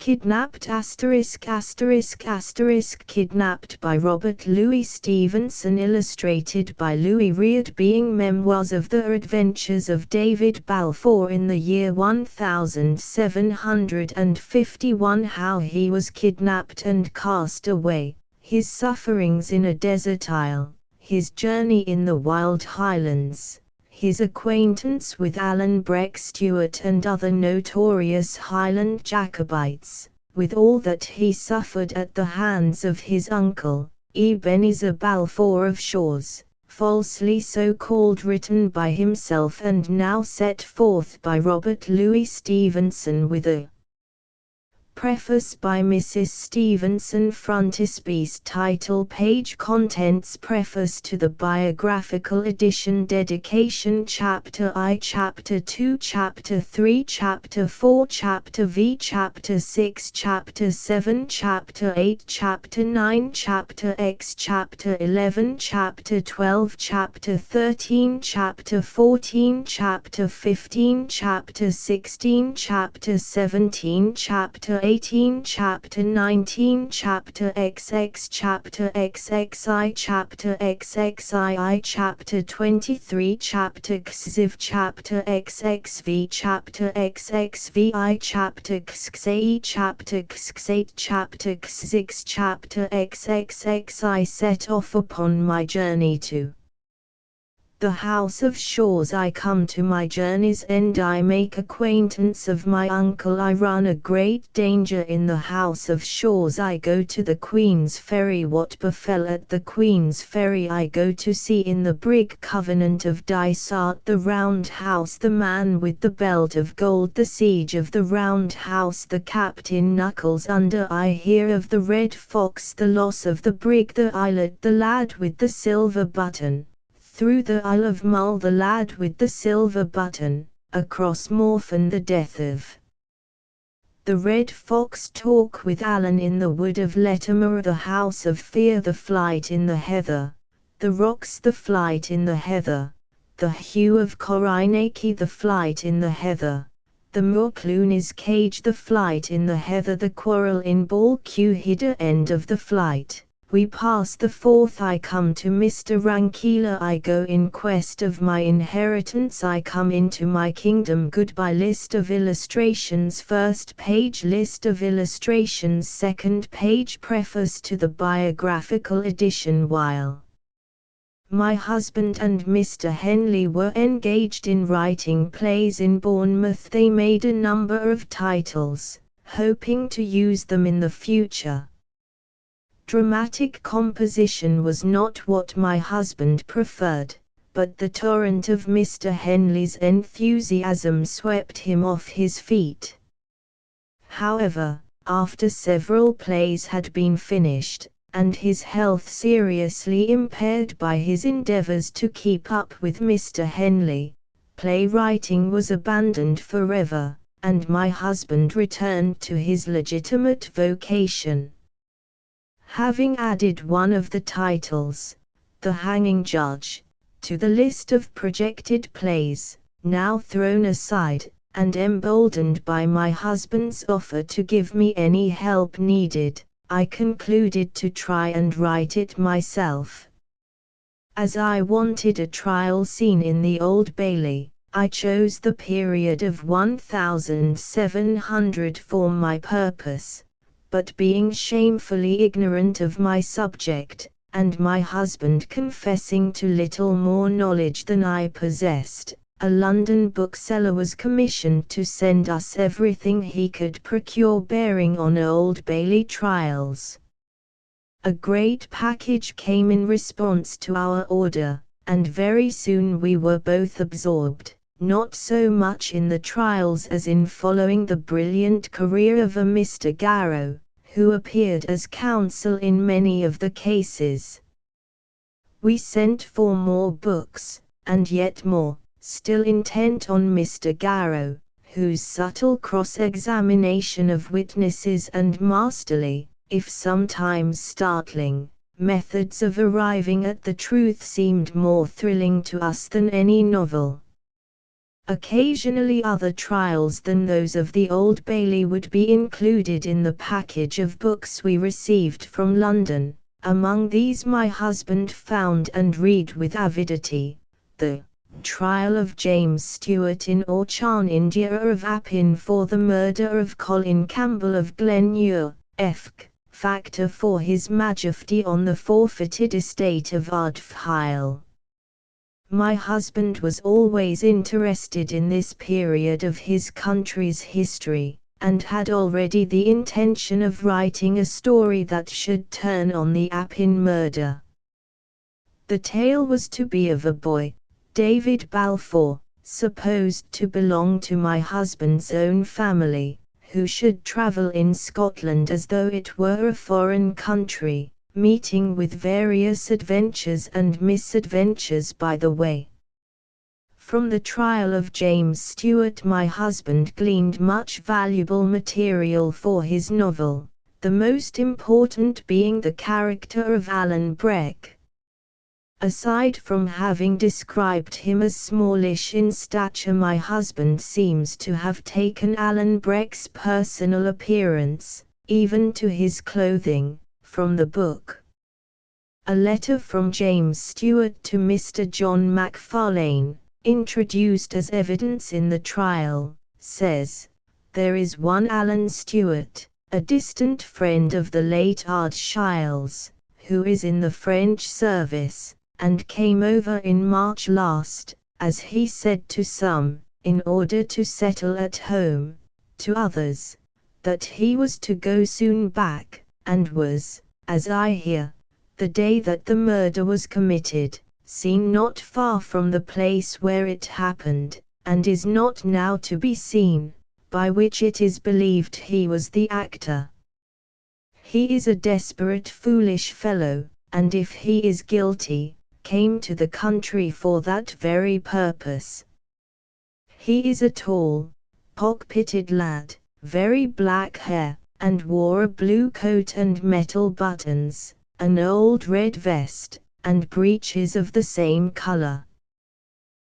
Kidnapped ******* Kidnapped by Robert Louis Stevenson, illustrated by Louis Reard, being memoirs of the adventures of David Balfour in the year 1751, how he was kidnapped and cast away, his sufferings in a desert isle, his journey in the wild highlands, his acquaintance with Alan Breck Stewart and other notorious Highland Jacobites, with all that he suffered at the hands of his uncle, Ebenezer Balfour of Shaw's, falsely so called, written by himself and now set forth by Robert Louis Stevenson with a preface by Mrs. Stevenson. Frontispiece, title page, contents, preface to the biographical edition, dedication, chapter I, chapter 2, chapter 3, chapter 4, chapter V, chapter 6, chapter 7, chapter 8, chapter 9, chapter X, chapter 11, chapter 12, chapter 13, chapter 14, chapter 15, chapter 16, chapter 17, chapter 18, chapter 19, chapter XX, chapter XXI, chapter XXII, chapter 23, chapter XIV, chapter XXV, chapter XXVI, chapter XXVIII, chapter XXVIII, chapter XXVI, chapter XXXI. Set off upon my journey to the House of Shaw's. I come to my journey's end. I make acquaintance of my uncle. I run a great danger in the House of Shaw's. I go to the Queen's Ferry. What befell at the Queen's Ferry? I go to see in the brig Covenant of Dysart, the Round House, the man with the belt of gold, the siege of the Round House, the Captain Knuckles under. I hear of the Red Fox, the loss of the brig, the islet, the lad with the silver button. Through the Isle of Mull, the lad with the silver button, across Morfen, the death of the Red Fox. Talk with Alan in the wood of Latimer, the House of Fear, the flight in the heather, the rocks, the flight in the heather, the hue of Corinaki, the flight in the heather, the Moorclooney's cage, the flight in the heather, the quarrel in Ball Q Hidder, end of the flight. We pass the fourth. I come to Mr. Rankila. I go in quest of my inheritance. I come into my kingdom. Goodbye. List of illustrations. First page, list of illustrations. Second page, preface to the biographical edition. While my husband and Mr. Henley were engaged in writing plays in Bournemouth, they made a number of titles, hoping to use them in the future. Dramatic composition was not what my husband preferred, but the torrent of Mr. Henley's enthusiasm swept him off his feet. However, after several plays had been finished, and his health seriously impaired by his endeavors to keep up with Mr. Henley, playwriting was abandoned forever, and my husband returned to his legitimate vocation. Having added one of the titles, The Hanging Judge, to the list of projected plays, now thrown aside, and emboldened by my husband's offer to give me any help needed, I concluded to try and write it myself. As I wanted a trial scene in the Old Bailey, I chose the period of 1700 for my purpose. But being shamefully ignorant of my subject, and my husband confessing to little more knowledge than I possessed, a London bookseller was commissioned to send us everything he could procure bearing on Old Bailey trials. A great package came in response to our order, and very soon we were both absorbed, not so much in the trials as in following the brilliant career of a Mr. Garrow, who appeared as counsel in many of the cases. We sent for more books, and yet more, still intent on Mr. Garrow, whose subtle cross-examination of witnesses and masterly, if sometimes startling, methods of arriving at the truth seemed more thrilling to us than any novel. Occasionally other trials than those of the Old Bailey would be included in the package of books we received from London. Among these my husband found and read with avidity, the Trial of James Stewart in Orchan, India, of Appin for the murder of Colin Campbell of Glenure, Efk, factor for His Majesty on the forfeited estate of Ardfheil. My husband was always interested in this period of his country's history, and had already the intention of writing a story that should turn on the Appin murder. The tale was to be of a boy, David Balfour, supposed to belong to my husband's own family, who should travel in Scotland as though it were a foreign country, meeting with various adventures and misadventures by the way. From the trial of James Stewart my husband gleaned much valuable material for his novel, the most important being the character of Alan Breck. Aside from having described him as smallish in stature, my husband seems to have taken Alan Breck's personal appearance, even to his clothing, from the book. A letter from James Stewart to Mr. John Macfarlane, introduced as evidence in the trial, says, "There is one Alan Stewart, a distant friend of the late Ardshills, who is in the French service, and came over in March last, as he said to some, in order to settle at home, to others, that he was to go soon back, and was, as I hear, the day that the murder was committed, seen not far from the place where it happened, and is not now to be seen, by which it is believed he was the actor. He is a desperate foolish fellow, and if he is guilty, came to the country for that very purpose. He is a tall, pock-pitted lad, very black hair, and wore a blue coat and metal buttons, an old red vest, and breeches of the same color."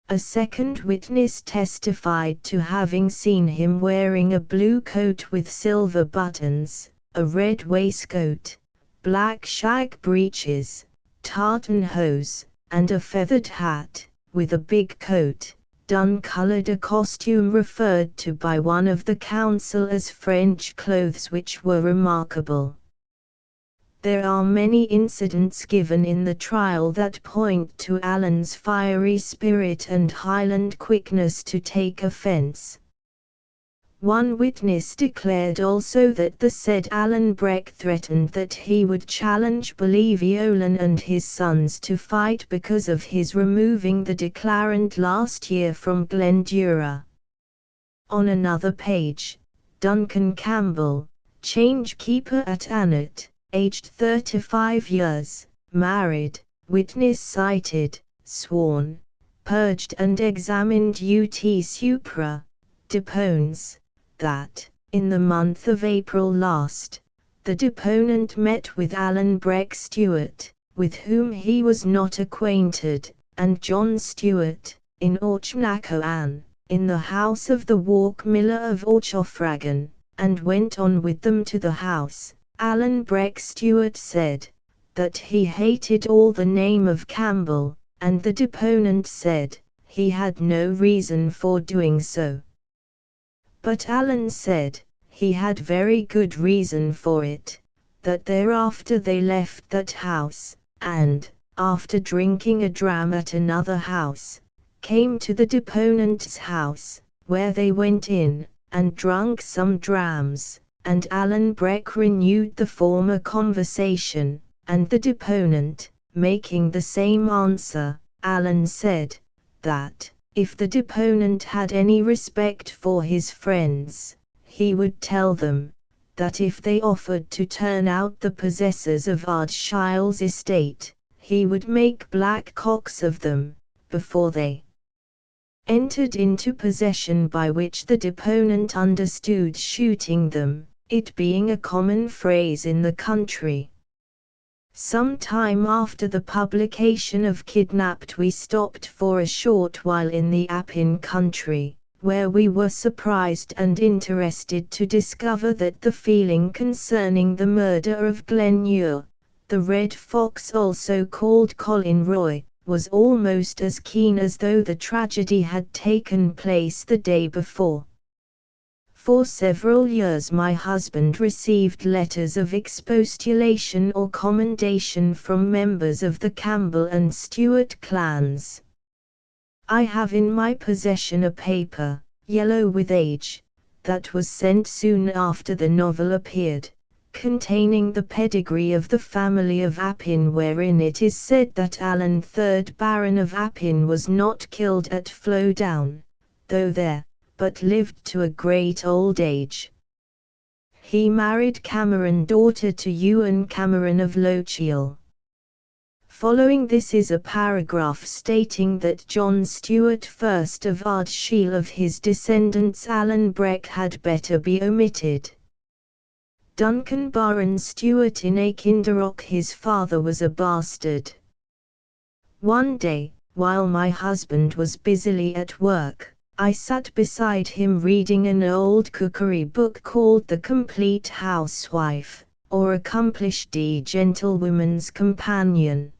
A second witness testified to having seen him wearing a blue coat with silver buttons, a red waistcoat, black shag breeches, tartan hose, and a feathered hat, with a big coat, dun-colored, a costume referred to by one of the council as French clothes, which were remarkable. There are many incidents given in the trial that point to Alan's fiery spirit and Highland quickness to take offence. One witness declared also that the said Alan Breck threatened that he would challenge Baliviolan and his sons to fight because of his removing the declarant last year from Glendura. On another page, Duncan Campbell, change-keeper at Annet, aged 35 years, married, witness cited, sworn, purged and examined ut supra, depones, that, in the month of April last, the deponent met with Alan Breck Stewart, with whom he was not acquainted, and John Stewart, in Auchnacoan, in the house of the Walk Miller of Auchoffragan, and went on with them to the house. Alan Breck Stewart said, that he hated all the name of Campbell, and the deponent said, he had no reason for doing so. But Alan said, he had very good reason for it, that thereafter they left that house, and, after drinking a dram at another house, came to the deponent's house, where they went in, and drunk some drams, and Alan Breck renewed the former conversation, and the deponent, making the same answer, Alan said, that, if the deponent had any respect for his friends, he would tell them, that if they offered to turn out the possessors of Ardshil's estate, he would make black cocks of them, before they entered into possession, by which the deponent understood shooting them, it being a common phrase in the country. Some time after the publication of Kidnapped we stopped for a short while in the Appin country, where we were surprised and interested to discover that the feeling concerning the murder of Glenure, the Red Fox also called Colin Roy, was almost as keen as though the tragedy had taken place the day before. For several years my husband received letters of expostulation or commendation from members of the Campbell and Stewart clans. I have in my possession a paper, yellow with age, that was sent soon after the novel appeared, containing the pedigree of the family of Appin, wherein it is said that Alan, 3rd Baron of Appin, was not killed at Flowdown, though there, but lived to a great old age. He married Cameron, daughter to Ewan Cameron of Lochiel. Following this is a paragraph stating that John Stewart, first of Ardshiel, of his descendants Alan Breck, had better be omitted. Duncan Baron Stewart in Akinderrock, his father was a bastard. One day, while my husband was busily at work, I sat beside him reading an old cookery book called The Complete Housewife, or Accomplished Gentlewoman's Companion.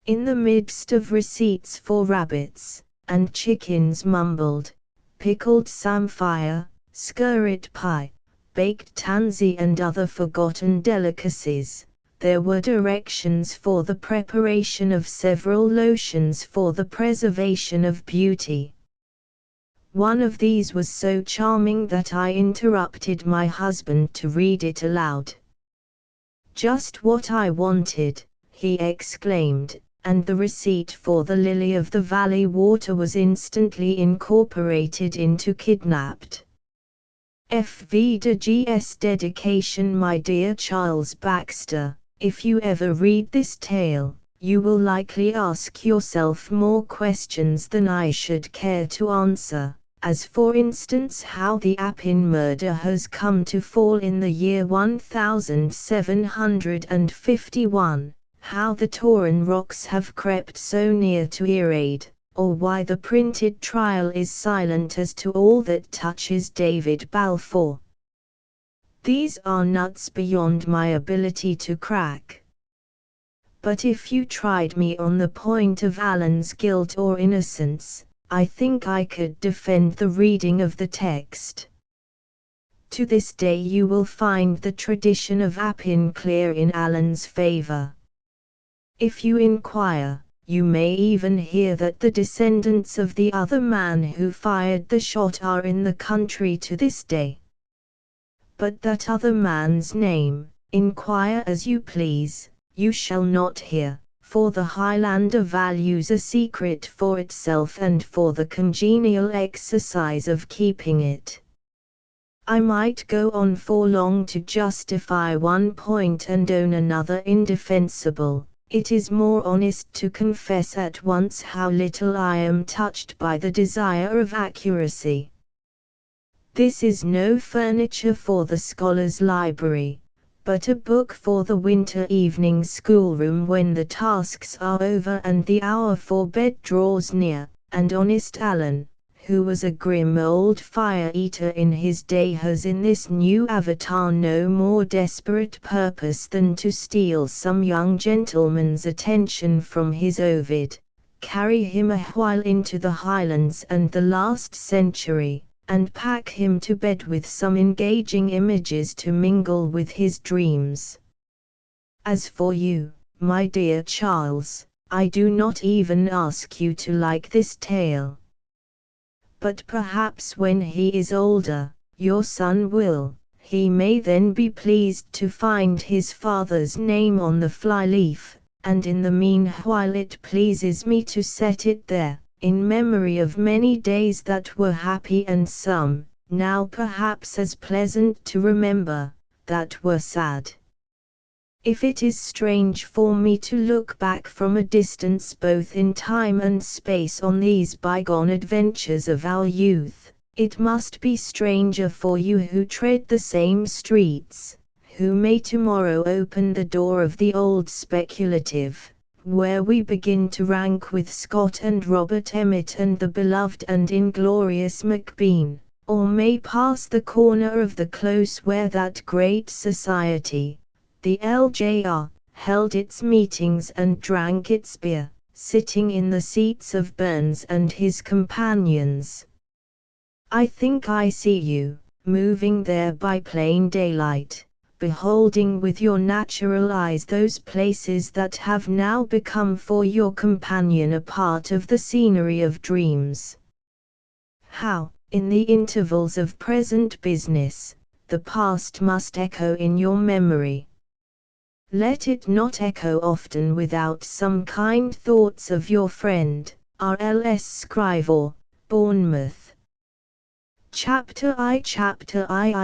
In the midst of receipts for rabbits and chickens mumbled, pickled samphire, skirret pie, baked tansy and other forgotten delicacies, there were directions for the preparation of several lotions for the preservation of beauty. One of these was so charming that I interrupted my husband to read it aloud. "Just what I wanted," he exclaimed, and the receipt for the Lily of the Valley water was instantly incorporated into Kidnapped. F.V. de G.'s dedication. My dear Charles Baxter, if you ever read this tale, you will likely ask yourself more questions than I should care to answer, as for instance how the Appin murder has come to fall in the year 1751, how the Tauran rocks have crept so near to Earaid, or why the printed trial is silent as to all that touches David Balfour. These are nuts beyond my ability to crack. But if you tried me on the point of Alan's guilt or innocence, I think I could defend the reading of the text. To this day you will find the tradition of Appin clear in Alan's favour. If you inquire, you may even hear that the descendants of the other man who fired the shot are in the country to this day. But that other man's name, inquire as you please, you shall not hear, for the Highlander values a secret for itself and for the congenial exercise of keeping it. I might go on for long to justify one point and own another indefensible. It is more honest to confess at once how little I am touched by the desire of accuracy. This is no furniture for the scholar's library, but a book for the winter evening schoolroom when the tasks are over and the hour for bed draws near, and honest Alan, who was a grim old fire-eater in his day, has in this new avatar no more desperate purpose than to steal some young gentleman's attention from his Ovid, carry him a while into the Highlands and the last century, and pack him to bed with some engaging images to mingle with his dreams. As for you, my dear Charles, I do not even ask you to like this tale. But perhaps when he is older, your son will. He may then be pleased to find his father's name on the flyleaf, and in the meanwhile it pleases me to set it there, in memory of many days that were happy and some, now perhaps as pleasant to remember, that were sad. If it is strange for me to look back from a distance both in time and space on these bygone adventures of our youth, it must be stranger for you who tread the same streets, who may tomorrow open the door of the old speculative, where we begin to rank with Scott and Robert Emmet and the beloved and inglorious Macbean, or may pass the corner of the close where that great society, the LJR, held its meetings and drank its beer, sitting in the seats of Burns and his companions. I think I see you, moving there by plain daylight, beholding with your natural eyes those places that have now become for your companion a part of the scenery of dreams. How, in the intervals of present business, the past must echo in your memory. Let it not echo often without some kind thoughts of your friend, R.L.S. Scrivor, Bournemouth. Chapter I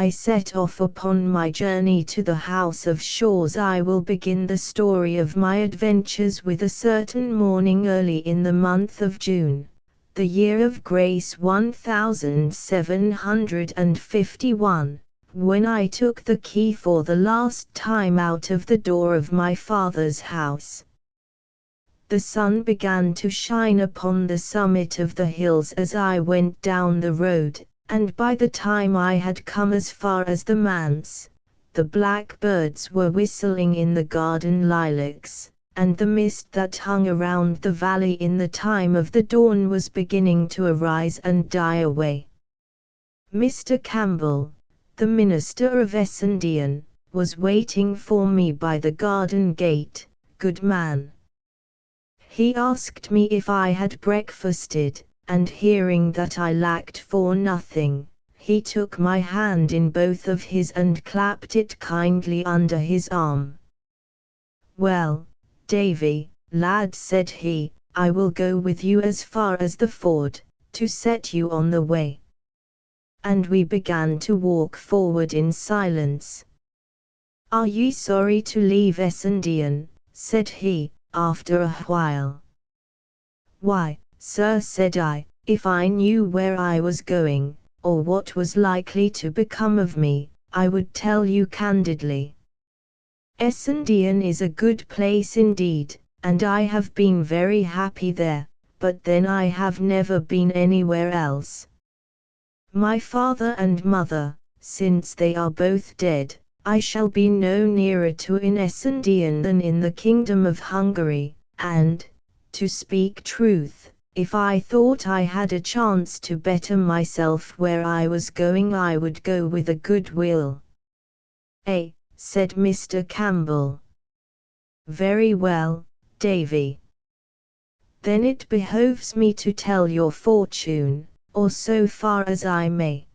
set off upon my journey to the House of Shaws. I will begin the story of my adventures with a certain morning early in the month of June, the year of grace 1751, when I took the key for the last time out of the door of my father's house. The sun began to shine upon the summit of the hills as I went down the road, and by the time I had come as far as the manse, the blackbirds were whistling in the garden lilacs, and the mist that hung around the valley in the time of the dawn was beginning to arise and die away. Mr. Campbell, the minister of Essendon, was waiting for me by the garden gate. Good man. He asked me if I had breakfasted, and hearing that I lacked for nothing, he took my hand in both of his and clapped it kindly under his arm. Well, Davy, lad, said he, I will go with you as far as the ford, to set you on the way. And we began to walk forward in silence. Are ye sorry to leave Essendon? Said he, after a while. Why, sir, said I, if I knew where I was going, or what was likely to become of me, I would tell you candidly. Essendon is a good place indeed, and I have been very happy there, but then I have never been anywhere else. My father and mother, since they are both dead, I shall be no nearer to in Essendon than in the kingdom of Hungary, and, to speak truth, if I thought I had a chance to better myself where I was going, I would go with a good will. Said Mr. Campbell. Very well, Davy. Then it behoves me to tell your fortune, or so far as I may.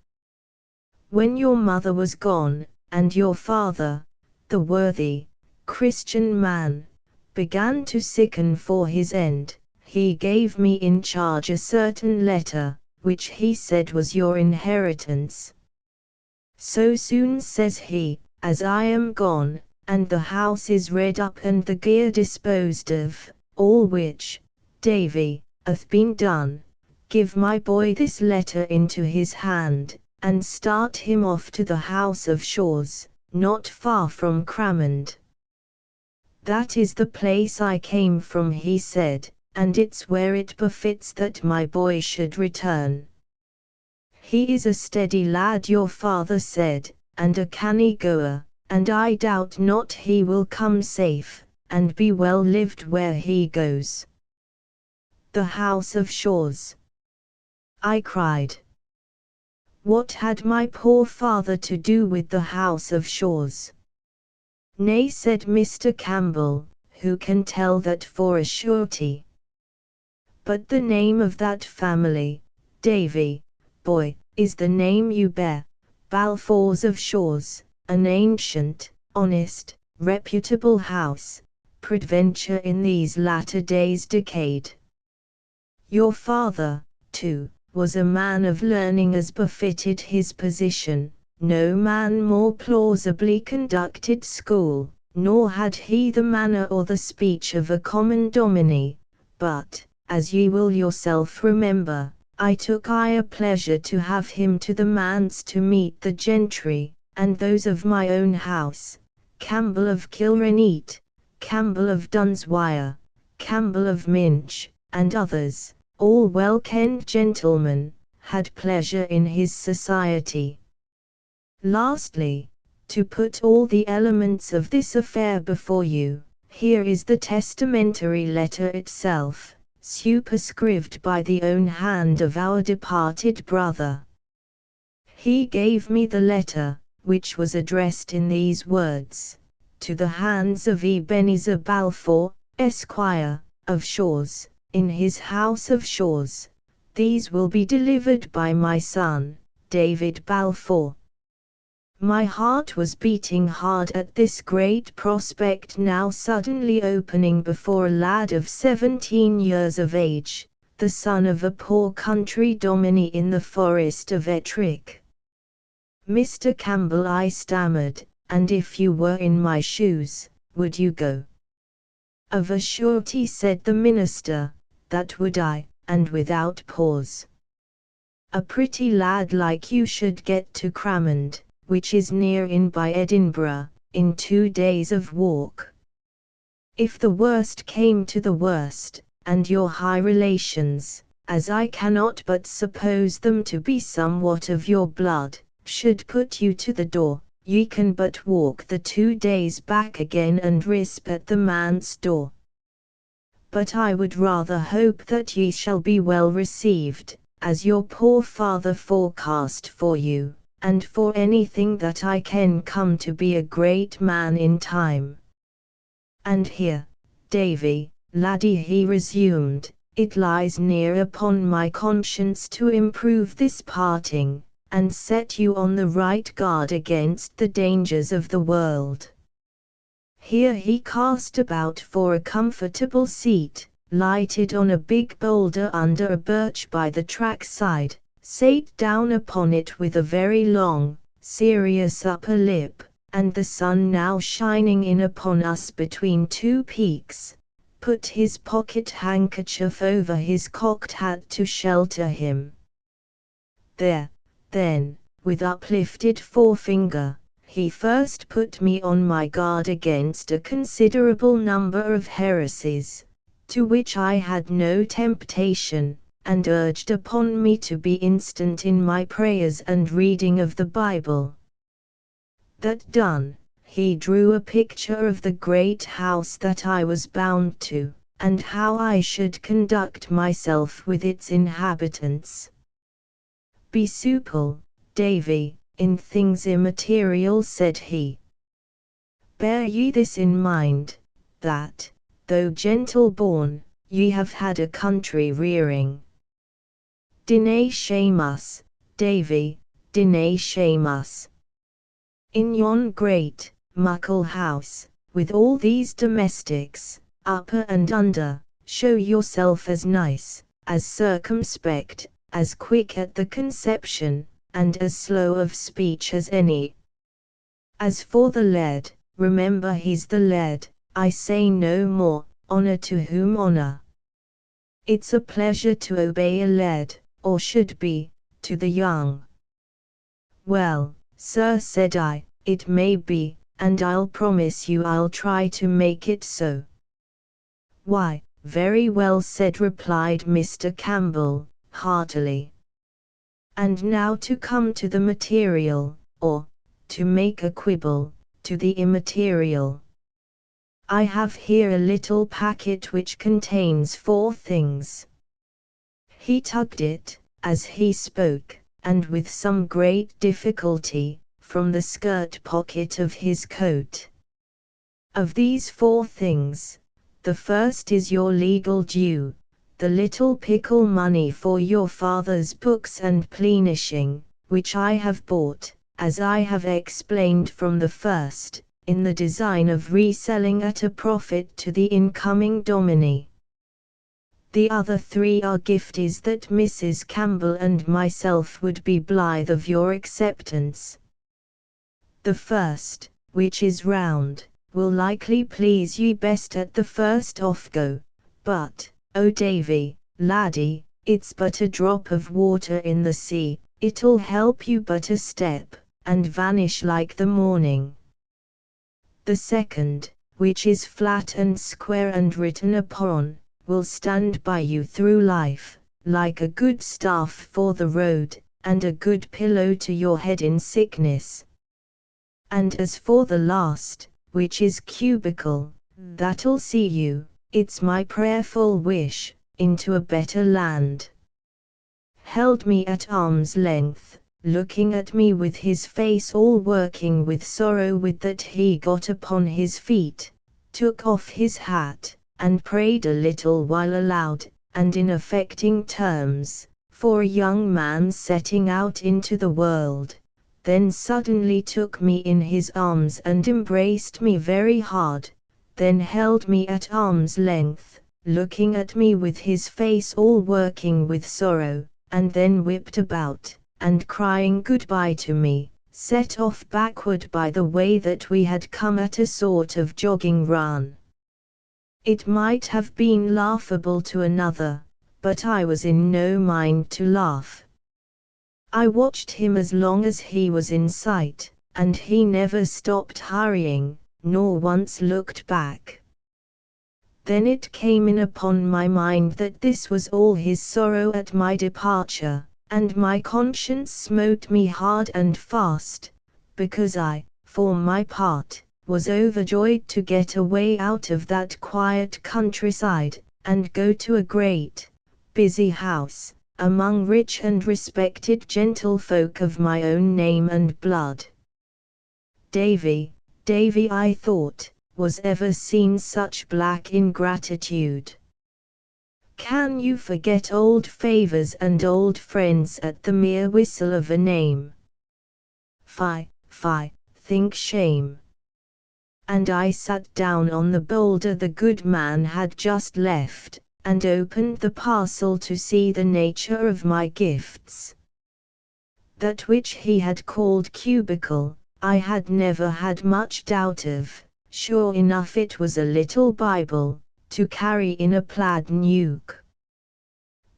When your mother was gone, and your father, the worthy, Christian man, began to sicken for his end, he gave me in charge a certain letter, which he said was your inheritance. So soon, says he, as I am gone, and the house is redd up and the gear disposed of, all which, Davy, hath been done, give my boy this letter into his hand, and start him off to the House of Shaws, not far from Cramond. That is the place I came from, he said, and it's where it befits that my boy should return. He is a steady lad, your father said, and a canny goer, and I doubt not he will come safe, and be well lived where he goes. The House of Shaws, I cried. What had my poor father to do with the House of Shaws? Nay, said Mr. Campbell, who can tell that for a surety? But the name of that family, Davy, boy, is the name you bear, Balfours of Shaws, an ancient, honest, reputable house, peradventure in these latter days decayed. Your father, too, was a man of learning as befitted his position, no man more plausibly conducted school, nor had he the manner or the speech of a common dominie, but, as ye will yourself remember, I took a pleasure to have him to the manse to meet the gentry, and those of my own house, Campbell of Kilreneat, Campbell of Dunswire, Campbell of Minch, and others, all well-kenned gentlemen, had pleasure in his society. Lastly, to put all the elements of this affair before you, here is the testamentary letter itself, superscribed by the own hand of our departed brother. He gave me the letter, which was addressed in these words: to the hands of Ebenezer Balfour, Esquire, of Shaw's, in his house of Shaw's. These will be delivered by my son, David Balfour. My heart was beating hard at this great prospect now suddenly opening before a lad of 17 years of age, the son of a poor country dominie in the forest of Ettrick. Mr. Campbell, I stammered, and if you were in my shoes, would you go? Of a surety, said the minister, that would I, and without pause. A pretty lad like you should get to Cramond, which is near in by Edinburgh, in 2 days of walk. If the worst came to the worst, and your high relations, as I cannot but suppose them to be somewhat of your blood, should put you to the door, ye can but walk the 2 days back again and risp at the manse door. But I would rather hope that ye shall be well received, as your poor father forecast for you, and for anything that I can come to be a great man in time. And here, Davy, laddie, he resumed, it lies near upon my conscience to improve this parting, and set you on the right guard against the dangers of the world. Here he cast about for a comfortable seat, lighted on a big boulder under a birch by the track side, sate down upon it with a very long, serious upper lip, and the sun now shining in upon us between 2 peaks, put his pocket handkerchief over his cocked hat to shelter him. There, then, with uplifted forefinger, he first put me on my guard against a considerable number of heresies, to which I had no temptation, and urged upon me to be instant in my prayers and reading of the Bible. That done, he drew a picture of the great house that I was bound to, and how I should conduct myself with its inhabitants. Be supple, Davy, in things immaterial, said he. Bear ye this in mind, that, though gentle born, ye have had a country rearing. Dinna shame us, Davy, dinna shame us. In yon great, muckle house, with all these domestics, upper and under, show yourself as nice, as circumspect, as quick at the conception, and as slow of speech as any. As for the lead, remember he's the lead, I say no more, honour to whom honour. It's a pleasure to obey a lead, or should be, to the young. Well, sir, said I, it may be, and I'll promise you I'll try to make it so. Why, very well said, replied Mr. Campbell, heartily. And now to come to the material, or, to make a quibble, to the immaterial. I have here a little packet which contains 4 things. He tugged it, as he spoke, and with some great difficulty, from the skirt pocket of his coat. Of these 4 things, the first is your legal due, the little pickle money for your father's books and plenishing, which I have bought, as I have explained from the first, in the design of reselling at a profit to the incoming dominie. The other 3 are gifties that Mrs. Campbell and myself would be blithe of your acceptance. The first, which is round, will likely please ye best at the first offgo, but, oh Davy, laddie, it's but a drop of water in the sea, it'll help you but a step, and vanish like the morning. The second, which is flat and square and written upon, will stand by you through life, like a good staff for the road, and a good pillow to your head in sickness. And as for the last, which is cubical, that'll see you, it's my prayerful wish, into a better land. Held me at arm's length, looking at me with his face all working with sorrow with that he got upon his feet, took off his hat, and prayed a little while aloud, and in affecting terms, for a young man setting out into the world, then suddenly took me in his arms and embraced me very hard, then held me at arm's length, looking at me with his face all working with sorrow, and then whipped about, and crying goodbye to me, set off backward by the way that we had come at a sort of jogging run. It might have been laughable to another, but I was in no mind to laugh. I watched him as long as he was in sight, and he never stopped hurrying, nor once looked back. Then it came in upon my mind that this was all his sorrow at my departure, and my conscience smote me hard and fast, because I, for my part, was overjoyed to get away out of that quiet countryside, and go to a great, busy house, among rich and respected gentlefolk of my own name and blood. Davy, I thought, was ever seen such black ingratitude. Can you forget old favors and old friends at the mere whistle of a name? Fie, think shame. And I sat down on the boulder the good man had just left, and opened the parcel to see the nature of my gifts. That which he had called cubical, I had never had much doubt of. Sure enough it was a little Bible, to carry in a plaid nuke.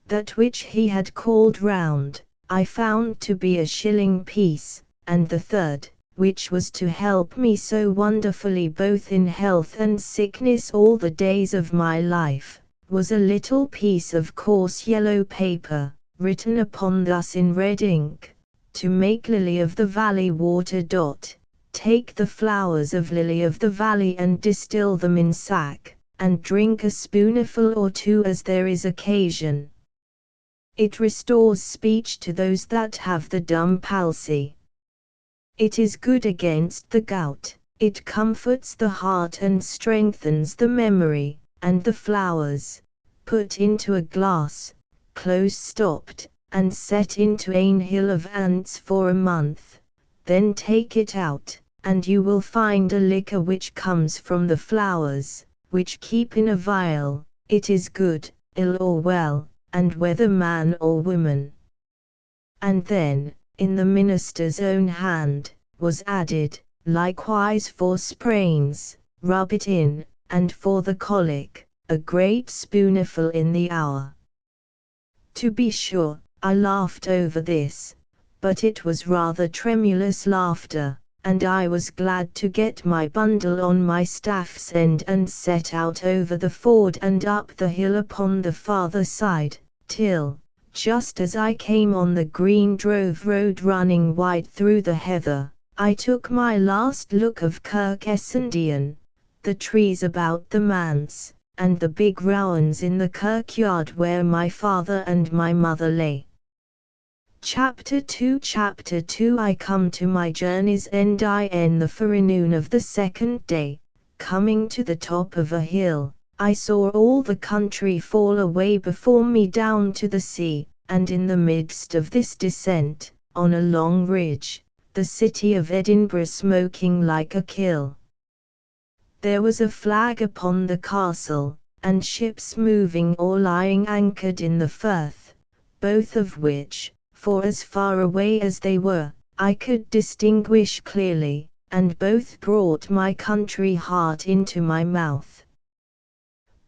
That which he had called round, I found to be a shilling piece, and the third, which was to help me so wonderfully both in health and sickness all the days of my life, was a little piece of coarse yellow paper, written upon thus in red ink, to make lily of the valley water. Take the flowers of lily of the valley and distill them in sack, and drink a spoonful or two as there is occasion. It restores speech to those that have the dumb palsy. It is good against the gout, it comforts the heart and strengthens the memory, and the flowers, put into a glass, close stopped, and set into an hill of ants for a month, then take it out, and you will find a liquor which comes from the flowers, which keep in a vial, it is good, ill or well, and whether man or woman. And then, in the minister's own hand, was added, likewise for sprains, rub it in, and for the colic, a great spoonful in the hour. To be sure, I laughed over this, but it was rather tremulous laughter, and I was glad to get my bundle on my staff's end and set out over the ford and up the hill upon the farther side, till, just as I came on the green drove road running wide through the heather, I took my last look of Kirk Essendon, the trees about the manse, and the big rowans in the kirkyard where my father and my mother lay. Chapter 2 I come to my journey's end in the forenoon of the second day, coming to the top of a hill, I saw all the country fall away before me down to the sea, and in the midst of this descent, on a long ridge, the city of Edinburgh smoking like a kill. There was a flag upon the castle, and ships moving or lying anchored in the firth, both of which, for as far away as they were, I could distinguish clearly, and both brought my country heart into my mouth.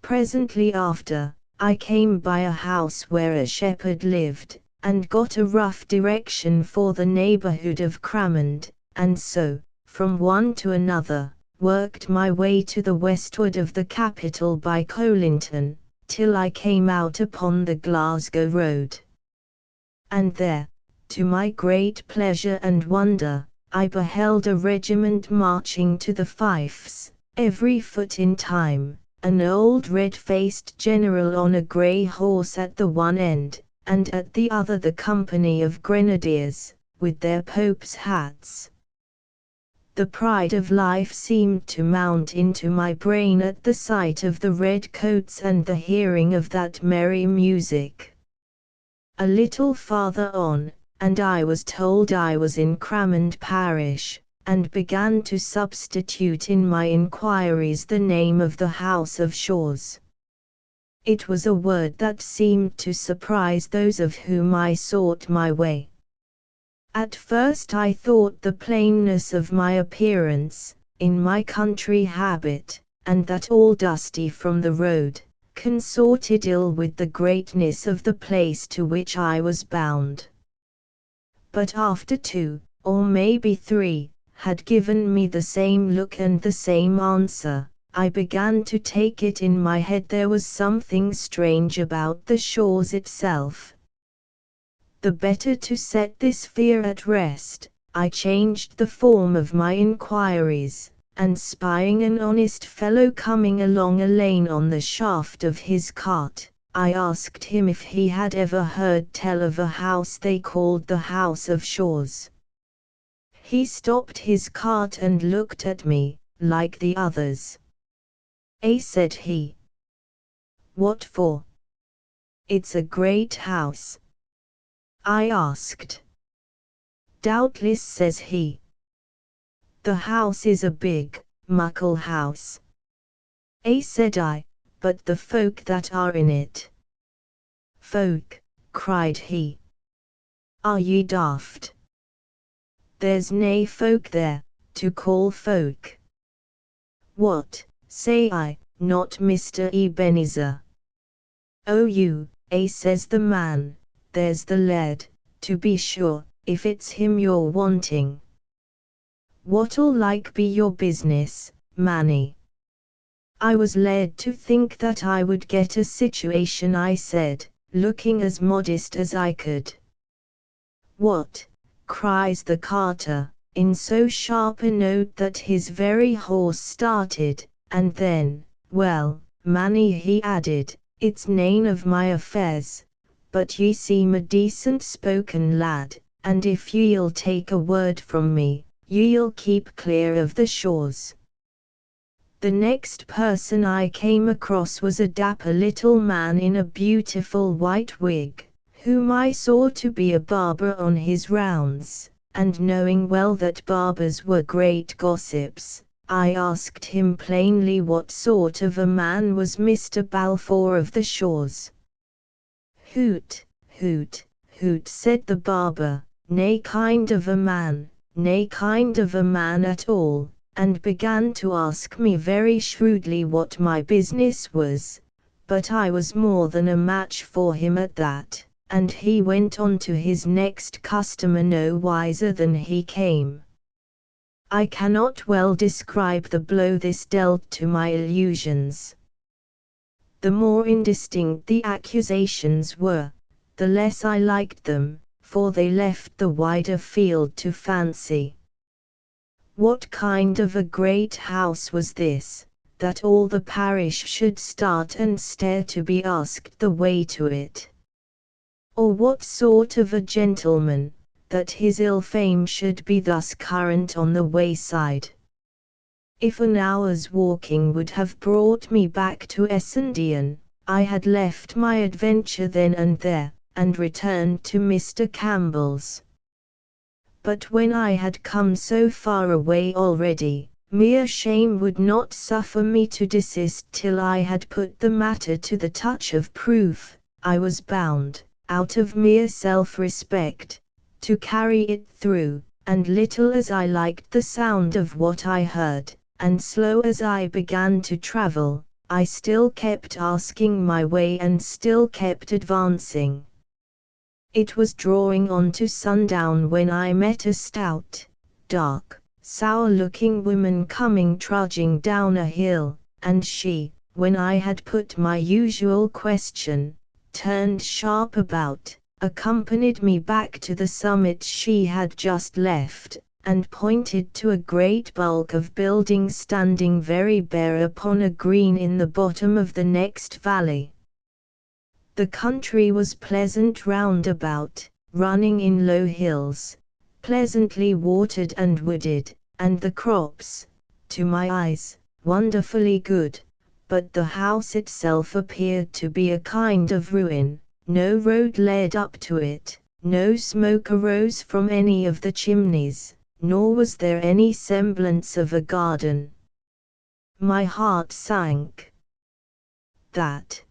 Presently after, I came by a house where a shepherd lived, and got a rough direction for the neighborhood of Cramond, and so, from one to another, worked my way to the westward of the capital by Colinton, till I came out upon the Glasgow road. And there, to my great pleasure and wonder, I beheld a regiment marching to the fifes, every foot in time, an old red-faced general on a grey horse at the one end, and at the other the company of grenadiers, with their Pope's hats. The pride of life seemed to mount into my brain at the sight of the red coats and the hearing of that merry music. A little farther on, and I was told I was in Cramond parish, and began to substitute in my inquiries the name of the House of Shaws. It was a word that seemed to surprise those of whom I sought my way. At first I thought the plainness of my appearance, in my country habit, and that all dusty from the road, consorted ill with the greatness of the place to which I was bound. But after 2, or maybe 3, had given me the same look and the same answer, I began to take it in my head there was something strange about the Shaws itself. The better to set this fear at rest, I changed the form of my inquiries, and spying an honest fellow coming along a lane on the shaft of his cart, I asked him if he had ever heard tell of a house they called the House of Shaws. He stopped his cart and looked at me, like the others. Said he. What for? It's a great house. I asked. Doubtless, says he. The house is a big, muckle house. Said I, but the folk that are in it. Folk, cried he. Are ye daft? There's nae folk there, to call folk. What, say I, not Mr. Ebenezer? Oh you, says the man, there's the lead, to be sure, if it's him you're wanting. What'll like be your business, Manny? I was led to think that I would get a situation, I said, looking as modest as I could. What? Cries the carter, in so sharp a note that his very horse started, and then, well, Manny, he added, it's nane of my affairs, but ye seem a decent spoken lad, and if ye'll take a word from me, ye'll keep clear of the Shaws. The next person I came across was a dapper little man in a beautiful white wig, whom I saw to be a barber on his rounds, and knowing well that barbers were great gossips, I asked him plainly what sort of a man was Mr. Balfour of the Shaws. Hoot, hoot, hoot, said the barber, nae kind of a man, nae kind of a man at all, and began to ask me very shrewdly what my business was, but I was more than a match for him at that, and he went on to his next customer no wiser than he came. I cannot well describe the blow this dealt to my illusions. The more indistinct the accusations were, the less I liked them, for they left the wider field to fancy. What kind of a great house was this, that all the parish should start and stare to be asked the way to it? Or what sort of a gentleman, that his ill fame should be thus current on the wayside? If an hour's walking would have brought me back to Essendon, I had left my adventure then and there, and returned to Mr. Campbell's. But when I had come so far away already, mere shame would not suffer me to desist till I had put the matter to the touch of proof. I was bound, out of mere self-respect, to carry it through, and little as I liked the sound of what I heard, and slow as I began to travel, I still kept asking my way and still kept advancing. It was drawing on to sundown when I met a stout, dark, sour-looking woman coming trudging down a hill, and she, when I had put my usual question, turned sharp about, accompanied me back to the summit she had just left, and pointed to a great bulk of buildings standing very bare upon a green in the bottom of the next valley. The country was pleasant round about, running in low hills, pleasantly watered and wooded, and the crops, to my eyes, wonderfully good, but the house itself appeared to be a kind of ruin. No road led up to it, no smoke arose from any of the chimneys, nor was there any semblance of a garden. My heart sank. "That!"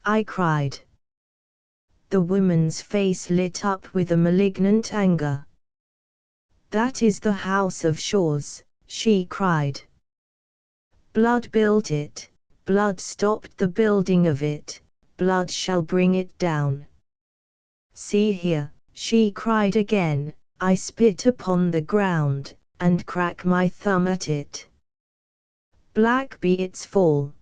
I cried. The woman's face lit up with a malignant anger. "That is the house of Shaw's," she cried. "Blood built it, blood stopped the building of it, blood shall bring it down. See here," she cried again, "I spit upon the ground, and crack my thumb at it. Black be its fall.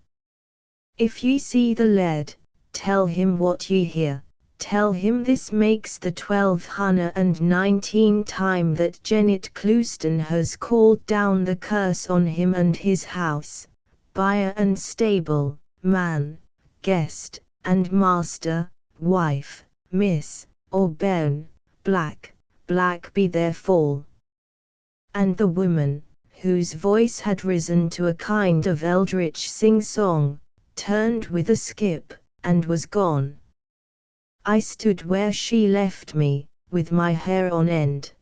If ye see the lead, tell him what ye hear, tell him this makes the 1219 time that Janet Clouston has called down the curse on him and his house, buyer and stable, man, guest, and master, wife, miss, or bairn, black, black be their fall." And the woman, whose voice had risen to a kind of eldritch sing-song, turned with a skip, and was gone. I stood where she left me, with my hair on end.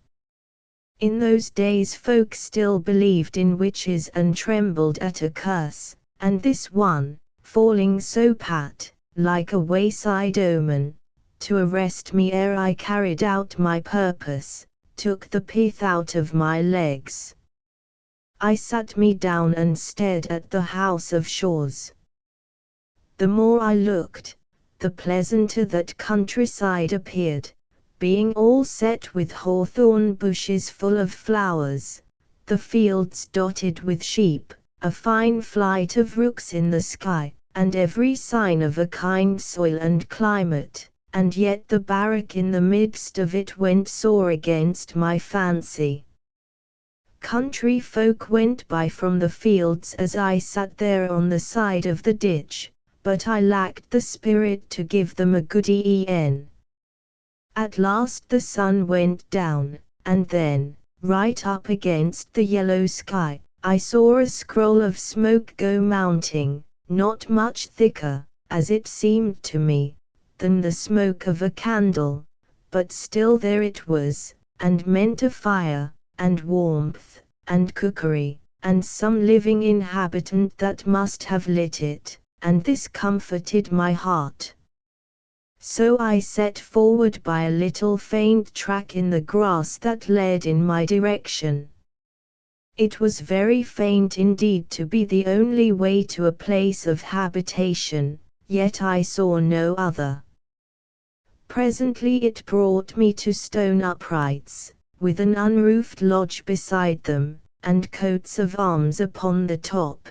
In those days folk still believed in witches and trembled at a curse, and this one, falling so pat, like a wayside omen, to arrest me ere I carried out my purpose, took the pith out of my legs. I sat me down and stared at the house of Shaw's. The more I looked, the pleasanter that countryside appeared, being all set with hawthorn bushes full of flowers, the fields dotted with sheep, a fine flight of rooks in the sky, and every sign of a kind soil and climate, and yet the barrack in the midst of it went sore against my fancy. Country folk went by from the fields as I sat there on the side of the ditch, but I lacked the spirit to give them a good e'en. At last the sun went down, and then, right up against the yellow sky, I saw a scroll of smoke go mounting, not much thicker, as it seemed to me, than the smoke of a candle, but still there it was, and meant a fire, and warmth, and cookery, and some living inhabitant that must have lit it, and this comforted my heart. So I set forward by a little faint track in the grass that led in my direction. It was very faint indeed to be the only way to a place of habitation, yet I saw no other. Presently it brought me to stone uprights, with an unroofed lodge beside them, and coats of arms upon the top.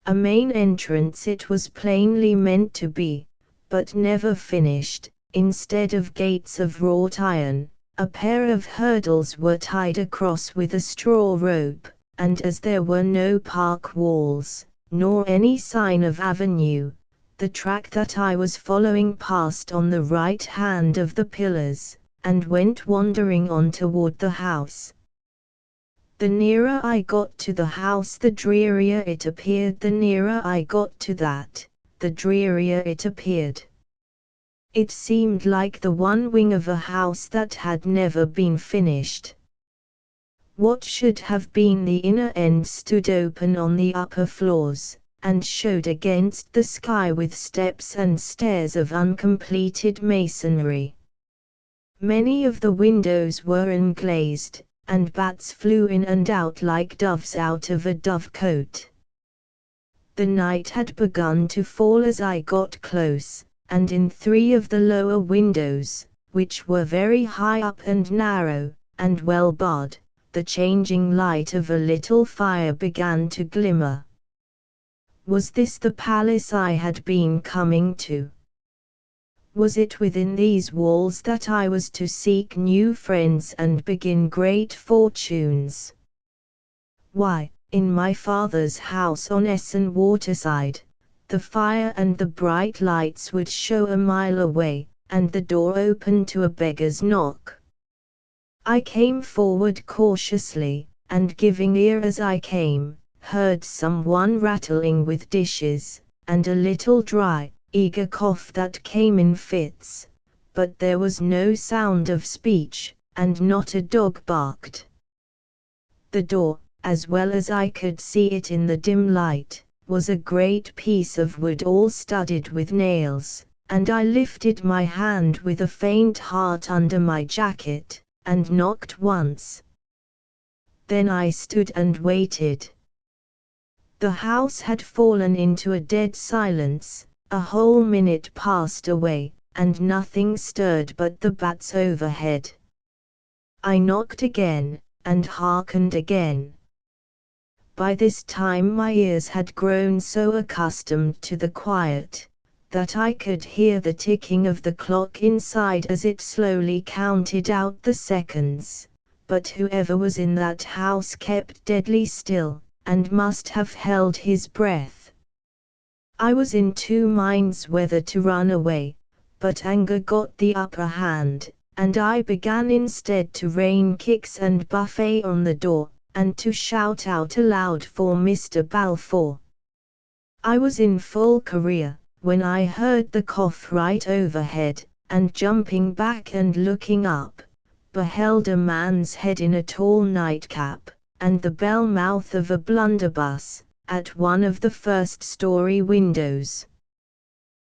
A main entrance it was plainly meant to be, but never finished. Instead of gates of wrought iron, a pair of hurdles were tied across with a straw rope, and as there were no park walls, nor any sign of avenue, the track that I was following passed on the right hand of the pillars, and went wandering on toward the house. The nearer I got to the house the drearier it appeared. The nearer I got to that, the drearier it appeared. It seemed like the one wing of a house that had never been finished. What should have been the inner end stood open on the upper floors, and showed against the sky with steps and stairs of uncompleted masonry. Many of the windows were unglazed, and bats flew in and out like doves out of a dovecote. The night had begun to fall as I got close, and in 3 of the lower windows, which were very high up and narrow, and well barred, the changing light of a little fire began to glimmer. Was this the palace I had been coming to? Was it within these walls that I was to seek new friends and begin great fortunes? Why, in my father's house on Essen waterside, the fire and the bright lights would show a mile away, and the door open to a beggar's knock. I came forward cautiously, and giving ear as I came, heard someone rattling with dishes, and a little dry, eager cough that came in fits, but there was no sound of speech, and not a dog barked. The door, as well as I could see it in the dim light, was a great piece of wood all studded with nails, and I lifted my hand with a faint heart under my jacket, and knocked once. Then I stood and waited. The house had fallen into a dead silence. A whole minute passed away, and nothing stirred but the bats overhead. I knocked again, and hearkened again. By this time my ears had grown so accustomed to the quiet, that I could hear the ticking of the clock inside as it slowly counted out the seconds, but whoever was in that house kept deadly still, and must have held his breath. I was in two minds whether to run away, but anger got the upper hand, and I began instead to rain kicks and buffet on the door, and to shout out aloud for Mr. Balfour. I was in full career, when I heard the cough right overhead, and jumping back and looking up, beheld a man's head in a tall nightcap, and the bell mouth of a blunderbuss, at one of the first-story windows.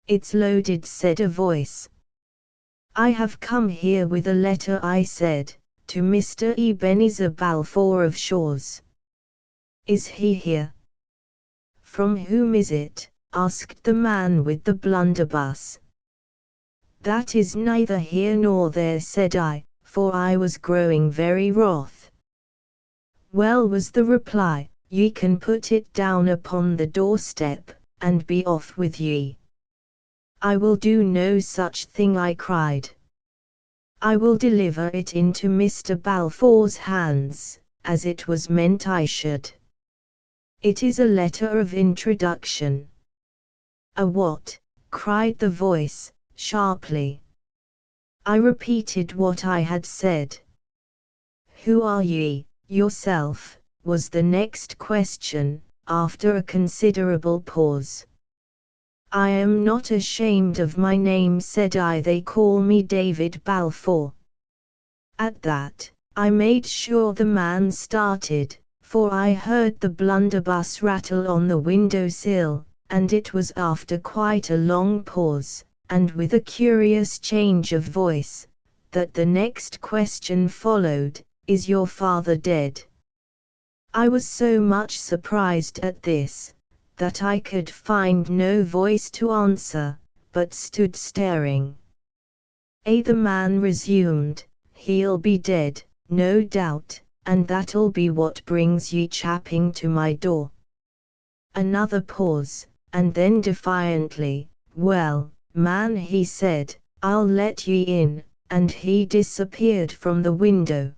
"It's loaded," said a voice. "I have come here with a letter," I said, "to Mr. Ebenezer Balfour of Shaw's." "Is he here?" "From whom is it?" asked the man with the blunderbuss. "That is neither here nor there," said I, for I was growing very wroth. "Well," was the reply, "ye can put it down upon the doorstep, and be off with ye." "I will do no such thing," I cried. "I will deliver it into Mr. Balfour's hands, as it was meant I should. It is a letter of introduction." "A what?" cried the voice, sharply. I repeated what I had said. "Who are ye, yourself?" was the next question, after a considerable pause. "I am not ashamed of my name," said I. "They call me David Balfour." At that, I made sure the man started, for I heard the blunderbuss rattle on the window-sill, and it was after quite a long pause, and with a curious change of voice, that the next question followed, "Is your father dead?" I was so much surprised at this, that I could find no voice to answer, but stood staring. The man resumed, "He'll be dead, no doubt, and that'll be what brings ye chapping to my door." Another pause, and then defiantly, "Well, man," he said, "I'll let ye in," and he disappeared from the window.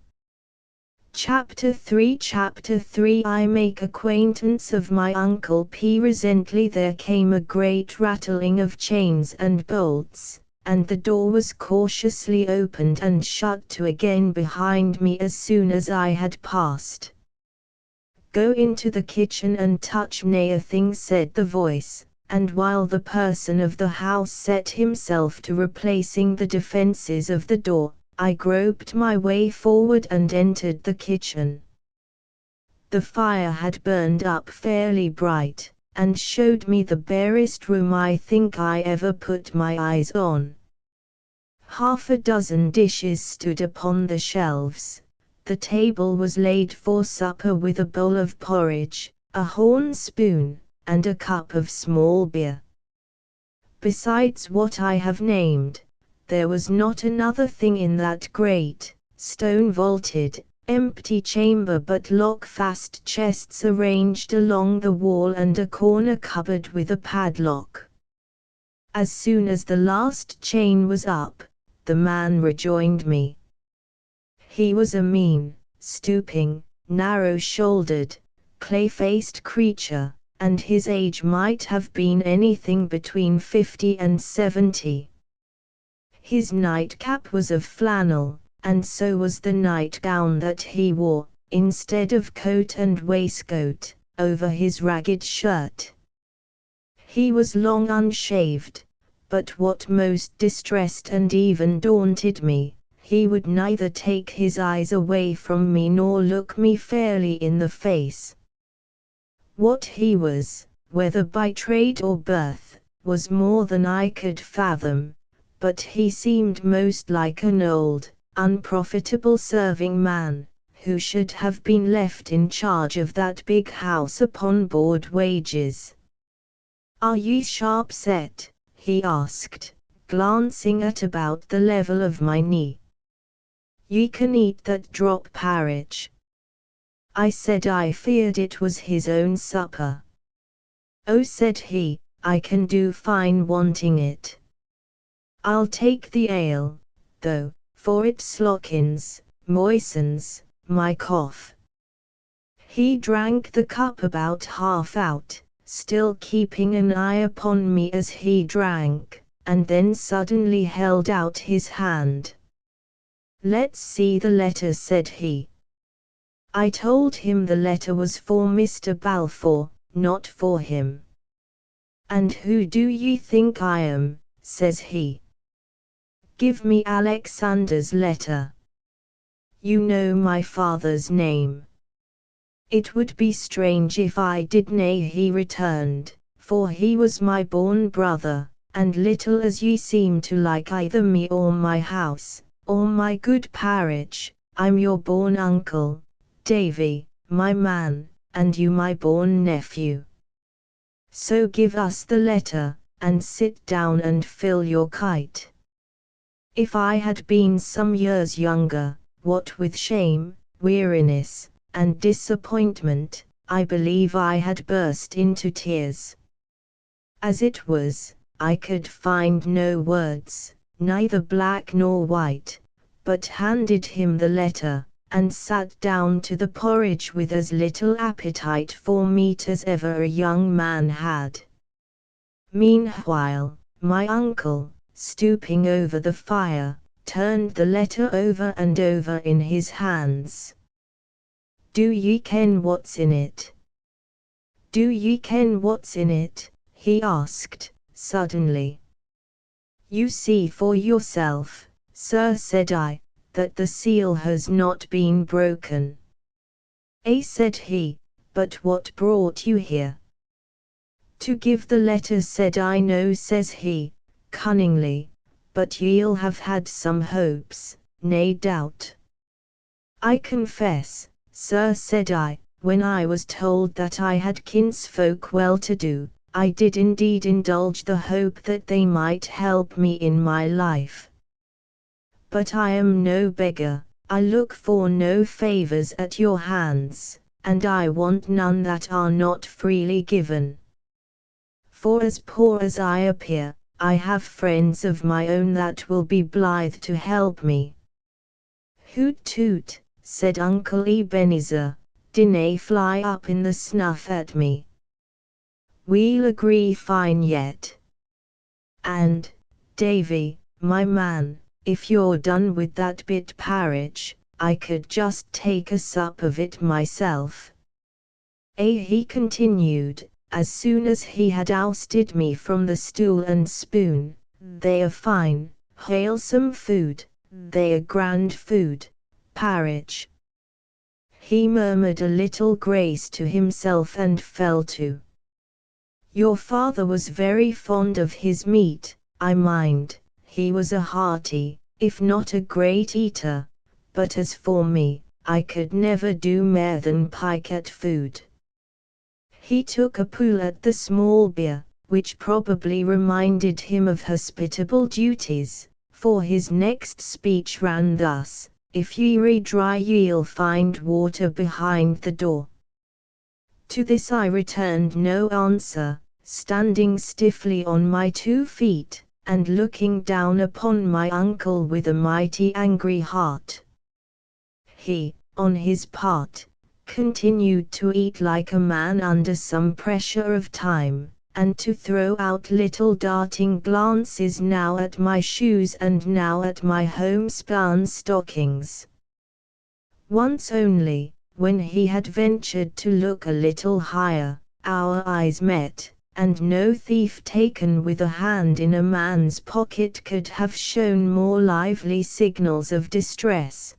Chapter 3 I make acquaintance of my Uncle P. Presently there came a great rattling of chains and bolts, and the door was cautiously opened and shut to again behind me as soon as I had passed. "Go into the kitchen and touch nae a thing," said the voice, and while the person of the house set himself to replacing the defences of the door, I groped my way forward and entered the kitchen. The fire had burned up fairly bright, and showed me the barest room I think I ever put my eyes on. Half a dozen dishes stood upon the shelves. The table was laid for supper with a bowl of porridge, a horn spoon, and a cup of small beer. Besides what I have named, there was not another thing in that great, stone-vaulted, empty chamber but lock-fast chests arranged along the wall and a corner cupboard with a padlock. As soon as the last chain was up, the man rejoined me. He was a mean, stooping, narrow-shouldered, clay-faced creature, and his age might have been anything between 50 and 70. His nightcap was of flannel, and so was the nightgown that he wore, instead of coat and waistcoat, over his ragged shirt. He was long unshaved, but what most distressed and even daunted me, he would neither take his eyes away from me nor look me fairly in the face. What he was, whether by trade or birth, was more than I could fathom, but he seemed most like an old, unprofitable serving man, who should have been left in charge of that big house upon board wages. "Are ye sharp set?" he asked, glancing at about the level of my knee. "Ye can eat that drop parridge?" I said I feared it was his own supper. "Oh," said he, "I can do fine wanting it. I'll take the ale, though, for it slockens, moistens, my cough." He drank the cup about half out, still keeping an eye upon me as he drank, and then suddenly held out his hand. "Let's see the letter," said he. I told him the letter was for Mr. Balfour, not for him. "And who do ye think I am?" says he. "Give me Alexander's letter. You know my father's name." "It would be strange if I did, nay," he returned, "for he was my born brother, and little as ye seem to like either me or my house, or my good parridge, I'm your born uncle, Davy, my man, and you my born nephew. So give us the letter, and sit down and fill your kite." If I had been some years younger, what with shame, weariness, and disappointment, I believe I had burst into tears. As it was, I could find no words, neither black nor white, but handed him the letter, and sat down to the porridge with as little appetite for meat as ever a young man had. Meanwhile, my uncle, stooping over the fire, turned the letter over and over in his hands. "Do ye ken what's in it? Do ye ken what's in it?" he asked, suddenly. "You see for yourself, sir," said I, "that the seal has not been broken." "Eh," said he, "but what brought you here?" "To give the letter," said I. "No," says he, cunningly, "but ye'll have had some hopes, nae doubt." "I confess, sir," said I, "when I was told that I had kinsfolk well-to-do, I did indeed indulge the hope that they might help me in my life. But I am no beggar, I look for no favors at your hands, and I want none that are not freely given. For as poor as I appear, I have friends of my own that will be blithe to help me." "Hoot toot," said Uncle Ebenezer, "dinna fly up in the snuff at me. We'll agree fine yet. And, Davy, my man, if you're done with that bit parridge, I could just take a sup of it myself." He continued, as soon as he had ousted me from the stool and spoon, "They are fine, wholesome food, they are grand food, parridge." He murmured a little grace to himself and fell to. "Your father was very fond of his meat, I mind. He was a hearty, if not a great eater, but as for me, I could never do mair than pike at food." He took a pull at the small beer, which probably reminded him of hospitable duties, for his next speech ran thus: if ye re-dry ye'll find water behind the door. To this I returned no answer, standing stiffly on my 2 feet, and looking down upon my uncle with a mighty angry heart. He, on his part, continued to eat like a man under some pressure of time, and to throw out little darting glances now at my shoes and now at my homespun stockings. Once only, when he had ventured to look a little higher, our eyes met, and no thief taken with a hand in a man's pocket could have shown more lively signals of distress.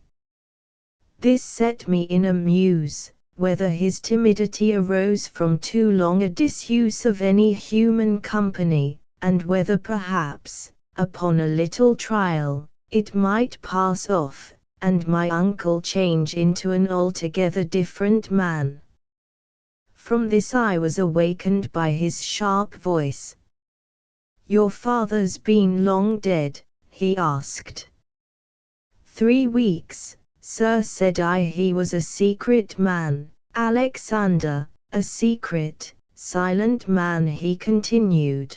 This set me in a muse, whether his timidity arose from too long a disuse of any human company, and whether perhaps, upon a little trial, it might pass off, and my uncle change into an altogether different man. From this I was awakened by his sharp voice. "Your father's been long dead?" he asked. 3 weeks, sir, said I. He was a secret man, Alexander, a secret, silent man, he continued.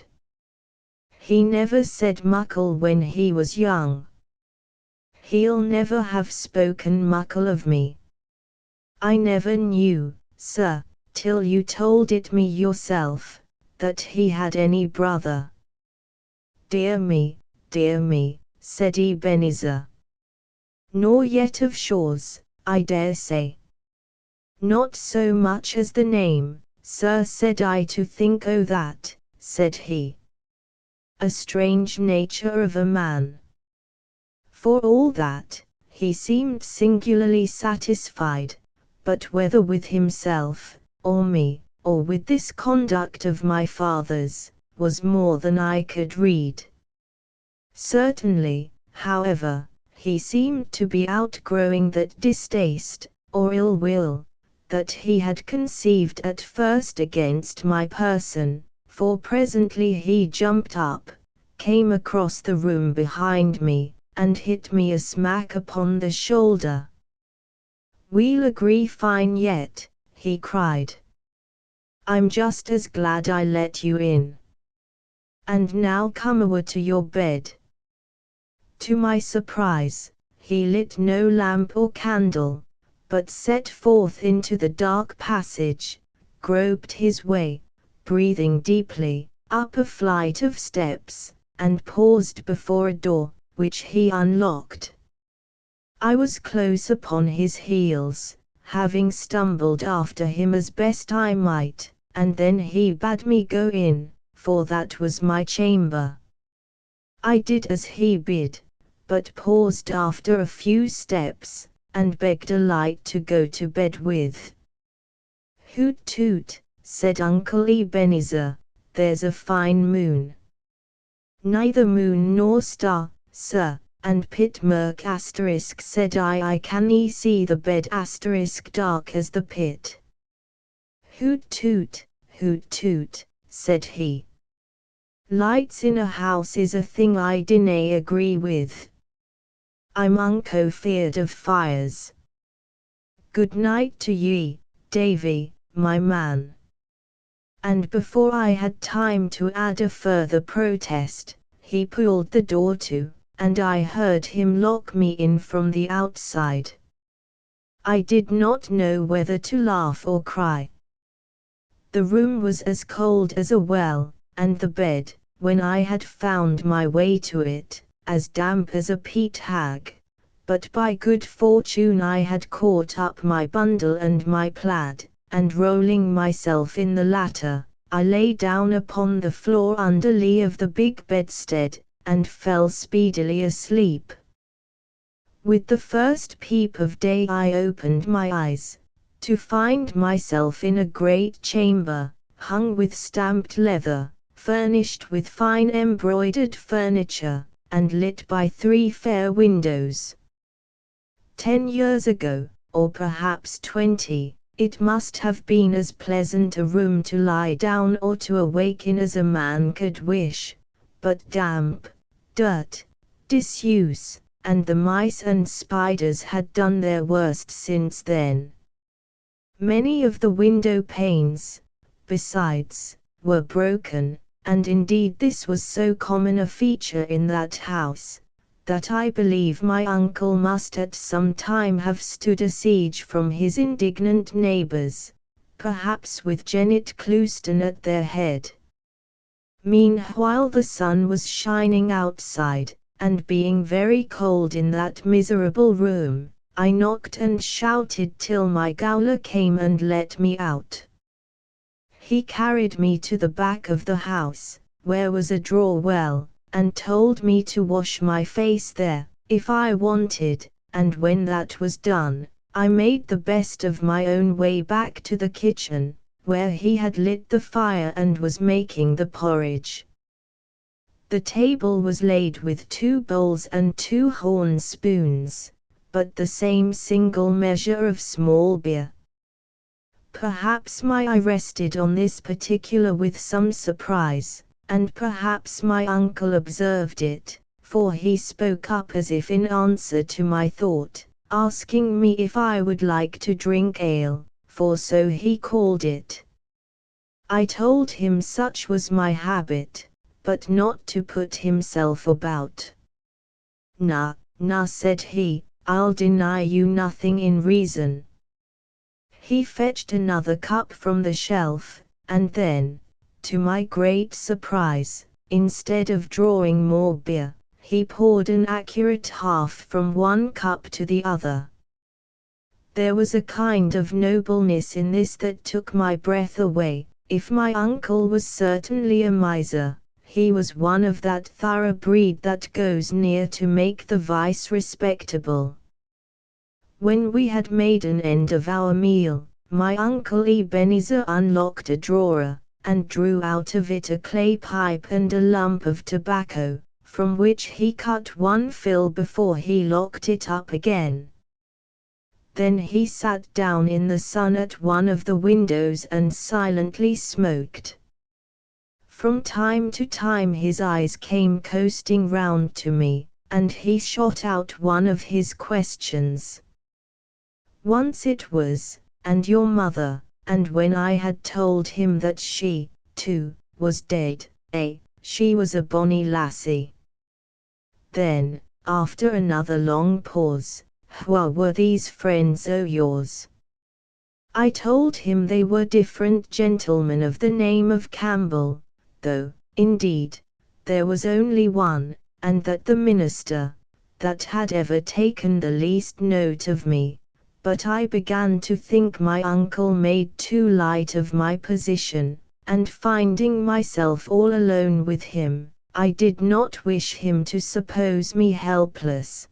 He never said muckle when he was young. He'll never have spoken muckle of me. I never knew, sir, till you told it me yourself, that he had any brother. Dear me, said Ebenezer. Nor yet of Shaw's, I dare say. Not so much as the name, sir, said I. To think o' that, said he. A strange nature of a man. For all that, he seemed singularly satisfied, but whether with himself, or me, or with this conduct of my father's, was more than I could read. Certainly, however, he seemed to be outgrowing that distaste, or ill will, that he had conceived at first against my person, for presently he jumped up, came across the room behind me, and hit me a smack upon the shoulder. "We'll agree fine yet," he cried. "I'm just as glad I let you in. And now come awa to your bed." To my surprise, he lit no lamp or candle, but set forth into the dark passage, groped his way, breathing deeply, up a flight of steps, and paused before a door, which he unlocked. I was close upon his heels, having stumbled after him as best I might, and then he bade me go in, for that was my chamber. I did as he bid, but paused after a few steps, and begged a light to go to bed with. "Hoot toot," said Uncle Ebenezer, "there's a fine moon." "Neither moon nor star, sir, and pit murk asterisk," said I can'ee see the bed asterisk dark as the pit." Hoot toot," said he. "Lights in a house is a thing I dinna agree with. I'm unco feared of fires. Good night to ye, Davy, my man." And before I had time to add a further protest, he pulled the door to, and I heard him lock me in from the outside. I did not know whether to laugh or cry. The room was as cold as a well, and the bed, when I had found my way to it, as damp as a peat hag, but by good fortune I had caught up my bundle and my plaid, and rolling myself in the latter, I lay down upon the floor under lee of the big bedstead, and fell speedily asleep. With the first peep of day I opened my eyes, to find myself in a great chamber, hung with stamped leather, furnished with fine embroidered furniture, and lit by 3 fair windows. 10 years ago, or perhaps 20, it must have been as pleasant a room to lie down or to awake in as a man could wish, but damp, dirt, disuse, and the mice and spiders had done their worst since then. Many of the window panes, besides, were broken, and indeed this was so common a feature in that house, that I believe my uncle must at some time have stood a siege from his indignant neighbors, perhaps with Janet Clouston at their head. Meanwhile the sun was shining outside, and being very cold in that miserable room, I knocked and shouted till my gaoler came and let me out. He carried me to the back of the house, where was a drawer well, and told me to wash my face there, if I wanted, and when that was done, I made the best of my own way back to the kitchen, where he had lit the fire and was making the porridge. The table was laid with 2 bowls and 2 horn spoons, but the same single measure of small beer. Perhaps my eye rested on this particular with some surprise, and perhaps my uncle observed it, for he spoke up as if in answer to my thought, asking me if I would like to drink ale, for so he called it. I told him such was my habit, but not to put himself about. "Nah, nah," said he, "I'll deny you nothing in reason." He fetched another cup from the shelf, and then, to my great surprise, instead of drawing more beer, he poured an accurate half from one cup to the other. There was a kind of nobleness in this that took my breath away. If my uncle was certainly a miser, he was one of that thorough breed that goes near to make the vice respectable. When we had made an end of our meal, my uncle Ebenezer unlocked a drawer, and drew out of it a clay pipe and a lump of tobacco, from which he cut one fill before he locked it up again. Then he sat down in the sun at one of the windows and silently smoked. From time to time his eyes came coasting round to me, and he shot out one of his questions. Once it was, "And your mother?" and when I had told him that she, too, was dead, she was a bonny lassie. Then, after another long pause, "Wha were these friends o' yours?" I told him they were different gentlemen of the name of Campbell, though, indeed, there was only one, and that the minister, that had ever taken the least note of me. But I began to think my uncle made too light of my position, and finding myself all alone with him, I did not wish him to suppose me helpless.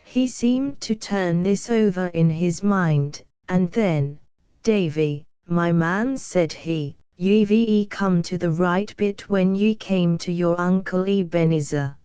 He seemed to turn this over in his mind, and then, "Davy, my man," said he, "ye've come to the right bit when ye came to your uncle Ebenezer.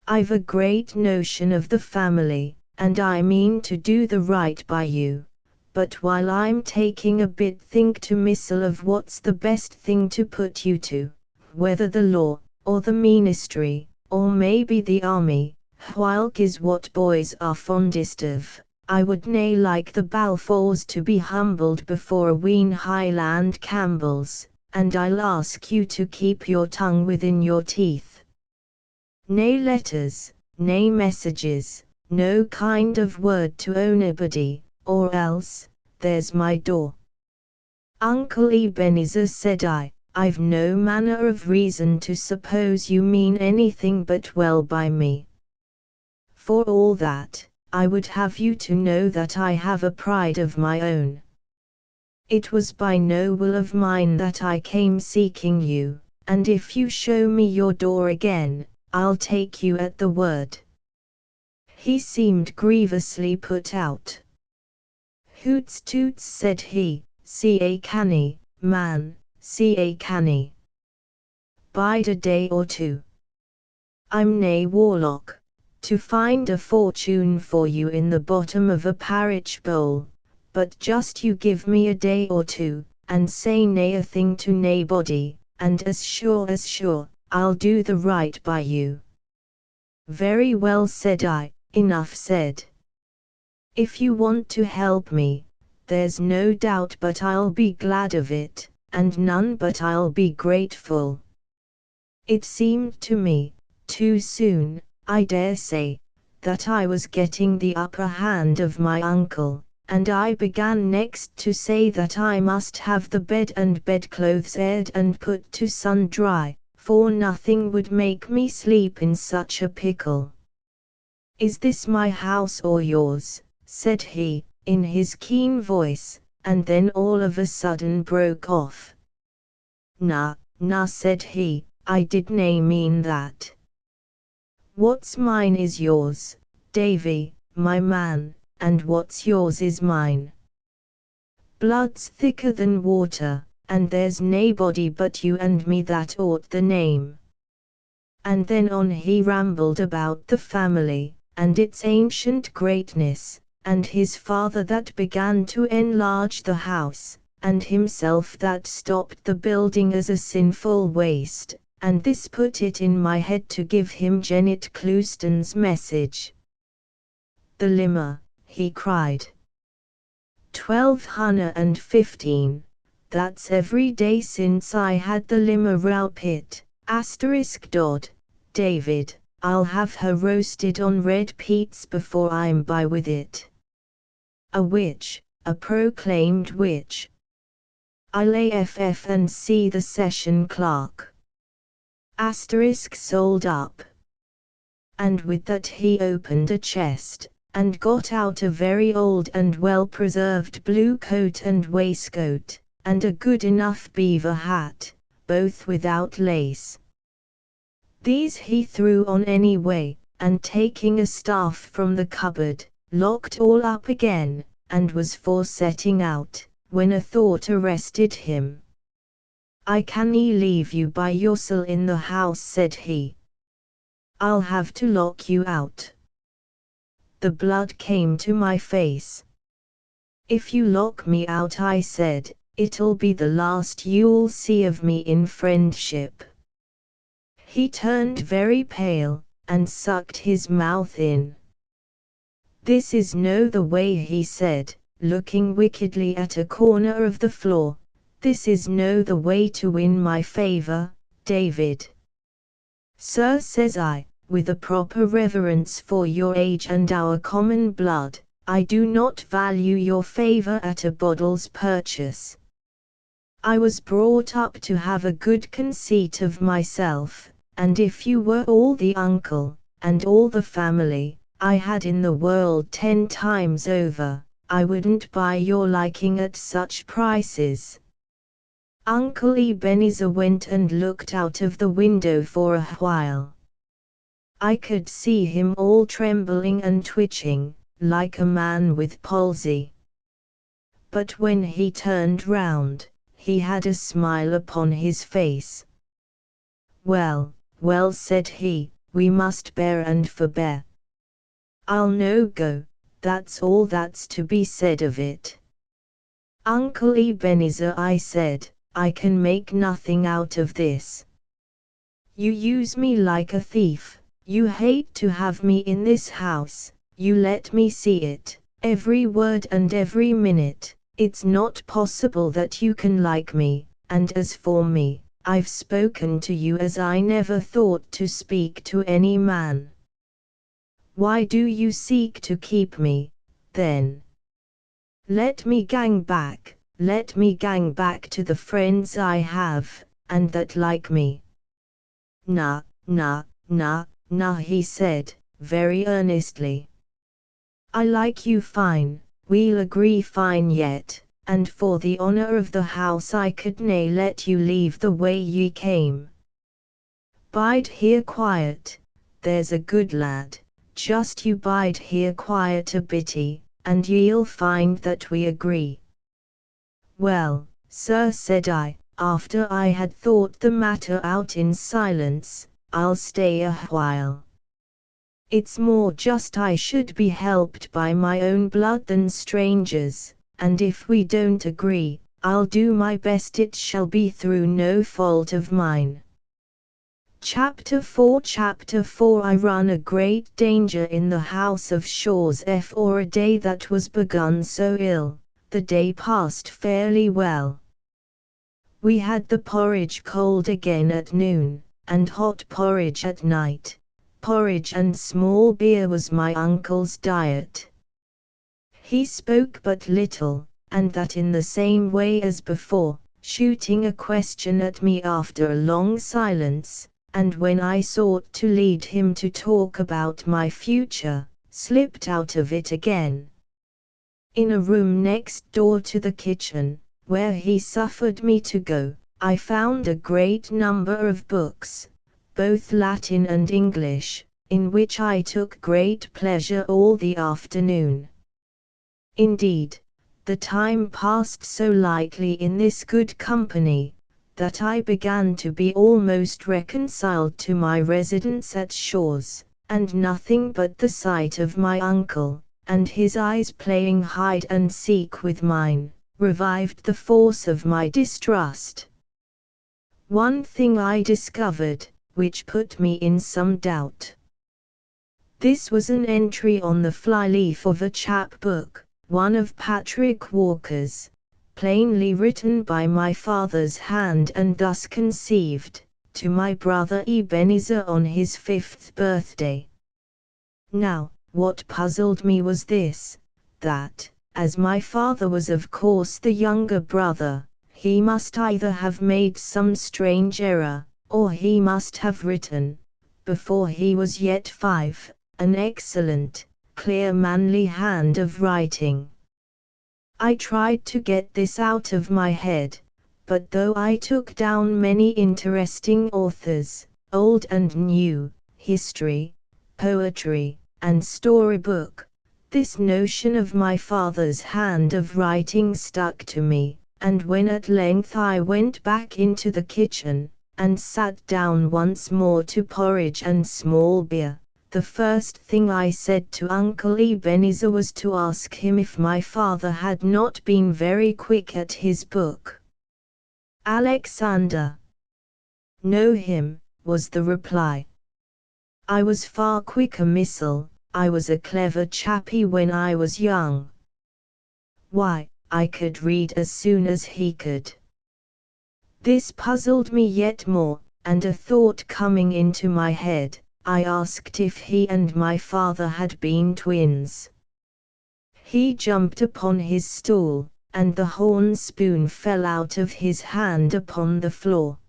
I've a great notion of the family, and I mean to do the right by you, but while I'm taking a bit think to missile of what's the best thing to put you to, whether the law, or the ministry, or maybe the army, whilk is what boys are fondest of. I would nae like the Balfours to be humbled before a wheen Highland Campbells, and I'll ask you to keep your tongue within your teeth. Nae letters, nae messages, no kind of word to onybody, or else, there's my door." "Uncle Ebenezer," said I, "I've no manner of reason to suppose you mean anything but well by me. For all that, I would have you to know that I have a pride of my own. It was by no will of mine that I came seeking you, and if you show me your door again, I'll take you at the word." He seemed grievously put out. "Hoots toots," said he, "ca canny, man, ca canny. Bide a day or two. I'm nae warlock, to find a fortune for you in the bottom of a parish bowl, but just you give me a day or two, and say nae a thing to naebody, and as sure, I'll do the right by you." Very well, said I, enough said. If you want to help me, there's no doubt but I'll be glad of it, and none but I'll be grateful. It seemed to me, too soon, I dare say, that I was getting the upper hand of my uncle, and I began next to say that I must have the bed and bedclothes aired and put to sun dry, for nothing would make me sleep in such a pickle. Is this my house or yours? Said he, in his keen voice, and then all of a sudden broke off. Nah, said he, I did nae mean that. What's mine is yours, Davy, my man, and what's yours is mine. Blood's thicker than water, and there's naebody but you and me that ought the name. And then on he rambled about the family, and its ancient greatness, and his father that began to enlarge the house, and himself that stopped the building as a sinful waste, and this put it in my head to give him Janet Clouston's message. The limmer, he cried. 1215, that's every day since I had the limmer rowpit, *. David, I'll have her roasted on red peats before I'm by with it. A witch, a proclaimed witch. I'll AFF and see the session clerk. Sold up. And with that he opened a chest, and got out a very old and well-preserved blue coat and waistcoat, and a good enough beaver hat, both without lace. These he threw on anyway, and taking a staff from the cupboard, locked all up again, and was for setting out, when a thought arrested him. I cannae leave you by yoursel in the house, said he. I'll have to lock you out. The blood came to my face. If you lock me out, I said, it'll be the last you'll see of me in friendship. He turned very pale, and sucked his mouth in. This is no the way, he said, looking wickedly at a corner of the floor. This is no the way to win my favor, David. Sir, says I, with a proper reverence for your age and our common blood, I do not value your favor at a boddle's purchase. I was brought up to have a good conceit of myself, and if you were all the uncle, and all the family, I had in the world 10 times over, I wouldn't buy your liking at such prices. Uncle Ebenezer went and looked out of the window for a while. I could see him all trembling and twitching, like a man with palsy. But when he turned round, he had a smile upon his face. Well, said he, we must bear and forbear. I'll no go, that's all that's to be said of it. Uncle Ebenezer, I said, I can make nothing out of this. You use me like a thief, you hate to have me in this house, you let me see it, every word and every minute. It's not possible that you can like me, and as for me, I've spoken to you as I never thought to speak to any man. Why do you seek to keep me, then? Let me gang back to the friends I have, and that like me. Nah, he said, very earnestly. I like you fine, we'll agree fine yet, and for the honor of the house I could nae let you leave the way ye came. Bide here quiet, there's a good lad, just you bide here quiet a bitty, and ye'll find that we agree. Well, sir, said I, after I had thought the matter out in silence, I'll stay a while. It's more just I should be helped by my own blood than strangers, and if we don't agree, I'll do my best it shall be through no fault of mine. Chapter 4 I run a great danger in the house of Shaws for a day that was begun so ill, the day passed fairly well. We had the porridge cold again at noon, and hot porridge at night. Porridge and small beer was my uncle's diet. He spoke but little, and that in the same way as before, shooting a question at me after a long silence, and when I sought to lead him to talk about my future, slipped out of it again. In a room next door to the kitchen, where he suffered me to go, I found a great number of books, both Latin and English, in which I took great pleasure all the afternoon. Indeed, the time passed so lightly in this good company, that I began to be almost reconciled to my residence at Shaws, and nothing but the sight of my uncle, and his eyes playing hide and seek with mine, revived the force of my distrust. One thing I discovered, which put me in some doubt. This was an entry on the flyleaf of a chapbook, one of Patrick Walker's, plainly written by my father's hand and thus conceived, to my brother Ebenezer on his 5th birthday. Now, what puzzled me was this, that, as my father was of course the younger brother, he must either have made some strange error, or he must have written, before he was yet 5, an excellent, clear manly hand of writing. I tried to get this out of my head, but though I took down many interesting authors, old and new, history, poetry, and storybook, this notion of my father's hand of writing stuck to me, and when at length I went back into the kitchen, and sat down once more to porridge and small beer, the first thing I said to Uncle Ebenezer was to ask him if my father had not been very quick at his book. Alexander. Know him, was the reply. I was far quicker, missile, I was a clever chappie when I was young. Why, I could read as soon as he could. This puzzled me yet more, and a thought coming into my head, I asked if he and my father had been twins. He jumped upon his stool, and the horn spoon fell out of his hand upon the floor.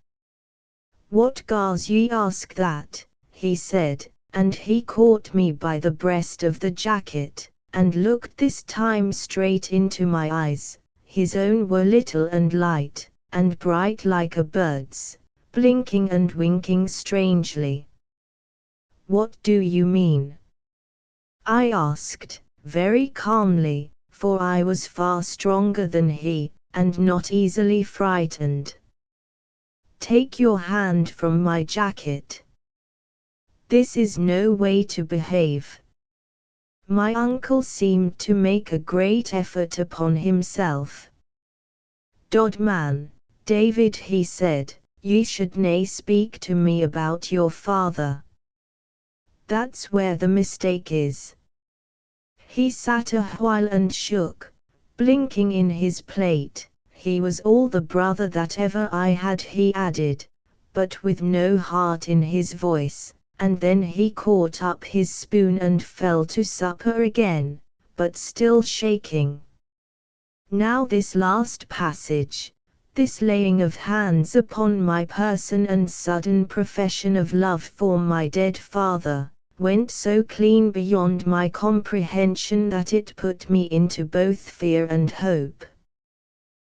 What gars ye ask that, he said, and he caught me by the breast of the jacket, and looked this time straight into my eyes. His own were little and light, and bright like a bird's, blinking and winking strangely. What do you mean? I asked, very calmly, for I was far stronger than he, and not easily frightened. Take your hand from my jacket. This is no way to behave. My uncle seemed to make a great effort upon himself. Dodman, David, he said, ye should nae speak to me about your father. That's where the mistake is. He sat a while and shook, blinking in his plate. He was all the brother that ever I had, he added, but with no heart in his voice, and then he caught up his spoon and fell to supper again, but still shaking. Now this last passage, this laying of hands upon my person and sudden profession of love for my dead father, went so clean beyond my comprehension that it put me into both fear and hope.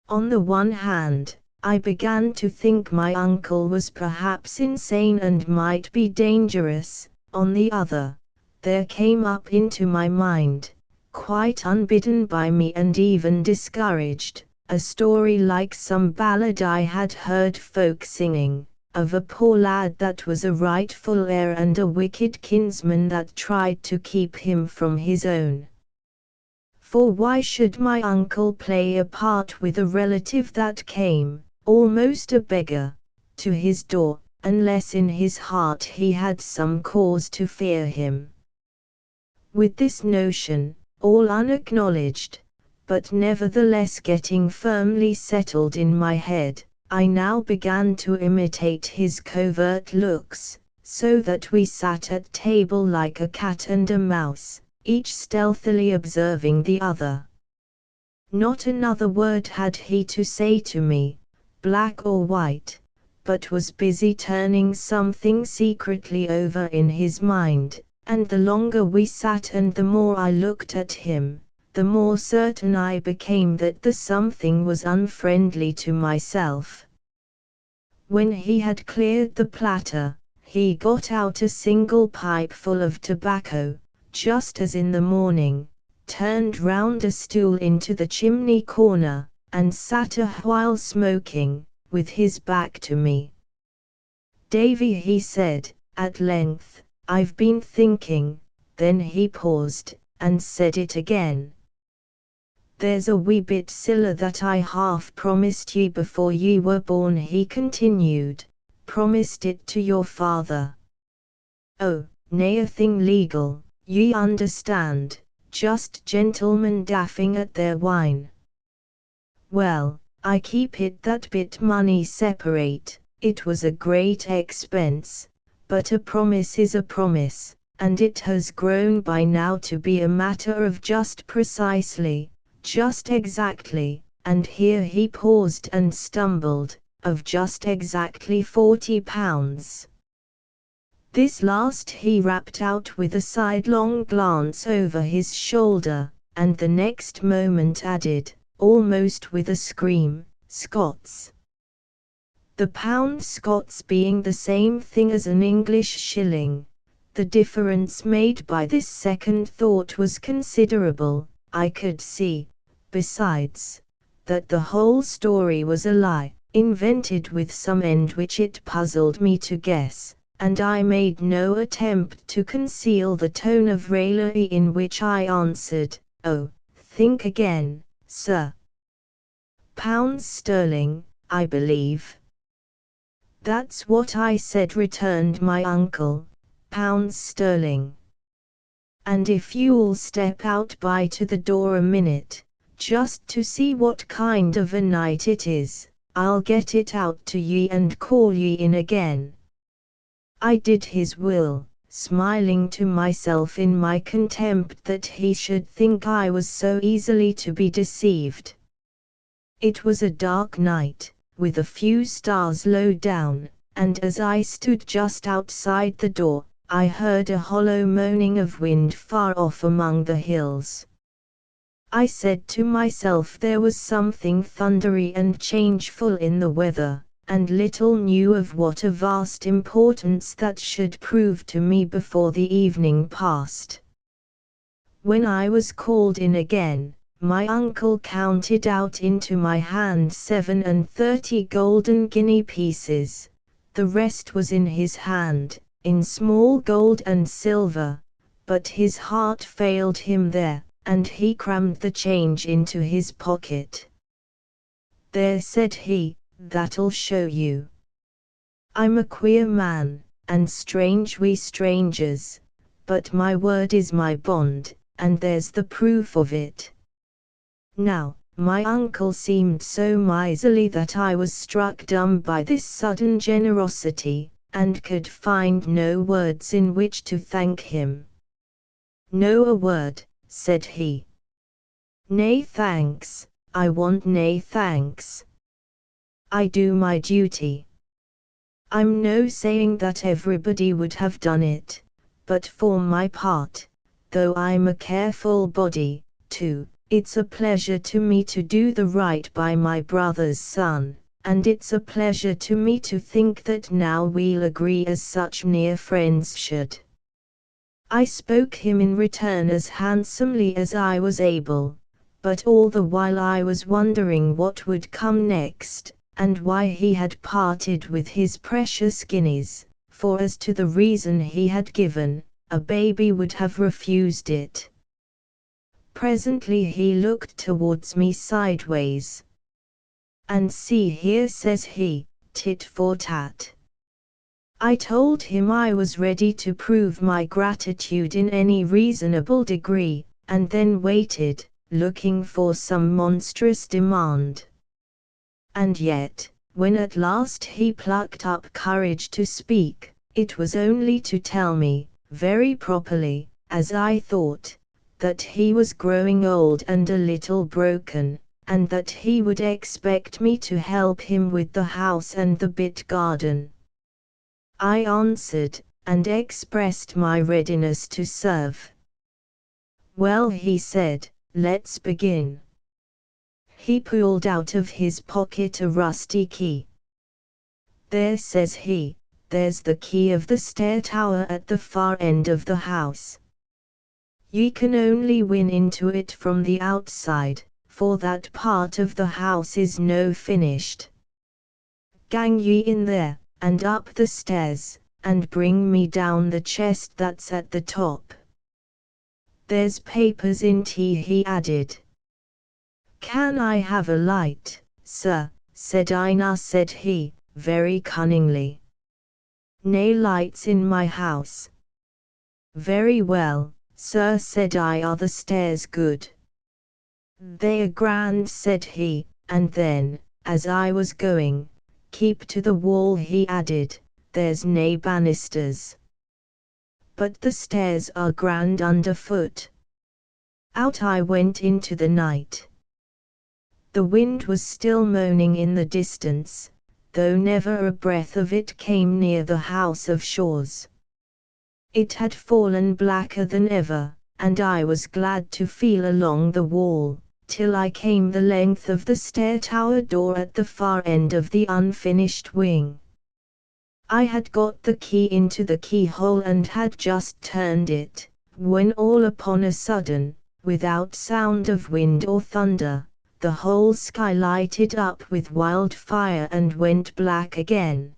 On the one hand, I began to think my uncle was perhaps insane and might be dangerous. On the other, there came up into my mind, quite unbidden by me and even discouraged, a story like some ballad I had heard folk singing, of a poor lad that was a rightful heir and a wicked kinsman that tried to keep him from his own. For why should my uncle play a part with a relative that came, almost a beggar, to his door, unless in his heart he had some cause to fear him. With this notion, all unacknowledged, but nevertheless getting firmly settled in my head, I now began to imitate his covert looks, so that we sat at table like a cat and a mouse, each stealthily observing the other. Not another word had he to say to me, black or white, but was busy turning something secretly over in his mind, and the longer we sat and the more I looked at him, the more certain I became that the something was unfriendly to myself. When he had cleared the platter, he got out a single pipe full of tobacco, just as in the morning, turned round a stool into the chimney corner, and sat a while smoking, with his back to me. "Davy," he said, at length, "I've been thinking," then he paused, and said it again. "There's a wee bit siller that I half promised ye before ye were born," he continued. "Promised it to your father. Oh, nae a thing legal, ye understand, just gentlemen daffing at their wine. Well, I keep it that bit money separate. It was a great expense, but a promise is a promise, and it has grown by now to be a matter of just precisely, just exactly," and here he paused and stumbled, "of just exactly £40. This last he rapped out with a sidelong glance over his shoulder, and the next moment added, almost with a scream, "Scots." The pound Scots being the same thing as an English shilling, the difference made by this second thought was considerable. I could see, besides, that the whole story was a lie, invented with some end which it puzzled me to guess, and I made no attempt to conceal the tone of raillery in which I answered, "Oh, think again, sir. Pounds sterling, I believe." "That's what I said," returned my uncle, "pounds sterling. And if you'll step out by to the door a minute, just to see what kind of a night it is, I'll get it out to ye and call ye in again." I did his will, smiling to myself in my contempt that he should think I was so easily to be deceived. It was a dark night, with a few stars low down, and as I stood just outside the door, I heard a hollow moaning of wind far off among the hills. I said to myself there was something thundery and changeful in the weather, and little knew of what a vast importance that should prove to me before the evening passed. When I was called in again, my uncle counted out into my hand 37 golden guinea pieces. The rest was in his hand, in small gold and silver, but his heart failed him there, and he crammed the change into his pocket. "There," said he, "that'll show you. I'm a queer man, and strange we strangers, but my word is my bond, and there's the proof of it." Now, my uncle seemed so miserly that I was struck dumb by this sudden generosity, and could find no words in which to thank him. "No a word," said he. "Nay thanks, I want nae thanks. I do my duty. I'm no saying that everybody would have done it, but for my part, though I'm a careful body, too, it's a pleasure to me to do the right by my brother's son, and it's a pleasure to me to think that now we'll agree as such near friends should." I spoke him in return as handsomely as I was able, but all the while I was wondering what would come next, and why he had parted with his precious guineas, for as to the reason he had given, a baby would have refused it. Presently he looked towards me sideways. "And see here," says he, "tit for tat. I told him I was ready to prove my gratitude in any reasonable degree, and then waited, looking for some monstrous demand. And yet, when at last he plucked up courage to speak, it was only to tell me, very properly, as I thought, that he was growing old and a little broken, and that he would expect me to help him with the house and the bit garden. I answered, and expressed my readiness to serve. "Well," he said, "let's begin." He pulled out of his pocket a rusty key. "There," says he, "there's the key of the stair tower at the far end of the house. Ye can only win into it from the outside, for that part of the house is no finished. Gang ye in there, and up the stairs, and bring me down the chest that's at the top. There's papers in tea," he added. "Can I have a light, sir?" said I. "Na," said he, very cunningly. "Nae lights in my house." "Very well, sir," said I. "Are the stairs good?" "They are grand," said he, and then, as I was going, "Keep to the wall," he added, "there's nae banisters. But the stairs are grand underfoot." Out I went into the night. The wind was still moaning in the distance, though never a breath of it came near the house of Shaw's. It had fallen blacker than ever, and I was glad to feel along the wall, till I came the length of the stair tower door at the far end of the unfinished wing. I had got the key into the keyhole and had just turned it, when all upon a sudden, without sound of wind or thunder, the whole sky lighted up with wildfire and went black again.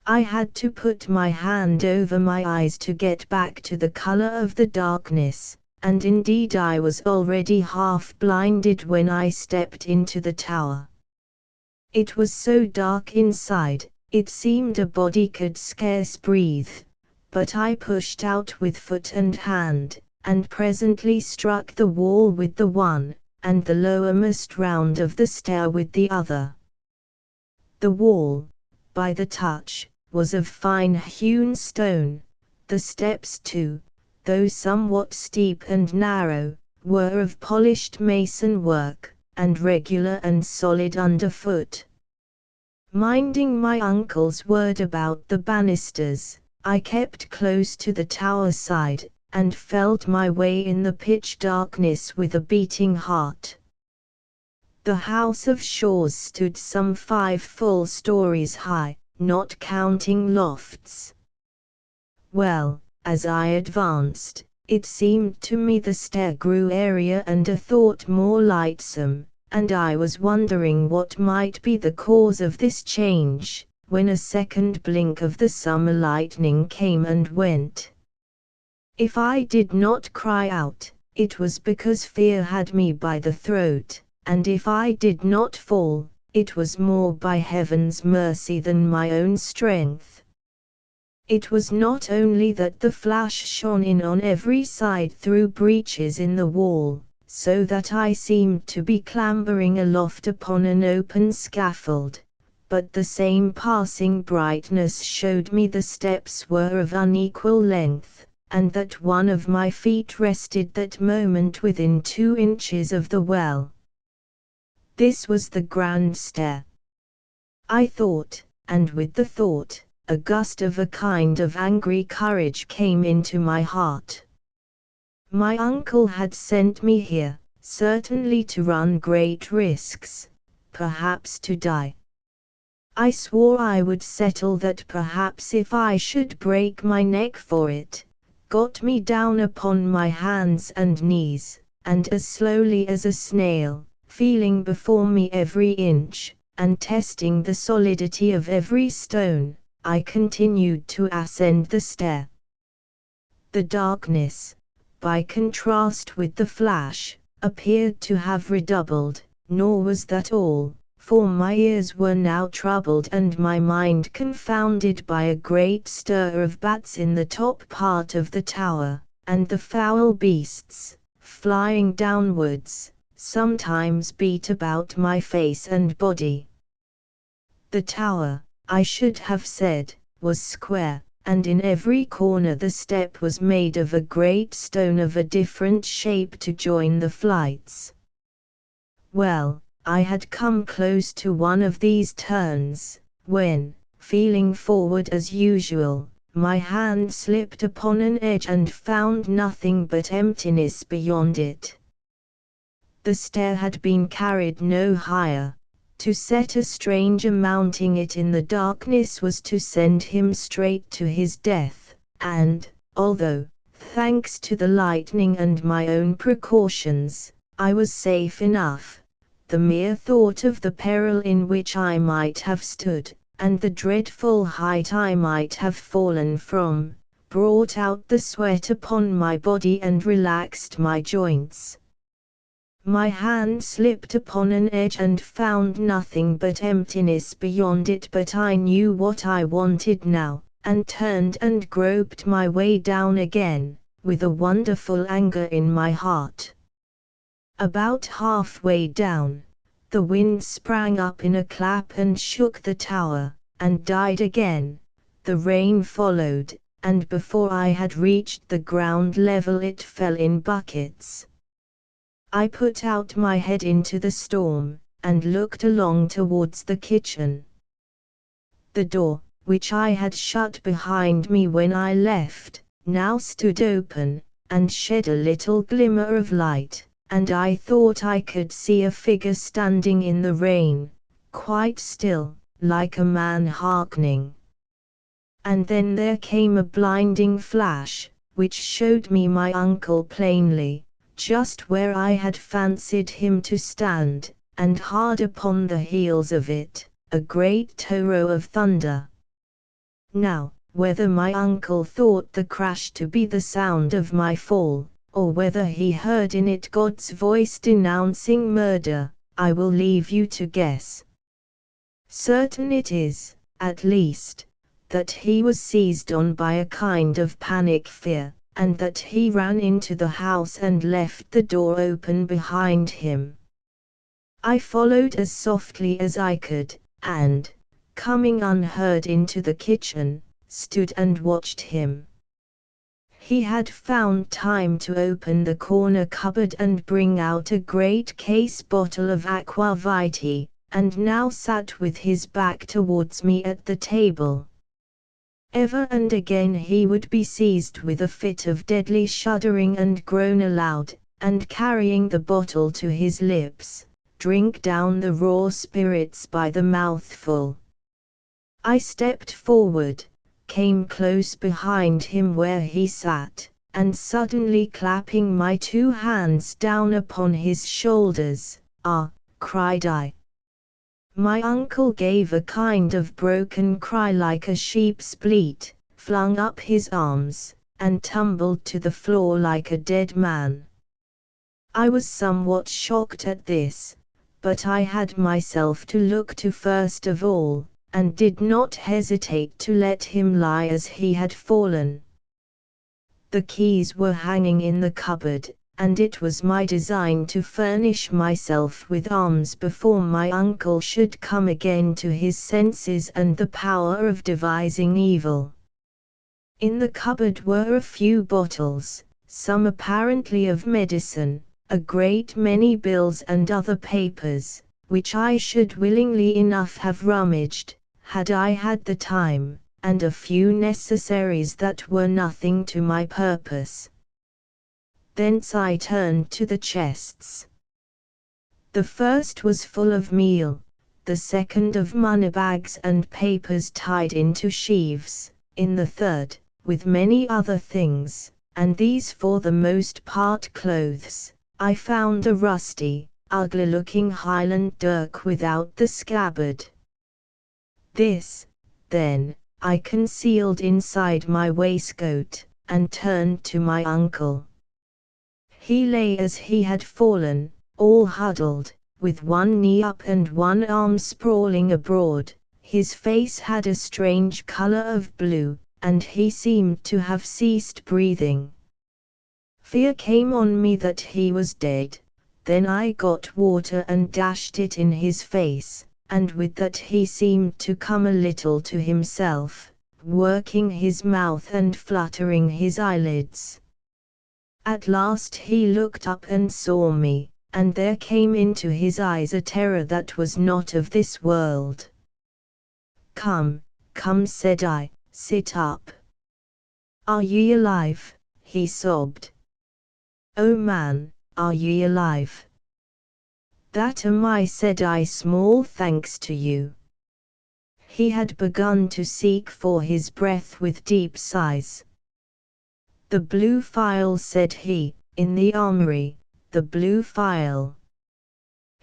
I had to put my hand over my eyes to get back to the color of the darkness, and indeed I was already half blinded when I stepped into the tower. It was so dark inside, it seemed a body could scarce breathe, but I pushed out with foot and hand, and presently struck the wall with the one, and the lowermost round of the stair with the other. The wall, by the touch, was of fine hewn stone. The steps too, though somewhat steep and narrow, were of polished mason work, and regular and solid underfoot. Minding my uncle's word about the banisters, I kept close to the tower side, and felt my way in the pitch darkness with a beating heart. The house of Shaw's stood some 5 full stories high, not counting lofts. Well, as I advanced, it seemed to me the stair grew airier and a thought more lightsome, and I was wondering what might be the cause of this change, when a second blink of the summer lightning came and went. If I did not cry out, it was because fear had me by the throat, and if I did not fall, it was more by Heaven's mercy than my own strength. It was not only that the flash shone in on every side through breaches in the wall, so that I seemed to be clambering aloft upon an open scaffold, but the same passing brightness showed me the steps were of unequal length, and that one of my feet rested that moment within 2 inches of the well. This was the grand stair. I thought, and with the thought, a gust of a kind of angry courage came into my heart. My uncle had sent me here, certainly to run great risks, perhaps to die. I swore I would settle that perhaps if I should break my neck for it, got me down upon my hands and knees, and as slowly as a snail, feeling before me every inch, and testing the solidity of every stone, I continued to ascend the stair. The darkness, by contrast with the flash, appeared to have redoubled, nor was that all, for my ears were now troubled and my mind confounded by a great stir of bats in the top part of the tower, and the foul beasts, flying downwards, sometimes beat about my face and body. The tower, I should have said, was square, and in every corner the step was made of a great stone of a different shape to join the flights. Well, I had come close to one of these turns, when, feeling forward as usual, my hand slipped upon an edge and found nothing but emptiness beyond it. The stair had been carried no higher. To set a stranger mounting it in the darkness was to send him straight to his death, and, although, thanks to the lightning and my own precautions, I was safe enough, the mere thought of the peril in which I might have stood, and the dreadful height I might have fallen from, brought out the sweat upon my body and relaxed my joints. My hand slipped upon an edge and found nothing but emptiness beyond it, but I knew what I wanted now, and turned and groped my way down again, with a wonderful anger in my heart. About halfway down, the wind sprang up in a clap and shook the tower, and died again. The rain followed, and before I had reached the ground level it fell in buckets. I put out my head into the storm, and looked along towards the kitchen. The door, which I had shut behind me when I left, now stood open, and shed a little glimmer of light, and I thought I could see a figure standing in the rain, quite still, like a man hearkening. And then there came a blinding flash, which showed me my uncle plainly, just where I had fancied him to stand, and hard upon the heels of it, a great tow of thunder. Now, whether my uncle thought the crash to be the sound of my fall, or whether he heard in it God's voice denouncing murder, I will leave you to guess. Certain it is, at least, that he was seized on by a kind of panic fear, and that he ran into the house and left the door open behind him. I followed as softly as I could, and, coming unheard into the kitchen, stood and watched him. He had found time to open the corner cupboard and bring out a great case bottle of aqua vitae, and now sat with his back towards me at the table. Ever and again he would be seized with a fit of deadly shuddering and groan aloud, and carrying the bottle to his lips, drink down the raw spirits by the mouthful. I stepped forward, came close behind him where he sat, and suddenly clapping my two hands down upon his shoulders, "Ah!" cried I. My uncle gave a kind of broken cry like a sheep's bleat, flung up his arms, and tumbled to the floor like a dead man. I was somewhat shocked at this, but I had myself to look to first of all, and did not hesitate to let him lie as he had fallen. The keys were hanging in the cupboard, and it was my design to furnish myself with arms before my uncle should come again to his senses and the power of devising evil. In the cupboard were a few bottles, some apparently of medicine, a great many bills and other papers, which I should willingly enough have rummaged, had I had the time, and a few necessaries that were nothing to my purpose. Thence I turned to the chests. The first was full of meal, the second of moneybags and papers tied into sheaves, in the third, with many other things, and these for the most part clothes, I found a rusty, ugly-looking Highland dirk without the scabbard. This, then, I concealed inside my waistcoat, and turned to my uncle. He lay as he had fallen, all huddled, with one knee up and one arm sprawling abroad. His face had a strange color of blue, and he seemed to have ceased breathing. Fear came on me that he was dead. Then I got water and dashed it in his face, and with that he seemed to come a little to himself, working his mouth and fluttering his eyelids. At last he looked up and saw me, and there came into his eyes a terror that was not of this world. "Come, come," said I, "sit up." "Are ye alive?" he sobbed. "O man, are ye alive?" "That am I," said I, "small thanks to you." He had begun to seek for his breath with deep sighs. "The blue phial," said he, "in the armory, the blue phial."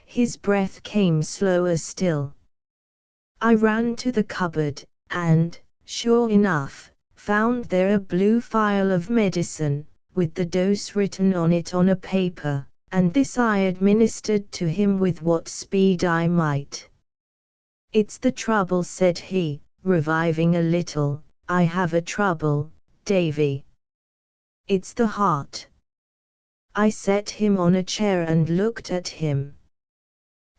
His breath came slower still. I ran to the cupboard, and, sure enough, found there a blue phial of medicine, with the dose written on it on a paper, and this I administered to him with what speed I might. "It's the trouble," said he, reviving a little. "I have a trouble, Davy. It's the heart." I set him on a chair and looked at him.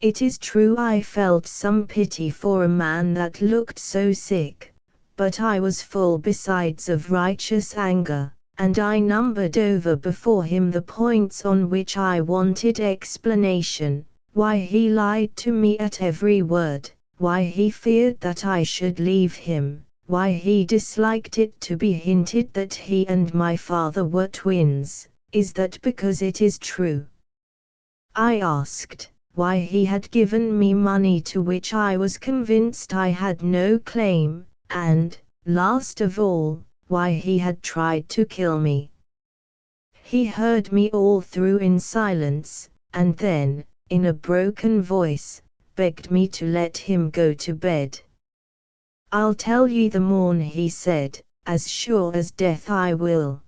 It is true I felt some pity for a man that looked so sick, but I was full besides of righteous anger, and I numbered over before him the points on which I wanted explanation: why he lied to me at every word, why he feared that I should leave him, why he disliked it to be hinted that he and my father were twins. "Is that because it is true?" I asked. Why he had given me money to which I was convinced I had no claim, and, last of all, why he had tried to kill me. He heard me all through in silence, and then, in a broken voice, begged me to let him go to bed. "I'll tell ye the morn," he said, "as sure as death I will."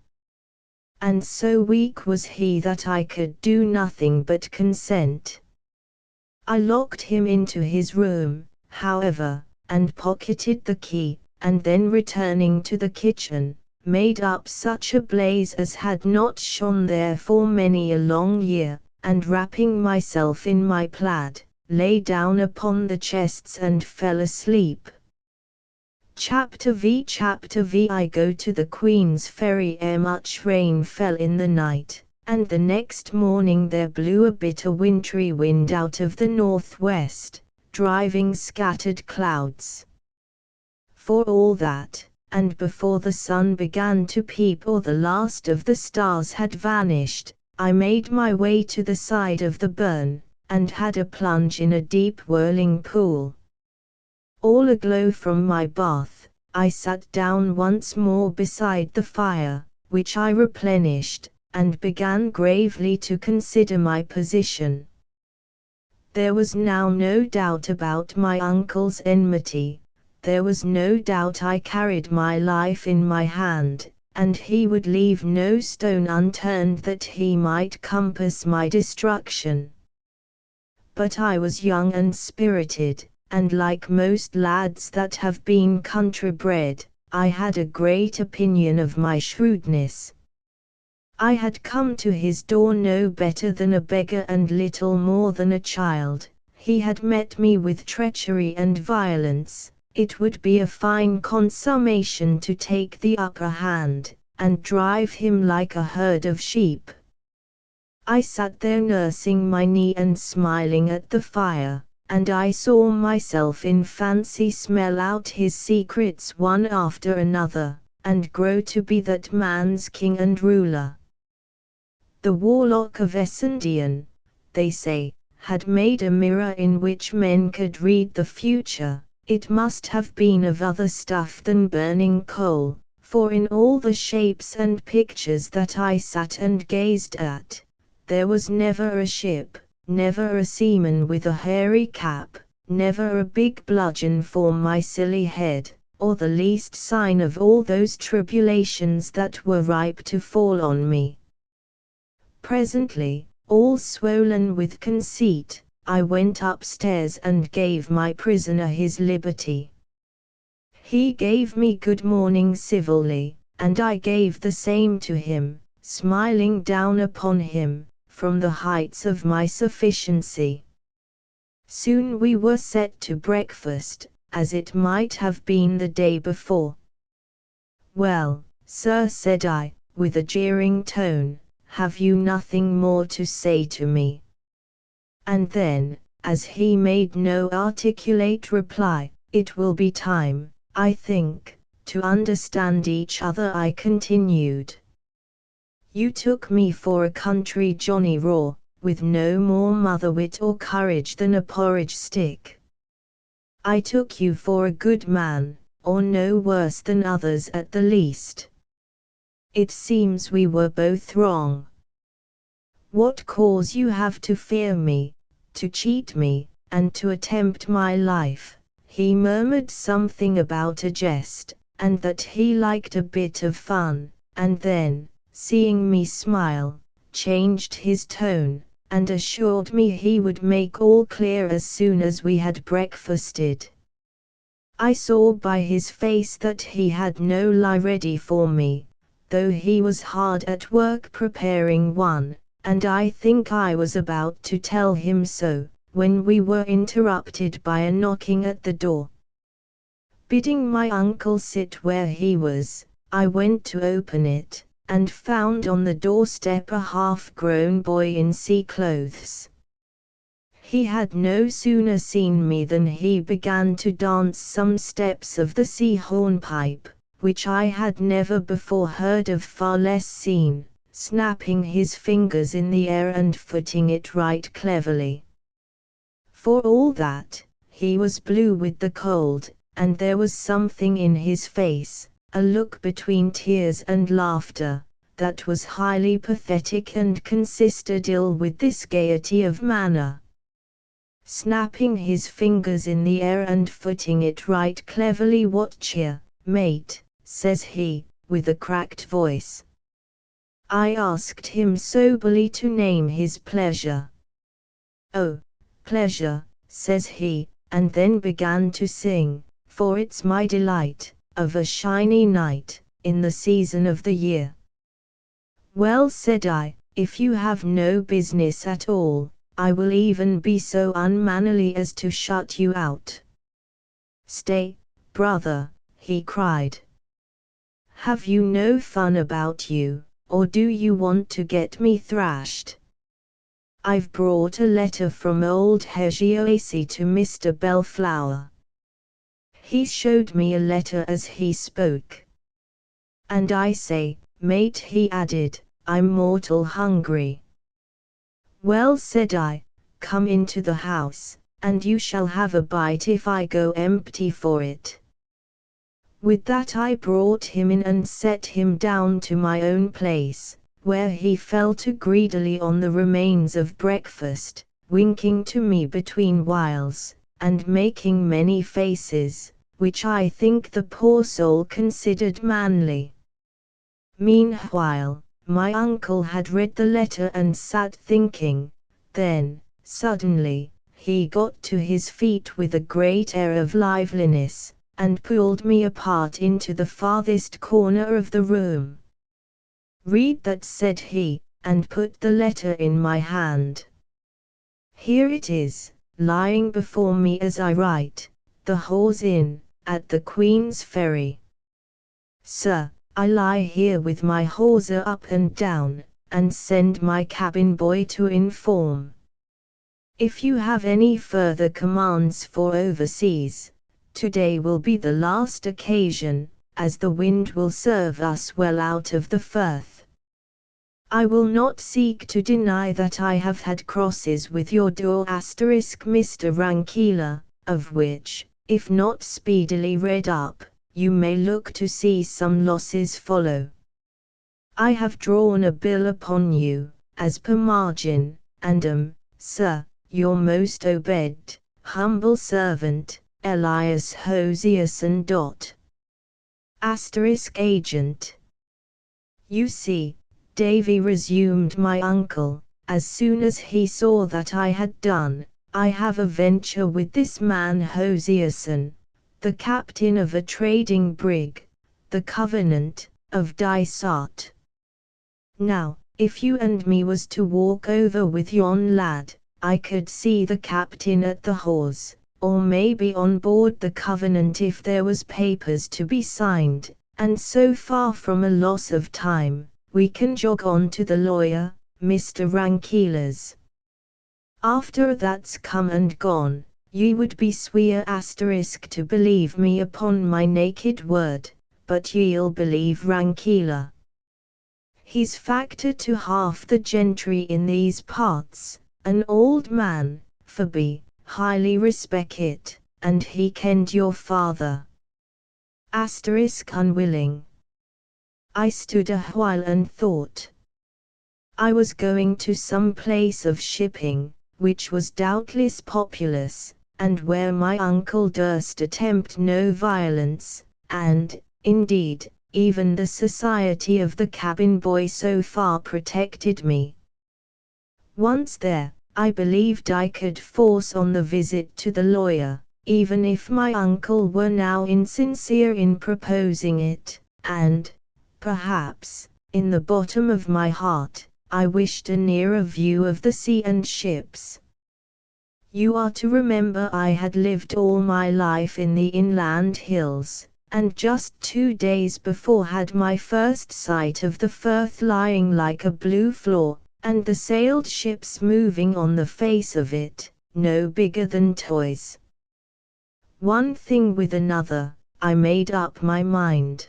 And so weak was he that I could do nothing but consent. I locked him into his room, however, and pocketed the key, and then returning to the kitchen, made up such a blaze as had not shone there for many a long year, and wrapping myself in my plaid, lay down upon the chests and fell asleep. Chapter V. I go to the Queen's Ferry ere much rain fell in the night, and the next morning there blew a bitter wintry wind out of the northwest, driving scattered clouds. For all that, and before the sun began to peep or the last of the stars had vanished, I made my way to the side of the burn, and had a plunge in a deep whirling pool. All aglow from my bath, I sat down once more beside the fire, which I replenished, and began gravely to consider my position. There was now no doubt about my uncle's enmity. There was no doubt I carried my life in my hand, and he would leave no stone unturned that he might compass my destruction. But I was young and spirited, and like most lads that have been country bred, I had a great opinion of my shrewdness. I had come to his door no better than a beggar and little more than a child. He had met me with treachery and violence. It would be a fine consummation to take the upper hand, and drive him like a herd of sheep. I sat there nursing my knee and smiling at the fire, and I saw myself in fancy smell out his secrets one after another, and grow to be that man's king and ruler. The warlock of Essendon, they say, had made a mirror in which men could read the future. It must have been of other stuff than burning coal, for in all the shapes and pictures that I sat and gazed at, there was never a ship, never a seaman with a hairy cap, never a big bludgeon for my silly head, or the least sign of all those tribulations that were ripe to fall on me. Presently, all swollen with conceit, I went upstairs and gave my prisoner his liberty. He gave me good morning civilly, and I gave the same to him, smiling down upon him, from the heights of my sufficiency. Soon we were set to breakfast, as it might have been the day before. "Well, sir," said I, with a jeering tone, "have you nothing more to say to me?" And then, as he made no articulate reply, "It will be time, I think, to understand each other," I continued. "You took me for a country Johnny raw, with no more mother wit or courage than a porridge stick. I took you for a good man, or no worse than others at the least. It seems we were both wrong. What cause you have to fear me, to cheat me, and to attempt my life?" He murmured something about a jest, and that he liked a bit of fun, and then, seeing me smile, changed his tone, and assured me he would make all clear as soon as we had breakfasted. I saw by his face that he had no lie ready for me, though he was hard at work preparing one, and I think I was about to tell him so, when we were interrupted by a knocking at the door. Bidding my uncle sit where he was, I went to open it, and found on the doorstep a half-grown boy in sea clothes. He had no sooner seen me than he began to dance some steps of the sea hornpipe, which I had never before heard of, far less seen, snapping his fingers in the air and footing it right cleverly. For all that, he was blue with the cold, and there was something in his face, a look between tears and laughter, that was highly pathetic and consisted ill with this gaiety of manner. Snapping his fingers in the air and footing it right cleverly, "What cheer, mate?" says he, with a cracked voice. I asked him soberly to name his pleasure. "Oh, pleasure," says he, and then began to sing, "For it's my delight, of a shiny night, in the season of the year." "Well," said I, "if you have no business at all, I will even be so unmannerly as to shut you out." "Stay, brother," he cried. "Have you no fun about you, or do you want to get me thrashed? I've brought a letter from old Hesioasi to Mr. Bellflower." He showed me a letter as he spoke. "And I say, mate," he added, "I'm mortal hungry." "Well," said I, "come into the house, and you shall have a bite if I go empty for it." With that I brought him in and set him down to my own place, where he fell to greedily on the remains of breakfast, winking to me between whiles, and making many faces, which I think the poor soul considered manly. Meanwhile, my uncle had read the letter and sat thinking. Then, suddenly, he got to his feet with a great air of liveliness, and pulled me apart into the farthest corner of the room. "Read that," said he, and put the letter in my hand. Here it is, lying before me as I write: "The Hawes Inn, at the Queen's Ferry. Sir, I lie here with my hawser up and down, and send my cabin boy to inform. If you have any further commands for overseas, today will be the last occasion, as the wind will serve us well out of the Firth. I will not seek to deny that I have had crosses with your door Mr. Rankeela, of which, if not speedily read up, you may look to see some losses follow. I have drawn a bill upon you, as per margin, and am, sir, your most obedient, humble servant, Elias Hosiason. Agent. You see, Davy, resumed my uncle, as soon as he saw that I had done, I have a venture with this man Hosierson, the captain of a trading brig, the Covenant, of Dysart. Now, if you and me was to walk over with yon lad, I could see the captain at the hawse, or maybe on board the Covenant if there was papers to be signed, and so far from a loss of time, we can jog on to the lawyer, Mr. Rankeeler's. After that's come and gone, ye would be swear asterisk to believe me upon my naked word, but ye'll believe Rankeeler. He's factor to half the gentry in these parts, an old man, for be, highly respect it, and he kenned your father. Asterisk unwilling. I stood a while and thought. I was going to some place of shipping, which was doubtless populous, and where my uncle durst attempt no violence, and, indeed, even the society of the cabin boy so far protected me. Once there, I believed I could force on the visit to the lawyer, even if my uncle were now insincere in proposing it, and, perhaps, in the bottom of my heart, I wished a nearer view of the sea and ships. You are to remember I had lived all my life in the inland hills, and just 2 days before had my first sight of the Firth lying like a blue floor, and the sailed ships moving on the face of it, no bigger than toys. One thing with another, I made up my mind.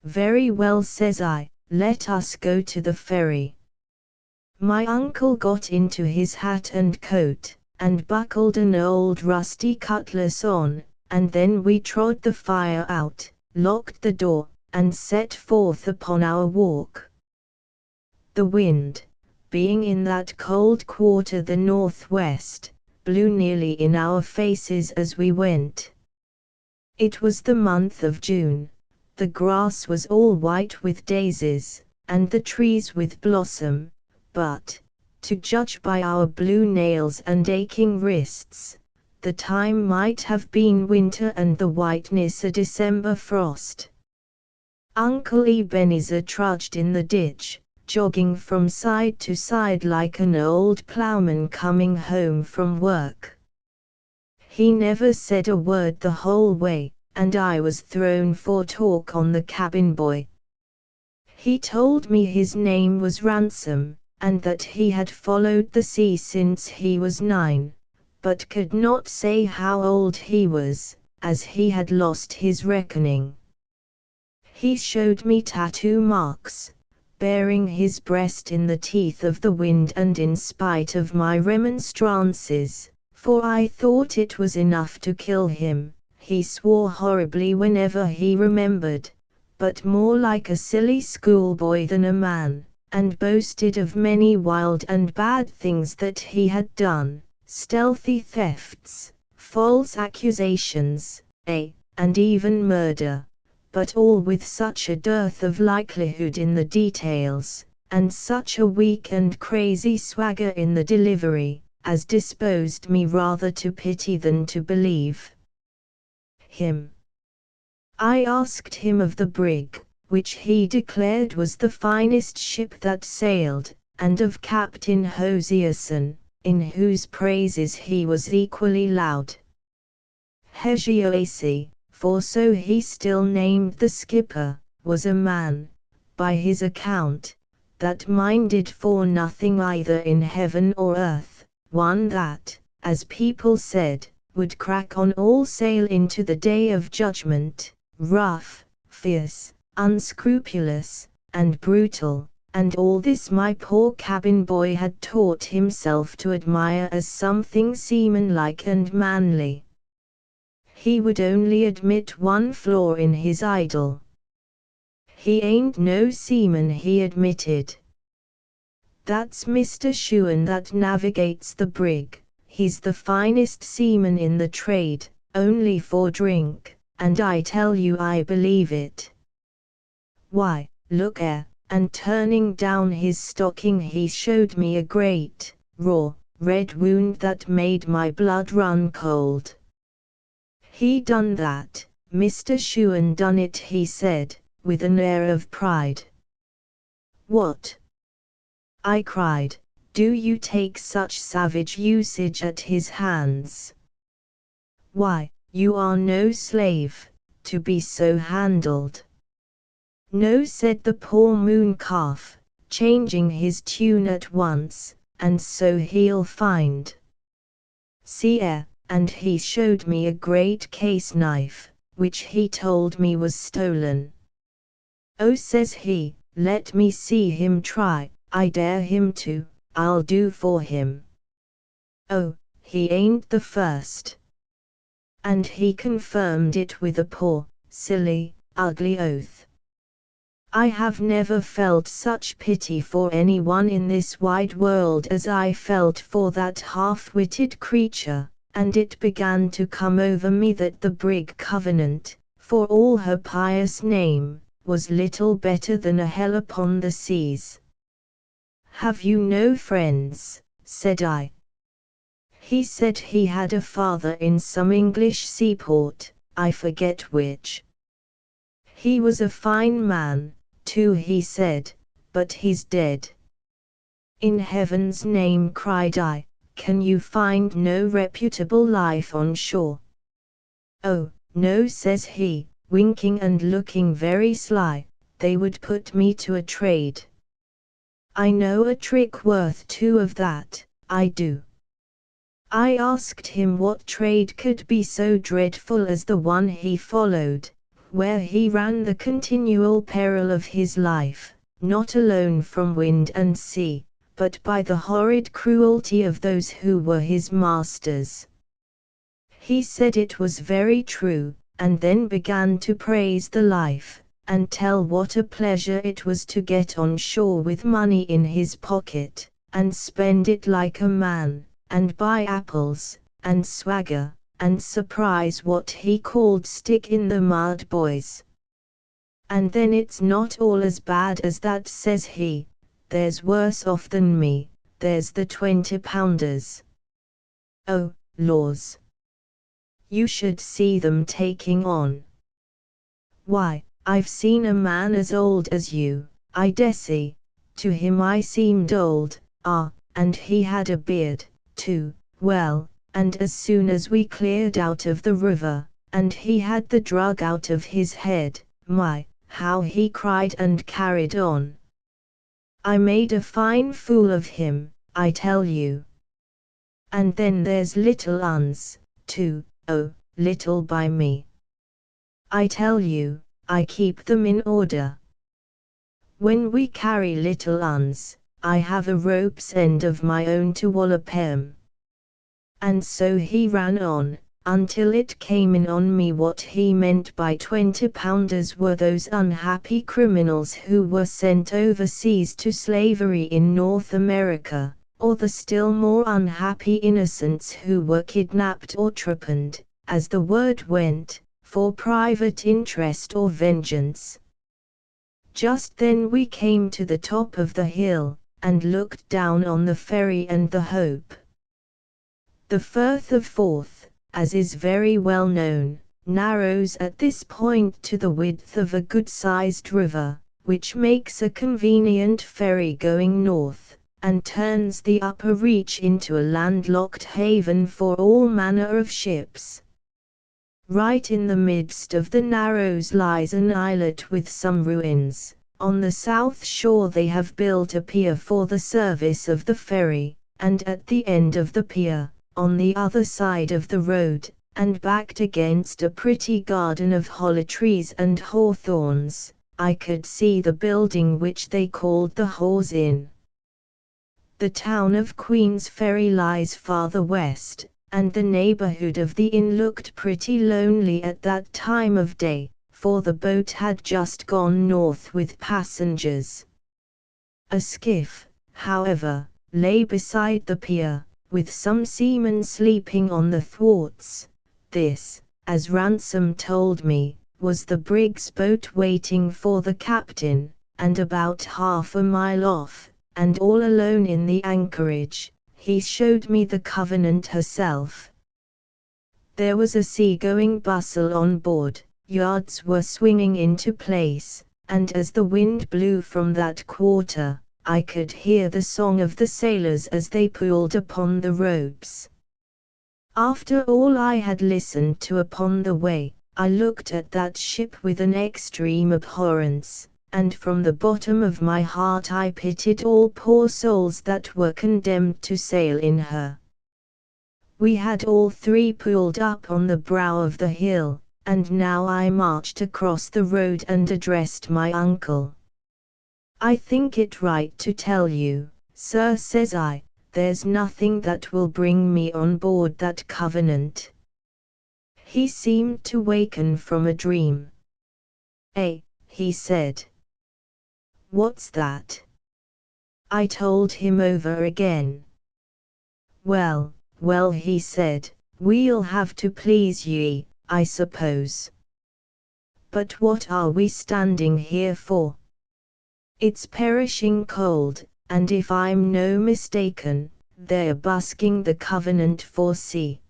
Very well, says I, let us go to the ferry. My uncle got into his hat and coat, and buckled an old rusty cutlass on, and then we trod the fire out, locked the door, and set forth upon our walk. The wind, being in that cold quarter the northwest, blew nearly in our faces as we went. It was the month of June, the grass was all white with daisies, and the trees with blossom, but, to judge by our blue nails and aching wrists, the time might have been winter and the whiteness a December frost. Uncle Ebenezer trudged in the ditch, jogging from side to side like an old ploughman coming home from work. He never said a word the whole way, and I was thrown for talk on the cabin boy. He told me his name was Ransom, and that he had followed the sea since he was 9, but could not say how old he was, as he had lost his reckoning. He showed me tattoo marks, bearing his breast in the teeth of the wind, and in spite of my remonstrances, for I thought it was enough to kill him, he swore horribly whenever he remembered, but more like a silly schoolboy than a man, and boasted of many wild and bad things that he had done, stealthy thefts, false accusations, and even murder, but all with such a dearth of likelihood in the details, and such a weak and crazy swagger in the delivery, as disposed me rather to pity than to believe him. I asked him of the brig, which he declared was the finest ship that sailed, and of Captain Hosierson, in whose praises he was equally loud. Hesiace, for so he still named the skipper, was a man, by his account, that minded for nothing either in heaven or earth, one that, as people said, would crack on all sail into the day of judgment, rough, fierce, unscrupulous, and brutal, and all this my poor cabin boy had taught himself to admire as something seamanlike and manly. He would only admit one flaw in his idol. He ain't no seaman, he admitted. That's Mr. Shuan that navigates the brig, he's the finest seaman in the trade, only for drink, and I tell you I believe it. Why, look and turning down his stocking he showed me a great, raw, red wound that made my blood run cold. He done that, Mr. Shuan done it, he said, with an air of pride. What? I cried, do you take such savage usage at his hands? Why, you are no slave, to be so handled. No, said the poor moon calf, changing his tune at once, and so he'll find. See, and he showed me a great case knife, which he told me was stolen. Oh, says he, let me see him try, I dare him to, I'll do for him. Oh, he ain't the first. And he confirmed it with a poor, silly, ugly oath. I have never felt such pity for anyone in this wide world as I felt for that half-witted creature, and it began to come over me that the brig Covenant, for all her pious name, was little better than a hell upon the seas. Have you no friends? Said I. He said he had a father in some English seaport, I forget which. He was a fine man, too, he said, but he's dead. In heaven's name, cried I, can you find no reputable life on shore? Oh, no, says he, winking and looking very sly, they would put me to a trade. I know a trick worth two of that, I do. I asked him what trade could be so dreadful as the one he followed, where he ran the continual peril of his life, not alone from wind and sea, but by the horrid cruelty of those who were his masters. He said it was very true, and then began to praise the life, and tell what a pleasure it was to get on shore with money in his pocket, and spend it like a man, and buy apples, and swagger, and surprise what he called stick-in-the-mud boys. And then it's not all as bad as that, says he, there's worse off than me, there's the 20-pounders. Oh, laws! You should see them taking on. Why, I've seen a man as old as you, I dessay, to him I seemed old, and he had a beard, too, well, and as soon as we cleared out of the river, and he had the drug out of his head, my, how he cried and carried on. I made a fine fool of him, I tell you. And then there's little uns, too, oh, little by me. I tell you, I keep them in order. When we carry little uns, I have a rope's end of my own to wallop him. And so he ran on, until it came in on me what he meant by 20-pounders were those unhappy criminals who were sent overseas to slavery in North America, or the still more unhappy innocents who were kidnapped or trepanned, as the word went, for private interest or vengeance. Just then we came to the top of the hill, and looked down on the ferry and the Hope. The Firth of Forth, as is very well known, narrows at this point to the width of a good-sized river, which makes a convenient ferry going north, and turns the upper reach into a landlocked haven for all manner of ships. Right in the midst of the narrows lies an islet with some ruins. On the south shore they have built a pier for the service of the ferry, and at the end of the pier, on the other side of the road, and backed against a pretty garden of holly trees and hawthorns, I could see the building which they called the Hawes Inn. The town of Queensferry lies farther west, and the neighborhood of the inn looked pretty lonely at that time of day, for the boat had just gone north with passengers. A skiff, however, lay beside the pier, with some seamen sleeping on the thwarts. This, as Ransom told me, was the brig's boat waiting for the captain, and about half a mile off, and all alone in the anchorage, he showed me the Covenant herself. There was a sea-going bustle on board, yards were swinging into place, and as the wind blew from that quarter, I could hear the song of the sailors as they pulled upon the ropes. After all I had listened to upon the way, I looked at that ship with an extreme abhorrence, and from the bottom of my heart I pitied all poor souls that were condemned to sail in her. We had all three pulled up on the brow of the hill, and now I marched across the road and addressed my uncle. "I think it right to tell you, sir," says I, "there's nothing that will bring me on board that Covenant." He seemed to waken from a dream. "Eh," he said. "What's that?" I told him over again. Well, he said, "we'll have to please ye, I suppose. But what are we standing here for? It's perishing cold, and if I'm no mistaken, they're busking the Covenant for sea."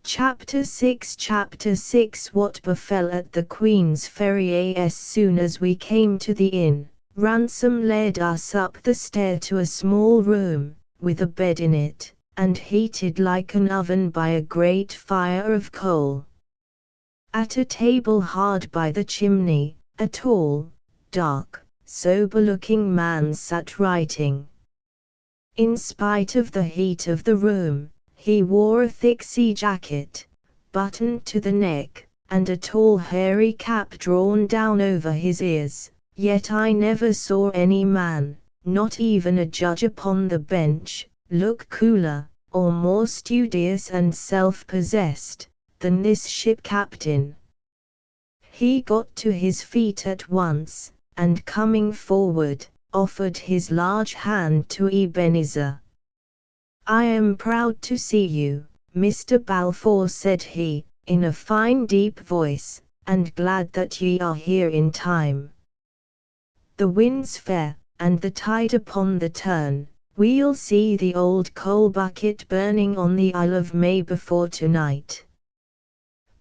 Chapter 6 What befell at the Queen's Ferry. As soon as we came to the inn, Ransom led us up the stair to a small room, with a bed in it, and heated like an oven by a great fire of coal. At a table hard by the chimney, a tall, dark, sober-looking man sat writing. In spite of the heat of the room, he wore a thick sea jacket, buttoned to the neck, and a tall hairy cap drawn down over his ears, yet I never saw any man, not even a judge upon the bench, look cooler, or more studious and self-possessed, than this ship captain. He got to his feet at once, and coming forward, offered his large hand to Ebenezer. "I am proud to see you, Mr. Balfour," said he, in a fine deep voice, "and glad that ye are here in time. The wind's fair, and the tide upon the turn. We'll see the old coal bucket burning on the Isle of May before tonight."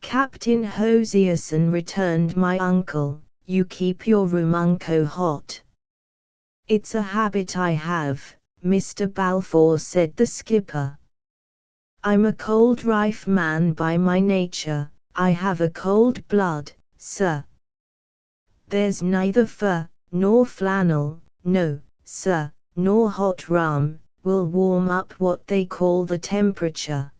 "Captain Hosierson," returned my uncle, "you keep your room unco hot." "It's a habit I have, Mr. Balfour," said the skipper. "I'm a cold rife man by my nature, I have a cold blood, sir. There's neither fur, nor flannel, no, sir, nor hot rum, will warm up what they call the temperature.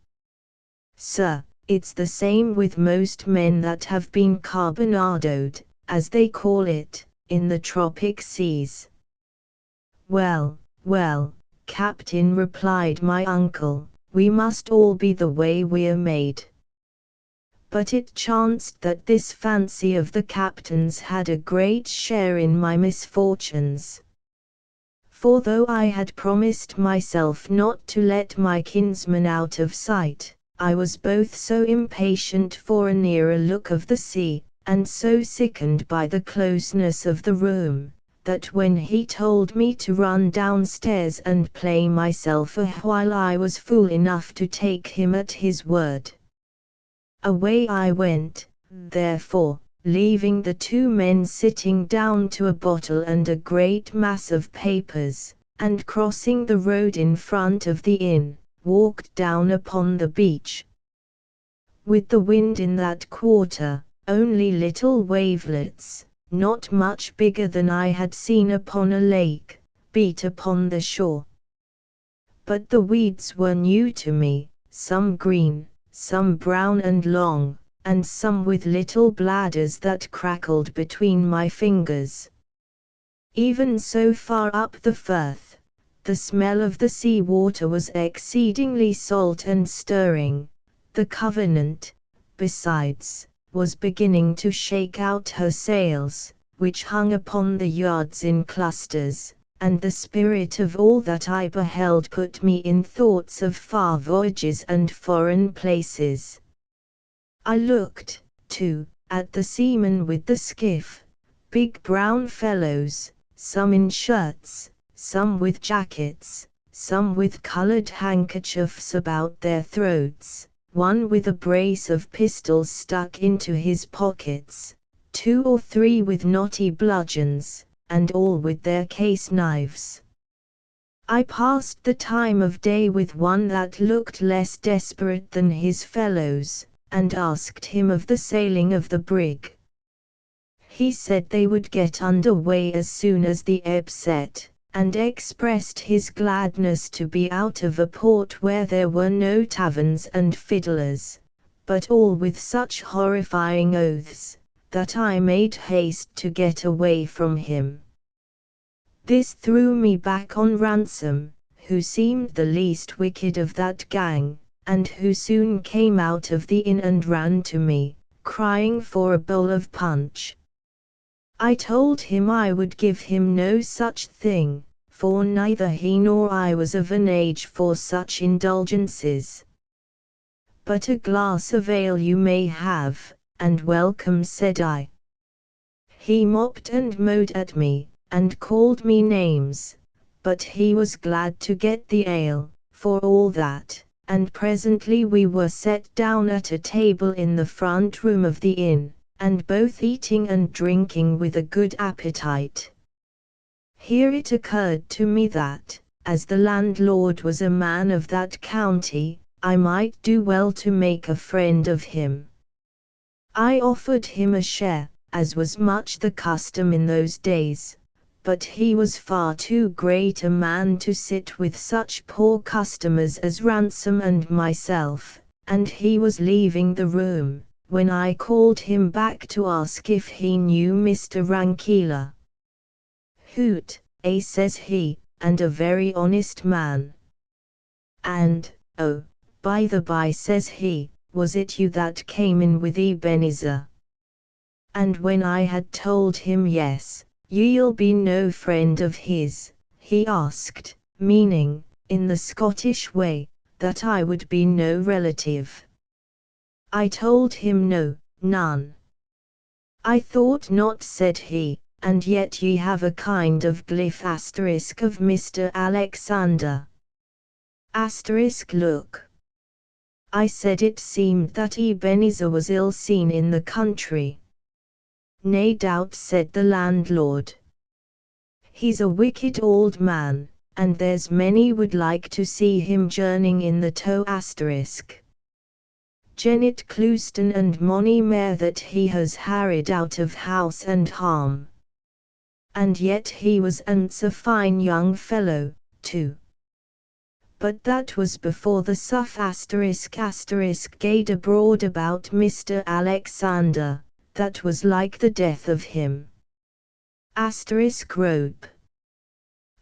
Sir, it's the same with most men that have been carbonadoed, as they call it, in the tropic seas." Well, Captain," replied my uncle, "we must all be the way we're made." But it chanced that this fancy of the captain's had a great share in my misfortunes. For though I had promised myself not to let my kinsman out of sight, I was both so impatient for a nearer look of the sea, and so sickened by the closeness of the room, that when he told me to run downstairs and play myself a while, I was fool enough to take him at his word. Away I went, therefore, leaving the two men sitting down to a bottle and a great mass of papers, and crossing the road in front of the inn, walked down upon the beach. With the wind in that quarter, only little wavelets, not much bigger than I had seen upon a lake, beat upon the shore. But the weeds were new to me, some green, some brown and long, and some with little bladders that crackled between my fingers. Even so far up the Firth, the smell of the sea water was exceedingly salt and stirring. The Covenant, besides, was beginning to shake out her sails, which hung upon the yards in clusters, and the spirit of all that I beheld put me in thoughts of far voyages and foreign places. I looked, too, at the seamen with the skiff, big brown fellows, some in shirts, some with jackets, some with colored handkerchiefs about their throats, one with a brace of pistols stuck into his pockets, 2 or 3 with knotty bludgeons, and all with their case knives. I passed the time of day with one that looked less desperate than his fellows, and asked him of the sailing of the brig. He said they would get under way as soon as the ebb set, and expressed his gladness to be out of a port where there were no taverns and fiddlers, but all with such horrifying oaths, that I made haste to get away from him. This threw me back on Ransom, who seemed the least wicked of that gang, and who soon came out of the inn and ran to me, crying for a bowl of punch. I told him I would give him no such thing, for neither he nor I was of an age for such indulgences. But a glass of ale you may have, and welcome, said I. He mopped and mowed at me, and called me names, but he was glad to get the ale, for all that, and presently we were set down at a table in the front room of the inn, and both eating and drinking with a good appetite. Here it occurred to me that, as the landlord was a man of that county, I might do well to make a friend of him. I offered him a share, as was much the custom in those days, but he was far too great a man to sit with such poor customers as Ransom and myself, and he was leaving the room, when I called him back to ask if he knew Mr. Rankeeler. Hoot, says he, and a very honest man. And, oh, by the by, says he, was it you that came in with Ebenezer? And when I had told him yes, you'll be no friend of his, he asked, meaning, in the Scottish way, that I would be no relative. I told him no, none. I thought not, said he, and yet ye have a kind of glyph asterisk of Mr. Alexander. Asterisk look. I said it seemed that Ebenezer was ill seen in the country. Nay doubt, said the landlord. He's a wicked old man, and there's many would like to see him journeying in the tow asterisk. Jennet Clouston and mony mair that he has harried out of house and harm. And yet he was ance a fine young fellow, too. But that was before the suff asterisk gaed abroad about Mr. Alexander. That was like the death of him. Asterisk rope.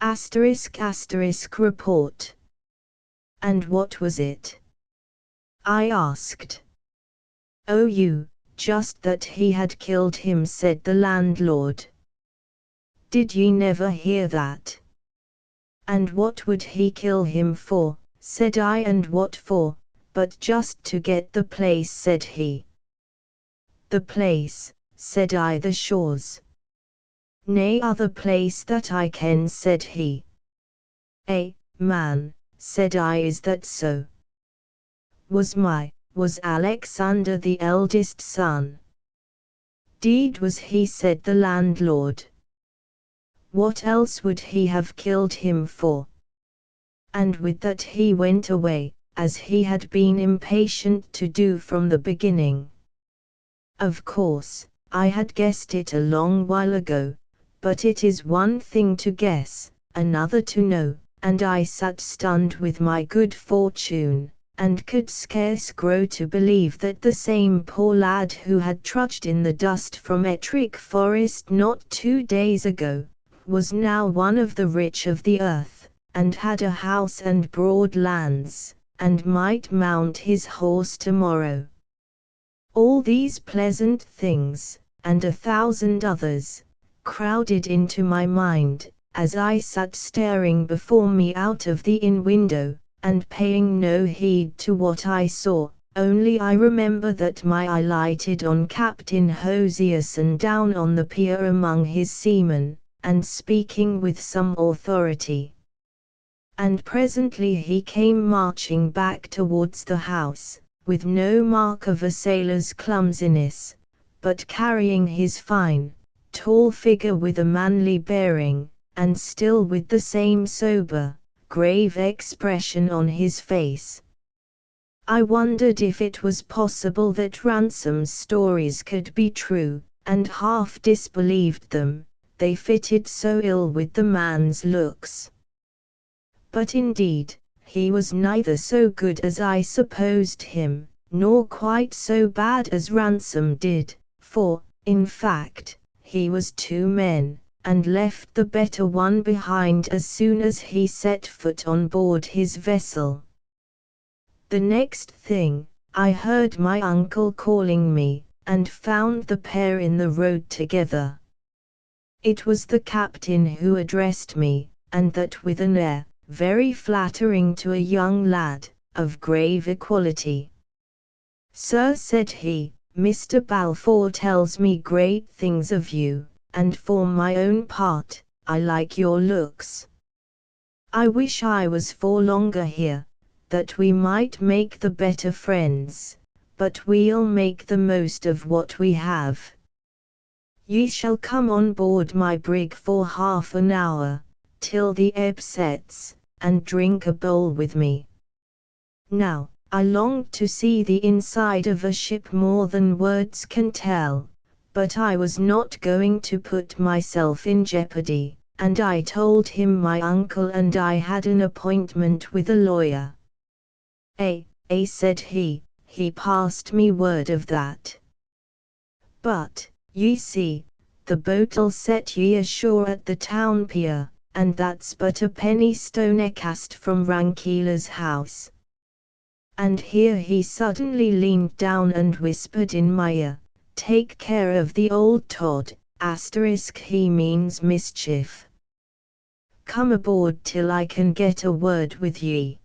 Asterisk report. And what was it? I asked. Oh, just that he had killed him, said the landlord. Did ye never hear that? And what would he kill him for, said I, and what for, but just to get the place, said he. The place, said I, the shores. Nay, other place that I ken, said he. Man, said I, is that so? Was Alexander the eldest son? Deed was he, said the landlord. What else would he have killed him for? And with that he went away, as he had been impatient to do from the beginning. Of course, I had guessed it a long while ago, but it is one thing to guess, another to know, and I sat stunned with my good fortune, and could scarce grow to believe that the same poor lad who had trudged in the dust from Ettrick Forest not 2 days ago, was now one of the rich of the earth, and had a house and broad lands, and might mount his horse tomorrow. All these pleasant things, and 1,000 others, crowded into my mind, as I sat staring before me out of the inn window, and paying no heed to what I saw, only I remember that my eye lighted on Captain Hosierson down on the pier among his seamen, and speaking with some authority. And presently he came marching back towards the house, with no mark of a sailor's clumsiness, but carrying his fine, tall figure with a manly bearing, and still with the same sober, grave expression on his face. I wondered if it was possible that Ransom's stories could be true, and half disbelieved them, they fitted so ill with the man's looks. But indeed, he was neither so good as I supposed him, nor quite so bad as Ransom did, for, in fact, he was two men, and left the better one behind as soon as he set foot on board his vessel. The next thing, I heard my uncle calling me, and found the pair in the road together. It was the captain who addressed me, and that with an air, very flattering to a young lad, of grave equality. "Sir," said he, "Mr. Balfour tells me great things of you, and for my own part, I like your looks. I wish I was for longer here, that we might make the better friends, but we'll make the most of what we have. Ye shall come on board my brig for half an hour, till the ebb sets, and drink a bowl with me." Now, I longed to see the inside of a ship more than words can tell, but I was not going to put myself in jeopardy, and I told him my uncle and I had an appointment with a lawyer. Said he passed me word of that. "But, ye see, the boat'll set ye ashore at the town pier, and that's but a penny stone cast from Rankeela's house." And here he suddenly leaned down and whispered in my ear, "Take care of the old Todd, he means mischief. Come aboard till I can get a word with ye."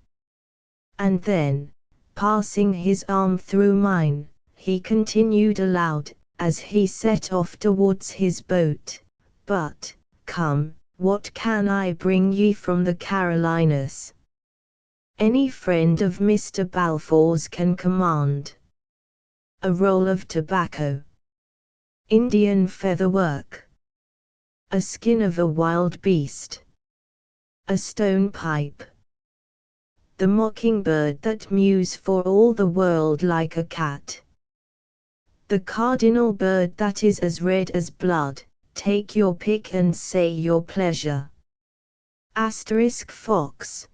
And then, passing his arm through mine, he continued aloud, as he set off towards his boat, "But, come, what can I bring ye from the Carolinas? Any friend of Mr. Balfour's can command. A roll of tobacco. Indian featherwork. A skin of a wild beast. A stone pipe. The mockingbird that mews for all the world like a cat. The cardinal bird that is as red as blood, take your pick and say your pleasure. Fox."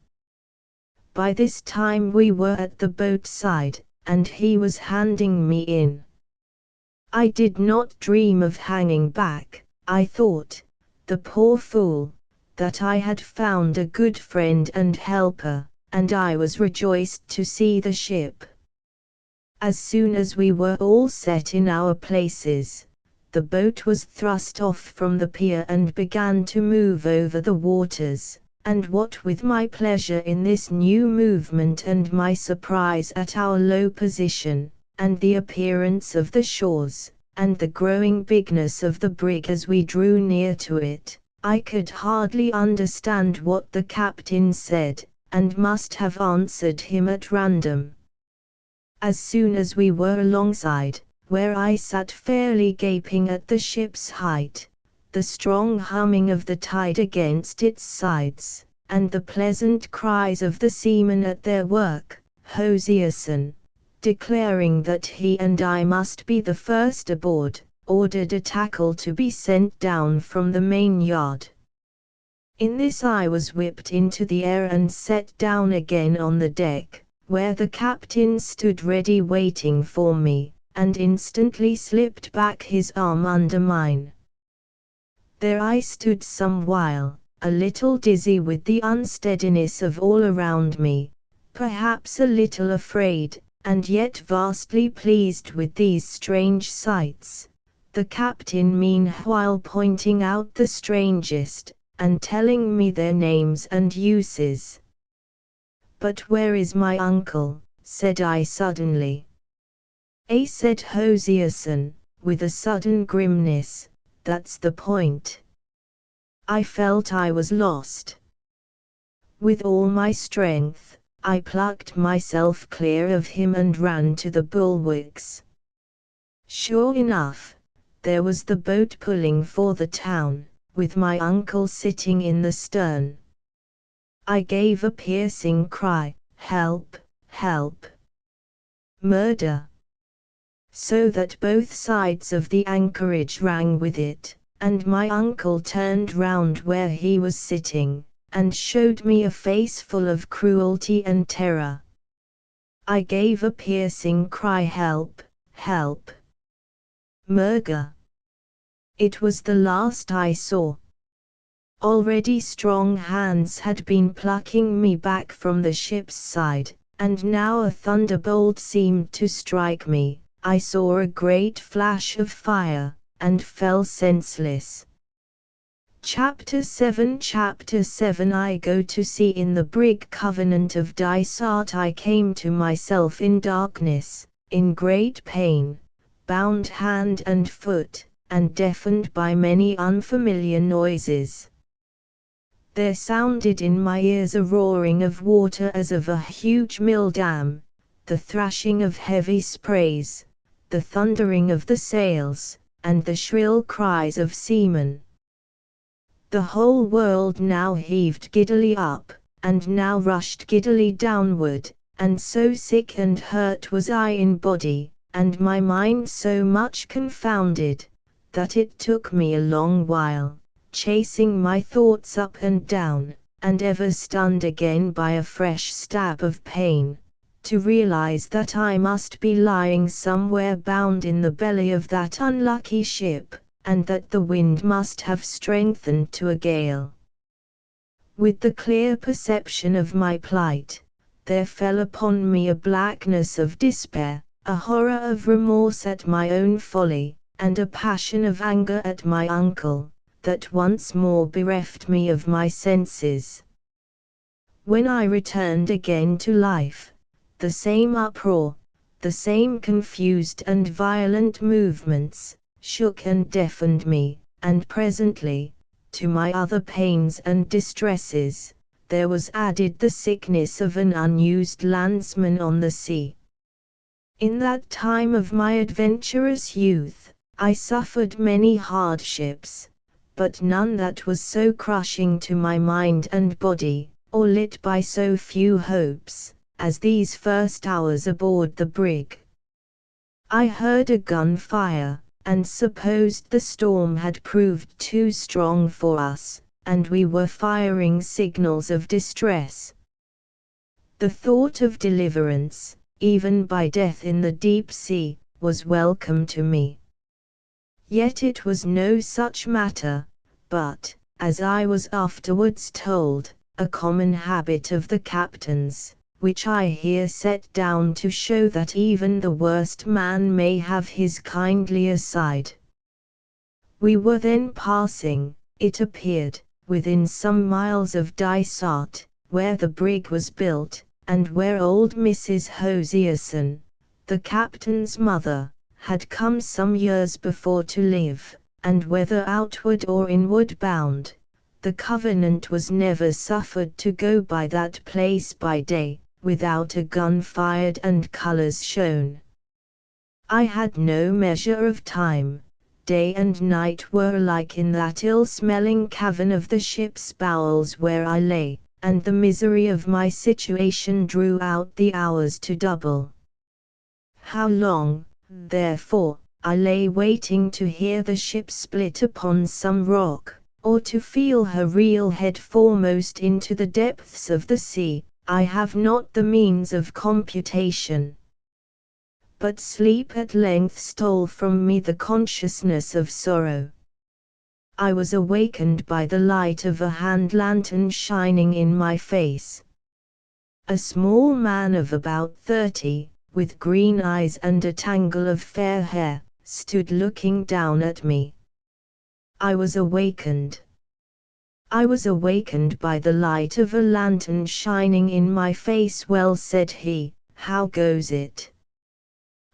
By this time we were at the boat side, and he was handing me in. I did not dream of hanging back, I thought, the poor fool, that I had found a good friend and helper, and I was rejoiced to see the ship. As soon as we were all set in our places, the boat was thrust off from the pier and began to move over the waters, and what with my pleasure in this new movement and my surprise at our low position, and the appearance of the shores, and the growing bigness of the brig as we drew near to it, I could hardly understand what the captain said, and must have answered him at random. As soon as we were alongside, where I sat fairly gaping at the ship's height, the strong humming of the tide against its sides, and the pleasant cries of the seamen at their work, Hosierson, declaring that he and I must be the first aboard, ordered a tackle to be sent down from the main yard. In this I was whipped into the air and set down again on the deck, where the captain stood ready waiting for me, and instantly slipped back his arm under mine. There I stood some while, a little dizzy with the unsteadiness of all around me, perhaps a little afraid, and yet vastly pleased with these strange sights, the captain meanwhile pointing out the strangest, and telling me their names and uses. "But where is my uncle?" said I suddenly. Said Hosierson, with a sudden grimness, "that's the point." I felt I was lost. With all my strength, I plucked myself clear of him and ran to the bulwarks. Sure enough, there was the boat pulling for the town, with my uncle sitting in the stern. I gave a piercing cry, "Help! Help! Murder!" so that both sides of the anchorage rang with it, and my uncle turned round where he was sitting, and showed me a face full of cruelty and terror. I gave a piercing cry, "Help! Help! Murder!" It was the last I saw. Already strong hands had been plucking me back from the ship's side, and now a thunderbolt seemed to strike me. I saw a great flash of fire, and fell senseless. Chapter 7 I go to sea in the brig Covenant of Dysart. I came to myself in darkness, in great pain, bound hand and foot, and deafened by many unfamiliar noises. There sounded in my ears a roaring of water as of a huge mill dam, the thrashing of heavy sprays, the thundering of the sails, and the shrill cries of seamen. The whole world now heaved giddily up, and now rushed giddily downward, and so sick and hurt was I in body, and my mind so much confounded, that it took me a long while, chasing my thoughts up and down, and ever stunned again by a fresh stab of pain, to realize that I must be lying somewhere bound in the belly of that unlucky ship, and that the wind must have strengthened to a gale. With the clear perception of my plight, there fell upon me a blackness of despair, a horror of remorse at my own folly, and a passion of anger at my uncle, that once more bereft me of my senses. When I returned again to life, the same uproar, the same confused and violent movements, shook and deafened me, and presently, to my other pains and distresses, there was added the sickness of an unused landsman on the sea. In that time of my adventurous youth, I suffered many hardships, but none that was so crushing to my mind and body, or lit by so few hopes, as these first hours aboard the brig. I heard a gun fire, and supposed the storm had proved too strong for us, and we were firing signals of distress. The thought of deliverance, even by death in the deep sea, was welcome to me. Yet it was no such matter, but, as I was afterwards told, a common habit of the captain's, which I here set down to show that even the worst man may have his kindlier side. We were then passing, it appeared, within some miles of Dysart, where the brig was built, and where old Mrs. Hosierson, the captain's mother, had come some years before to live, and whether outward or inward bound, the Covenant was never suffered to go by that place by day, without a gun fired and colours shown. I had no measure of time. Day and night were alike in that ill-smelling cavern of the ship's bowels where I lay, and the misery of my situation drew out the hours to double. How long, therefore, I lay waiting to hear the ship split upon some rock, or to feel her reel head foremost into the depths of the sea, I have not the means of computation. But sleep at length stole from me the consciousness of sorrow. I was awakened by the light of a hand lantern shining in my face. A small man of about 30, with green eyes and a tangle of fair hair, stood looking down at me. I was awakened. I was awakened by the light of a lantern shining in my face. "Well," said he, "how goes it?"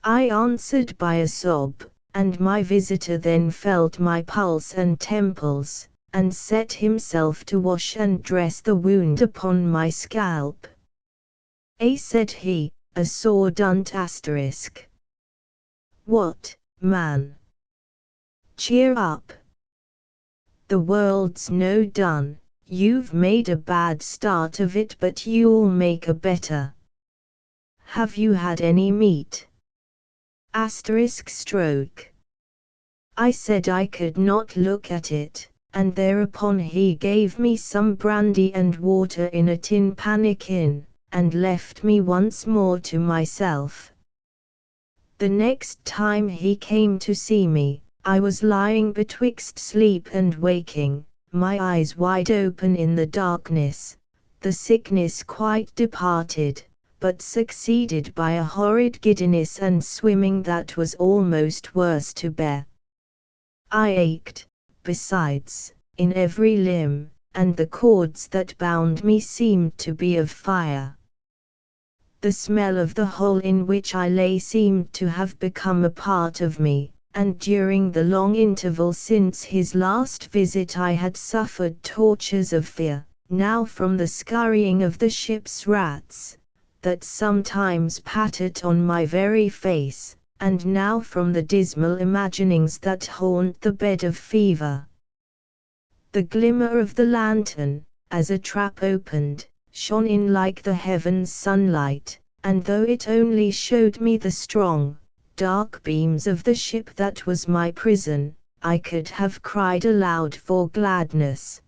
I answered by a sob, and my visitor then felt my pulse and temples, and set himself to wash and dress the wound upon my scalp. Said he, a sordant asterisk. What, man? Cheer up. The world's no done, you've made a bad start of it but you'll make a better. Have you had any meat? Stroke. I said I could not look at it, and thereupon he gave me some brandy and water in a tin pannikin, and left me once more to myself. The next time he came to see me, I was lying betwixt sleep and waking, my eyes wide open in the darkness, the sickness quite departed, but succeeded by a horrid giddiness and swimming that was almost worse to bear. I ached, besides, in every limb, and the cords that bound me seemed to be of fire. The smell of the hole in which I lay seemed to have become a part of me, and during the long interval since his last visit I had suffered tortures of fear, now from the scurrying of the ship's rats, that sometimes pattered on my very face, and now from the dismal imaginings that haunt the bed of fever. The glimmer of the lantern, as a trap opened, shone in like the heaven's sunlight, and though it only showed me the strong, dark beams of the ship that was my prison, I could have cried aloud for gladness.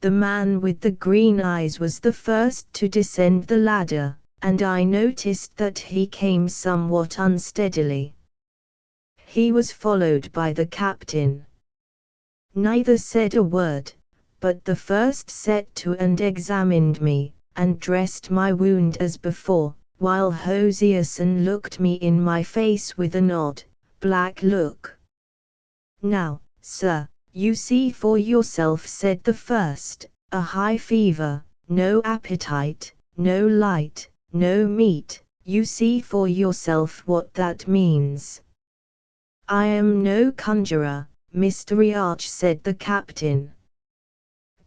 The man with the green eyes was the first to descend the ladder, and I noticed that he came somewhat unsteadily. He was followed by the captain. Neither said a word, but the first set to and examined me, and dressed my wound as before, while Hosierson looked me in my face with an odd, black look. Now, sir, you see for yourself, said the first, a high fever, no appetite, no light, no meat, you see for yourself what that means. I am no conjurer, Mr. Riach, said the captain.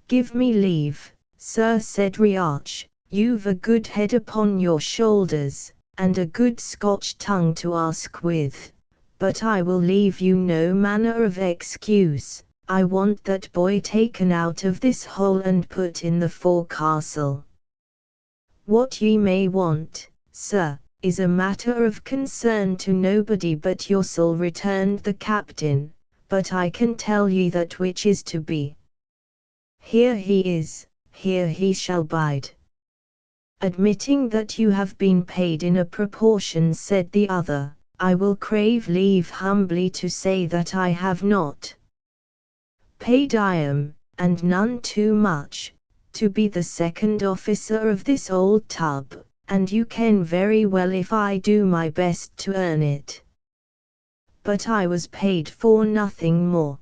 Give me leave, sir, said Riach, you've a good head upon your shoulders, and a good Scotch tongue to ask with, but I will leave you no manner of excuse. I want that boy taken out of this hole and put in the forecastle. What ye may want, sir, is a matter of concern to nobody but yourself, returned the captain, but I can tell ye that which is to be. Here he is, here he shall bide. Admitting that you have been paid in a proportion, said the other, I will crave leave humbly to say that I have not. Paid I am, and none too much, to be the second officer of this old tub, and you ken very well if I do my best to earn it. But I was paid for nothing more.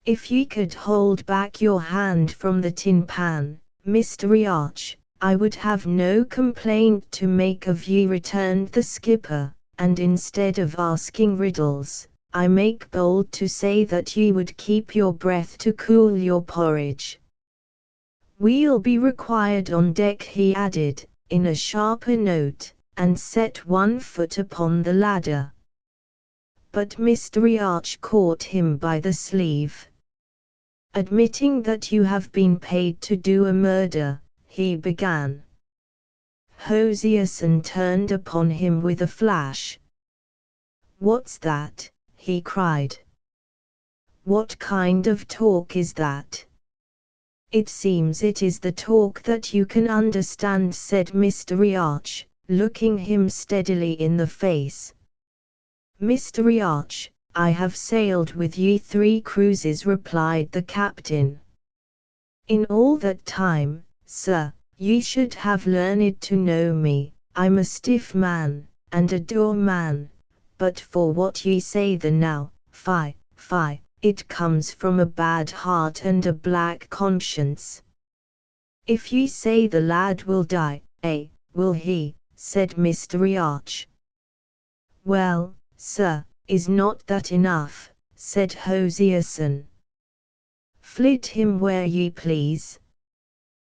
If ye could hold back your hand from the tin pan, Mr. Riach, I would have no complaint to make of ye, returned the skipper, and instead of asking riddles, I make bold to say that ye would keep your breath to cool your porridge. We'll be required on deck, he added, in a sharper note, and set one foot upon the ladder. But Mr. Riach caught him by the sleeve. Admitting that you have been paid to do a murder, he began. Hosierson turned upon him with a flash. What's that? He cried. What kind of talk is that? It seems it is the talk that you can understand, said Mr. Riach, looking him steadily in the face. Mr. Riach, I have sailed with ye 3 cruises, replied the captain. In all that time, sir, ye should have learned to know me. I'm a stiff man, and a dour man, but for what ye say the now, fie, it comes from a bad heart and a black conscience. If ye say the lad will die, will he, said Mr. Riach. Well, sir, is not that enough, said Hosierson. flit him where ye please."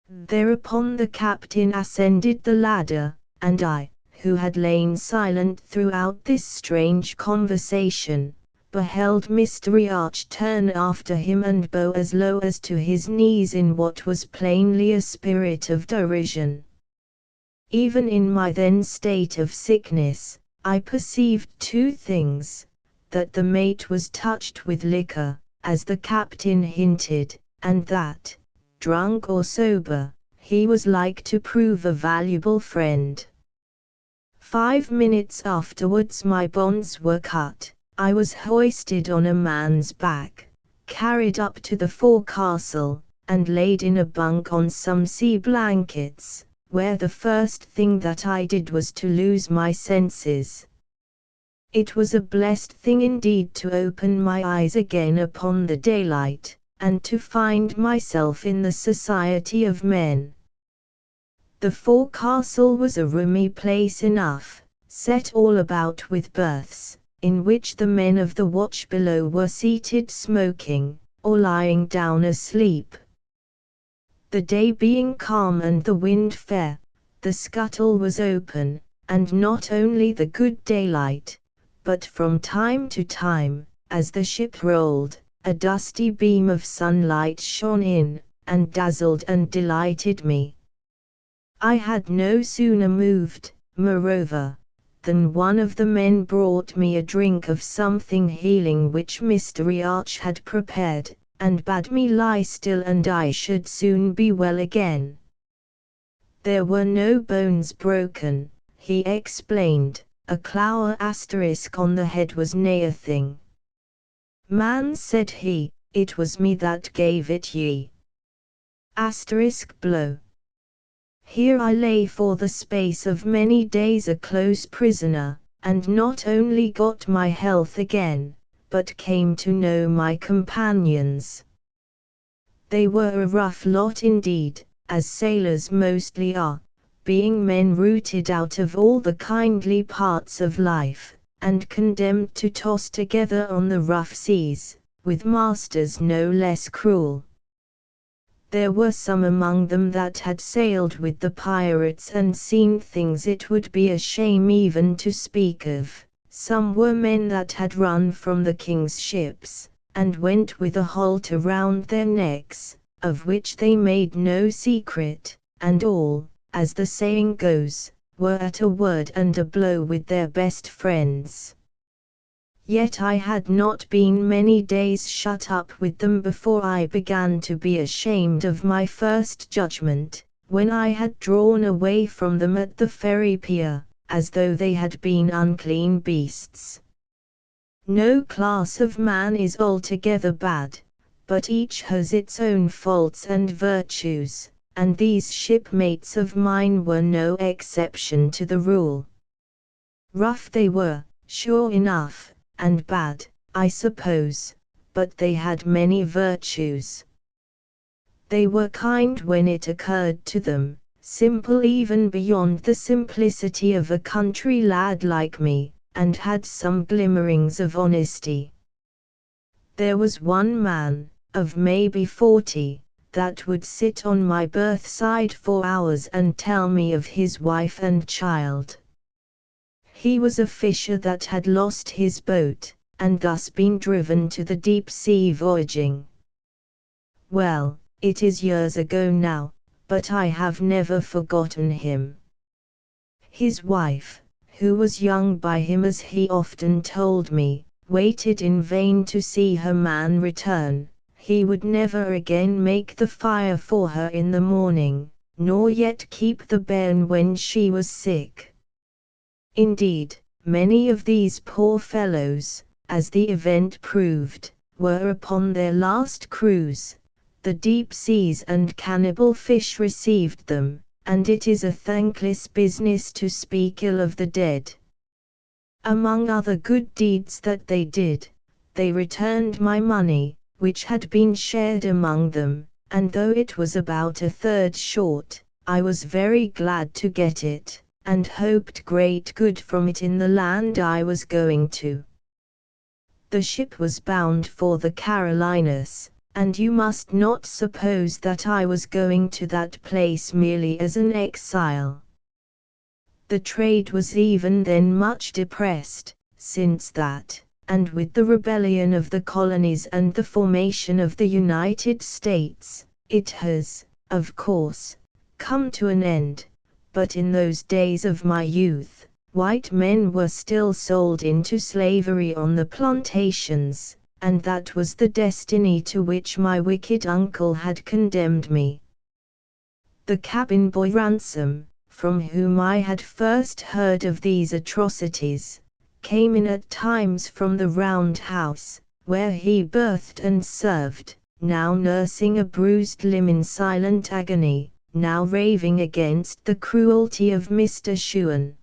Thereupon the captain ascended the ladder, and I, who had lain silent throughout this strange conversation, beheld Mr. Riach turn after him and bow as low as to his knees in what was plainly a spirit of derision. Even in my then state of sickness, I perceived two things: that the mate was touched with liquor, as the captain hinted, and that, drunk or sober, he was like to prove a valuable friend. 5 minutes afterwards my bonds were cut, I was hoisted on a man's back, carried up to the forecastle, and laid in a bunk on some sea blankets, where the first thing that I did was to lose my senses. It was a blessed thing indeed to open my eyes again upon the daylight, and to find myself in the society of men. The forecastle was a roomy place enough, set all about with berths, in which the men of the watch below were seated smoking, or lying down asleep. The day being calm and the wind fair, the scuttle was open, and not only the good daylight, but from time to time, as the ship rolled, a dusty beam of sunlight shone in, and dazzled and delighted me. I had no sooner moved, moreover, than one of the men brought me a drink of something healing which Mr. Riach had prepared, and bade me lie still and I should soon be well again. There were no bones broken, he explained. A clour asterisk on the head was nae thing. "Man," said he, "it was me that gave it ye." Asterisk blow. Here I lay for the space of many days a close prisoner, and not only got my health again, but came to know my companions. They were a rough lot indeed, as sailors mostly are, being men rooted out of all the kindly parts of life, and condemned to toss together on the rough seas, with masters no less cruel. There were some among them that had sailed with the pirates and seen things it would be a shame even to speak of. Some were men that had run from the king's ships, and went with a halter round their necks, of which they made no secret, and all, as the saying goes, were at a word and a blow with their best friends. Yet I had not been many days shut up with them before I began to be ashamed of my first judgment, when I had drawn away from them at the ferry pier, as though they had been unclean beasts. No class of man is altogether bad, but each has its own faults and virtues, and these shipmates of mine were no exception to the rule. Rough they were, sure enough, and bad, I suppose, but they had many virtues. They were kind when it occurred to them, simple even beyond the simplicity of a country lad like me, and had some glimmerings of honesty. There was one man, of maybe 40, that would sit on my berth side for hours and tell me of his wife and child. He was a fisher that had lost his boat, and thus been driven to the deep sea voyaging. Well, it is years ago now, but I have never forgotten him. His wife, who was young by him as he often told me, waited in vain to see her man return. He would never again make the fire for her in the morning, nor yet keep the bairn when she was sick. Indeed, many of these poor fellows, as the event proved, were upon their last cruise. The deep seas and cannibal fish received them, and it is a thankless business to speak ill of the dead. Among other good deeds that they did, they returned my money, which had been shared among them, and though it was about a third short, I was very glad to get it, and hoped great good from it in the land I was going to. The ship was bound for the Carolinas, and you must not suppose that I was going to that place merely as an exile. The trade was even then much depressed, since that, and with the rebellion of the colonies and the formation of the United States, it has, of course, come to an end. But in those days of my youth, white men were still sold into slavery on the plantations, and that was the destiny to which my wicked uncle had condemned me. The cabin boy Ransom, from whom I had first heard of these atrocities, came in at times from the round house, where he berthed and served, now nursing a bruised limb in silent agony, now raving against the cruelty of Mr. Shuan.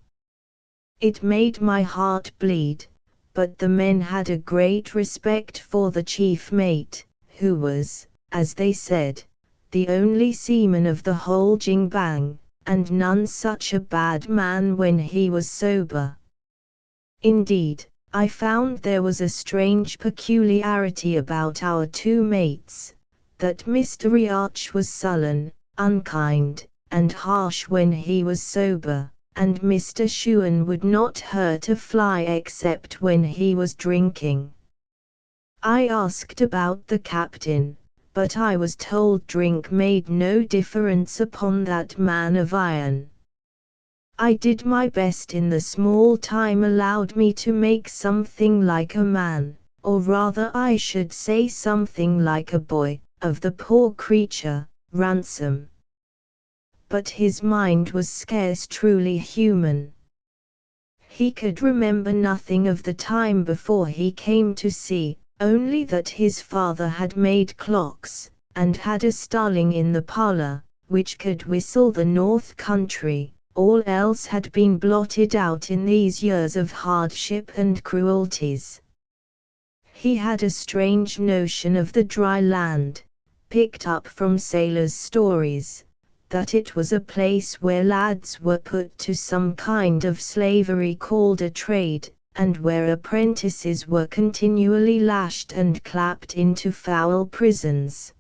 It made my heart bleed, but the men had a great respect for the chief mate, who was, as they said, the only seaman of the whole Jingbang, and none such a bad man when he was sober. Indeed, I found there was a strange peculiarity about our two mates, that Mr. Riach was sullen, unkind, and harsh when he was sober, and Mr. Shuan would not hurt a fly except when he was drinking. I asked about the captain, but I was told drink made no difference upon that man of iron. I did my best in the small time allowed me to make something like a man, or rather I should say something like a boy, of the poor creature, Ransom. But his mind was scarce truly human. He could remember nothing of the time before he came to sea, only that his father had made clocks, and had a starling in the parlor, which could whistle the north country. All else had been blotted out in these years of hardship and cruelties. He had a strange notion of the dry land, picked up from sailors' stories, that it was a place where lads were put to some kind of slavery called a trade, and where apprentices were continually lashed and clapped into foul prisons.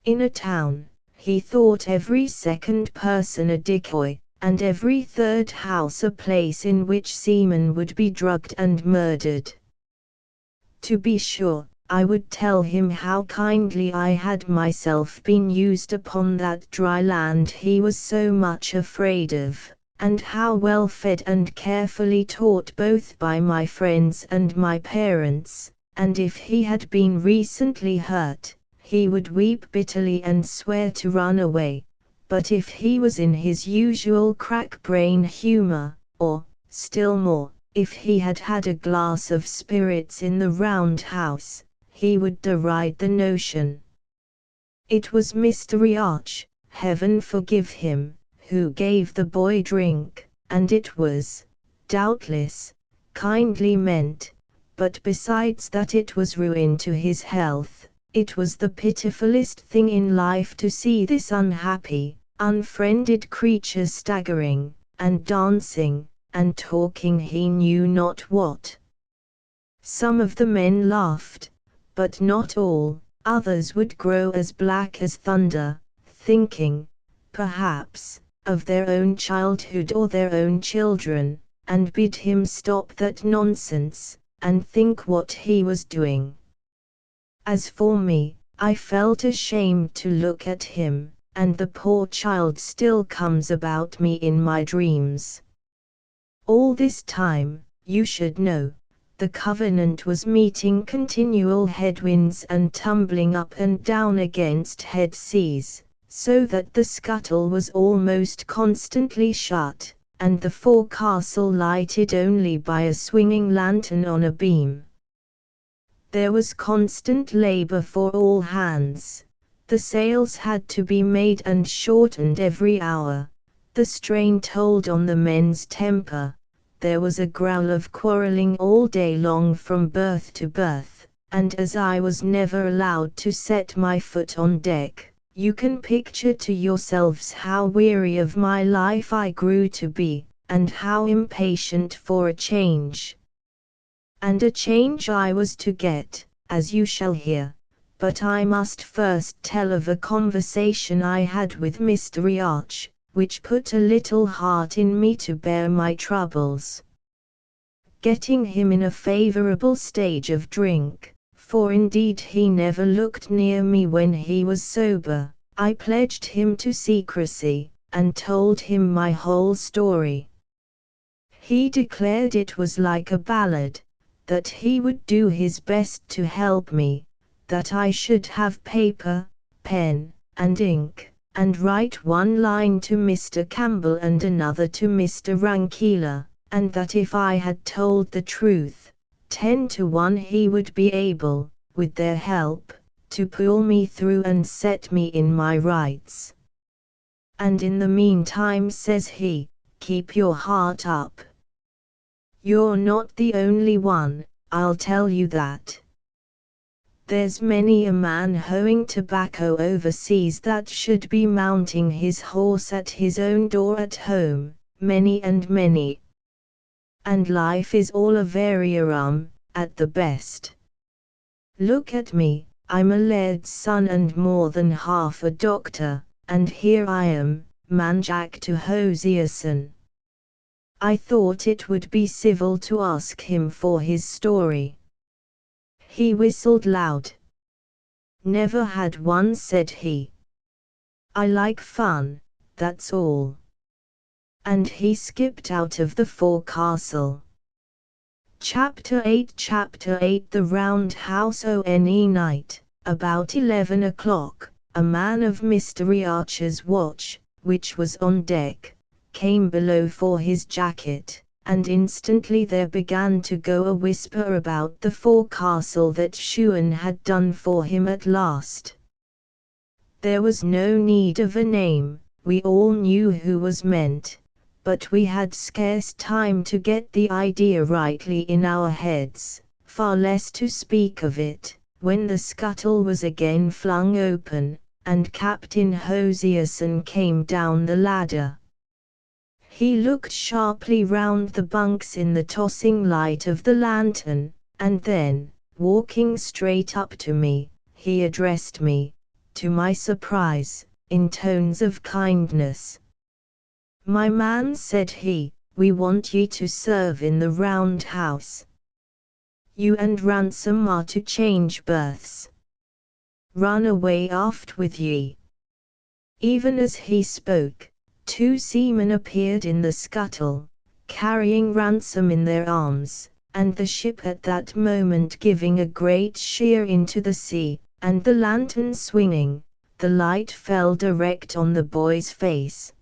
In a town, he thought every second person a decoy, and every third house a place in which seamen would be drugged and murdered. To be sure, I would tell him how kindly I had myself been used upon that dry land he was so much afraid of, and how well fed and carefully taught both by my friends and my parents, and if he had been recently hurt, he would weep bitterly and swear to run away. But if he was in his usual crack-brain humor, or, still more, if he had had a glass of spirits in the round house, he would deride the notion. It was Mr. Riach, heaven forgive him, who gave the boy drink, and it was, doubtless, kindly meant, but besides that it was ruin to his health. It was the pitifullest thing in life to see this unhappy, unfriended creature staggering, and dancing, and talking he knew not what. Some of the men laughed, but not all. Others would grow as black as thunder, thinking, perhaps, of their own childhood or their own children, and bid him stop that nonsense, and think what he was doing. As for me, I felt ashamed to look at him, and the poor child still comes about me in my dreams. All this time, you should know, the Covenant was meeting continual headwinds and tumbling up and down against head seas, so that the scuttle was almost constantly shut, and the forecastle lighted only by a swinging lantern on a beam. There was constant labor for all hands. The sails had to be made and shortened every hour. The strain told on the men's temper. There was a growl of quarreling all day long from berth to berth, and as I was never allowed to set my foot on deck, you can picture to yourselves how weary of my life I grew to be, and how impatient for a change. And a change I was to get, as you shall hear. but I must first tell of a conversation I had with Mr. Riach, which put a little heart in me to bear my troubles. Getting him in a favourable stage of drink, for indeed he never looked near me when he was sober, I pledged him to secrecy, and told him my whole story. He declared it was like a ballad, that he would do his best to help me, that I should have paper, pen, and ink, and write one line to Mr. Campbell and another to Mr. Rankeeler, and that if I had told the truth, 10 to 1 he would be able, with their help, to pull me through and set me in my rights. And in the meantime, says he, keep your heart up. You're not the only one, I'll tell you that. There's many a man hoeing tobacco overseas that should be mounting his horse at his own door at home, many and many. And life is all a varierum, at the best. Look at me, I'm a laird's son and more than half a doctor, and here I am, manjack to Hosierson. I thought it would be civil to ask him for his story. He whistled loud. Never had one, said he. I like fun, that's all. And he skipped out of the forecastle. Chapter 8 The Round House. One night, about 11 o'clock, a man of Mr. Riach's watch, which was on deck, came below for his jacket, and instantly there began to go a whisper about the forecastle that Shuan had done for him at last. There was no need of a name, we all knew who was meant, but we had scarce time to get the idea rightly in our heads, far less to speak of it, when the scuttle was again flung open, and Captain Hosierson came down the ladder. He looked sharply round the bunks in the tossing light of the lantern, and then, walking straight up to me, he addressed me, to my surprise, in tones of kindness. My man, said he, we want ye to serve in the round house. You and Ransom are to change berths. Run away aft with ye. Even as he spoke, 2 seamen appeared in the scuttle, carrying Ransom in their arms, and the ship at that moment giving a great sheer into the sea, and the lantern swinging, the light fell direct on the boy's face.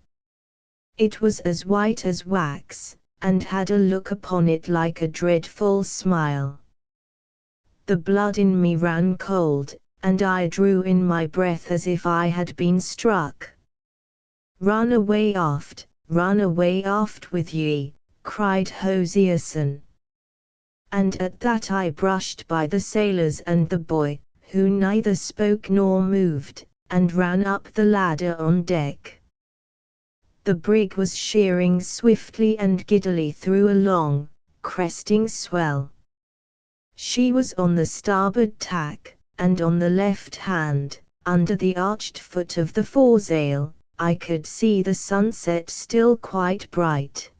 It was as white as wax, and had a look upon it like a dreadful smile. The blood in me ran cold, and I drew in my breath as if I had been struck. Run away aft with ye, cried Hosierson. And at that I brushed by the sailors and the boy, who neither spoke nor moved, and ran up the ladder on deck. The brig was sheering swiftly and giddily through a long, cresting swell. She was on the starboard tack, and on the left hand, under the arched foot of the foresail, I could see the sunset still quite bright.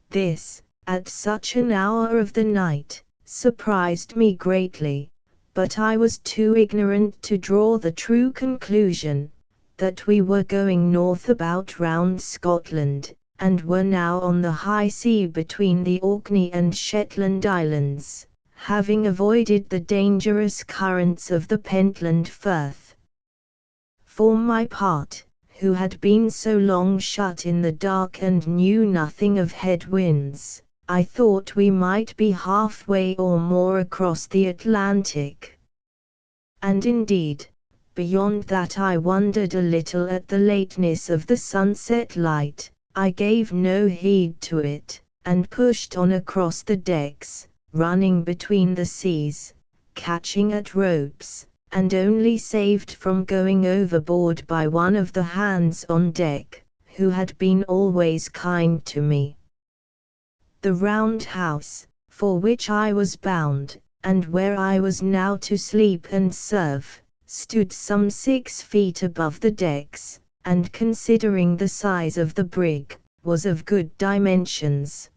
This, at such an hour of the night, surprised me greatly, but I was too ignorant to draw the true conclusion, that we were going north about round Scotland, and were now on the high sea between the Orkney and Shetland Islands, having avoided the dangerous currents of the Pentland Firth. For my part, who had been so long shut in the dark and knew nothing of headwinds, I thought we might be halfway or more across the Atlantic. And indeed, beyond that I wondered a little at the lateness of the sunset light. I gave no heed to it, and pushed on across the decks, running between the seas, catching at ropes, and only saved from going overboard by one of the hands on deck, who had been always kind to me. The round house, for which I was bound, and where I was now to sleep and serve, stood some 6 feet above the decks, and considering the size of the brig, was of good dimensions.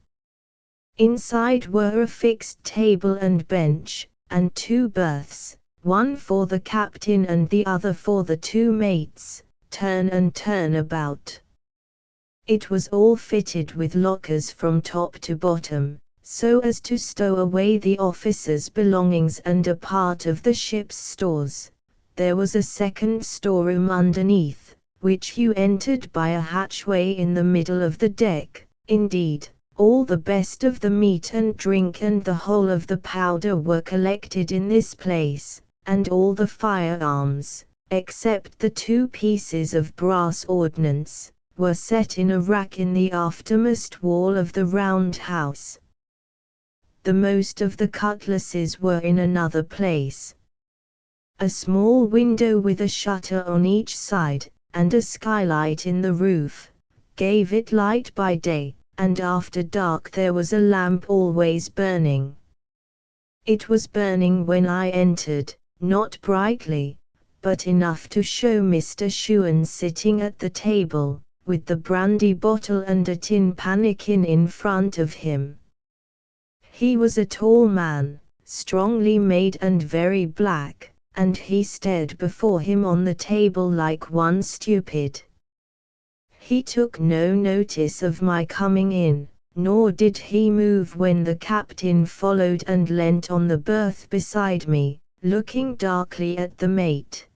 Inside were a fixed table and bench, and 2 berths, one for the captain and the other for the 2 mates, turn and turn about. It was all fitted with lockers from top to bottom, so as to stow away the officers' belongings and a part of the ship's stores. There was a second storeroom underneath, which you entered by a hatchway in the middle of the deck. Indeed, all the best of the meat and drink and the whole of the powder were collected in this place, and all the firearms, except the 2 pieces of brass ordnance, were set in a rack in the aftermost wall of the round house. The most of the cutlasses were in another place. A small window with a shutter on each side, and a skylight in the roof, gave it light by day, and after dark there was a lamp always burning. It was burning when I entered, not brightly, but enough to show Mr. Shewan sitting at the table, with the brandy bottle and a tin pannikin in front of him. He was a tall man, strongly made and very black, and he stared before him on the table like one stupid. He took no notice of my coming in, nor did he move when the captain followed and leant on the berth beside me, looking darkly at the mate.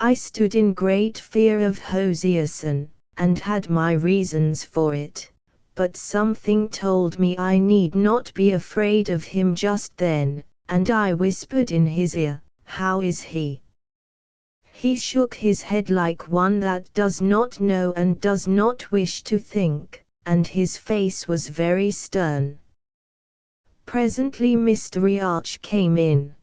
I stood in great fear of Hosierson, and had my reasons for it, but something told me I need not be afraid of him just then, and I whispered in his ear, "How is he?" He shook his head like one that does not know and does not wish to think, and his face was very stern. Presently Mr. Riach came in.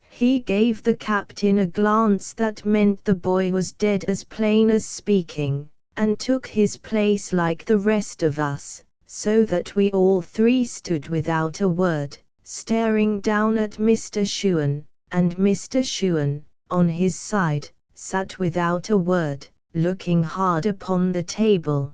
He gave the captain a glance that meant the boy was dead as plain as speaking, and took his place like the rest of us, so that we all 3 stood without a word, staring down at Mr. Shewan, and Mr. Shewan, on his side, sat without a word, looking hard upon the table.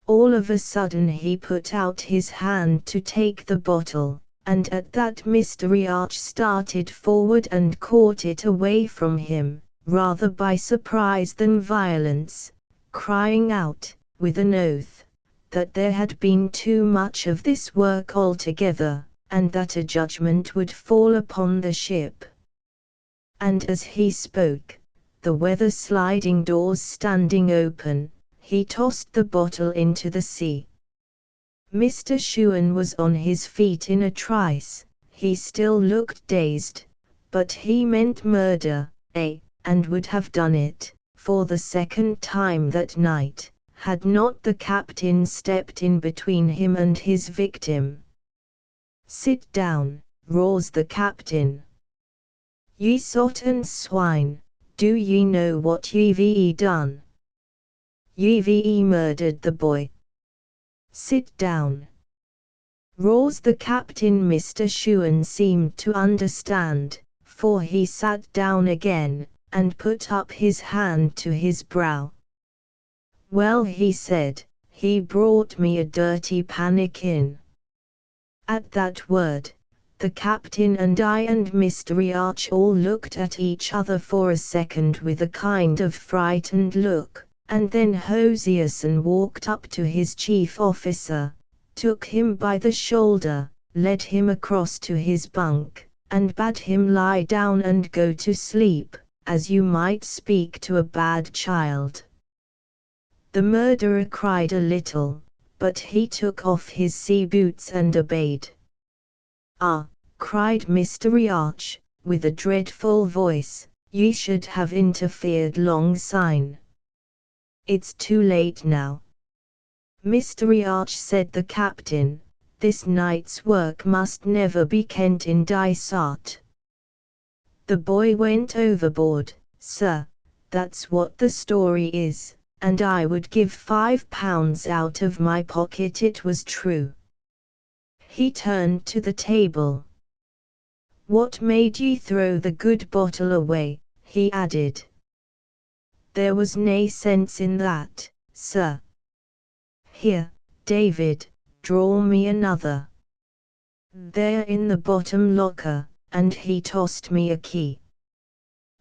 All of a sudden he put out his hand to take the bottle, and at that Mr. Riach started forward and caught it away from him, rather by surprise than violence, crying out, with an oath, that there had been too much of this work altogether, and that a judgment would fall upon the ship. And as he spoke, the weather sliding doors standing open, he tossed the bottle into the sea. Mr. Shewan was on his feet in a trice. He still looked dazed, but he meant murder, and would have done it, for the second time that night, had not the captain stepped in between him and his victim. "Sit down," roars the captain. "Ye sotten swine, do ye know what ye've done? Ye've murdered the boy. Sit down." Roars the captain. Mr. Shewan seemed to understand, for he sat down again, and put up his hand to his brow. "Well," he said, "he brought me a dirty pannikin." At that word, the captain and I and Mr. Riach all looked at each other for a second with a kind of frightened look, and then Hosierson walked up to his chief officer, took him by the shoulder, led him across to his bunk, and bade him lie down and go to sleep, as you might speak to a bad child. The murderer cried a little, but he took off his sea boots and obeyed. "Ah," cried Mr. Riach, with a dreadful voice, "ye should have interfered long syne. It's too late now." "Mr. Riach," said the captain, "this night's work must never be kent in Dysart. The boy went overboard, sir, that's what the story is, and I would give £5 out of my pocket it was true." He turned to the table. What made ye throw the good bottle away? He added. There was nae sense in that, sir. Here, David, draw me another. There in the bottom locker, and he tossed me a key.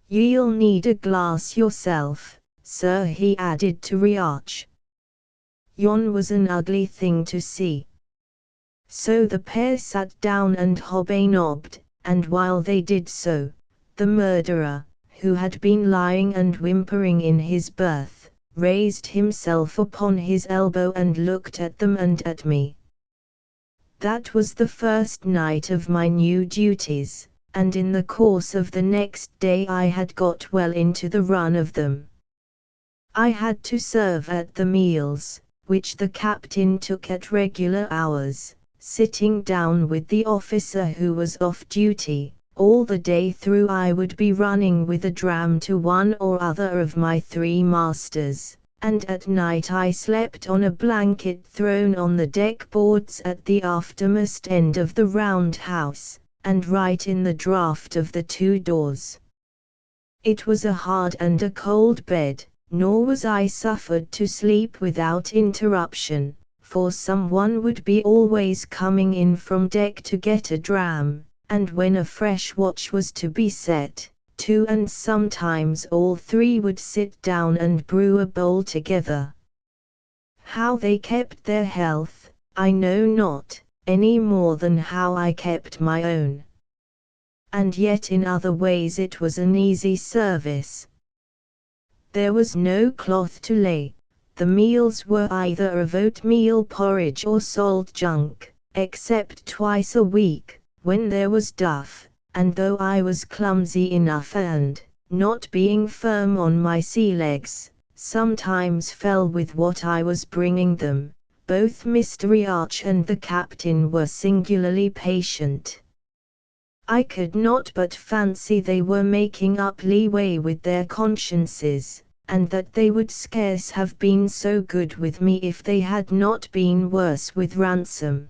Ye'll need a glass yourself, sir, he added to Riach. Yon was an ugly thing to see. So the pair sat down and hobnobbed, and while they did so, the murderer, who had been lying and whimpering in his berth, raised himself upon his elbow and looked at them and at me. That was the first night of my new duties, and in the course of the next day I had got well into the run of them. I had to serve at the meals, which the captain took at regular hours, sitting down with the officer who was off duty. All the day through I would be running with a dram to one or other of my 3 masters, and at night I slept on a blanket thrown on the deck boards at the aftermost end of the round house, and right in the draught of the 2 doors. It was a hard and a cold bed, nor was I suffered to sleep without interruption, for someone would be always coming in from deck to get a dram, and when a fresh watch was to be set, 2 and sometimes all 3 would sit down and brew a bowl together. How they kept their health, I know not, any more than how I kept my own. And yet in other ways it was an easy service. There was no cloth to lay, the meals were either of oatmeal porridge or salt junk, except twice a week, when there was duff, and though I was clumsy enough and, not being firm on my sea legs, sometimes fell with what I was bringing them, both Mr. Riach and the captain were singularly patient. I could not but fancy they were making up leeway with their consciences, and that they would scarce have been so good with me if they had not been worse with Ransom.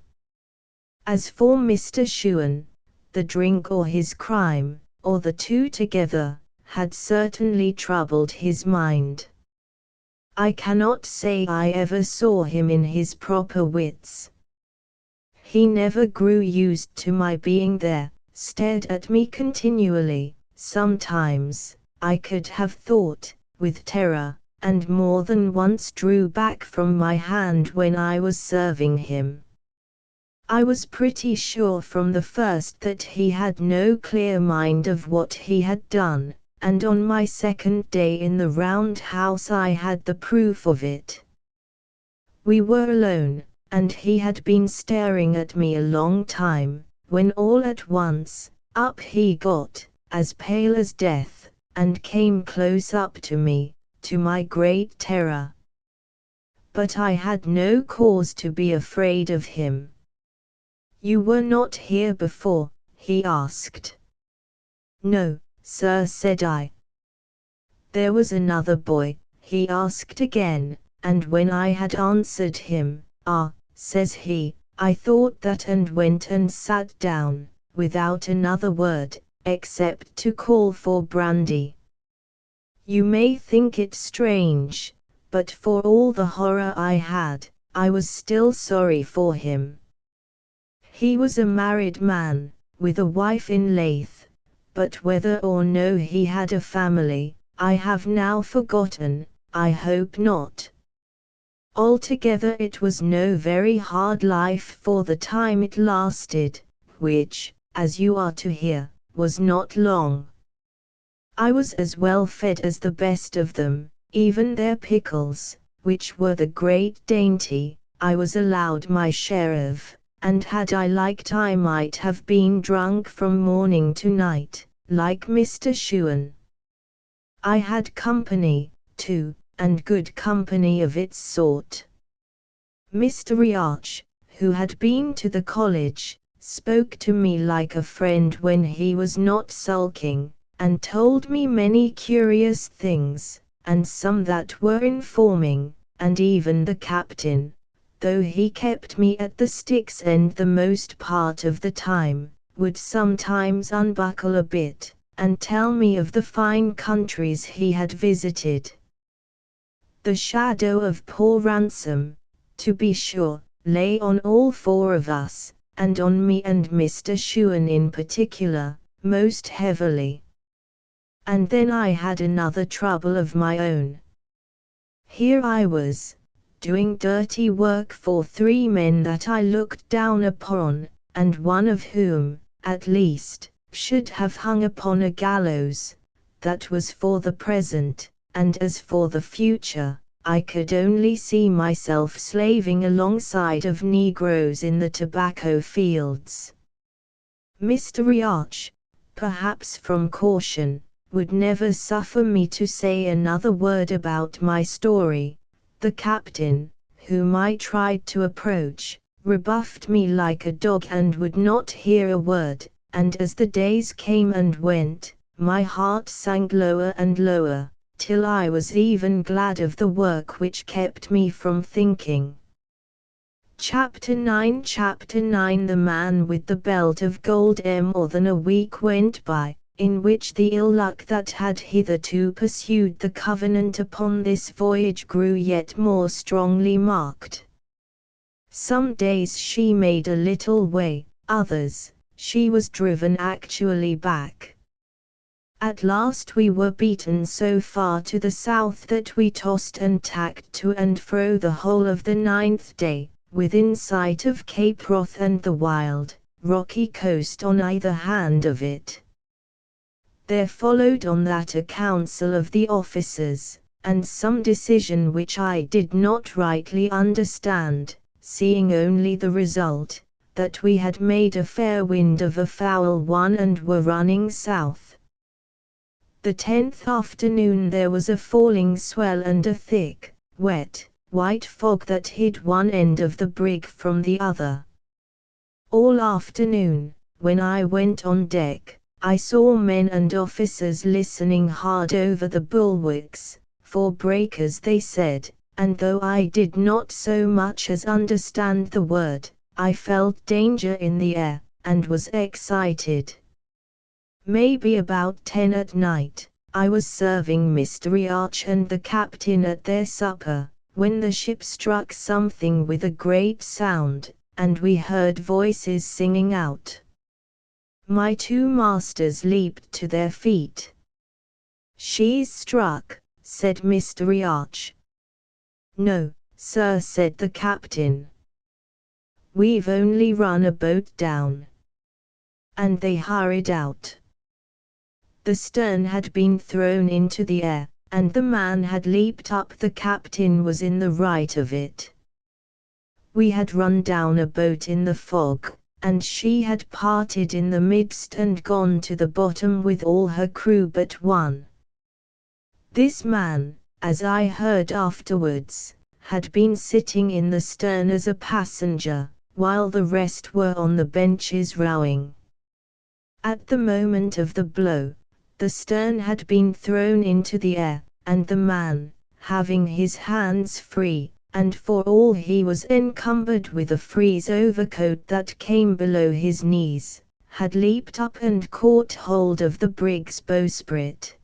As for Mr. Shuan, the drink or his crime, or the 2 together, had certainly troubled his mind. I cannot say I ever saw him in his proper wits. He never grew used to my being there, stared at me continually, sometimes, I could have thought, with terror, and more than once drew back from my hand when I was serving him. I was pretty sure from the first that he had no clear mind of what he had done, and on my second day in the round house I had the proof of it. We were alone, and he had been staring at me a long time, when all at once, up he got, as pale as death, and came close up to me, to my great terror. But I had no cause to be afraid of him. "You were not here before?" he asked. "No, sir," said I. "There was another boy?" he asked again, and when I had answered him, "Ah," says he, I thought that, and went and sat down, without another word, except to call for brandy. You may think it strange, but for all the horror I had, I was still sorry for him. He was a married man, with a wife in Leith, but whether or no he had a family, I have now forgotten. I hope not. Altogether it was no very hard life for the time it lasted, which, as you are to hear, was not long. I was as well fed as the best of them, even their pickles, which were the great dainty, I was allowed my share of, and had I liked I might have been drunk from morning to night, like Mr. Shuan. I had company, too, and good company of its sort. Mr. Riach, who had been to the college, spoke to me like a friend when he was not sulking, and told me many curious things, and some that were informing, and even the captain, though he kept me at the stick's end the most part of the time, would sometimes unbuckle a bit, and tell me of the fine countries he had visited. The shadow of poor Ransom, to be sure, lay on all four of us, and on me and Mr. Shewan in particular, most heavily. And then I had another trouble of my own. Here I was, doing dirty work for 3 men that I looked down upon, and one of whom, at least, should have hung upon a gallows. That was for the present, and as for the future, I could only see myself slaving alongside of negroes in the tobacco fields. Mr. Riach, perhaps from caution, would never suffer me to say another word about my story. The captain, whom I tried to approach, rebuffed me like a dog and would not hear a word, and as the days came and went, my heart sank lower and lower, till I was even glad of the work which kept me from thinking. Chapter 9 The man with the belt of gold. More than a week went by, in which the ill luck that had hitherto pursued the Covenant upon this voyage grew yet more strongly marked. Some days she made a little way, others, she was driven actually back. At last we were beaten so far to the south that we tossed and tacked to and fro the whole of the 9th day, within sight of Cape Wrath and the wild, rocky coast on either hand of it. There followed on that a council of the officers, and some decision which I did not rightly understand, seeing only the result, that we had made a fair wind of a foul one and were running south. The 10th afternoon there was a falling swell and a thick, wet, white fog that hid one end of the brig from the other. All afternoon, when I went on deck, I saw men and officers listening hard over the bulwarks, for breakers they said, and though I did not so much as understand the word, I felt danger in the air, and was excited. Maybe about 10 at night, I was serving Mr. Riach and the captain at their supper, when the ship struck something with a great sound, and we heard voices singing out. My 2 masters leaped to their feet. "She's struck," said Mr. Riach. "No, sir," said the captain. "We've only run a boat down." And they hurried out. The stern had been thrown into the air, and the man had leaped up. The captain was in the right of it. We had run down a boat in the fog, and she had parted in the midst and gone to the bottom with all her crew but one. This man, as I heard afterwards, had been sitting in the stern as a passenger, while the rest were on the benches rowing. At the moment of the blow, the stern had been thrown into the air, and the man, having his hands free, and for all he was encumbered with a frieze overcoat that came below his knees, had leaped up and caught hold of the brig's bowsprit.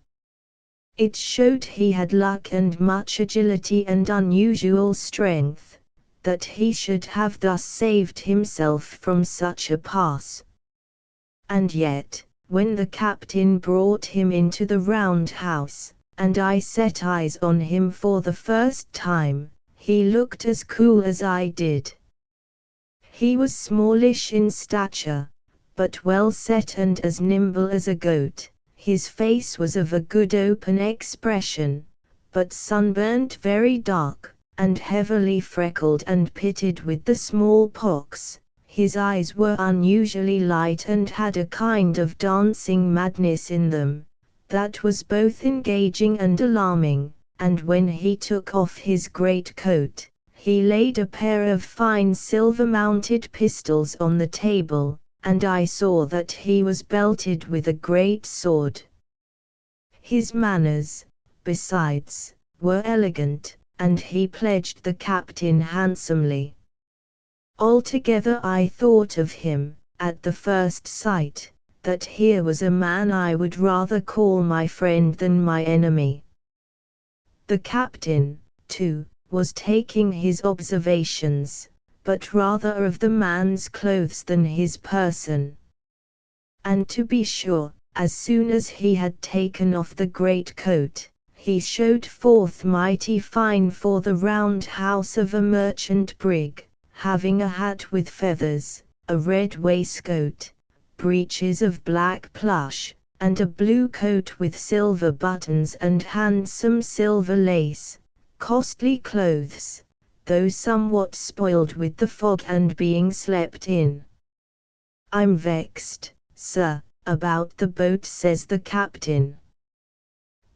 It showed he had luck and much agility and unusual strength, that he should have thus saved himself from such a pass. And yet, when the captain brought him into the round house, and I set eyes on him for the first time, he looked as cool as I did. He was smallish in stature, but well set and as nimble as a goat. His face was of a good open expression, but sunburnt very dark, and heavily freckled and pitted with the smallpox. His eyes were unusually light and had a kind of dancing madness in them, that was both engaging and alarming, and when he took off his great coat, he laid a pair of fine silver-mounted pistols on the table, and I saw that he was belted with a great sword. His manners, besides, were elegant, and he pledged the captain handsomely. Altogether I thought of him, at the first sight, that here was a man I would rather call my friend than my enemy. The captain, too, was taking his observations, but rather of the man's clothes than his person. And to be sure, as soon as he had taken off the great coat, he showed forth mighty fine for the round house of a merchant brig, having a hat with feathers, a red waistcoat, breeches of black plush, and a blue coat with silver buttons and handsome silver lace, costly clothes, though somewhat spoiled with the fog and being slept in. "I'm vexed, sir, about the boat," says the captain.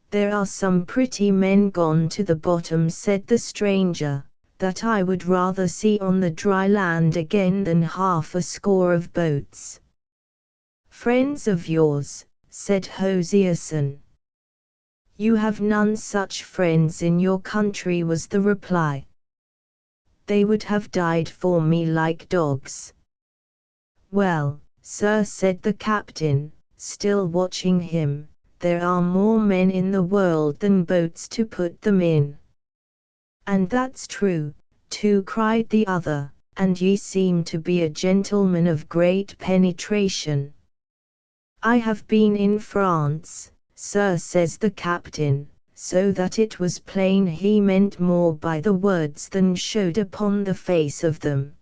"There are some pretty men gone to the bottom," said the stranger, "that I would rather see on the dry land again than half a score of boats." "Friends of yours," said Hosierson. "You have none such friends in your country," was the reply. "They would have died for me like dogs." "Well, sir," said the captain, still watching him, "there are more men in the world than boats to put them in." "And that's true, too," cried the other, "and ye seem to be a gentleman of great penetration." "I have been in France, sir," says the captain, so that it was plain he meant more by the words than showed upon the face of them.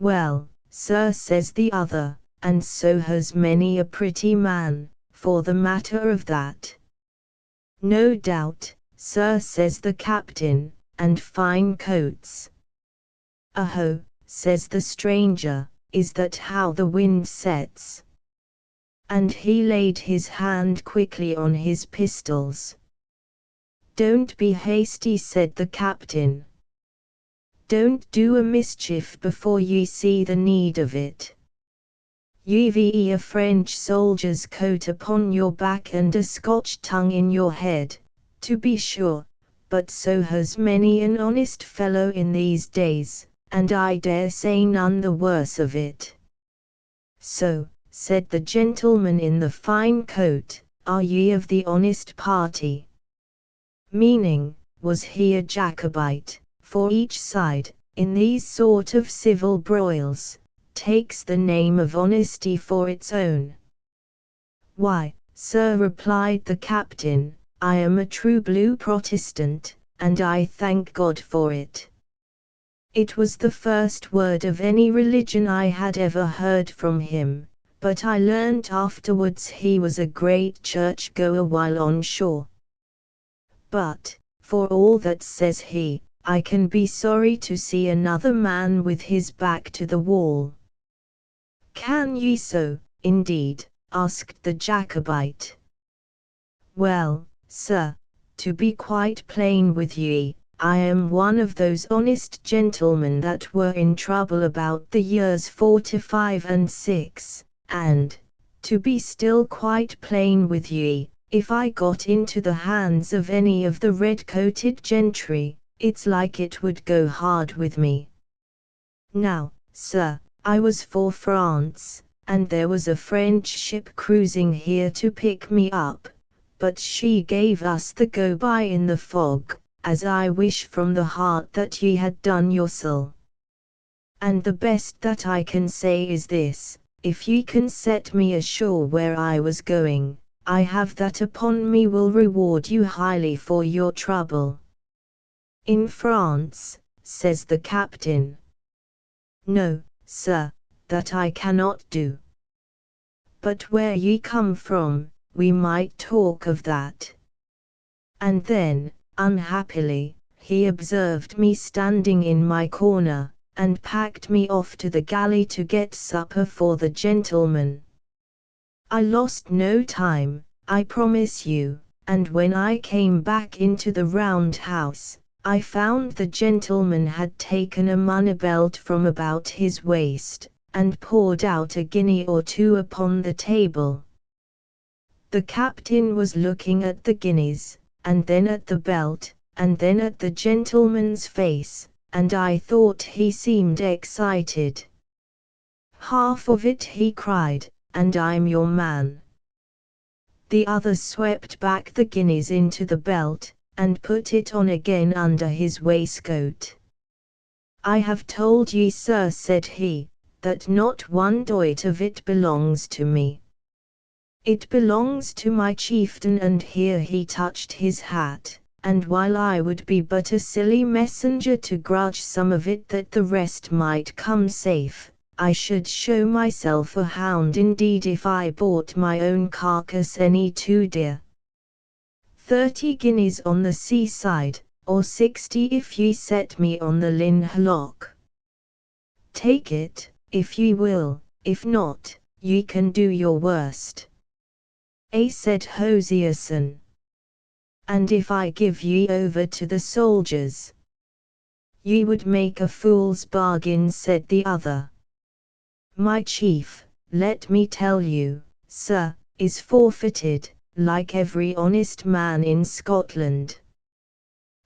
"Well, sir," says the other, "and so has many a pretty man, for the matter of that." "No doubt, sir," says the captain, "and fine coats." "Aho," says the stranger, "is that how the wind sets?" And he laid his hand quickly on his pistols. "Don't be hasty," said the captain. "Don't do a mischief before ye see the need of it. You've a French soldier's coat upon your back and a Scotch tongue in your head, to be sure, but so has many an honest fellow in these days, and I dare say none the worse of it." "So," said the gentleman in the fine coat, "are ye of the honest party?" Meaning, was he a Jacobite, for each side, in these sort of civil broils, takes the name of honesty for its own. "Why, sir," replied the captain, "I am a true blue Protestant, and I thank God for it." It was the first word of any religion I had ever heard from him, but I learnt afterwards he was a great church-goer while on shore. "But, for all that," says he, "I can be sorry to see another man with his back to the wall." "Can ye so, indeed?" asked the Jacobite. "Well, sir, to be quite plain with ye, I am one of those honest gentlemen that were in trouble about the years 45 and 6, and, to be still quite plain with ye, if I got into the hands of any of the red-coated gentry, it's like it would go hard with me. Now, sir, I was for France, and there was a French ship cruising here to pick me up, but she gave us the go-by in the fog, as I wish from the heart that ye had done yoursel. And the best that I can say is this, if ye can set me ashore where I was going, I have that upon me will reward you highly for your trouble." "In France," says the captain. "No, sir, that I cannot do. But where ye come from, we might talk of that." And then, unhappily, he observed me standing in my corner, and packed me off to the galley to get supper for the gentleman. I lost no time, I promise you, and when I came back into the round house, I found the gentleman had taken a money belt from about his waist, and poured out a guinea or two upon the table. The captain was looking at the guineas, and then at the belt, and then at the gentleman's face, and I thought he seemed excited. Half of it, he cried, and I'm your man. The other swept back the guineas into the belt, and put it on again under his waistcoat. I have told ye, sir, said he, that not one doit of it belongs to me. It belongs to my chieftain, and here he touched his hat, and while I would be but a silly messenger to grudge some of it that the rest might come safe, I should show myself a hound indeed if I bought my own carcass any too dear. 30 guineas on the seaside, or 60 if ye set me on the Lynn hillock. Take it, if ye will, if not, ye can do your worst. Said Hosierson. And if I give ye over to the soldiers? Ye would make a fool's bargain, said the other. My chief, let me tell you, sir, is forfeited, like every honest man in Scotland.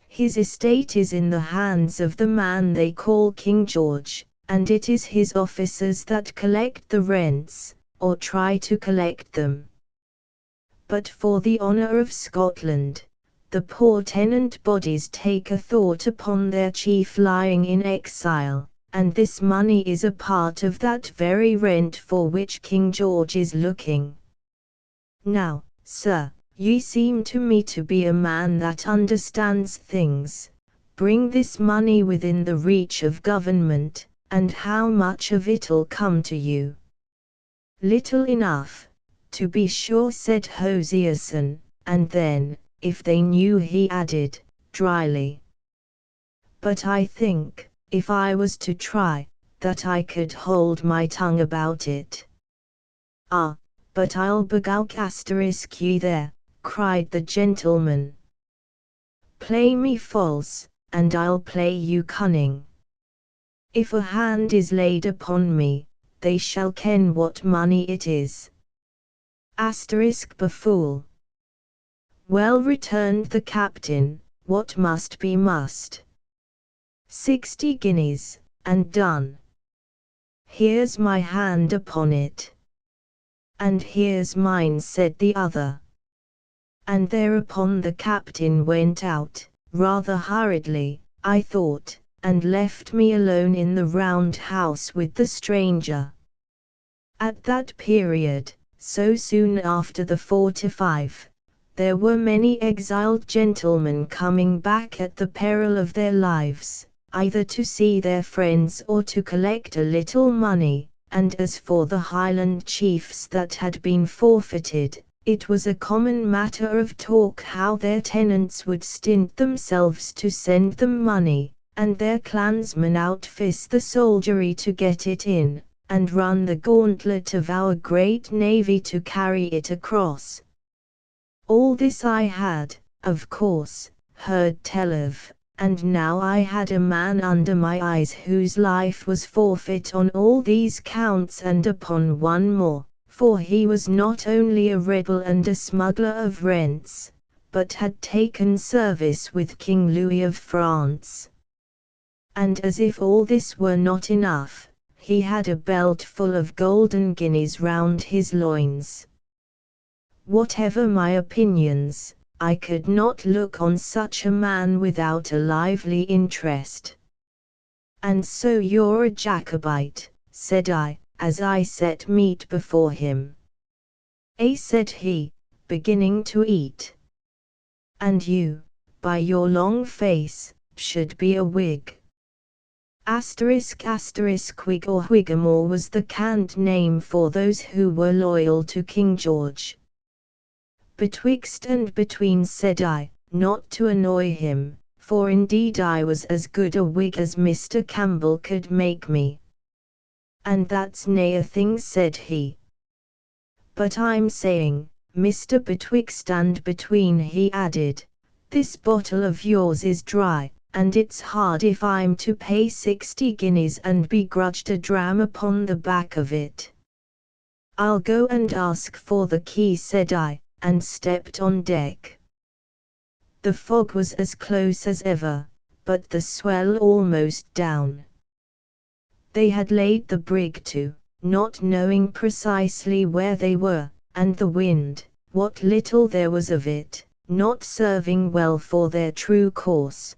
His estate is in the hands of the man they call King George, and it is his officers that collect the rents, or try to collect them. But for the honour of Scotland, the poor tenant bodies take a thought upon their chief lying in exile, and this money is a part of that very rent for which King George is looking. Now, sir, ye seem to me to be a man that understands things. Bring this money within the reach of government, and how much of it'll come to you? Little enough, to be sure, said Hosierson, and then, if they knew, he added, dryly. But I think, if I was to try, that I could hold my tongue about it. Ah, but I'll begowk asterisk ye there, cried the gentleman. Play me false, and I'll play you cunning. If a hand is laid upon me, they shall ken what money it is. Asterisk befool. Well, returned the captain, what must be must. 60 guineas, and done. Here's my hand upon it. And here's mine, said the other. And thereupon the captain went out, rather hurriedly, I thought, and left me alone in the round house with the stranger. At that period, so soon after the 45, there were many exiled gentlemen coming back at the peril of their lives, either to see their friends or to collect a little money, and as for the Highland chiefs that had been forfeited, it was a common matter of talk how their tenants would stint themselves to send them money, and their clansmen outfist the soldiery to get it in, and run the gauntlet of our great navy to carry it across. All this I had, of course, heard tell of, and now I had a man under my eyes whose life was forfeit on all these counts and upon one more, for he was not only a rebel and a smuggler of rents, but had taken service with King Louis of France. And as if all this were not enough, he had a belt full of golden guineas round his loins. Whatever my opinions, I could not look on such a man without a lively interest. And so you're a Jacobite, said I, as I set meat before him. Said he, beginning to eat. And you, by your long face, should be a Whig. Whig or Whigamore was the cant name for those who were loyal to King George. Betwixt and between, said I, not to annoy him, for indeed I was as good a Whig as Mr. Campbell could make me. And that's nae a thing, said he. But I'm saying, Mr. Betwixt and between, he added, this bottle of yours is dry, and it's hard if I'm to pay 60 guineas and be grudged a dram upon the back of it. I'll go and ask for the key, said I, and stepped on deck. The fog was as close as ever, but the swell almost down. They had laid the brig to, not knowing precisely where they were, and the wind, what little there was of it, not serving well for their true course.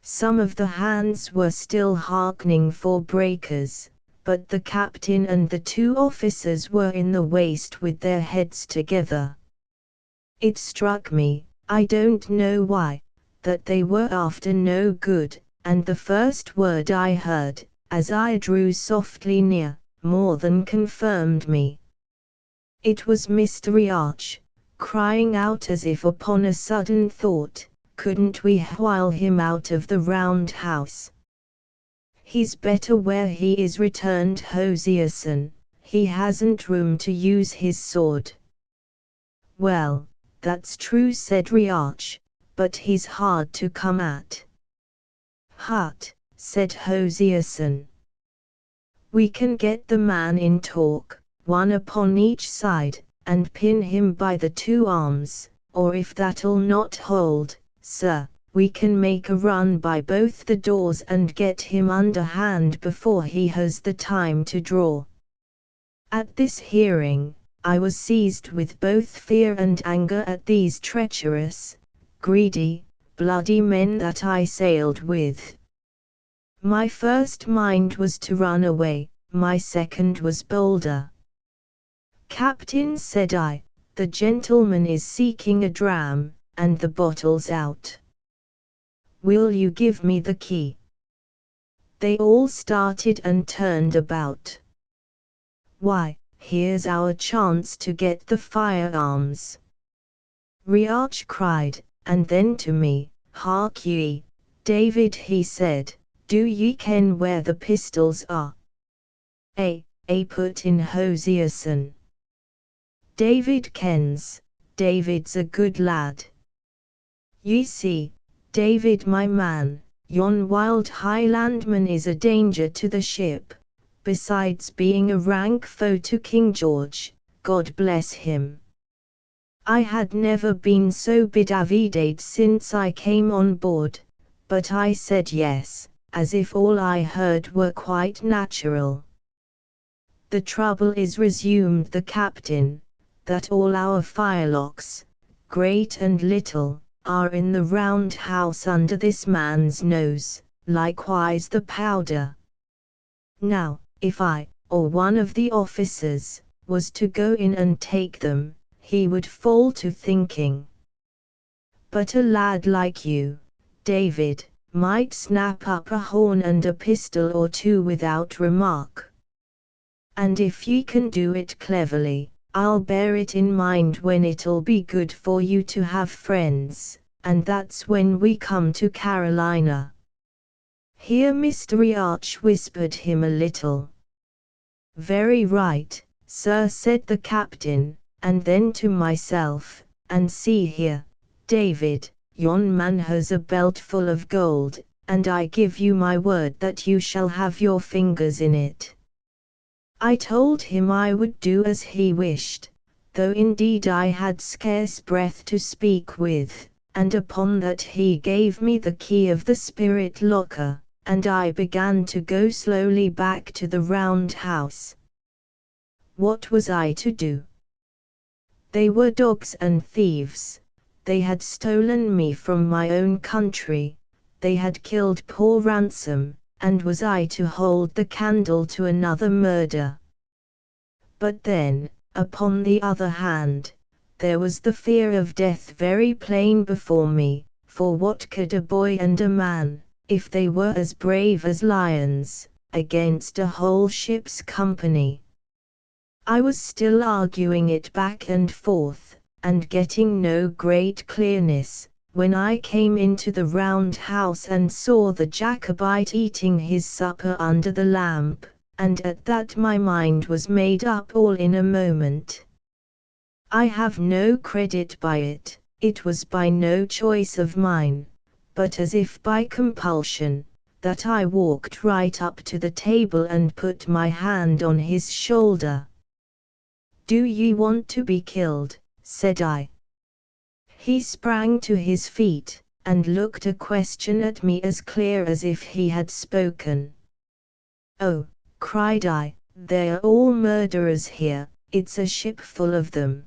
Some of the hands were still hearkening for breakers, but the captain and the 2 officers were in the waist with their heads together. It struck me, I don't know why, that they were after no good, and the first word I heard, as I drew softly near, more than confirmed me. It was Mr. Riach, crying out as if upon a sudden thought, couldn't we while him out of the round house? He's better where he is, returned Hosierson, he hasn't room to use his sword. Well, that's true, said Riach, but he's hard to come at. Hut, said Hosierson. We can get the man in talk, 1 upon each side, and pin him by the 2 arms, or if that'll not hold, sir, we can make a run by both the doors and get him underhand before he has the time to draw. At this hearing, I was seized with both fear and anger at these treacherous, greedy, bloody men that I sailed with. My first mind was to run away, my second was bolder. Captain, said I, the gentleman is seeking a dram, and the bottle's out. Will you give me the key? They all started and turned about. Why, here's our chance to get the firearms. Riach cried, and then to me, hark ye, David, he said, do ye ken where the pistols are? Put in Hosierson. David kens, David's a good lad. Ye see, David my man, yon wild Highlandman is a danger to the ship, besides being a rank foe to King George, God bless him. I had never been so bedavided since I came on board, but I said yes, as if all I heard were quite natural. The trouble is, resumed the captain, that all our firelocks, great and little, are in the round house under this man's nose, likewise the powder. Now, if I, or 1 of the officers, was to go in and take them, he would fall to thinking. But a lad like you, David, might snap up a horn and a pistol or 2 without remark. And if ye can do it cleverly, I'll bear it in mind when it'll be good for you to have friends, and that's when we come to Carolina. Here Mr. Riach whispered him a little. Very right, sir, said the captain, and then to myself, and see here, David, yon man has a belt full of gold, and I give you my word that you shall have your fingers in it. I told him I would do as he wished, though indeed I had scarce breath to speak with, and upon that he gave me the key of the spirit locker, and I began to go slowly back to the round house. What was I to do? They were dogs and thieves. They had stolen me from my own country, they had killed poor Ransom, and was I to hold the candle to another murder? But then, upon the other hand, there was the fear of death very plain before me, for what could a boy and a man, if they were as brave as lions, against a whole ship's company? I was still arguing it back and forth, and getting no great clearness, when I came into the round house and saw the Jacobite eating his supper under the lamp, and at that my mind was made up all in a moment. I have no credit by it, it was by no choice of mine, but as if by compulsion, that I walked right up to the table and put my hand on his shoulder. Do ye want to be killed? Said I. He sprang to his feet, and looked a question at me as clear as if he had spoken. Oh, cried I, They're all murderers here, it's a ship full of them.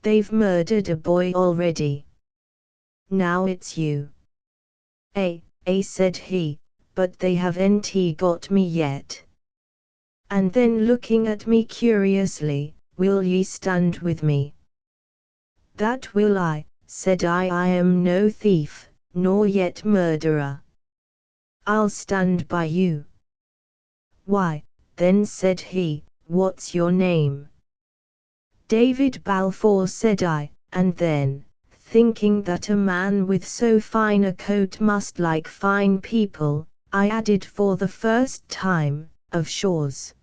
They've murdered a boy already. Now it's you. Said he, but they haven't got me yet. And then looking at me curiously, will ye stand with me? That will I, said I am no thief, nor yet murderer. I'll stand by you. Why, then said he, what's your name? David Balfour, said I, and then, thinking that a man with so fine a coat must like fine people, I added for the first time, of Shaw's.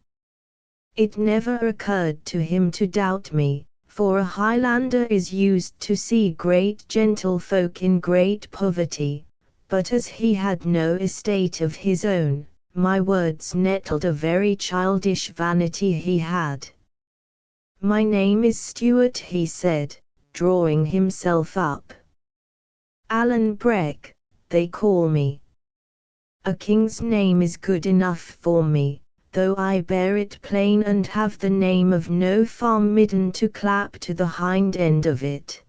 It never occurred to him to doubt me, for a Highlander is used to see great gentlefolk in great poverty, but as he had no estate of his own, my words nettled a very childish vanity he had. My name is Stuart, he said, drawing himself up. Alan Breck, they call me. A king's name is good enough for me, though I bear it plain and have the name of no farm midden to clap to the hind end of it.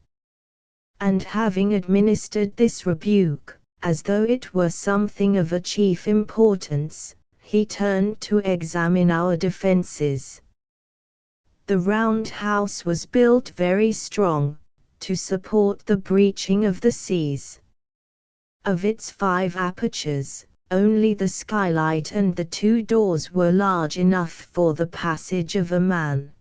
And having administered this rebuke, as though it were something of a chief importance, he turned to examine our defences. The round house was built very strong, to support the breaching of the seas. Of its 5 apertures, only the skylight and the 2 doors were large enough for the passage of a man.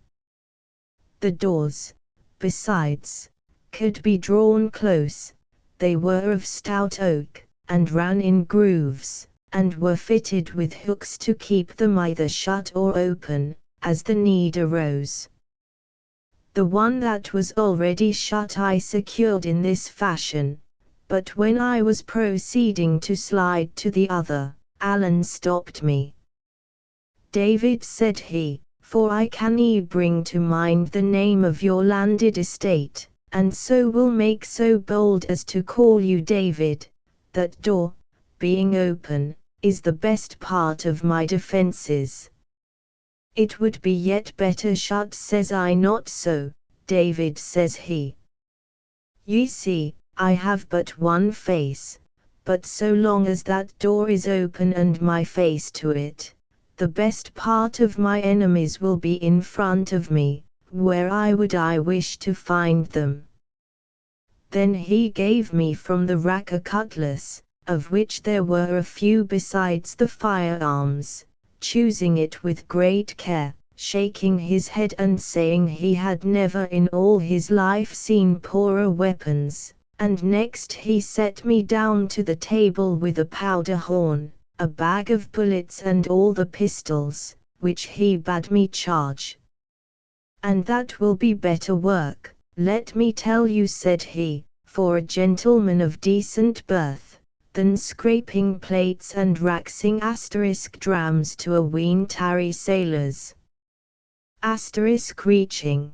The doors, besides, could be drawn close. They were of stout oak, and ran in grooves, and were fitted with hooks to keep them either shut or open, as the need arose. The one that was already shut I secured in this fashion, but when I was proceeding to slide to the other, Alan stopped me. David, said he, for I can bring to mind the name of your landed estate, and so will make so bold as to call you David, that door, being open, is the best part of my defences. It would be yet better shut, says I. Not so, David, says he. Ye see, I have but one face, but so long as that door is open and my face to it, the best part of my enemies will be in front of me, where I wish to find them. Then he gave me from the rack a cutlass, of which there were a few besides the firearms, choosing it with great care, shaking his head and saying he had never in all his life seen poorer weapons, and next he set me down to the table with a powder horn, a bag of bullets and all the pistols, which he bade me charge. And that will be better work, let me tell you, said he, for a gentleman of decent birth, than scraping plates and raxing drams to a ween tarry sailors. Reaching.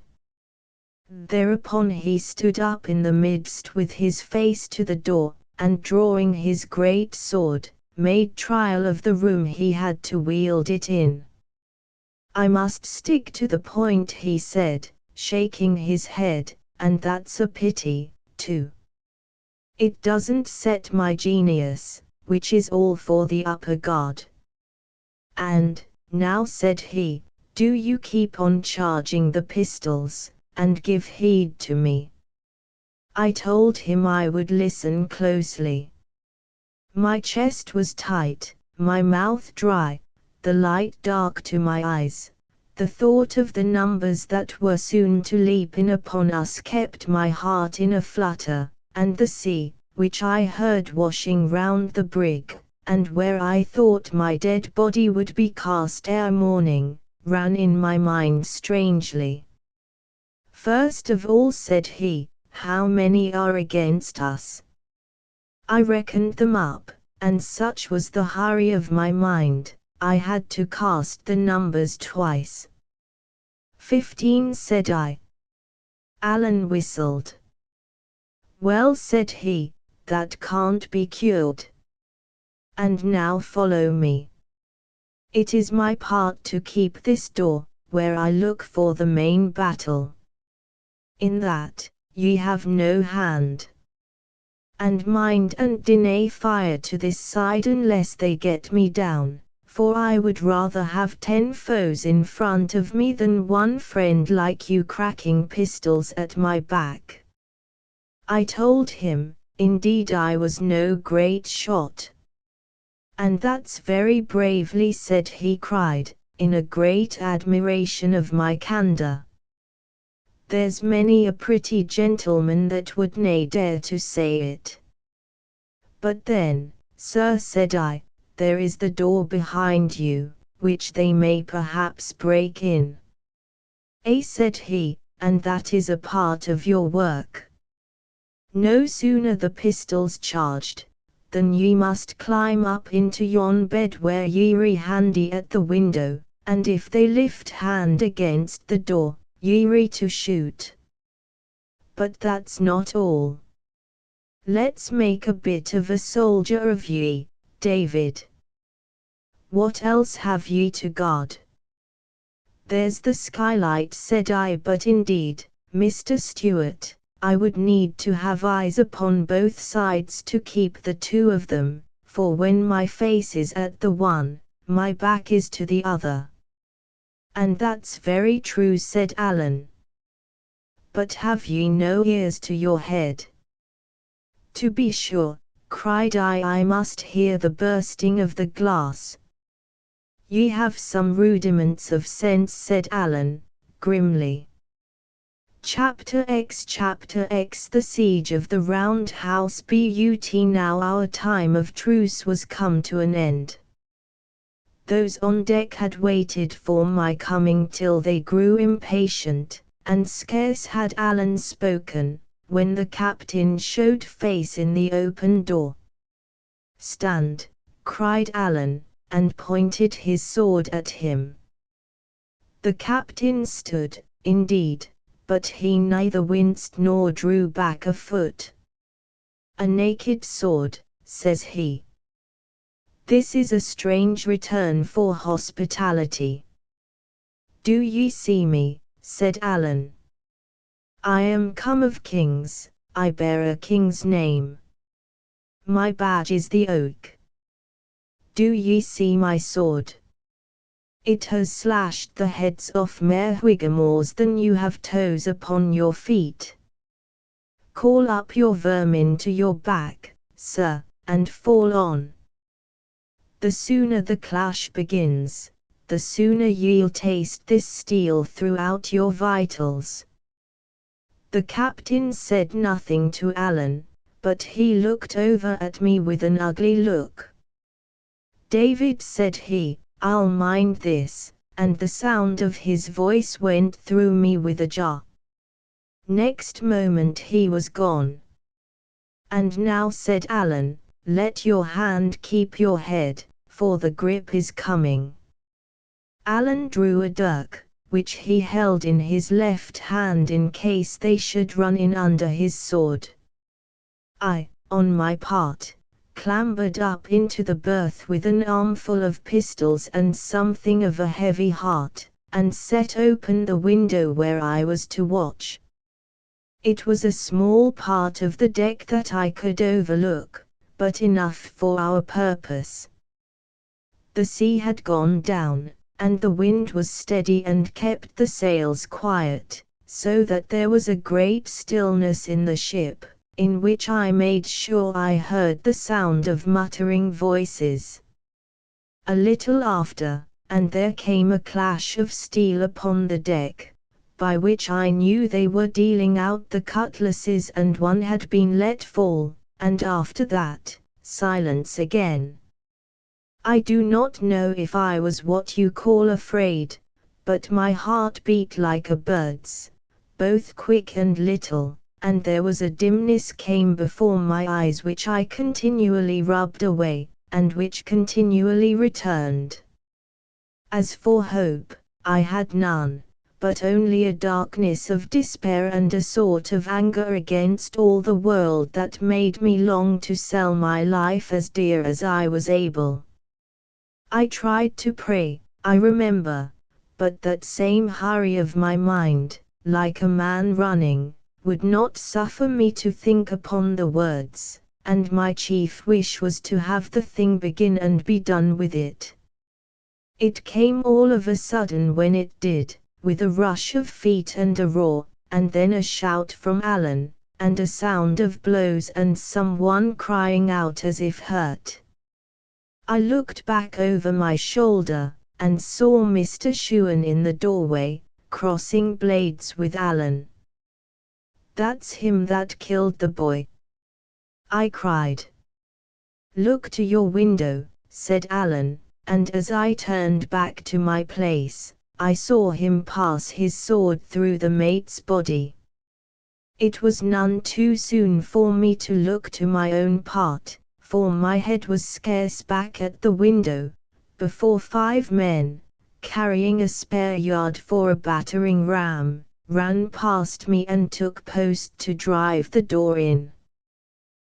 Thereupon he stood up in the midst with his face to the door, and drawing his great sword, made trial of the room he had to wield it in. I must stick to the point, he said, shaking his head, and that's a pity, too. It doesn't set my genius, which is all for the upper God. And, now, said he, do you keep on charging the pistols, and give heed to me. I told him I would listen closely. My chest was tight, my mouth dry, the light dark to my eyes. The thought of the numbers that were soon to leap in upon us kept my heart in a flutter, and the sea, which I heard washing round the brig, and where I thought my dead body would be cast ere morning, ran in my mind strangely. First of all, said he, how many are against us? I reckoned them up, and such was the hurry of my mind, I had to cast the numbers twice. 15, said I. Alan whistled. Well, said he, that can't be cured. And now follow me. It is my part to keep this door, where I look for the main battle. In that, ye have no hand. And mind and deny fire to this side unless they get me down, for I would rather have 10 foes in front of me than one friend like you cracking pistols at my back. I told him, indeed I was no great shot. And that's very bravely said, he cried, in a great admiration of my candour. There's many a pretty gentleman that would nae dare to say it. But then, sir, said I, there is the door behind you, which they may perhaps break in. Said he, and that is a part of your work. No sooner the pistols charged, than ye must climb up into yon bed where ye re handy at the window, and if they lift hand against the door, ye re to shoot. But that's not all. Let's make a bit of a soldier of ye, David. What else have ye to guard? There's the skylight, said I, but indeed, Mr. Stewart, I would need to have eyes upon both sides to keep the two of them, for when my face is at the one, my back is to the other. And that's very true, said Alan. But have ye no ears to your head? To be sure, cried I must hear the bursting of the glass. Ye have some rudiments of sense, said Alan, grimly. Chapter X The siege of the round house. But now our time of truce was come to an end. Those on deck had waited for my coming till they grew impatient, and scarce had Alan spoken, when the captain showed face in the open door. Stand, cried Alan, and pointed his sword at him. The captain stood, indeed, but he neither winced nor drew back a foot. A naked sword, says he. This is a strange return for hospitality. Do ye see me, said Alan. I am come of kings, I bear a king's name. My badge is the oak. Do ye see my sword? It has slashed the heads off more whigamores than you have toes upon your feet. Call up your vermin to your back, sir, and fall on. The sooner the clash begins, the sooner ye'll taste this steel throughout your vitals. The captain said nothing to Alan, but he looked over at me with an ugly look. David, said he, I'll mind this, and the sound of his voice went through me with a jar. Next moment he was gone. And now, said Alan, let your hand keep your head, for the grip is coming. Alan drew a dirk, which he held in his left hand in case they should run in under his sword. I, on my part, clambered up into the berth with an armful of pistols and something of a heavy heart, and set open the window where I was to watch. It was a small part of the deck that I could overlook, but enough for our purpose. The sea had gone down, and the wind was steady and kept the sails quiet, so that there was a great stillness in the ship, in which I made sure I heard the sound of muttering voices. A little after, and there came a clash of steel upon the deck, by which I knew they were dealing out the cutlasses and one had been let fall, and after that, silence again. I do not know if I was what you call afraid, but my heart beat like a bird's, both quick and little, and there was a dimness came before my eyes which I continually rubbed away, and which continually returned. As for hope, I had none, but only a darkness of despair and a sort of anger against all the world that made me long to sell my life as dear as I was able. I tried to pray, I remember, but that same hurry of my mind, like a man running, would not suffer me to think upon the words, and my chief wish was to have the thing begin and be done with it. It came all of a sudden when it did, with a rush of feet and a roar, and then a shout from Alan, and a sound of blows and someone crying out as if hurt. I looked back over my shoulder, and saw Mr. Shewan in the doorway, crossing blades with Alan. "That's him that killed the boy," I cried. "Look to your window," said Alan, and as I turned back to my place, I saw him pass his sword through the mate's body. It was none too soon for me to look to my own part, for my head was scarce back at the window, before 5 men, carrying a spare yard for a battering ram, ran past me and took post to drive the door in.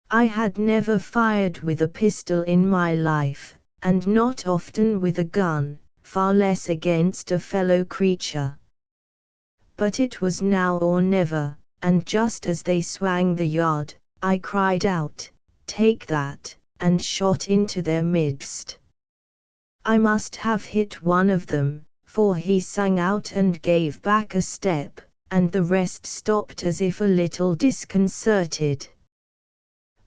I had never fired with a pistol in my life, and not often with a gun, far less against a fellow creature. But it was now or never, and just as they swang the yard, I cried out, "Take that," and shot into their midst. I must have hit one of them, for he sang out and gave back a step, and the rest stopped as if a little disconcerted.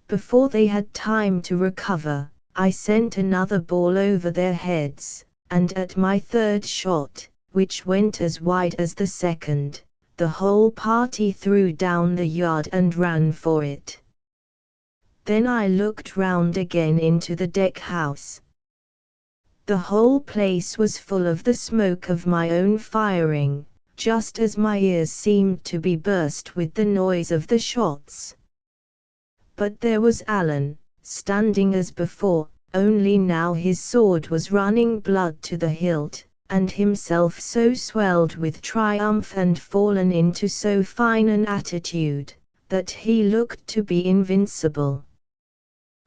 Before they had time to recover, I sent another ball over their heads, and at my third shot, which went as wide as the second, the whole party threw down the yard and ran for it. Then I looked round again into the deck house. The whole place was full of the smoke of my own firing, just as my ears seemed to be burst with the noise of the shots. But there was Alan, standing as before, only now his sword was running blood to the hilt, and himself so swelled with triumph and fallen into so fine an attitude, that he looked to be invincible.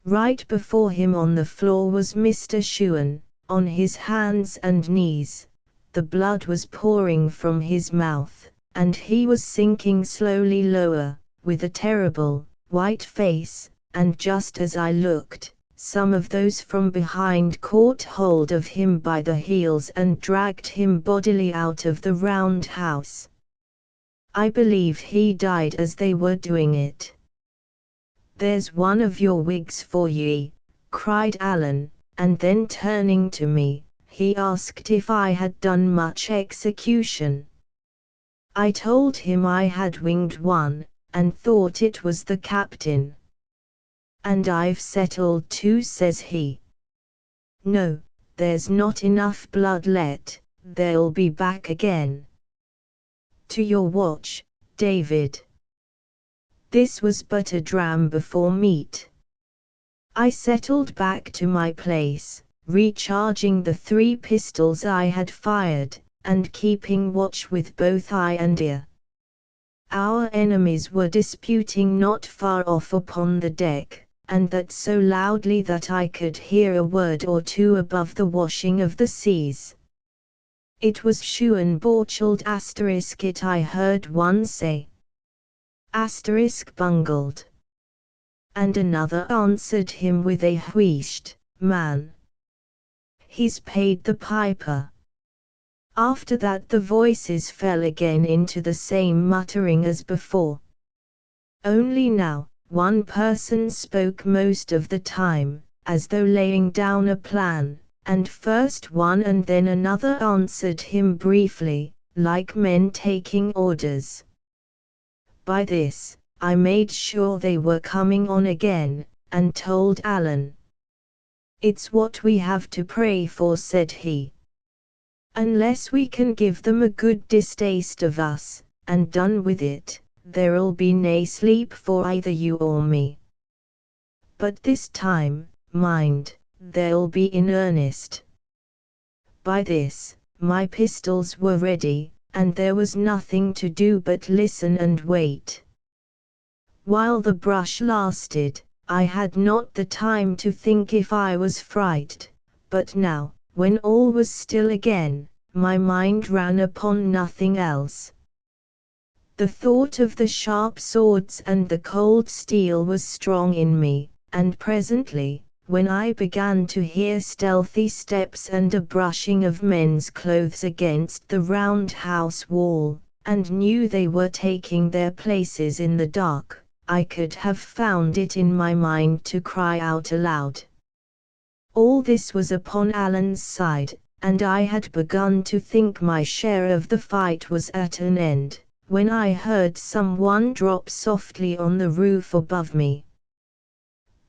Right before him on the floor was Mr. Shewan, on his hands and knees. The blood was pouring from his mouth, and he was sinking slowly lower, with a terrible, white face, and just as I looked, some of those from behind caught hold of him by the heels and dragged him bodily out of the round house. I believe he died as they were doing it. "There's one of your wigs for ye," cried Alan, and then turning to me, he asked if I had done much execution. I told him I had winged one, and thought it was the captain. "And I've settled 2, says he. "No, there's not enough blood let, they'll be back again. To your watch, David." This was but a dram before meat. I settled back to my place, recharging the 3 pistols I had fired, and keeping watch with both eye and ear. Our enemies were disputing not far off upon the deck, and that so loudly that I could hear a word or two above the washing of the seas. It was Shewan Borchald *it I heard one say. Bungled. And another answered him with a wheesht, "Man, he's paid the piper." After that the voices fell again into the same muttering as before. Only now, one person spoke most of the time, as though laying down a plan, and first one and then another answered him briefly, like men taking orders. By this, I made sure they were coming on again, and told Alan. "It's what we have to pray for," said he. "Unless we can give them a good distaste of us, and done with it, there'll be nae sleep for either you or me. But this time, mind, they'll be in earnest." By this, my pistols were ready, and there was nothing to do but listen and wait. While the brush lasted, I had not the time to think if I was frightened, but now, when all was still again, my mind ran upon nothing else. The thought of the sharp swords and the cold steel was strong in me, and presently, when I began to hear stealthy steps and a brushing of men's clothes against the round house wall, and knew they were taking their places in the dark, I could have found it in my mind to cry out aloud. All this was upon Alan's side, and I had begun to think my share of the fight was at an end, when I heard someone drop softly on the roof above me.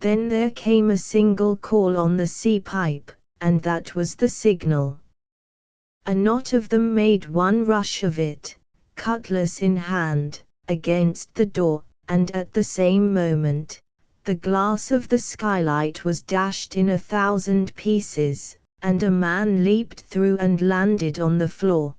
Then there came a single call on the sea pipe, and that was the signal. A knot of them made one rush of it, cutlass in hand, against the door, and at the same moment, the glass of the skylight was dashed in 1,000 pieces, and a man leaped through and landed on the floor.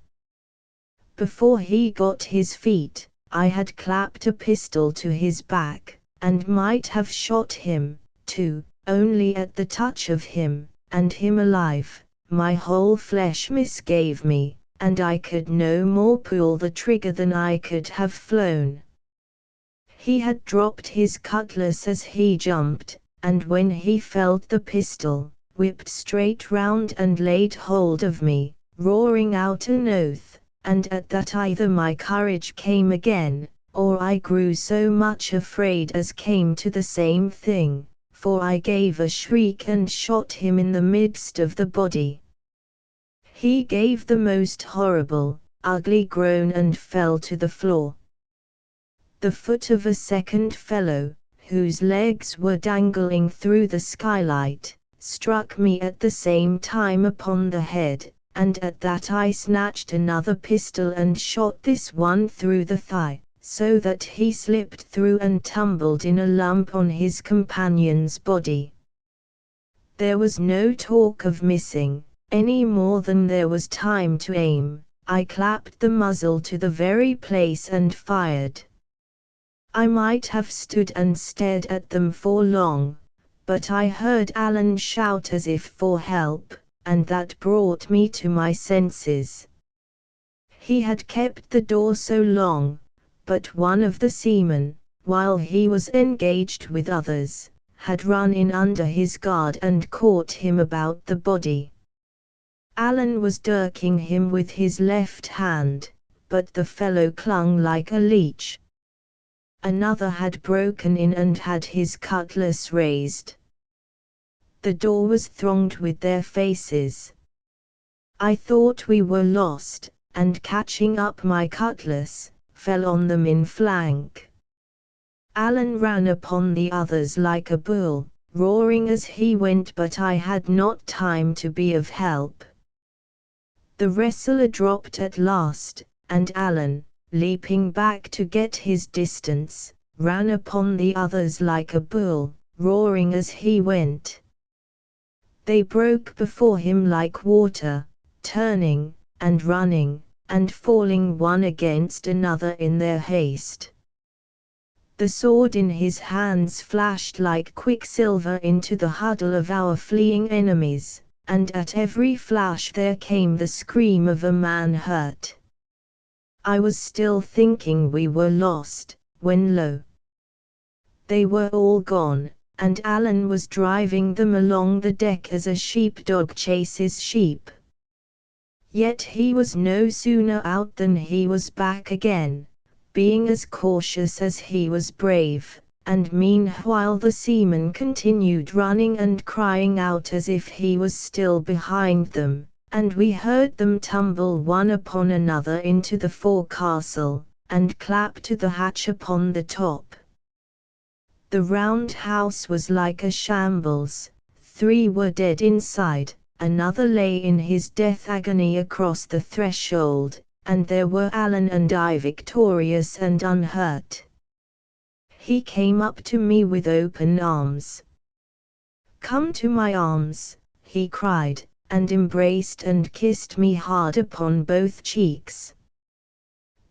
Before he got his feet, I had clapped a pistol to his back, and might have shot him, too, only at the touch of him, and him alive, my whole flesh misgave me, and I could no more pull the trigger than I could have flown. He had dropped his cutlass as he jumped, and when he felt the pistol, whipped straight round and laid hold of me, roaring out an oath, and at that either my courage came again, or I grew so much afraid as came to the same thing, for I gave a shriek and shot him in the midst of the body. He gave the most horrible, ugly groan and fell to the floor. The foot of a second fellow, whose legs were dangling through the skylight, struck me at the same time upon the head, and at that I snatched another pistol and shot this one through the thigh, so that he slipped through and tumbled in a lump on his companion's body. There was no talk of missing, any more than there was time to aim. I clapped the muzzle to the very place and fired. I might have stood and stared at them for long, but I heard Alan shout as if for help, and that brought me to my senses. He had kept the door so long, but one of the seamen, while he was engaged with others, had run in under his guard and caught him about the body. Alan was dirking him with his left hand, but the fellow clung like a leech. Another had broken in and had his cutlass raised. The door was thronged with their faces. I thought we were lost, and catching up my cutlass, fell on them in flank. Alan ran upon the others like a bull, roaring as he went, but I had not time to be of help. The wrestler dropped at last, and Alan, leaping back to get his distance, ran upon the others like a bull, roaring as he went. They broke before him like water, turning, and running, and falling one against another in their haste. The sword in his hands flashed like quicksilver into the huddle of our fleeing enemies, and at every flash there came the scream of a man hurt. I was still thinking we were lost, when lo! They were all gone, and Alan was driving them along the deck as a sheepdog chases sheep. Yet he was no sooner out than he was back again, being as cautious as he was brave, and meanwhile the seaman continued running and crying out as if he was still behind them, and we heard them tumble one upon another into the forecastle, and clap to the hatch upon the top. The round house was like a shambles. 3 were dead inside, another lay in his death agony across the threshold, and there were Alan and I victorious and unhurt. He came up to me with open arms. "Come to my arms," he cried, and embraced and kissed me hard upon both cheeks.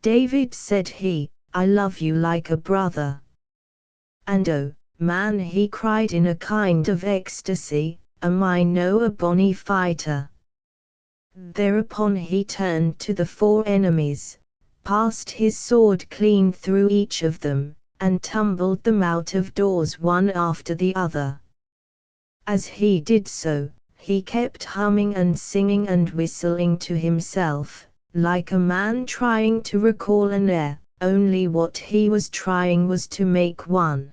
"David," said he, "I love you like a brother. And oh, man," he cried in a kind of ecstasy, "am I no a bonny fighter?" Thereupon he turned to the 4 enemies, passed his sword clean through each of them, and tumbled them out of doors one after the other. As he did so, he kept humming and singing and whistling to himself, like a man trying to recall an air, only what he was trying was to make one.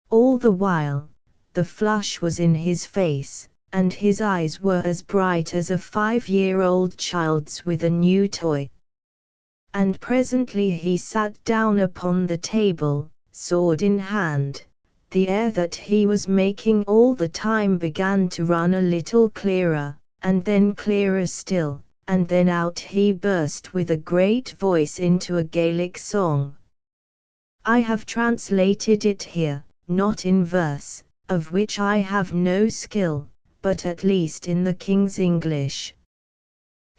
All the while, the flush was in his face, and his eyes were as bright as a 5-year-old child's with a new toy. And presently he sat down upon the table, sword in hand. The air that he was making all the time began to run a little clearer, and then clearer still, and then out he burst with a great voice into a Gaelic song. I have translated it here, not in verse, of which I have no skill, but at least in the King's English.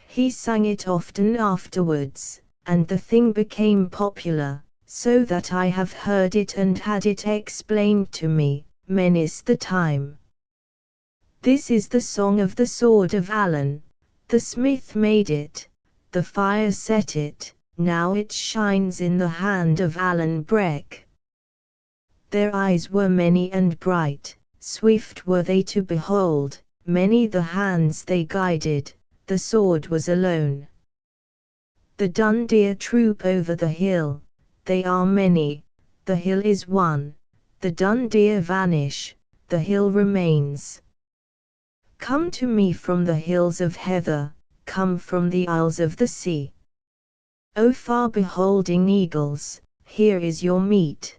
He sang it often afterwards, and the thing became popular, so that I have heard it and had it explained to me, many's the time. This is the song of the sword of Allen. The smith made it, the fire set it, now it shines in the hand of Alan Breck. Their eyes were many and bright, swift were they to behold, many the hands they guided, the sword was alone. The Dundeer troop over the hill, they are many, the hill is one, the Dundeer vanish, the hill remains. Come to me from the hills of heather, come from the isles of the sea. O far beholding eagles, here is your meat.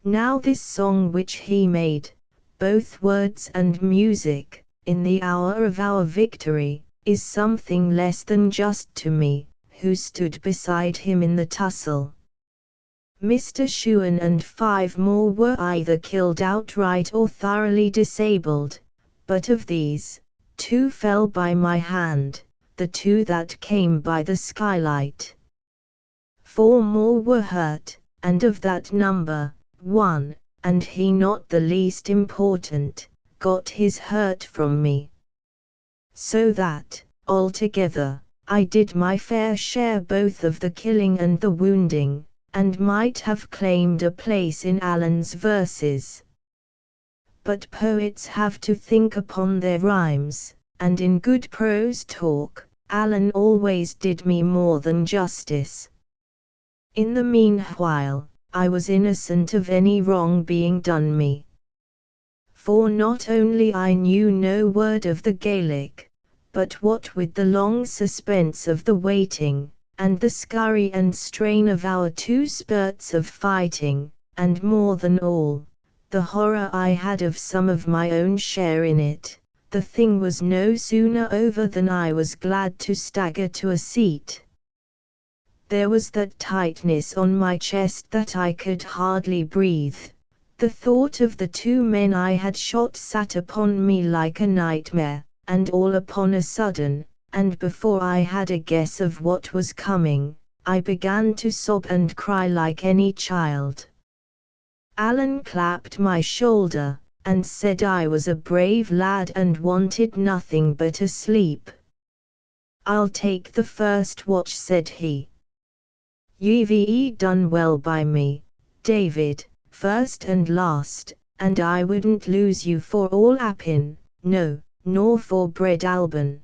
Now this song which he made, both words and music, in the hour of our victory, is something less than just to me, who stood beside him in the tussle. Mr. Shewan and 5 more were either killed outright or thoroughly disabled, but of these, 2 fell by my hand, the 2 that came by the skylight. 4 more were hurt, and of that number, 1, and he not the least important, got his hurt from me. So that, altogether, I did my fair share both of the killing and the wounding, and might have claimed a place in Allen's verses. But poets have to think upon their rhymes, and in good prose talk, Allen always did me more than justice. In the meanwhile, I was innocent of any wrong being done me. For not only I knew no word of the Gaelic, but what with the long suspense of the waiting, and the scurry and strain of our 2 spurts of fighting, and more than all, the horror I had of some of my own share in it, the thing was no sooner over than I was glad to stagger to a seat. There was that tightness on my chest that I could hardly breathe. The thought of the 2 men I had shot sat upon me like a nightmare, and all upon a sudden, and before I had a guess of what was coming, I began to sob and cry like any child. Allen clapped my shoulder, and said I was a brave lad and wanted nothing but a sleep. I'll take the first watch, said he. You've done well by me, David, first and last, and I wouldn't lose you for all Appin, no, nor for bread Alban.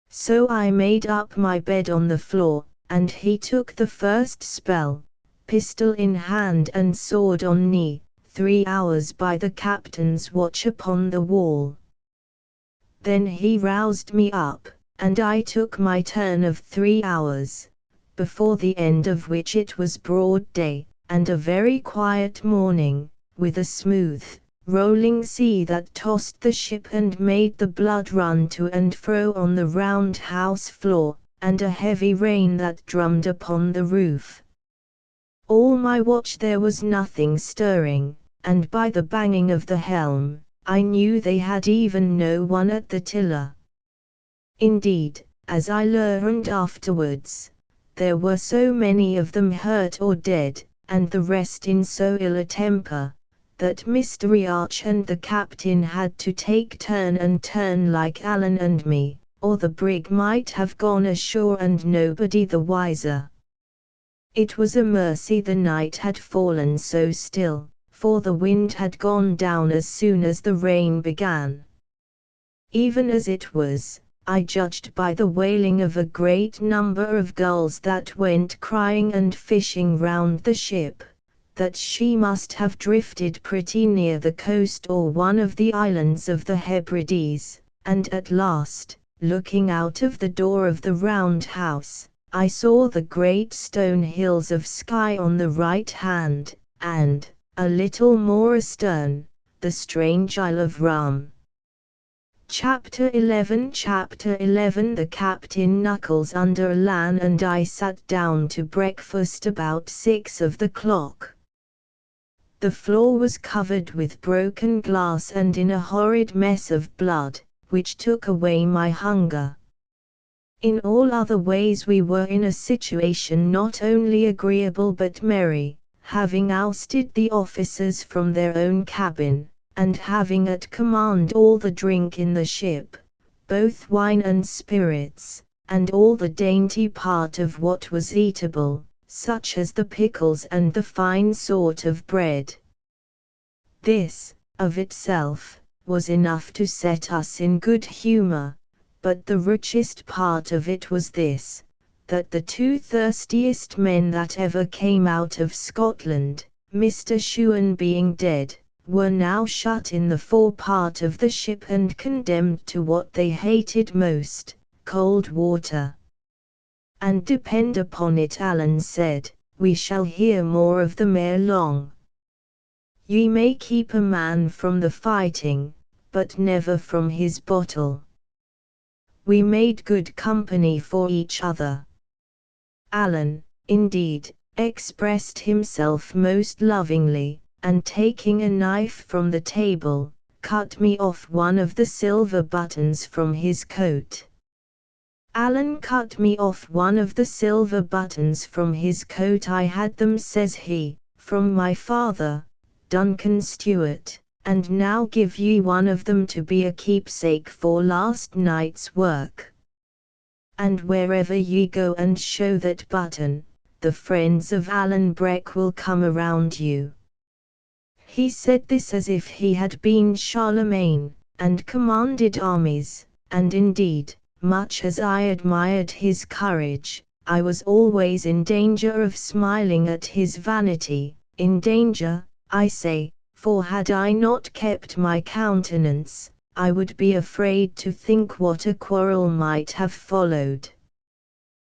So I made up my bed on the floor, and he took the first spell, pistol in hand and sword on knee, 3 hours by the captain's watch upon the wall. Then he roused me up, and I took my turn of 3 hours, before the end of which it was broad day, and a very quiet morning, with a smooth, rolling sea that tossed the ship and made the blood run to and fro on the round house floor, and a heavy rain that drummed upon the roof. All my watch there was nothing stirring, and by the banging of the helm, I knew they had even no one at the tiller. Indeed, as I learned afterwards, there were so many of them hurt or dead, and the rest in so ill a temper, that Mr. Riach and the captain had to take turn and turn like Allen and me, or the brig might have gone ashore and nobody the wiser. It was a mercy the night had fallen so still, for the wind had gone down as soon as the rain began. Even as it was, I judged by the wailing of a great number of gulls that went crying and fishing round the ship, that she must have drifted pretty near the coast or one of the islands of the Hebrides, and at last, looking out of the door of the round house, I saw the great stone hills of Skye on the right hand, and, a little more astern, the strange Isle of Rum. Chapter 11 The captain knuckles under a lan and I sat down to breakfast about 6 of the clock. The floor was covered with broken glass and in a horrid mess of blood, which took away my hunger. In all other ways we were in a situation not only agreeable but merry, having ousted the officers from their own cabin, and having at command all the drink in the ship, both wine and spirits, and all the dainty part of what was eatable, such as the pickles and the fine sort of bread. This, of itself, was enough to set us in good humour, but the richest part of it was this, that the 2 thirstiest men that ever came out of Scotland, Mr. Shewan being dead, were now shut in the fore part of the ship and condemned to what they hated most, cold water. And depend upon it, Allen said, we shall hear more of them ere long. Ye may keep a man from the fighting, but never from his bottle. We made good company for each other. Allen, indeed, expressed himself most lovingly, and taking a knife from the table, cut me off one of the silver buttons from his coat. Allen cut me off one of the silver buttons from his coat. I had them, says he, from my father, Duncan Stewart, and now give ye one of them to be a keepsake for last night's work. And wherever ye go and show that button, the friends of Alan Breck will come around you. He said this as if he had been Charlemagne, and commanded armies, and indeed, much as I admired his courage, I was always in danger of smiling at his vanity, in danger, I say, for had I not kept my countenance, I would be afraid to think what a quarrel might have followed.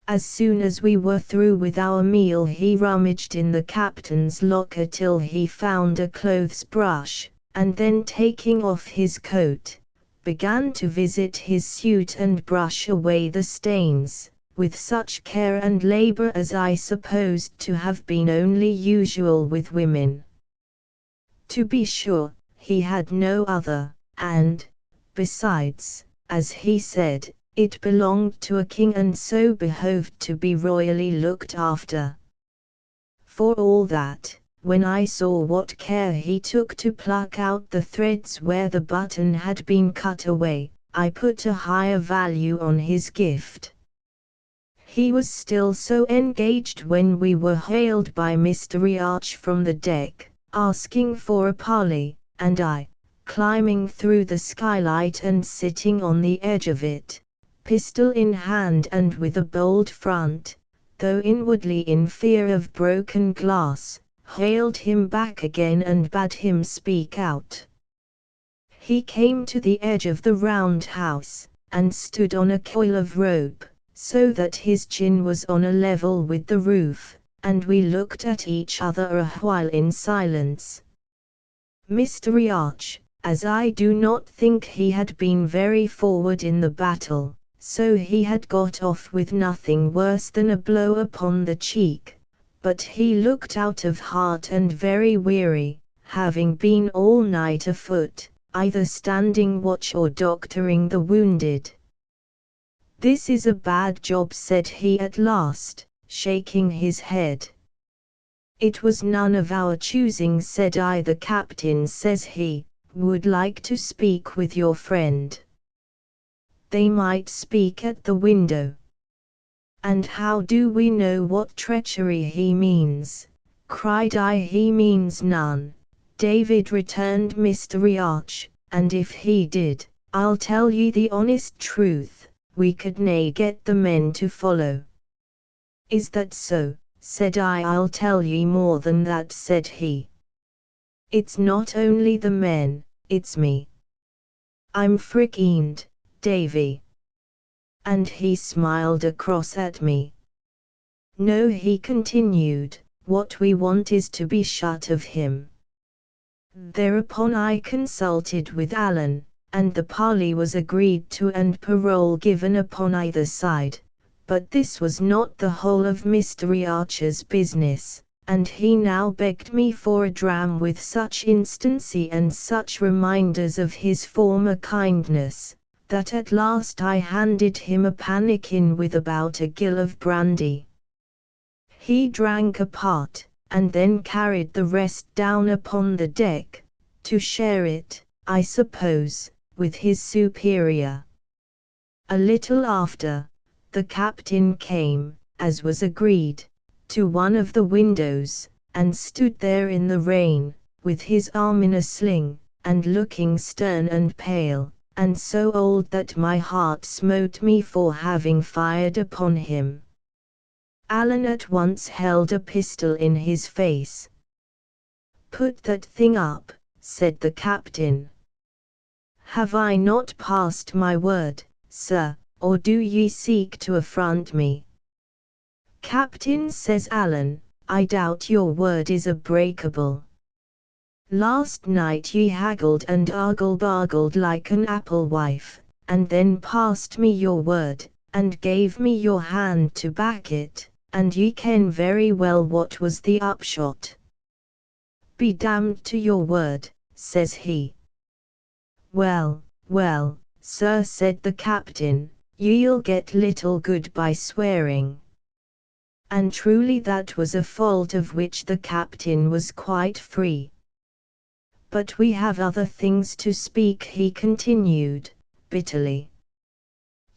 As soon as we were through with our meal he rummaged in the captain's locker till he found a clothes brush, and then taking off his coat, began to visit his suit and brush away the stains, with such care and labor as I supposed to have been only usual with women. To be sure, he had no other, and, besides, as he said, it belonged to a king and so behoved to be royally looked after. For all that, when I saw what care he took to pluck out the threads where the button had been cut away, I put a higher value on his gift. He was still so engaged when we were hailed by Mr. Riach from the deck, asking for a parley, and I, climbing through the skylight and sitting on the edge of it, pistol in hand and with a bold front, though inwardly in fear of broken glass, hailed him back again and bade him speak out. He came to the edge of the round house, and stood on a coil of rope, so that his chin was on a level with the roof, and we looked at each other a while in silence. Mr. Riach, as I do not think he had been very forward in the battle, so he had got off with nothing worse than a blow upon the cheek, but he looked out of heart and very weary, having been all night afoot, either standing watch or doctoring the wounded. This is a bad job, said he at last, shaking his head. It was none of our choosing, said I. The captain, says he, would like to speak with your friend. they might speak at the window. And how do we know what treachery he means? Cried I. He means none, David returned Mr. Riach, and if he did, I'll tell you the honest truth, we could nae get the men to follow. Is that so? Said I. I'll tell ye more than that, said he. It's not only the men, it's me. I'm frightened, Davy. And he smiled across at me. No, he continued, what we want is to be shut of him. Thereupon I consulted with Alan, and the parley was agreed to and parole given upon either side, but this was not the whole of Mr. Riach's business, and he now begged me for a dram with such instancy and such reminders of his former kindness, that at last I handed him a pannikin with about a gill of brandy. He drank a part, and then carried the rest down upon the deck, to share it, I suppose, with his superior. A little after, the captain came, as was agreed, to one of the windows, and stood there in the rain, with his arm in a sling, and looking stern and pale, and so old that my heart smote me for having fired upon him. Alan at once held a pistol in his face. Put that thing up, said the captain. Have I not passed my word, sir, or do ye seek to affront me? Captain, says Alan, I doubt your word is unbreakable. Last night ye haggled and argle-bargled like an apple wife, and then passed me your word, and gave me your hand to back it, and ye ken very well what was the upshot. Be damned to your word, says he. Well, well, sir, said the captain, ye'll get little good by swearing. And truly that was a fault of which the captain was quite free. But we have other things to speak, he continued, bitterly.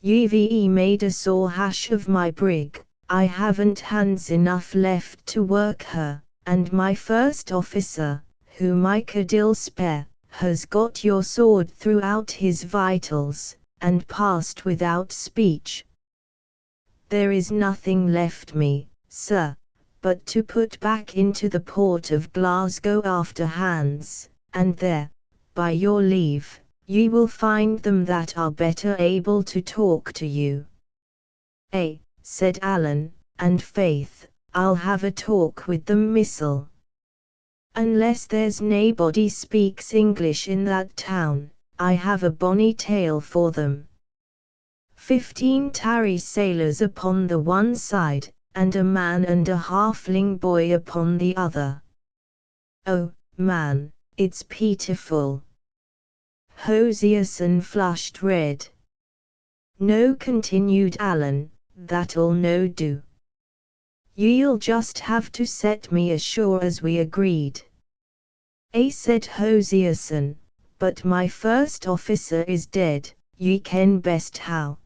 You've made a sore hash of my brig, I haven't hands enough left to work her, and my first officer, whom I could ill spare, has got your sword throughout his vitals, and passed without speech. There is nothing left me, sir, but to put back into the port of Glasgow after hands, and there, by your leave, ye will find them that are better able to talk to you. Said Alan, and faith, I'll have a talk with them missile. Unless there's naebody speaks English in that town, I have a bonny tale for them. 15 tarry sailors upon the one side, and a man and a halfling boy upon the other. Oh, man, it's pitiful. Hosierson flushed red. No, continued Alan, that'll no do. Ye'll just have to set me ashore as we agreed. Said Hosierson, but my first officer is dead, ye ken best how.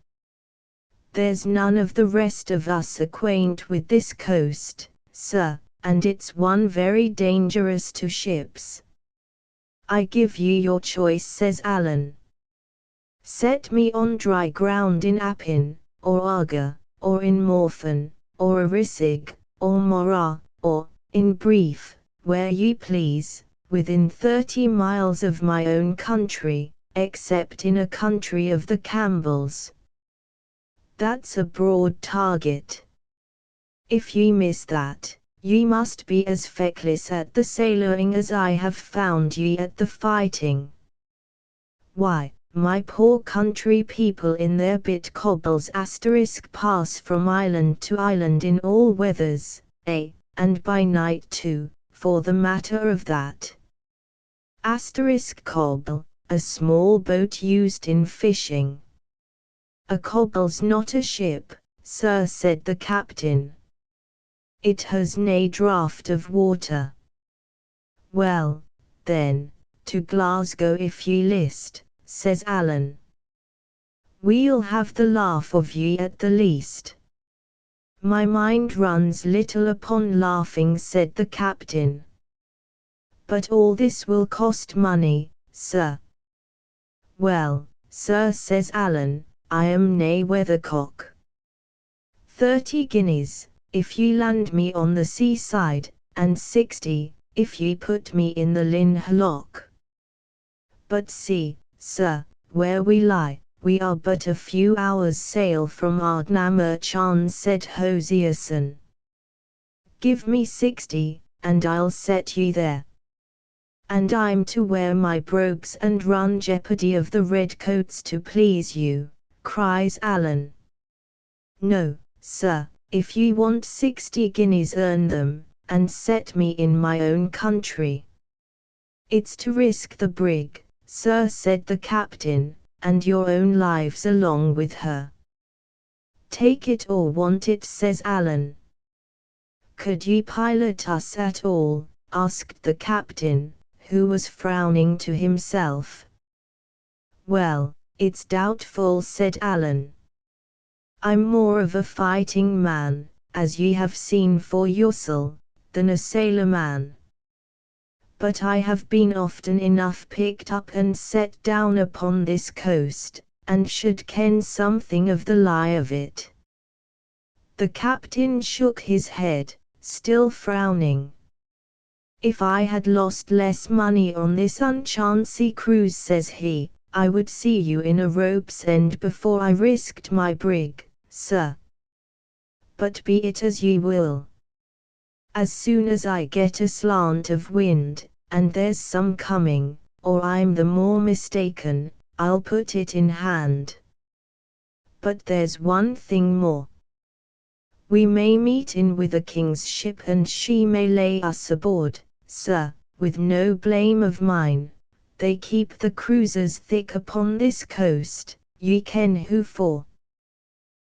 There's none of the rest of us acquaint with this coast, sir, and it's one very dangerous to ships. I give ye your choice, says Alan. Set me on dry ground in Appin, or Arga, or in Morphin, or Arisig, or Morar, or, in brief, where ye please, within 30 miles of my own country, except in a country of the Campbells. That's a broad target. If ye miss that, ye must be as feckless at the sailoring as I have found ye at the fighting. Why, my poor country people in their bit cobbles pass from island to island in all weathers, and by night too, for the matter of that. Cobble, a small boat used in fishing. A cobble's not a ship, sir, said the captain. It has nae draught of water. Well, then, to Glasgow if ye list, says Alan. We'll have the laugh of ye at the least. My mind runs little upon laughing, said the captain. But all this will cost money, sir. Well, sir, says Alan, I am nae weathercock. 30 guineas, if ye land me on the seaside, and 60, if ye put me in the Lynn hillock. But see, sir, where we lie, we are but a few hours' sail from Ardnamurchan, said Hosierson. Give me 60, and I'll set ye there. And I'm to wear my brogues and run jeopardy of the redcoats to please you, cries Alan. No, sir, if ye want 60 guineas earn them, and set me in my own country. It's to risk the brig, sir, said the captain, and your own lives along with her. Take it or want it, says Alan. Could ye pilot us at all? Asked the captain, who was frowning to himself. Well, it's doubtful, said Alan. I'm more of a fighting man, as ye have seen for yoursel, than a sailor man. But I have been often enough picked up and set down upon this coast, and should ken something of the lie of it. The captain shook his head, still frowning. If I had lost less money on this unchancy cruise, says he, I would see you in a rope's end before I risked my brig, sir. But be it as ye will. As soon as I get a slant of wind, and there's some coming, or I'm the more mistaken, I'll put it in hand. But there's one thing more. We may meet in with a king's ship, and she may lay us aboard, sir, with no blame of mine. They keep the cruisers thick upon this coast, ye ken who for.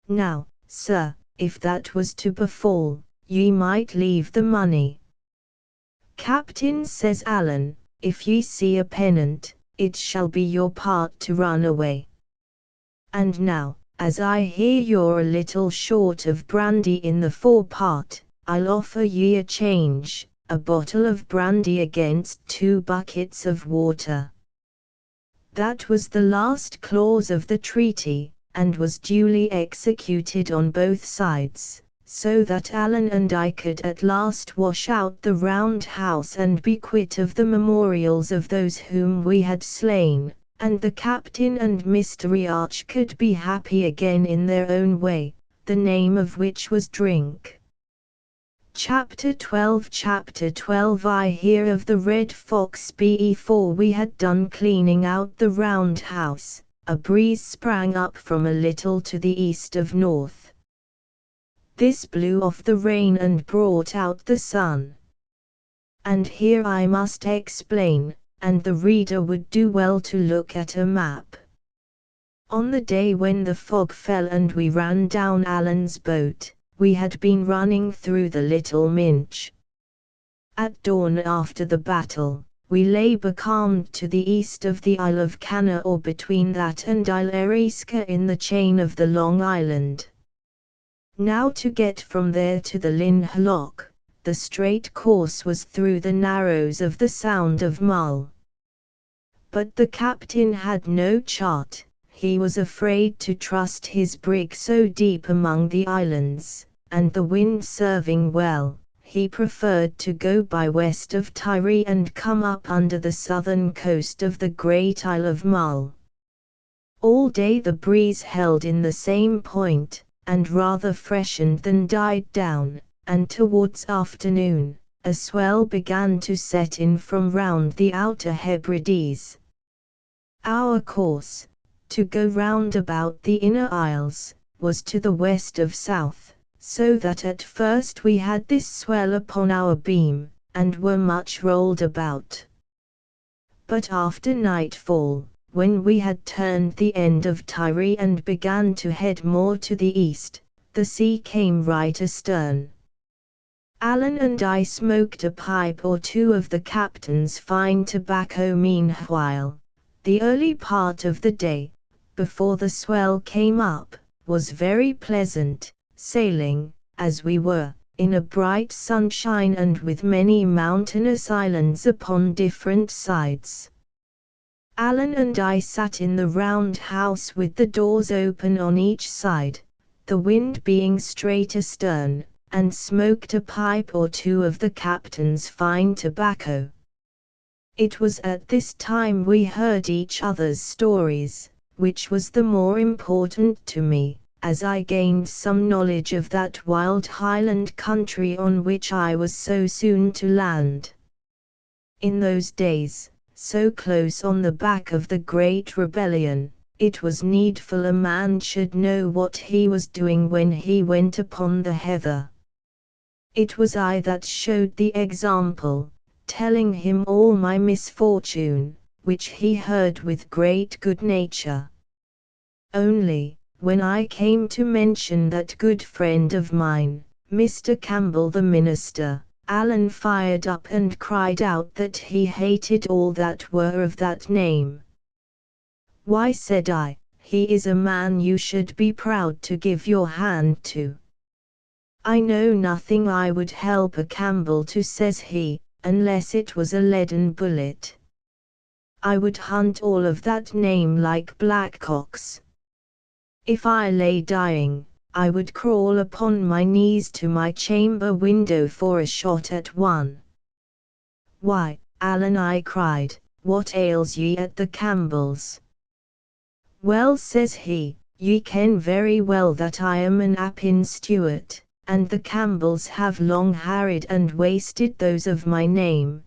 Now, sir, if that was to befall, ye might leave the money. Captain, says Alan, if ye see a pennant, it shall be your part to run away. And now, as I hear you're a little short of brandy in the forepart, I'll offer ye a change, a bottle of brandy against 2 buckets of water. That was the last clause of the treaty, and was duly executed on both sides, so that Alan and I could at last wash out the round house and be quit of the memorials of those whom we had slain, and the captain and Mr. Riach could be happy again in their own way, the name of which was drink. Chapter 12 I hear of the Red Fox. Before we had done cleaning out the round house, a breeze sprang up from a little to the east of north. This blew off the rain and brought out the sun. And here I must explain, and the reader would do well to look at a map. On the day when the fog fell and we ran down Alan's boat, we had been running through the Little Minch. At dawn after the battle, we lay becalmed to the east of the Isle of Canna, or between that and Isle Eriska in the chain of the Long Island. Now to get from there to the Lynn hillock, the straight course was through the narrows of the Sound of Mull. But the captain had no chart. He was afraid to trust his brig so deep among the islands, and the wind serving well, he preferred to go by west of Tiree and come up under the southern coast of the great Isle of Mull. All day the breeze held in the same point, and rather freshened than died down, and towards afternoon, a swell began to set in from round the outer Hebrides. Our course, to go round about the inner isles, was to the west of south, so that at first we had this swell upon our beam, and were much rolled about. But after nightfall, when we had turned the end of Tiree and began to head more to the east, the sea came right astern. Alan and I smoked a pipe or two of the captain's fine tobacco meanwhile, the early part of the day, before the swell came up, was very pleasant, sailing, as we were, in a bright sunshine and with many mountainous islands upon different sides. Alan and I sat in the round house with the doors open on each side, the wind being straight astern, and smoked a pipe or two of the captain's fine tobacco. It was at this time we heard each other's stories, which was the more important to me, as I gained some knowledge of that wild Highland country on which I was so soon to land. In those days, so close on the back of the Great Rebellion, it was needful a man should know what he was doing when he went upon the heather. It was I that showed the example, telling him all my misfortune, which he heard with great good nature. Only, when I came to mention that good friend of mine, Mr. Campbell the minister, Alan fired up and cried out that he hated all that were of that name. Why, said I, he is a man you should be proud to give your hand to. I know nothing I would help a Campbell to, says he, unless it was a leaden bullet. I would hunt all of that name like blackcocks. If I lay dying, I would crawl upon my knees to my chamber window for a shot at one. Why, Alan, I cried, what ails ye at the Campbells? Well, says he, ye ken very well that I am an Appin Stewart, and the Campbells have long harried and wasted those of my name,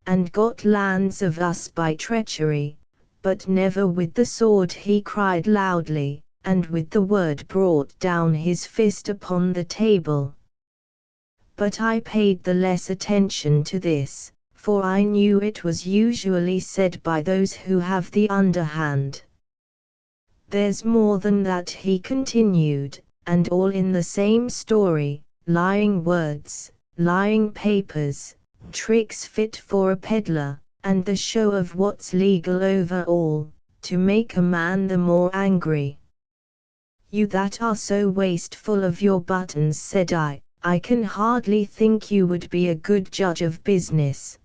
and got lands of us by treachery, but never with the sword, he cried loudly, and with the word brought down his fist upon the table. But I paid the less attention to this, for I knew it was usually said by those who have the underhand. There's more than that, he continued, and all in the same story, lying words, lying papers, tricks fit for a peddler, and the show of what's legal over all, to make a man the more angry. You that are so wasteful of your buttons, said I can hardly think you would be a good judge of business.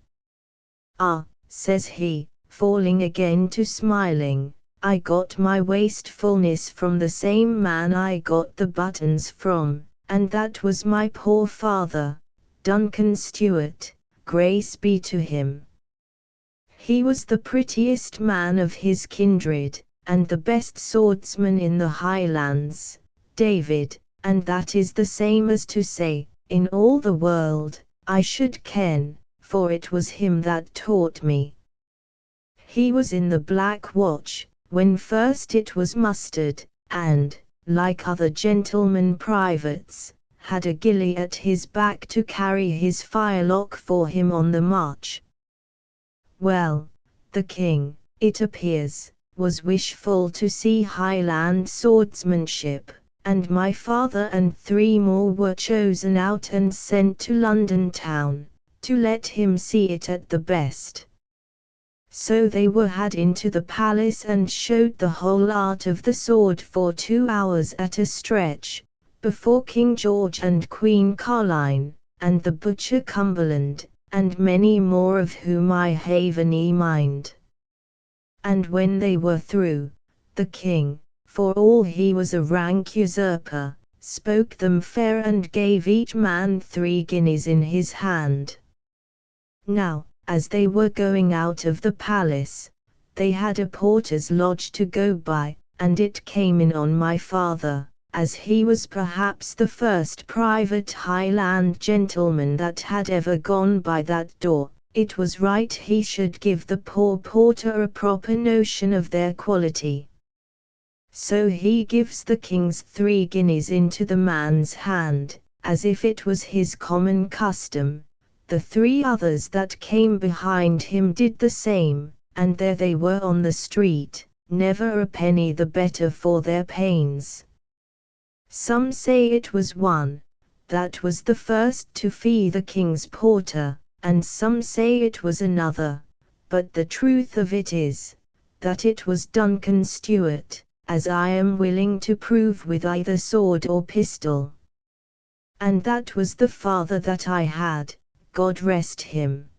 Ah, says he, falling again to smiling, I got my wastefulness from the same man I got the buttons from, and that was my poor father, Duncan Stewart, grace be to him. He was the prettiest man of his kindred, and the best swordsman in the Highlands, David, and that is the same as to say, in all the world, I should ken, for it was him that taught me. He was in the Black Watch, when first it was mustered, and, like other gentlemen privates, had a gillie at his back to carry his firelock for him on the march. Well, the king, it appears, was wishful to see Highland swordsmanship, and my father and 3 more were chosen out and sent to London town, to let him see it at the best. So they were had into the palace and showed the whole art of the sword for 2 hours at a stretch, before King George and Queen Caroline, and the butcher Cumberland, and many more of whom I have any mind. And when they were through, the king, for all he was a rank usurper, spoke them fair and gave each man 3 guineas in his hand. Now, as they were going out of the palace, they had a porter's lodge to go by, and it came in on my father, as he was perhaps the first private Highland gentleman that had ever gone by that door, it was right he should give the poor porter a proper notion of their quality. So he gives the king's 3 guineas into the man's hand, as if it was his common custom. The 3 others that came behind him did the same, and there they were on the street, never a penny the better for their pains. Some say it was one, that was the first to fee the king's porter, and some say it was another, but the truth of it is, that it was Duncan Stewart, as I am willing to prove with either sword or pistol. And that was the father that I had, God rest him.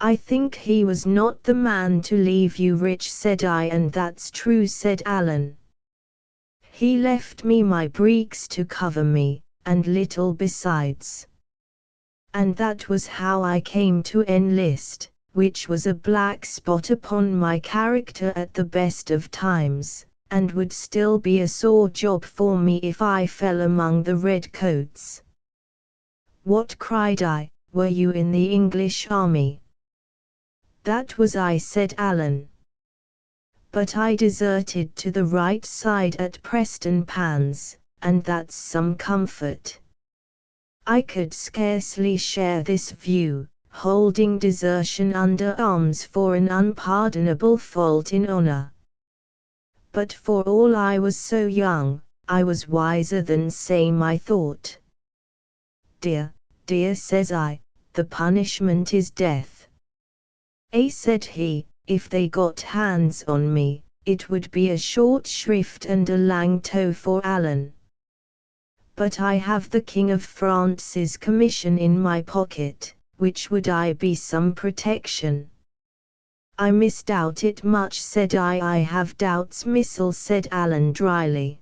I think he was not the man to leave you rich, said I. And that's true, said Alan. He left me my breeks to cover me, and little besides. And that was how I came to enlist, which was a black spot upon my character at the best of times, and would still be a sore job for me if I fell among the redcoats. What, cried I, were you in the English army? That was I, said Alan. But I deserted to the right side at Prestonpans, and that's some comfort. I could scarcely share this view, holding desertion under arms for an unpardonable fault in honor. But for all I was so young, I was wiser than same, I thought. Dear, dear, says I, the punishment is death. Said he, if they got hands on me, it would be a short shrift and a lang tow for Alan. But I have the King of France's commission in my pocket, which would I be some protection. I misdoubt it much, said I have doubts missile, said Alan dryly.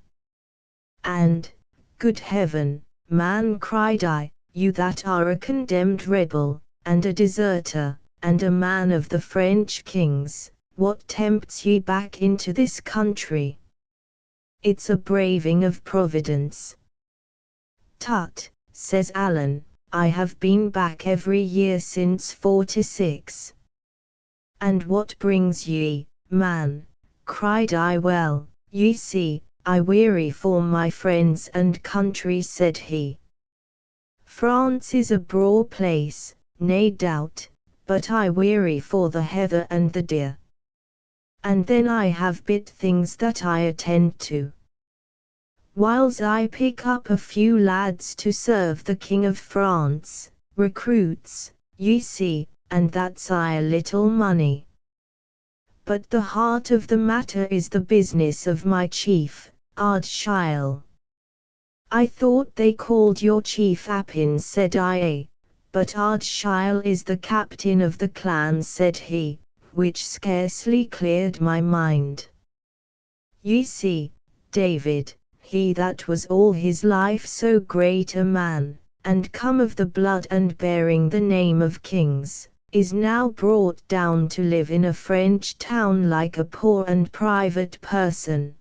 And, good heaven, man, cried I, you that are a condemned rebel, and a deserter, and a man of the French kings, what tempts ye back into this country? It's a braving of Providence. Tut, says Alan, I have been back every year since '46. And what brings ye, man? Cried I. Well, ye see, I weary for my friends and country, said he. France is a braw place, nae doubt, but I weary for the heather and the deer. And then I have bit things that I attend to. Whiles I pick up a few lads to serve the King of France, recruits, ye see, and that's I a little money. But the heart of the matter is the business of my chief, Ardshiel. I thought they called your chief Appin, said I. But Ardshiel is the captain of the clan, said he, which scarcely cleared my mind. Ye see, David, he that was all his life so great a man, and come of the blood and bearing the name of kings, is now brought down to live in a French town like a poor and private person.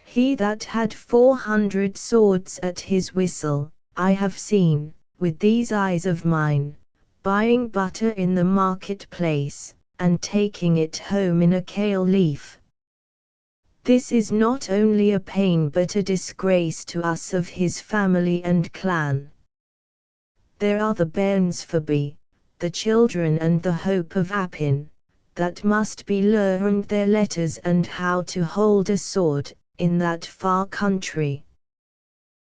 He that had 400 swords at his whistle, I have seen, with these eyes of mine, buying butter in the market-place, and taking it home in a kale leaf. This is not only a pain but a disgrace to us of his family and clan. There are the bairns forby, the children and the hope of Appin, that must be learned their letters and how to hold a sword, in that far country.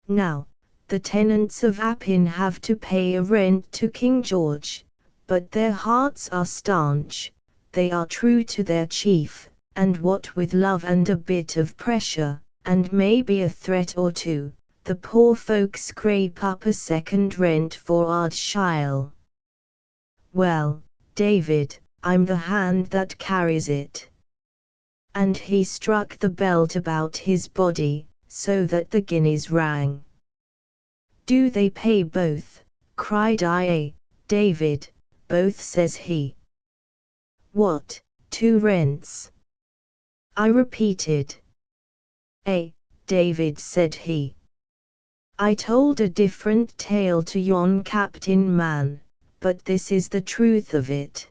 Now, the tenants of Appin have to pay a rent to King George, but their hearts are staunch, they are true to their chief, and what with love and a bit of pressure, and maybe a threat or two, the poor folk scrape up a second rent for Ardshiel. Well, David, I'm the hand that carries it. And he struck the belt about his body, so that the guineas rang. Do they pay both? Cried I. David, both, says he. What, 2 rents? I repeated. David, said he. I told a different tale to yon captain man, but this is the truth of it.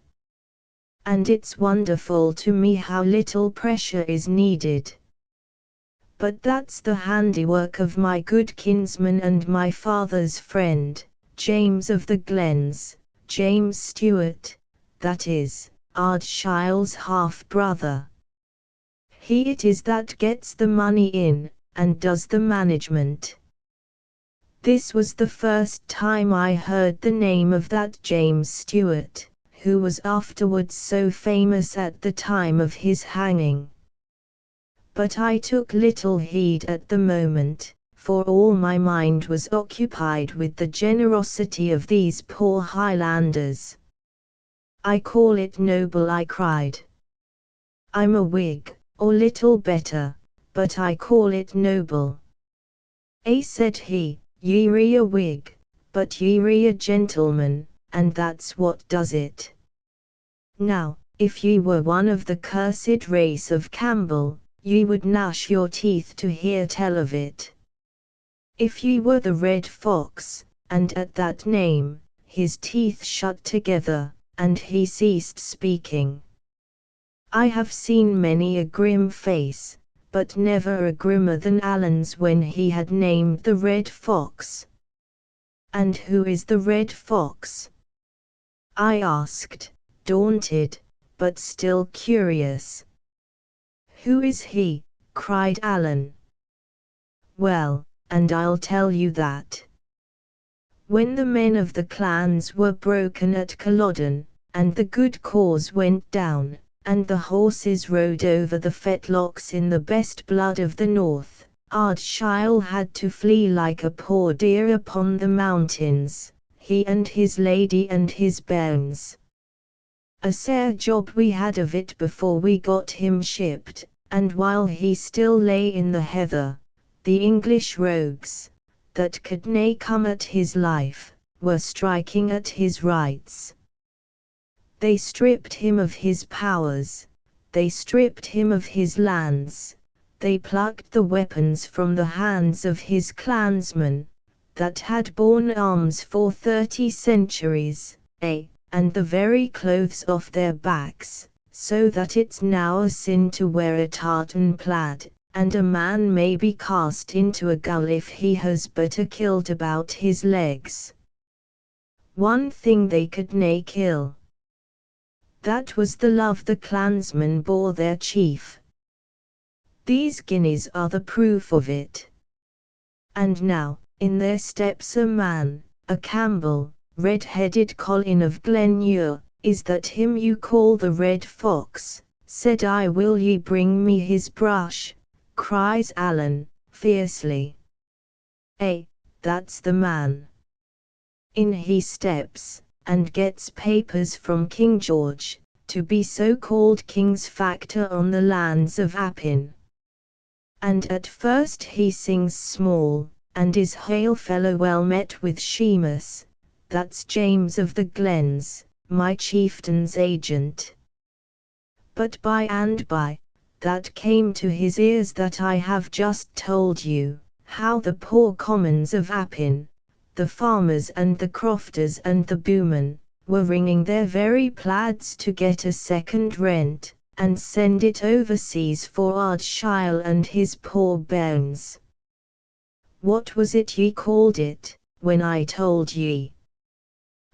And it's wonderful to me how little pressure is needed. But that's the handiwork of my good kinsman and my father's friend, James of the Glens, James Stewart, that is, Ardshiel's half-brother. He it is that gets the money in, and does the management. This was the first time I heard the name of that James Stewart, who was afterwards so famous at the time of his hanging. But I took little heed at the moment, for all my mind was occupied with the generosity of these poor Highlanders. "I call it noble," I cried. "I'm a Whig, or little better, but I call it noble." Said he, "Ye're a Whig, but ye're a gentleman, and that's what does it. Now, if ye were one of the cursed race of Campbell, ye would gnash your teeth to hear tell of it. If ye were the Red Fox," and at that name, his teeth shut together, and he ceased speaking. I have seen many a grim face, but never a grimmer than Alan's when he had named the Red Fox. "And who is the Red Fox?" I asked, daunted, but still curious. "Who is he?" cried Alan. "Well, and I'll tell you that. When the men of the clans were broken at Culloden, and the good cause went down, and the horses rode over the fetlocks in the best blood of the north, Ardshiel had to flee like a poor deer upon the mountains, he and his lady and his bairns. A sair job we had of it before we got him shipped, and while he still lay in the heather, the English rogues, that could nae come at his life, were striking at his rights. They stripped him of his powers, they stripped him of his lands, they plucked the weapons from the hands of his clansmen, that had borne arms for 30 centuries, and the very clothes off their backs, so that it's now a sin to wear a tartan plaid, and a man may be cast into a gaol if he has but a kilt about his legs. One thing they could nae kill. That was the love the clansmen bore their chief. These guineas are the proof of it. And now, in their steps a man, a Campbell, red-headed Colin of Glenure, is that him you call the Red Fox? Said I. Will ye bring me his brush? Cries Alan, fiercely. That's the man. In he steps, and gets papers from King George, to be so-called King's factor on the lands of Appin. And at first he sings small, and is hail fellow well met with Shemus, that's James of the Glens, my chieftain's agent. But by and by, that came to his ears that I have just told you, how the poor commons of Appin, the farmers and the crofters and the bowmen, were wringing their very plaids to get a second rent, and send it overseas for Ardshiel and his poor bairns. What was it ye called it, when I told ye?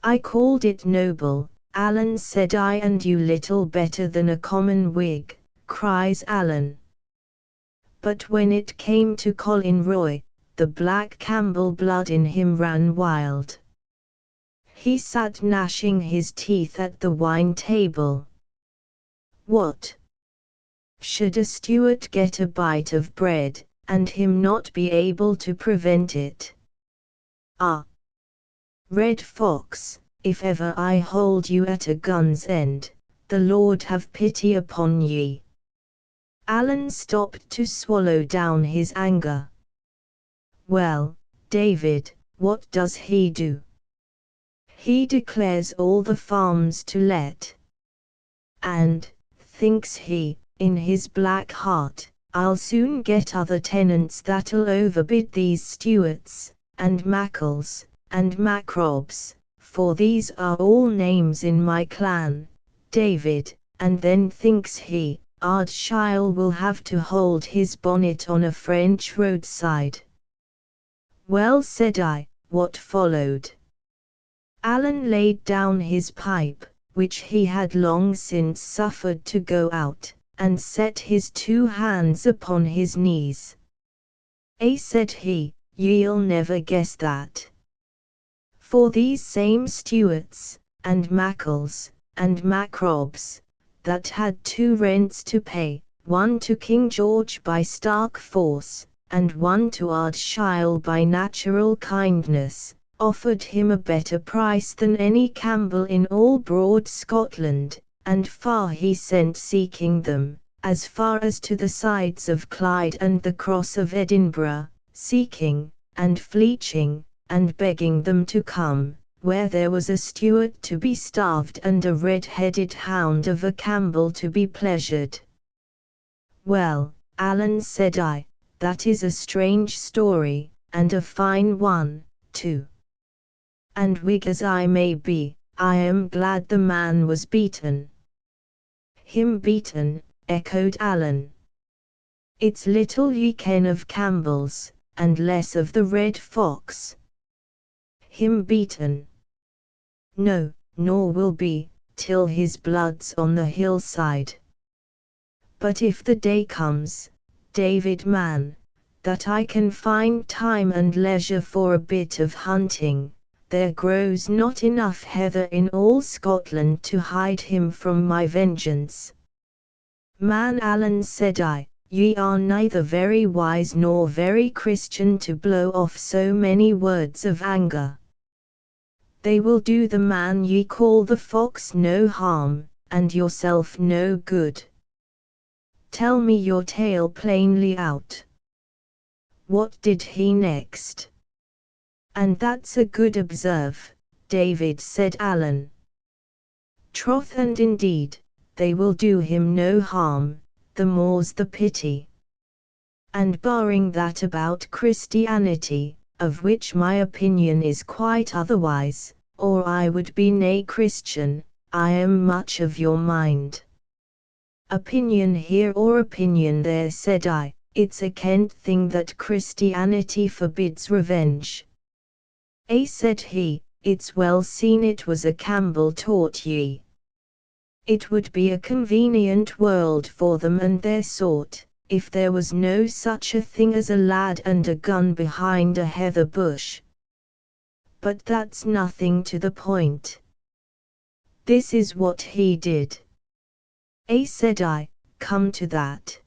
I called it noble, Alan, said I. And you little better than a common Whig, cries Alan. But when it came to Colin Roy, the black Campbell blood in him ran wild. He sat gnashing his teeth at the wine table. What? Should a steward get a bite of bread, and him not be able to prevent it? Ah! Red Fox, if ever I hold you at a gun's end, the Lord have pity upon ye. Alan stopped to swallow down his anger. Well, David, what does he do? He declares all the farms to let. And, thinks he, in his black heart, I'll soon get other tenants that'll overbid these Stuarts, and Mackles, and Macrobs, for these are all names in my clan, David, and then thinks he, Ardshiel will have to hold his bonnet on a French roadside. Well, said I, what followed? Alan laid down his pipe, which he had long since suffered to go out, and set his 2 hands upon his knees. Said he, ye'll never guess that. For these same Stuarts, and Mackles, and Macrobs, that had 2 rents to pay, one to King George by stark force, and one to Ardshiel by natural kindness, offered him a better price than any Campbell in all broad Scotland, and far he sent seeking them, as far as to the sides of Clyde and the cross of Edinburgh, seeking, and fleeching, and begging them to come, where there was a steward to be starved and a red-headed hound of a Campbell to be pleasured. Well, Alan, said I, that is a strange story, and a fine one, too. And Whig as I may be, I am glad the man was beaten. Him beaten, echoed Alan. It's little ye ken of Campbells, and less of the Red Fox. Him beaten? No, nor will be, till his blood's on the hillside. But if the day comes, David man, that I can find time and leisure for a bit of hunting, there grows not enough heather in all Scotland to hide him from my vengeance. Man Alan, said I, ye are neither very wise nor very Christian to blow off so many words of anger. They will do the man ye call the fox no harm, and yourself no good. Tell me your tale plainly out. What did he next? And that's a good observe, David, said Alan. Troth and indeed, they will do him no harm, the more's the pity. And barring that about Christianity, of which my opinion is quite otherwise, or I would be nae Christian, I am much of your mind. Opinion here or opinion there, said I, it's a kent thing that Christianity forbids revenge. Said he, it's well seen it was a Campbell taught ye. It would be a convenient world for them and their sort, if there was no such a thing as a lad and a gun behind a heather bush. But that's nothing to the point. This is what he did. Said I, come to that.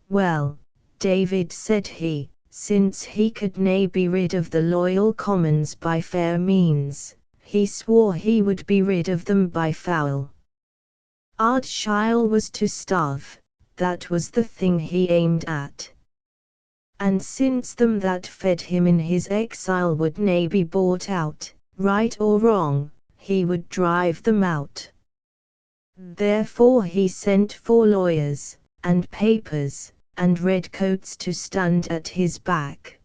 Well, David, said he, since he could nae be rid of the loyal commons by fair means, he swore he would be rid of them by foul. Ardshiel was to starve, that was the thing he aimed at. And since them that fed him in his exile would nae be bought out, right or wrong, he would drive them out. Therefore he sent for lawyers, and papers, and redcoats to stand at his back.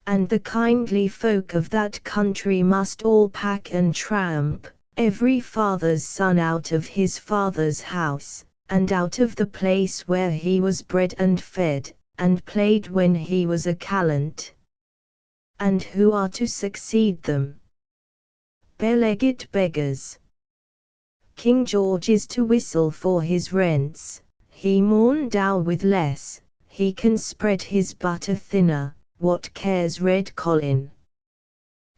And the kindly folk of that country must all pack and tramp, every father's son out of his father's house, and out of the place where he was bred and fed, and played when he was a callant. And who are to succeed them? Bare-legged beggars. King George is to whistle for his rents, he maun dow with less, he can spread his butter thinner, what cares Red Colin?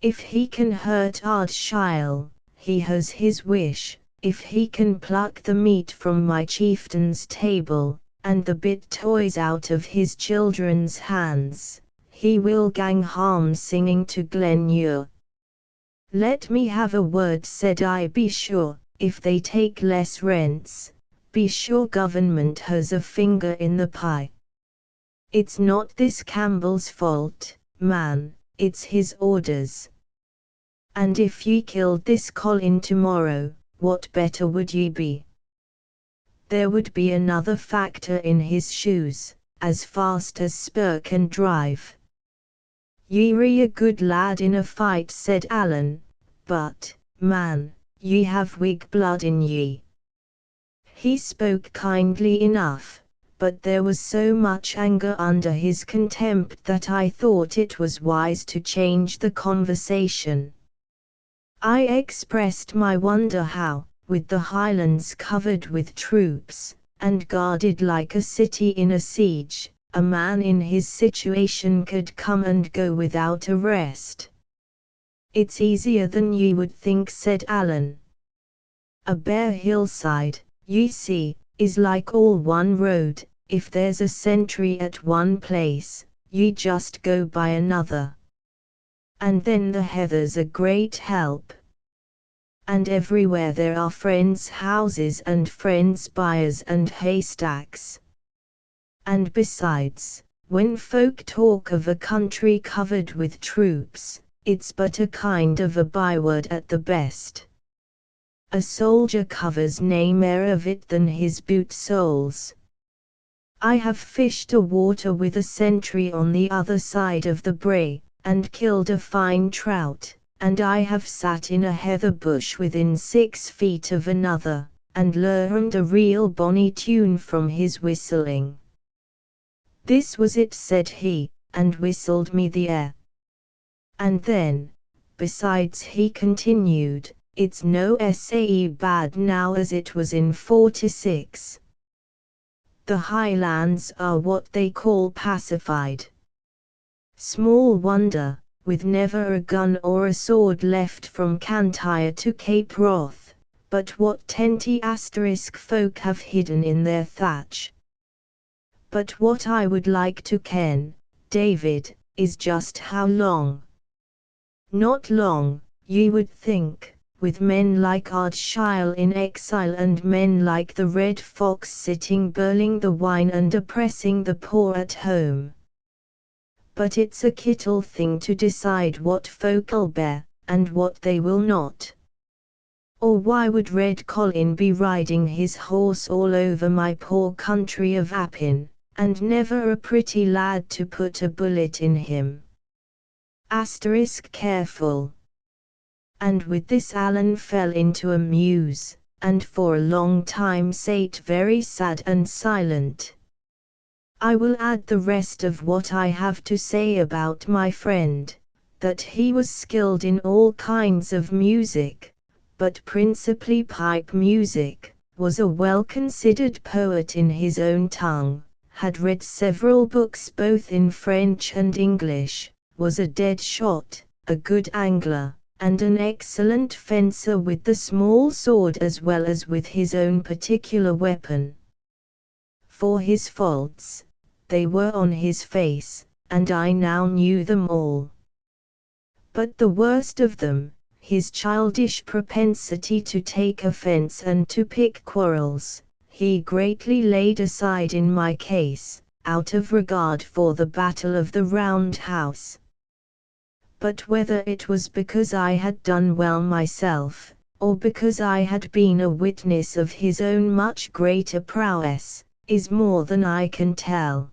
If he can hurt Ardshiel, he has his wish, if he can pluck the meat from my chieftain's table, and the bit toys out of his children's hands, he will gang harm singing to Glenure. Let me have a word, said I, be sure, if they take less rents, be sure government has a finger in the pie. It's not this Campbell's fault, man, it's his orders. And if ye killed this Colin tomorrow, what better would ye be? There would be another factor in his shoes, as fast as spur can drive. Ye re a good lad in a fight, said Alan, but, man, ye have Whig blood in ye. He spoke kindly enough, but there was so much anger under his contempt that I thought it was wise to change the conversation. I expressed my wonder how, with the Highlands covered with troops, and guarded like a city in a siege, a man in his situation could come and go without arrest. It's easier than ye would think, said Alan. A bare hillside, ye see, is like all one road. If there's a sentry at one place, ye just go by another. And then the heather's a great help. And everywhere there are friends' houses and friends' byres and haystacks. And besides, when folk talk of a country covered with troops, it's but a kind of a byword at the best. A soldier covers nae mair of it than his boot soles. I have fished a water with a sentry on the other side of the brae, and killed a fine trout, and I have sat in a heather bush within 6 feet of another, and learned a real bonny tune from his whistling. This was it, said he, and whistled me the air. And then, besides, he continued, it's no sae bad now as it was in '46. The Highlands are what they call pacified. Small wonder, with never a gun or a sword left from Cantyre to Cape Wrath, but what ** folk have hidden in their thatch. But what I would like to ken, David, is just how long. Not long, ye would think, with men like Ardshile in exile and men like the Red Fox sitting birling the wine and oppressing the poor at home. But it's a kittle thing to decide what folk'll bear, and what they will not. Or why would Red Colin be riding his horse all over my poor country of Appin, and never a pretty lad to put a bullet in him? Careful. And with this Alan fell into a muse, and for a long time sate very sad and silent. I will add the rest of what I have to say about my friend, that he was skilled in all kinds of music, but principally pipe music, was a well-considered poet in his own tongue, had read several books both in French and English, was a dead shot, a good angler, and an excellent fencer with the small sword as well as with his own particular weapon. For his faults, they were on his face, and I now knew them all. But the worst of them, his childish propensity to take offense and to pick quarrels, he greatly laid aside in my case, out of regard for the Battle of the Round House. But whether it was because I had done well myself, or because I had been a witness of his own much greater prowess, is more than I can tell.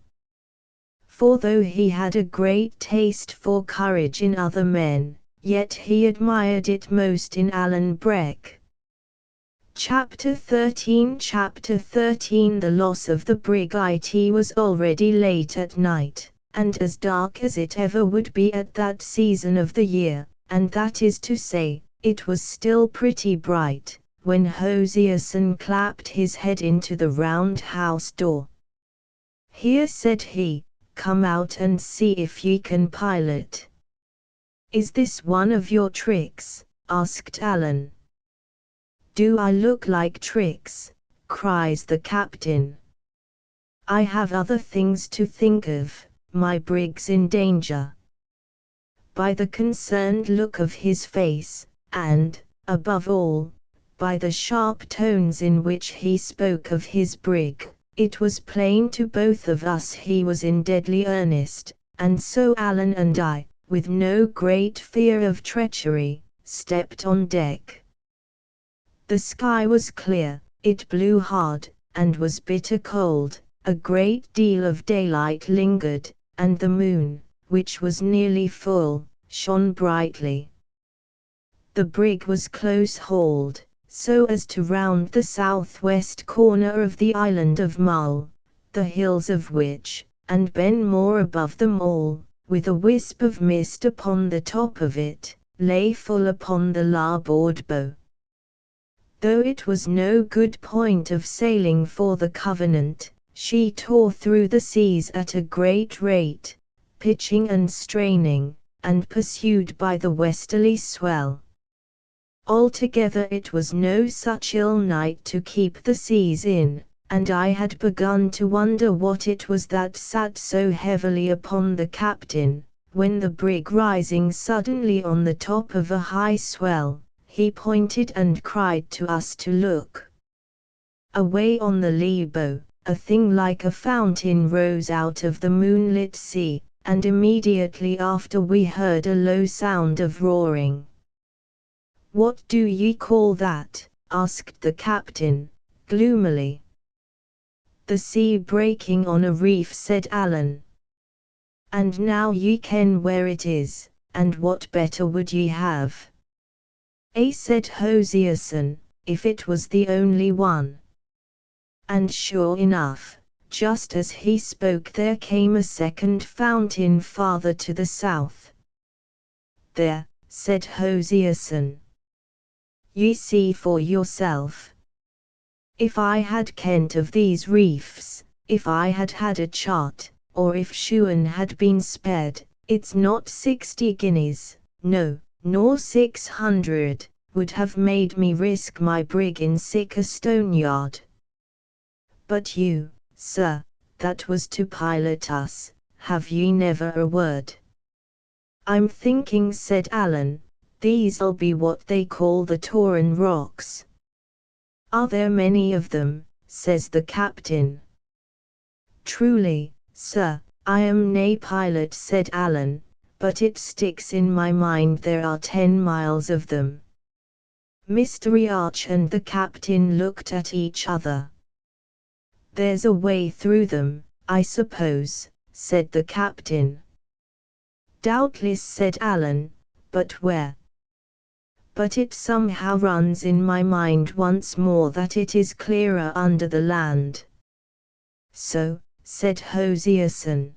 For though he had a great taste for courage in other men, yet he admired it most in Alan Breck. Chapter 13 The loss of the brig. It was already late at night, and as dark as it ever would be at that season of the year, and that is to say, it was still pretty bright, when Hosierson clapped his head into the round house door. "Here," said he, "come out and see if ye can pilot." "Is this one of your tricks?" asked Alan. "Do I look like tricks?" cries the captain. "I have other things to think of. My brig's in danger." By the concerned look of his face, and, above all, by the sharp tones in which he spoke of his brig, it was plain to both of us he was in deadly earnest, and so Alan and I, with no great fear of treachery, stepped on deck. The sky was clear, it blew hard, and was bitter cold, a great deal of daylight lingered, and the moon, which was nearly full, shone brightly. The brig was close-hauled, so as to round the southwest corner of the island of Mull, the hills of which, and Ben More above them all, with a wisp of mist upon the top of it, lay full upon the larboard bow. Though it was no good point of sailing for the Covenant, she tore through the seas at a great rate, pitching and straining, and pursued by the westerly swell. Altogether it was no such ill night to keep the seas in, and I had begun to wonder what it was that sat so heavily upon the captain, when the brig rising suddenly on the top of a high swell, he pointed and cried to us to look. Away on the lee bow, a thing like a fountain rose out of the moonlit sea, and immediately after we heard a low sound of roaring. "What do ye call that?" asked the captain, gloomily. "The sea breaking on a reef," said Allen. "And now ye ken where it is, and what better would ye have?" Said Hosierson, "if it was the only one." And sure enough, just as he spoke there came a second fountain farther to the south. "There," said Hosierson. "Ye see for yourself. If I had kent of these reefs, if I had had a chart, or if Shuan had been spared, it's not 60 guineas, no, nor 600, would have made me risk my brig in sic a stoneyard. But you, sir, that was to pilot us, have ye never a word?" "I'm thinking," said Allen, "these'll be what they call the Toran rocks." "Are there many of them?" says the captain. "Truly, sir, I am nae pilot," said Allen, "but it sticks in my mind there are 10 miles of them." Mr. Riach and the captain looked at each other. "There's a way through them, I suppose," said the captain. "Doubtless," said Allen, "but where?" "But it somehow runs in my mind once more that it is clearer under the land." "So," said Hosierson.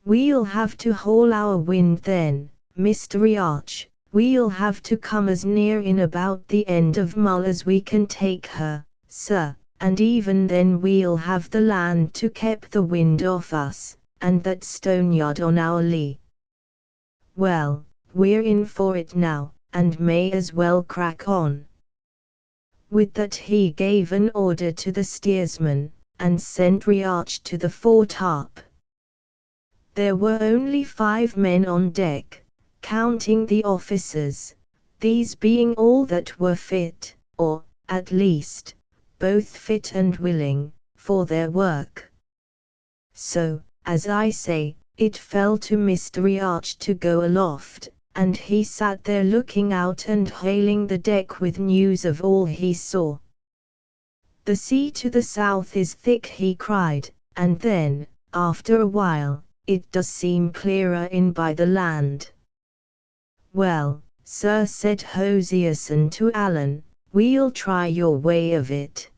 "We'll have to haul our wind then, Mr. Riach, we'll have to come as near in about the end of Mull as we can take her, sir, and even then we'll have the land to keep the wind off us, and that stoneyard on our lee. Well, we're in for it now, and may as well crack on." With that he gave an order to the steersman, and sent Riach to the foretop. There were only 5 men on deck, counting the officers, these being all that were fit, or, at least, both fit and willing, for their work. So, as I say, it fell to Mr. Riach to go aloft, and he sat there looking out and hailing the deck with news of all he saw. "The sea to the south is thick," he cried, and then, after a while, "it does seem clearer in by the land." "Well, sir," said Hosierson to Allen, "we'll try your way of it.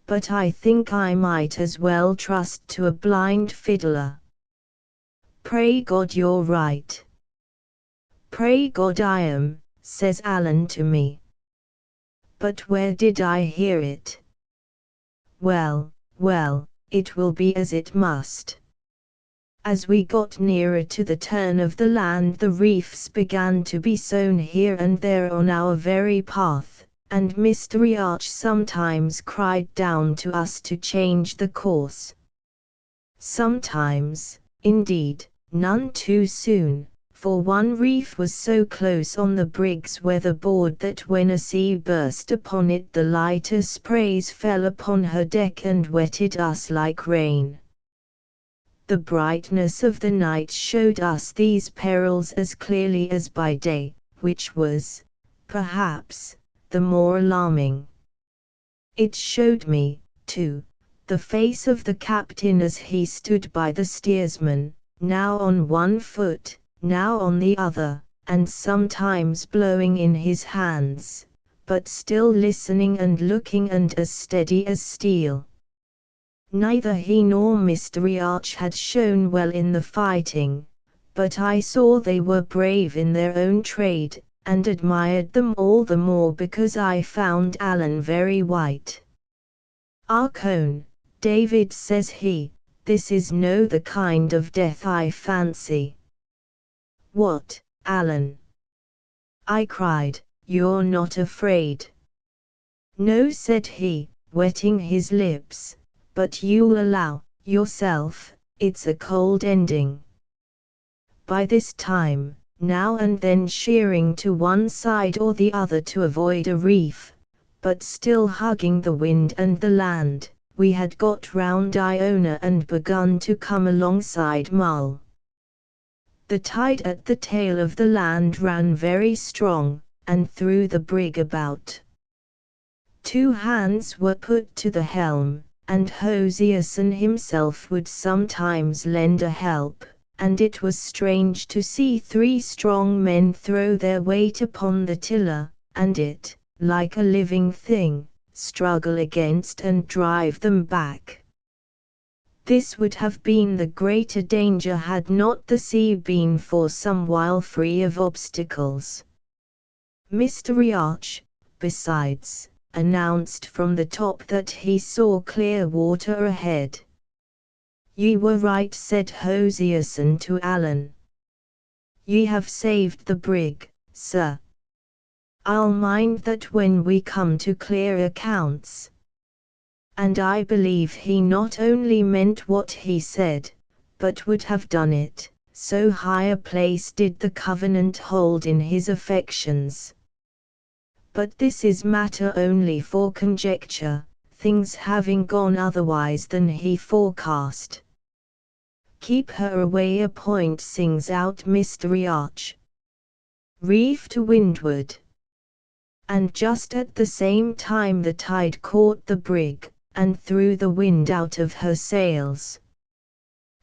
But I think I might as well trust to a blind fiddler." "Pray God you're right." "Pray God I am," says Allen to me. "But where did I hear it?" Well, it will be as it must." As we got nearer to the turn of the land the reefs began to be sown here and there on our very path, and Mr. Riach sometimes cried down to us to change the course. Sometimes, indeed, none too soon, for one reef was so close on the brig's weatherboard that when a sea burst upon it the lighter sprays fell upon her deck and wetted us like rain. The brightness of the night showed us these perils as clearly as by day, which was, perhaps, the more alarming. It showed me, too, the face of the captain as he stood by the steersman, now on one foot, now on the other, and sometimes blowing in his hands, but still listening and looking and as steady as steel. Neither he nor Mr. Riach had shown well in the fighting, but I saw they were brave in their own trade, and admired them all the more because I found Allen very white. "Arcone, David," says he, "this is no the kind of death I fancy." "What, Allen?" I cried, "you're not afraid?" "No," said he, wetting his lips, "but you'll allow, yourself, it's a cold ending." By this time, now and then sheering to one side or the other to avoid a reef, but still hugging the wind and the land, we had got round Iona and begun to come alongside Mull. The tide at the tail of the land ran very strong, and threw the brig about. 2 hands were put to the helm, and Hosierson himself would sometimes lend a help, and it was strange to see 3 strong men throw their weight upon the tiller, and it, like a living thing, struggle against and drive them back. This would have been the greater danger had not the sea been for some while free of obstacles. Mr. Riach, besides, announced from the top that he saw clear water ahead. "Ye were right," said Hosierson to Allen. "Ye have saved the brig, sir. I'll mind that when we come to clear accounts." And I believe he not only meant what he said, but would have done it, so high a place did the covenant hold in his affections. But this is matter only for conjecture, things having gone otherwise than he forecast. "Keep her away a point," sings out Mr. Riach. "Reef to windward." And just at the same time the tide caught the brig, and threw the wind out of her sails.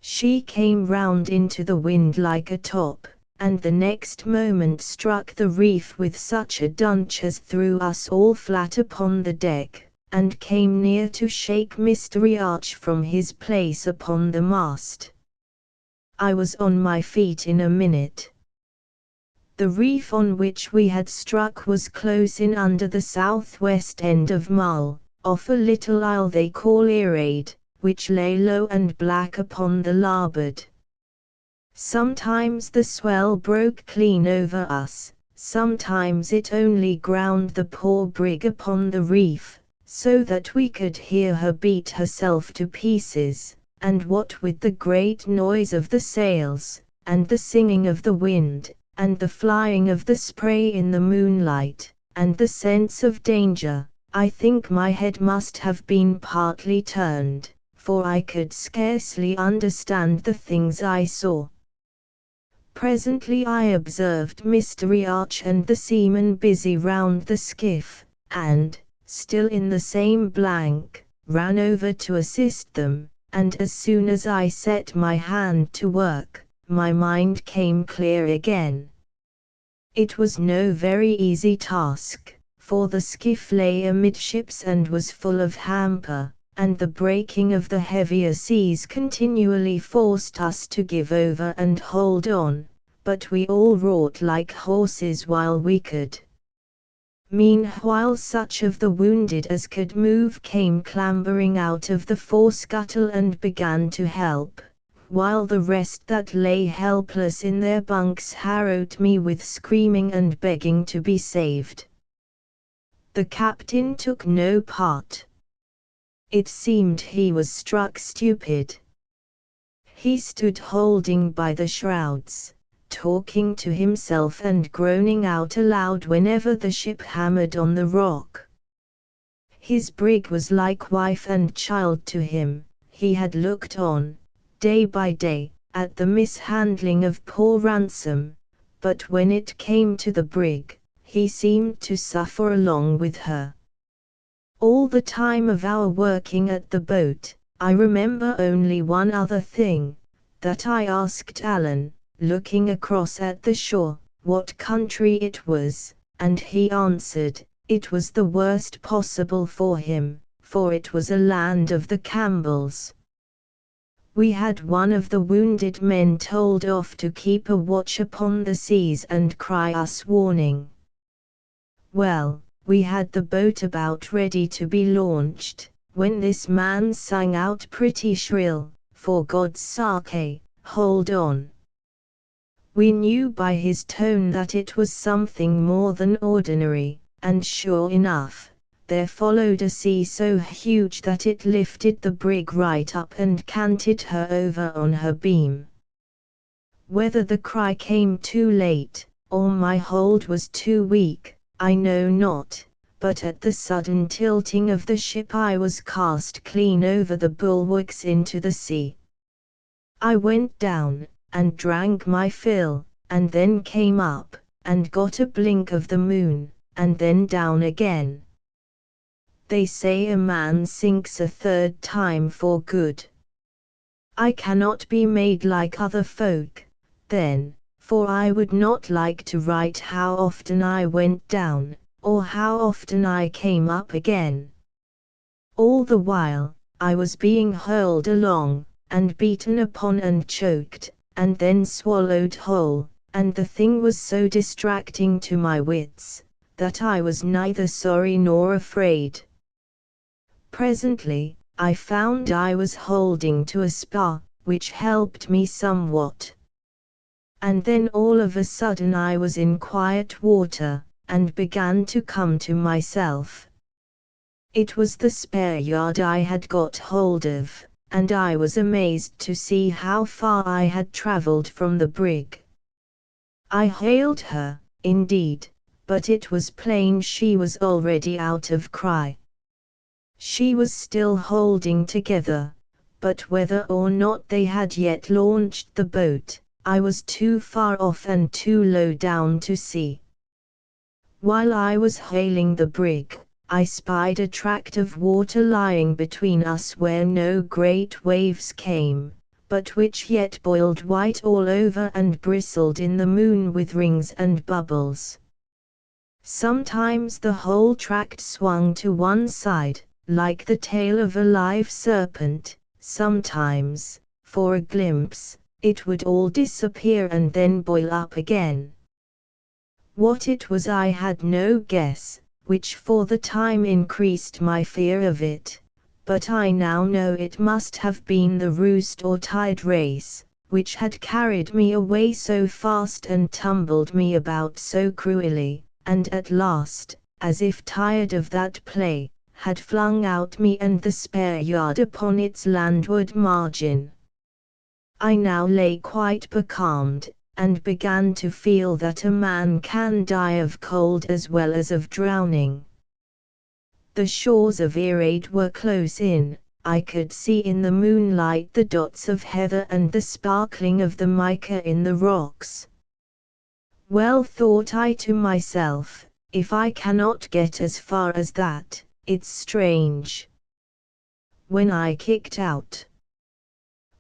She came round into the wind like a top, and the next moment struck the reef with such a dunch as threw us all flat upon the deck, and came near to shake Mr. Riach from his place upon the mast. I was on my feet in a minute. The reef on which we had struck was close in under the southwest end of Mull, off a little isle they call Narrated, which lay low and black upon the larboard. Sometimes the swell broke clean over us, sometimes it only ground the poor brig upon the reef, so that we could hear her beat herself to pieces, and what with the great noise of the sails, and the singing of the wind, and the flying of the spray in the moonlight, and the sense of danger, I think my head must have been partly turned, for I could scarcely understand the things I saw. Presently I observed Mr. Riach and the seaman busy round the skiff, and, still in the same blank, ran over to assist them, and as soon as I set my hand to work, my mind came clear again. It was no very easy task, for the skiff lay amidships and was full of hamper, and the breaking of the heavier seas continually forced us to give over and hold on, but we all wrought like horses while we could. Meanwhile such of the wounded as could move came clambering out of the forescuttle and began to help, while the rest that lay helpless in their bunks harrowed me with screaming and begging to be saved. The captain took no part. It seemed he was struck stupid. He stood holding by the shrouds, talking to himself and groaning out aloud whenever the ship hammered on the rock. His brig was like wife and child to him. He had looked on, day by day, at the mishandling of poor Ransom, but when it came to the brig, he seemed to suffer along with her. All the time of our working at the boat, I remember only one other thing, that I asked Allen, looking across at the shore, what country it was, and he answered, it was the worst possible for him, for it was a land of the Campbells. We had one of the wounded men told off to keep a watch upon the seas and cry us warning. Well, we had the boat about ready to be launched, when this man sang out pretty shrill, "For God's sake, hold on." We knew by his tone that it was something more than ordinary, and sure enough, there followed a sea so huge that it lifted the brig right up and canted her over on her beam. Whether the cry came too late, or my hold was too weak, I know not, but at the sudden tilting of the ship I was cast clean over the bulwarks into the sea. I went down, and drank my fill, and then came up, and got a blink of the moon, and then down again. They say a man sinks a third time for good. I cannot be made like other folk, then, for I would not like to write how often I went down, or how often I came up again. All the while, I was being hurled along, and beaten upon and choked, and then swallowed whole, and the thing was so distracting to my wits, that I was neither sorry nor afraid. Presently, I found I was holding to a spar, which helped me somewhat. And then all of a sudden I was in quiet water, and began to come to myself. It was the spare yard I had got hold of, and I was amazed to see how far I had travelled from the brig. I hailed her, indeed, but it was plain she was already out of cry. She was still holding together, but whether or not they had yet launched the boat, I was too far off and too low down to see. While I was hailing the brig, I spied a tract of water lying between us where no great waves came, but which yet boiled white all over and bristled in the moon with rings and bubbles. Sometimes the whole tract swung to one side, like the tail of a live serpent, sometimes, for a glimpse, it would all disappear and then boil up again. What it was I had no guess, which for the time increased my fear of it, but I now know it must have been the roost or tide race, which had carried me away so fast and tumbled me about so cruelly, and at last, as if tired of that play, had flung out me and the spare yard upon its landward margin. I now lay quite becalmed, and began to feel that a man can die of cold as well as of drowning. The shores of Earaid were close in. I could see in the moonlight the dots of heather and the sparkling of the mica in the rocks. Well, thought I to myself, if I cannot get as far as that, it's strange.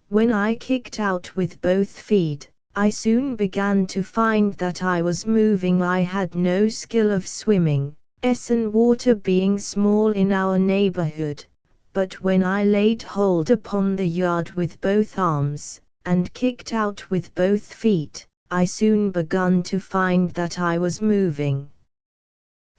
When I kicked out with both feet, I soon began to find that I was moving. I had no skill of swimming, Essen water being small in our neighborhood, but when I laid hold upon the yard with both arms, and kicked out with both feet, I soon begun to find that I was moving.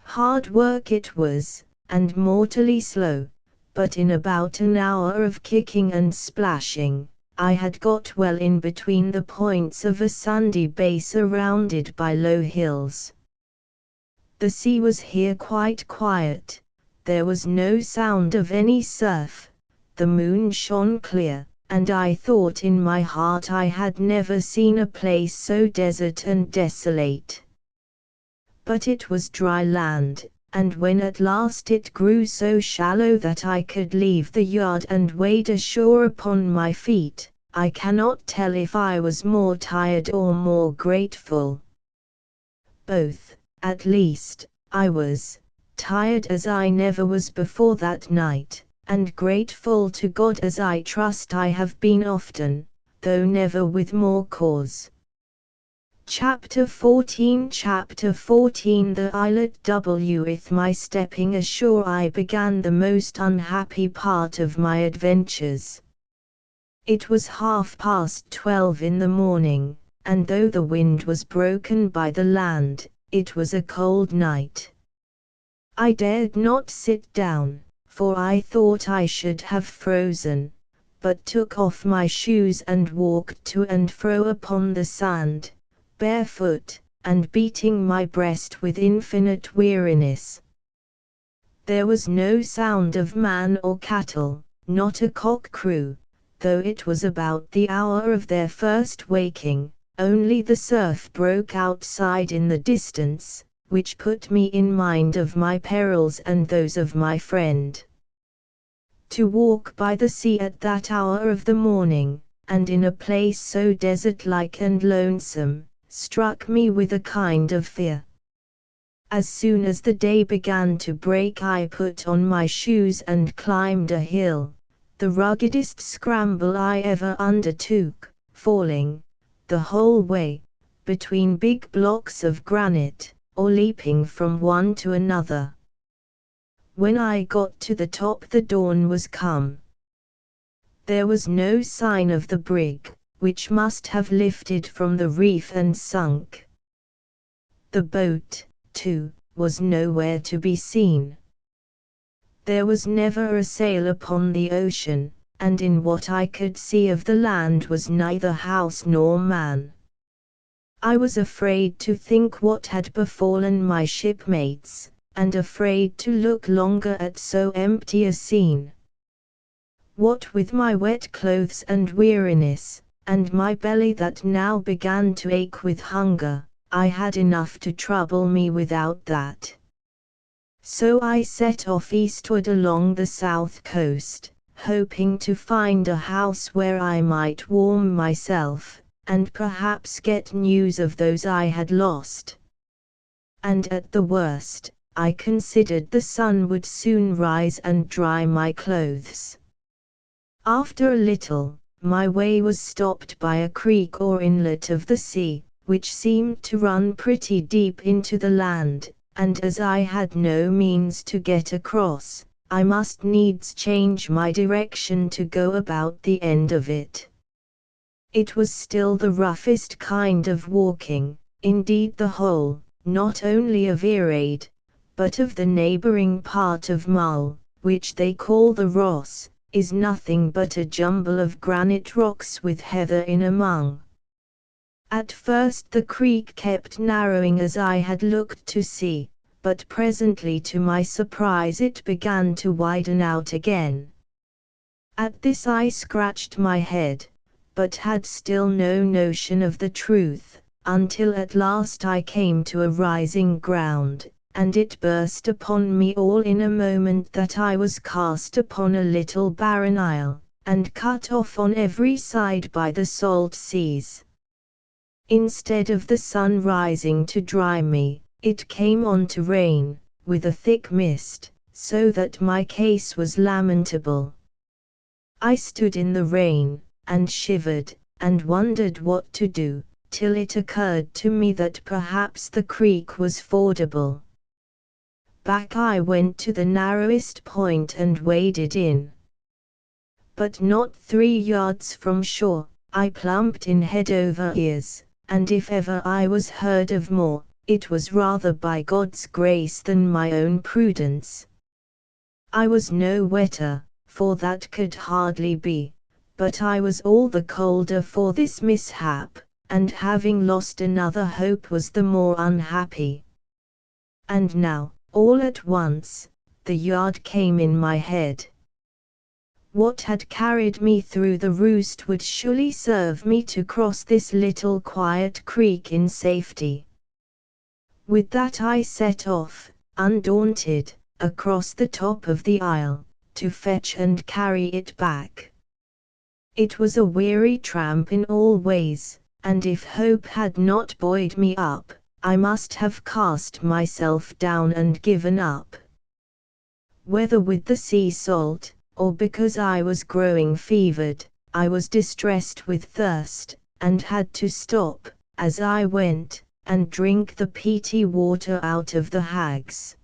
Hard work it was, and mortally slow, but in about an hour of kicking and splashing, I had got well in between the points of a sandy bay surrounded by low hills. The sea was here quite quiet, there was no sound of any surf, the moon shone clear, and I thought in my heart I had never seen a place so desert and desolate. But it was dry land, and when at last it grew so shallow that I could leave the yard and wade ashore upon my feet, I cannot tell if I was more tired or more grateful. Both, at least. I was tired as I never was before that night, and grateful to God as I trust I have been often, though never with more cause. Chapter 14 The islet with my stepping ashore I began the most unhappy part of my adventures. It was 12:30 in the morning, and though the wind was broken by the land, it was a cold night. I dared not sit down, for I thought I should have frozen, but took off my shoes and walked to and fro upon the sand, barefoot, and beating my breast with infinite weariness. There was no sound of man or cattle, not a cock crew, though it was about the hour of their first waking. Only the surf broke outside in the distance, which put me in mind of my perils and those of my friend. To walk by the sea at that hour of the morning, and in a place so desert-like and lonesome, struck me with a kind of fear. As soon as the day began to break, I put on my shoes and climbed a hill, the ruggedest scramble I ever undertook, falling, the whole way, between big blocks of granite, or leaping from one to another. When I got to the top, the dawn was come. There was no sign of the brig, which must have lifted from the reef and sunk. The boat, too, was nowhere to be seen. There was never a sail upon the ocean, and in what I could see of the land was neither house nor man. I was afraid to think what had befallen my shipmates, and afraid to look longer at so empty a scene. What with my wet clothes and weariness, and my belly that now began to ache with hunger, I had enough to trouble me without that. So I set off eastward along the south coast, hoping to find a house where I might warm myself, and perhaps get news of those I had lost. And at the worst, I considered the sun would soon rise and dry my clothes. After a little, my way was stopped by a creek or inlet of the sea, which seemed to run pretty deep into the land, and as I had no means to get across, I must needs change my direction to go about the end of it. It was still the roughest kind of walking, indeed the whole, not only of Earaid, but of the neighbouring part of Mull, which they call the Ross, is nothing but a jumble of granite rocks with heather in among. At first the creek kept narrowing as I had looked to see, but presently to my surprise it began to widen out again. At this I scratched my head, but had still no notion of the truth, until at last I came to a rising ground, and it burst upon me all in a moment that I was cast upon a little barren isle, and cut off on every side by the salt seas. Instead of the sun rising to dry me, it came on to rain, with a thick mist, so that my case was lamentable. I stood in the rain, and shivered, and wondered what to do, till it occurred to me that perhaps the creek was fordable. Back I went to the narrowest point and waded in. But not 3 yards from shore, I plumped in head over ears, and if ever I was heard of more, it was rather by God's grace than my own prudence. I was no wetter, for that could hardly be, but I was all the colder for this mishap, and having lost another hope was the more unhappy. And now, all at once, the yard came in my head. What had carried me through the roost would surely serve me to cross this little quiet creek in safety. With that I set off, undaunted, across the top of the isle, to fetch and carry it back. It was a weary tramp in all ways, and if hope had not buoyed me up, I must have cast myself down and given up. Whether with the sea salt, or because I was growing fevered, I was distressed with thirst, and had to stop, as I went, and drink the peaty water out of the hags.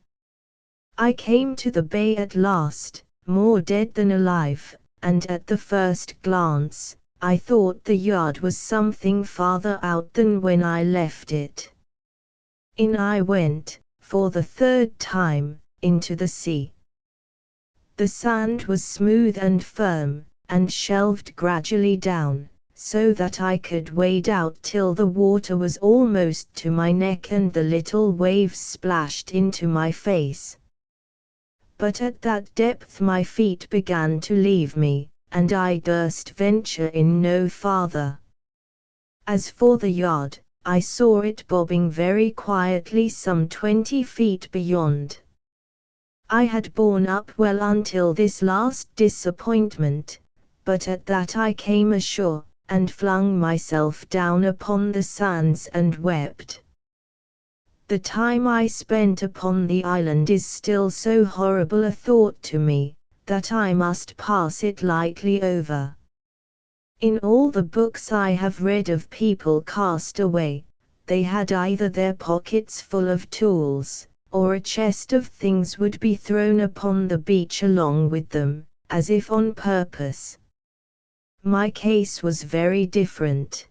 I came to the bay at last, more dead than alive, and at the first glance, I thought the yard was something farther out than when I left it. In I went, for the 3rd time, into the sea. The sand was smooth and firm, and shelved gradually down, so that I could wade out till the water was almost to my neck and the little waves splashed into my face. but at that depth my feet began to leave me, and I durst venture in no farther. As for the yard, I saw it bobbing very quietly some 20 feet beyond. I had borne up well until this last disappointment, but at that I came ashore, and flung myself down upon the sands and wept. The time I spent upon the island is still so horrible a thought to me, that I must pass it lightly over. In all the books I have read of people cast away, they had either their pockets full of tools, or a chest of things would be thrown upon the beach along with them, as if on purpose. My case was very different.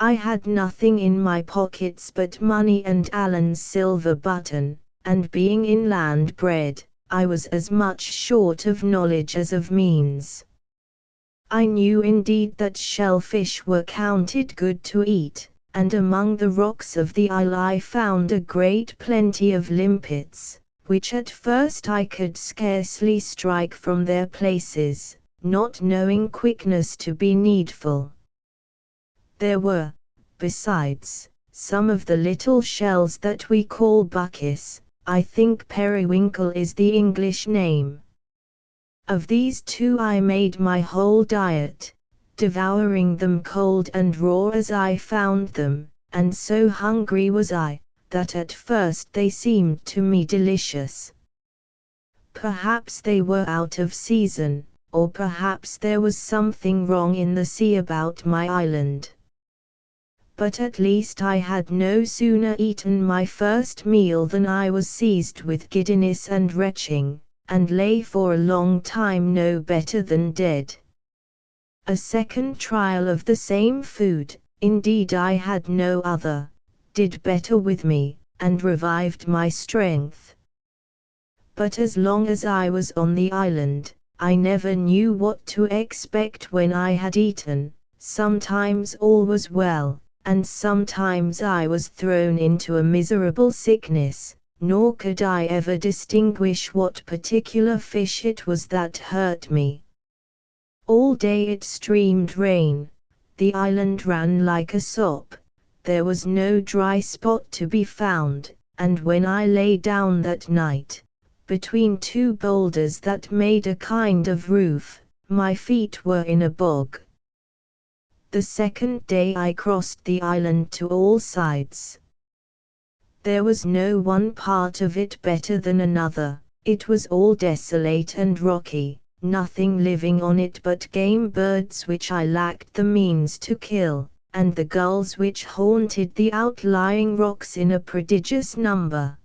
I had nothing in my pockets but money and Allen's silver button, and being inland bred, I was as much short of knowledge as of means. I knew indeed that shellfish were counted good to eat, and among the rocks of the isle I found a great plenty of limpets, which at first I could scarcely strike from their places, not knowing quickness to be needful. There were, besides, some of the little shells that we call buckis. I think periwinkle is the English name. Of these two I made my whole diet, devouring them cold and raw as I found them, and so hungry was I, that at first they seemed to me delicious. Perhaps they were out of season, or perhaps there was something wrong in the sea about my island. But at least I had no sooner eaten my first meal than I was seized with giddiness and retching, and lay for a long time no better than dead. A second trial of the same food, indeed I had no other, did better with me, and revived my strength. But as long as I was on the island, I never knew what to expect when I had eaten. Sometimes all was well, and sometimes I was thrown into a miserable sickness, nor could I ever distinguish what particular fish it was that hurt me. All day it streamed rain, the island ran like a sop, there was no dry spot to be found, and when I lay down that night, between two boulders that made a kind of roof, my feet were in a bog. The second day I crossed the island to all sides. There was no one part of it better than another, it was all desolate and rocky, nothing living on it but game birds which I lacked the means to kill, and the gulls which haunted the outlying rocks in a prodigious number.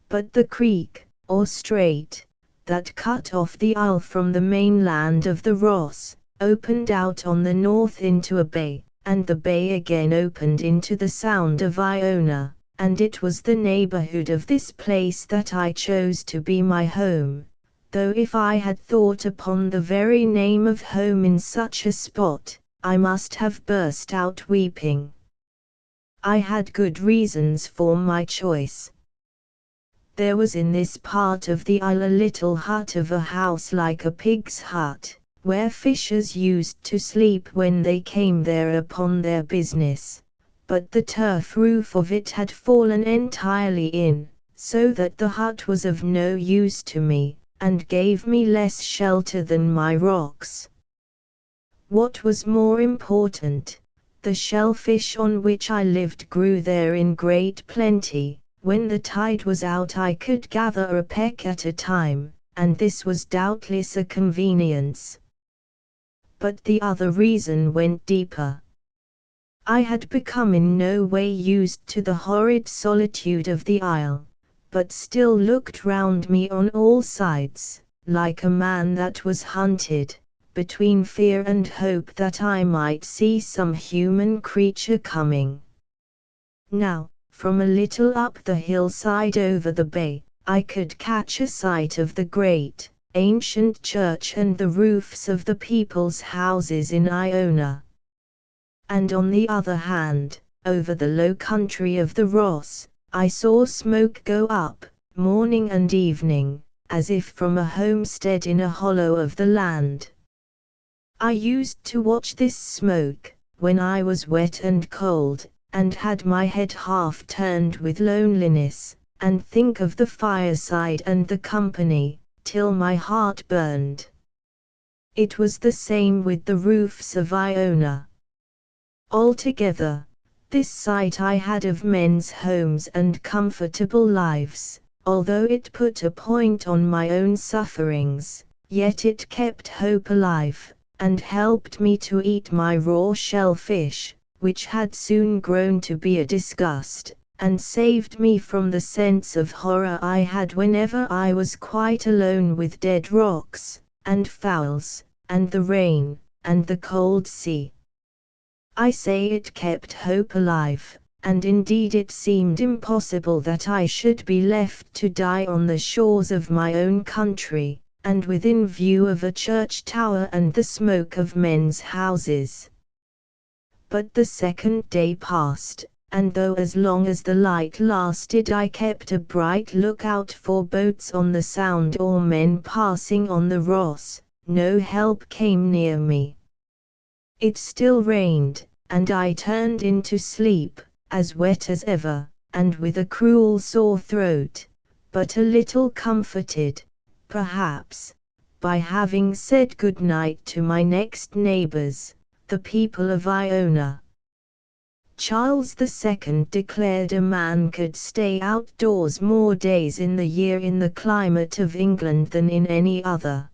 But the creek, or strait, that cut off the isle from the mainland of the Ross, opened out on the north into a bay, and the bay again opened into the Sound of Iona, and it was the neighborhood of this place that I chose to be my home, though if I had thought upon the very name of home in such a spot, I must have burst out weeping. I had good reasons for my choice. There was in this part of the isle a little hut of a house like a pig's hut, where fishers used to sleep when they came there upon their business, but the turf roof of it had fallen entirely in, so that the hut was of no use to me, and gave me less shelter than my rocks. What was more important, the shellfish on which I lived grew there in great plenty. When the tide was out I could gather a peck at a time, and this was doubtless a convenience. But the other reason went deeper. I had become in no way used to the horrid solitude of the isle, but still looked round me on all sides, like a man that was hunted, between fear and hope that I might see some human creature coming. Now, from a little up the hillside over the bay, I could catch a sight of the great, ancient church and the roofs of the people's houses in Iona. And on the other hand, over the low country of the Ross, I saw smoke go up, morning and evening, as if from a homestead in a hollow of the land. I used to watch this smoke, when I was wet and cold, and had my head half turned with loneliness, and think of the fireside and the company, till my heart burned. It was the same with the roofs of Iona. Altogether, this sight I had of men's homes and comfortable lives, although it put a point on my own sufferings, yet it kept hope alive, and helped me to eat my raw shellfish, which had soon grown to be a disgust, and saved me from the sense of horror I had whenever I was quite alone with dead rocks, and fowls, and the rain, and the cold sea. I say it kept hope alive, and indeed it seemed impossible that I should be left to die on the shores of my own country, and within view of a church tower and the smoke of men's houses. But the second day passed, and though as long as the light lasted I kept a bright lookout for boats on the Sound or men passing on the Ross, no help came near me. It still rained, and I turned into sleep, as wet as ever, and with a cruel sore throat, but a little comforted, perhaps, by having said good night to my next neighbors, the people of Iona. Charles II declared a man could stay outdoors more days in the year in the climate of England than in any other.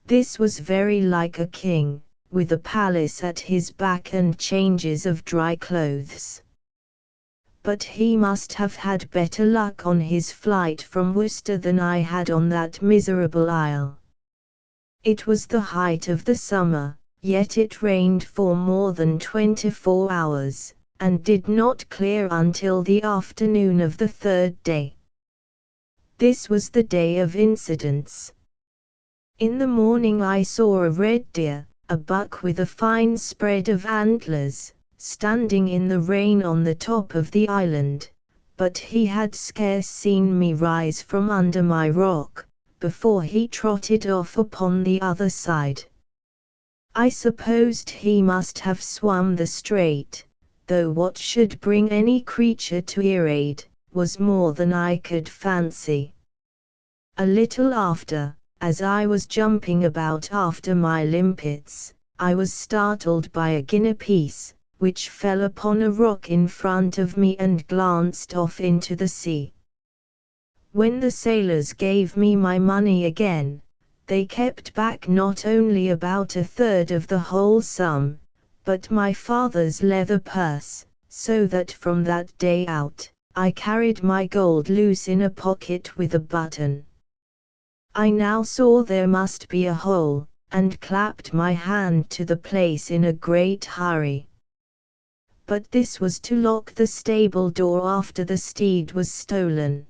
This was very like a king, with a palace at his back and changes of dry clothes. But he must have had better luck on his flight from Worcester than I had on that miserable isle. It was the height of the summer, yet it rained for more than 24 hours, and did not clear until the afternoon of the third day. This was the day of incidents. In the morning I saw a red deer, a buck with a fine spread of antlers, standing in the rain on the top of the island, but he had scarce seen me rise from under my rock, before he trotted off upon the other side. I supposed he must have swum the strait, though what should bring any creature to irade, was more than I could fancy. A little after, as I was jumping about after my limpets, I was startled by a guinea piece, which fell upon a rock in front of me and glanced off into the sea. When the sailors gave me my money again, they kept back not only about a third of the whole sum, but my father's leather purse, so that from that day out, I carried my gold loose in a pocket with a button. I now saw there must be a hole, and clapped my hand to the place in a great hurry. But this was to lock the stable door after the steed was stolen.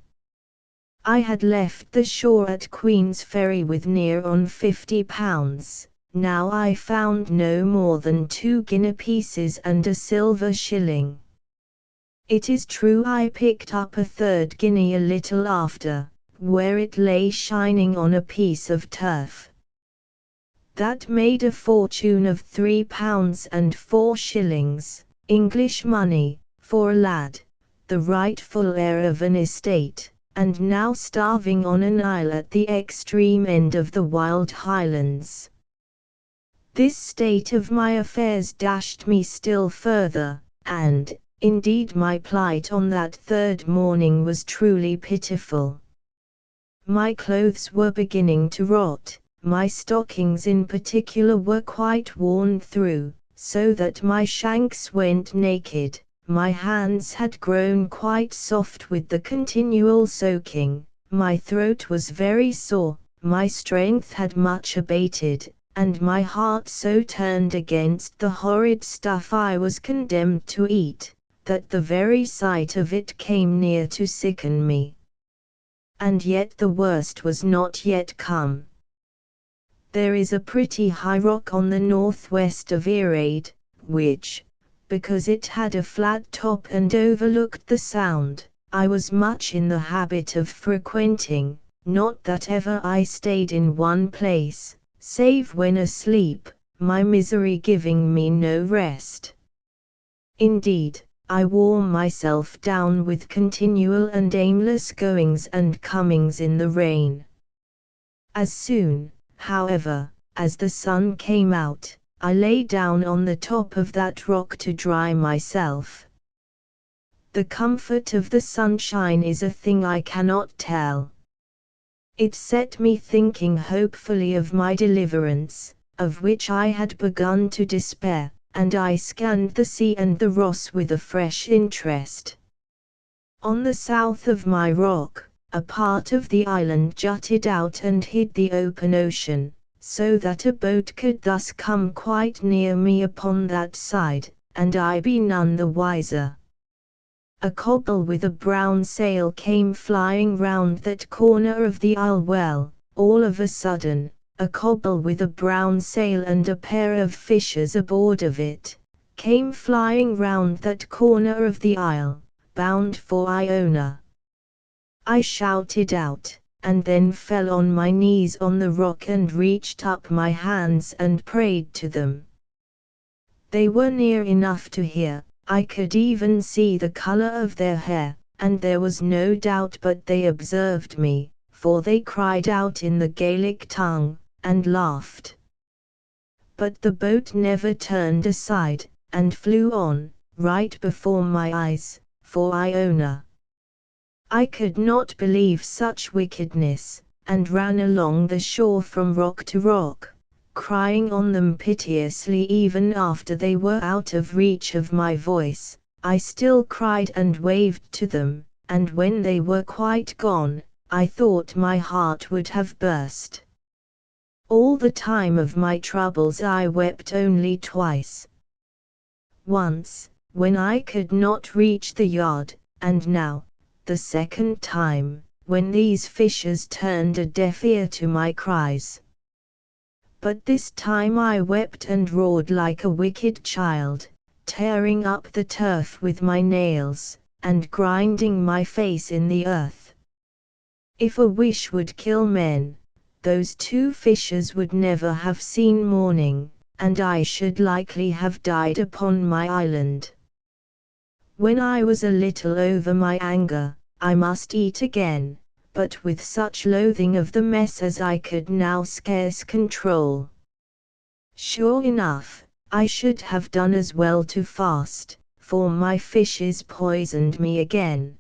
I had left the shore at Queensferry with near on £50, now I found no more than 2 guinea pieces and a silver shilling. It is true I picked up a third guinea a little after, where it lay shining on a piece of turf. That made a fortune of £3 and 4 shillings, English money, for a lad, the rightful heir of an estate, and now starving on an isle at the extreme end of the wild Highlands. This state of my affairs dashed me still further, and, indeed, my plight on that third morning was truly pitiful. My clothes were beginning to rot, my stockings in particular were quite worn through, so that my shanks went naked, my hands had grown quite soft with the continual soaking, my throat was very sore, my strength had much abated, and my heart so turned against the horrid stuff I was condemned to eat, that the very sight of it came near to sicken me. And yet the worst was not yet come. There is a pretty high rock on the northwest of Irade, which, because it had a flat top and overlooked the Sound, I was much in the habit of frequenting, not that ever I stayed in one place, save when asleep, my misery giving me no rest. Indeed, I wore myself down with continual and aimless goings and comings in the rain. As soon, however, as the sun came out, I lay down on the top of that rock to dry myself. The comfort of the sunshine is a thing I cannot tell. It set me thinking hopefully of my deliverance, of which I had begun to despair, and I scanned the sea and the Ross with a fresh interest. On the south of my rock, a part of the island jutted out and hid the open ocean, so that a boat could thus come quite near me upon that side, and I be none the wiser. A cobble with a brown sail came flying round that corner of the isle. Well, all of a sudden, a cobble with a brown sail and a pair of fishers aboard of it, came flying round that corner of the isle, bound for Iona. I shouted out, and then fell on my knees on the rock and reached up my hands and prayed to them. They were near enough to hear. I could even see the color of their hair, and there was no doubt but they observed me, for they cried out in the Gaelic tongue, and laughed. But the boat never turned aside, and flew on, right before my eyes, for Iona. I could not believe such wickedness, and ran along the shore from rock to rock, crying on them piteously. Even after they were out of reach of my voice, I still cried and waved to them, and when they were quite gone, I thought my heart would have burst. All the time of my troubles I wept only twice. Once, when I could not reach the yard, and now, the second time, when these fishers turned a deaf ear to my cries. But this time I wept and roared like a wicked child, tearing up the turf with my nails, and grinding my face in the earth. If a wish would kill men, those two fishers would never have seen morning, and I should likely have died upon my island. When I was a little over my anger, I must eat again, but with such loathing of the mess as I could now scarce control. Sure enough, I should have done as well to fast, for my fishes poisoned me again.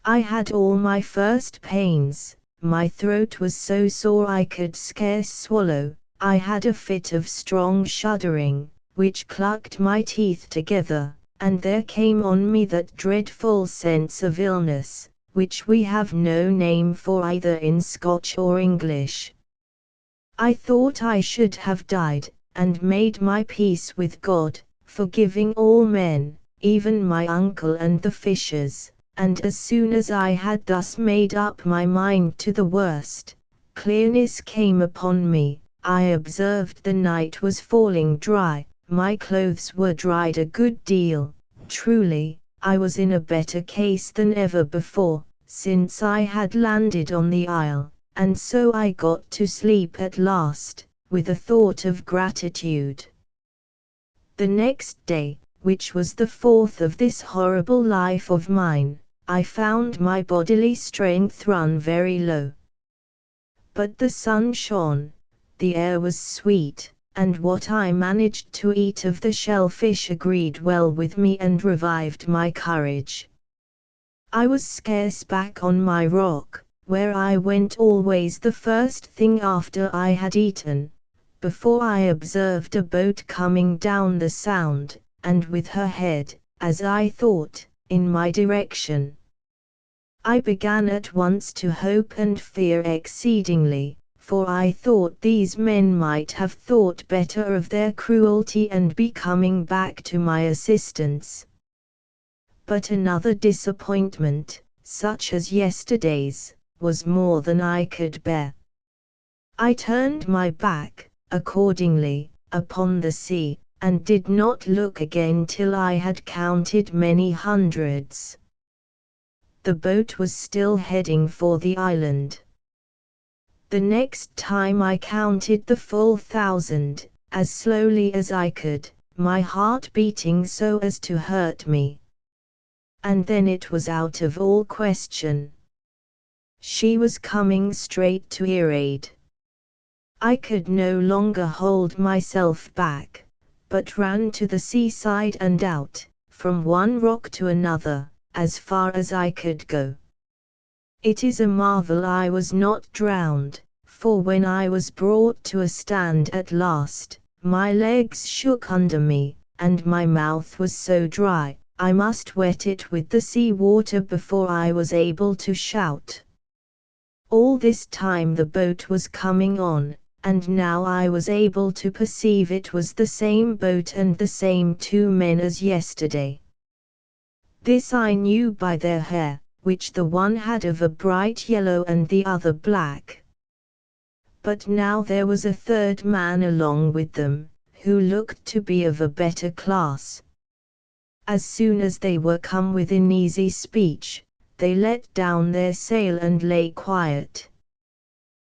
I had all my first pains, my throat was so sore I could scarce swallow, I had a fit of strong shuddering, which clucked my teeth together, and there came on me that dreadful sense of illness, which we have no name for either in Scotch or English. I thought I should have died, and made my peace with God, forgiving all men, even my uncle and the fishers, and as soon as I had thus made up my mind to the worst, clearness came upon me. I observed the night was falling dry, my clothes were dried a good deal. Truly, I was in a better case than ever before, since I had landed on the isle, and so I got to sleep at last, with a thought of gratitude. The next day, which was the fourth of this horrible life of mine, I found my bodily strength run very low. But the sun shone, the air was sweet, and what I managed to eat of the shellfish agreed well with me and revived my courage. I was scarce back on my rock, where I went always the first thing after I had eaten, before I observed a boat coming down the sound, and with her head, as I thought, in my direction. I began at once to hope and fear exceedingly, for I thought these men might have thought better of their cruelty and be coming back to my assistance. But another disappointment, such as yesterday's, was more than I could bear. I turned my back, accordingly, upon the sea, and did not look again till I had counted many hundreds. The boat was still heading for the island, The next time I counted the full 1,000, as slowly as I could, my heart beating so as to hurt me. And then it was out of all question. She was coming straight to Irade. I could no longer hold myself back, but ran to the seaside and out, from one rock to another, as far as I could go. It is a marvel I was not drowned, for when I was brought to a stand at last, my legs shook under me, and my mouth was so dry, I must wet it with the sea water before I was able to shout. All this time the boat was coming on, and now I was able to perceive it was the same boat and the same 2 men as yesterday. This I knew by their hair, which the one had of a bright yellow and the other black. But now there was a third man along with them, who looked to be of a better class. As soon as they were come within easy speech, they let down their sail and lay quiet.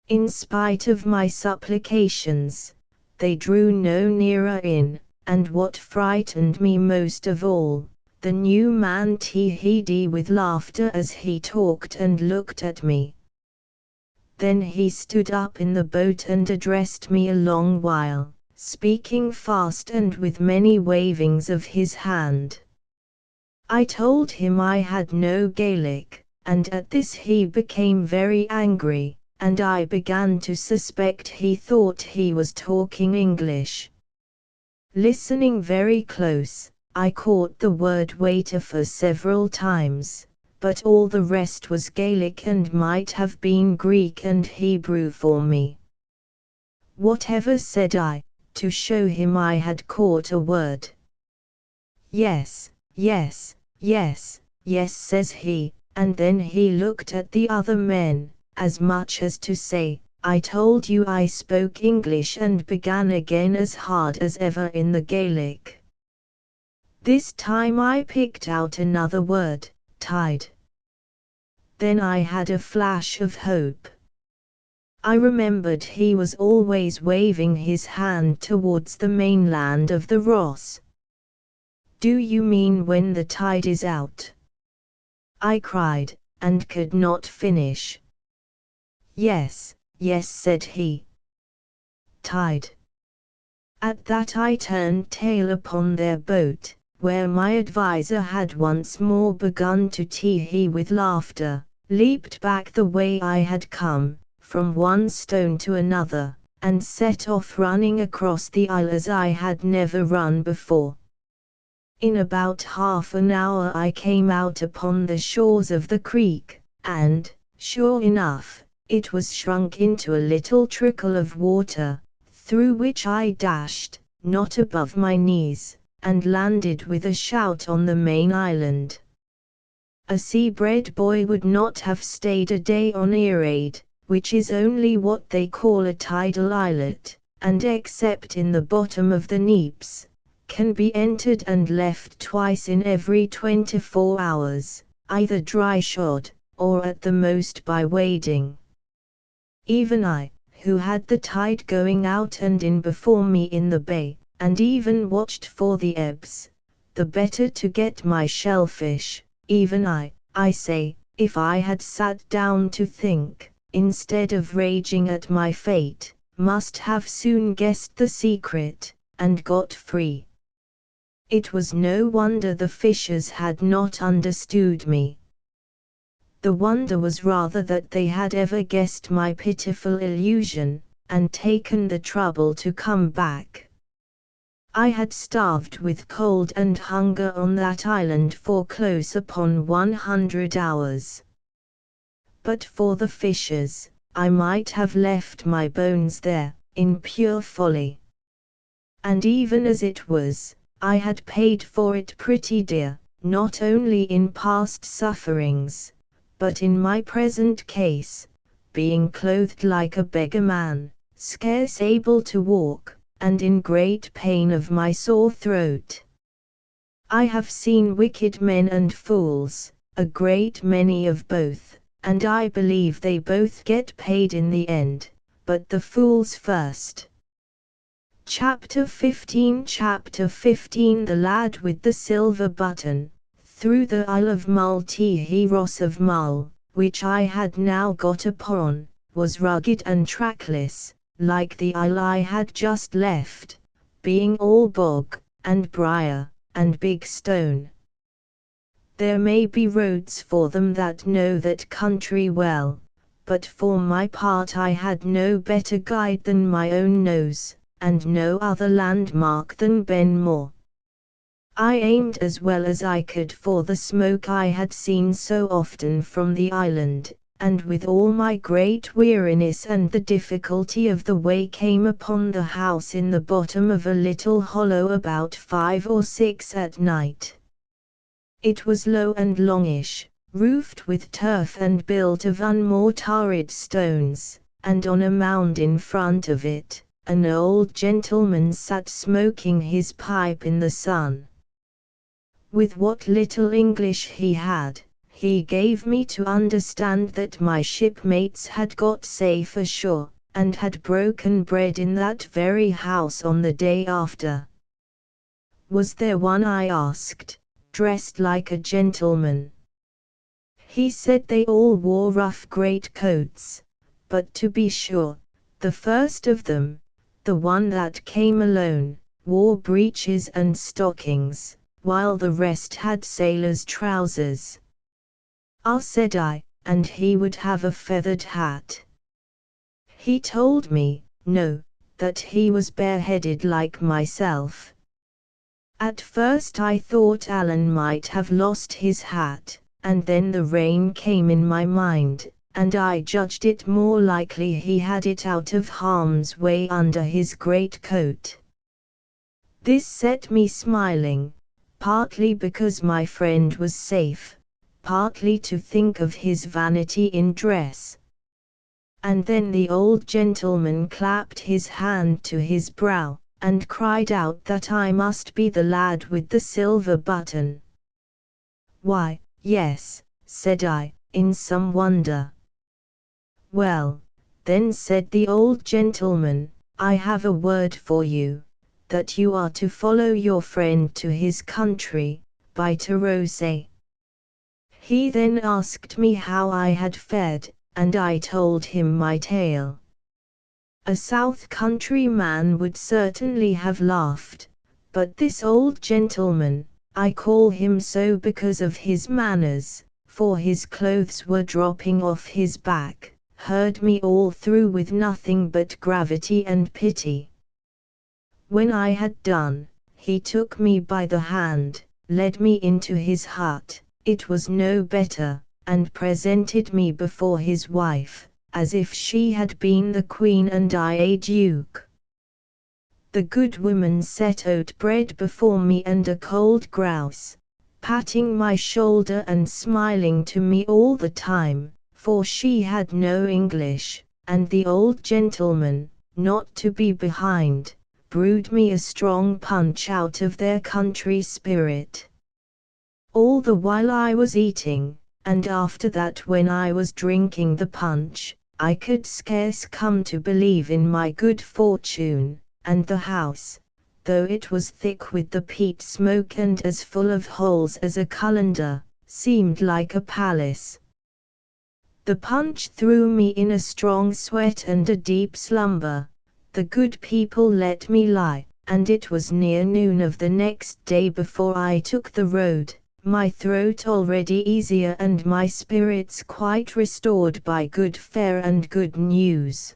In spite of my supplications, they drew no nearer in, and what frightened me most of all, the new man tee-heed with laughter as he talked and looked at me. Then he stood up in the boat and addressed me a long while, speaking fast and with many wavings of his hand. I told him I had no Gaelic, and at this he became very angry, and I began to suspect he thought he was talking English. Listening very close, I caught the word waiter for several times, but all the rest was Gaelic and might have been Greek and Hebrew for me. Whatever said I, to show him I had caught a word? Yes, yes, yes, yes, says he, and then he looked at the other men, as much as to say, I told you I spoke English, and began again as hard as ever in the Gaelic. This time I picked out another word, tide. Then I had a flash of hope. I remembered he was always waving his hand towards the mainland of the Ross. Do you mean when the tide is out? I cried, and could not finish. Yes, yes, said he. Tide. At that I turned tail upon their boat, where my adviser had once more begun to tee-hee with laughter, leaped back the way I had come, from one stone to another, and set off running across the isle as I had never run before. In about half an hour I came out upon the shores of the creek, and, sure enough, it was shrunk into a little trickle of water, through which I dashed, not above my knees, and landed with a shout on the main island. A sea-bred boy would not have stayed a day on Irade, which is only what they call a tidal islet, and except in the bottom of the Neeps, can be entered and left twice in every 24 hours, either dry shod, or at the most by wading. Even I, who had the tide going out and in before me in the bay, and even watched for the ebbs, the better to get my shellfish, even I say, if I had sat down to think, instead of raging at my fate, must have soon guessed the secret, and got free. It was no wonder the fishers had not understood me. The wonder was rather that they had ever guessed my pitiful illusion, and taken the trouble to come back. I had starved with cold and hunger on that island for close upon 100 hours. But for the fishers, I might have left my bones there, in pure folly. And even as it was, I had paid for it pretty dear, not only in past sufferings, but in my present case, being clothed like a beggar man, scarce able to walk, and in great pain of my sore throat. I have seen wicked men and fools, a great many of both, and I believe they both get paid in the end, but the fools first. Chapter 15 The Lad with the Silver Button. Through the Isle of Mull Ross of Mull, which I had now got upon, was rugged and trackless, like the isle I had just left, being all bog, and briar, and big stone. There may be roads for them that know that country well, but for my part I had no better guide than my own nose, and no other landmark than Ben Moor. I aimed as well as I could for the smoke I had seen so often from the island, and with all my great weariness and the difficulty of the way came upon the house in the bottom of a little hollow about 5 or 6 at night. It was low and longish, roofed with turf and built of unmortared stones, and on a mound in front of it, an old gentleman sat smoking his pipe in the sun. With what little English he had, he gave me to understand that my shipmates had got safe ashore, and had broken bread in that very house on the day after. Was there one, I asked, dressed like a gentleman? He said they all wore rough great coats, but to be sure, the first of them, the one that came alone, wore breeches and stockings, while the rest had sailors' trousers. Ah, said I, and he would have a feathered hat. He told me, no, that he was bareheaded like myself. At first I thought Alan might have lost his hat, and then the rain came in my mind, and I judged it more likely he had it out of harm's way under his great coat. This set me smiling, partly because my friend was safe, partly to think of his vanity in dress. And then the old gentleman clapped his hand to his brow, and cried out that I must be the lad with the silver button. Why, yes, said I, in some wonder. Well, then, said the old gentleman, I have a word for you, that you are to follow your friend to his country, by Tarose. He then asked me how I had fared, and I told him my tale. A South Country man would certainly have laughed, but this old gentleman, I call him so because of his manners, for his clothes were dropping off his back, heard me all through with nothing but gravity and pity. When I had done, he took me by the hand, led me into his hut, it was no better, and presented me before his wife, as if she had been the queen and I a duke. The good woman set out bread before me and a cold grouse, patting my shoulder and smiling to me all the time, for she had no English, and the old gentleman, not to be behind, brewed me a strong punch out of their country spirit. All the while I was eating, and after that when I was drinking the punch, I could scarce come to believe in my good fortune, and the house, though it was thick with the peat smoke and as full of holes as a colander, seemed like a palace. The punch threw me in a strong sweat and a deep slumber. The good people let me lie, and it was near noon of the next day before I took the road, my throat already easier and my spirits quite restored by good fare and good news.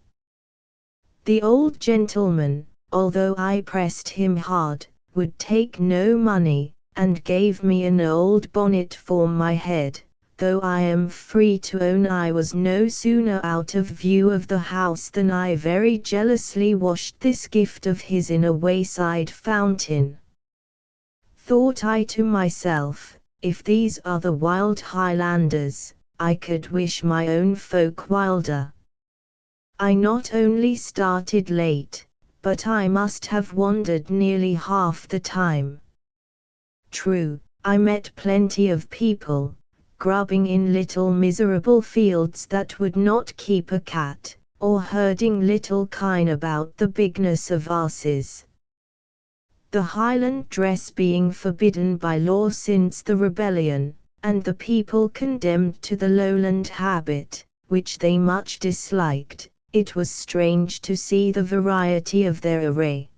The old gentleman, although I pressed him hard, would take no money, and gave me an old bonnet for my head, though I am free to own I was no sooner out of view of the house than I very jealously washed this gift of his in a wayside fountain. Thought I to myself, if these are the wild Highlanders, I could wish my own folk wilder. I not only started late, but I must have wandered nearly half the time. True, I met plenty of people, grubbing in little miserable fields that would not keep a cat, or herding little kine about the bigness of asses. The Highland dress being forbidden by law since the rebellion, and the people condemned to the lowland habit, which they much disliked, it was strange to see the variety of their array.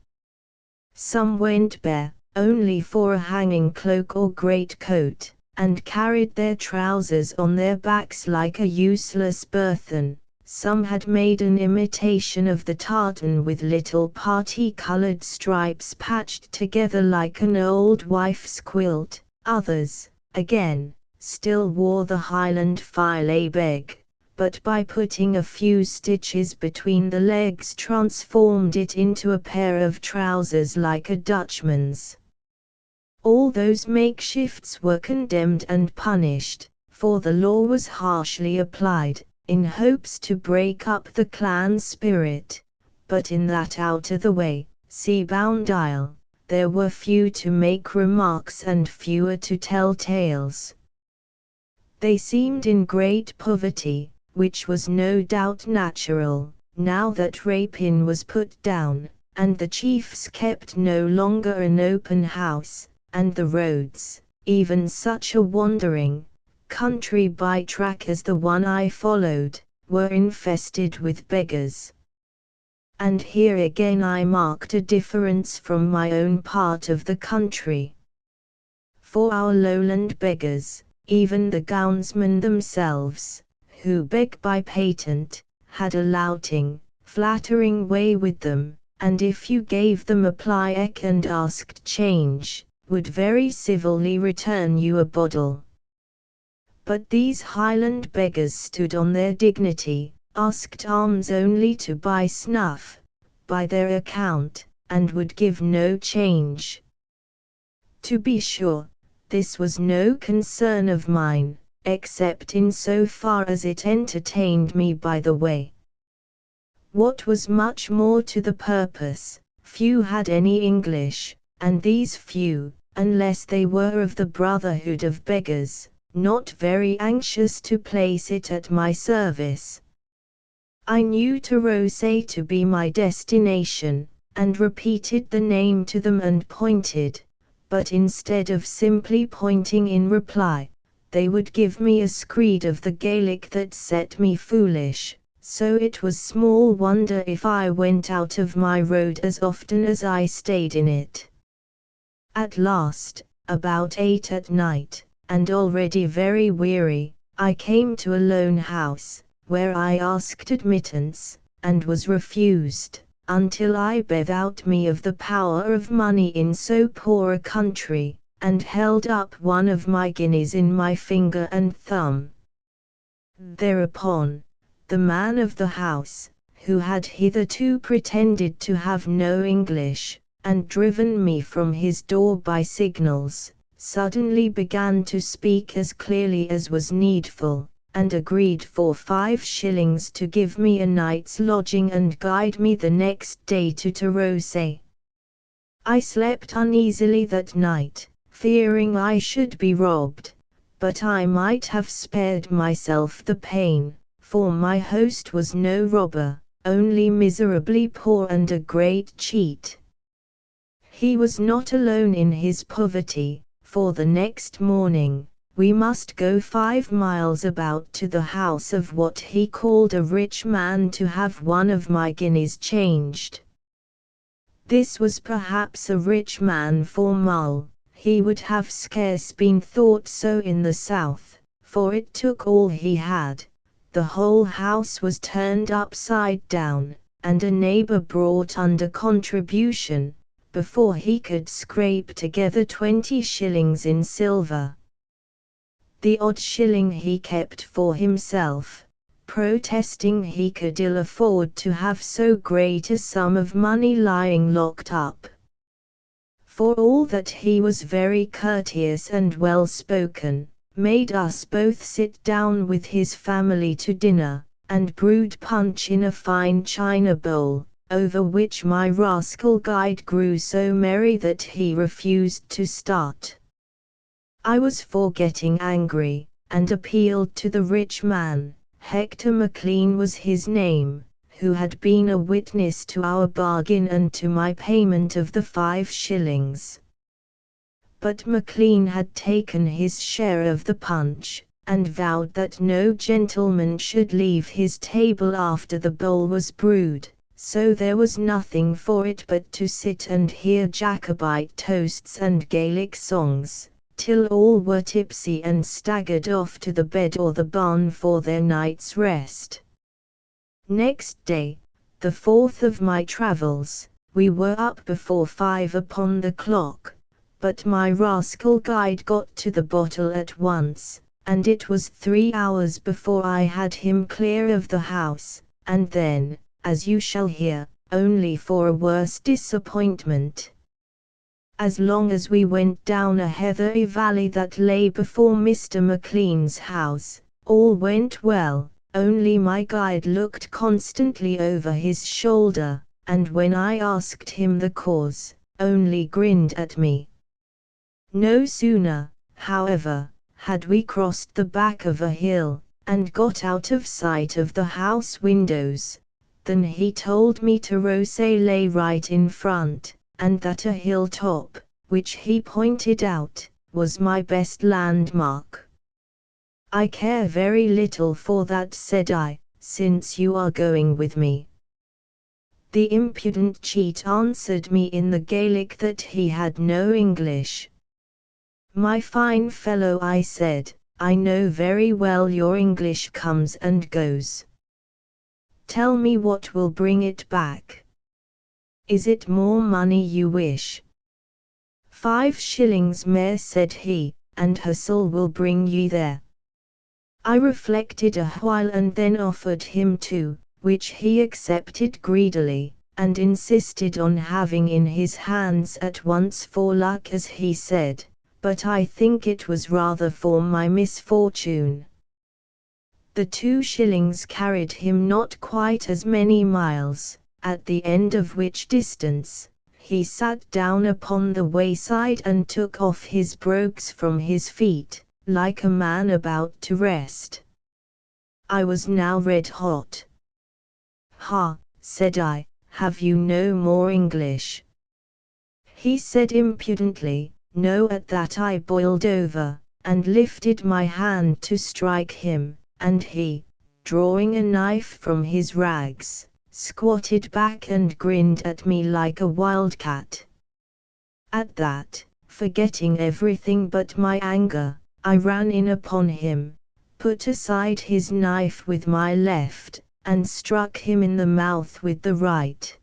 Some went bare, only for a hanging cloak or great coat, and carried their trousers on their backs like a useless burthen. Some had made an imitation of the tartan with little party-colored stripes patched together like an old wife's quilt. Others, again, still wore the Highland filet beg, but by putting a few stitches between the legs transformed it into a pair of trousers like a Dutchman's. All those makeshifts were condemned and punished, for the law was harshly applied, in hopes to break up the clan spirit, but in that out-of-the-way, sea-bound isle, there were few to make remarks and fewer to tell tales. They seemed in great poverty, which was no doubt natural, now that rapine was put down, and the chiefs kept no longer an open house, and the roads, even such a wandering country by-track as the one I followed, were infested with beggars. And here again I marked a difference from my own part of the country. For our lowland beggars, even the gownsmen themselves, who beg by patent, had a louting, flattering way with them, and if you gave them a pliek and asked change, would very civilly return you a boddle. But these Highland beggars stood on their dignity, asked alms only to buy snuff, by their account, and would give no change. To be sure, this was no concern of mine, except in so far as it entertained me by the way. What was much more to the purpose, few had any English, and these few, unless they were of the brotherhood of beggars, not very anxious to place it at my service. I knew Tarose to be my destination, and repeated the name to them and pointed, but instead of simply pointing in reply, they would give me a screed of the Gaelic that set me foolish, so it was small wonder if I went out of my road as often as I stayed in it. At last, about 8 at night, and already very weary, I came to a lone house, where I asked admittance, and was refused, until I bethought me of the power of money in so poor a country, and held up one of my guineas in my finger and thumb. Thereupon, the man of the house, who had hitherto pretended to have no English, and driven me from his door by signals, suddenly began to speak as clearly as was needful, and agreed for 5 shillings to give me a night's lodging and guide me the next day to Tarose. I slept uneasily that night, fearing I should be robbed, but I might have spared myself the pain, for my host was no robber, only miserably poor and a great cheat. He was not alone in his poverty, for the next morning, we must go 5 miles about to the house of what he called a rich man to have one of my guineas changed. This was perhaps a rich man for Mull, he would have scarce been thought so in the south, for it took all he had, the whole house was turned upside down, and a neighbour brought under contribution, before he could scrape together 20 shillings in silver. The odd shilling he kept for himself, protesting he could ill afford to have so great a sum of money lying locked up. For all that he was very courteous and well spoken, made us both sit down with his family to dinner, and brewed punch in a fine china bowl, over which my rascal guide grew so merry that he refused to start. I was for getting angry, and appealed to the rich man, Hector Maclean was his name, who had been a witness to our bargain and to my payment of the 5 shillings. But Maclean had taken his share of the punch, and vowed that no gentleman should leave his table after the bowl was brewed, so there was nothing for it but to sit and hear Jacobite toasts and Gaelic songs, till all were tipsy and staggered off to the bed or the barn for their night's rest. Next day, the 4th of my travels, we were up before 5 upon the clock, but my rascal guide got to the bottle at once, and it was 3 hours before I had him clear of the house, and then, as you shall hear, only for a worse disappointment. As long as we went down a heathery valley that lay before Mr. Maclean's house, all went well, only my guide looked constantly over his shoulder, and when I asked him the cause, only grinned at me. No sooner, however, had we crossed the back of a hill, and got out of sight of the house windows, than he told me to Rosay lay right in front, and that a hilltop, which he pointed out, was my best landmark. I care very little for that, said I, since you are going with me. The impudent cheat answered me in the Gaelic that he had no English. My fine fellow, I said, I know very well your English comes and goes. Tell me what will bring it back. Is it more money you wish? 5 shillings more, said he, and hustle will bring ye there. I reflected a while and then offered him 2, which he accepted greedily, and insisted on having in his hands at once for luck, as he said, but I think it was rather for my misfortune. The 2 shillings carried him not quite as many miles, at the end of which distance, he sat down upon the wayside and took off his brogues from his feet, like a man about to rest. I was now red hot. Ha, said I, have you no more English? He said impudently, no. At that I boiled over, and lifted my hand to strike him, and he, drawing a knife from his rags, squatted back and grinned at me like a wildcat. At that, forgetting everything but my anger, I ran in upon him, put aside his knife with my left, and struck him in the mouth with the right.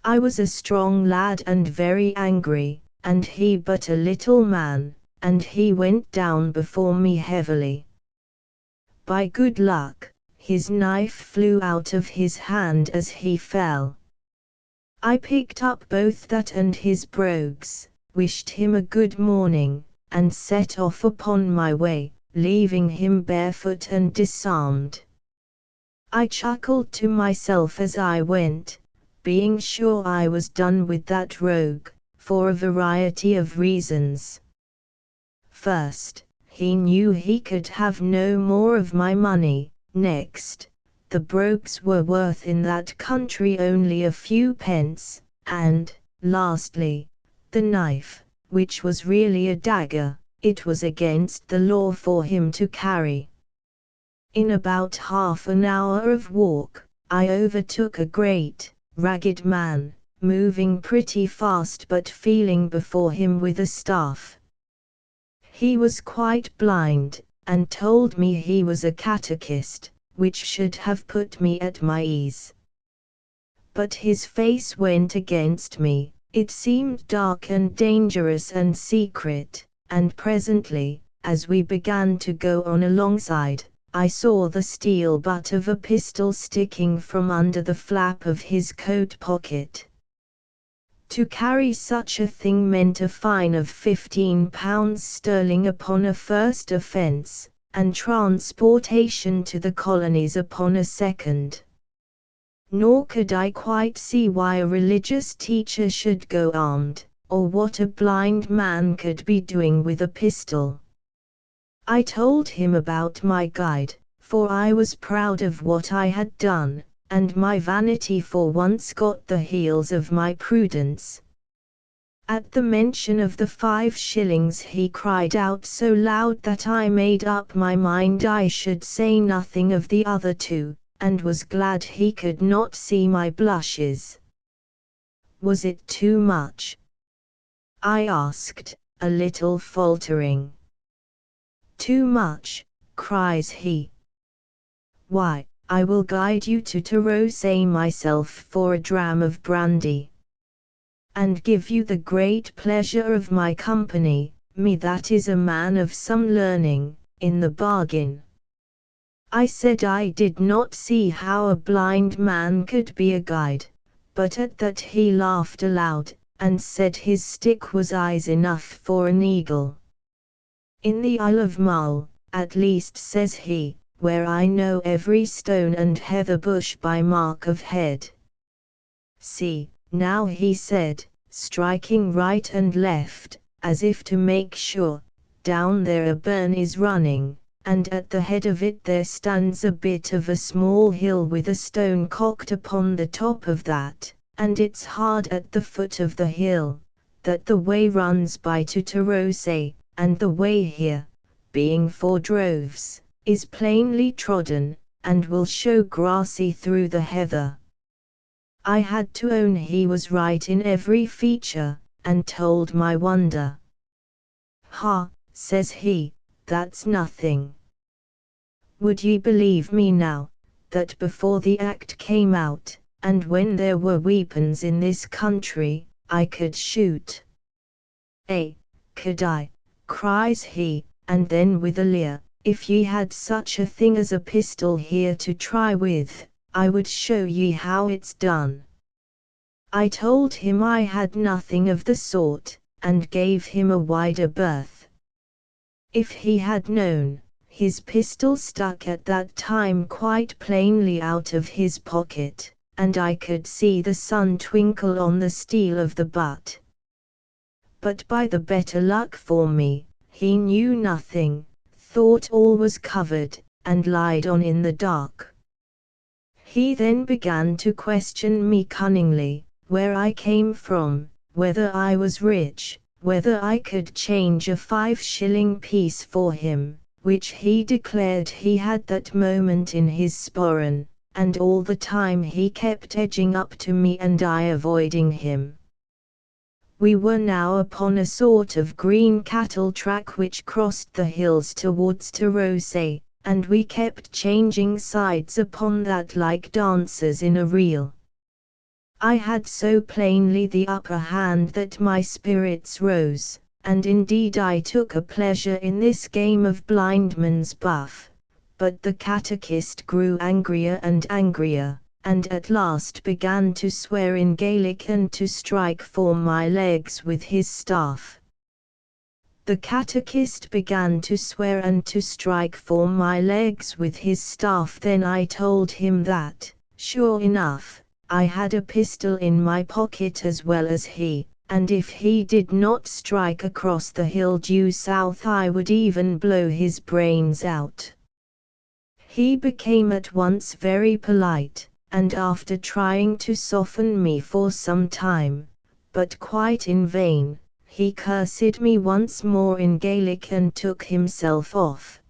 I was a strong lad and very angry, and he but a little man, and he went down before me heavily. By good luck, his knife flew out of his hand as he fell. I picked up both that and his brogues, wished him a good morning, and set off upon my way, leaving him barefoot and disarmed. I chuckled to myself as I went, being sure I was done with that rogue, for a variety of reasons. First, he knew he could have no more of my money. Next, the brogues were worth in that country only a few pence, and, lastly, the knife, which was really a dagger, it was against the law for him to carry. In about half an hour of walk, I overtook a great, ragged man, moving pretty fast but feeling before him with a staff. He was quite blind, and told me he was a catechist, which should have put me at my ease. But his face went against me, it seemed dark and dangerous and secret, and presently, as we began to go on alongside, I saw the steel butt of a pistol sticking from under the flap of his coat pocket. To carry such a thing meant a fine of £15 sterling upon a first offence, and transportation to the colonies upon a second. Nor could I quite see why a religious teacher should go armed, or what a blind man could be doing with a pistol. I told him about my guide, for I was proud of what I had done, and my vanity for once got the heels of my prudence. At the mention of the 5 shillings he cried out so loud that I made up my mind I should say nothing of the other 2, and was glad he could not see my blushes. Was it too much? I asked, a little faltering. Too much, cries he. Why, I will guide you to Tarose myself for a dram of brandy, and give you the great pleasure of my company, me that is a man of some learning, in the bargain. I said I did not see how a blind man could be a guide, but at that he laughed aloud, and said his stick was eyes enough for an eagle. In the Isle of Mull, at least, says he, where I know every stone and heather bush by mark of head. See, now, he said, striking right and left, as if to make sure, down there a burn is running, and at the head of it there stands a bit of a small hill with a stone cocked upon the top of that, and it's hard at the foot of the hill, that the way runs by to Tarose, and the way here, being for droves, is plainly trodden, and will show grassy through the heather. I had to own he was right in every feature, and told my wonder. Ha, says he, that's nothing. Would ye believe me now, that before the Act came out, and when there were weapons in this country, I could shoot? Could I, cries he, and then with a leer, if ye had such a thing as a pistol here to try with, I would show ye how it's done. I told him I had nothing of the sort, and gave him a wider berth. If he had known, his pistol stuck at that time quite plainly out of his pocket, and I could see the sun twinkle on the steel of the butt. But by the better luck for me, he knew nothing, thought all was covered, and lied on in the dark. He then began to question me cunningly, where I came from, whether I was rich, whether I could change a 5-shilling piece for him, which he declared he had that moment in his sporran, and all the time he kept edging up to me and I avoiding him. We were now upon a sort of green cattle track which crossed the hills towards Tarose, and we kept changing sides upon that like dancers in a reel. I had so plainly the upper hand that my spirits rose, and indeed I took a pleasure in this game of blindman's buff, but the catechist grew angrier and angrier, and at last began to swear in Gaelic and to strike for my legs with his staff. The catechist began to swear and to strike for my legs with his staff. Then I told him that, sure enough, I had a pistol in my pocket as well as he, and if he did not strike across the hill due south I would even blow his brains out. He became at once very polite, and after trying to soften me for some time, but quite in vain, he cursed me once more in Gaelic and took himself off.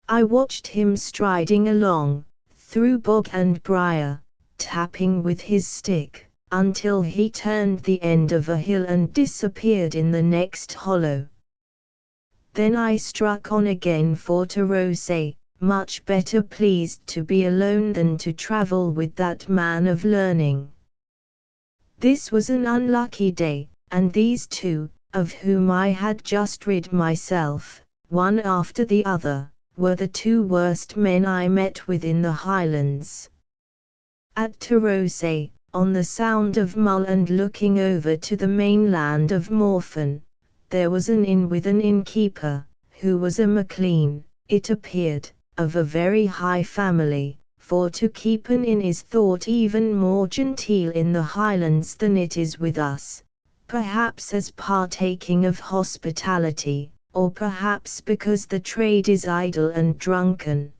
I watched him striding along, through bog and briar, tapping with his stick, until he turned the end of a hill and disappeared in the next hollow. Then I struck on again for Tarose, much better pleased to be alone than to travel with that man of learning. This was an unlucky day, and these 2, of whom I had just rid myself, one after the other, were the 2 worst men I met with in the Highlands. At Tarose, on the Sound of Mull and looking over to the mainland of Morphin, there was an inn with an innkeeper, who was a Maclean, it appeared, of a very high family, for to keep an inn is thought even more genteel in the Highlands than it is with us, perhaps as partaking of hospitality, or perhaps because the trade is idle and drunken.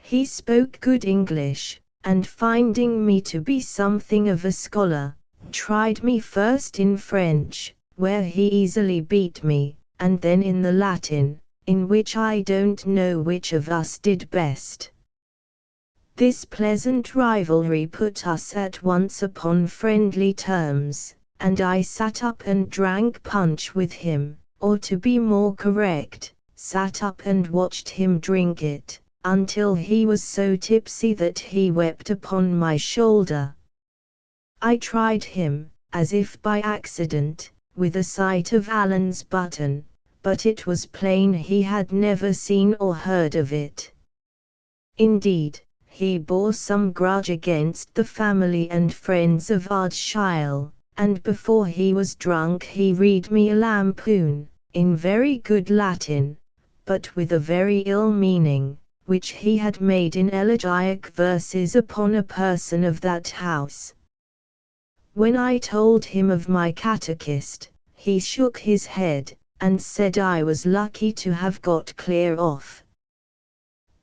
He spoke good English, and finding me to be something of a scholar, tried me first in French, where he easily beat me, and then in the Latin, in which I don't know which of us did best. This pleasant rivalry put us at once upon friendly terms, and I sat up and drank punch with him, or to be more correct, sat up and watched him drink it, until he was so tipsy that he wept upon my shoulder. I tried him, as if by accident, with a sight of Allen's button, but it was plain he had never seen or heard of it. Indeed, he bore some grudge against the family and friends of Ardshiel, and before he was drunk he read me a lampoon, in very good Latin, but with a very ill meaning, which he had made in elegiac verses upon a person of that house. When I told him of my catechist, he shook his head, and said I was lucky to have got clear off.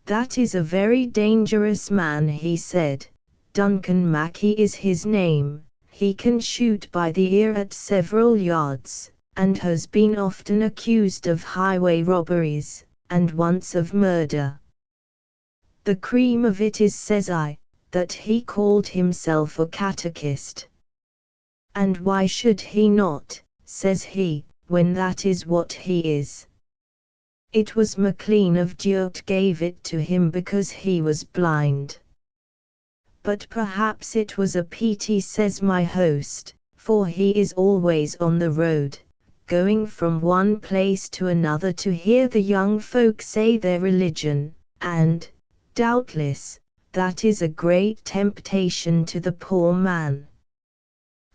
"That is a very dangerous man," he said. "Duncan Mackie is his name. He can shoot by the ear at several yards, and has been often accused of highway robberies, and once of murder. The cream of it is," says I, "that he called himself a catechist." "And why should he not," says he, "when that is what he is? It was Maclean of Durt gave it to him because he was blind." "But perhaps it was a pity," says my host, "for he is always on the road, going from one place to another to hear the young folk say their religion, and, doubtless, that is a great temptation to the poor man."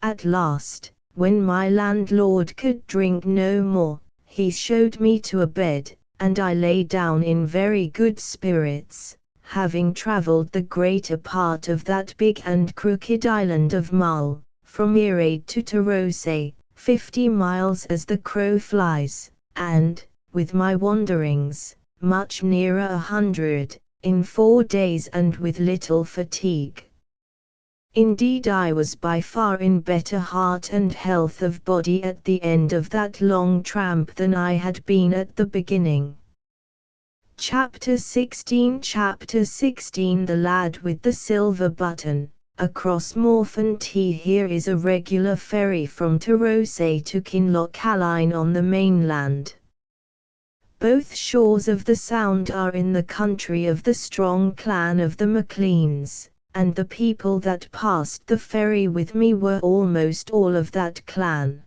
At last, when my landlord could drink no more, he showed me to a bed, and I lay down in very good spirits, having travelled the greater part of that big and crooked island of Mull, from Irade to Tarose, 50 miles as the crow flies, and, with my wanderings, much nearer 100, in 4 days and with little fatigue. Indeed, I was by far in better heart and health of body at the end of that long tramp than I had been at the beginning. Chapter 16 The Lad with the Silver Button. Across Morphant here is a regular ferry from Tarose to Kinlochaline on the mainland. Both shores of the Sound are in the country of the strong clan of the Macleans, and the people that passed the ferry with me were almost all of that clan.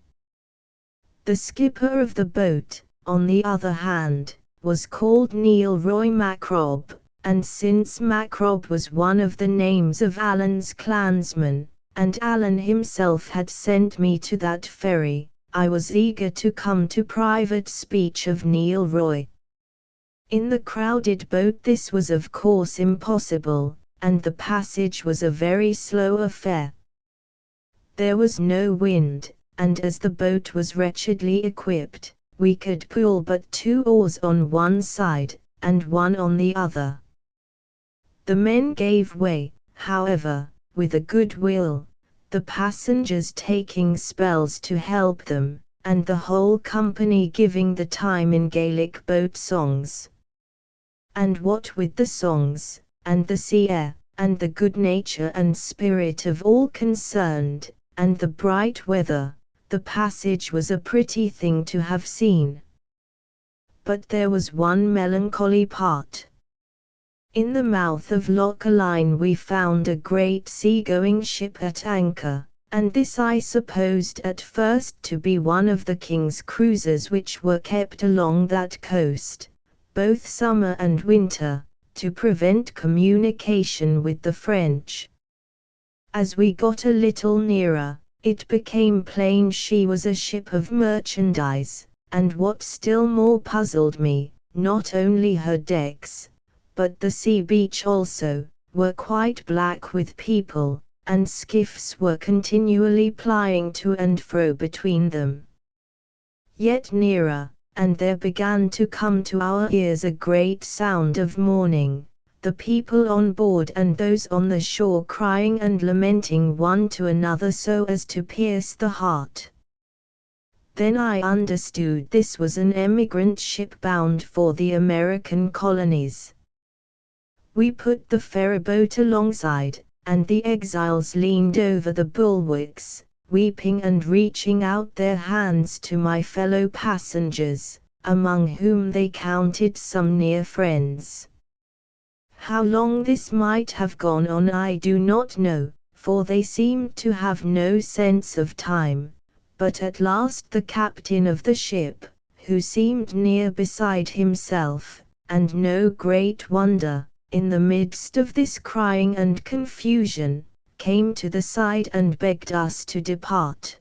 The skipper of the boat, on the other hand, was called Neil Roy Macrob, and since Macrob was one of the names of Allen's clansmen, and Allen himself had sent me to that ferry, I was eager to come to private speech of Neil Roy. In the crowded boat this was of course impossible, and the passage was a very slow affair. There was no wind, and as the boat was wretchedly equipped, we could pull but 2 oars on one side, and 1 on the other. The men gave way, however, with a good will, the passengers taking spells to help them, and the whole company giving the time in Gaelic boat songs. And what with the songs, and the sea air, and the good nature and spirit of all concerned, and the bright weather, the passage was a pretty thing to have seen. But there was one melancholy part. In the mouth of Lochaline we found a great sea-going ship at anchor, and this I supposed at first to be one of the king's cruisers which were kept along that coast, both summer and winter, to prevent communication with the French. As we got a little nearer, it became plain she was a ship of merchandise, and what still more puzzled me, not only her decks, but the sea beach also, were quite black with people, and skiffs were continually plying to and fro between them. Yet nearer, and there began to come to our ears a great sound of mourning, the people on board and those on the shore crying and lamenting one to another so as to pierce the heart. Then I understood this was an emigrant ship bound for the American colonies. We put the ferryboat alongside, and the exiles leaned over the bulwarks, weeping and reaching out their hands to my fellow passengers, among whom they counted some near friends. How long this might have gone on I do not know, for they seemed to have no sense of time, but at last the captain of the ship, who seemed near beside himself, and no great wonder, in the midst of this crying and confusion, came to the side and begged us to depart.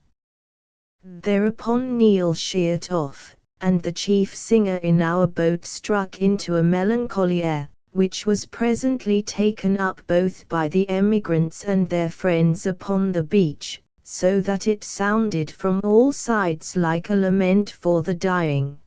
Thereupon Neil sheered off, and the chief singer in our boat struck into a melancholy air, which was presently taken up both by the emigrants and their friends upon the beach, so that it sounded from all sides like a lament for the dying.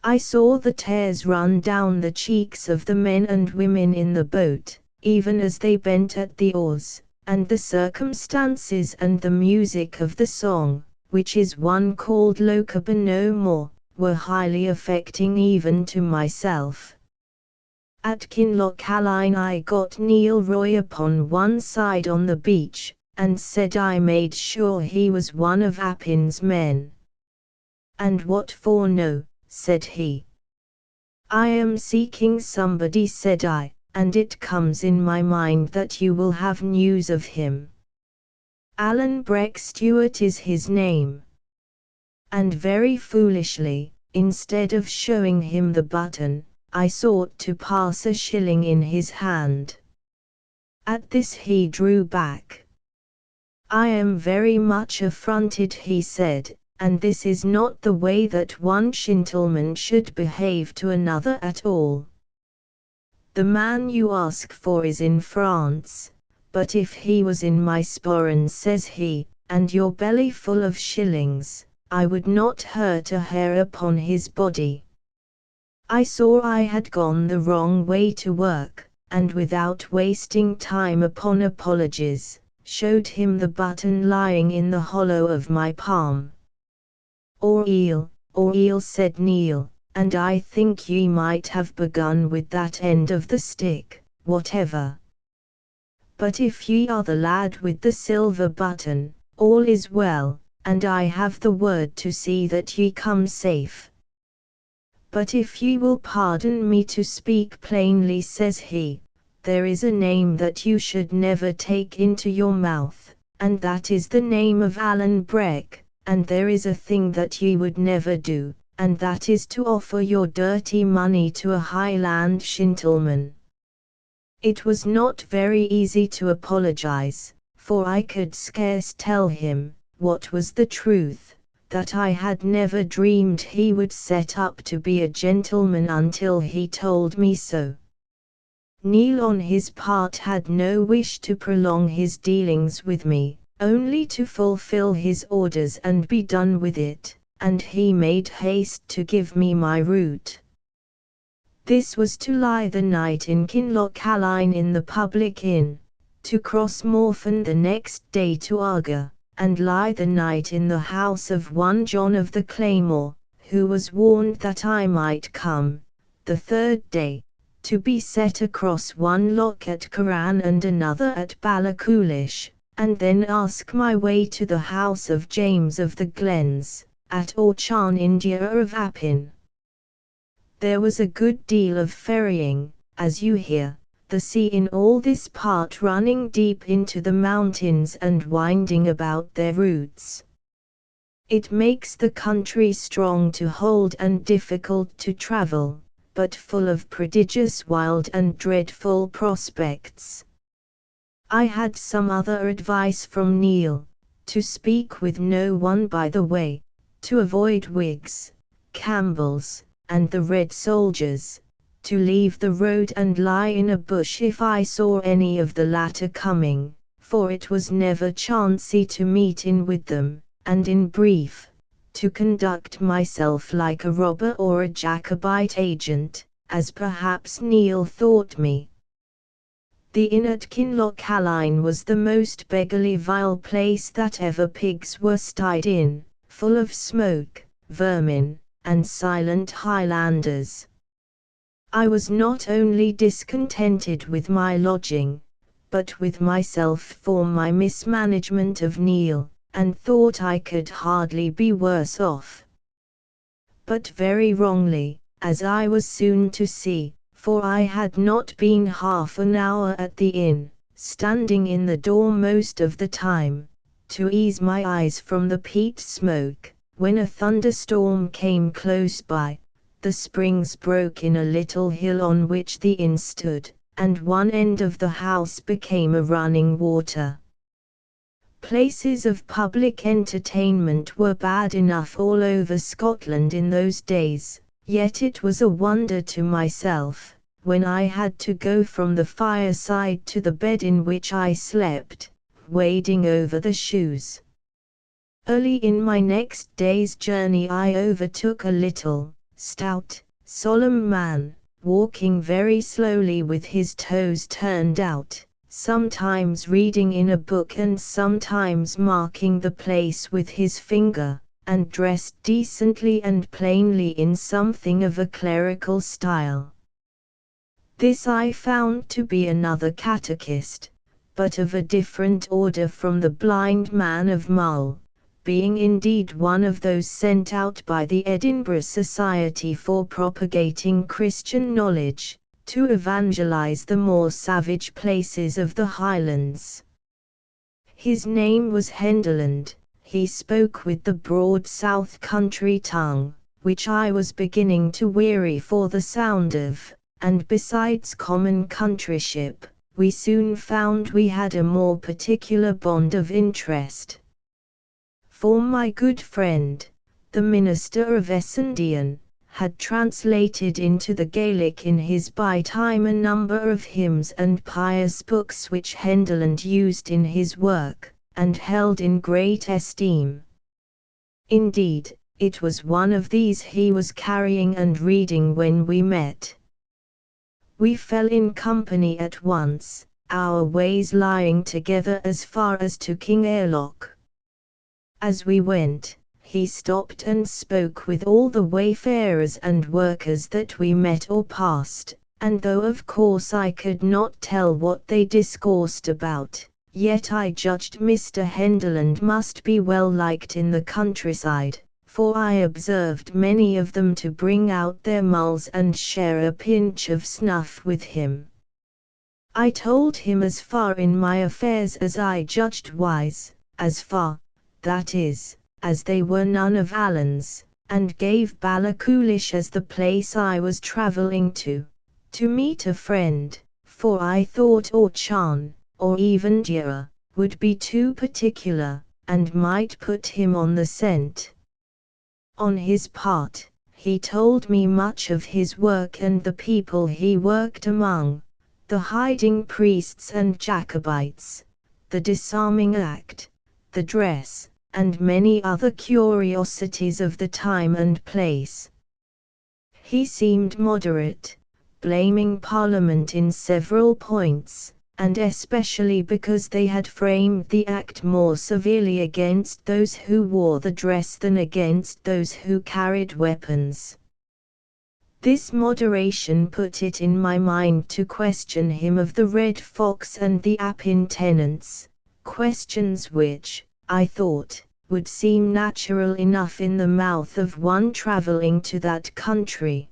I saw the tears run down the cheeks of the men and women in the boat, even as they bent at the oars, and the circumstances and the music of the song, which is one called Lochaber no more, were highly affecting even to myself. At Kinlochaline I got Neil Roy upon one side on the beach, and said I made sure he was one of Appin's men. And what for no, said he. I am seeking somebody, said I, and it comes in my mind that you will have news of him. Alan Breck Stewart is his name. And very foolishly, instead of showing him the button, I sought to pass a shilling in his hand. At this he drew back. I am very much affronted, he said, and this is not the way that one gentleman should behave to another at all. The man you ask for is in France, but if he was in my sporran, says he, and your belly full of shillings, I would not hurt a hair upon his body. I saw I had gone the wrong way to work, and without wasting time upon apologies, showed him the button lying in the hollow of my palm. Or eel, said Neil, and I think ye might have begun with that end of the stick, whatever. But if ye are the lad with the silver button, all is well, and I have the word to see that ye come safe. But if ye will pardon me to speak plainly, says he, there is a name that you should never take into your mouth, and that is the name of Alan Breck, and there is a thing that ye would never do, and that is to offer your dirty money to a Highland gentleman. It was not very easy to apologize, for I could scarce tell him, what was the truth, that I had never dreamed he would set up to be a gentleman until he told me so. Neil on his part had no wish to prolong his dealings with me, only to fulfill his orders and be done with it, and he made haste to give me my route. This was to lie the night in Kinlochaline in the public inn, to cross Morfen the next day to Arga, and lie the night in the house of one John of the Claymore, who was warned that I might come, the third day, to be set across one loch at Curran and another at Ballacoolish, and then ask my way to the house of James of the Glens, at Orchan India of Appin. There was a good deal of ferrying, as you hear, the sea in all this part running deep into the mountains and winding about their roots. It makes the country strong to hold and difficult to travel, but full of prodigious wild and dreadful prospects. I had some other advice from Neil, to speak with no one by the way, to avoid Whigs, Campbells, and the Red soldiers, to leave the road and lie in a bush if I saw any of the latter coming, for it was never chancey to meet in with them, and in brief, to conduct myself like a robber or a Jacobite agent, as perhaps Neil thought me, The inn at Kinlochaline was the most beggarly vile place that ever pigs were stayed in, full of smoke, vermin, and silent Highlanders. I was not only discontented with my lodging, but with myself for my mismanagement of Neil, and thought I could hardly be worse off. But very wrongly, as I was soon to see, for I had not been half an hour at the inn, standing in the door most of the time, to ease my eyes from the peat smoke, when a thunderstorm came close by. The springs broke in a little hill on which the inn stood, and one end of the house became a running water. Places of public entertainment were bad enough all over Scotland in those days, yet it was a wonder to myself, when I had to go from the fireside to the bed in which I slept, wading over the shoes. Early in my next day's journey I overtook a little, stout, solemn man, walking very slowly with his toes turned out, sometimes reading in a book and sometimes marking the place with his finger, and dressed decently and plainly in something of a clerical style. This I found to be another catechist, but of a different order from the blind man of Mull, being indeed one of those sent out by the Edinburgh Society for propagating Christian knowledge, to evangelize the more savage places of the Highlands. His name was Henderland. He spoke with the broad south country tongue, which I was beginning to weary for the sound of, and besides common countryship, we soon found we had a more particular bond of interest. For my good friend, the minister of Essendon, had translated into the Gaelic in his by time a number of hymns and pious books which Henderland used in his work, and held in great esteem. Indeed, it was one of these he was carrying and reading when we met. We fell in company at once, our ways lying together as far as to King Airloch. As we went, he stopped and spoke with all the wayfarers and workers that we met or passed, and though of course I could not tell what they discoursed about, yet I judged Mr. Henderland must be well liked in the countryside, for I observed many of them to bring out their mulls and share a pinch of snuff with him. I told him as far in my affairs as I judged wise, as far, that is, as they were none of Alan's, and gave Ballachulish as the place I was travelling to meet a friend, for I thought Orchan, or even Dura, would be too particular, and might put him on the scent. On his part, he told me much of his work and the people he worked among, the hiding priests and Jacobites, the disarming act, the dress, and many other curiosities of the time and place. He seemed moderate, blaming Parliament in several points, and especially because they had framed the Act more severely against those who wore the dress than against those who carried weapons. This moderation put it in my mind to question him of the Red Fox and the Appin tenants, questions which, I thought, would seem natural enough in the mouth of one travelling to that country.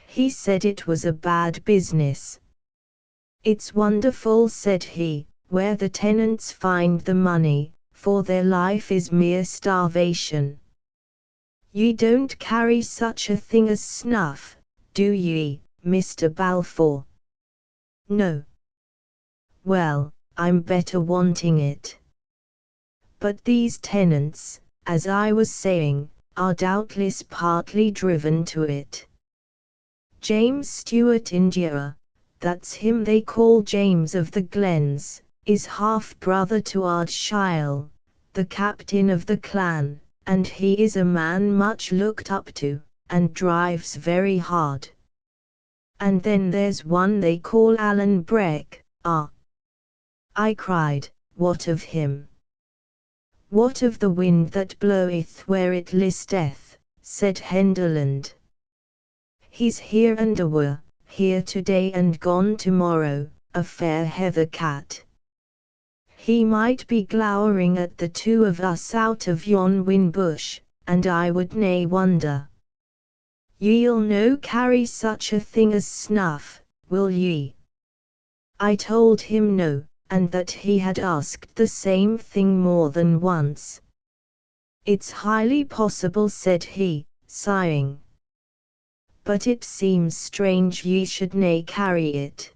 He said it was a bad business. It's wonderful, said he, where the tenants find the money, for their life is mere starvation. Ye don't carry such a thing as snuff, do ye, Mr. Balfour? No. Well, I'm better wanting it. But these tenants, as I was saying, are doubtless partly driven to it. James Stewart India, that's him they call James of the Glens, is half-brother to Ardshile, the captain of the clan, and he is a man much looked up to, and drives very hard. And then there's one they call Alan Breck, "Ah!" I cried, "what of him?" "What of the wind that bloweth where it listeth?" said Henderland. "He's here and awa', here today and gone tomorrow, a fair heather cat. He might be glowering at the two of us out of yon whin bush, and I would nae wonder. Ye'll no carry such a thing as snuff, will ye?" I told him no, and that he had asked the same thing more than once. "It's highly possible," said he, sighing. "But it seems strange ye should nae carry it.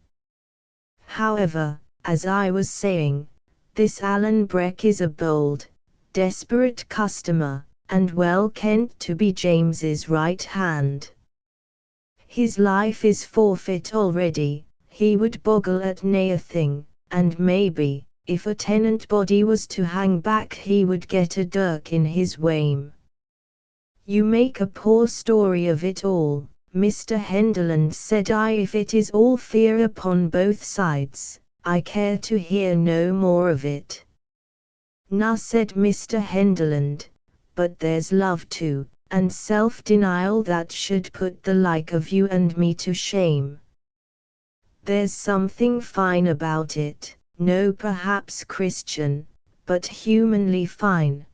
However, as I was saying, this Alan Breck is a bold, desperate customer, and well kent to be James's right hand. His life is forfeit already, he would boggle at nae a thing, and maybe, if a tenant body was to hang back he would get a dirk in his wame." "You make a poor story of it all, Mr. Henderland," said I. "If it is all fear upon both sides, I care to hear no more of it." "Na," said Mr. Henderland, "but there's love too, and self-denial that should put the like of you and me to shame. There's something fine about it, no perhaps Christian, but humanly fine.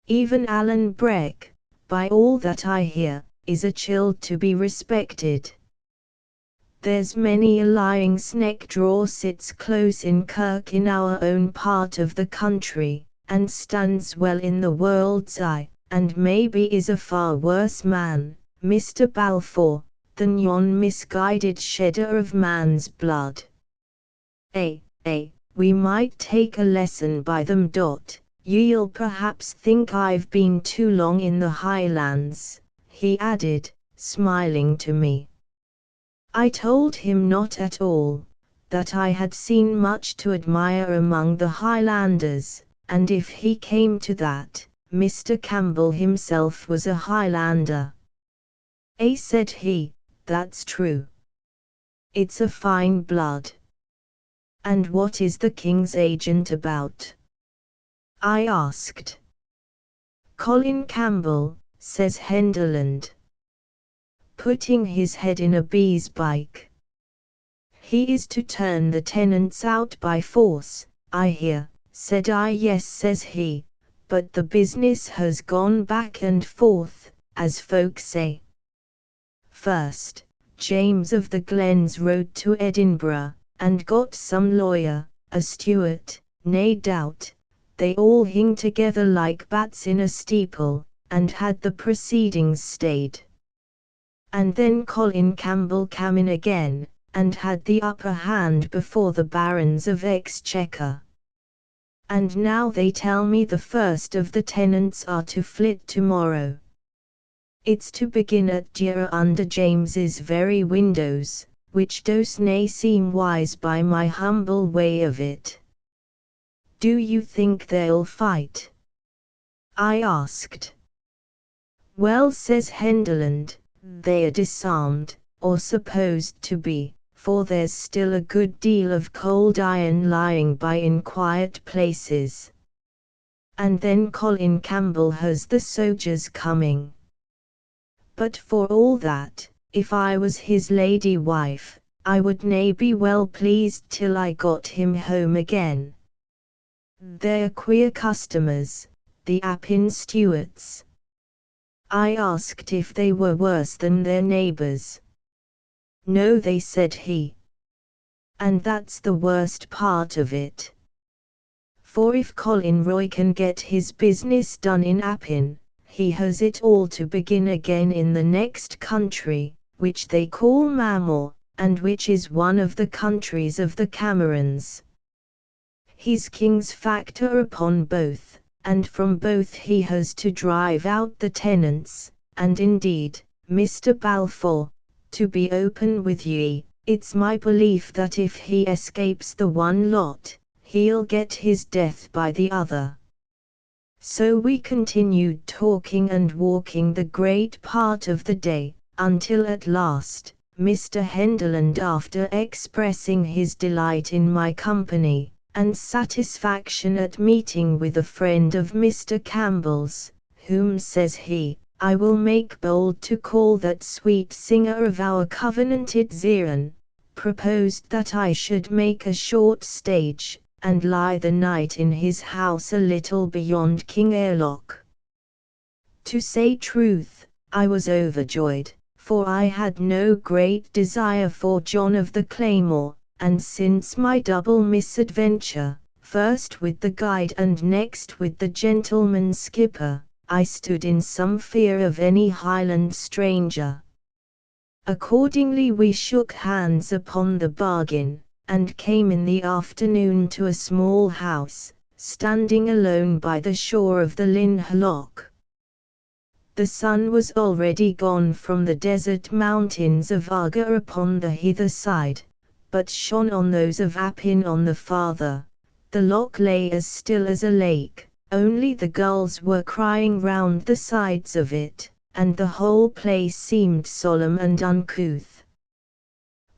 Even Alan Breck, by all that I hear, is a child to be respected. There's many a lying sneck draw sits close in kirk in our own part of the country, and stands well in the world's eye, and maybe is a far worse man, Mr. Balfour, than yon misguided shedder of man's blood. We might take a lesson by them. Ye'll perhaps think I've been too long in the Highlands," he added, smiling to me. I told him not at all, that I had seen much to admire among the Highlanders, and if he came to that, Mr. Campbell himself was a Highlander. Said he, "that's true. It's a fine blood." "And what is the King's agent about?" I asked. "Colin Campbell," says Henderland, putting his head in a bee's bike. "He is to turn the tenants out by force, I hear," said I. "Yes," says he, "but the business has gone back and forth, as folk say. First, James of the Glens rode to Edinburgh, and got some lawyer, a Stuart, nae doubt. They all hing together like bats in a steeple, and had the proceedings stayed. And then Colin Campbell came in again, and had the upper hand before the barons of Exchequer. And now they tell me the first of the tenants are to flit tomorrow. It's to begin at Dura under James's very windows, which does nae seem wise by my humble way of it." "Do you think they'll fight?" I asked. "Well," says Henderland, "they are disarmed, or supposed to be, for there's still a good deal of cold iron lying by in quiet places. And then Colin Campbell has the soldiers coming. But for all that, if I was his lady wife, I would nae be well pleased till I got him home again. They're queer customers, the Appin Stuarts." I asked if they were worse than their neighbours. "No," they said he. "And that's the worst part of it. For if Colin Roy can get his business done in Appin, he has it all to begin again in the next country, which they call Mamor, and which is one of the countries of the Camerons. He's king's factor upon both, and from both he has to drive out the tenants, and indeed, Mr. Balfour, to be open with ye, it's my belief that if he escapes the one lot, he'll get his death by the other." So we continued talking and walking the great part of the day, until at last, Mr. Henderland, after expressing his delight in my company, and satisfaction at meeting with a friend of Mr. Campbell's, whom, says he, I will make bold to call that sweet singer of our covenanted Zion, proposed that I should make a short stage, and lie the night in his house a little beyond King Airlock. To say truth, I was overjoyed, for I had no great desire for John of the Claymore, and since my double misadventure, first with the guide and next with the gentleman skipper, I stood in some fear of any Highland stranger. Accordingly we shook hands upon the bargain, and came in the afternoon to a small house, standing alone by the shore of the Lynn Loch. The sun was already gone from the desert mountains of Arga upon the hither side, but shone on those of Appin on the farther. The loch lay as still as a lake, only the gulls were crying round the sides of it, and the whole place seemed solemn and uncouth.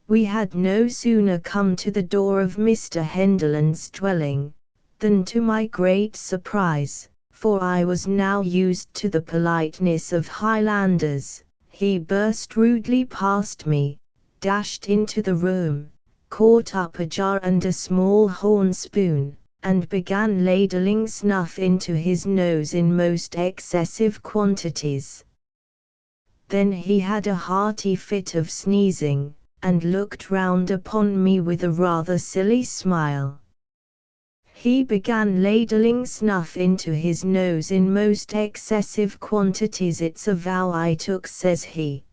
We had no sooner come to the door of Mr. Henderland's dwelling, than to my great surprise, for I was now used to the politeness of Highlanders, he burst rudely past me, dashed into the room, caught up a jar and a small horn spoon, and began ladling snuff into his nose in most excessive quantities. Then he had a hearty fit of sneezing, and looked round upon me with a rather silly smile. He began ladling snuff into his nose in most excessive quantities. It's a vow I took, says he.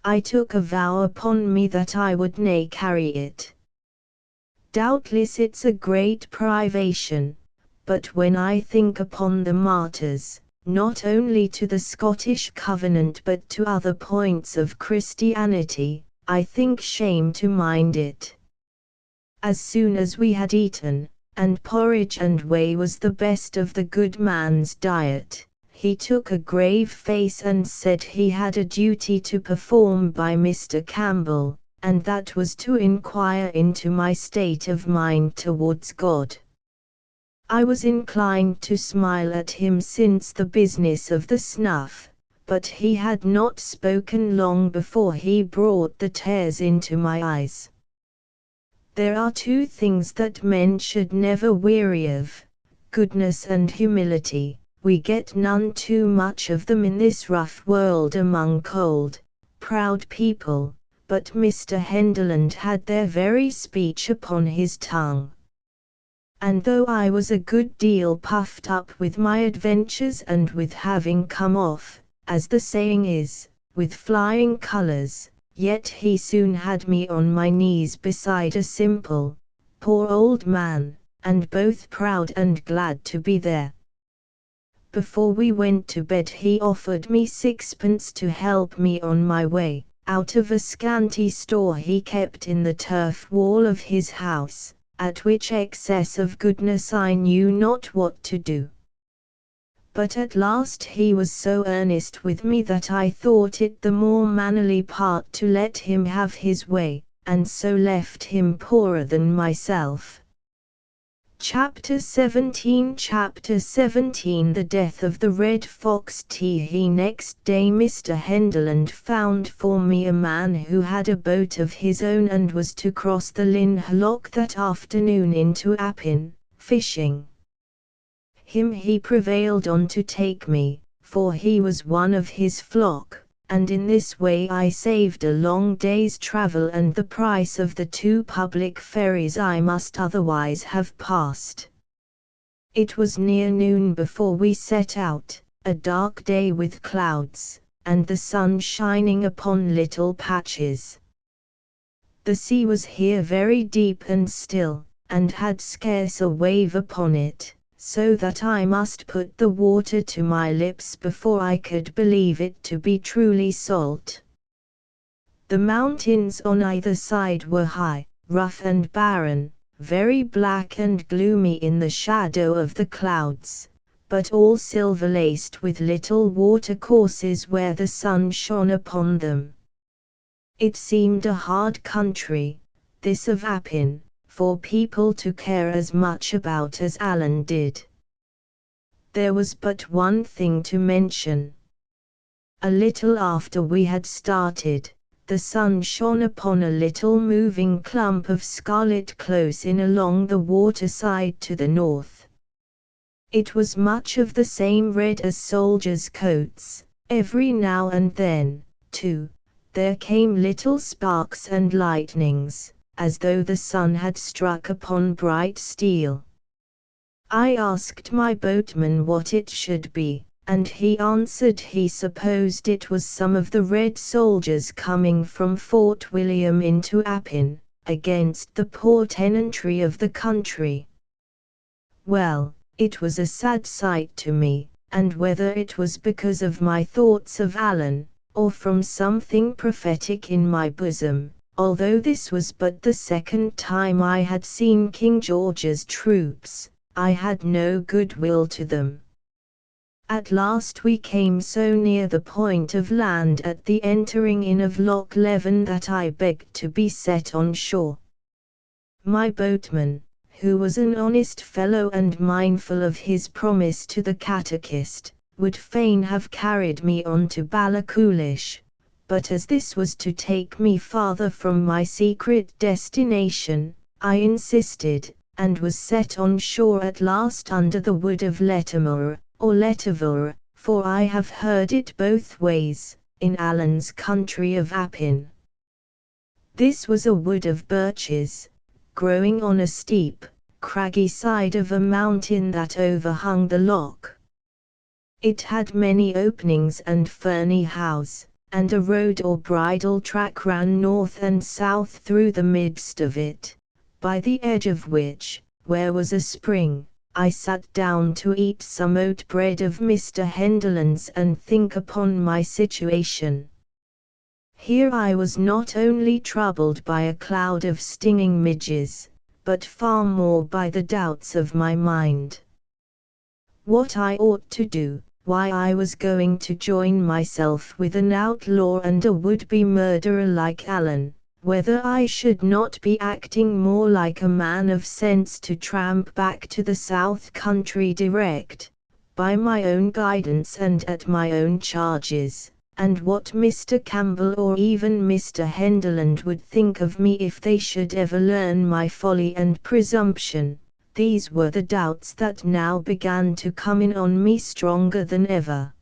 I took a vow upon me that I would nae carry it. Doubtless it's a great privation, but when I think upon the martyrs, not only to the Scottish covenant but to other points of Christianity, I think shame to mind it. As soon as we had eaten, and porridge and whey was the best of the good man's diet, he took a grave face and said he had a duty to perform by Mr. Campbell, and that was to inquire into my state of mind towards God. I was inclined to smile at him since the business of the snuff, but he had not spoken long before he brought the tears into my eyes. There are two things that men should never weary of, goodness and humility. We get none too much of them in this rough world among cold, proud people, but Mr. Henderland had their very speech upon his tongue. And though I was a good deal puffed up with my adventures and with having come off, as the saying is, with flying colours, yet he soon had me on my knees beside a simple, poor old man, and both proud and glad to be there. Before we went to bed he offered me 6pence to help me on my way, out of a scanty store he kept in the turf wall of his house, at which excess of goodness I knew not what to do. But at last he was so earnest with me that I thought it the more mannerly part to let him have his way, and so left him poorer than myself. Chapter 17 The death of the Red Fox. Next day Mr. Henderland found for me a man who had a boat of his own and was to cross the Lynn Loch that afternoon into Appin, fishing. Him he prevailed on to take me, for he was one of his flock, and in this way I saved a long day's travel and the price of the 2 public ferries I must otherwise have passed. It was near noon before we set out, a dark day with clouds, and the sun shining upon little patches. The sea was here very deep and still, and had scarce a wave upon it, so that I must put the water to my lips before I could believe it to be truly salt. The mountains on either side were high, rough and barren, very black and gloomy in the shadow of the clouds, but all silver-laced with little water courses where the sun shone upon them. It seemed a hard country, this of Appin, for people to care as much about as Alan did. There was but one thing to mention. A little after we had started, the sun shone upon a little moving clump of scarlet close in along the waterside to the north. It was much of the same red as soldiers' coats. Every now and then, too, there came little sparks and lightnings, as though the sun had struck upon bright steel. I asked my boatman what it should be, and he answered he supposed it was some of the Red soldiers coming from Fort William into Appin, against the poor tenantry of the country. Well, it was a sad sight to me, and whether it was because of my thoughts of Alan, or from something prophetic in my bosom, although this was but the second time I had seen King George's troops, I had no goodwill to them. At last we came so near the point of land at the entering in of Loch Leven that I begged to be set on shore. My boatman, who was an honest fellow and mindful of his promise to the catechist, would fain have carried me on to Ballachulish, but as this was to take me farther from my secret destination, I insisted, and was set on shore at last under the wood of Lettermore, or Lettervore, for I have heard it both ways, in Alan's country of Appin. This was a wood of birches, growing on a steep, craggy side of a mountain that overhung the loch. It had many openings and ferny houghs, and a road or bridle track ran north and south through the midst of it, by the edge of which, where was a spring, I sat down to eat some oat bread of Mr. Henderland's and think upon my situation. Here I was not only troubled by a cloud of stinging midges, but far more by the doubts of my mind. What I ought to do, why I was going to join myself with an outlaw and a would-be murderer like Alan, whether I should not be acting more like a man of sense to tramp back to the south country direct, by my own guidance and at my own charges, and what Mr. Campbell or even Mr. Henderland would think of me if they should ever learn my folly and presumption. These were the doubts that now began to come in on me stronger than ever.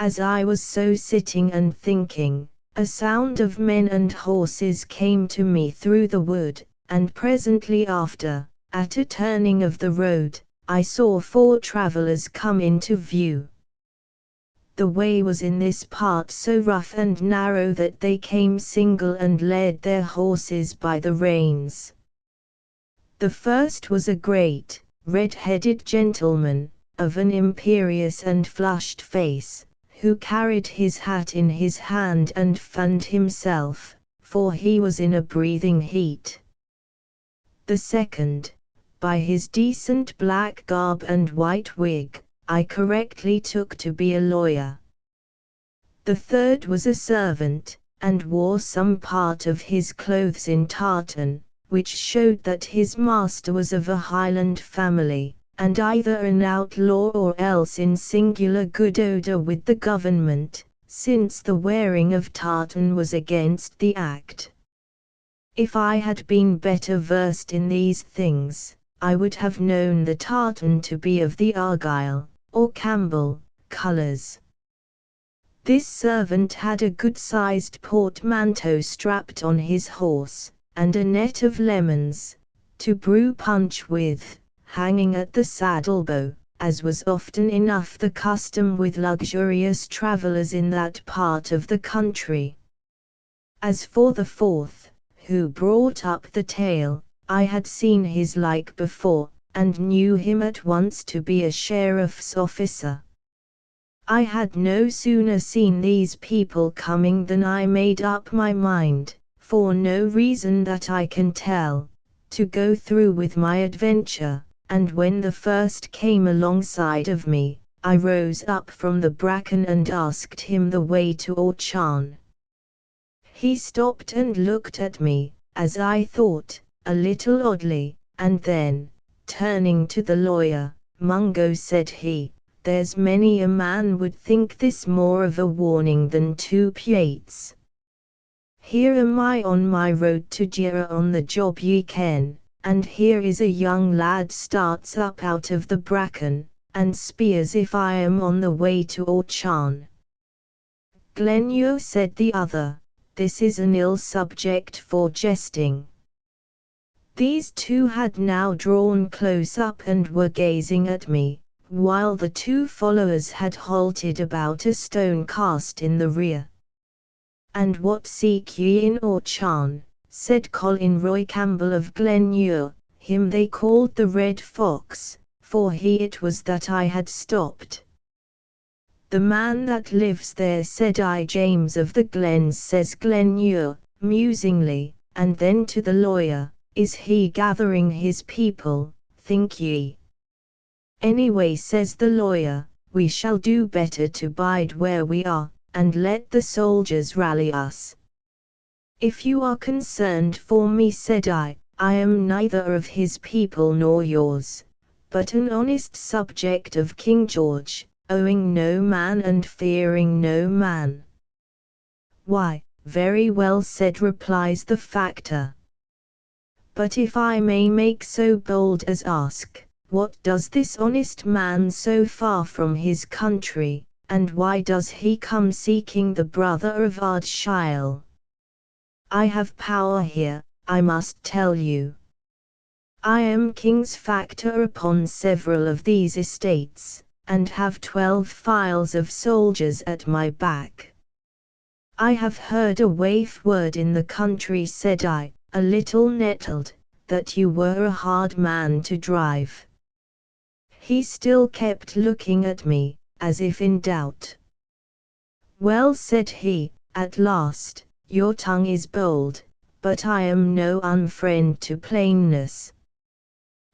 As I was so sitting and thinking, a sound of men and horses came to me through the wood, and presently after, at a turning of the road, I saw 4 travellers come into view. The way was in this part so rough and narrow that they came single and led their horses by the reins. The first was a great, red-headed gentleman, of an imperious and flushed face, who carried his hat in his hand and fanned himself, for he was in a breathing heat. The second, by his decent black garb and white wig, I correctly took to be a lawyer. The third was a servant, and wore some part of his clothes in tartan, which showed that his master was of a Highland family, and either an outlaw or else in singular good odour with the government, since the wearing of tartan was against the act. If I had been better versed in these things, I would have known the tartan to be of the Argyle, or Campbell, colours. This servant had a good-sized portmanteau strapped on his horse, and a net of lemons, to brew punch with, hanging at the saddle-bow, as was often enough the custom with luxurious travellers in that part of the country. As for the fourth, who brought up the tale, I had seen his like before, and knew him at once to be a sheriff's officer. I had no sooner seen these people coming than I made up my mind, for no reason that I can tell, to go through with my adventure, and when the first came alongside of me, I rose up from the bracken and asked him the way to Orchan. He stopped and looked at me, as I thought, a little oddly, and then, turning to the lawyer, "Mungo," said he, "there's many a man would think this more of a warning than 2 pyates. Here am I on my road to Jira on the job ye ken, and here is a young lad starts up out of the bracken, and speers if I am on the way to Orchan." "Glenure," said the other, "this is an ill subject for jesting." These two had now drawn close up and were gazing at me, while the two followers had halted about a stone cast in the rear. "And what seek ye in Orchan?" said Colin Roy Campbell of Glenure. Him they called the Red Fox, for he it was that I had stopped. "The man that lives there," said I. "James of the Glens," says Glenure, musingly, and then to the lawyer, "Is he gathering his people, think ye?" "Anyway," says the lawyer, "we shall do better to bide where we are, and let the soldiers rally us." "If you are concerned for me," said I am neither of his people nor yours, but an honest subject of King George, owing no man and fearing no man." "Why, very well said," replies the factor. "But if I may make so bold as ask, what does this honest man so far from his country, and why does he come seeking the brother of Ardshiel? I have power here, I must tell you. I am king's factor upon several of these estates, and have 12 files of soldiers at my back." "I have heard a waif word in the country," said I, a little nettled, "that you were a hard man to drive." He still kept looking at me, as if in doubt. "Well," said he, at last, "your tongue is bold, but I am no unfriend to plainness.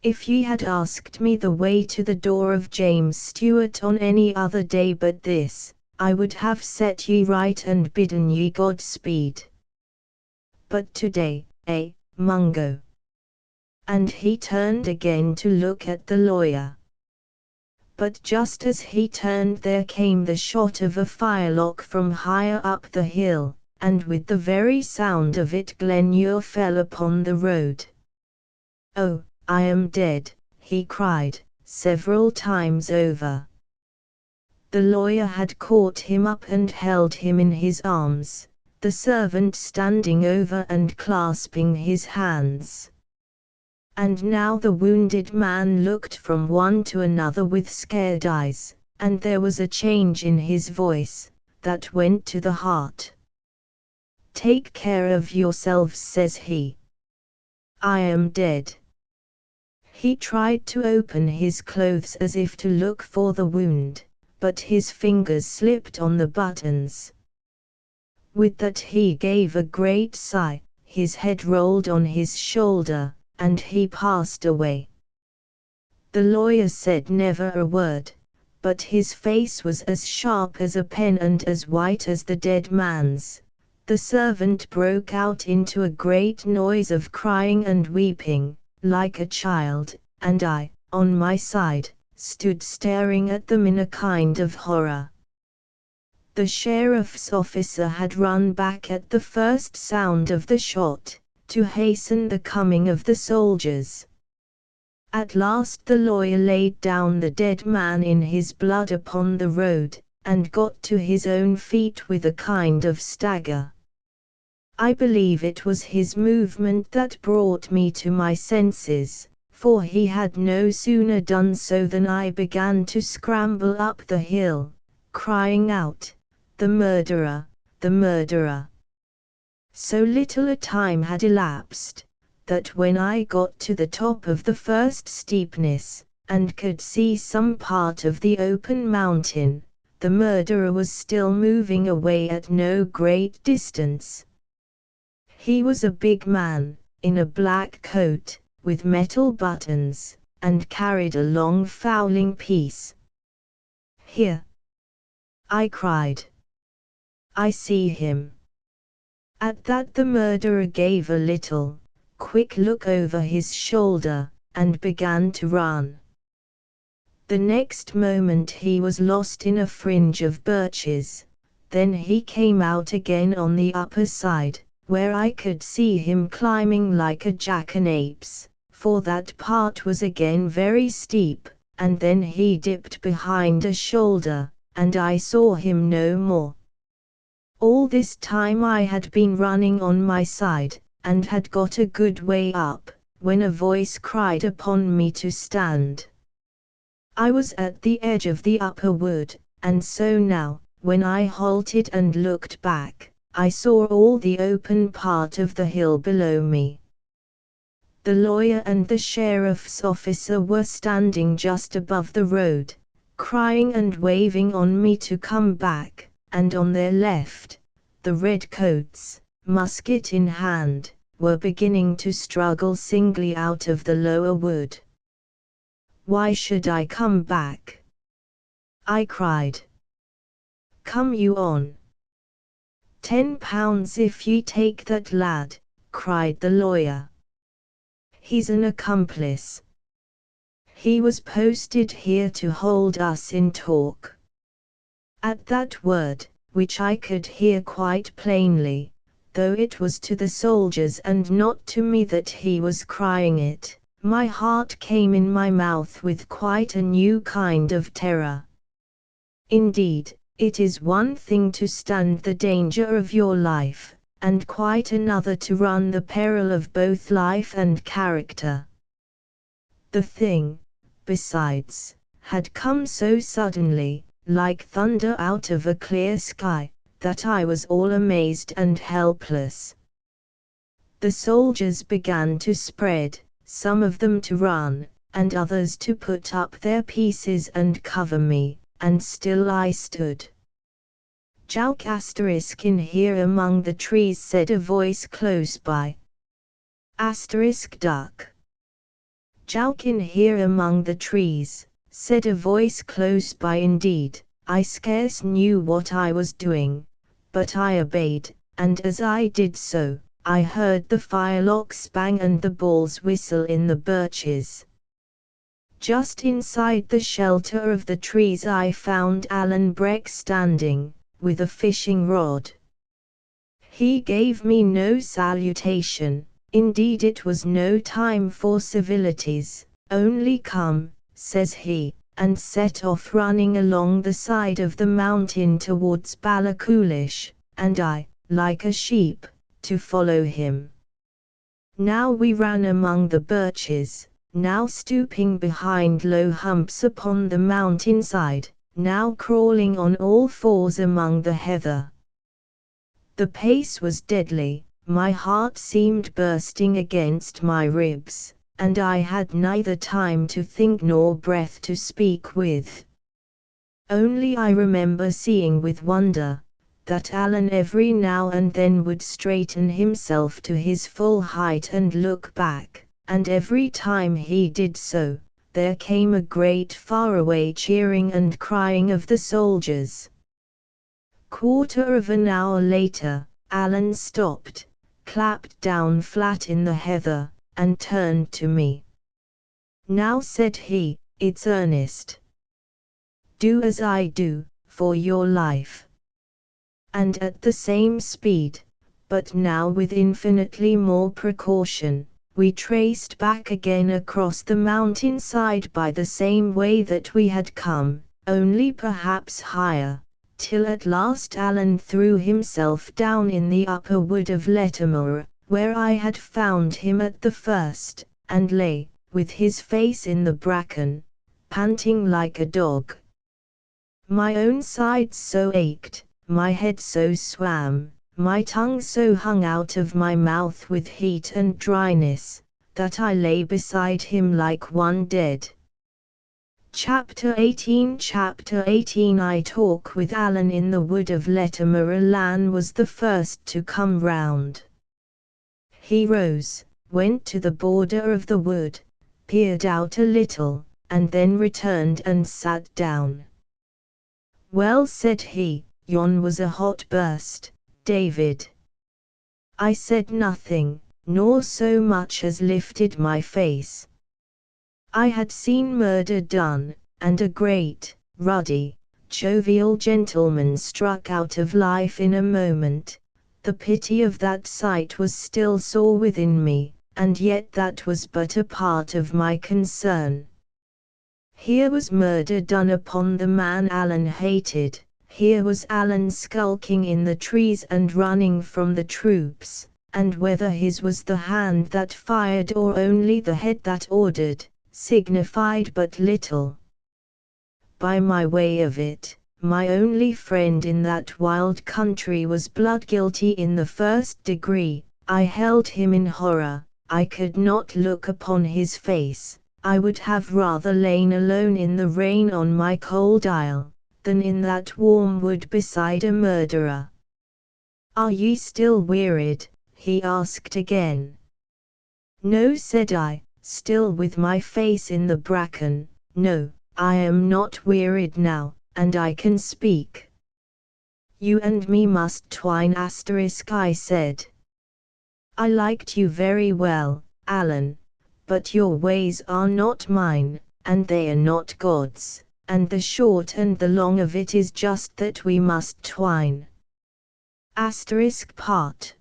If ye had asked me the way to the door of James Stewart on any other day but this, I would have set ye right and bidden ye Godspeed. But today, Mungo." And he turned again to look at the lawyer. But just as he turned there came the shot of a firelock from higher up the hill, and with the very sound of it Glenure fell upon the road. "Oh, I am dead," he cried, several times over. The lawyer had caught him up and held him in his arms, the servant standing over and clasping his hands. And now the wounded man looked from one to another with scared eyes, and there was a change in his voice that went to the heart. "Take care of yourselves," says he. "I am dead." He tried to open his clothes as if to look for the wound, but his fingers slipped on the buttons. With that he gave a great sigh, his head rolled on his shoulder, and he passed away. The lawyer said never a word, but his face was as sharp as a pen and as white as the dead man's. The servant broke out into a great noise of crying and weeping, like a child, and I, on my side, stood staring at them in a kind of horror. The sheriff's officer had run back at the first sound of the shot, to hasten the coming of the soldiers. At last the lawyer laid down the dead man in his blood upon the road, and got to his own feet with a kind of stagger. I believe it was his movement that brought me to my senses, for he had no sooner done so than I began to scramble up the hill, crying out, "The murderer! The murderer!" So little a time had elapsed, that when I got to the top of the first steepness, and could see some part of the open mountain, the murderer was still moving away at no great distance. He was a big man, in a black coat, with metal buttons, and carried a long fowling piece. "Here!" I cried. "I see him." At that the murderer gave a little, quick look over his shoulder, and began to run. The next moment he was lost in a fringe of birches. Then he came out again on the upper side, where I could see him climbing like a jackanapes, for that part was again very steep, and then he dipped behind a shoulder, and I saw him no more. All this time I had been running on my side, and had got a good way up, when a voice cried upon me to stand. I was at the edge of the upper wood, and so now, when I halted and looked back, I saw all the open part of the hill below me. The lawyer and the sheriff's officer were standing just above the road, crying and waving on me to come back, and on their left, the redcoats, musket in hand, were beginning to struggle singly out of the lower wood. "Why should I come back?" I cried. "Come you on." £10 if ye take that lad," cried the lawyer. "He's an accomplice. He was posted here to hold us in talk." At that word, which I could hear quite plainly, though it was to the soldiers and not to me that he was crying it, my heart came in my mouth with quite a new kind of terror. Indeed, it is one thing to stand the danger of your life, and quite another to run the peril of both life and character. The thing, besides, had come so suddenly, like thunder out of a clear sky, that I was all amazed and helpless. The soldiers began to spread, some of them to run, and others to put up their pieces and cover me, and still I stood. "Jalk in here among the trees," said a voice close by. Duck. "Jalk in here among the trees," said a voice close by indeed. I scarce knew what I was doing, but I obeyed, and as I did so, I heard the firelocks bang and the balls whistle in the birches. Just inside the shelter of the trees I found Alan Breck standing, with a fishing rod. He gave me no salutation, indeed it was no time for civilities, "Only come," says he, and set off running along the side of the mountain towards Ballacoolish, and I, like a sheep, to follow him. Now we ran among the birches, now stooping behind low humps upon the mountainside, now crawling on all fours among the heather. The pace was deadly, my heart seemed bursting against my ribs, and I had neither time to think nor breath to speak with. Only I remember seeing with wonder, that Alan every now and then would straighten himself to his full height and look back, and every time he did so, there came a great faraway cheering and crying of the soldiers. Quarter of an hour later, Alan stopped, clapped down flat in the heather, and turned to me. "Now," said he, "it's earnest. Do as I do, for your life." And at the same speed, but now with infinitely more precaution, we traced back again across the mountainside by the same way that we had come, only perhaps higher, till at last Alan threw himself down in the upper wood of Lettermore, where I had found him at the first, and lay, with his face in the bracken, panting like a dog. My own sides so ached, my head so swam, my tongue so hung out of my mouth with heat and dryness, that I lay beside him like one dead. Chapter 18 I talk with Alan in the wood of Lettermore. Alan was the first to come round. He rose, went to the border of the wood, peered out a little, and then returned and sat down. "Well," said he, "yon was a hot burst, David." I said nothing, nor so much as lifted my face. I had seen murder done, and a great, ruddy, jovial gentleman struck out of life in a moment. The pity of that sight was still sore within me, and yet that was but a part of my concern. Here was murder done upon the man Alan hated, here was Alan skulking in the trees and running from the troops, and whether his was the hand that fired or only the head that ordered, signified but little. By my way of it, my only friend in that wild country was blood guilty in the first degree. I held him in horror, I could not look upon his face. I would have rather lain alone in the rain on my cold isle, than in that warm wood beside a murderer. "Are ye still wearied?" he asked again. "No," said I, still with my face in the bracken, "no, I am not wearied now, and I can speak." "You and me must twine **, I said. "I liked you very well, Alan, but your ways are not mine, and they are not God's, and the short and the long of it is just that we must twine. Part.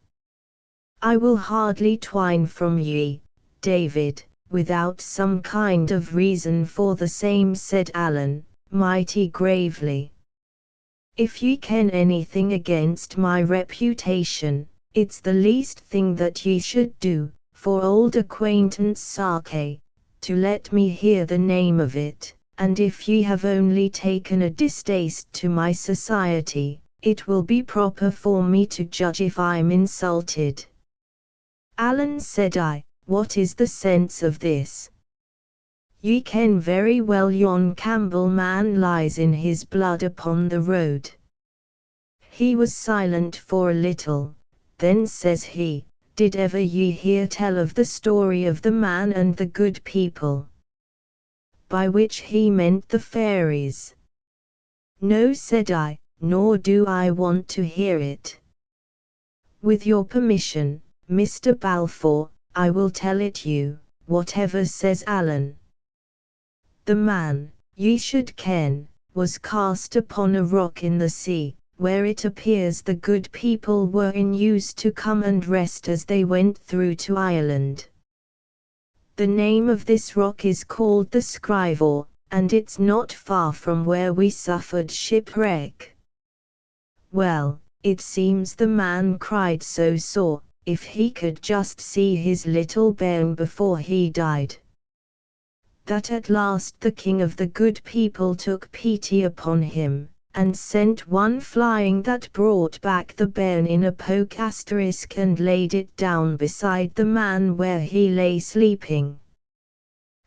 I will hardly twine from ye, David, without some kind of reason for the same, said Alan, mighty gravely. If ye ken anything against my reputation, it's the least thing that ye should do, for old acquaintance sake, to let me hear the name of it, and if ye have only taken a distaste to my society, it will be proper for me to judge if I'm insulted. Alan, said I, what is the sense of this? Ye ken very well yon Campbell man lies in his blood upon the road. He was silent for a little, then says he, did ever ye hear tell of the story of the man and the good people? By which he meant the fairies. No, said I, nor do I want to hear it. With your permission, Mr. Balfour, I will tell it you, whatever says Alan. The man, ye should ken, was cast upon a rock in the sea, where it appears the good people were in use to come and rest as they went through to Ireland. The name of this rock is called the Scrivor, and it's not far from where we suffered shipwreck. Well, it seems the man cried so sore, if he could just see his little bairn before he died, that at last the king of the good people took pity upon him, and sent one flying that brought back the bairn in a poke * and laid it down beside the man where he lay sleeping.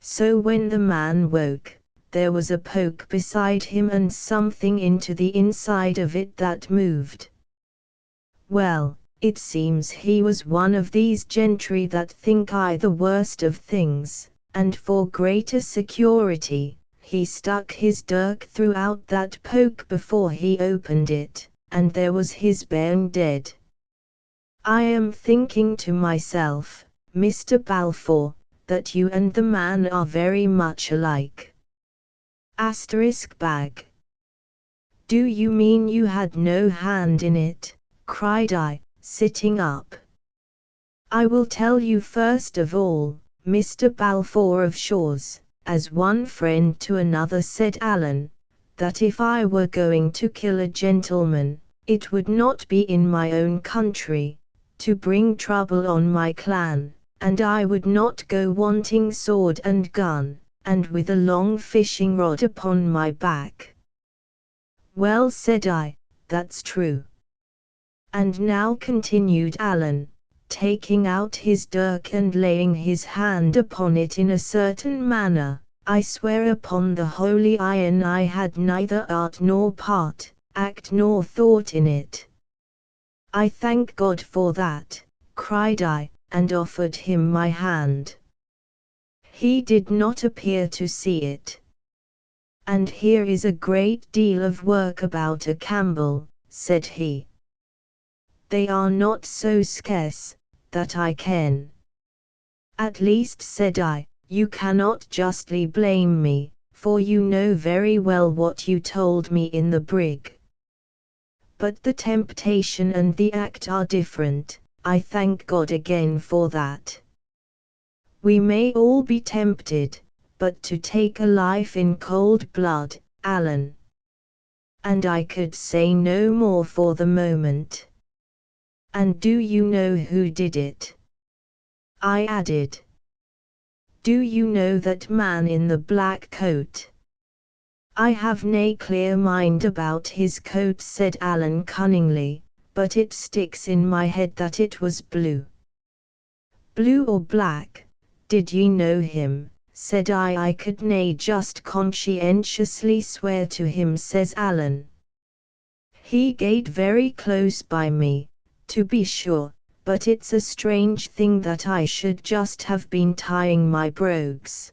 So when the man woke, there was a poke beside him and something into the inside of it that moved. Well, it seems he was one of these gentry that think I the worst of things, and for greater security, he stuck his dirk throughout that poke before he opened it, and there was his bairn dead. I am thinking to myself, Mr. Balfour, that you and the man are very much alike. Bag. Do you mean you had no hand in it? Cried I, sitting up. I will tell you first of all, Mr. Balfour of Shaw's, as one friend to another, said Alan, that if I were going to kill a gentleman, it would not be in my own country, to bring trouble on my clan, and I would not go wanting sword and gun, and with a long fishing rod upon my back. Well, said I, that's true. And now, continued Alan, taking out his dirk and laying his hand upon it in a certain manner, I swear upon the holy iron I had neither art nor part, act nor thought in it. I thank God for that, cried I, and offered him my hand. He did not appear to see it. And here is a great deal of work about a Campbell, said he. They are not so scarce, that I ken. At least, said I, you cannot justly blame me, for you know very well what you told me in the brig. But the temptation and the act are different, I thank God again for that. We may all be tempted, but to take a life in cold blood, Alan. And I could say no more for the moment. And do you know who did it? I added. Do you know that man in the black coat? I have nae clear mind about his coat, said Alan cunningly, but it sticks in my head that it was blue. Blue or black, did ye know him? Said I could nae just conscientiously swear to him, says Alan. He gaed very close by me, to be sure, but it's a strange thing that I should just have been tying my brogues.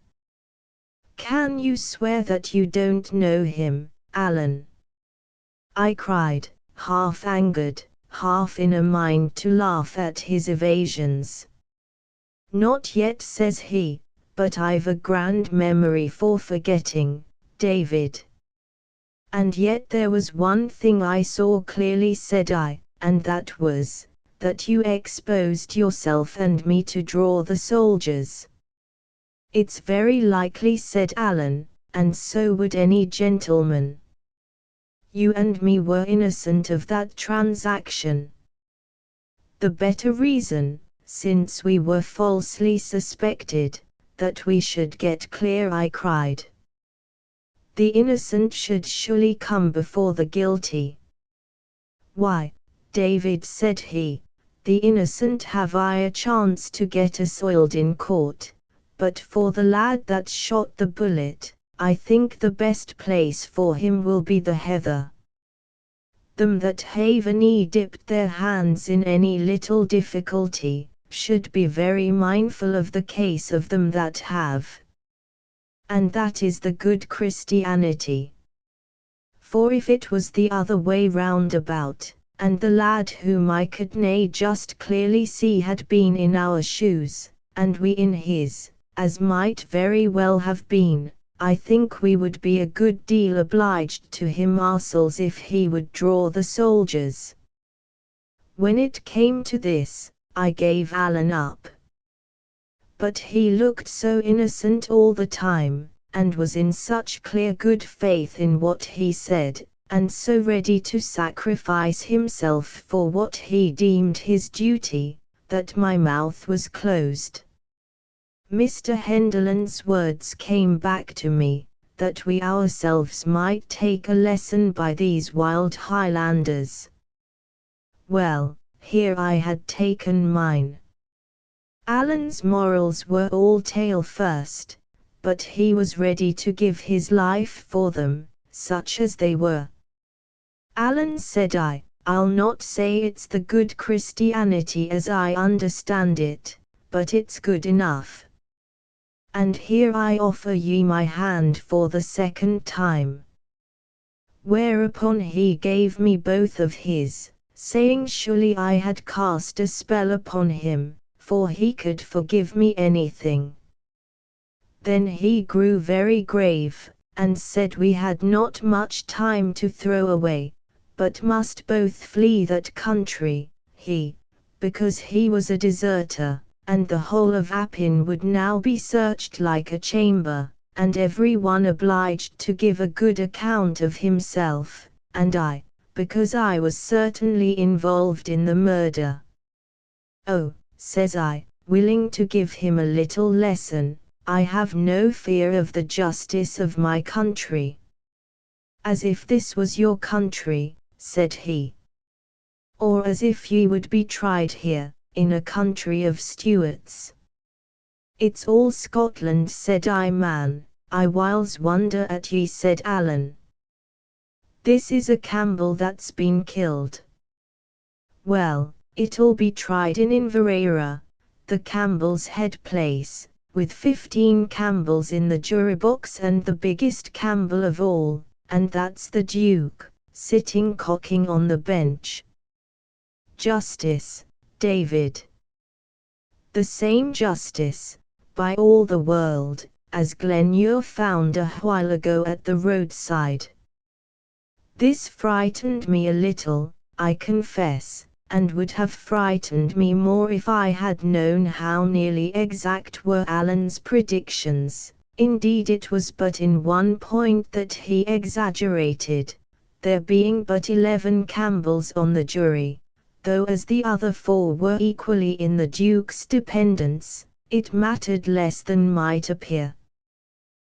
Can you swear that you don't know him, Alan? I cried, half angered, half in a mind to laugh at his evasions. Not yet, says he, but I've a grand memory for forgetting, David. And yet there was one thing I saw clearly, said I, and that was, that you exposed yourself and me to draw the soldiers. It's very likely, said Alan, and so would any gentleman. You and me were innocent of that transaction. The better reason, since we were falsely suspected, that we should get clear, I cried. The innocent should surely come before the guilty. Why, David, said he, the innocent have I a chance to get assoiled in court, but for the lad that shot the bullet, I think the best place for him will be the heather. Them that have any dipped their hands in any little difficulty, should be very mindful of the case of them that have. And that is the good Christianity. For if it was the other way round about, and the lad whom I could nae just clearly see had been in our shoes, and we in his, as might very well have been, I think we would be a good deal obliged to him ourselves if he would draw the soldiers. When it came to this, I gave Alan up. But he looked so innocent all the time, and was in such clear good faith in what he said, and so ready to sacrifice himself for what he deemed his duty, that my mouth was closed. Mr. Henderland's words came back to me, that we ourselves might take a lesson by these wild Highlanders. Well, here I had taken mine. Alan's morals were all tale first, but he was ready to give his life for them, such as they were. Alan, said I, I'll not say it's the good Christianity as I understand it, but it's good enough. And here I offer ye my hand for the second time. Whereupon he gave me both of his, saying surely I had cast a spell upon him, for he could forgive me anything. Then he grew very grave, and said we had not much time to throw away, but must both flee that country, because he was a deserter, and the whole of Appin would now be searched like a chamber, and every one obliged to give a good account of himself, and I, because I was certainly involved in the murder. Oh, says I, willing to give him a little lesson, I have no fear of the justice of my country. As if this was your country, said he. Or as if ye would be tried here, in a country of Stuarts. It's all Scotland, said I. Man, I whiles wonder at ye, said Alan. This is a Campbell that's been killed. Well, it'll be tried in Inverara, the Campbell's head place, with 15 Campbells in the jury box and the biggest Campbell of all, and that's the Duke, sitting cocking on the bench. Justice, David. The same justice, by all the world, as Glenure found a while ago at the roadside. This frightened me a little, I confess, and would have frightened me more if I had known how nearly exact were Alan's predictions. Indeed, it was but in one point that he exaggerated, there being but 11 Campbells on the jury, though as the other 4 were equally in the Duke's dependence, it mattered less than might appear.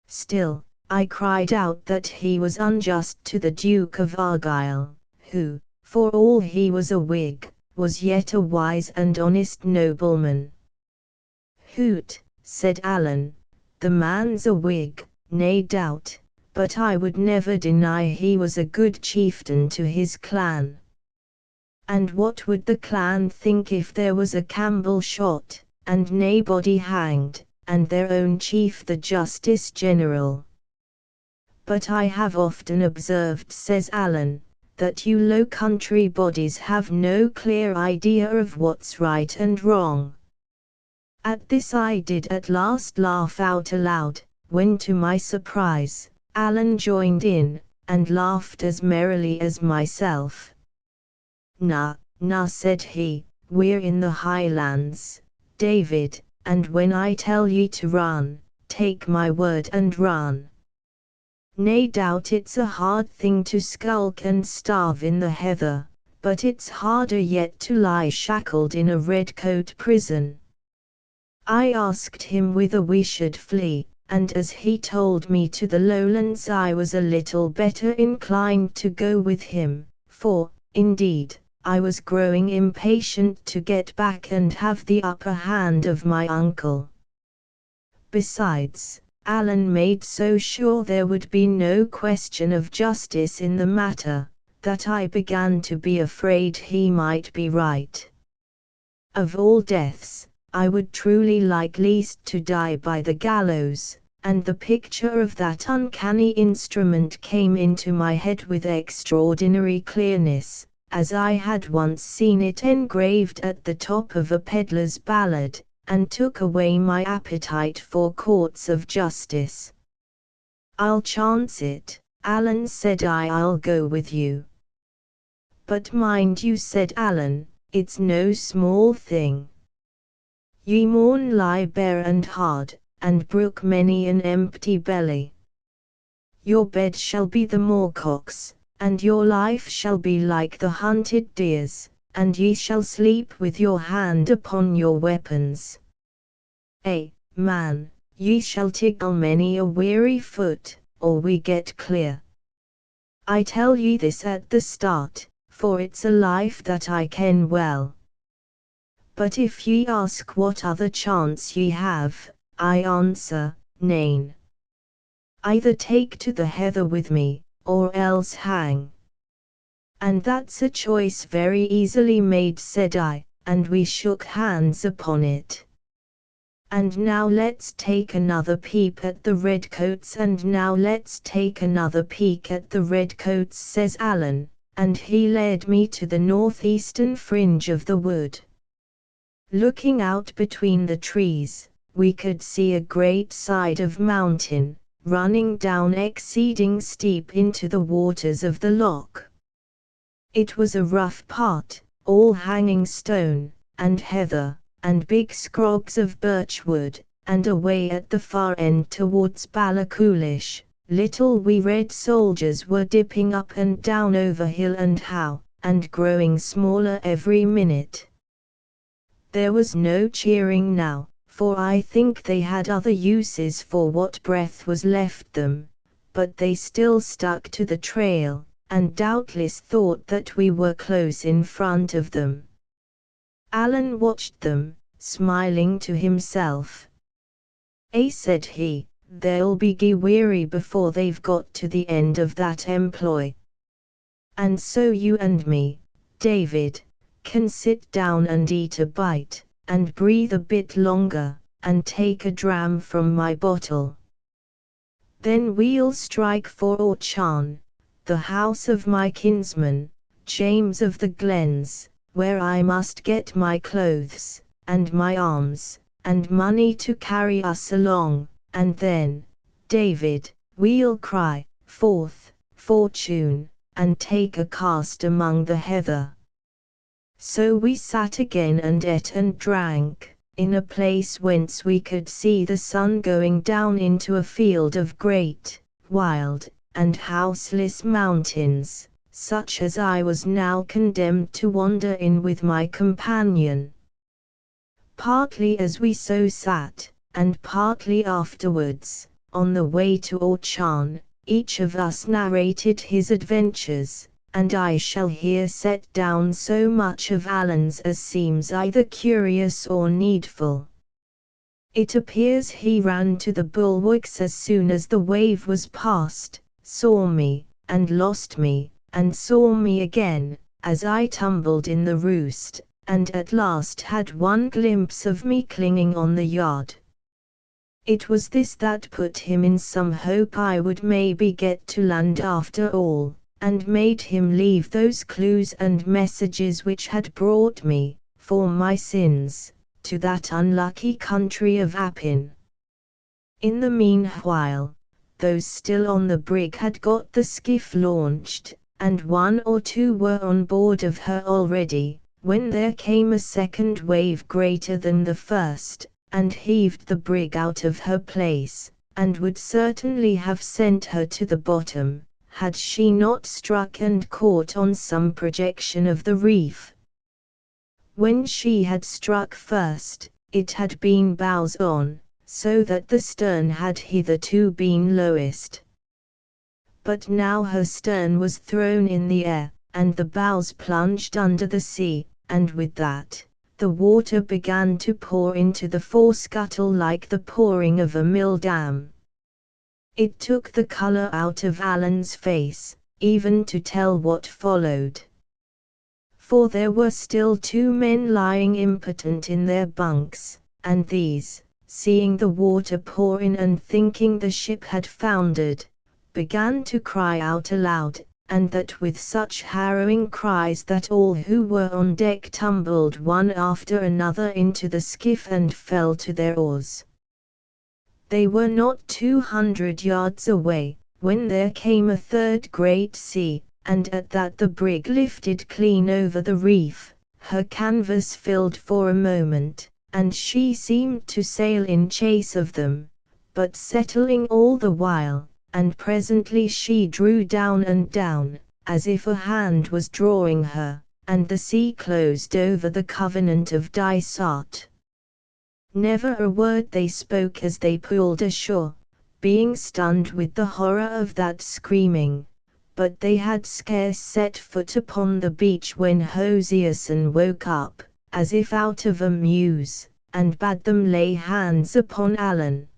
Still, I cried out that he was unjust to the Duke of Argyll, who, for all he was a Whig, was yet a wise and honest nobleman. Hoot, said Alan, the man's a Whig, nae doubt, but I would never deny he was a good chieftain to his clan. And what would the clan think if there was a Campbell shot, and naebody hanged, and their own chief the Justice General? But I have often observed, says Alan, that you low country bodies have no clear idea of what's right and wrong. At this I did at last laugh out aloud, when to my surprise, Alan joined in, and laughed as merrily as myself. Na, said he, we're in the Highlands, David, and when I tell ye to run, take my word and run. Nae doubt it's a hard thing to skulk and starve in the heather, but it's harder yet to lie shackled in a redcoat prison. I asked him whither we should flee, and as he told me to the lowlands I was a little better inclined to go with him, for, indeed, I was growing impatient to get back and have the upper hand of my uncle. Besides, Alan made so sure there would be no question of justice in the matter, that I began to be afraid he might be right. Of all deaths, I would truly like least to die by the gallows, and the picture of that uncanny instrument came into my head with extraordinary clearness, as I had once seen it engraved at the top of a peddler's ballad, and took away my appetite for courts of justice. I'll chance it, Alan said. I'll go with you. But mind you, said Alan, it's no small thing. Ye maun lie bare and hard, and brook many an empty belly. Your bed shall be the moorcocks, and your life shall be like the hunted deer's, and ye shall sleep with your hand upon your weapons. Man, ye shall tickle many a weary foot, or we get clear. I tell ye this at the start, for it's a life that I ken well. But if ye ask what other chance ye have, I answer, nane. Either take to the heather with me, or else hang. And that's a choice very easily made, said I, and we shook hands upon it. And now let's take another peep at the redcoats, and now let's take another peek at the redcoats, says Alan, and he led me to the northeastern fringe of the wood. Looking out between the trees, we could see a great side of mountain, running down exceeding steep into the waters of the loch. It was a rough part, all hanging stone, and heather, and big scrogs of birch wood, and away at the far end towards Ballacoolish, little wee red soldiers were dipping up and down over hill and howe, and growing smaller every minute. There was no cheering now, for I think they had other uses for what breath was left them, but they still stuck to the trail, and doubtless thought that we were close in front of them. Alan watched them, smiling to himself. Said he, they'll be weary before they've got to the end of that employ. And so you and me, David, can sit down and eat a bite, and breathe a bit longer, and take a dram from my bottle. Then we'll strike for Orchan, the house of my kinsman, James of the Glens, where I must get my clothes, and my arms, and money to carry us along, and then, David, we'll cry forth fortune, and take a cast among the heather. So we sat again and ate and drank, in a place whence we could see the sun going down into a field of great, wild, and houseless mountains, such as I was now condemned to wander in with my companion. Partly as we so sat, and partly afterwards, on the way to Orchan, each of us narrated his adventures, and I shall here set down so much of Alan's as seems either curious or needful. It appears he ran to the bulwarks as soon as the wave was past, saw me, and lost me, and saw me again, as I tumbled in the roost, and at last had one glimpse of me clinging on the yard. It was this that put him in some hope I would maybe get to land after all, and made him leave those clues and messages which had brought me, for my sins, to that unlucky country of Appin. In the meanwhile, those still on the brig had got the skiff launched, and one or two were on board of her already, when there came a second wave greater than the first, and heaved the brig out of her place, and would certainly have sent her to the bottom, had she not struck and caught on some projection of the reef. When she had struck first, it had been bows on, so that the stern had hitherto been lowest. But now her stern was thrown in the air, and the bows plunged under the sea, and with that, the water began to pour into the forescuttle like the pouring of a mill dam. It took the colour out of Alan's face, even to tell what followed. For there were still 2 men lying impotent in their bunks, and these, seeing the water pour in and thinking the ship had foundered, began to cry out aloud, and that with such harrowing cries that all who were on deck tumbled one after another into the skiff and fell to their oars. They were not 200 yards away, when there came a third great sea, and at that the brig lifted clean over the reef, her canvas filled for a moment, and she seemed to sail in chase of them, but settling all the while, and presently she drew down, as if a hand was drawing her, and the sea closed over the covenant of Dysart. Never a word they spoke as they pulled ashore, being stunned with the horror of that screaming, but they had scarce set foot upon the beach when Hosiason woke up, as if out of a muse, and bade them lay hands upon Alan.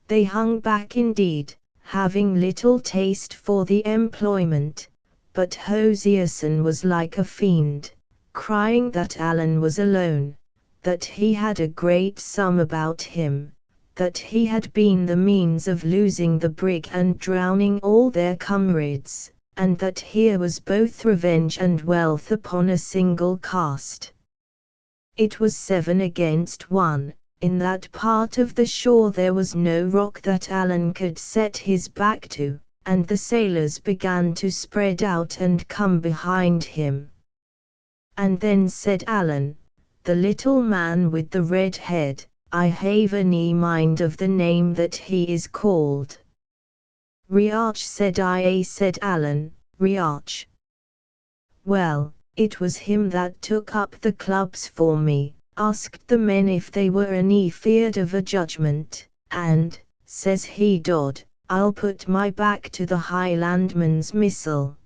They hung back indeed, having little taste for the employment, but Hosiason was like a fiend, crying that Alan was alone, that he had a great sum about him, that he had been the means of losing the brig and drowning all their comrades, and that here was both revenge and wealth upon a single cast. It was 7 against 1. In that part of the shore there was no rock that Alan could set his back to, and the sailors began to spread out and come behind him. And then said Alan, the little man with the red head, I have any mind of the name that he is called. Riach said I, said Alan, Riach. Well, it was him that took up the clubs for me, asked the men if they were any feared of a judgment, and, says he, Dodd, I'll put my back to the Highlandman's missile.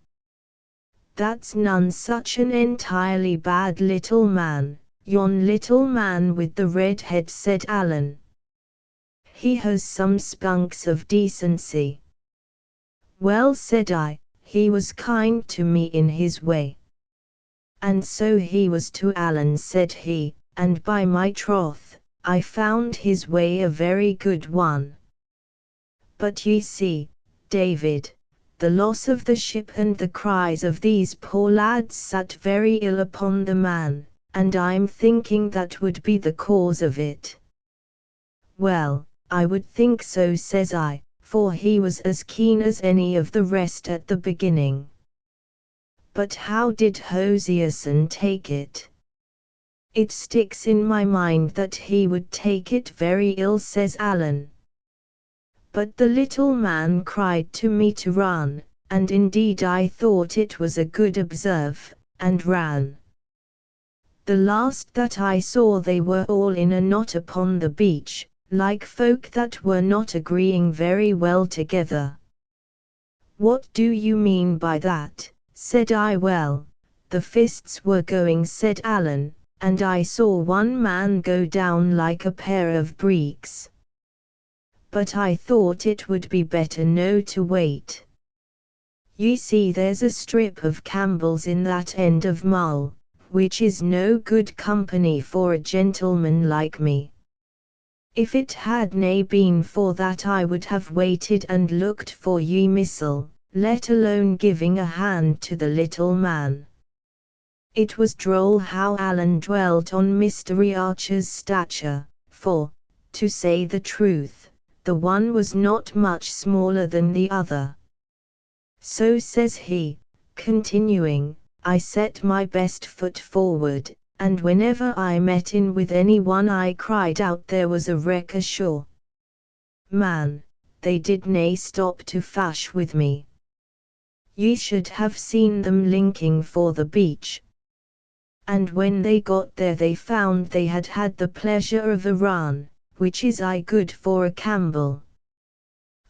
That's none such an entirely bad little man, yon little man with the red head, said Alan. He has some spunks of decency. Well, said I, he was kind to me in his way. And so he was to Alan, said he, and by my troth, I found his way a very good one. But ye see, David, the loss of the ship and the cries of these poor lads sat very ill upon the man, and I'm thinking that would be the cause of it. Well, I would think so, says I, for he was as keen as any of the rest at the beginning. But how did Hosieson take it? It sticks in my mind that he would take it very ill, says Alan. But the little man cried to me to run, and indeed I thought it was a good observe, and ran. The last that I saw they were all in a knot upon the beach, like folk that were not agreeing very well together. What do you mean by that? Said I. Well, the fists were going, said Alan, and I saw one man go down like a pair of breeks. But I thought it would be better no to wait. Ye see, there's a strip of Campbell's in that end of Mull, which is no good company for a gentleman like me. If it had nae been for that I would have waited and looked for ye missile, let alone giving a hand to the little man. It was droll how Alan dwelt on Mr. Archer's stature, for, to say the truth, the one was not much smaller than the other. So says he, continuing, I set my best foot forward, and whenever I met in with any one I cried out there was a wreck ashore. Man, they did nae stop to fash with me. Ye should have seen them linking for the beach. And when they got there they found they had had the pleasure of a run, which is aye good for a Campbell.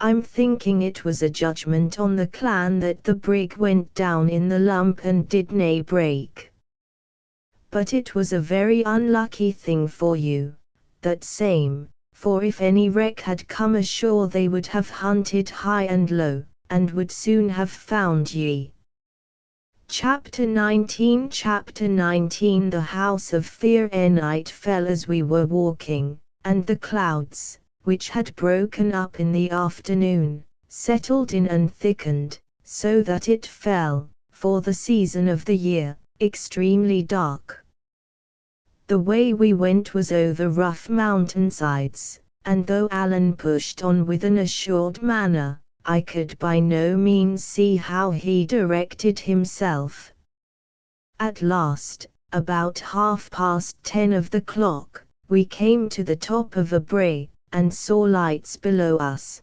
I'm thinking it was a judgment on the clan that the brig went down in the lump and did nae break. But it was a very unlucky thing for you, that same, for if any wreck had come ashore they would have hunted high and low, and would soon have found ye. Chapter 19 The house of fear. Night fell as we were walking, and the clouds, which had broken up in the afternoon, settled in and thickened, so that it fell, for the season of the year, extremely dark. The way we went was over rough mountainsides, and though Alan pushed on with an assured manner, I could by no means see how he directed himself. At last, about 10:30 of the clock, we came to the top of a brae, and saw lights below us.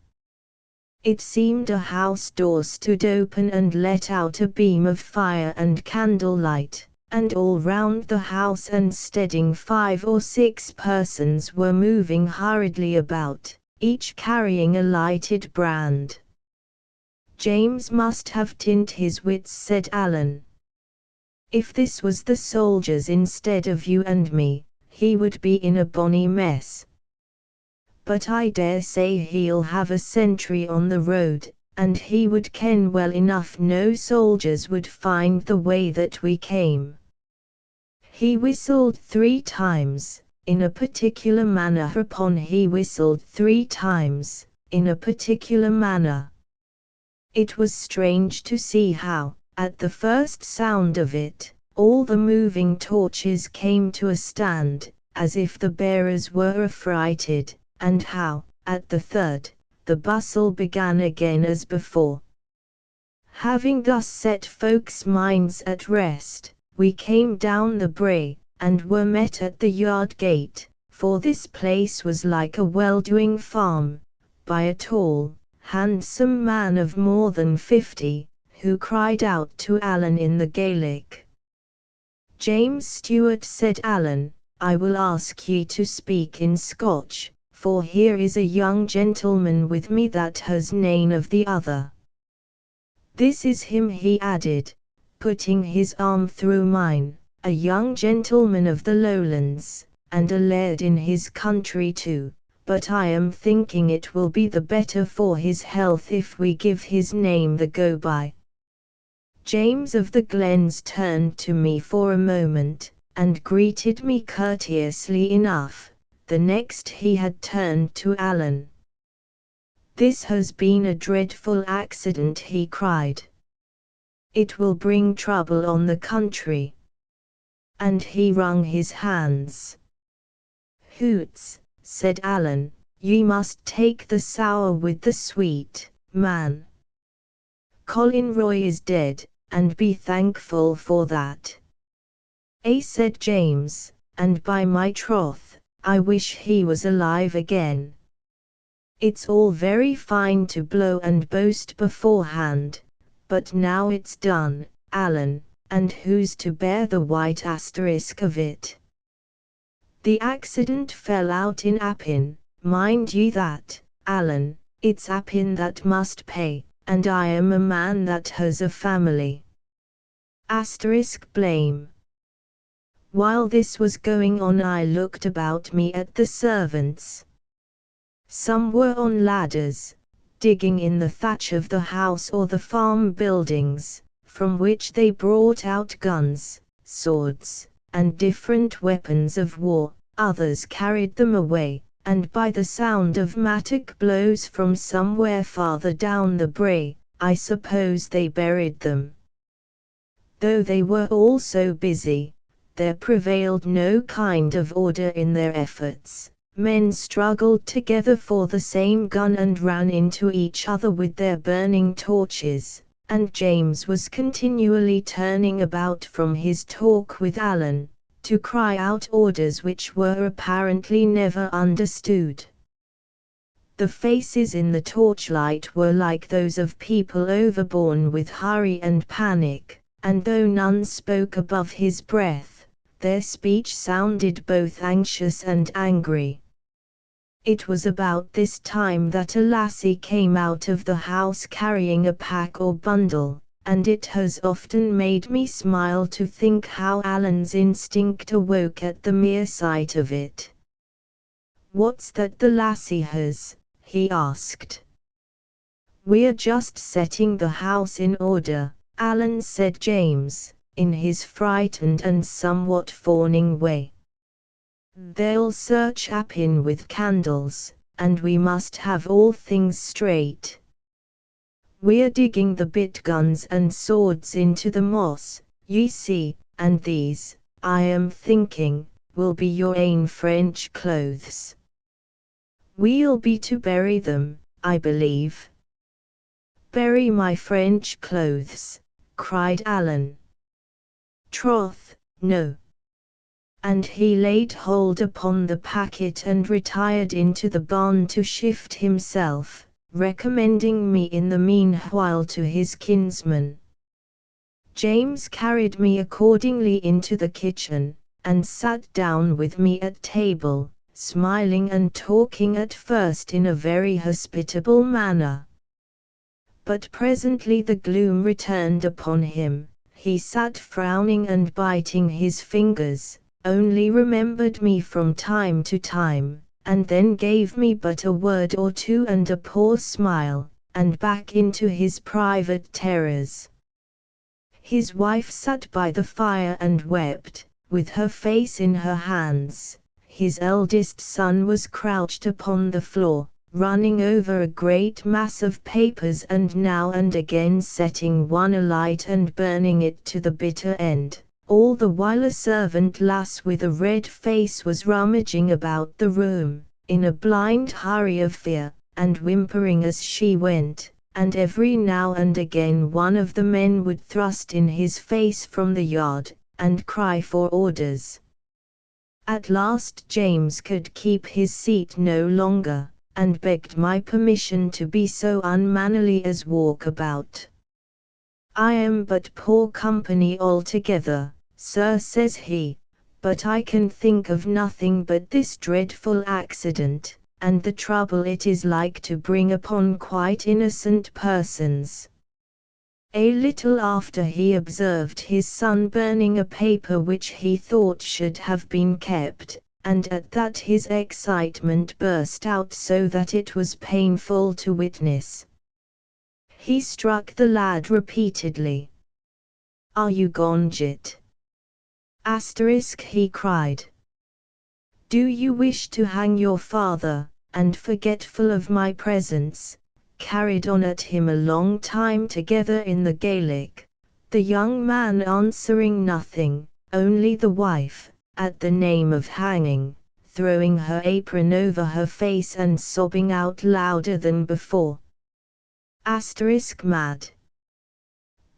It seemed a house door stood open and let out a beam of fire and candlelight, and all round the house and steading 5 or 6 persons were moving hurriedly about, each carrying a lighted brand. James must have tint his wits, said Alan. If this was the soldiers instead of you and me, he would be in a bonny mess. But I dare say he'll have a sentry on the road, and he would ken well enough no soldiers would find the way that we came. He whistled 3 times, in a particular manner. Upon he whistled 3 times, in a particular manner. It was strange to see how, at the first sound of it, all the moving torches came to a stand, as if the bearers were affrighted, and how, at the third, the bustle began again as before. Having thus set folks' minds at rest, we came down the brae, and were met at the yard gate, for this place was like a well-doing farm, by a tall, handsome man of more than 50, who cried out to Alan in the Gaelic. James Stewart, said Alan, I will ask ye to speak in Scotch, for here is a young gentleman with me that has nane of the other. This is him, he added, putting his arm through mine, a young gentleman of the Lowlands, and a laird in his country too, but I am thinking it will be the better for his health if we give his name the go-by. James of the Glens turned to me for a moment, and greeted me courteously enough. The next he had turned to Alan. "This has been a dreadful accident," he cried. "It will bring trouble on the country." And he wrung his hands. "Hoots," said Alan, "ye must take the sour with the sweet, man. Colin Roy is dead, and be thankful for that." Said James, "and by my troth, I wish he was alive again. It's all very fine to blow and boast beforehand, but now it's done, Alan, and who's to bear the white asterisk of it? The accident fell out in Appin, mind ye that, Alan, it's Appin that must pay, and I am a man that has a family. Asterisk blame." While this was going on, I looked about me at the servants. Some were on ladders, digging in the thatch of the house or the farm buildings, from which they brought out guns, swords, and different weapons of war. Others carried them away, and by the sound of mattock blows from somewhere farther down the brae, I suppose they buried them. Though they were all so busy, there prevailed no kind of order in their efforts. Men struggled together for the same gun and ran into each other with their burning torches, and James was continually turning about from his talk with Alan, to cry out orders which were apparently never understood. The faces in the torchlight were like those of people overborne with hurry and panic, and though none spoke above his breath, their speech sounded both anxious and angry. It was about this time that a lassie came out of the house carrying a pack or bundle, and it has often made me smile to think how Alan's instinct awoke at the mere sight of it. "What's that the lassie has?" he asked. "We're just setting the house in order, Alan," said James, in his frightened and somewhat fawning way. "They'll search Appin with candles, and we must have all things straight. We're digging the bit guns and swords into the moss, ye see, and these, I am thinking, will be your ain French clothes. We'll be to bury them, I believe." "Bury my French clothes," cried Alan. "Troth, no." And he laid hold upon the packet and retired into the barn to shift himself, recommending me in the meanwhile to his kinsman. James carried me accordingly into the kitchen, and sat down with me at table, smiling and talking at first in a very hospitable manner. But presently the gloom returned upon him, he sat frowning and biting his fingers, only remembered me from time to time, and then gave me but a word or two and a poor smile, and back into his private terrors. His wife sat by the fire and wept, with her face in her hands. His eldest son was crouched upon the floor, running over a great mass of papers and now and again setting one alight and burning it to the bitter end. All the while a servant lass with a red face was rummaging about the room, in a blind hurry of fear, and whimpering as she went, and every now and again one of the men would thrust in his face from the yard, and cry for orders. At last James could keep his seat no longer, and begged my permission to be so unmannerly as walk about. "I am but poor company altogether, sir," says he, "but I can think of nothing but this dreadful accident, and the trouble it is like to bring upon quite innocent persons." A little after he observed his son burning a paper which he thought should have been kept, and at that his excitement burst out so that it was painful to witness. He struck the lad repeatedly. "Are you gone yet? Asterisk," he cried. "Do you wish to hang your father, and forgetful of my presence, carried on at him a long time together in the Gaelic, the young man answering nothing, only the wife, at the name of hanging, throwing her apron over her face and sobbing out louder than before. Mad.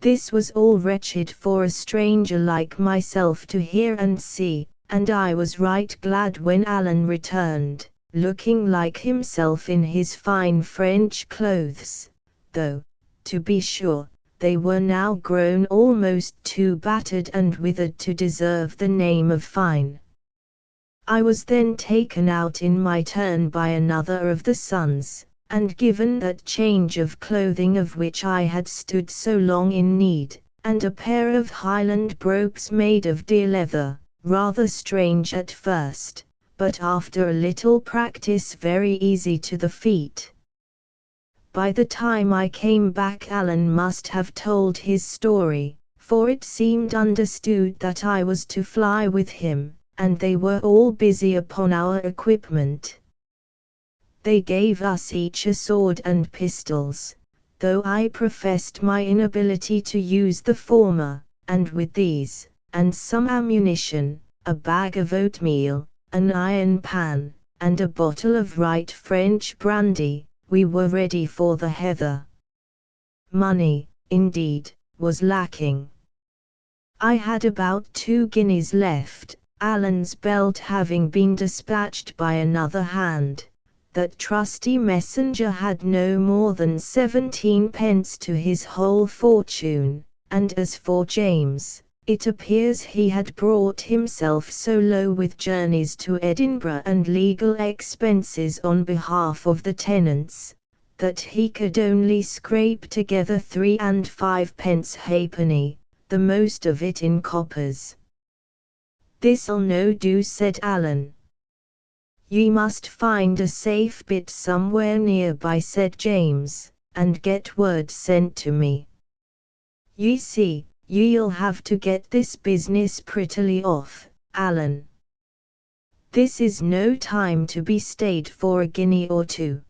This was all wretched for a stranger like myself to hear and see, and I was right glad when Alan returned, looking like himself in his fine French clothes, though, to be sure, they were now grown almost too battered and withered to deserve the name of fine. I was then taken out in my turn by another of the sons, and given that change of clothing of which I had stood so long in need, and a pair of Highland brogues made of deer leather, rather strange at first, but after a little practice very easy to the feet. By the time I came back Alan must have told his story, for it seemed understood that I was to fly with him, and they were all busy upon our equipment. They gave us each a sword and pistols, though I professed my inability to use the former, and with these, and some ammunition, a bag of oatmeal, an iron pan, and a bottle of right French brandy, we were ready for the heather. Money, indeed, was lacking. I had about 2 guineas left, Alan's belt having been dispatched by another hand. That trusty messenger had no more than 17 pence to his whole fortune, and as for James, it appears he had brought himself so low with journeys to Edinburgh and legal expenses on behalf of the tenants, that he could only scrape together 3 and 5 pence halfpenny, the most of it in coppers. "This'll no do," said Alan. "Ye must find a safe bit somewhere nearby," said James, "and get word sent to me. Ye see, ye'll have to get this business prettily off, Alan. This is no time to be stayed for a guinea or two.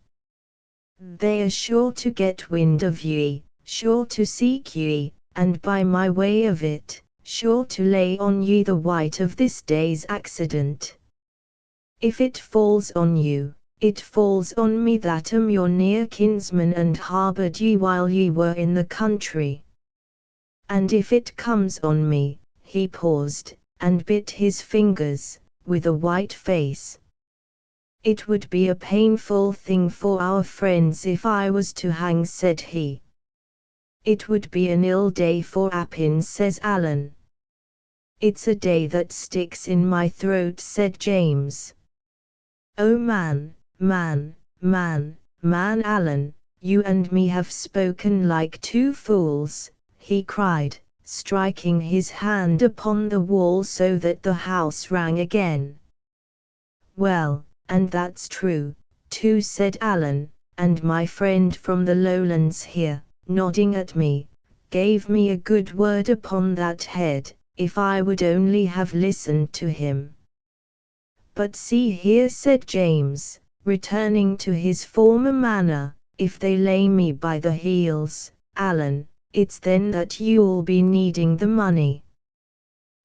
They are sure to get wind of ye, sure to seek ye, and by my way of it, sure to lay on ye the white of this day's accident. If it falls on you, it falls on me that am your near kinsman and harboured ye while ye were in the country. And if it comes on me," he paused, and bit his fingers, with a white face. "It would be a painful thing for our friends if I was to hang," said he. "It would be an ill day for Appin," says Alan. "It's a day that sticks in my throat," said James. "Oh man, Alan, you and me have spoken like two fools," he cried, striking his hand upon the wall so that the house rang again. "Well, and that's true, too," said Alan, "and my friend from the lowlands here, nodding at me, gave me a good word upon that head, if I would only have listened to him. But see here," said James, returning to his former manner, "if they lay me by the heels, Alan, it's then that you'll be needing the money.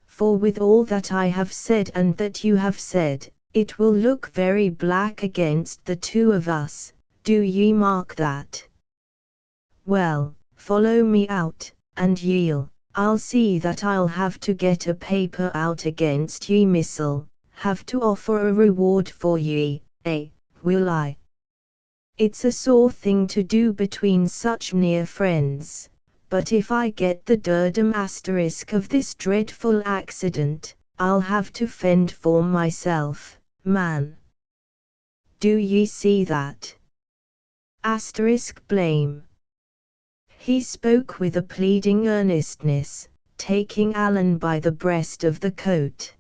For with all that I have said and that you have said, it will look very black against the two of us, do ye mark that? Well, follow me out, and I'll see that I'll have to get a paper out against ye missile, have to offer a reward for ye, will I? It's a sore thing to do between such near friends, but if I get the durdum asterisk of this dreadful accident, I'll have to fend for myself, man. Do ye see that? Blame." He spoke with a pleading earnestness, taking Alan by the breast of the coat.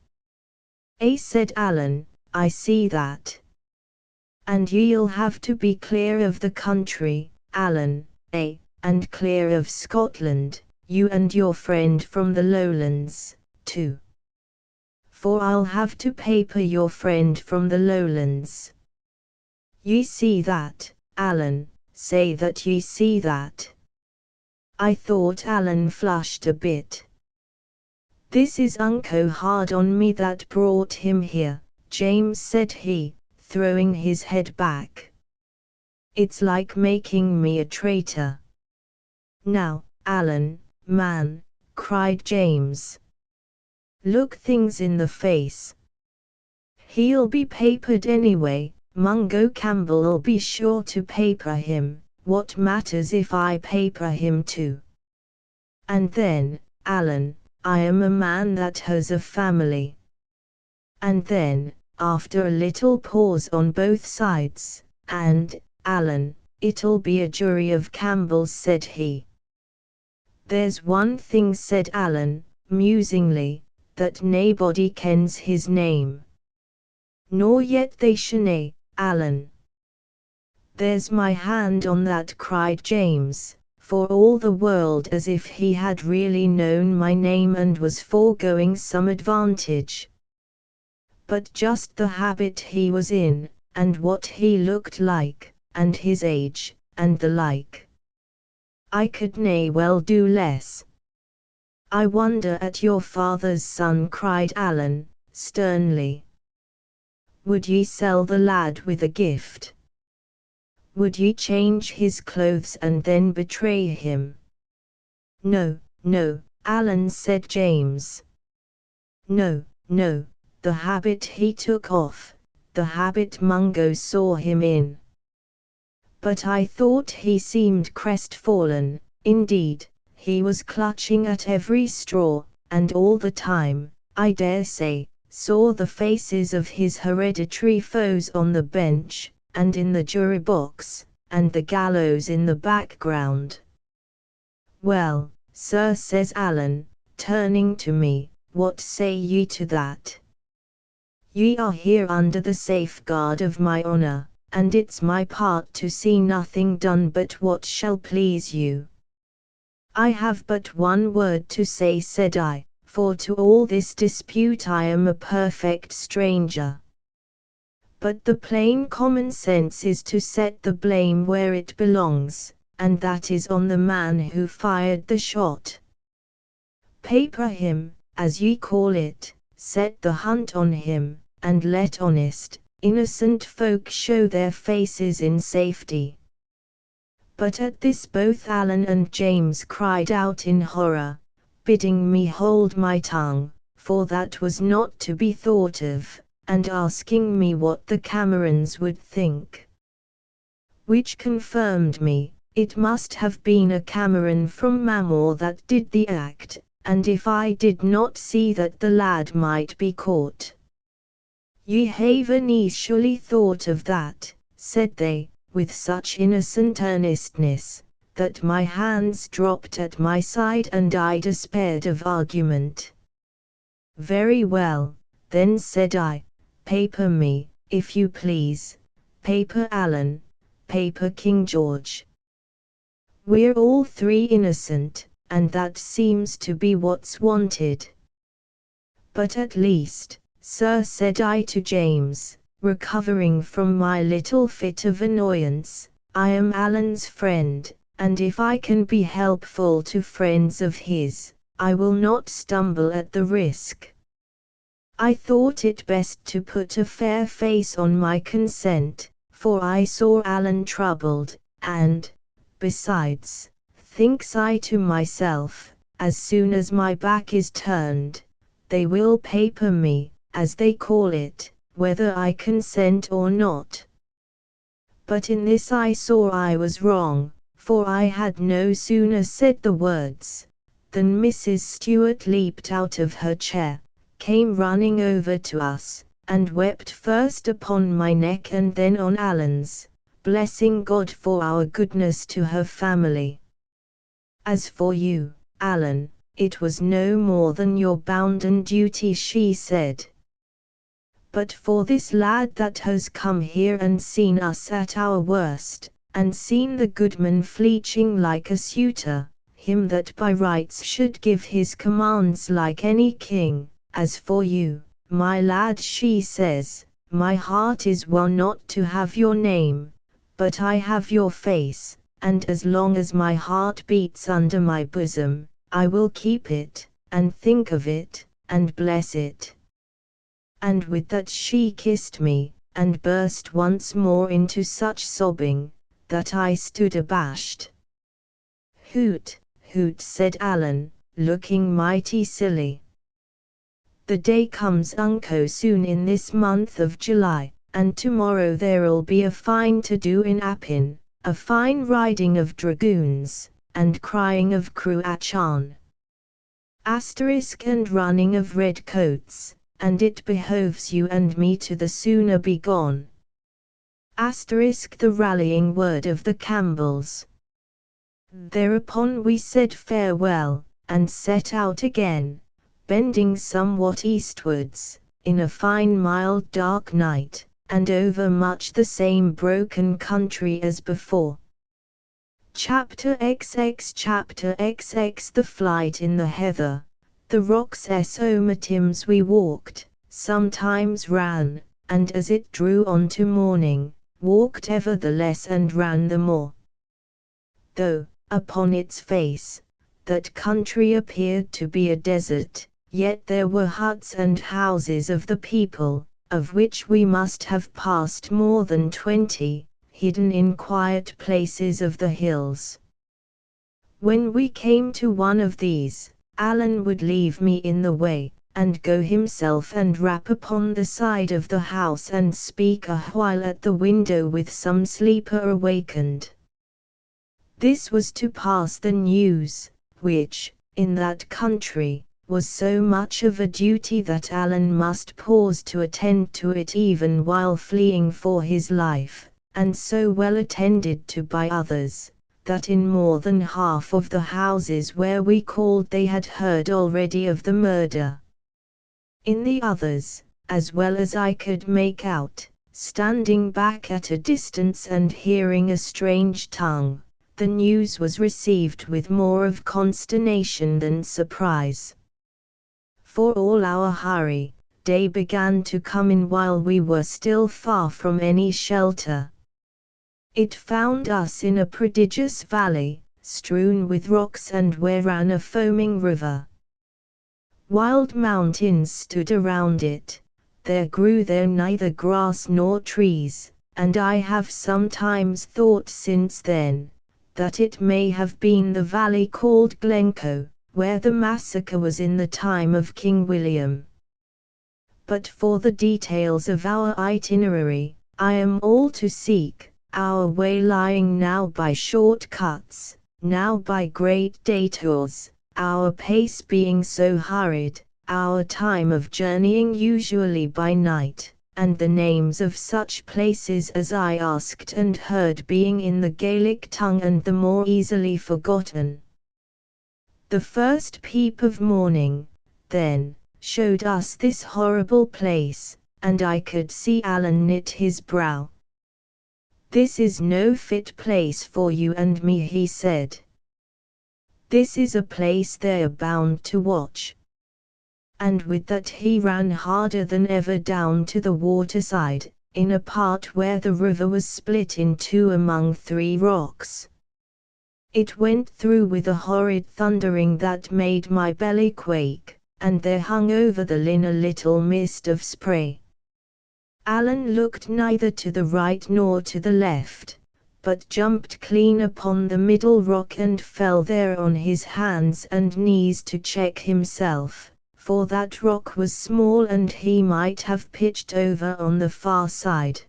Said Alan, "I see that. And ye'll have to be clear of the country, Alan, and clear of Scotland, you and your friend from the lowlands, too. For I'll have to paper your friend from the lowlands. Ye see that, Alan, say that ye see that." I thought Alan flushed a bit. "This is unco hard on me that brought him here," James said he, throwing his head back. "It's like making me a traitor." "Now, Alan, man," cried James. "Look things in the face. He'll be papered anyway, Mungo Campbell'll be sure to paper him, what matters if I paper him too? And then, Alan, I am a man that has a family." And then, after a little pause on both sides, "And, Alan, it'll be a jury of Campbells," said he. "There's one thing," said Alan, musingly, "that naebody kens his name." "Nor yet they shanna, Alan." "There's my hand on that," cried James, for all the world as if he had really known my name and was foregoing some advantage. But just the habit he was in, and what he looked like, and his age, and the like. I could nae well do less. "I wonder at your father's son," cried Alan, sternly. "Would ye sell the lad with a gift? Would ye change his clothes and then betray him?" "No, no, Alan," said James. "No, no, the habit he took off, the habit Mungo saw him in. But I thought he seemed crestfallen, indeed, he was clutching at every straw, and all the time, I dare say, saw the faces of his hereditary foes on the bench, and in the jury box, and the gallows in the background." "Well, sir," says Alan, turning to me, "what say ye to that? Ye are here under the safeguard of my honour, and it's my part to see nothing done but what shall please you." "I have but one word to say," said I, "for to all this dispute I am a perfect stranger. But the plain common sense is to set the blame where it belongs, and that is on the man who fired the shot. Paper him, as ye call it, set the hunt on him, and let honest, innocent folk show their faces in safety." But at this both Alan and James cried out in horror, bidding me hold my tongue, for that was not to be thought of, and asking me what the Camerons would think. Which confirmed me, it must have been a Cameron from Mamore that did the act, and if I did not see that the lad might be caught. "Ye hae surely thought of that," said they, with such innocent earnestness, that my hands dropped at my side and I despaired of argument. "Very well, then," said I, "paper me, if you please, paper Alan, paper King George. We're all three innocent, and that seems to be what's wanted. But at least, sir," said I to James, recovering from my little fit of annoyance, "I am Alan's friend, and if I can be helpful to friends of his, I will not stumble at the risk." I thought it best to put a fair face on my consent, for I saw Alan troubled, and, besides, thinks I to myself, as soon as my back is turned, they will paper me, as they call it, whether I consent or not. But in this I saw I was wrong, for I had no sooner said the words, than Mrs. Stewart leaped out of her chair, came running over to us, and wept first upon my neck and then on Alan's, blessing God for our goodness to her family. "As for you, Alan, it was no more than your bounden duty," she said. "But for this lad that has come here and seen us at our worst, and seen the goodman fleeching like a suitor, him that by rights should give his commands like any king, as for you, my lad," she says, "my heart is well not to have your name, but I have your face, and as long as my heart beats under my bosom, I will keep it, and think of it, and bless it." And with that she kissed me, and burst once more into such sobbing, that I stood abashed. "Hoot, hoot," said Alan, looking mighty silly. "The day comes unco soon in this month of July, and tomorrow there'll be a fine to-do in Appin, a fine riding of dragoons, and crying of Cruachan, and running of red coats, and it behoves you and me to the sooner be gone." The rallying word of the Campbells. Thereupon we said farewell, and set out again, bending somewhat eastwards, in a fine mild dark night, and over much the same broken country as before. Chapter XX. The flight in the heather. The rocks sometimes we walked, sometimes ran, and as it drew on to morning, walked ever the less and ran the more. Though, upon its face, that country appeared to be a desert, yet there were huts and houses of the people, of which we must have passed more than 20, hidden in quiet places of the hills. When we came to one of these, Alan would leave me in the way, and go himself and rap upon the side of the house and speak a while at the window with some sleeper awakened. This was to pass the news, which, in that country, was so much of a duty that Alan must pause to attend to it even while fleeing for his life, and so well attended to by others, that in more than half of the houses where we called they had heard already of the murder. In the others, as well as I could make out, standing back at a distance and hearing a strange tongue, the news was received with more of consternation than surprise. For all our hurry, day began to come in while we were still far from any shelter. It found us in a prodigious valley, strewn with rocks and where ran a foaming river. Wild mountains stood around it, there grew there neither grass nor trees, and I have sometimes thought since then, that it may have been the valley called Glencoe, where the massacre was in the time of King William. But for the details of our itinerary, I am all to seek, our way lying now by short cuts, now by great detours, our pace being so hurried, our time of journeying usually by night, and the names of such places as I asked and heard being in the Gaelic tongue and the more easily forgotten. The first peep of morning, then, showed us this horrible place, and I could see Alan knit his brow. "This is no fit place for you and me," he said. "This is a place they're bound to watch." And with that he ran harder than ever down to the waterside, in a part where the river was split in two among 3 rocks. It went through with a horrid thundering that made my belly quake, and there hung over the linn a little mist of spray. Alan looked neither to the right nor to the left, but jumped clean upon the middle rock and fell there on his hands and knees to check himself, for that rock was small and he might have pitched over on the far side.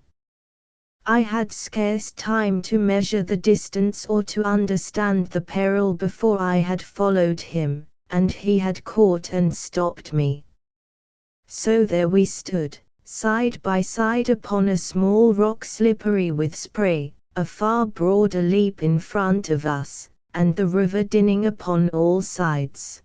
I had scarce time to measure the distance or to understand the peril before I had followed him, and he had caught and stopped me. So there we stood, side by side upon a small rock slippery with spray, a far broader leap in front of us, and the river dinning upon all sides.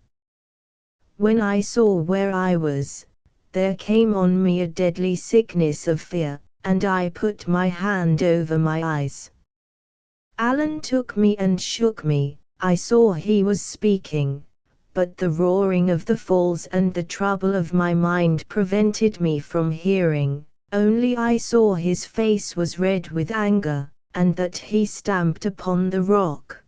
When I saw where I was, there came on me a deadly sickness of fear, and I put my hand over my eyes. Alan took me and shook me. I saw he was speaking, but the roaring of the falls and the trouble of my mind prevented me from hearing, only I saw his face was red with anger, and that he stamped upon the rock.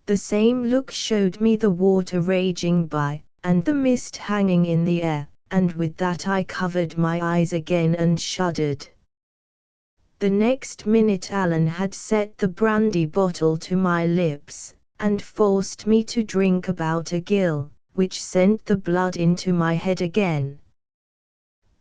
The same look showed me the water raging by, and the mist hanging in the air, and with that I covered my eyes again and shuddered. The next minute Alan had set the brandy bottle to my lips, and forced me to drink about a gill, which sent the blood into my head again.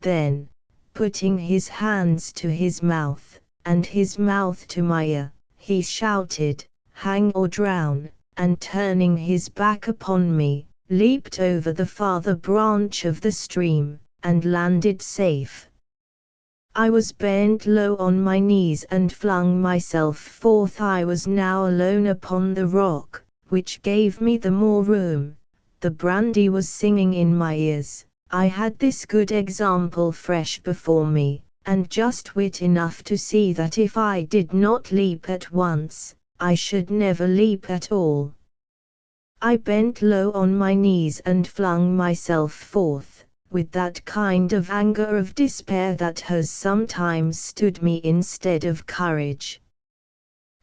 Then, putting his hands to his mouth, and his mouth to my ear, he shouted, "Hang or drown," and turning his back upon me, leaped over the farther branch of the stream, and landed safe. I was bent low on my knees and flung myself forth. I was now alone upon the rock, which gave me the more room. The brandy was singing in my ears. I had this good example fresh before me, and just wit enough to see that if I did not leap at once, I should never leap at all. I bent low on my knees and flung myself forth, with that kind of anger of despair that has sometimes stood me instead of courage.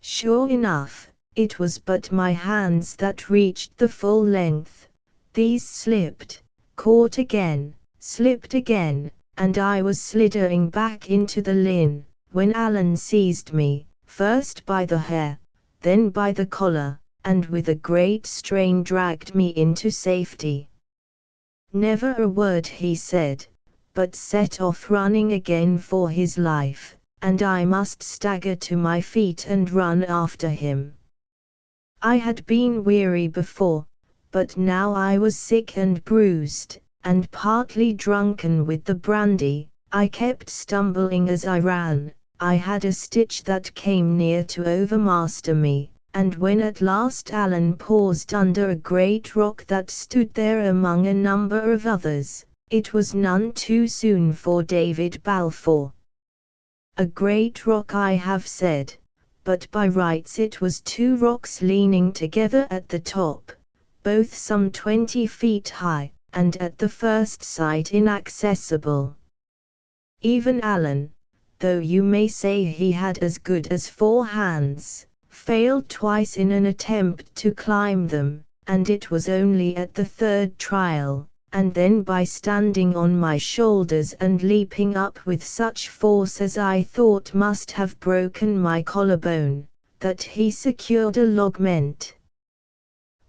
Sure enough, it was but my hands that reached the full length. These slipped, caught again, slipped again, and I was slithering back into the linn, when Alan seized me, first by the hair, then by the collar, and with a great strain dragged me into safety. Never a word he said, but set off running again for his life, and I must stagger to my feet and run after him. I had been weary before, but now I was sick and bruised, and partly drunken with the brandy. I kept stumbling as I ran. I had a stitch that came near to overmaster me, and when at last Alan paused under a great rock that stood there among a number of others, it was none too soon for David Balfour. A great rock I have said, but by rights it was two rocks leaning together at the top, both some 20 feet high, and at the first sight inaccessible. Even Alan, though you may say he had as good as 4 hands, failed twice in an attempt to climb them, and it was only at the 3rd trial, and then by standing on my shoulders and leaping up with such force as I thought must have broken my collarbone, that he secured a logment.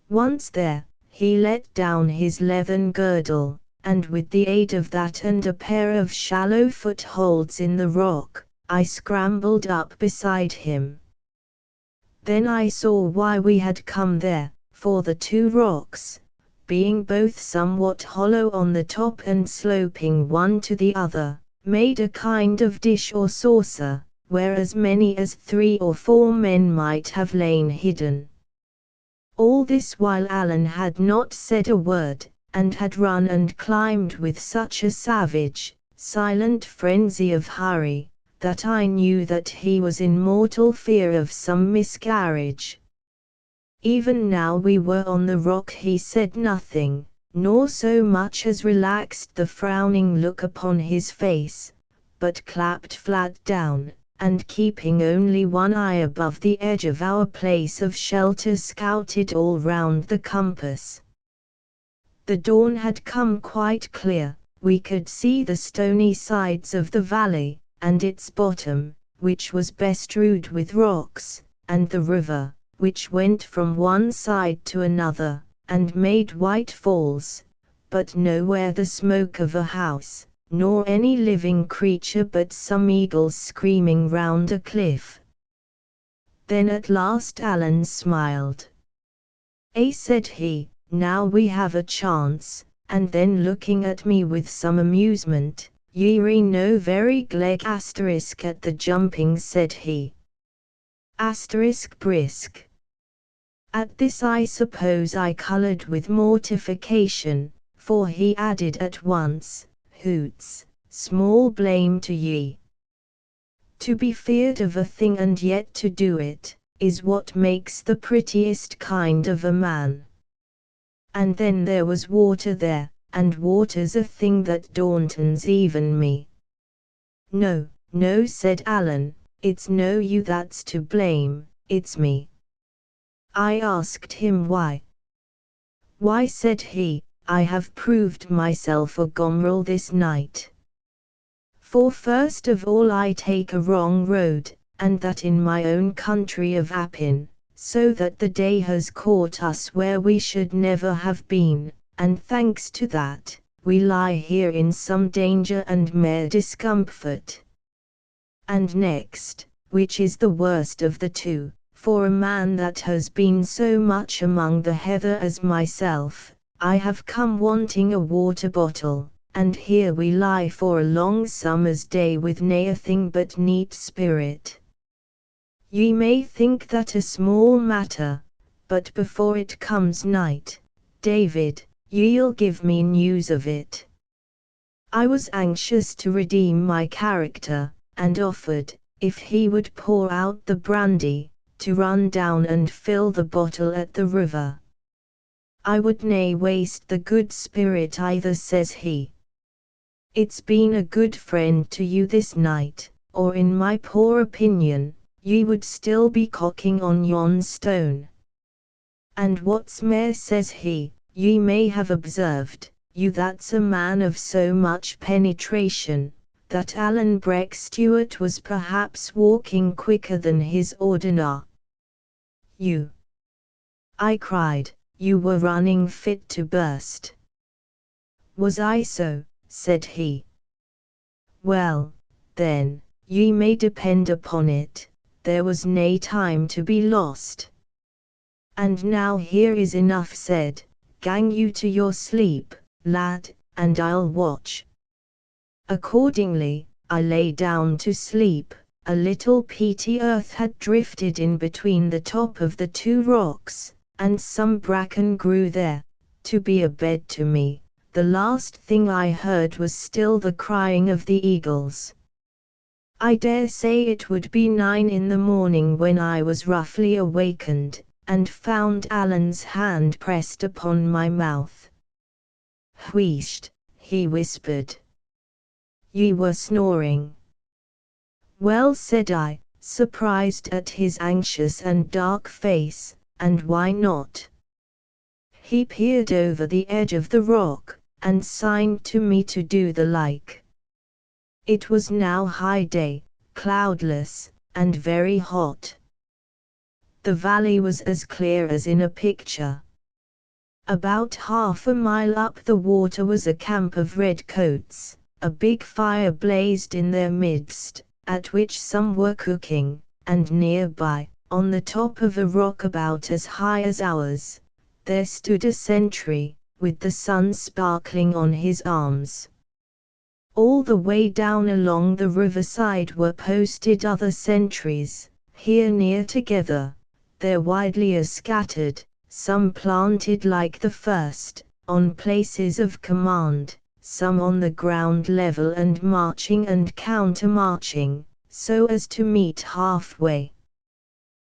Once there, he let down his leathern girdle, and with the aid of that and a pair of shallow footholds in the rock, I scrambled up beside him. Then I saw why we had come there, for the 2 rocks, being both somewhat hollow on the top and sloping one to the other, made a kind of dish or saucer, where as many as 3 or 4 men might have lain hidden. All this while Alan had not said a word, and had run and climbed with such a savage, silent frenzy of hurry, that I knew that he was in mortal fear of some miscarriage. Even now we were on the rock he said nothing, nor so much as relaxed the frowning look upon his face, but clapped flat down, and keeping only one eye above the edge of our place of shelter scouted all round the compass. The dawn had come quite clear. We could see the stony sides of the valley, and its bottom, which was bestrewed with rocks, and the river, which went from one side to another, and made white falls, but nowhere the smoke of a house, nor any living creature but some eagles screaming round a cliff. Then at last Alan smiled. Said he, "Now we have a chance," and then looking at me with some amusement, "Ye no very gleg asterisk at the jumping," said he. Asterisk brisk. At this I suppose I coloured with mortification, for he added at once, "Hoots, small blame to ye. To be feared of a thing and yet to do it, is what makes the prettiest kind of a man." And then there was water there, and water's a thing that dauntons even me. "No, no," said Alan, it's no you that's to blame, it's me. I asked him why. Why, said he, I have proved myself a gomrel this night. For first of all I take a wrong road, and that in my own country of Appin, so that the day has caught us where we should never have been, and thanks to that, we lie here in some danger and mere discomfort. And next, which is the worst of the two, for a man that has been so much among the heather as myself, I have come wanting a water bottle, and here we lie for a long summer's day with naething but neat spirit. Ye may think that a small matter, but before it comes night, David, ye'll give me news of it. I was anxious to redeem my character, and offered, if he would pour out the brandy, to run down and fill the bottle at the river. I would nae waste the good spirit either, says he. It's been a good friend to you this night, or in my poor opinion, ye would still be cocking on yon stone. And what's mair, says he, ye may have observed, you that's a man of so much penetration, that Alan Breck Stewart was perhaps walking quicker than his ordinary. You! I cried, you were running fit to burst. Was I so? Said he. Well, then, ye may depend upon it, there was nae time to be lost. And now here is enough said, gang you to your sleep, lad, and I'll watch. Accordingly, I lay down to sleep. A little peaty earth had drifted in between the top of the two rocks, and some bracken grew there, to be a bed to me. The last thing I heard was still the crying of the eagles. I dare say it would be 9 in the morning when I was roughly awakened, and found Alan's hand pressed upon my mouth. Wheesht, he whispered. Ye were snoring. Well, said I, surprised at his anxious and dark face, and why not? He peered over the edge of the rock, and signed to me to do the like. It was now high day, cloudless, and very hot. The valley was as clear as in a picture. About half a mile up the water was a camp of redcoats. A big fire blazed in their midst, at which some were cooking, and nearby, on the top of a rock about as high as ours, there stood a sentry, with the sun sparkling on his arms. All the way down along the riverside were posted other sentries, here near together, there widely scattered, some planted like the first, on places of command, some on the ground level and marching and counter-marching, so as to meet halfway.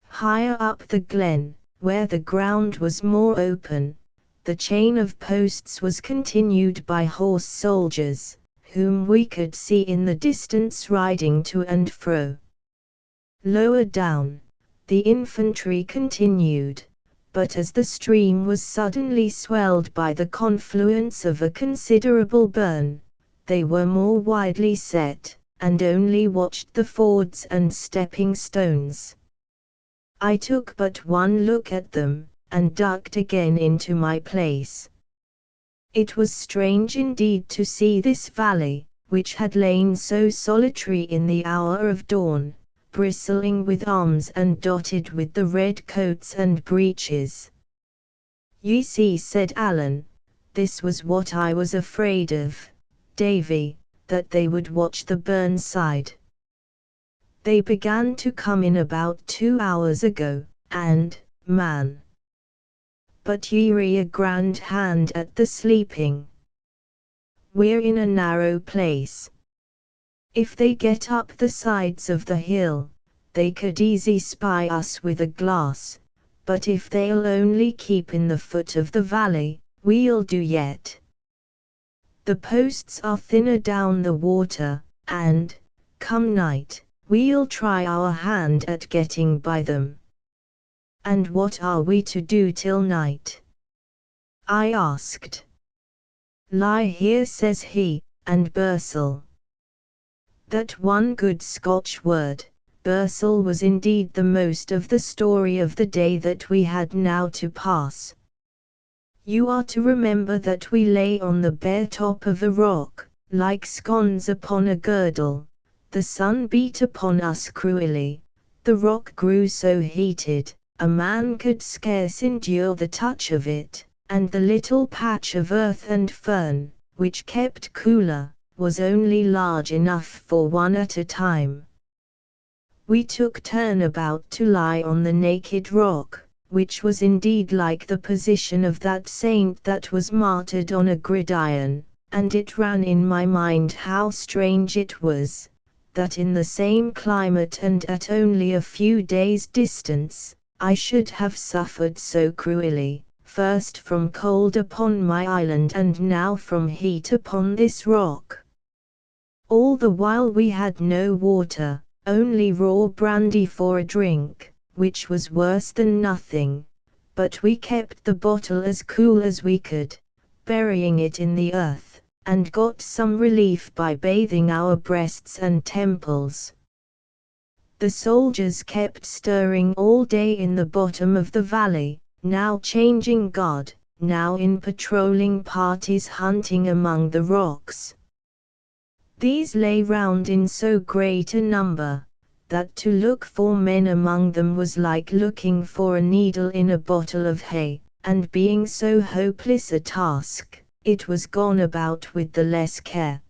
Higher up the glen, where the ground was more open, the chain of posts was continued by horse soldiers, whom we could see in the distance riding to and fro. Lower down, the infantry continued, but as the stream was suddenly swelled by the confluence of a considerable burn, they were more widely set, and only watched the fords and stepping stones. I took but one look at them, and ducked again into my place. It was strange indeed to see this valley, which had lain so solitary in the hour of dawn, bristling with arms and dotted with the red coats and breeches. Ye see, said Alan, this was what I was afraid of, Davy, that they would watch the burnside. They began to come in about 2 hours ago, and, man. But ye're a grand hand at the sleeping. We're in a narrow place. If they get up the sides of the hill, they could easy spy us with a glass, but if they'll only keep in the foot of the valley, we'll do yet. The posts are thinner down the water, and, come night, we'll try our hand at getting by them. And what are we to do till night? I asked. Lie here, says he, and bursel. That one good Scotch word, bursel, was indeed the most of the story of the day that we had now to pass. You are to remember that we lay on the bare top of the rock, like scones upon a girdle. The sun beat upon us cruelly, the rock grew so heated, a man could scarce endure the touch of it, and the little patch of earth and fern, which kept cooler, was only large enough for one at a time. We took turn about to lie on the naked rock, which was indeed like the position of that saint that was martyred on a gridiron, and it ran in my mind how strange it was, that in the same climate and at only a few days' distance, I should have suffered so cruelly, first from cold upon my island and now from heat upon this rock. All the while we had no water, only raw brandy for a drink, which was worse than nothing, but we kept the bottle as cool as we could, burying it in the earth, and got some relief by bathing our breasts and temples. The soldiers kept stirring all day in the bottom of the valley, now changing guard, now in patrolling parties hunting among the rocks. These lay round in so great a number, that to look for men among them was like looking for a needle in a bottle of hay, and being so hopeless a task, it was gone about with the less care.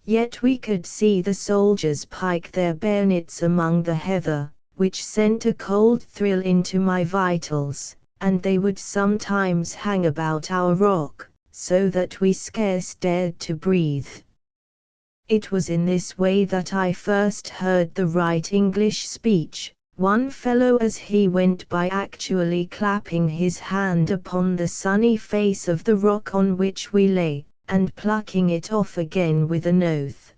Yet we could see the soldiers pike their bayonets among the heather, which sent a cold thrill into my vitals, and they would sometimes hang about our rock, so that we scarce dared to breathe. It was in this way that I first heard the right English speech, one fellow as he went by actually clapping his hand upon the sunny face of the rock on which we lay, and plucking it off again with an oath.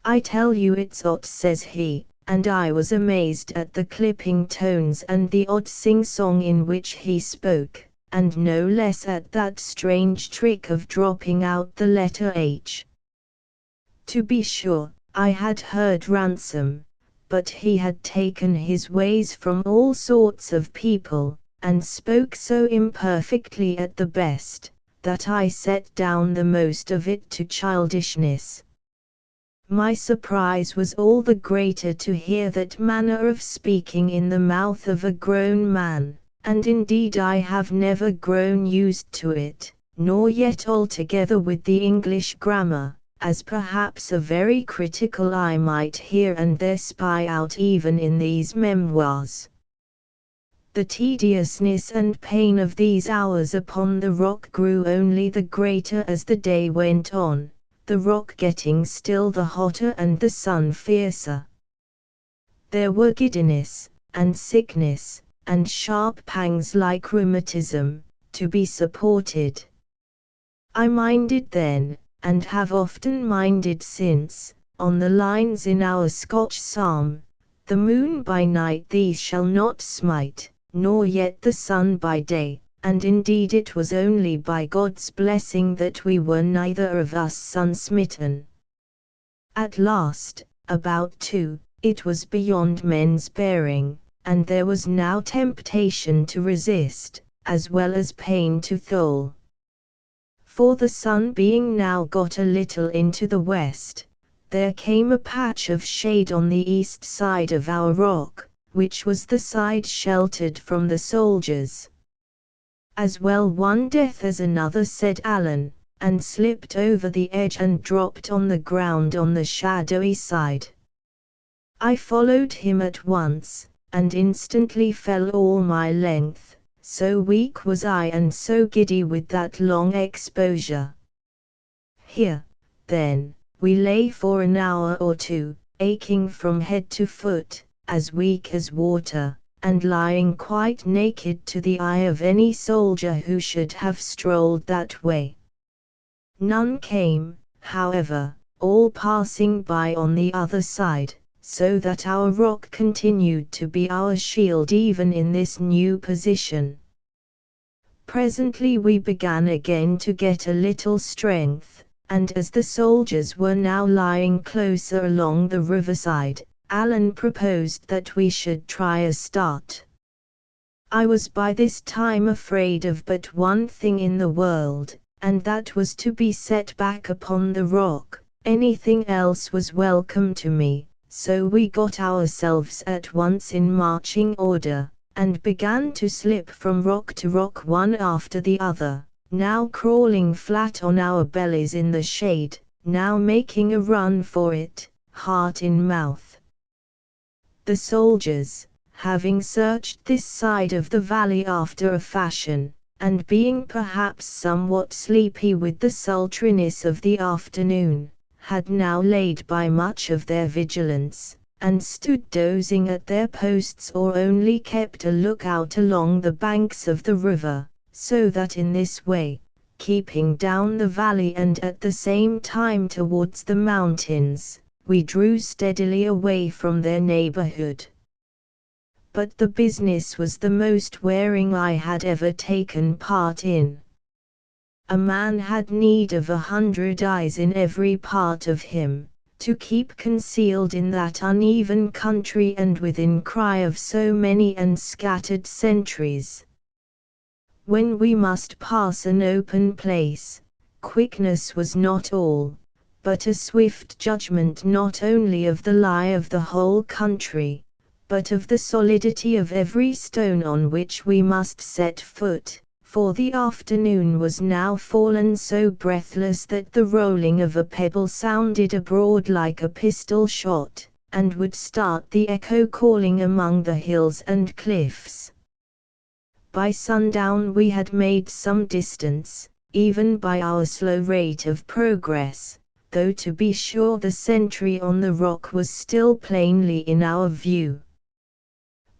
I tell you it's odd, says he, and I was amazed at the clipping tones and the odd sing-song in which he spoke, and no less at that strange trick of dropping out the letter H. To be sure, I had heard ransom, but he had taken his ways from all sorts of people, and spoke so imperfectly at the best, that I set down the most of it to childishness. My surprise was all the greater to hear that manner of speaking in the mouth of a grown man, and indeed I have never grown used to it, nor yet altogether with the English grammar, as perhaps a very critical eye might here and there spy out even in these memoirs. The tediousness and pain of these hours upon the rock grew only the greater as the day went on, the rock getting still the hotter and the sun fiercer. There were giddiness, and sickness, and sharp pangs like rheumatism, to be supported. I minded then, and have often minded since, on the lines in our Scotch psalm, the moon by night thee shall not smite, nor yet the sun by day, and indeed it was only by God's blessing that we were neither of us sun-smitten. At last, about 2, it was beyond men's bearing, and there was now temptation to resist, as well as pain to thole. For the sun being now got a little into the west, there came a patch of shade on the east side of our rock, which was the side sheltered from the soldiers. As well one death as another, said Allen, and slipped over the edge and dropped on the ground on the shadowy side. I followed him at once, and instantly fell all my length, so weak was I and so giddy with that long exposure. Here, then, we lay for an hour or two, aching from head to foot, as weak as water, and lying quite naked to the eye of any soldier who should have strolled that way. None came, however, all passing by on the other side, so that our rock continued to be our shield even in this new position. Presently we began again to get a little strength, and as the soldiers were now lying closer along the riverside, Alan proposed that we should try a start. I was by this time afraid of but one thing in the world, and that was to be set back upon the rock. Anything else was welcome to me, so we got ourselves at once in marching order, and began to slip from rock to rock one after the other, now crawling flat on our bellies in the shade, now making a run for it, heart in mouth. The soldiers, having searched this side of the valley after a fashion, and being perhaps somewhat sleepy with the sultriness of the afternoon, had now laid by much of their vigilance, and stood dozing at their posts or only kept a look-out along the banks of the river, so that in this way, keeping down the valley and at the same time towards the mountains, we drew steadily away from their neighborhood. But the business was the most wearing I had ever taken part in. A man had need of 100 eyes in every part of him, to keep concealed in that uneven country and within cry of so many and scattered sentries. When we must pass an open place, quickness was not all, but a swift judgment not only of the lie of the whole country, but of the solidity of every stone on which we must set foot, for the afternoon was now fallen so breathless that the rolling of a pebble sounded abroad like a pistol shot, and would start the echo calling among the hills and cliffs. By sundown we had made some distance, even by our slow rate of progress, though to be sure the sentry on the rock was still plainly in our view.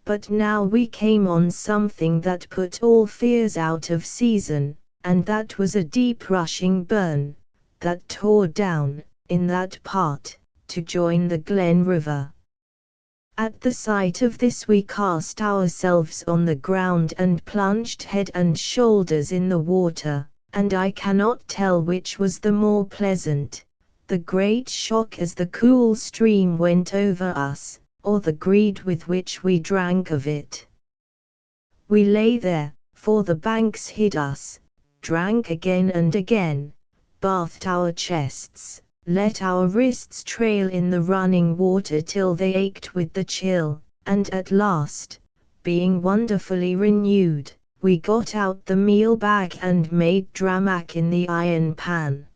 But now we came on something that put all fears out of season, and that was a deep rushing burn, that tore down, in that part, to join the Glen River. At the sight of this we cast ourselves on the ground and plunged head and shoulders in the water, and I cannot tell which was the more pleasant, the great shock as the cool stream went over us, or the greed with which we drank of it. We lay there, for the banks hid us, drank again and again, bathed our chests, let our wrists trail in the running water till they ached with the chill, and at last, being wonderfully renewed, we got out the meal bag and made dramak in the iron pan.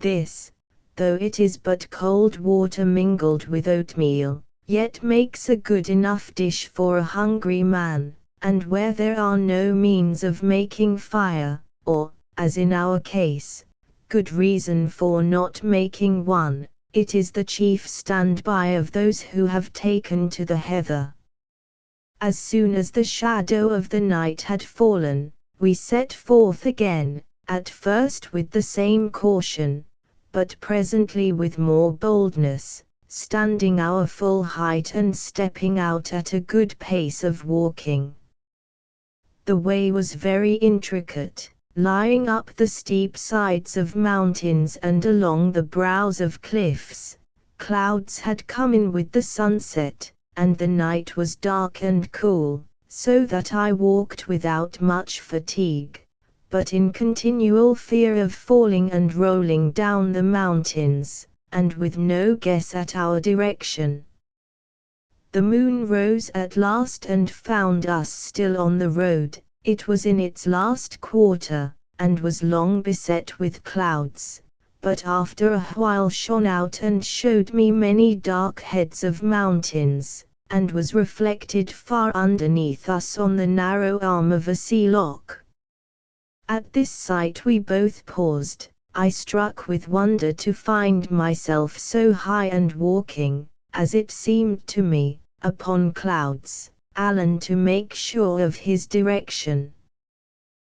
This, though it is but cold water mingled with oatmeal, yet makes a good enough dish for a hungry man, and where there are no means of making fire, or, as in our case, good reason for not making one, it is the chief stand-by of those who have taken to the heather. As soon as the shadow of the night had fallen, we set forth again, at first with the same caution, but presently with more boldness, standing our full height and stepping out at a good pace of walking. The way was very intricate, lying up the steep sides of mountains and along the brows of cliffs. Clouds had come in with the sunset, and the night was dark and cool, so that I walked without much fatigue, but in continual fear of falling and rolling down the mountains, and with no guess at our direction. The moon rose at last and found us still on the road. It was in its last quarter, and was long beset with clouds, but after a while shone out and showed me many dark heads of mountains, and was reflected far underneath us on the narrow arm of a sea loch. At this sight we both paused, I struck with wonder to find myself so high and walking, as it seemed to me, upon clouds, Alan to make sure of his direction.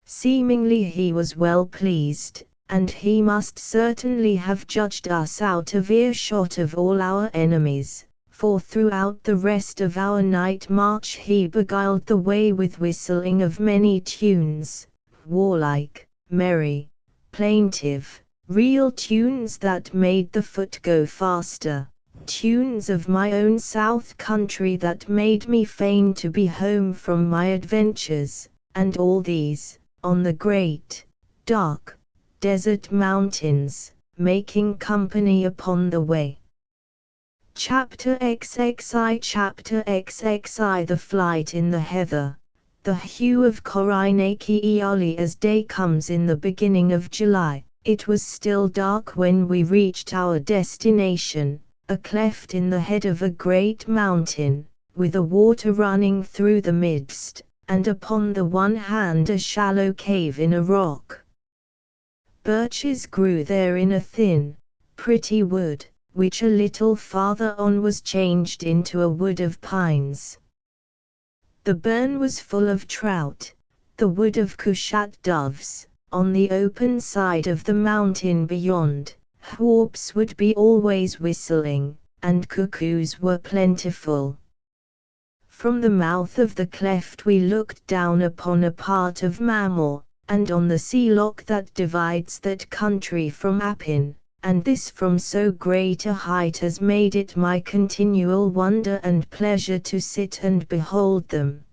Seemingly he was well pleased, and he must certainly have judged us out of earshot of all our enemies, for throughout the rest of our night march he beguiled the way with whistling of many tunes, warlike, merry, plaintive, real tunes that made the foot go faster, tunes of my own south country that made me fain to be home from my adventures, and all these, on the great, dark, desert mountains, making company upon the way. Chapter XXI Chapter XXI The Flight in the Heather. The hue of Korinaki early as day comes in the beginning of July. It was still dark when we reached our destination, a cleft in the head of a great mountain, with a water running through the midst, and upon the one hand a shallow cave in a rock. Birches grew there in a thin, pretty wood, which a little farther on was changed into a wood of pines. The burn was full of trout, the wood of cushat doves. On the open side of the mountain beyond, hawks would be always whistling, and cuckoos were plentiful. From the mouth of the cleft we looked down upon a part of Mamor, and on the sea loch that divides that country from Appin, and this from so great a height as made it my continual wonder and pleasure to sit and behold them.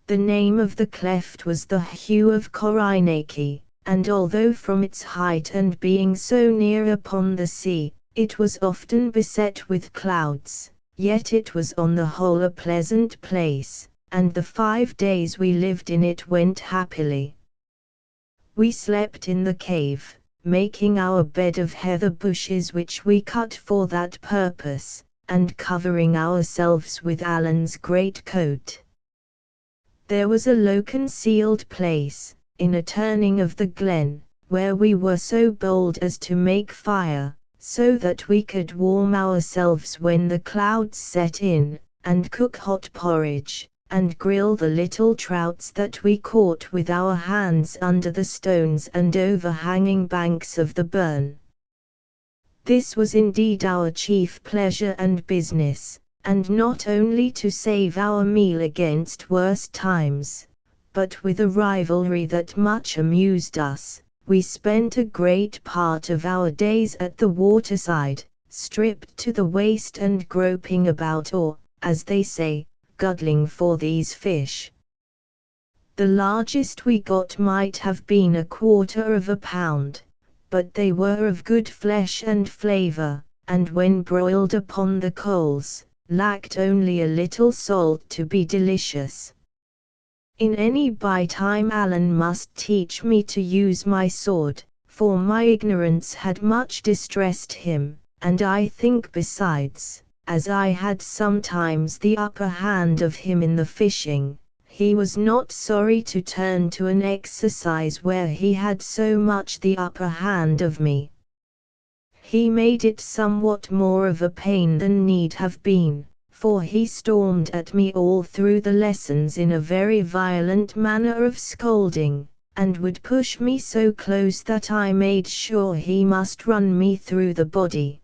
The name of the cleft was the Hue of Korinaki, and although from its height and being so near upon the sea, it was often beset with clouds, yet it was on the whole a pleasant place, and the 5 days we lived in it went happily. We slept in the cave, making our bed of heather bushes which we cut for that purpose, and covering ourselves with Alan's greatcoat. There was a low concealed place, in a turning of the glen, where we were so bold as to make fire, so that we could warm ourselves when the clouds set in, and cook hot porridge, and grill the little trouts that we caught with our hands under the stones and overhanging banks of the burn. This was indeed our chief pleasure and business, and not only to save our meal against worse times, but with a rivalry that much amused us. We spent a great part of our days at the waterside, stripped to the waist and groping about, or, as they say, guddling for these fish. The largest we got might have been 1/4 pound, but they were of good flesh and flavour, and when broiled upon the coals, lacked only a little salt to be delicious. In any by time Alan must teach me to use my sword, for my ignorance had much distressed him, and I think besides, as I had sometimes the upper hand of him in the fishing, he was not sorry to turn to an exercise where he had so much the upper hand of me. He made it somewhat more of a pain than need have been, for he stormed at me all through the lessons in a very violent manner of scolding, and would push me so close that I made sure he must run me through the body.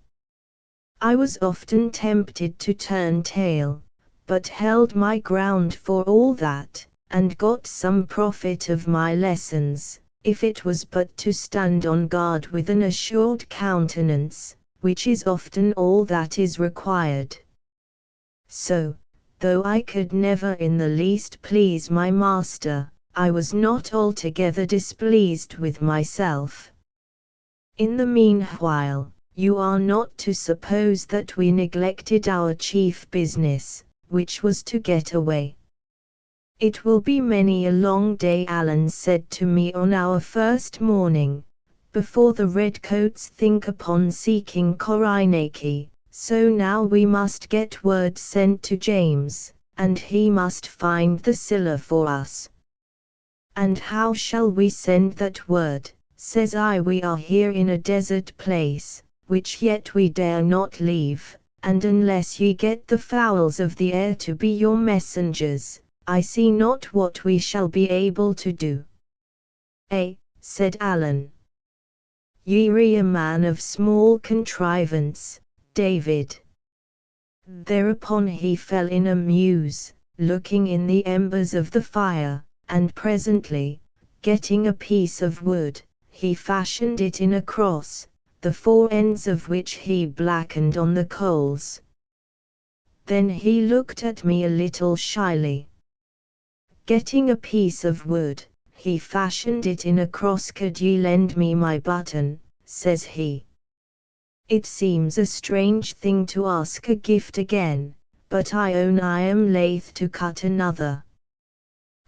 I was often tempted to turn tail, but held my ground for all that, and got some profit of my lessons, if it was but to stand on guard with an assured countenance, which is often all that is required. So, though I could never in the least please my master, I was not altogether displeased with myself. In the meanwhile, you are not to suppose that we neglected our chief business, which was to get away. It will be many a long day, Alan said to me on our first morning, before the redcoats think upon seeking Korinaki, so now we must get word sent to James, and he must find the Scylla for us. And how shall we send that word? Says I. We are here in a desert place, which yet we dare not leave, and unless ye get the fowls of the air to be your messengers, I see not what we shall be able to do. Said Alan. Ye a man of small contrivance, David. Thereupon he fell in a muse, looking in the embers of the fire, and presently, getting a piece of wood, he fashioned it in a cross, the four ends of which he blackened on the coals. Then he looked at me a little shyly. Getting a piece of wood, he fashioned it in a cross. Could ye lend me my button, says he. It seems a strange thing to ask a gift again, but I own I am loath to cut another.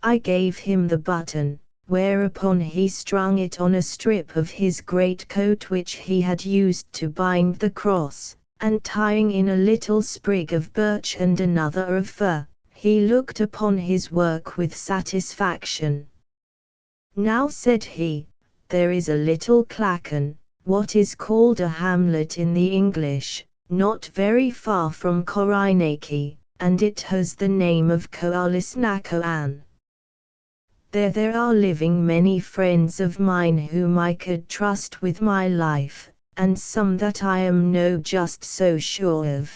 I gave him the button, whereupon he strung it on a strip of his greatcoat which he had used to bind the cross, and tying in a little sprig of birch and another of fir, he looked upon his work with satisfaction. Now, said he, there is a little clachan, what is called a hamlet in the English, not very far from Korinaki, and it has the name of Koalisnakoan. There are living many friends of mine whom I could trust with my life, and some that I am no just so sure of.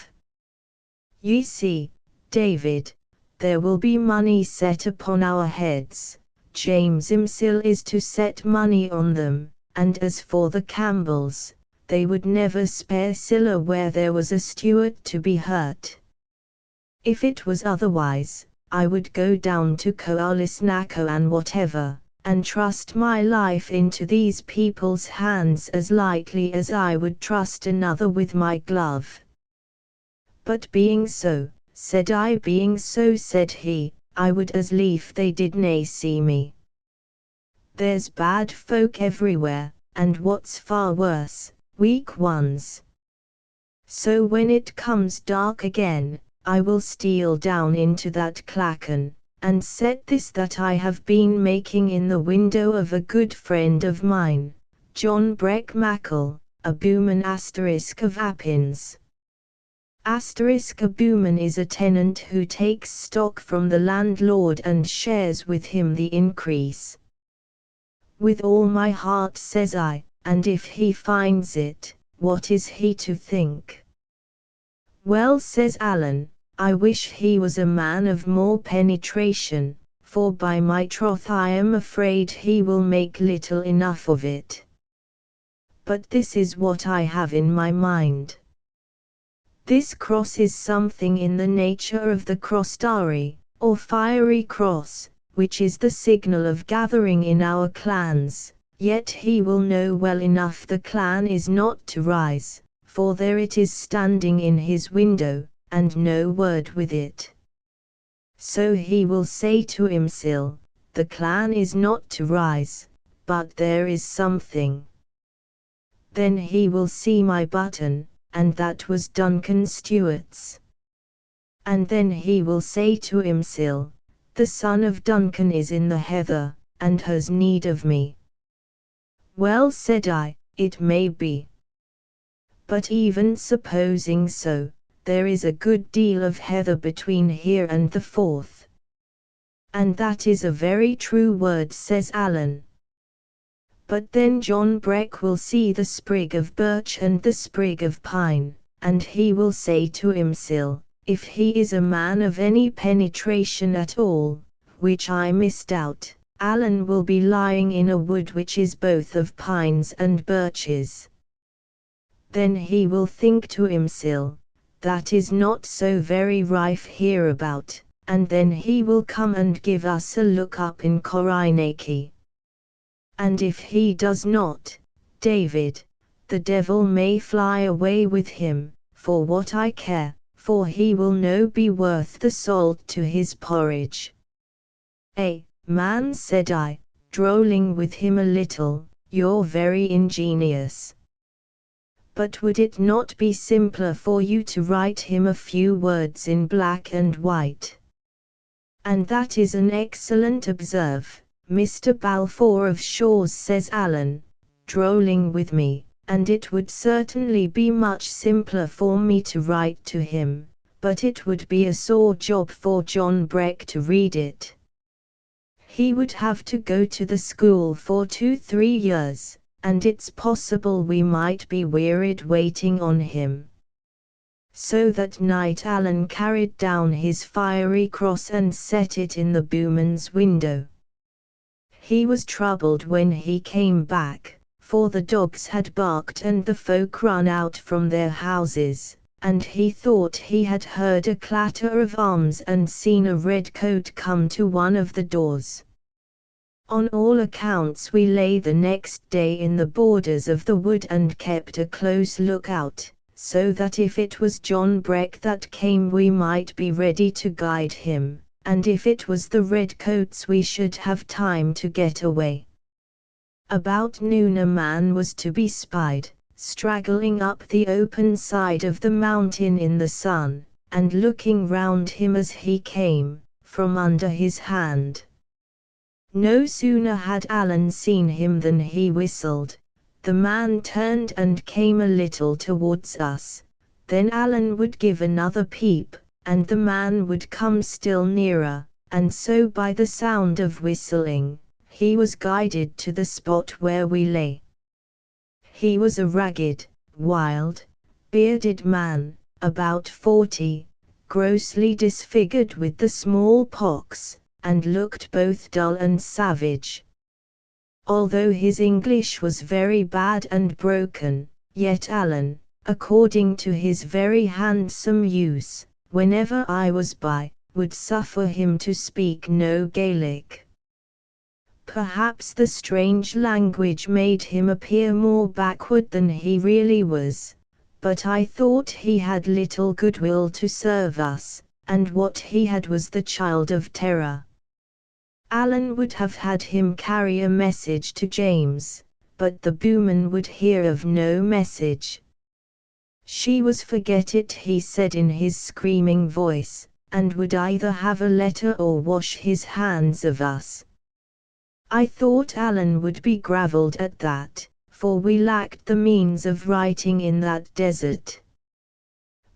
Ye see, David, there will be money set upon our heads. James himself is to set money on them, and as for the Campbells, they would never spare siller where there was a steward to be hurt. If it was otherwise, I would go down to Koalisnako and whatever, and trust my life into these people's hands as lightly as I would trust another with my glove. But being so, said I, being so, said he, I would as lief they did nae see me. There's bad folk everywhere, and what's far worse, weak ones. So when it comes dark again, I will steal down into that clachan, and set this that I have been making in the window of a good friend of mine, John Breck Mackle, a booman of Appins. A booman is a tenant who takes stock from the landlord and shares with him the increase. With all my heart, says I, and if he finds it, what is he to think? Well, says Allen, I wish he was a man of more penetration, for by my troth I am afraid he will make little enough of it. But this is what I have in my mind. This cross is something in the nature of the crossdari, or fiery cross, which is the signal of gathering in our clans, yet he will know well enough the clan is not to rise, for there it is standing in his window, and no word with it. So he will say to himself, the clan is not to rise, but there is something. Then he will see my button, and that was Duncan Stewart's. And then he will say to himself, the son of Duncan is in the heather, and has need of me. Well, said I, it may be. But even supposing so, there is a good deal of heather between here and the Forth. And that is a very true word, says Allen. But then John Breck will see the sprig of birch and the sprig of pine, and he will say to himself, if he is a man of any penetration at all, which I misdoubt, Allen will be lying in a wood which is both of pines and birches. Then he will think to himself, that is not so very rife hereabout, and then he will come and give us a look up in Korinaki. And if he does not, David, the devil may fly away with him, for what I care, for he will no be worth the salt to his porridge. Man, said I, drolling with him a little, you're very ingenious. But would it not be simpler for you to write him a few words in black and white? And that is an excellent observe, Mr. Balfour of Shaw's, says Allen, drolling with me, and it would certainly be much simpler for me to write to him, but it would be a sore job for John Breck to read it. He would have to go to the school for 2-3 years, and it's possible we might be wearied waiting on him. So that night Alan carried down his fiery cross and set it in the booman's window. He was troubled when he came back, for the dogs had barked and the folk run out from their houses, and he thought he had heard a clatter of arms and seen a red coat come to one of the doors. On all accounts we lay the next day in the borders of the wood and kept a close look-out, so that if it was John Breck that came we might be ready to guide him, and if it was the redcoats we should have time to get away. About noon a man was to be spied, straggling up the open side of the mountain in the sun, and looking round him as he came, from under his hand. No sooner had Alan seen him than he whistled. The man turned and came a little towards us, then Alan would give another peep, and the man would come still nearer, and so by the sound of whistling, he was guided to the spot where we lay. He was a ragged, wild, bearded man, about 40, grossly disfigured with the smallpox, and looked both dull and savage. Although his English was very bad and broken, yet Alan, according to his very handsome use, whenever I was by, would suffer him to speak no Gaelic. Perhaps the strange language made him appear more backward than he really was, but I thought he had little goodwill to serve us, and what he had was the child of terror. Alan would have had him carry a message to James, but the booman would hear of no message. She was forget it, he said in his screaming voice, and would either have a letter or wash his hands of us. I thought Alan would be gravelled at that, for we lacked the means of writing in that desert.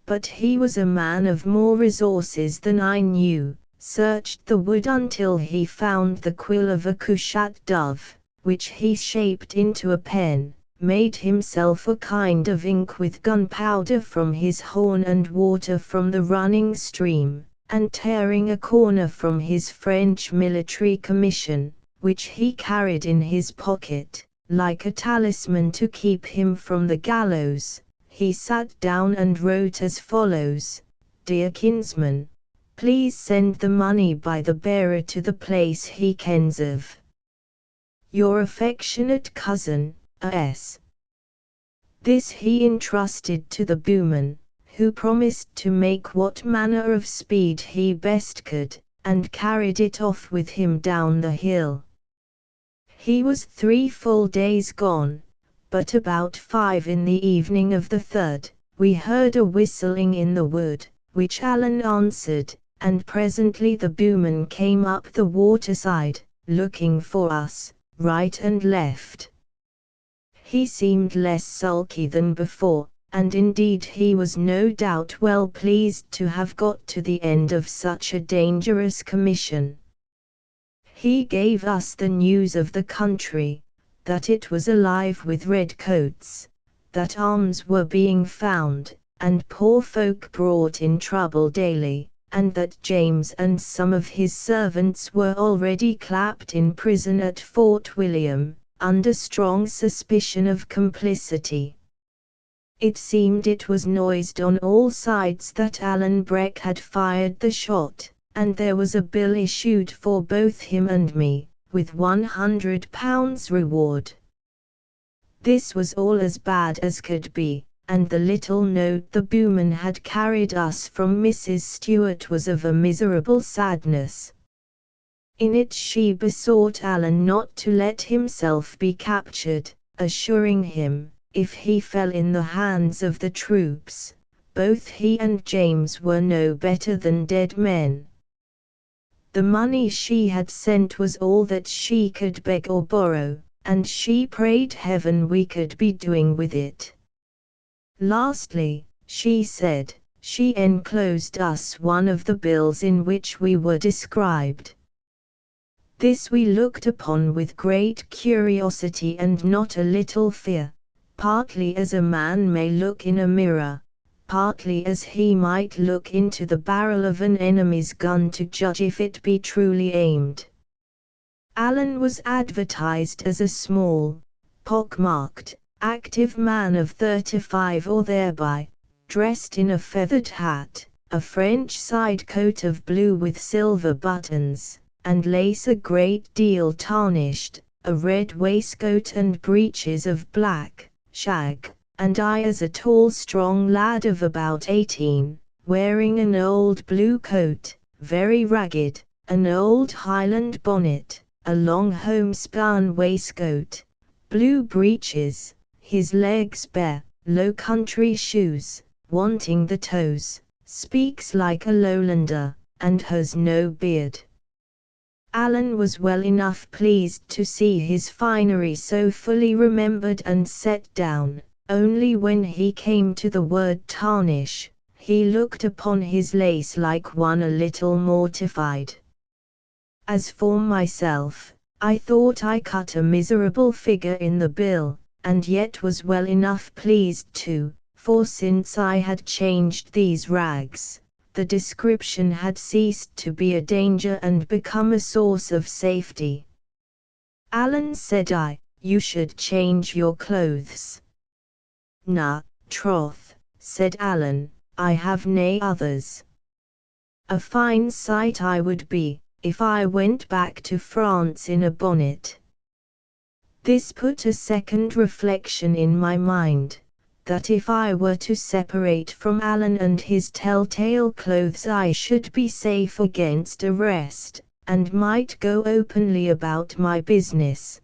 But he was a man of more resources than I knew, searched the wood until he found the quill of a cushat dove, which he shaped into a pen, made himself a kind of ink with gunpowder from his horn and water from the running stream, and tearing a corner from his French military commission, which he carried in his pocket, like a talisman to keep him from the gallows, he sat down and wrote as follows: "Dear kinsman, please send the money by the bearer to the place he kens of. Your affectionate cousin, A.S." This he entrusted to the booman, who promised to make what manner of speed he best could, and carried it off with him down the hill. He was 3 full days gone, but about 5 in the evening of the 3rd, we heard a whistling in the wood, which Alan answered, and presently the booman came up the waterside, looking for us, right and left. He seemed less sulky than before, and indeed he was no doubt well pleased to have got to the end of such a dangerous commission. He gave us the news of the country, that it was alive with redcoats, that arms were being found, and poor folk brought in trouble daily, and that James and some of his servants were already clapped in prison at Fort William, under strong suspicion of complicity. It seemed it was noised on all sides that Alan Breck had fired the shot, and there was a bill issued for both him and me, with £100 reward. This was all as bad as could be, and the little note the booman had carried us from Mrs. Stewart was of a miserable sadness. In it she besought Alan not to let himself be captured, assuring him, if he fell in the hands of the troops, both he and James were no better than dead men. The money she had sent was all that she could beg or borrow, and she prayed heaven we could be doing with it. Lastly, she said, she enclosed us one of the bills in which we were described. This we looked upon with great curiosity and not a little fear, partly as a man may look in a mirror, partly as he might look into the barrel of an enemy's gun to judge if it be truly aimed. Alan was advertised as a small, pock-marked, active man of 35 or thereby, dressed in a feathered hat, a French side coat of blue with silver buttons, and lace a great deal tarnished, a red waistcoat and breeches of black shag, and I as a tall strong lad of about 18, wearing an old blue coat, very ragged, an old Highland bonnet, a long homespun waistcoat, blue breeches, his legs bare, low country shoes, wanting the toes, speaks like a lowlander, and has no beard. Alan was well enough pleased to see his finery so fully remembered and set down, only when he came to the word tarnish, he looked upon his lace like one a little mortified. As for myself, I thought I cut a miserable figure in the bill, and yet was well enough pleased too, for since I had changed these rags, the description had ceased to be a danger and become a source of safety. Alan, said I, you should change your clothes. Na, troth, said Alan, I have nae others. A fine sight I would be, if I went back to France in a bonnet. This put a second reflection in my mind, that if I were to separate from Alan and his telltale clothes I should be safe against arrest, and might go openly about my business.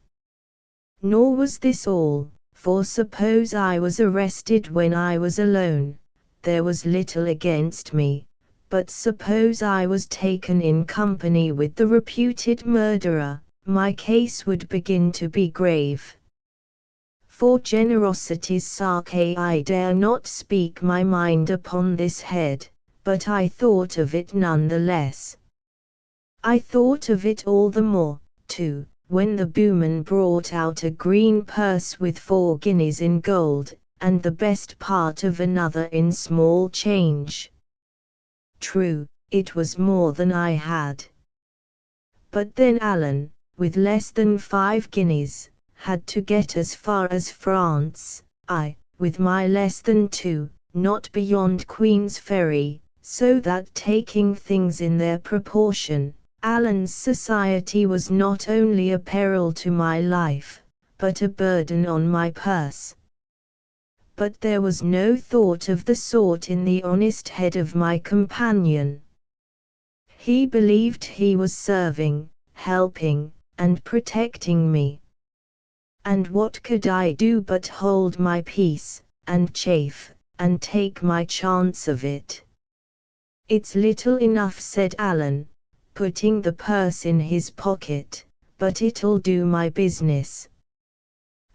Nor was this all, for suppose I was arrested when I was alone, there was little against me, but suppose I was taken in company with the reputed murderer, my case would begin to be grave. For generosity's sake I dare not speak my mind upon this head, but I thought of it none the less. I thought of it all the more, too, when the bowman brought out a green purse with 4 guineas in gold, and the best part of another in small change. True, it was more than I had. But then Alan, with less than 5 guineas, had to get as far as France, I, with my less than 2, not beyond Queen's Ferry, so that taking things in their proportion, Alan's society was not only a peril to my life, but a burden on my purse. But there was no thought of the sort in the honest head of my companion. He believed he was serving, helping, and protecting me. And what could I do but hold my peace, and chafe, and take my chance of it? It's little enough, said Alan, putting the purse in his pocket, but it'll do my business.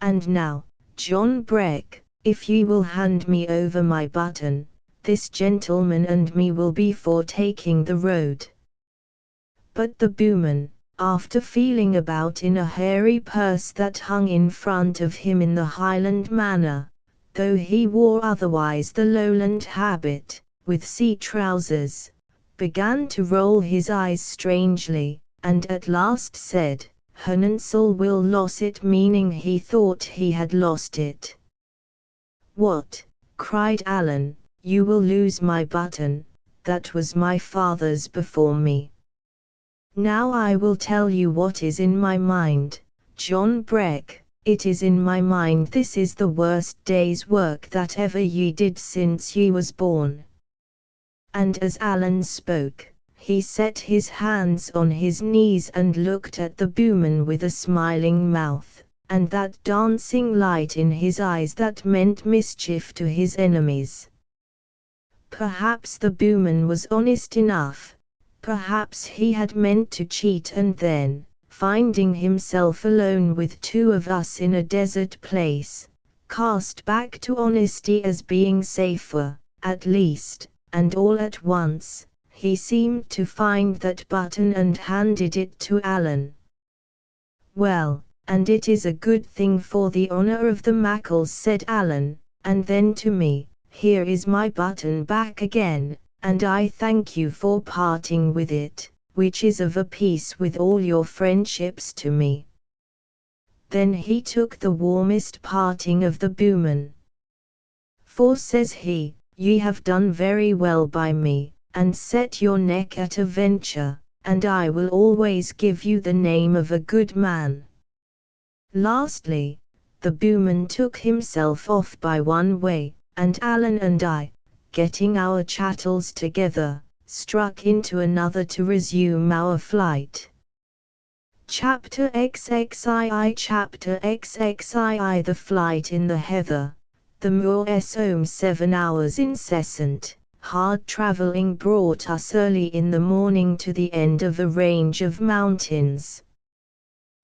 And now, John Breck, if ye will hand me over my button, this gentleman and me will be for taking the road. But the bowman, after feeling about in a hairy purse that hung in front of him in the Highland manner, though he wore otherwise the lowland habit, with sea trousers, began to roll his eyes strangely, and at last said, Hernansel will loss it, meaning he thought he had lost it. What, cried Alan, you will lose my button, that was my father's before me. Now I will tell you what is in my mind, John Breck, it is in my mind this is the worst day's work that ever ye did since ye was born. And as Alan spoke, he set his hands on his knees and looked at the bowman with a smiling mouth, and that dancing light in his eyes that meant mischief to his enemies. Perhaps the bowman was honest enough, perhaps he had meant to cheat, and then, finding himself alone with 2 of us in a desert place, cast back to honesty as being safer, at least, and all at once, he seemed to find that button and handed it to Alan. Well, and it is a good thing for the honor of the Mackles, said Alan, and then to me, here is my button back again, and I thank you for parting with it, which is of a piece with all your friendships to me. Then he took the warmest parting of the bowmen. For says he, ye have done very well by me, and set your neck at a venture, and I will always give you the name of a good man. Lastly, the bowman took himself off by one way, and Alan and I, getting our chattels together, struck into another to resume our flight. Chapter XXII Chapter XXII The flight in the heather. The moor's 7 hours incessant, hard travelling brought us early in the morning to the end of a range of mountains.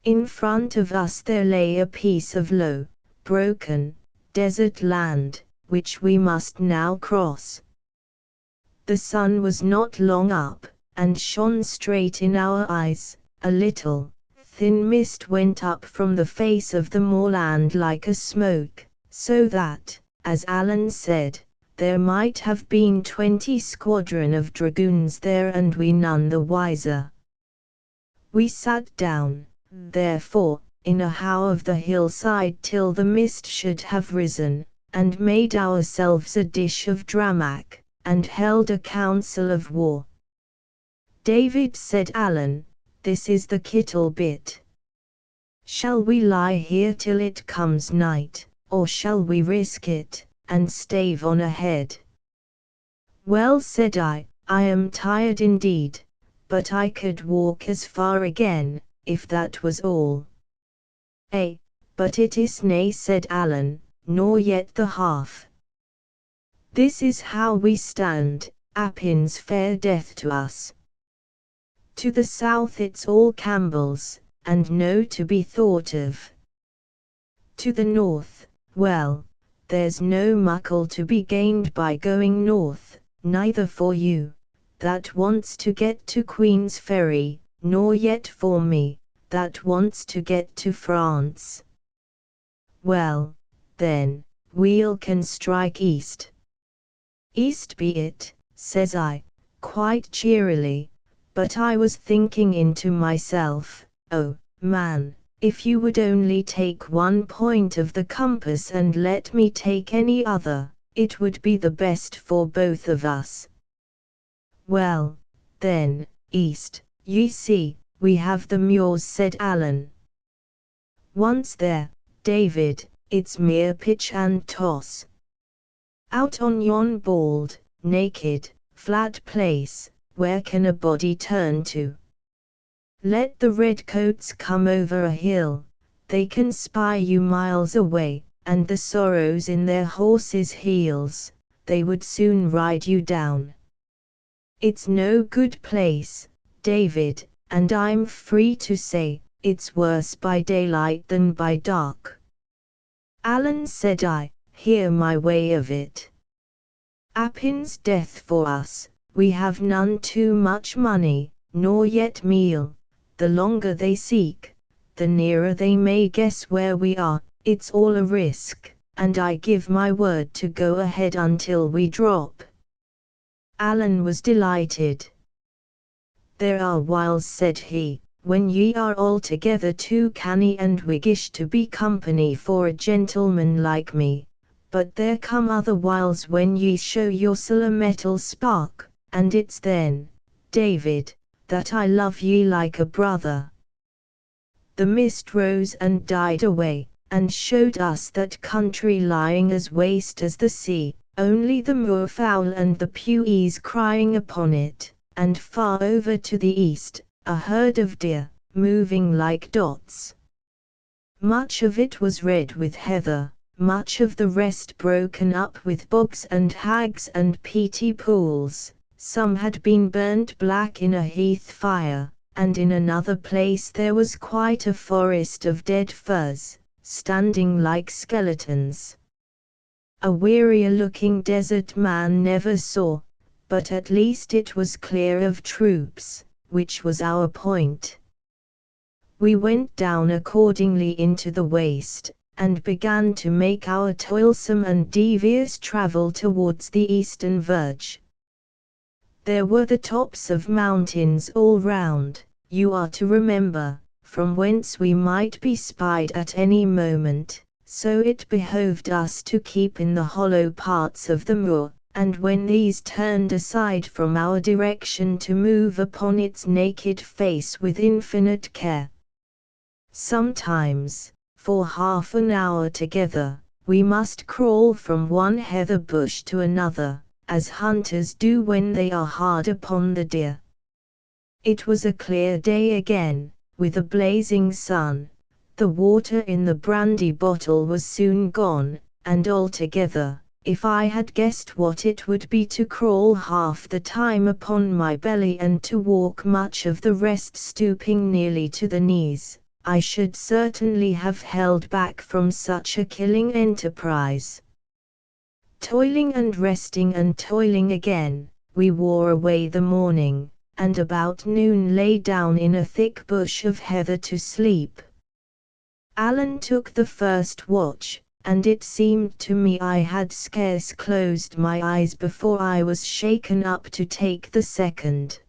In front of us there lay a piece of low, broken, desert land, which we must now cross. The sun was not long up, and shone straight in our eyes. A little, thin mist went up from the face of the moorland like a smoke, so that, as Alan said, there might have been 20 squadron of dragoons there and we none the wiser. We sat down, therefore, in a howe of the hillside till the mist should have risen, and made ourselves a dish of dramak, and held a council of war. David, said Alan, this is the kittle bit. Shall we lie here till it comes night, or shall we risk it, and stave on ahead? Well, said I am tired indeed, but I could walk as far again, if that was all. But it is nay, said Alan, nor yet the half. This is how we stand, Appin's fair death to us. To the south it's all Campbell's, and no to be thought of. To the north, well, there's no muckle to be gained by going north, neither for you, that wants to get to Queen's Ferry, nor yet for me, that wants to get to France. Well, then, we'll can strike east. East be it, says I, quite cheerily, but I was thinking into myself, oh, man, if you would only take one point of the compass and let me take any other, it would be the best for both of us. Well, then, east, ye see, we have the muirs, said Alan. Once there, David, it's mere pitch and toss. Out on yon bald, naked, flat place, where can a body turn to? Let the redcoats come over a hill, they can spy you miles away, and the sorrows in their horses' heels, they would soon ride you down. It's no good place, David, and I'm free to say, it's worse by daylight than by dark. Alan, said I, hear my way of it. Appin's death for us, we have none too much money, nor yet meal. The longer they seek, the nearer they may guess where we are. It's all a risk, and I give my word to go ahead until we drop. Alan was delighted. There are whiles, said he, when ye are altogether too canny and wiggish to be company for a gentleman like me, but there come other whiles when ye show yoursel a metal spark, and it's then, David, that I love ye like a brother. The mist rose and died away, and showed us that country lying as waste as the sea, only the moorfowl and the pewes crying upon it, and far over to the east, a herd of deer, moving like dots. Much of it was red with heather, much of the rest broken up with bogs and hags and peaty pools. Some had been burnt black in a heath fire, and in another place there was quite a forest of dead firs, standing like skeletons. A wearier-looking desert man never saw, but at least it was clear of troops, which was our point. We went down accordingly into the waste, and began to make our toilsome and devious travel towards the eastern verge. There were the tops of mountains all round, you are to remember, from whence we might be spied at any moment, so it behoved us to keep in the hollow parts of the moor, and when these turned aside from our direction to move upon its naked face with infinite care. Sometimes, for half an hour together, we must crawl from one heather bush to another, as hunters do when they are hard upon the deer. It was a clear day again, with a blazing sun. The water in the brandy bottle was soon gone, and altogether, if I had guessed what it would be to crawl half the time upon my belly and to walk much of the rest stooping nearly to the knees, I should certainly have held back from such a killing enterprise. Toiling and resting and toiling again, we wore away the morning, and about noon lay down in a thick bush of heather to sleep. Alan took the first watch, and it seemed to me I had scarce closed my eyes before I was shaken up to take the second.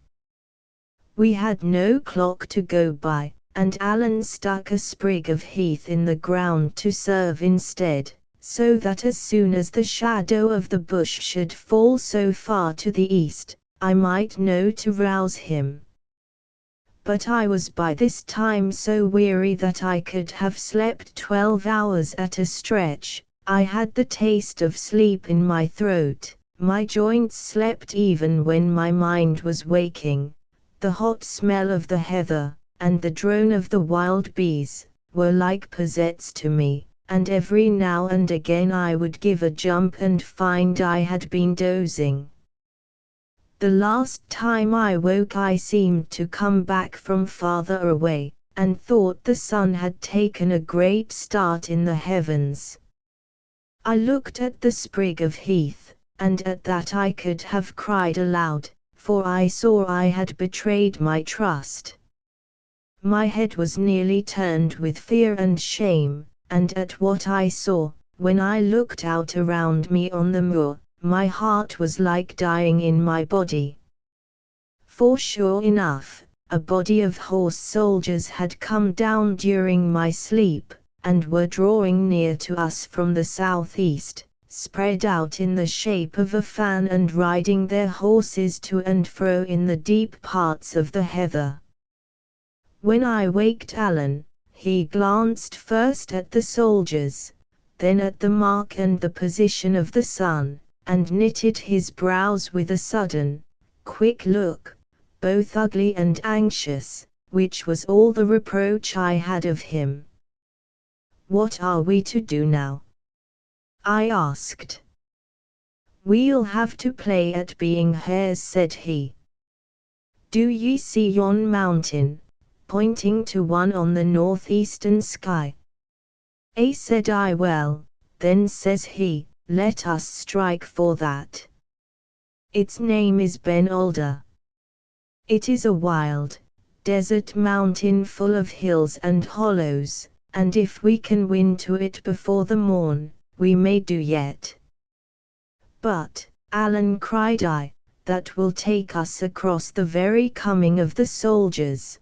We had no clock to go by, and Alan stuck a sprig of heath in the ground to serve instead, so that as soon as the shadow of the bush should fall so far to the east, I might know to rouse him. But I was by this time so weary that I could have slept 12 hours at a stretch. I had the taste of sleep in my throat, my joints slept even when my mind was waking. The hot smell of the heather, and the drone of the wild bees, were like possets to me, and every now and again I would give a jump and find I had been dozing. The last time I woke I seemed to come back from farther away, and thought the sun had taken a great start in the heavens. I looked at the sprig of heath, and at that I could have cried aloud, for I saw I had betrayed my trust. My head was nearly turned with fear and shame, and at what I saw, when I looked out around me on the moor, my heart was like dying in my body. For sure enough, a body of horse soldiers had come down during my sleep, and were drawing near to us from the southeast, spread out in the shape of a fan and riding their horses to and fro in the deep parts of the heather. When I waked Alan, he glanced first at the soldiers, then at the mark and the position of the sun, and knitted his brows with a sudden, quick look, both ugly and anxious, which was all the reproach I had of him. "What are we to do now?" I asked. "We'll have to play at being hares," said he. "Do ye see yon mountain?" pointing to one on the northeastern sky. Said I. "Well, then," says he, "let us strike for that. Its name is Ben Alder. It is a wild, desert mountain full of hills and hollows, and if we can win to it before the morn, we may do yet." "But, Alan," cried I, "that will take us across the very coming of the soldiers."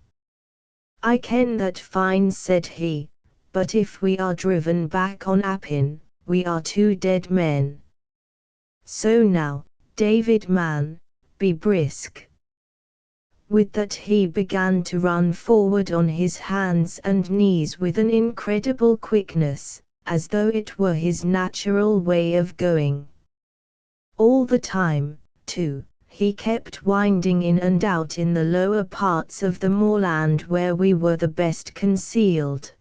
"I ken that fine," said he, "but if we are driven back on Appin, we are two dead men. So now, David man, be brisk." With that he began to run forward on his hands and knees with an incredible quickness, as though it were his natural way of going. All the time, too, he kept winding in and out in the lower parts of the moorland where we were the best concealed.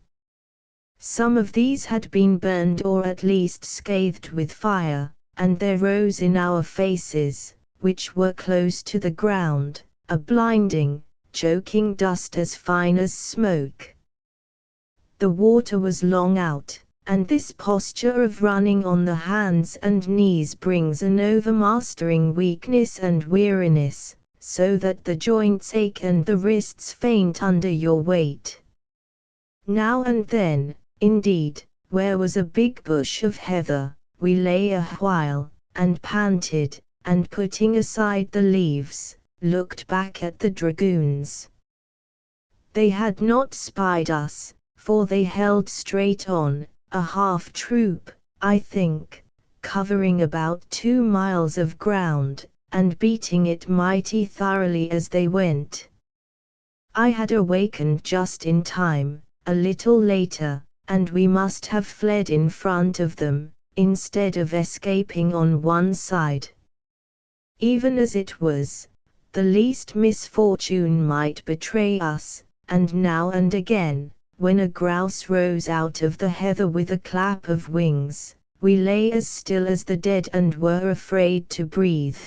Some of these had been burned or at least scathed with fire, and there rose in our faces, which were close to the ground, a blinding, choking dust as fine as smoke. The water was long out, and this posture of running on the hands and knees brings an overmastering weakness and weariness, so that the joints ache and the wrists faint under your weight. Now and then, indeed, where was a big bush of heather, we lay a while, and panted, and putting aside the leaves, looked back at the dragoons. They had not spied us, for they held straight on, a half-troop, I think, covering about 2 miles of ground, and beating it mighty thoroughly as they went. I had awakened just in time, a little later, and we must have fled in front of them, instead of escaping on one side. Even as it was, the least misfortune might betray us, and now and again, when a grouse rose out of the heather with a clap of wings, we lay as still as the dead and were afraid to breathe.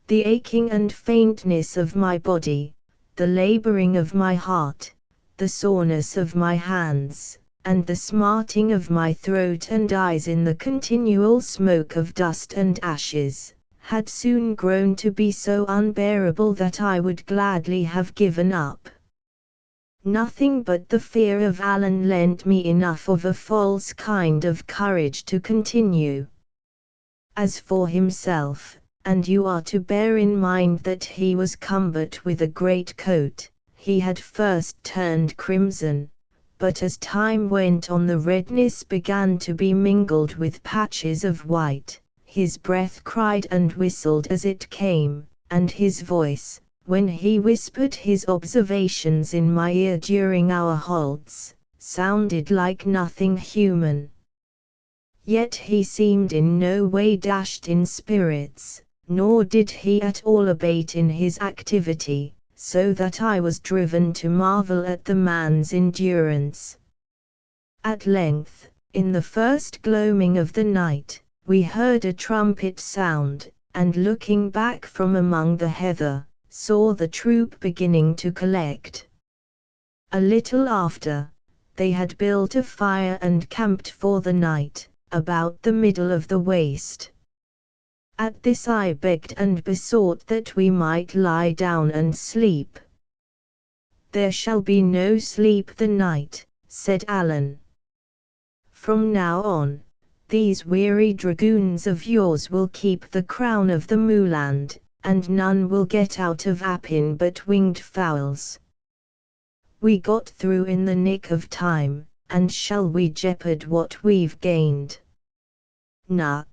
The aching and faintness of my body, the laboring of my heart, the soreness of my hands, and the smarting of my throat and eyes in the continual smoke of dust and ashes, had soon grown to be so unbearable that I would gladly have given up. Nothing but the fear of Alan lent me enough of a false kind of courage to continue. As for himself, and you are to bear in mind that he was cumbered with a great coat, he had first turned crimson, but as time went on the redness began to be mingled with patches of white, his breath cried and whistled as it came, and his voice, when he whispered his observations in my ear during our halts, sounded like nothing human. Yet he seemed in no way dashed in spirits, nor did he at all abate in his activity, so that I was driven to marvel at the man's endurance. At length, in the first gloaming of the night, we heard a trumpet sound, and looking back from among the heather, saw the troop beginning to collect. A little after, they had built a fire and camped for the night, about the middle of the waste. At this I begged and besought that we might lie down and sleep. "There shall be no sleep the night," said Alan. "From now on, these weary dragoons of yours will keep the crown of the moorland, and none will get out of Appin but winged fowls." We got through in the nick of time, and shall we jeopard what we've gained? "Na,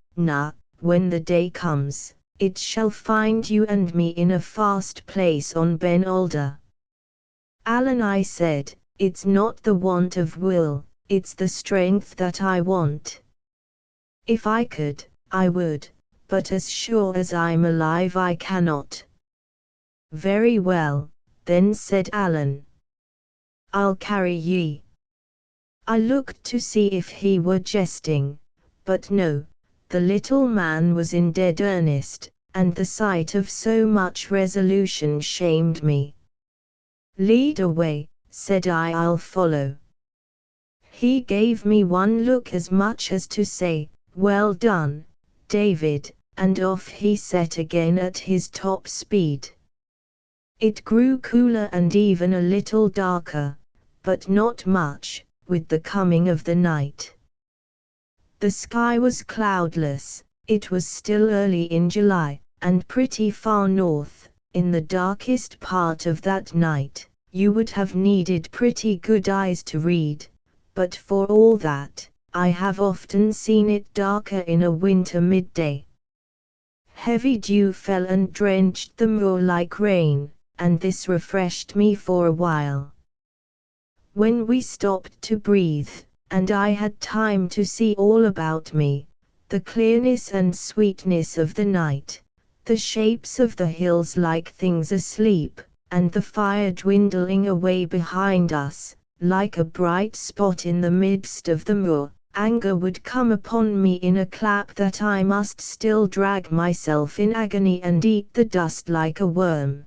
when the day comes, it shall find you and me in a fast place on Ben Alder." "Alan," I said, "it's not the want of will, it's the strength that I want. If I could, I would, but as sure as I'm alive I cannot." "Very well, then," said Alan. "I'll carry ye." I looked to see if he were jesting, but no, the little man was in dead earnest, and the sight of so much resolution shamed me. "Lead away," said I, "I'll follow." He gave me one look as much as to say, "Well done, David," and off he set again at his top speed. It grew cooler and even a little darker, but not much, with the coming of the night. The sky was cloudless, it was still early in July, and pretty far north. In the darkest part of that night, you would have needed pretty good eyes to read, but for all that, I have often seen it darker in a winter midday. Heavy dew fell and drenched the moor like rain, and this refreshed me for a while. When we stopped to breathe, and I had time to see all about me, the clearness and sweetness of the night, the shapes of the hills like things asleep, and the fire dwindling away behind us, like a bright spot in the midst of the moor, anger would come upon me in a clap that I must still drag myself in agony and eat the dust like a worm.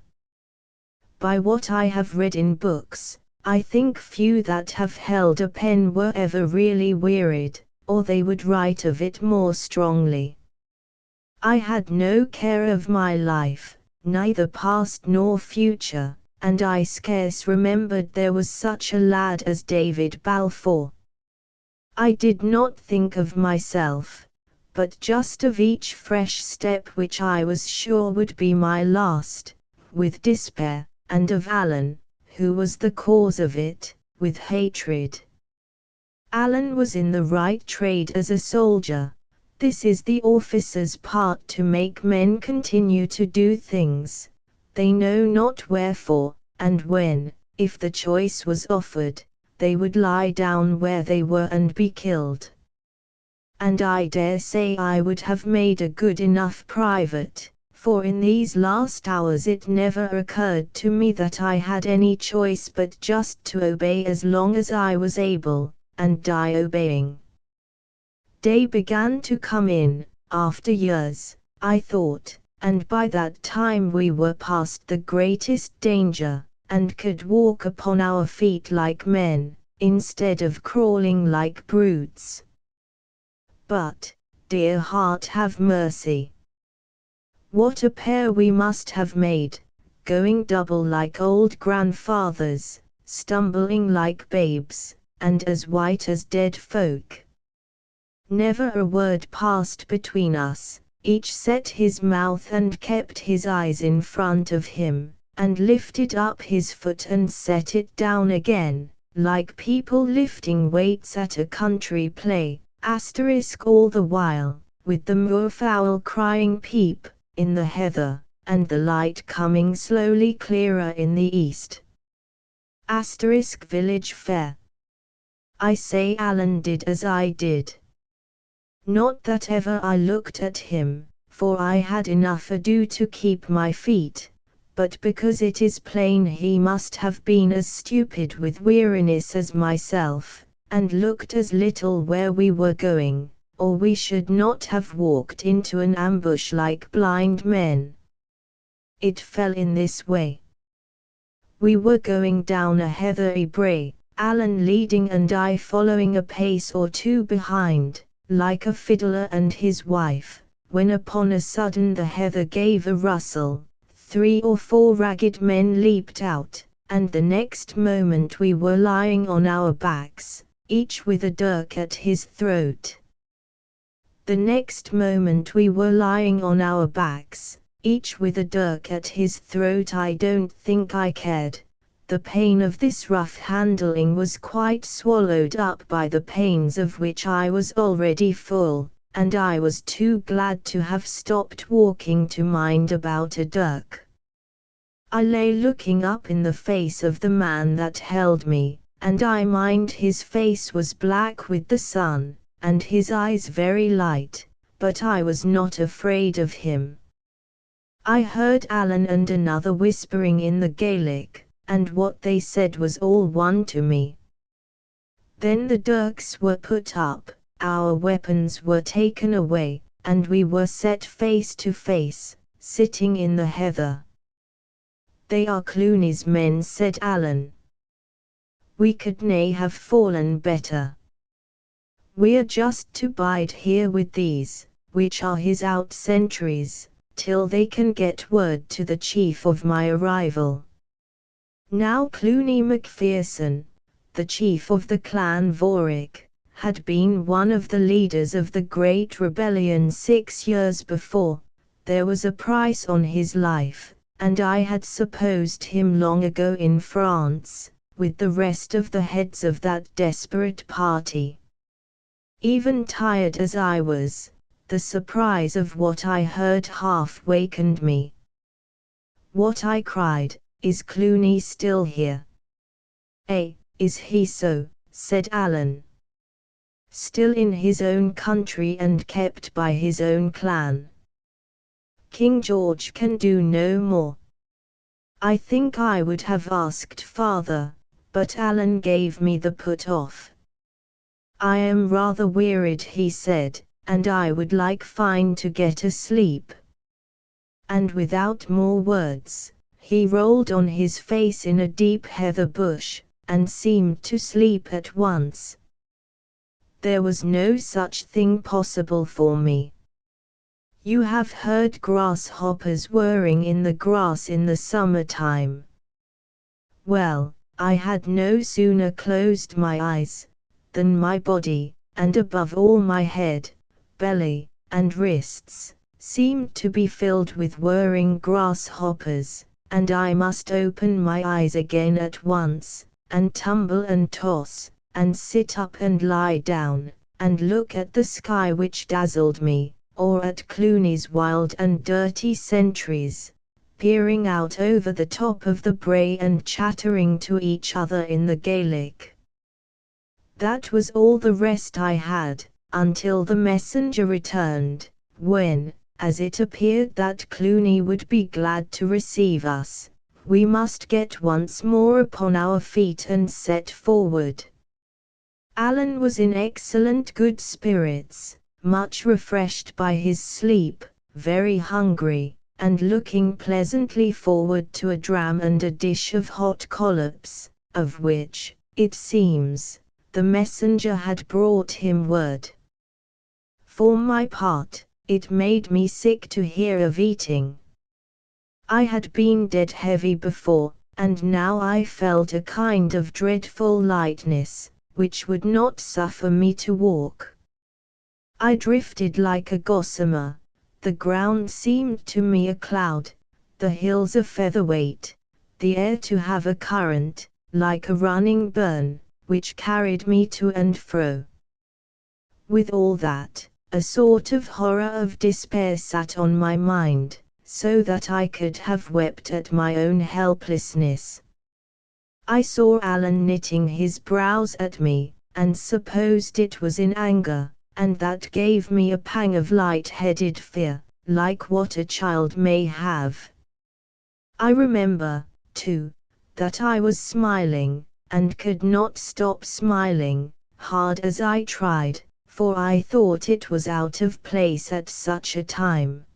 By what I have read in books, I think few that have held a pen were ever really wearied, or they would write of it more strongly. I had no care of my life, neither past nor future, and I scarce remembered there was such a lad as David Balfour. I did not think of myself, but just of each fresh step which I was sure would be my last, with despair, and of Alan, who was the cause of it, with hatred. Alan was in the right trade as a soldier. This is the officer's part, to make men continue to do things they know not wherefore, and when, if the choice was offered, they would lie down where they were and be killed. And I dare say I would have made a good enough private, for in these last hours it never occurred to me that I had any choice but just to obey as long as I was able, and die obeying. Day began to come in, after years, I thought, and by that time we were past the greatest danger, and could walk upon our feet like men, instead of crawling like brutes. But, dear heart, have mercy! What a pair we must have made, going double like old grandfathers, stumbling like babes, and as white as dead folk. Never a word passed between us, each set his mouth and kept his eyes in front of him, and lifted up his foot and set it down again, like people lifting weights at a country play, all the while, with the moorfowl crying peep, in the heather, and the light coming slowly clearer in the east. Village fair. I say Alan did as I did. Not that ever I looked at him, for I had enough ado to keep my feet, but because it is plain he must have been as stupid with weariness as myself, and looked as little where we were going, or we should not have walked into an ambush like blind men. It fell in this way. We were going down a heathery brae, Alan leading and I following a pace or two behind, like a fiddler and his wife, when upon a sudden the heather gave a rustle, 3 or 4 ragged men leaped out, and the next moment we were lying on our backs, each with a dirk at his throat. The next moment we were lying on our backs, each with a dirk at his throat. I don't think I cared. The pain of this rough handling was quite swallowed up by the pains of which I was already full, and I was too glad to have stopped walking to mind about a dirk. I lay looking up in the face of the man that held me, and I mind his face was black with the sun, and his eyes very light, but I was not afraid of him. I heard Alan and another whispering in the Gaelic, and what they said was all one to me. Then the dirks were put up, our weapons were taken away, and we were set face to face, sitting in the heather. "They are Clooney's men," said Alan. "We could nae have fallen better. We're just to bide here with these, which are his out sentries, till they can get word to the chief of my arrival." Now Clooney Macpherson, the chief of the clan Vorich, had been one of the leaders of the Great Rebellion 6 years before. There was a price on his life, and I had supposed him long ago in France, with the rest of the heads of that desperate party. Even tired as I was, the surprise of what I heard half wakened me. "What?" I cried. "Is Clooney still here?" Is he so?" said Alan. "Still in his own country and kept by his own clan. King George can do no more." I think I would have asked father, but Alan gave me the put off. "I am rather wearied," he said, "and I would like fine to get asleep." And without more words, he rolled on his face in a deep heather bush, and seemed to sleep at once. There was no such thing possible for me. You have heard grasshoppers whirring in the grass in the summer time. Well, I had no sooner closed my eyes, than my body, and above all my head, belly, and wrists, seemed to be filled with whirring grasshoppers, and I must open my eyes again at once, and tumble and toss, and sit up and lie down, and look at the sky which dazzled me, or at Clooney's wild and dirty sentries, peering out over the top of the brae and chattering to each other in the Gaelic. That was all the rest I had, until the messenger returned, when, as it appeared that Clooney would be glad to receive us, we must get once more upon our feet and set forward. Alan was in excellent good spirits, much refreshed by his sleep, very hungry, and looking pleasantly forward to a dram and a dish of hot collops, of which, it seems, the messenger had brought him word. For my part, it made me sick to hear of eating. I had been dead heavy before, and now I felt a kind of dreadful lightness, which would not suffer me to walk. I drifted like a gossamer, the ground seemed to me a cloud, the hills a featherweight, the air to have a current, like a running burn, which carried me to and fro. With all that, a sort of horror of despair sat on my mind, so that I could have wept at my own helplessness. I saw Alan knitting his brows at me, and supposed it was in anger, and that gave me a pang of light-headed fear, like what a child may have. I remember, too, that I was smiling, and could not stop smiling, hard as I tried, for I thought it was out of place at such a time.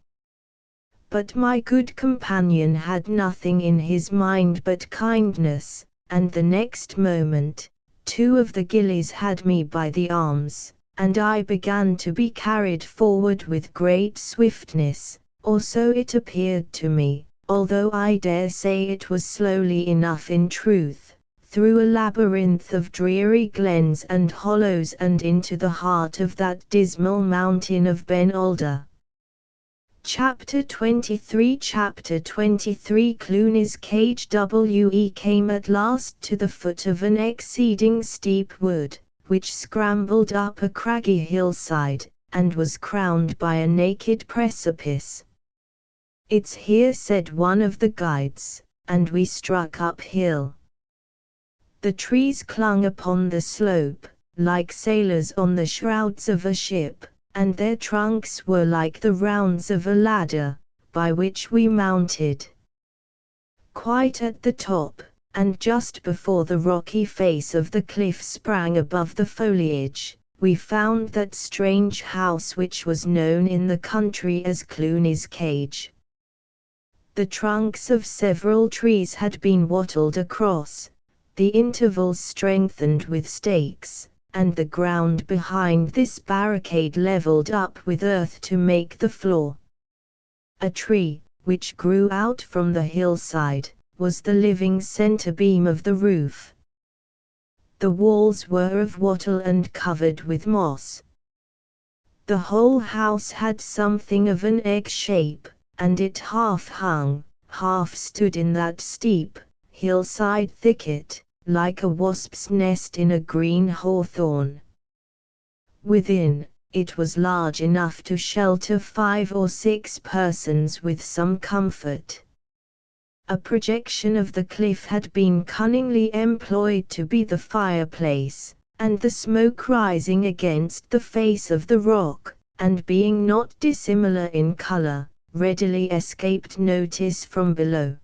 But my good companion had nothing in his mind but kindness, and the next moment, two of the gillies had me by the arms, and I began to be carried forward with great swiftness, or so it appeared to me, although I dare say it was slowly enough in truth, through a labyrinth of dreary glens and hollows and into the heart of that dismal mountain of Ben Alder. Chapter 23 Clooney's cage we came at last to the foot of an exceeding steep wood, which scrambled up a craggy hillside, and was crowned by a naked precipice. "It's here," said one of the guides, and we struck uphill. The trees clung upon the slope, like sailors on the shrouds of a ship, and their trunks were like the rounds of a ladder, by which we mounted. Quite at the top, and just before the rocky face of the cliff sprang above the foliage, we found that strange house which was known in the country as Clooney's cage. The trunks of several trees had been wattled across, the intervals strengthened with stakes, and the ground behind this barricade levelled up with earth to make the floor. A tree, which grew out from the hillside, was the living centre beam of the roof. The walls were of wattle and covered with moss. The whole house had something of an egg shape, and it half hung, half stood in that steep, hillside thicket, like a wasp's nest in a green hawthorn. Within, it was large enough to shelter 5 or 6 persons with some comfort. A projection of the cliff had been cunningly employed to be the fireplace, and the smoke rising against the face of the rock, and being not dissimilar in colour, readily escaped notice from below.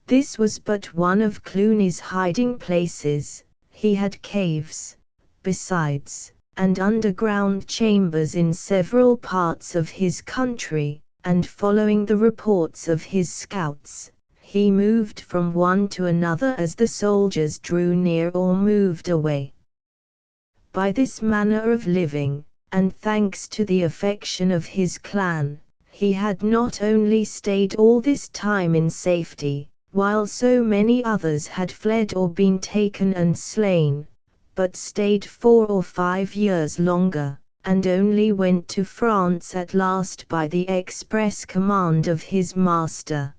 This was but one of Clooney's hiding places. He had caves, besides, and underground chambers in several parts of his country, and following the reports of his scouts, he moved from one to another as the soldiers drew near or moved away. By this manner of living, and thanks to the affection of his clan, he had not only stayed all this time in safety, while so many others had fled or been taken and slain, but stayed 4 or 5 years longer, and only went to France at last by the express command of his master.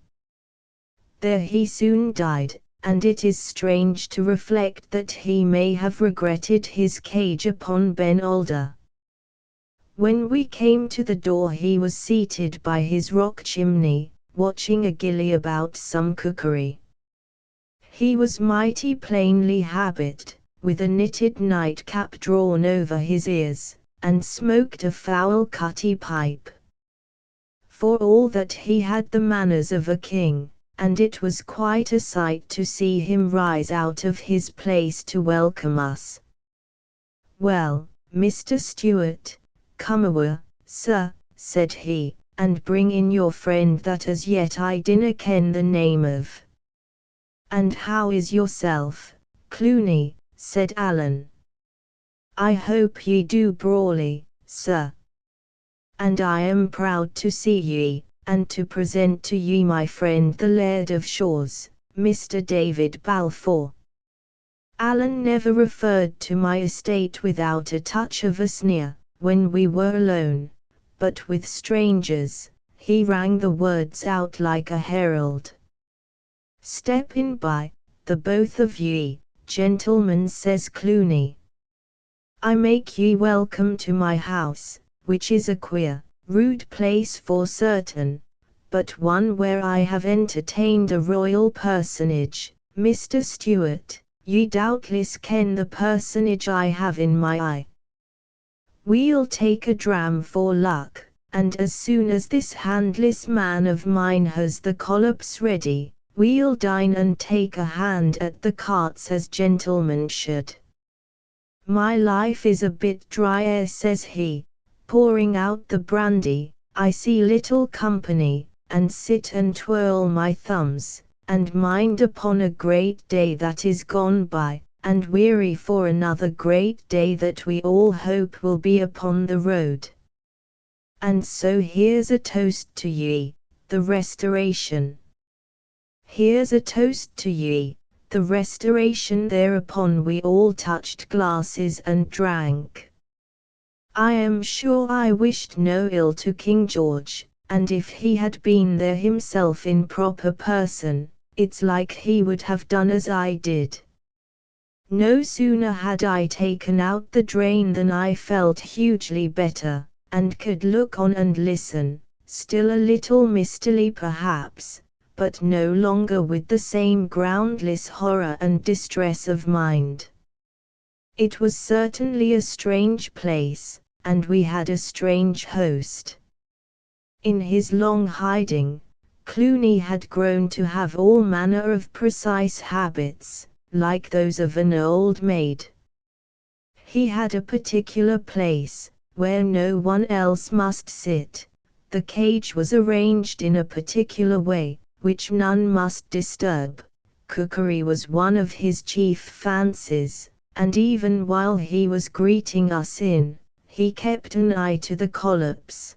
There he soon died, and it is strange to reflect that he may have regretted his cage upon Ben Alder. When we came to the door he was seated by his rock chimney, watching a gilly about some cookery. He was mighty plainly habited, with a knitted nightcap drawn over his ears, and smoked a foul cutty pipe. For all that he had the manners of a king, and it was quite a sight to see him rise out of his place to welcome us. "Well, Mr. Stewart, come awa, sir," said he, "and bring in your friend that as yet I dinna ken the name of." "And how is yourself, Clooney?" said Allen. "I hope ye do brawly, sir. And I am proud to see ye, and to present to ye my friend the Laird of Shaw's, Mr. David Balfour." Allen never referred to my estate without a touch of a sneer, when we were alone, but with strangers, he rang the words out like a herald. "Step in by, the both of ye, gentlemen," says Clooney. "I make ye welcome to my house, which is a queer, rude place for certain, but one where I have entertained a royal personage. Mr. Stewart, ye doubtless ken the personage I have in my eye. We'll take a dram for luck, and as soon as this handless man of mine has the collops ready, we'll dine and take a hand at the carts as gentlemen should. My life is a bit dry," says he, pouring out the brandy. "I see little company, and sit and twirl my thumbs, and mind upon a great day that is gone by, and weary for another great day that we all hope will be upon the road. And so here's a toast to ye, the Restoration. Here's a toast to ye, the Restoration." Thereupon we all touched glasses and drank. I am sure I wished no ill to King George, and if he had been there himself in proper person, it's like he would have done as I did. No sooner had I taken out the drain than I felt hugely better, and could look on and listen, still a little mistily perhaps, but no longer with the same groundless horror and distress of mind. It was certainly a strange place, and we had a strange host. In his long hiding, Clooney had grown to have all manner of precise habits, like those of an old maid. He had a particular place, where no one else must sit. The cage was arranged in a particular way, which none must disturb. Cookery was one of his chief fancies, and even while he was greeting us in, he kept an eye to the collops.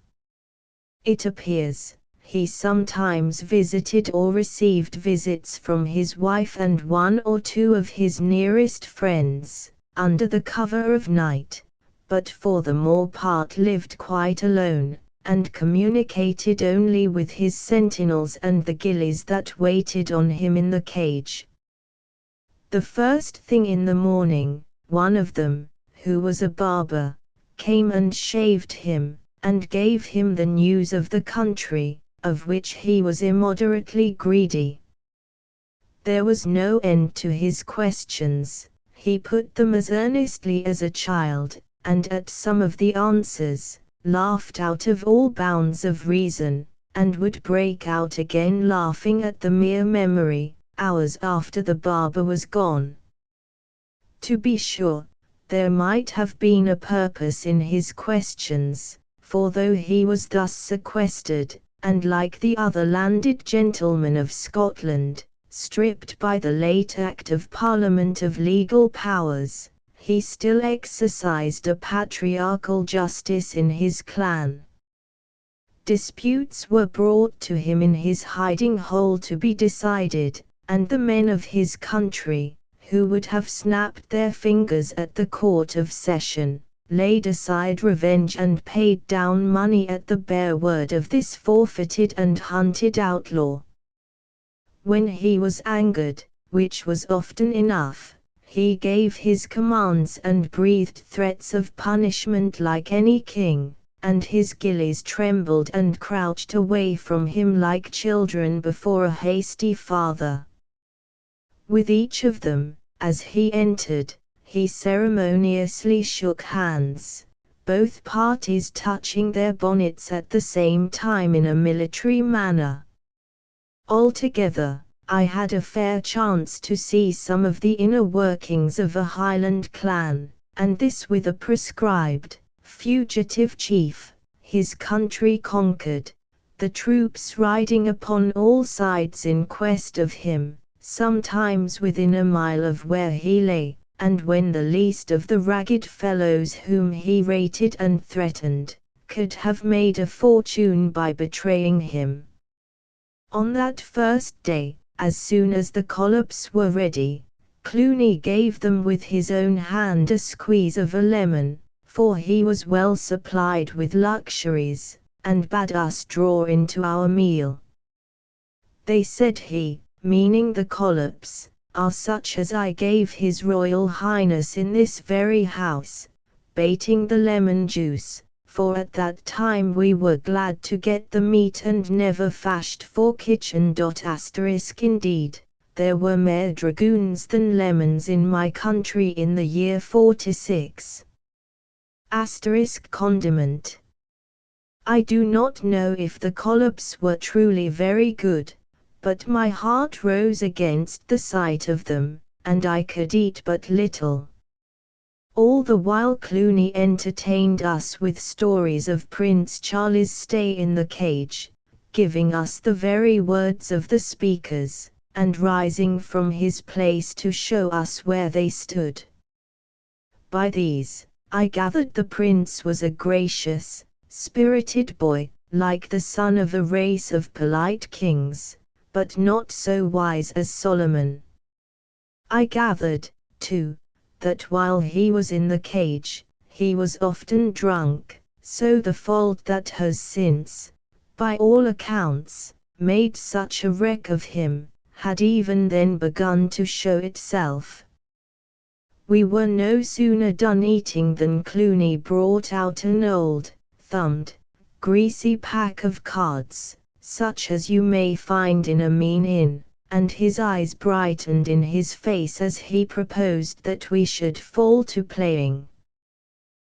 It appears, he sometimes visited or received visits from his wife and one or two of his nearest friends, under the cover of night, but for the more part lived quite alone, and communicated only with his sentinels and the gillies that waited on him in the cage. The first thing in the morning, one of them, who was a barber, came and shaved him, and gave him the news of the country, of which he was immoderately greedy. There was no end to his questions. He put them as earnestly as a child, and at some of the answers, laughed out of all bounds of reason, and would break out again laughing at the mere memory, hours after the barber was gone. To be sure, there might have been a purpose in his questions, for though he was thus sequestered, and like the other landed gentlemen of Scotland, stripped by the late Act of Parliament of legal powers, he still exercised a patriarchal justice in his clan. Disputes were brought to him in his hiding hole to be decided, and the men of his country, who would have snapped their fingers at the court of session, laid aside revenge and paid down money at the bare word of this forfeited and hunted outlaw. When he was angered, which was often enough, he gave his commands and breathed threats of punishment like any king, and his gillies trembled and crouched away from him like children before a hasty father. With each of them, as he entered, he ceremoniously shook hands, both parties touching their bonnets at the same time in a military manner. Altogether, I had a fair chance to see some of the inner workings of a Highland clan, and this with a prescribed, fugitive chief, his country conquered, the troops riding upon all sides in quest of him, sometimes within a mile of where he lay, and when the least of the ragged fellows whom he rated and threatened, could have made a fortune by betraying him. On that first day, as soon as the collops were ready, Cluny gave them with his own hand a squeeze of a lemon, for he was well supplied with luxuries, and bade us draw into our meal. They said he, meaning the collops, are such as I gave his Royal Highness in this very house, bating the lemon juice, for at that time we were glad to get the meat and never fashed for kitchen. Indeed, there were more dragoons than lemons in my country in the year 46. Condiment. I do not know if the collops were truly very good, but my heart rose against the sight of them, and I could eat but little. All the while Cluny entertained us with stories of Prince Charles's stay in the cage, giving us the very words of the speakers, and rising from his place to show us where they stood. By these, I gathered the prince was a gracious, spirited boy, like the son of a race of polite kings, but not so wise as Solomon. I gathered, too, that while he was in the cage, he was often drunk, so the fault that has since, by all accounts, made such a wreck of him, had even then begun to show itself. We were no sooner done eating than Cluny brought out an old, thumbed, greasy pack of cards, such as you may find in a mean inn, and his eyes brightened in his face as he proposed that we should fall to playing.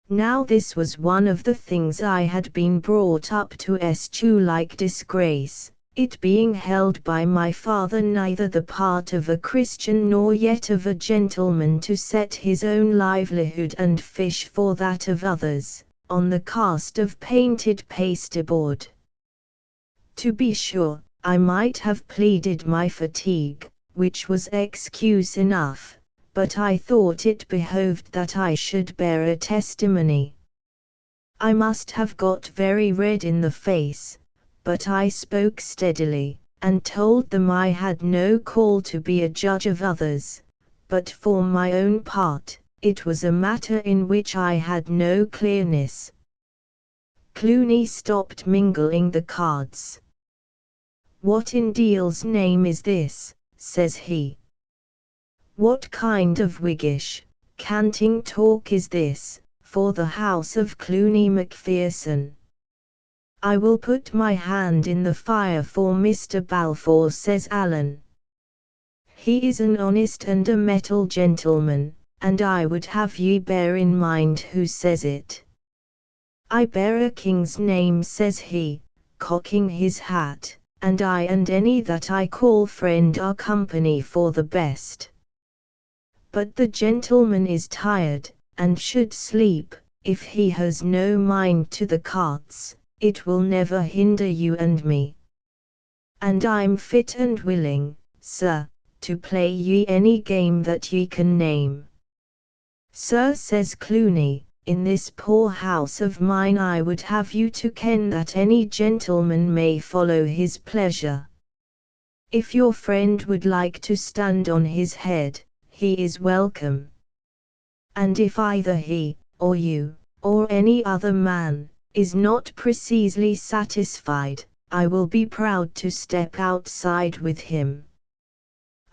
Now this was one of the things I had been brought up to eschew like disgrace, it being held by my father neither the part of a Christian nor yet of a gentleman to set his own livelihood and fish for that of others, on the cast of painted pasteboard. To be sure, I might have pleaded my fatigue, which was excuse enough, but I thought it behoved that I should bear a testimony. I must have got very red in the face, but I spoke steadily, and told them I had no call to be a judge of others, but for my own part, it was a matter in which I had no clearness. Cluny stopped mingling the cards. "What in Deal's name is this?" says he. "What kind of Whiggish, canting talk is this, for the house of Cluny Macpherson? I will put my hand in the fire for Mr. Balfour," says Allen. "He is an honest and a metal gentleman, and I would have ye bear in mind who says it." "I bear a king's name," says he, cocking his hat, "and I and any that I call friend are company for the best. But the gentleman is tired, and should sleep. If he has no mind to the cards, it will never hinder you and me. And I'm fit and willing, sir, to play ye any game that ye can name." "Sir," says Cluny, "in this poor house of mine I would have you to ken that any gentleman may follow his pleasure. If your friend would like to stand on his head, he is welcome. And if either he, or you, or any other man, is not precisely satisfied, I will be proud to step outside with him.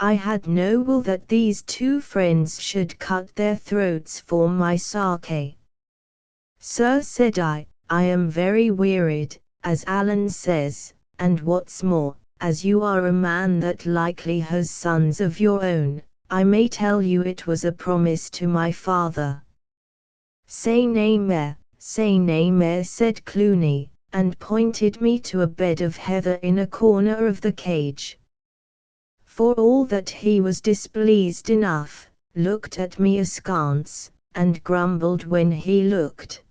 I had no will that these two friends should cut their throats for my sake. Sir, said I am very wearied, as Alan says, and what's more, as you are a man that likely has sons of your own, I may tell you it was a promise to my father. Say nay more, said Clooney, and pointed me to a bed of heather in a corner of the cage. For all that he was displeased enough, looked at me askance, and grumbled when he looked.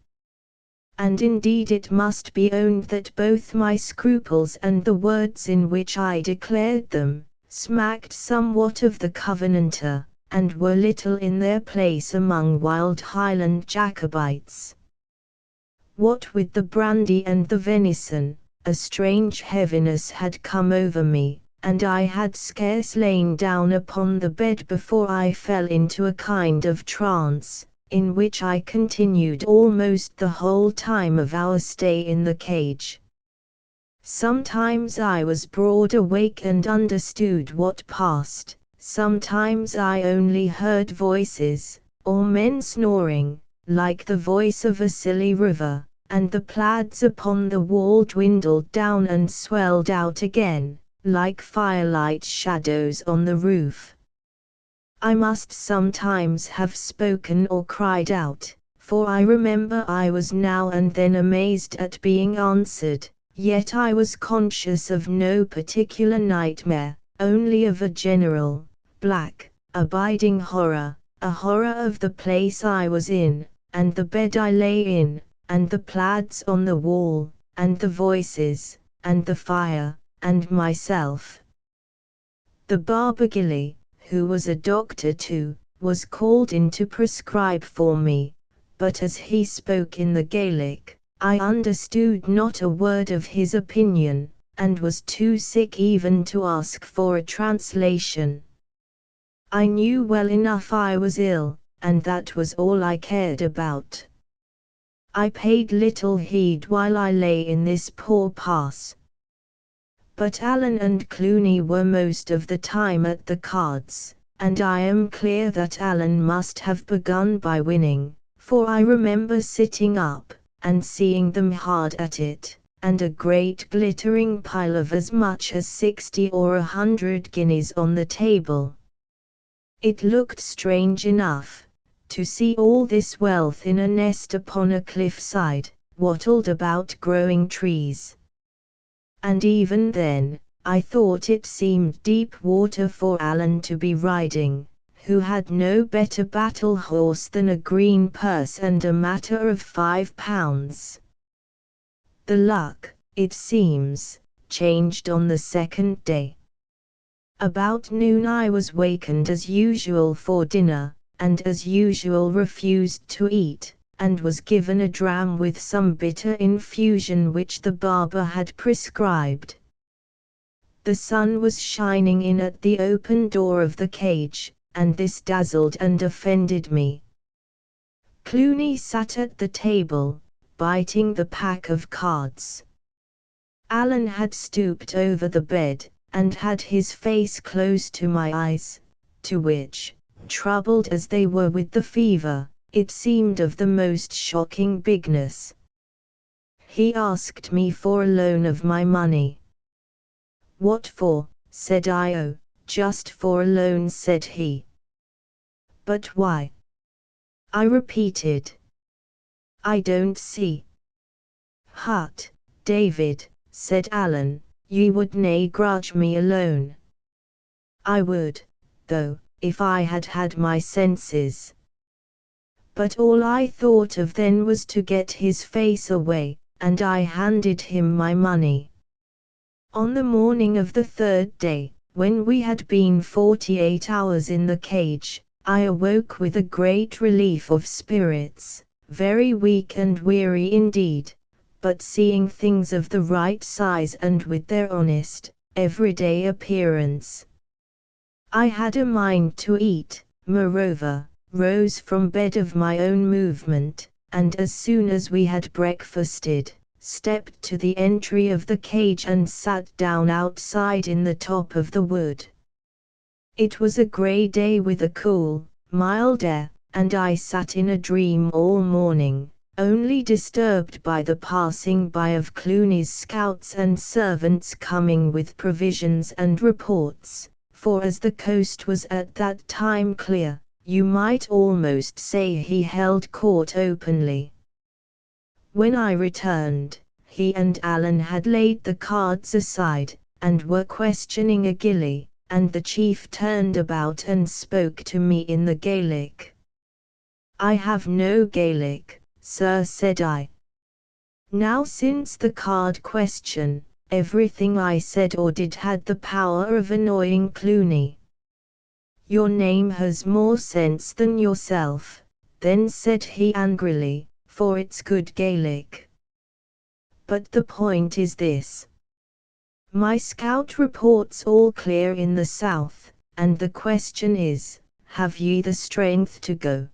And indeed it must be owned that both my scruples and the words in which I declared them, smacked somewhat of the Covenanter, and were little in their place among wild Highland Jacobites. What with the brandy and the venison, a strange heaviness had come over me, and I had scarce lain down upon the bed before I fell into a kind of trance, in which I continued almost the whole time of our stay in the cage. Sometimes I was broad awake and understood what passed, sometimes I only heard voices, or men snoring, like the voice of a silly river, and the plaids upon the wall dwindled down and swelled out again, like firelight shadows on the roof. I must sometimes have spoken or cried out, for I remember I was now and then amazed at being answered, yet I was conscious of no particular nightmare, only of a general, black, abiding horror, a horror of the place I was in, and the bed I lay in, and the plaids on the wall, and the voices, and the fire, and myself. The Barbergilly, who was a doctor too, was called in to prescribe for me, but as he spoke in the Gaelic, I understood not a word of his opinion, and was too sick even to ask for a translation. I knew well enough I was ill, and that was all I cared about. I paid little heed while I lay in this poor pass. But Alan and Clooney were most of the time at the cards, and I am clear that Alan must have begun by winning, for I remember sitting up, and seeing them hard at it, and a great glittering pile of as much as 60 or 100 guineas on the table. It looked strange enough, to see all this wealth in a nest upon a cliffside, wattled about growing trees. And even then, I thought it seemed deep water for Alan to be riding, who had no better battle horse than a green purse and a matter of £5. The luck, it seems, changed on the second day. About noon I was wakened as usual for dinner, and as usual refused to eat, and was given a dram with some bitter infusion which the barber had prescribed. The sun was shining in at the open door of the cage, and this dazzled and offended me. Clooney sat at the table, biting the pack of cards. Alan had stooped over the bed, and had his face close to my eyes, to which, troubled as they were with the fever, it seemed of the most shocking bigness. He asked me for a loan of my money. What for? Said I. Oh, just for a loan, said he. But why? I repeated. I don't see. Hut, David, said Alan, ye would nae grudge me a loan. I would, though, if I had had my senses. But all I thought of then was to get his face away, and I handed him my money. On the morning of the third day, when we had been 48 hours in the cage, I awoke with a great relief of spirits, very weak and weary indeed, but seeing things of the right size and with their honest, everyday appearance. I had a mind to eat, moreover, rose from bed of my own movement, and as soon as we had breakfasted, stepped to the entry of the cage and sat down outside in the top of the wood. It was a grey day with a cool, mild air, and I sat in a dream all morning, only disturbed by the passing by of Clooney's scouts and servants coming with provisions and reports, for as the coast was at that time clear, you might almost say he held court openly. When I returned, he and Alan had laid the cards aside, and were questioning a gillie, and the chief turned about and spoke to me in the Gaelic. "I have no Gaelic, sir," said I. Now since the card question, everything I said or did had the power of annoying Clooney. "Your name has more sense than yourself," then said he angrily, "for it's good Gaelic. But the point is this. My scout reports all clear in the south, and the question is, have ye the strength to go?"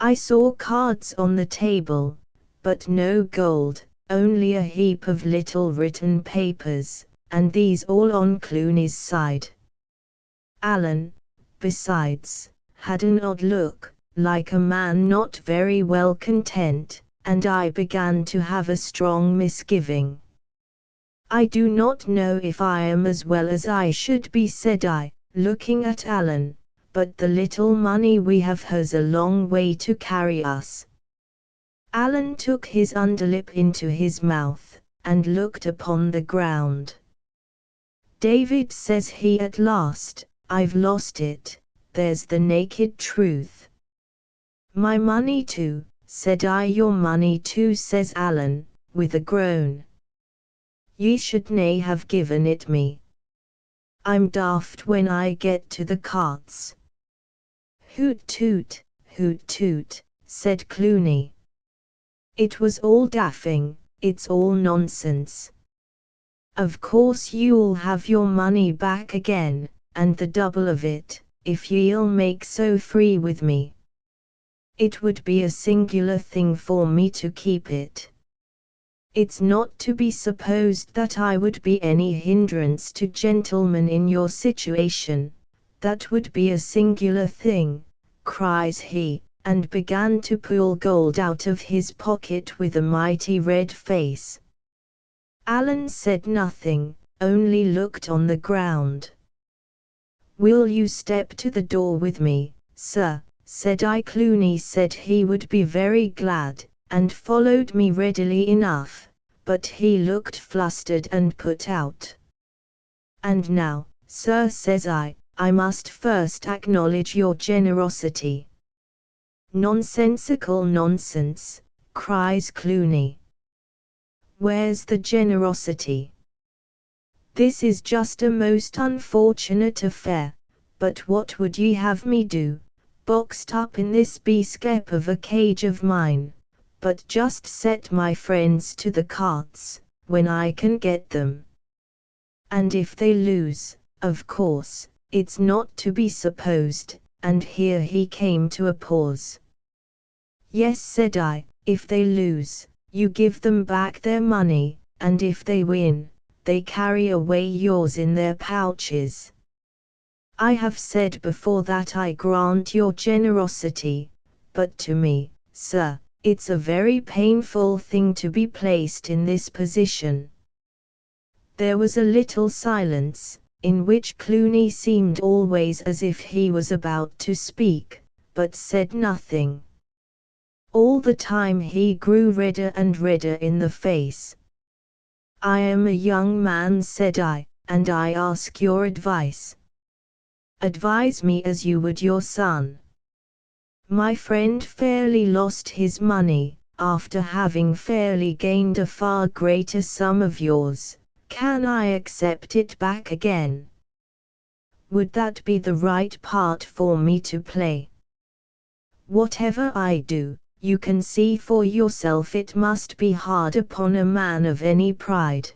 I saw cards on the table, but no gold, only a heap of little written papers, and these all on Clooney's side. Alan, besides, had an odd look, like a man not very well content, and I began to have a strong misgiving. "I do not know if I am as well as I should be," said I, looking at Alan, "but the little money we have has a long way to carry us." Alan took his underlip into his mouth, and looked upon the ground. "David," says he at last, "I've lost it, there's the naked truth." "My money too," said I. "Your money too," says Alan, with a groan. "Ye should nae have given it me. I'm daft when I get to the carts." "Hoot toot, hoot toot," said Clooney. "It was all daffing, it's all nonsense. Of course you'll have your money back again, and the double of it, if ye'll make so free with me. It would be a singular thing for me to keep it. It's not to be supposed that I would be any hindrance to gentlemen in your situation, that would be a singular thing," cries he, and began to pull gold out of his pocket with a mighty red face. Alan said nothing, only looked on the ground. "Will you step to the door with me, sir?" said I. Clooney said he would be very glad, and followed me readily enough, but he looked flustered and put out. "And now, sir," says I must first acknowledge your generosity." "Nonsensical nonsense," cries Clooney. "Where's the generosity? This is just a most unfortunate affair, but what would ye have me do, boxed up in this beastskep of a cage of mine, but just set my friends to the carts, when I can get them? And if they lose, of course, it's not to be supposed," and here he came to a pause. "Yes," said I, "if they lose, you give them back their money, and if they win, they carry away yours in their pouches. I have said before that I grant your generosity, but to me, sir, it's a very painful thing to be placed in this position." There was a little silence, in which Clooney seemed always as if he was about to speak, but said nothing. All the time he grew redder and redder in the face. "I am a young man," said I, "and I ask your advice." "Advise me as you would your son. My friend fairly lost his money, after having fairly gained a far greater sum of yours. Can I accept it back again? Would that be the right part for me to play? Whatever I do, you can see for yourself it must be hard upon a man of any pride."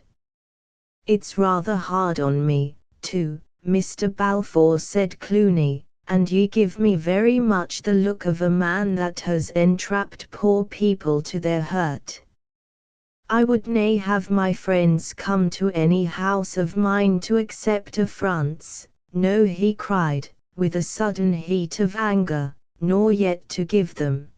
It's rather hard on me, too, Mr. Balfour, said Clooney, and ye give me very much the look of a man that has entrapped poor people to their hurt. I would nae have my friends come to any house of mine to accept affronts, no, he cried, with a sudden heat of anger, nor yet to give them.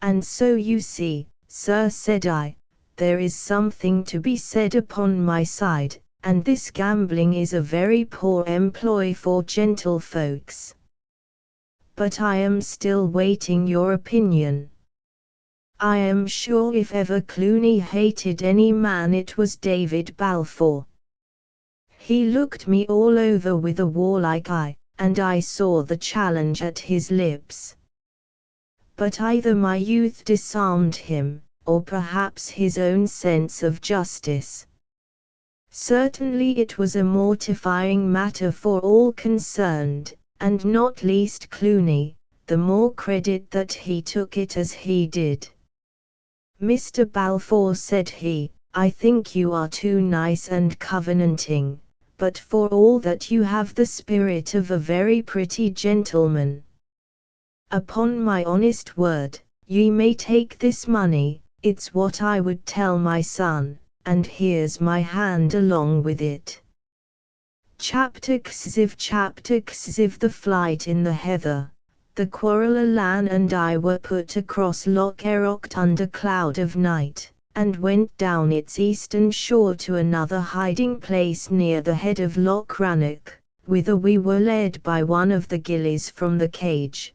And so you see, sir, said I, there is something to be said upon my side, and this gambling is a very poor employ for gentlefolks. But I am still waiting your opinion. I am sure if ever Clooney hated any man it was David Balfour. He looked me all over with a warlike eye, and I saw the challenge at his lips. But either my youth disarmed him, or perhaps his own sense of justice. Certainly it was a mortifying matter for all concerned, and not least Clooney, the more credit that he took it as he did. Mr. Balfour, said he, I think you are too nice and covenanting, but for all that you have the spirit of a very pretty gentleman. Upon my honest word, ye may take this money, it's what I would tell my son, and here's my hand along with it. Chapter Xiv The flight in the heather. The quarrel Alan and I were put across Loch Erocht under cloud of night, and went down its eastern shore to another hiding place near the head of Loch Rannoch, whither we were led by one of the gillies from the cage.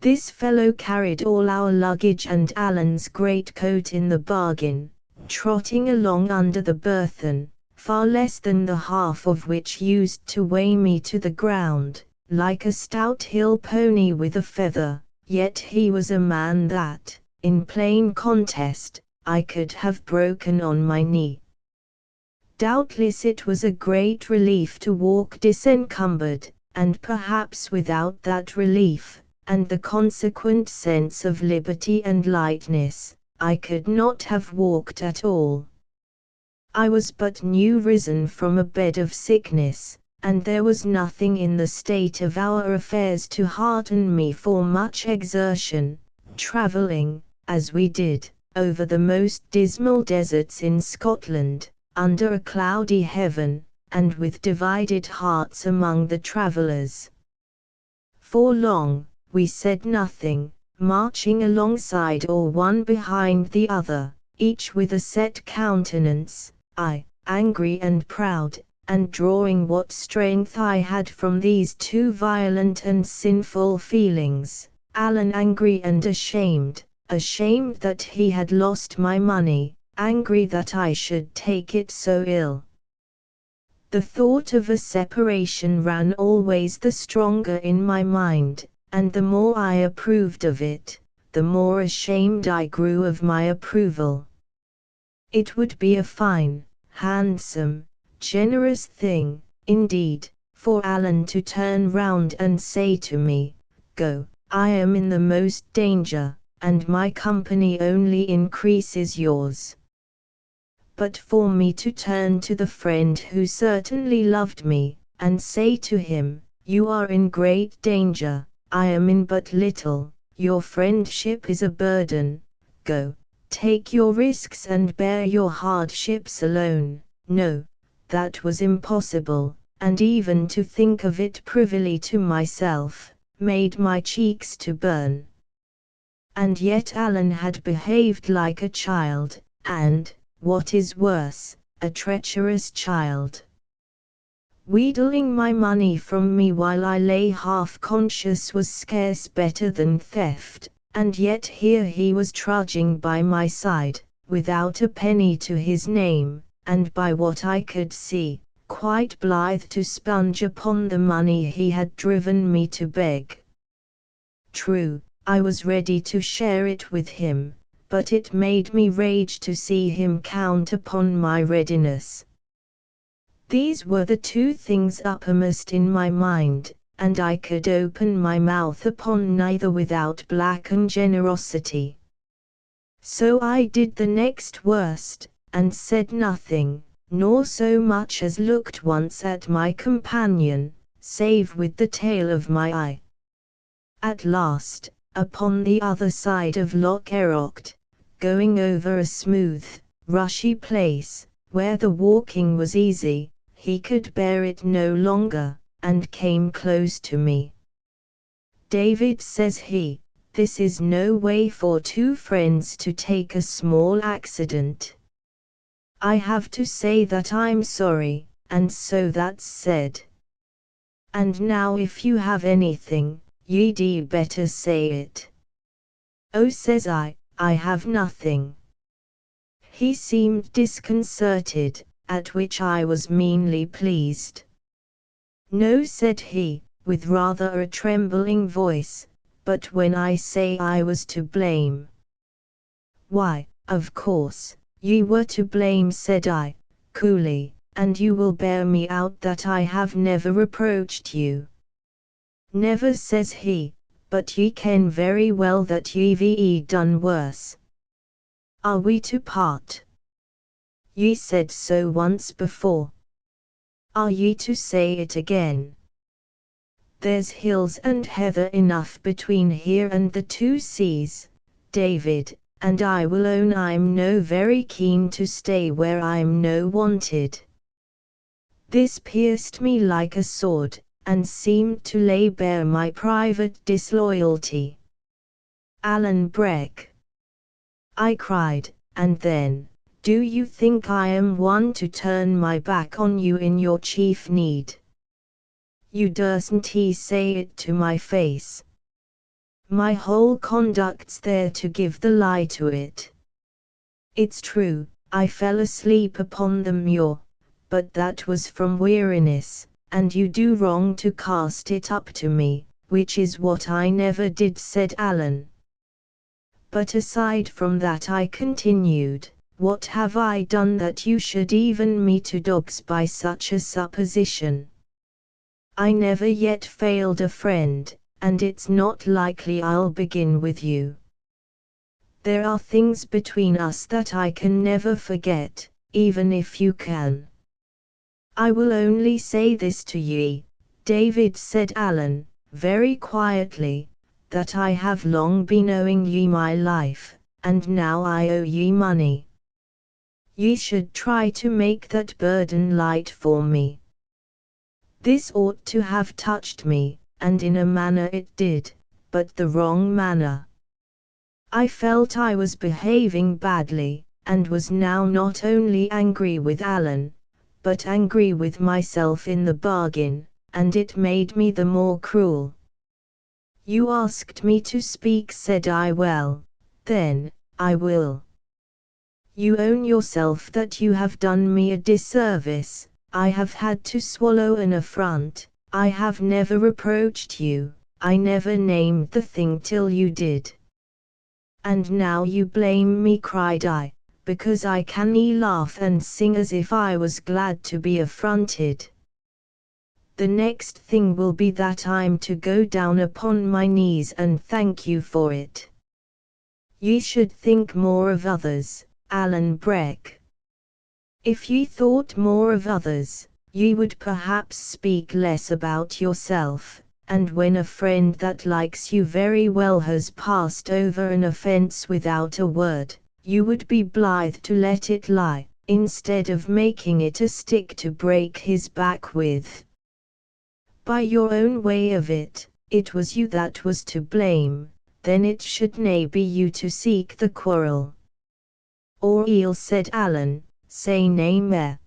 This fellow carried all our luggage and Alan's greatcoat in the bargain, trotting along under the burthen, far less than the half of which used to weigh me to the ground, like a stout hill pony with a feather, yet he was a man that, in plain contest, I could have broken on my knee. Doubtless it was a great relief to walk disencumbered, and perhaps without that relief, and the consequent sense of liberty and lightness, I could not have walked at all. I was but new risen from a bed of sickness, and there was nothing in the state of our affairs to hearten me for much exertion, travelling, as we did, over the most dismal deserts in Scotland, under a cloudy heaven, and with divided hearts among the travellers. For long, we said nothing, marching alongside or one behind the other, each with a set countenance, I, angry and proud, and drawing what strength I had from these two violent and sinful feelings, Alan angry and ashamed that he had lost my money, angry that I should take it so ill. The thought of a separation ran always the stronger in my mind, and the more I approved of it, the more ashamed I grew of my approval. It would be a fine, handsome, generous thing, indeed, for Alan to turn round and say to me, "Go, I am in the most danger, and my company only increases yours." But for me to turn to the friend who certainly loved me, and say to him, "You are in great danger, I am in but little, your friendship is a burden, go, take your risks and bear your hardships alone," no, that was impossible, and even to think of it privily to myself, made my cheeks to burn. And yet Alan had behaved like a child, and, what is worse, a treacherous child. Wheedling my money from me while I lay half-conscious was scarce better than theft, and yet here he was trudging by my side, without a penny to his name, and by what I could see, quite blithe to sponge upon the money he had driven me to beg. True, I was ready to share it with him, but it made me rage to see him count upon my readiness. These were the two things uppermost in my mind, and I could open my mouth upon neither without black generosity. So I did the next worst, and said nothing, nor so much as looked once at my companion, save with the tail of my eye. At last, upon the other side of Loch Erocht, going over a smooth, rushy place, where the walking was easy, he could bear it no longer, and came close to me. "David," says he, "this is no way for two friends to take a small accident. I have to say that I'm sorry, and so that's said. And now if you have anything, ye'd better say it." "Oh," says I have nothing." He seemed disconcerted, at which I was meanly pleased. "No," said he, with rather a trembling voice, "but when I say I was to blame—" "Why, of course, ye were to blame," said I, coolly, "and you will bear me out that I have never reproached you." "Never," says he, "but ye ken very well that ye've done worse. Are we to part? Ye said so once before. Are ye to say it again? There's hills and heather enough between here and the two seas, David, and I will own I'm no very keen to stay where I'm no wanted." This pierced me like a sword, and seemed to lay bare my private disloyalty. "Alan Breck," I cried, and then, "do you think I am one to turn my back on you in your chief need? You dursn't say it to my face. My whole conduct's there to give the lie to it. It's true, I fell asleep upon the muir, but that was from weariness, and you do wrong to cast it up to me, which is what I never did," said Alan. "But aside from that," I continued, "what have I done that you should even me to dogs by such a supposition? I never yet failed a friend, and it's not likely I'll begin with you. There are things between us that I can never forget, even if you can." "I will only say this to ye, David," said Alan, very quietly, "that I have long been owing ye my life, and now I owe ye money. Ye should try to make that burden light for me." This ought to have touched me, and in a manner it did, but the wrong manner. I felt I was behaving badly, and was now not only angry with Alan, but angry with myself in the bargain, and it made me the more cruel. "You asked me to speak," said I. "Well, then, I will. You own yourself that you have done me a disservice. I have had to swallow an affront. I have never reproached you, I never named the thing till you did. And now you blame me," cried I, "because I cannae laugh and sing as if I was glad to be affronted. The next thing will be that I'm to go down upon my knees and thank you for it. Ye should think more of others, Alan Breck. If ye thought more of others, ye would perhaps speak less about yourself, and when a friend that likes you very well has passed over an offense without a word, you would be blithe to let it lie, instead of making it a stick to break his back with. By your own way of it, it was you that was to blame, then it should nae be you to seek the quarrel." "Or eel," said Alan, "say nae mair."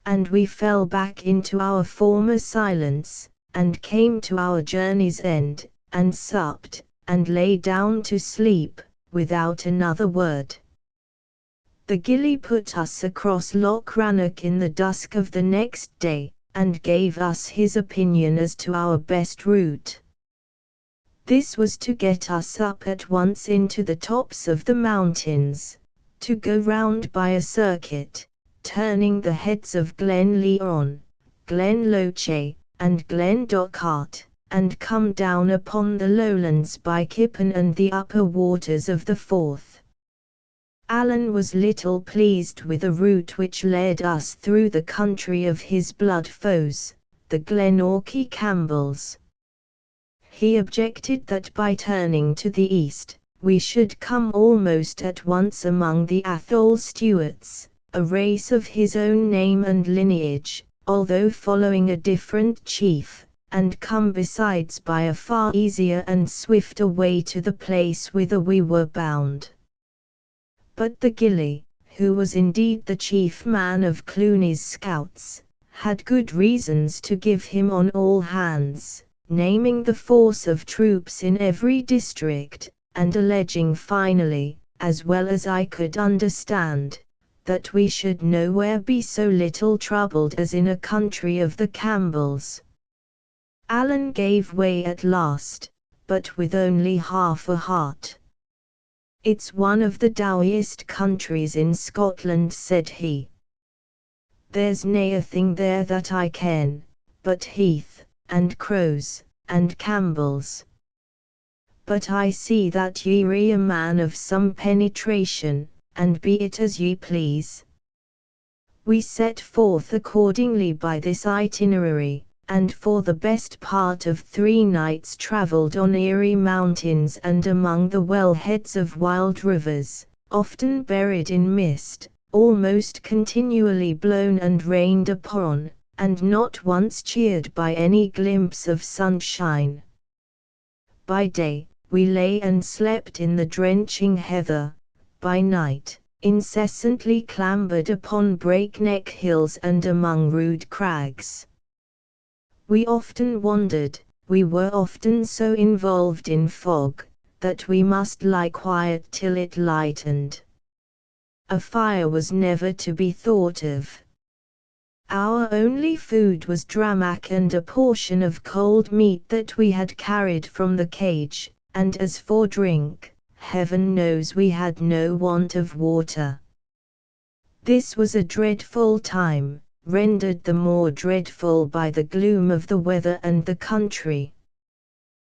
And we fell back into our former silence, and came to our journey's end, and supped, and lay down to sleep, without another word. The gillie put us across Loch Rannoch in the dusk of the next day, and gave us his opinion as to our best route. This was to get us up at once into the tops of the mountains, to go round by a circuit, turning the heads of Glen Lyon, Glen Loche, and Glen Dochart, and come down upon the lowlands by Kippen and the upper waters of the Forth. Alan was little pleased with the route which led us through the country of his blood foes, the Glenorchy Campbells. He objected that by turning to the east, we should come almost at once among the Athol Stuarts, a race of his own name and lineage, although following a different chief, and come besides by a far easier and swifter way to the place whither we were bound. But the gillie, who was indeed the chief man of Cluny's scouts, had good reasons to give him on all hands, naming the force of troops in every district, and alleging finally, as well as I could understand, that we should nowhere be so little troubled as in a country of the Campbells. Alan gave way at last, but with only half a heart. "It's one of the dowiest countries in Scotland," said he. "There's nae a thing there that I ken, but heath, and crows, and Campbells. But I see that ye re a man of some penetration, and be it as ye please." We set forth accordingly by this itinerary, and for the best part of 3 nights travelled on eerie mountains and among the well-heads of wild rivers, often buried in mist, almost continually blown and rained upon, and not once cheered by any glimpse of sunshine. By day, we lay and slept in the drenching heather; by night, incessantly clambered upon breakneck hills and among rude crags. We often wandered, we were often so involved in fog, that we must lie quiet till it lightened. A fire was never to be thought of. Our only food was drammach and a portion of cold meat that we had carried from the cage, and as for drink, heaven knows we had no want of water. This was a dreadful time, rendered the more dreadful by the gloom of the weather and the country.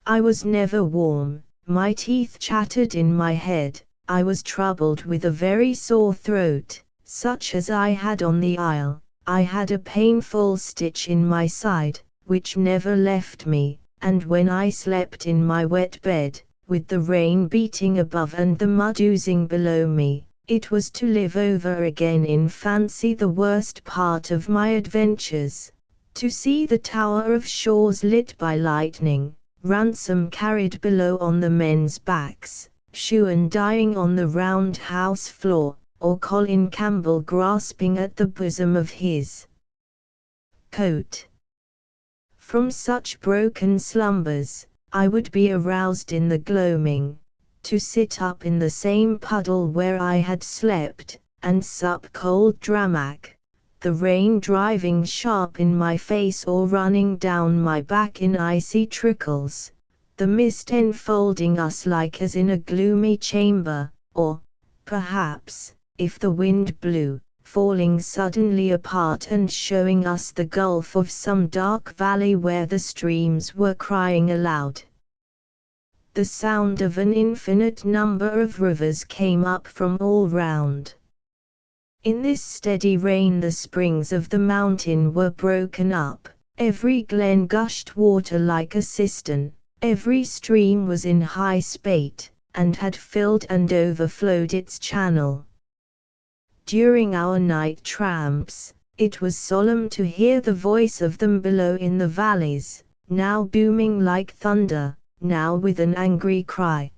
I was never warm, my teeth chattered in my head, I was troubled with a very sore throat, such as I had on the isle, I had a painful stitch in my side, which never left me, and when I slept in my wet bed, with the rain beating above and the mud oozing below me, it was to live over again in fancy the worst part of my adventures, to see the tower of Shaw's lit by lightning, Ransom carried below on the men's backs, Shuan dying on the round house floor, or Colin Campbell grasping at the bosom of his coat. From such broken slumbers, I would be aroused in the gloaming, to sit up in the same puddle where I had slept, and sup cold drammach, the rain driving sharp in my face or running down my back in icy trickles, the mist enfolding us like as in a gloomy chamber, or, perhaps, if the wind blew, falling suddenly apart and showing us the gulf of some dark valley where the streams were crying aloud. The sound of an infinite number of rivers came up from all round. In this steady rain the springs of the mountain were broken up, every glen gushed water like a cistern, every stream was in high spate, and had filled and overflowed its channel. During our night tramps, it was solemn to hear the voice of them below in the valleys, now booming like thunder, now with an angry cry.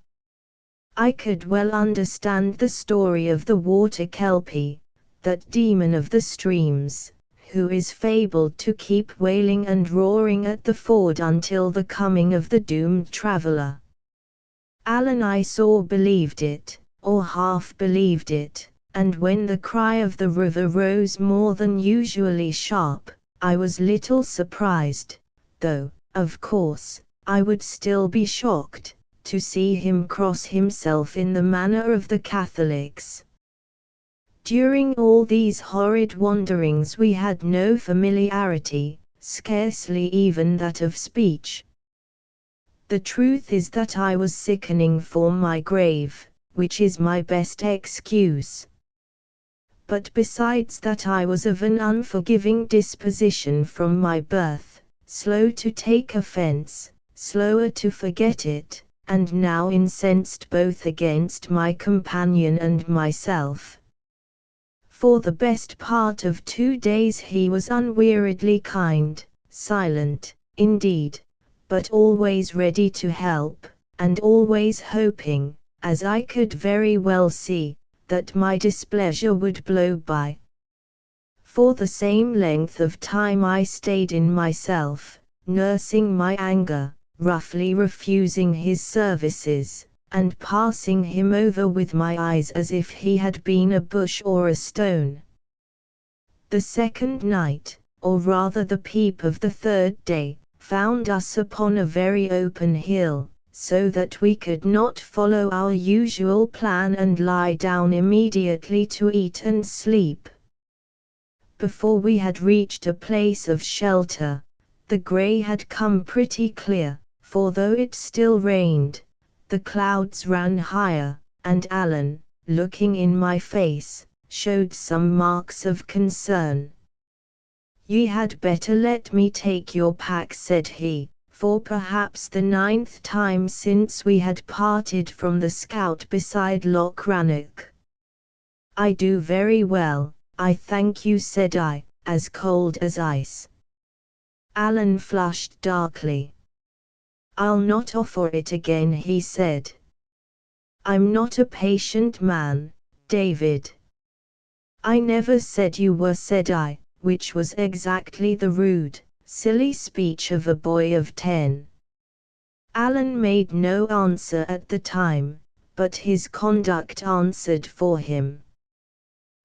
I could well understand the story of the water kelpie, that demon of the streams, who is fabled to keep wailing and roaring at the ford until the coming of the doomed traveller. Alan I saw believed it, or half believed it, and when the cry of the river rose more than usually sharp, I was little surprised, though, of course, I would still be shocked, to see him cross himself in the manner of the Catholics. During all these horrid wanderings we had no familiarity, scarcely even that of speech. The truth is that I was sickening for my grave, which is my best excuse. But besides that, I was of an unforgiving disposition from my birth, slow to take offense, slower to forget it, and now incensed both against my companion and myself. For the best part of 2 days he was unweariedly kind, silent, indeed, but always ready to help, and always hoping, as I could very well see, that my displeasure would blow by. For the same length of time I stayed in myself, nursing my anger, roughly refusing his services, and passing him over with my eyes as if he had been a bush or a stone. The second night, or rather the peep of the third day, found us upon a very open hill, so that we could not follow our usual plan and lie down immediately to eat and sleep. Before we had reached a place of shelter, the grey had come pretty clear, for though it still rained, the clouds ran higher, and Alan, looking in my face, showed some marks of concern. "Ye had better let me take your pack," said he, for perhaps the 9th time since we had parted from the scout beside Loch Rannoch. "I do very well, I thank you," said I, as cold as ice. Alan flushed darkly. "I'll not offer it again," he said. "I'm not a patient man, David." "I never said you were," said I, which was exactly the rude, silly speech of a boy of 10. Alan made no answer at the time, but his conduct answered for him.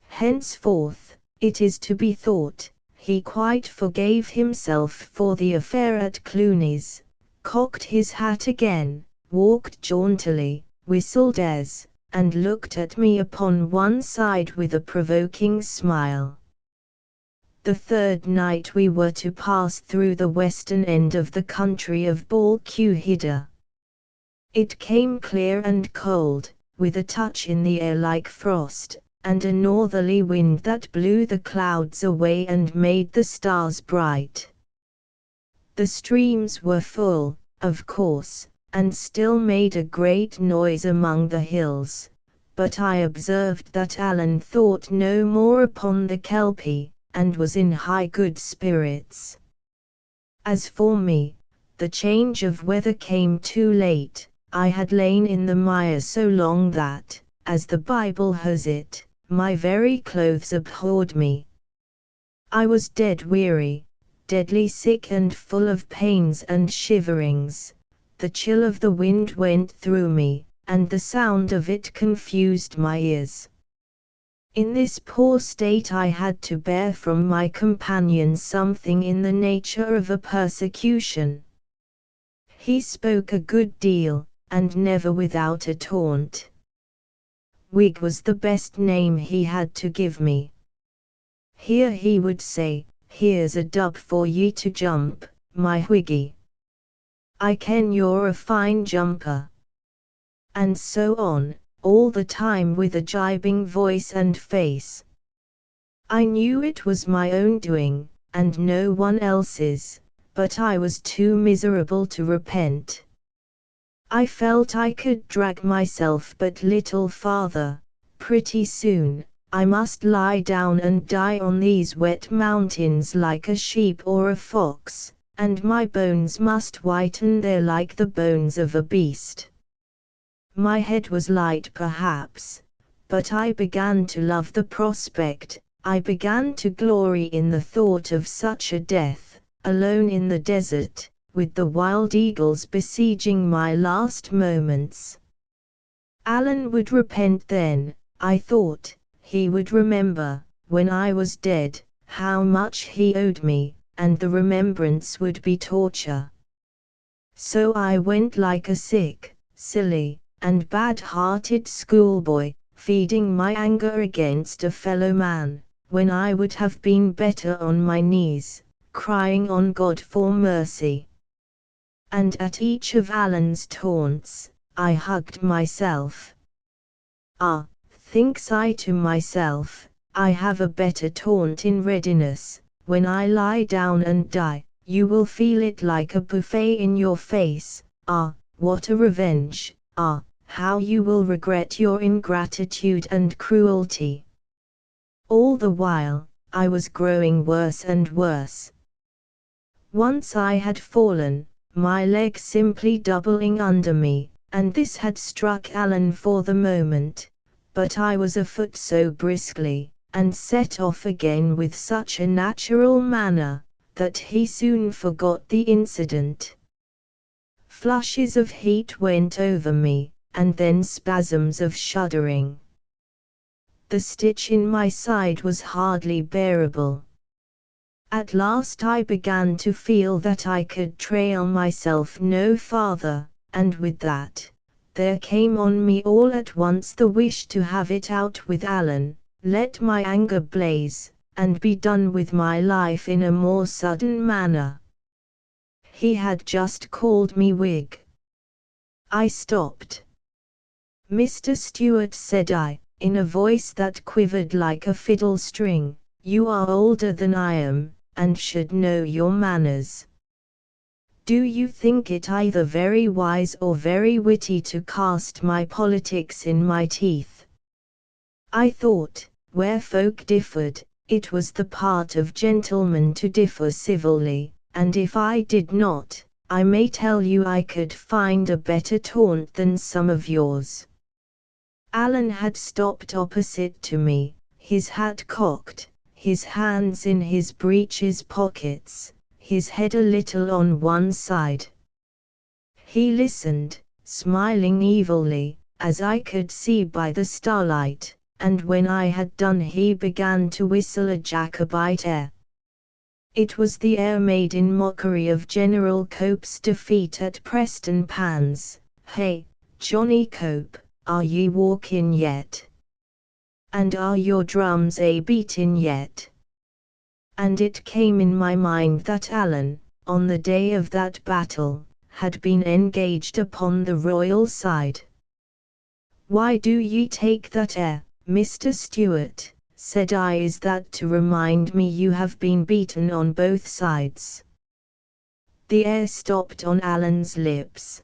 Henceforth, it is to be thought, he quite forgave himself for the affair at Cluny's, cocked his hat again, walked jauntily, whistled airs, and looked at me upon one side with a provoking smile. The third night we were to pass through the western end of the country of Balquhidder. It came clear and cold, with a touch in the air like frost, and a northerly wind that blew the clouds away and made the stars bright. The streams were full, of course, and still made a great noise among the hills, but I observed that Alan thought no more upon the Kelpie, and was in high good spirits. As for me, the change of weather came too late. I had lain in the mire so long that, as the Bible has it, my very clothes abhorred me. I was dead weary, deadly sick and full of pains and shiverings. The chill of the wind went through me, and the sound of it confused my ears. In this poor state I had to bear from my companion something in the nature of a persecution. He spoke a good deal, and never without a taunt. Whig was the best name he had to give me. "Here," he would say, "here's a dub for ye to jump, my Whiggy. I ken you're a fine jumper." And so on, all the time with a gibing voice and face. I knew it was my own doing, and no one else's, but I was too miserable to repent. I felt I could drag myself but little farther. Pretty soon, I must lie down and die on these wet mountains like a sheep or a fox, and my bones must whiten there like the bones of a beast. My head was light perhaps, but I began to love the prospect. I began to glory in the thought of such a death, alone in the desert, with the wild eagles besieging my last moments. Alan would repent then, I thought. He would remember, when I was dead, how much he owed me, and the remembrance would be torture. So I went like a sick, silly, and bad-hearted schoolboy, feeding my anger against a fellow man, when I would have been better on my knees, crying on God for mercy. And at each of Alan's taunts, I hugged myself. Ah, thinks I to myself, I have a better taunt in readiness. When I lie down and die, you will feel it like a buffet in your face. Ah, what a revenge! Ah, how you will regret your ingratitude and cruelty. All the while, I was growing worse and worse. Once I had fallen, my leg simply doubling under me, and this had struck Alan for the moment, but I was afoot so briskly, and set off again with such a natural manner, that he soon forgot the incident. Flushes of heat went over me, and then spasms of shuddering. The stitch in my side was hardly bearable. At last I began to feel that I could trail myself no farther, and with that, there came on me all at once the wish to have it out with Alan, let my anger blaze, and be done with my life in a more sudden manner. He had just called me Whig. I stopped. "Mr. Stewart," said I, in a voice that quivered like a fiddle string, "you are older than I am, and should know your manners. Do you think it either very wise or very witty to cast my politics in my teeth?" I thought, where folk differed, it was the part of gentlemen to differ civilly, and if I did not, I may tell you I could find a better taunt than some of yours. Alan had stopped opposite to me, his hat cocked, his hands in his breeches pockets, his head a little on one side. He listened, smiling evilly, as I could see by the starlight, and when I had done he began to whistle a Jacobite air. It was the air made in mockery of General Cope's defeat at Preston Pans. "Hey, Johnny Cope, are ye walkin' yet? And are your drums a beatin' yet?" And it came in my mind that Alan, on the day of that battle, had been engaged upon the royal side. "Why do ye take that air, Mr. Stewart?" said I. "Is that to remind me you have been beaten on both sides?" The air stopped on Alan's lips.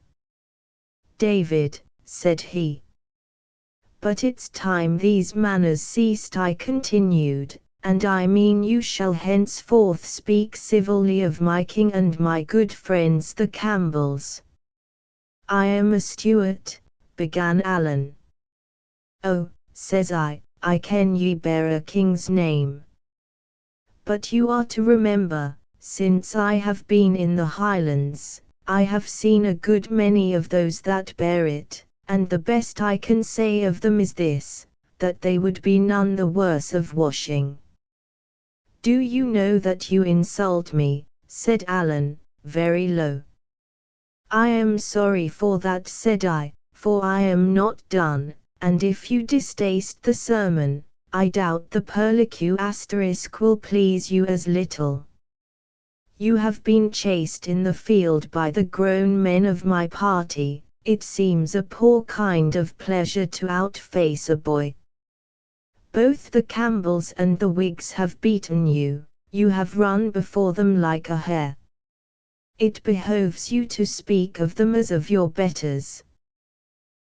"David," said he. "But it's time these manners ceased," I continued, "and I mean you shall henceforth speak civilly of my king and my good friends the Campbells." "I am a Stuart," began Alan. "Oh," says I ken ye bear a king's name. But you are to remember, since I have been in the Highlands, I have seen a good many of those that bear it, and the best I can say of them is this, that they would be none the worse of washing." "Do you know that you insult me?" said Alan, very low. "I am sorry for that," said I, "for I am not done, and if you distaste the sermon, I doubt the perlique asterisk will please you as little. You have been chased in the field by the grown men of my party. It seems a poor kind of pleasure to outface a boy. Both the Campbells and the Whigs have beaten you, you have run before them like a hare. It behoves you to speak of them as of your betters."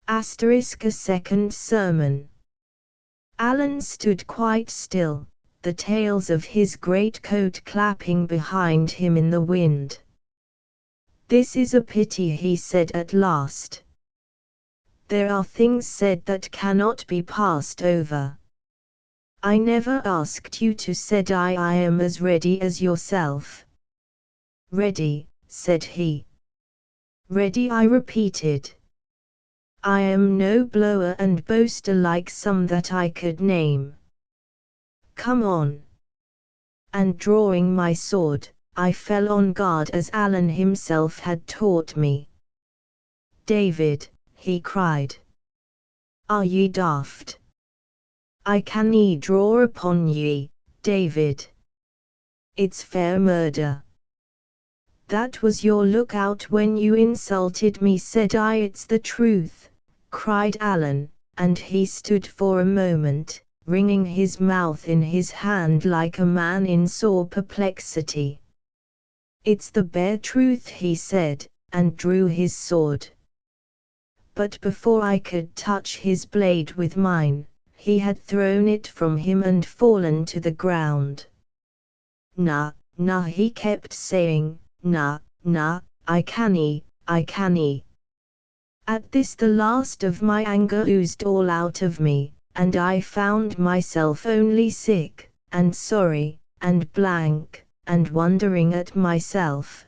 Asterisk a second sermon. Alan stood quite still, the tails of his greatcoat clapping behind him in the wind. "This is a pity," he said at last. "There are things said that cannot be passed over." "I never asked you to," said I. "I am as ready as yourself." "Ready," said he. "Ready," I repeated. "I am no blower and boaster like some that I could name. Come on." And drawing my sword, I fell on guard as Alan himself had taught me. "David," he cried. "Are ye daft? I cannae draw upon ye, David. It's fair murder." "That was your lookout when you insulted me," said I. "It's the truth," cried Alan, and he stood for a moment, wringing his mouth in his hand like a man in sore perplexity. "It's the bare truth," he said, and drew his sword. But before I could touch his blade with mine, he had thrown it from him and fallen to the ground. "Nah, nah," he kept saying, "nah, nah, I canny, I canny." At this the last of my anger oozed all out of me, and I found myself only sick, and sorry, and blank, and wondering at myself.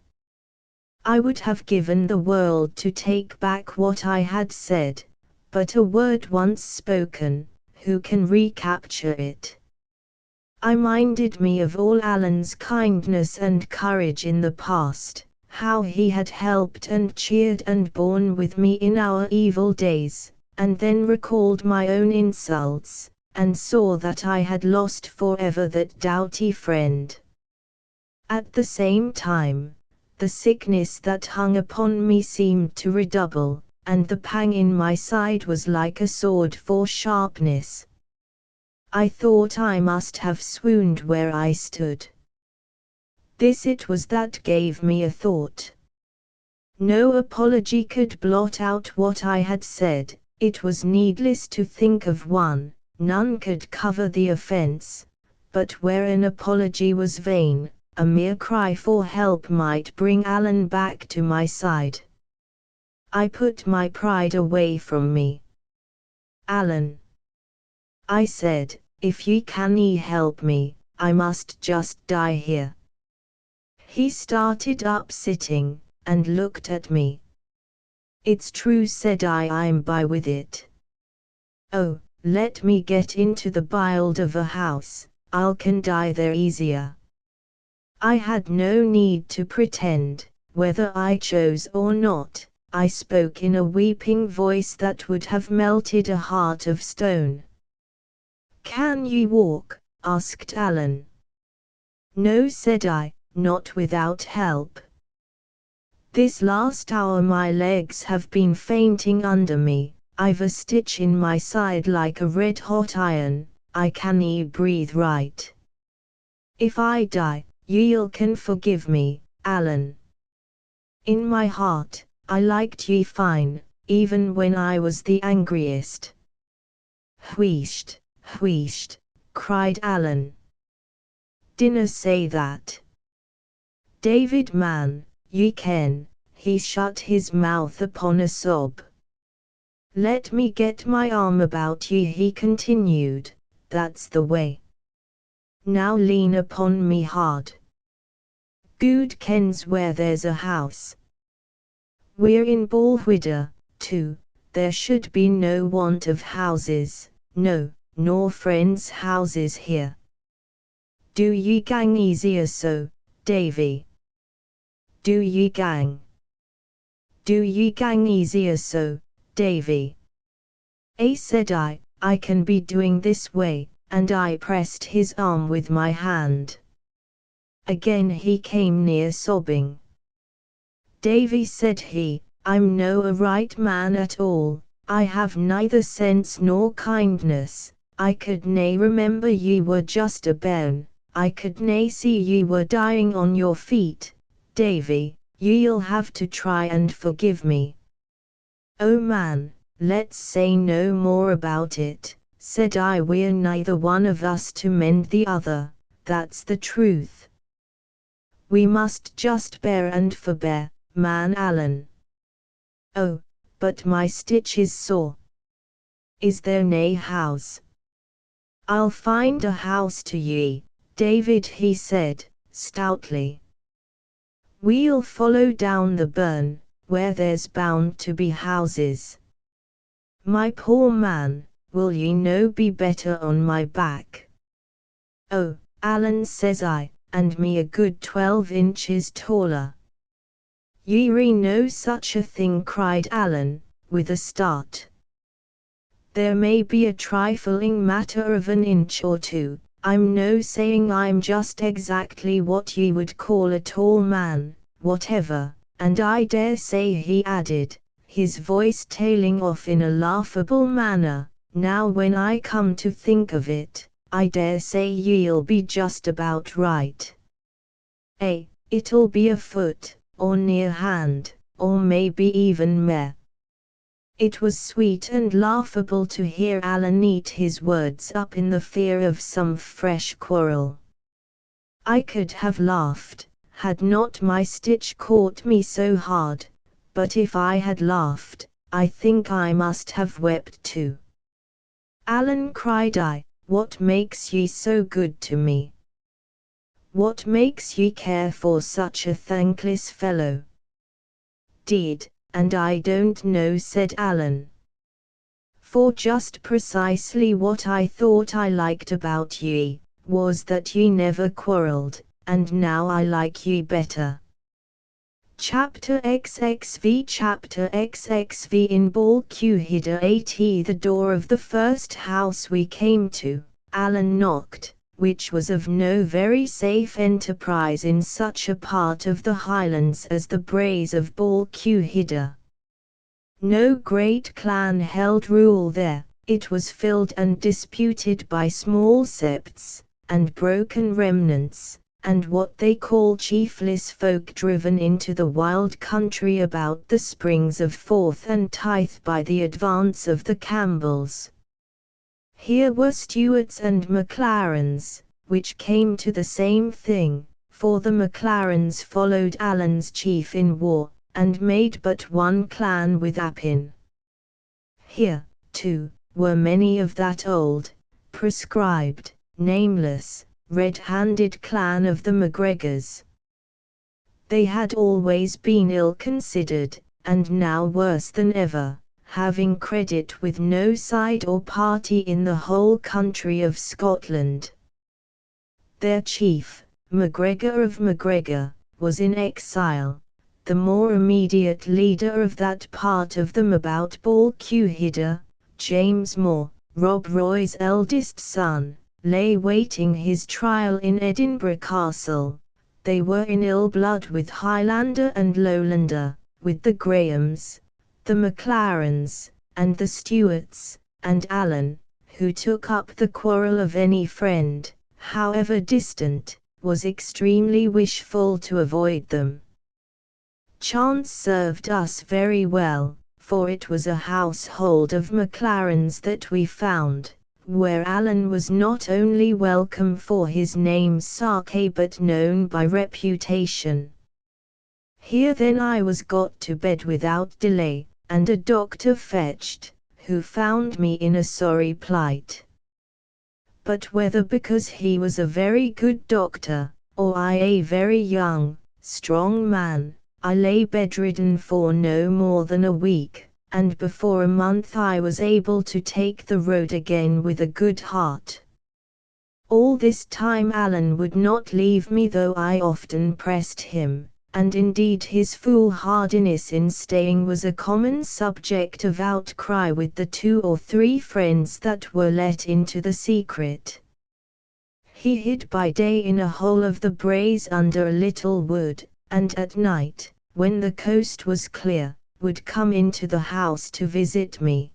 I would have given the world to take back what I had said, but a word once spoken, who can recapture it? I minded me of all Alan's kindness and courage in the past, how he had helped and cheered and borne with me in our evil days, and then recalled my own insults, and saw that I had lost forever that doughty friend. At the same time, the sickness that hung upon me seemed to redouble, and the pang in my side was like a sword for sharpness. I thought I must have swooned where I stood. This it was that gave me a thought. No apology could blot out what I had said, it was needless to think of one, none could cover the offense, but where an apology was vain, a mere cry for help might bring Alan back to my side. I put my pride away from me. "Alan," I said, "if ye canny help me, I must just die here." He started up sitting, and looked at me. "It's true," said I, "I'm by with it. Oh, let me get into the bild of a house, I'll can die there easier." I had no need to pretend, whether I chose or not. I spoke in a weeping voice that would have melted a heart of stone. "Can ye walk?" asked Alan. "No," said I, "not without help. This last hour my legs have been fainting under me, I've a stitch in my side like a red-hot iron, I canny breathe right. If I die, ye'll can forgive me, Alan. In my heart, I liked ye fine, even when I was the angriest." "Wheesht, wheesht," cried Alan. "Dinna say that. David man, ye ken," he shut his mouth upon a sob. "Let me get my arm about ye," he continued, "that's the way. Now lean upon me hard. Good kens where there's a house. We're in Balwhidder, too, there should be no want of houses, no, nor friends' houses here. Do ye gang easier so, Davy. Do ye gang. Do ye gang easier so, Davy." Said I can be doing this way," and I pressed his arm with my hand. Again he came near sobbing. "Davy," said he, "I'm no a right man at all, I have neither sense nor kindness, I could nae remember ye were just a bairn, I could nae see ye were dying on your feet, Davy, ye'll have to try and forgive me." "Oh man, let's say no more about it," said I, "we're neither one of us to mend the other, that's the truth. We must just bear and forbear, man Alan. Oh, but my stitch is sore. Is there nae house?" "I'll find a house to ye, David," he said, stoutly. "We'll follow down the burn, where there's bound to be houses. My poor man, will ye no be better on my back?" "Oh, Alan," says I, "and me a good 12 inches taller." "Ye re no such a thing," cried Alan, with a start. "There may be a trifling matter of an inch or two, I'm no saying I'm just exactly what ye would call a tall man, whatever, and I dare say," he added, his voice tailing off in a laughable manner, now when I come to think of it, I dare say ye'll be just about right. It'll be a foot, or near hand, or maybe even mere. It was sweet and laughable to hear Alan eat his words up in the fear of some fresh quarrel. I could have laughed, had not my stitch caught me so hard, but if I had laughed, I think I must have wept too. Alan, cried I, what makes ye so good to me? What makes ye care for such a thankless fellow? Deed, and I don't know, said Alan. For just precisely what I thought I liked about ye, was that ye never quarrelled, and now I like ye better. Chapter XXV Chapter XXV In Balquhidder at the door of the first house we came to, Alan knocked, which was of no very safe enterprise in such a part of the Highlands as the braes of Balquhidder. No great clan held rule there, it was filled and disputed by small septs, and broken remnants, and what they call chiefless folk driven into the wild country about the springs of Forth and Tythe by the advance of the Campbells. Here were Stuarts and Maclarens, which came to the same thing, for the Maclarens followed Alan's chief in war, and made but one clan with Appin. Here, too, were many of that old, prescribed, nameless, red-handed clan of the MacGregors. They had always been ill-considered, and now worse than ever, having credit with no side or party in the whole country of Scotland. Their chief, MacGregor of MacGregor, was in exile. The more immediate leader of that part of them about Balquhidder, James More, Rob Roy's eldest son, lay waiting his trial in Edinburgh Castle. They were in ill blood with Highlander and Lowlander, with the Grahams, the Maclarens, and the Stuarts, and Alan, who took up the quarrel of any friend, however distant, was extremely wishful to avoid them. Chance served us very well, for it was a household of Maclarens that we found, where Alan was not only welcome for his name's sake but known by reputation. Here then I was got to bed without delay, and a doctor fetched, who found me in a sorry plight. But whether because he was a very good doctor, or I a very young, strong man, I lay bedridden for no more than a week, and before a month I was able to take the road again with a good heart. All this time Alan would not leave me, though I often pressed him, and indeed his foolhardiness in staying was a common subject of outcry with the 2 or 3 friends that were let into the secret. He hid by day in a hole of the braes under a little wood, and at night, when the coast was clear, would come into the house to visit me.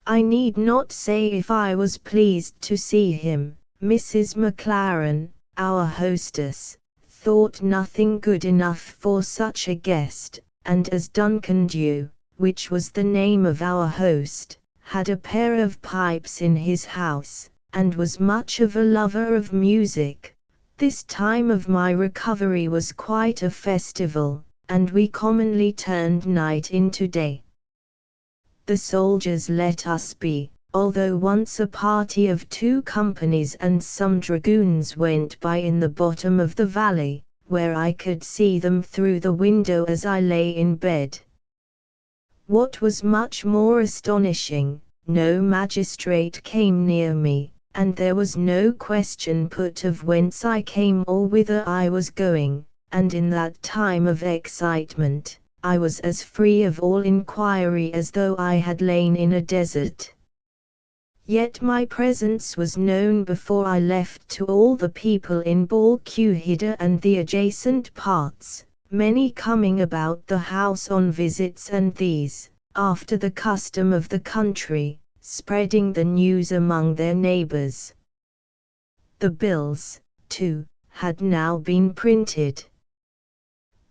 I need not say if I was pleased to see him. Mrs. Maclaren, our hostess, thought nothing good enough for such a guest, and as Duncan Dew, which was the name of our host, had a pair of pipes in his house, and was much of a lover of music, this time of my recovery was quite a festival, and we commonly turned night into day. The soldiers let us be, although once a party of 2 companies and some dragoons went by in the bottom of the valley, where I could see them through the window as I lay in bed. What was much more astonishing, no magistrate came near me, and there was no question put of whence I came or whither I was going, and in that time of excitement, I was as free of all inquiry as though I had lain in a desert. Yet my presence was known before I left to all the people in Balquhidder and the adjacent parts, many coming about the house on visits, and these, after the custom of the country, spreading the news among their neighbors. The bills, too, had now been printed.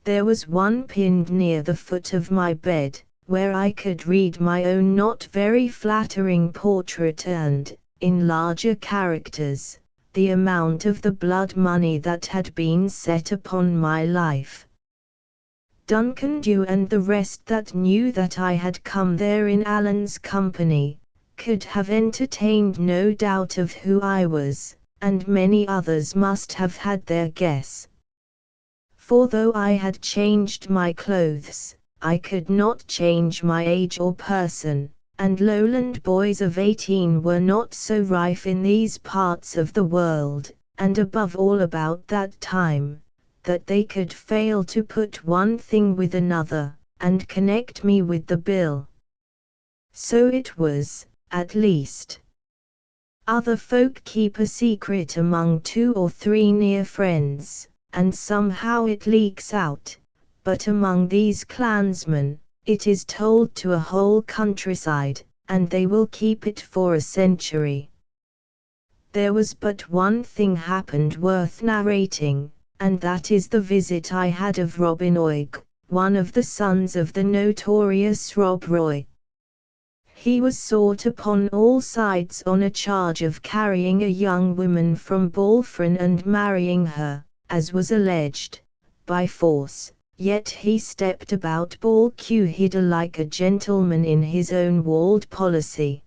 There was one pinned near the foot of my bed, where I could read my own not very flattering portrait and, in larger characters, the amount of the blood money that had been set upon my life. Duncan Dew and the rest that knew that I had come there in Allen's company, could have entertained no doubt of who I was, and many others must have had their guess. For though I had changed my clothes, I could not change my age or person, and lowland boys of 18 were not so rife in these parts of the world, and above all about that time, that they could fail to put one thing with another, and connect me with the bill. So it was, at least. Other folk keep a secret among 2 or 3 near friends, and somehow it leaks out, but among these clansmen, it is told to a whole countryside, and they will keep it for a century. There was but one thing happened worth narrating, and that is the visit I had of Robin Oig, one of the sons of the notorious Rob Roy. He was sought upon all sides on a charge of carrying a young woman from Balfron and marrying her, as was alleged, by force, yet he stepped about Balquhidder like a gentleman in his own walled policy.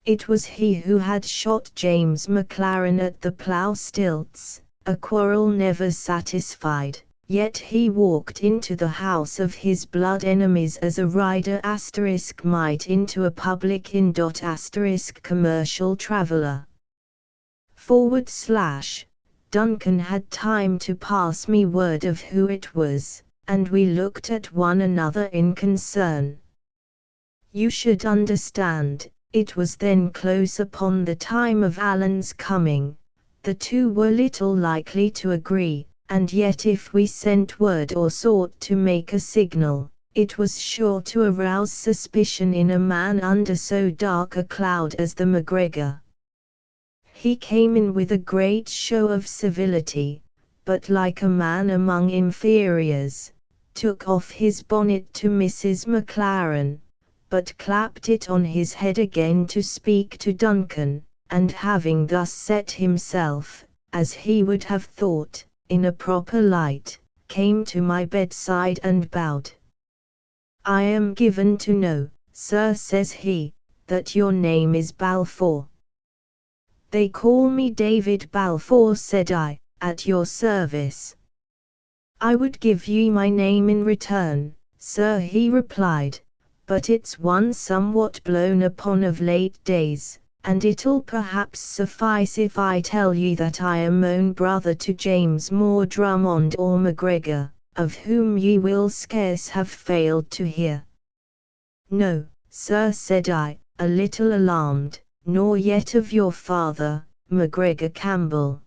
It was he who had shot James MacLaren at the plough stilts, a quarrel never satisfied, yet he walked into the house of his blood enemies as a rider might into a public inn. Commercial traveller. / Duncan had time to pass me word of who it was, and we looked at one another in concern. You should understand, it was then close upon the time of Allen's coming. The two were little likely to agree, and yet if we sent word or sought to make a signal, it was sure to arouse suspicion in a man under so dark a cloud as the MacGregor. He came in with a great show of civility, but like a man among inferiors, took off his bonnet to Mrs. MacLaren, but clapped it on his head again to speak to Duncan, and having thus set himself, as he would have thought, in a proper light, came to my bedside and bowed. I am given to know, sir, says he, that your name is Balfour. They call me David Balfour, said I, at your service. I would give ye my name in return, sir, he replied, but it's one somewhat blown upon of late days, and it'll perhaps suffice if I tell ye that I am own brother to James Moore Drummond or MacGregor, of whom ye will scarce have failed to hear. No, sir, said I, a little alarmed, nor yet of your father, MacGregor Campbell.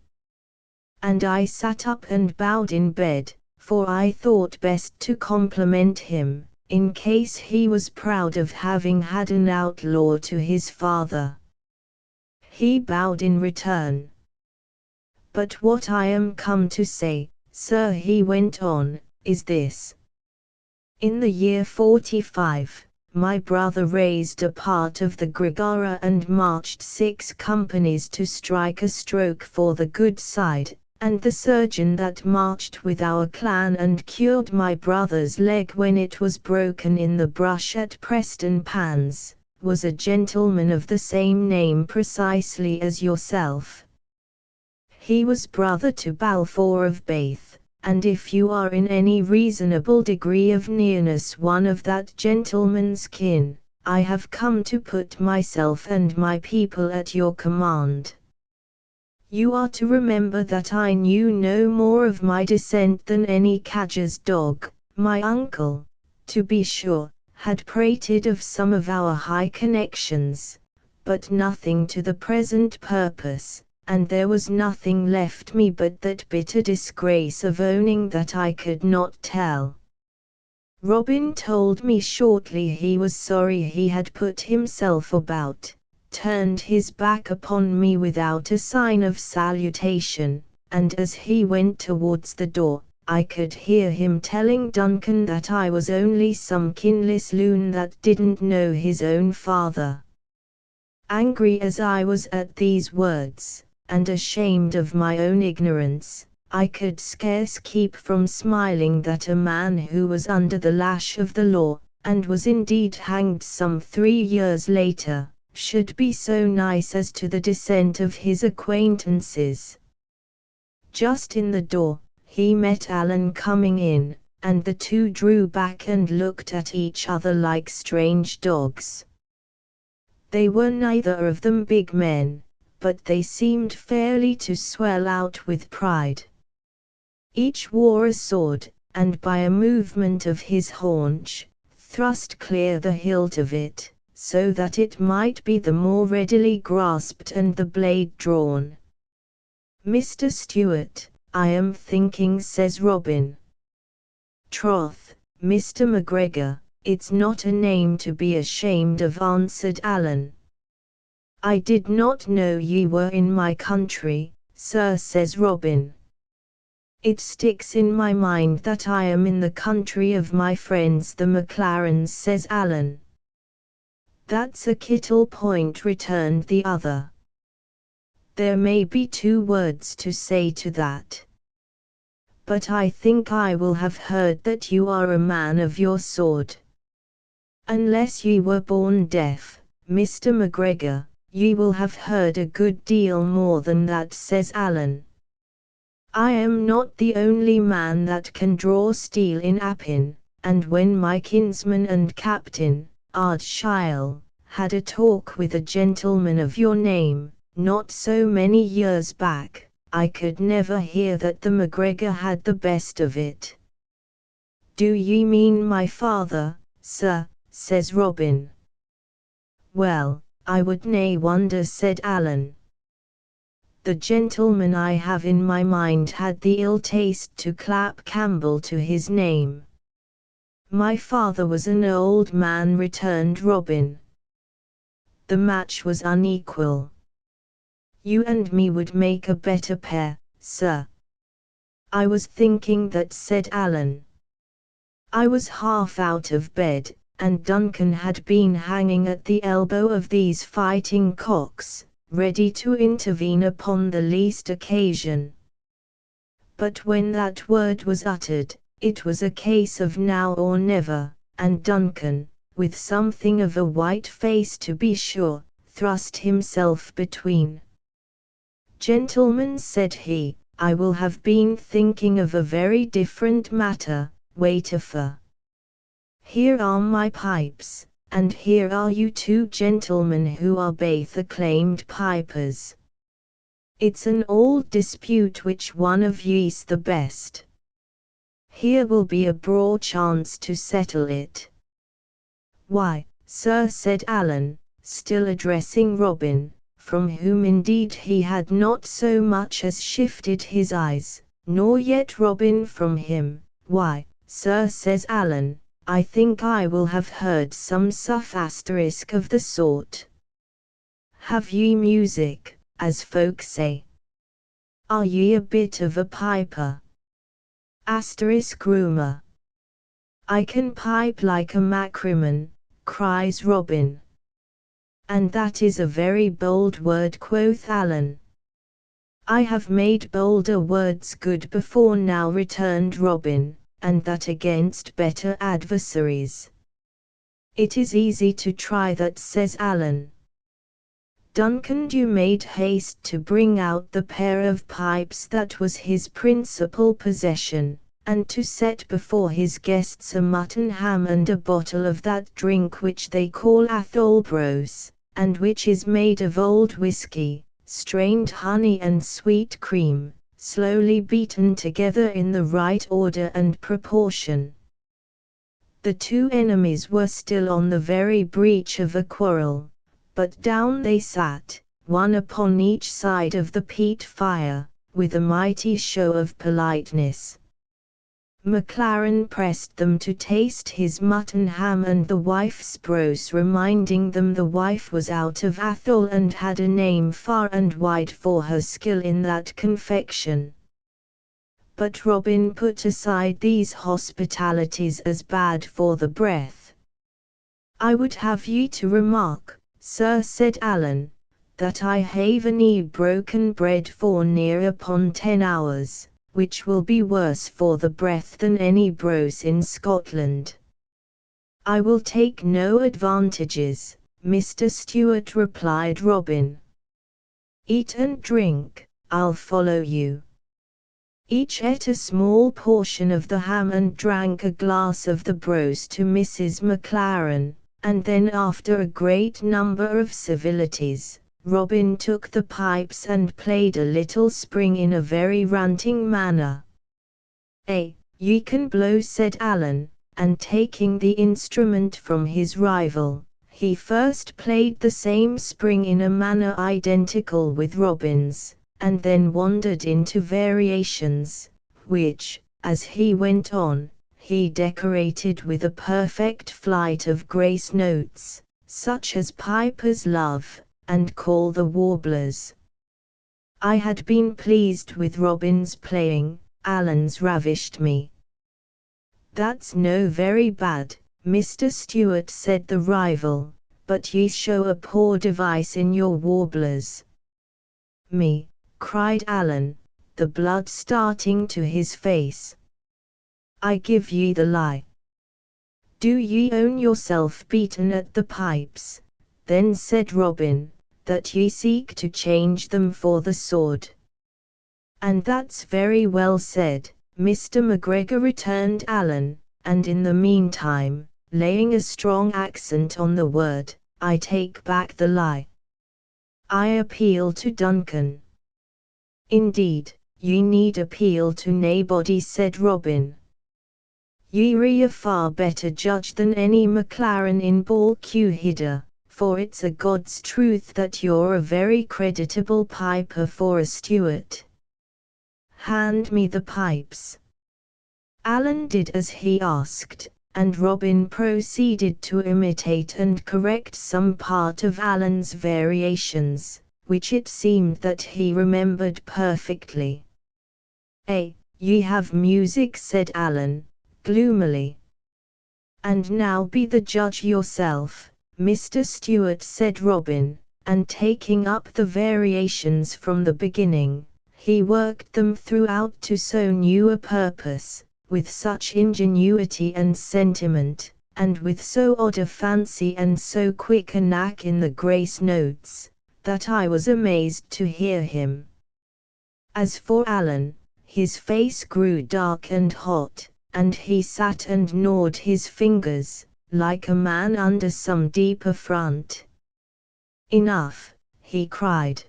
And I sat up and bowed in bed, for I thought best to compliment him, in case he was proud of having had an outlaw to his father. He bowed in return. But what I am come to say, sir, he went on, is this. In the year 45, my brother raised a part of the Gregara and marched 6 companies to strike a stroke for the good side, and the surgeon that marched with our clan and cured my brother's leg when it was broken in the brush at Preston Pans, was a gentleman of the same name precisely as yourself. He was brother to Balfour of Bath, and if you are in any reasonable degree of nearness one of that gentleman's kin, I have come to put myself and my people at your command. You are to remember that I knew no more of my descent than any cadger's dog. My uncle, to be sure, had prated of some of our high connections, but nothing to the present purpose, and there was nothing left me but that bitter disgrace of owning that I could not tell. Robin told me shortly he was sorry he had put himself about, turned his back upon me without a sign of salutation, and as he went towards the door, I could hear him telling Duncan that I was only some kinless loon that didn't know his own father. Angry as I was at these words, and ashamed of my own ignorance, I could scarce keep from smiling that a man who was under the lash of the law, and was indeed hanged some 3 years later, should be so nice as to the descent of his acquaintances. Just in the door, he met Alan coming in, and the two drew back and looked at each other like strange dogs. They were neither of them big men, but they seemed fairly to swell out with pride. Each wore a sword, and by a movement of his haunch, thrust clear the hilt of it, so that it might be the more readily grasped and the blade drawn. "Mr. Stewart, I am thinking," says Robin. "Troth, Mr. McGregor, it's not a name to be ashamed of," answered Alan. "I did not know ye were in my country, sir," says Robin. "It sticks in my mind that I am in the country of my friends the Maclarens," says Alan. "That's a kittle point," returned the other. "There may be 2 words to say to that. But I think I will have heard that you are a man of your sword. Unless ye were born deaf, Mr. McGregor, ye will have heard a good deal more than that," says Alan. "I am not the only man that can draw steel in Appin, and when my kinsman and captain, Ardshiel, had a talk with a gentleman of your name, not so many years back, I could never hear that the McGregor had the best of it." "Do ye mean my father, sir?" says Robin. "Well, I would nae wonder," said Alan. "The gentleman I have in my mind had the ill taste to clap Campbell to his name." "My father was an old man," returned Robin. "The match was unequal. You and me would make a better pair, sir." "I was thinking that," said Alan. I was half out of bed, and Duncan had been hanging at the elbow of these fighting cocks, ready to intervene upon the least occasion. But when that word was uttered, it was a case of now or never, and Duncan, with something of a white face to be sure, thrust himself between. "Gentlemen," said he, "I will have been thinking of a very different matter, waitifer. Here are my pipes, and here are you 2 gentlemen who are baith acclaimed pipers. It's an old dispute which one of ye's the best. Here will be a braw chance to settle it." "Why, sir," said Alan, still addressing Robin, from whom indeed he had not so much as shifted his eyes, nor yet Robin from him, "why, sir," says Alan, "I think I will have heard some suff asterisk of the sort. Have ye music, as folk say? Are ye a bit of a piper? Asterisk rumour." "I can pipe like a macrimon," cries Robin. "And that is a very bold word," quoth Alan. "I have made bolder words good before now," returned Robin, "and that against better adversaries." "It is easy to try that," says Alan. Duncan made haste to bring out the pair of pipes that was his principal possession, and to set before his guests a mutton ham and a bottle of that drink which they call Atholbros, and which is made of old whisky, strained honey and sweet cream, slowly beaten together in the right order and proportion. The 2 enemies were still on the very breach of a quarrel, but down they sat, one upon each side of the peat fire, with a mighty show of politeness. MacLaren pressed them to taste his mutton ham and the wife's brose, reminding them the wife was out of Athol and had a name far and wide for her skill in that confection. But Robin put aside these hospitalities as bad for the breath. "I would have ye to remark, sir," said Allen, "that I have any broken bread for near upon 10 hours, which will be worse for the breath than any brose in Scotland." "I will take no advantages, Mr. Stewart," replied Robin. "Eat and drink, I'll follow you." Each ate a small portion of the ham and drank a glass of the brose to Mrs. MacLaren, and then after a great number of civilities, Robin took the pipes and played a little spring in a very ranting manner. "Ye can blow," said Allen, and taking the instrument from his rival, he first played the same spring in a manner identical with Robin's, and then wandered into variations, which, as he went on, he decorated with a perfect flight of grace notes, such as pipers love, and call the warblers. I had been pleased with Robin's playing, Allen's ravished me. "That's no very bad, Mr. Stewart," said the rival, "but ye show a poor device in your warblers." "Me," cried Allen, the blood starting to his face. "I give ye the lie. Do ye own yourself beaten at the pipes, then," said Robin, "that ye seek to change them for the sword?" "And that's very well said, Mr. McGregor," returned Allen, "and in the meantime, laying a strong accent on the word, I take back the lie. I appeal to Duncan." "Indeed, ye need appeal to naebody," said Robin. "Ye're a far better judge than any MacLaren in Balquhidder, for it's a God's truth that you're a very creditable piper for a Stewart. Hand me the pipes." Allen did as he asked, and Robin proceeded to imitate and correct some part of Allen's variations, which it seemed that he remembered perfectly. "Ye have music," said Allen, gloomily. "And now be the judge yourself, Mr. Stewart," said Robin, and taking up the variations from the beginning, he worked them throughout to so new a purpose, with such ingenuity and sentiment, and with so odd a fancy and so quick a knack in the grace notes, that I was amazed to hear him. As for Allen, his face grew dark and hot, and he sat and gnawed his fingers, like a man under some deep affront. "Enough," he cried.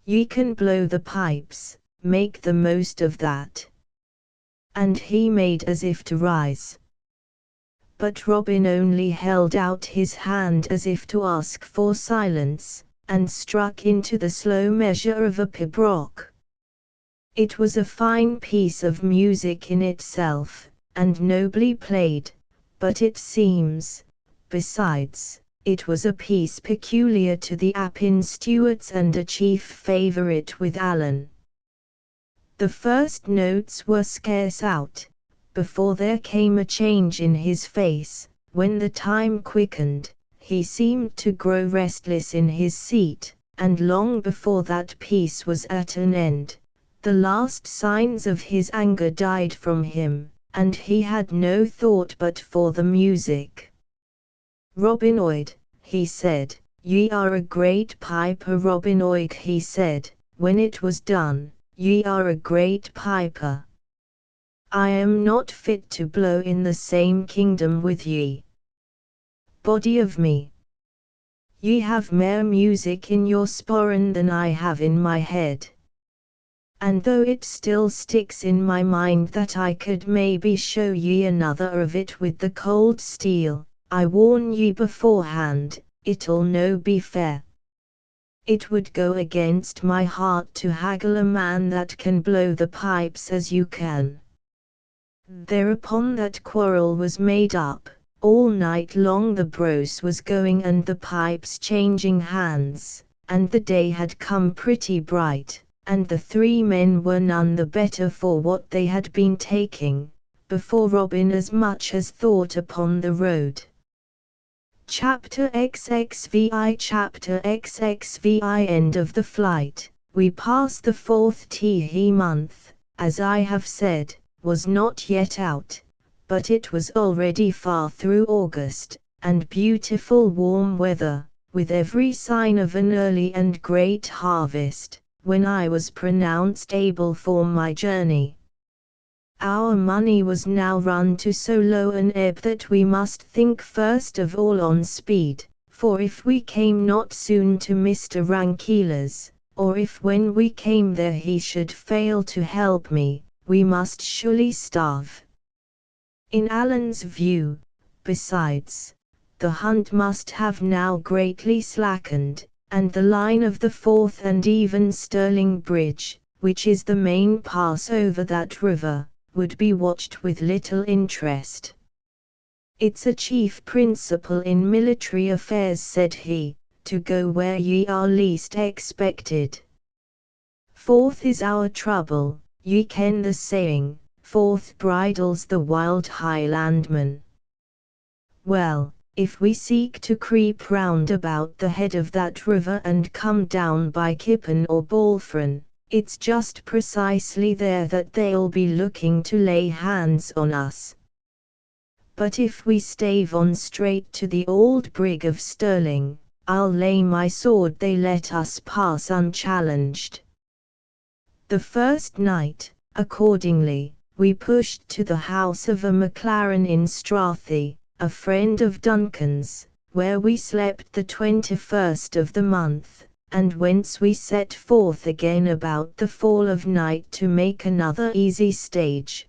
"Ye can blow the pipes, make the most of that." And he made as if to rise. But Robin only held out his hand as if to ask for silence, and struck into the slow measure of a pibroch. It was a fine piece of music in itself, and nobly played, but it seems, besides, it was a piece peculiar to the Appin Stewarts and a chief favourite with Allen. The first notes were scarce out, before there came a change in his face. When the time quickened, he seemed to grow restless in his seat, and long before that piece was at an end, the last signs of his anger died from him, and he had no thought but for the music. "Robin Oig," he said, "ye are a great piper." "Robin Oig," he said, when it was done, "ye are a great piper. I am not fit to blow in the same kingdom with ye. Body of me! Ye have mair music in your sporran than I have in my head. And though it still sticks in my mind that I could maybe show ye another of it with the cold steel, I warn ye beforehand, it'll no be fair. It would go against my heart to haggle a man that can blow the pipes as you can." Thereupon that quarrel was made up. All night long the brose was going and the pipes changing hands, and the day had come pretty bright, and the three men were none the better for what they had been taking, before Robin as much as thought upon the road. Chapter XXVI Chapter XXVI End of the flight. We pass the 4th Tehe month, as I have said, was not yet out, but it was already far through August, and beautiful warm weather, with every sign of an early and great harvest, when I was pronounced able for my journey. Our money was now run to so low an ebb that we must think first of all on speed, for if we came not soon to Mr. Rankeela's, or if when we came there he should fail to help me, we must surely starve. In Allen's view, besides, the hunt must have now greatly slackened, and the line of the Forth and even Stirling Bridge, which is the main pass over that river, would be watched with little interest. It's a chief principle in military affairs, said he, to go where ye are least expected. Forth is our trouble, ye ken the saying, Forth bridles the wild Highlandman. Well, if we seek to creep round about the head of that river and come down by Kippen or Balfron, it's just precisely there that they'll be looking to lay hands on us. But if we stave on straight to the old brig of Stirling, I'll lay my sword they let us pass unchallenged. The first night, accordingly, we pushed to the house of a MacLaren in Strathy, a friend of Duncan's, where we slept the 21st of the month, and whence we set forth again about the fall of night to make another easy stage.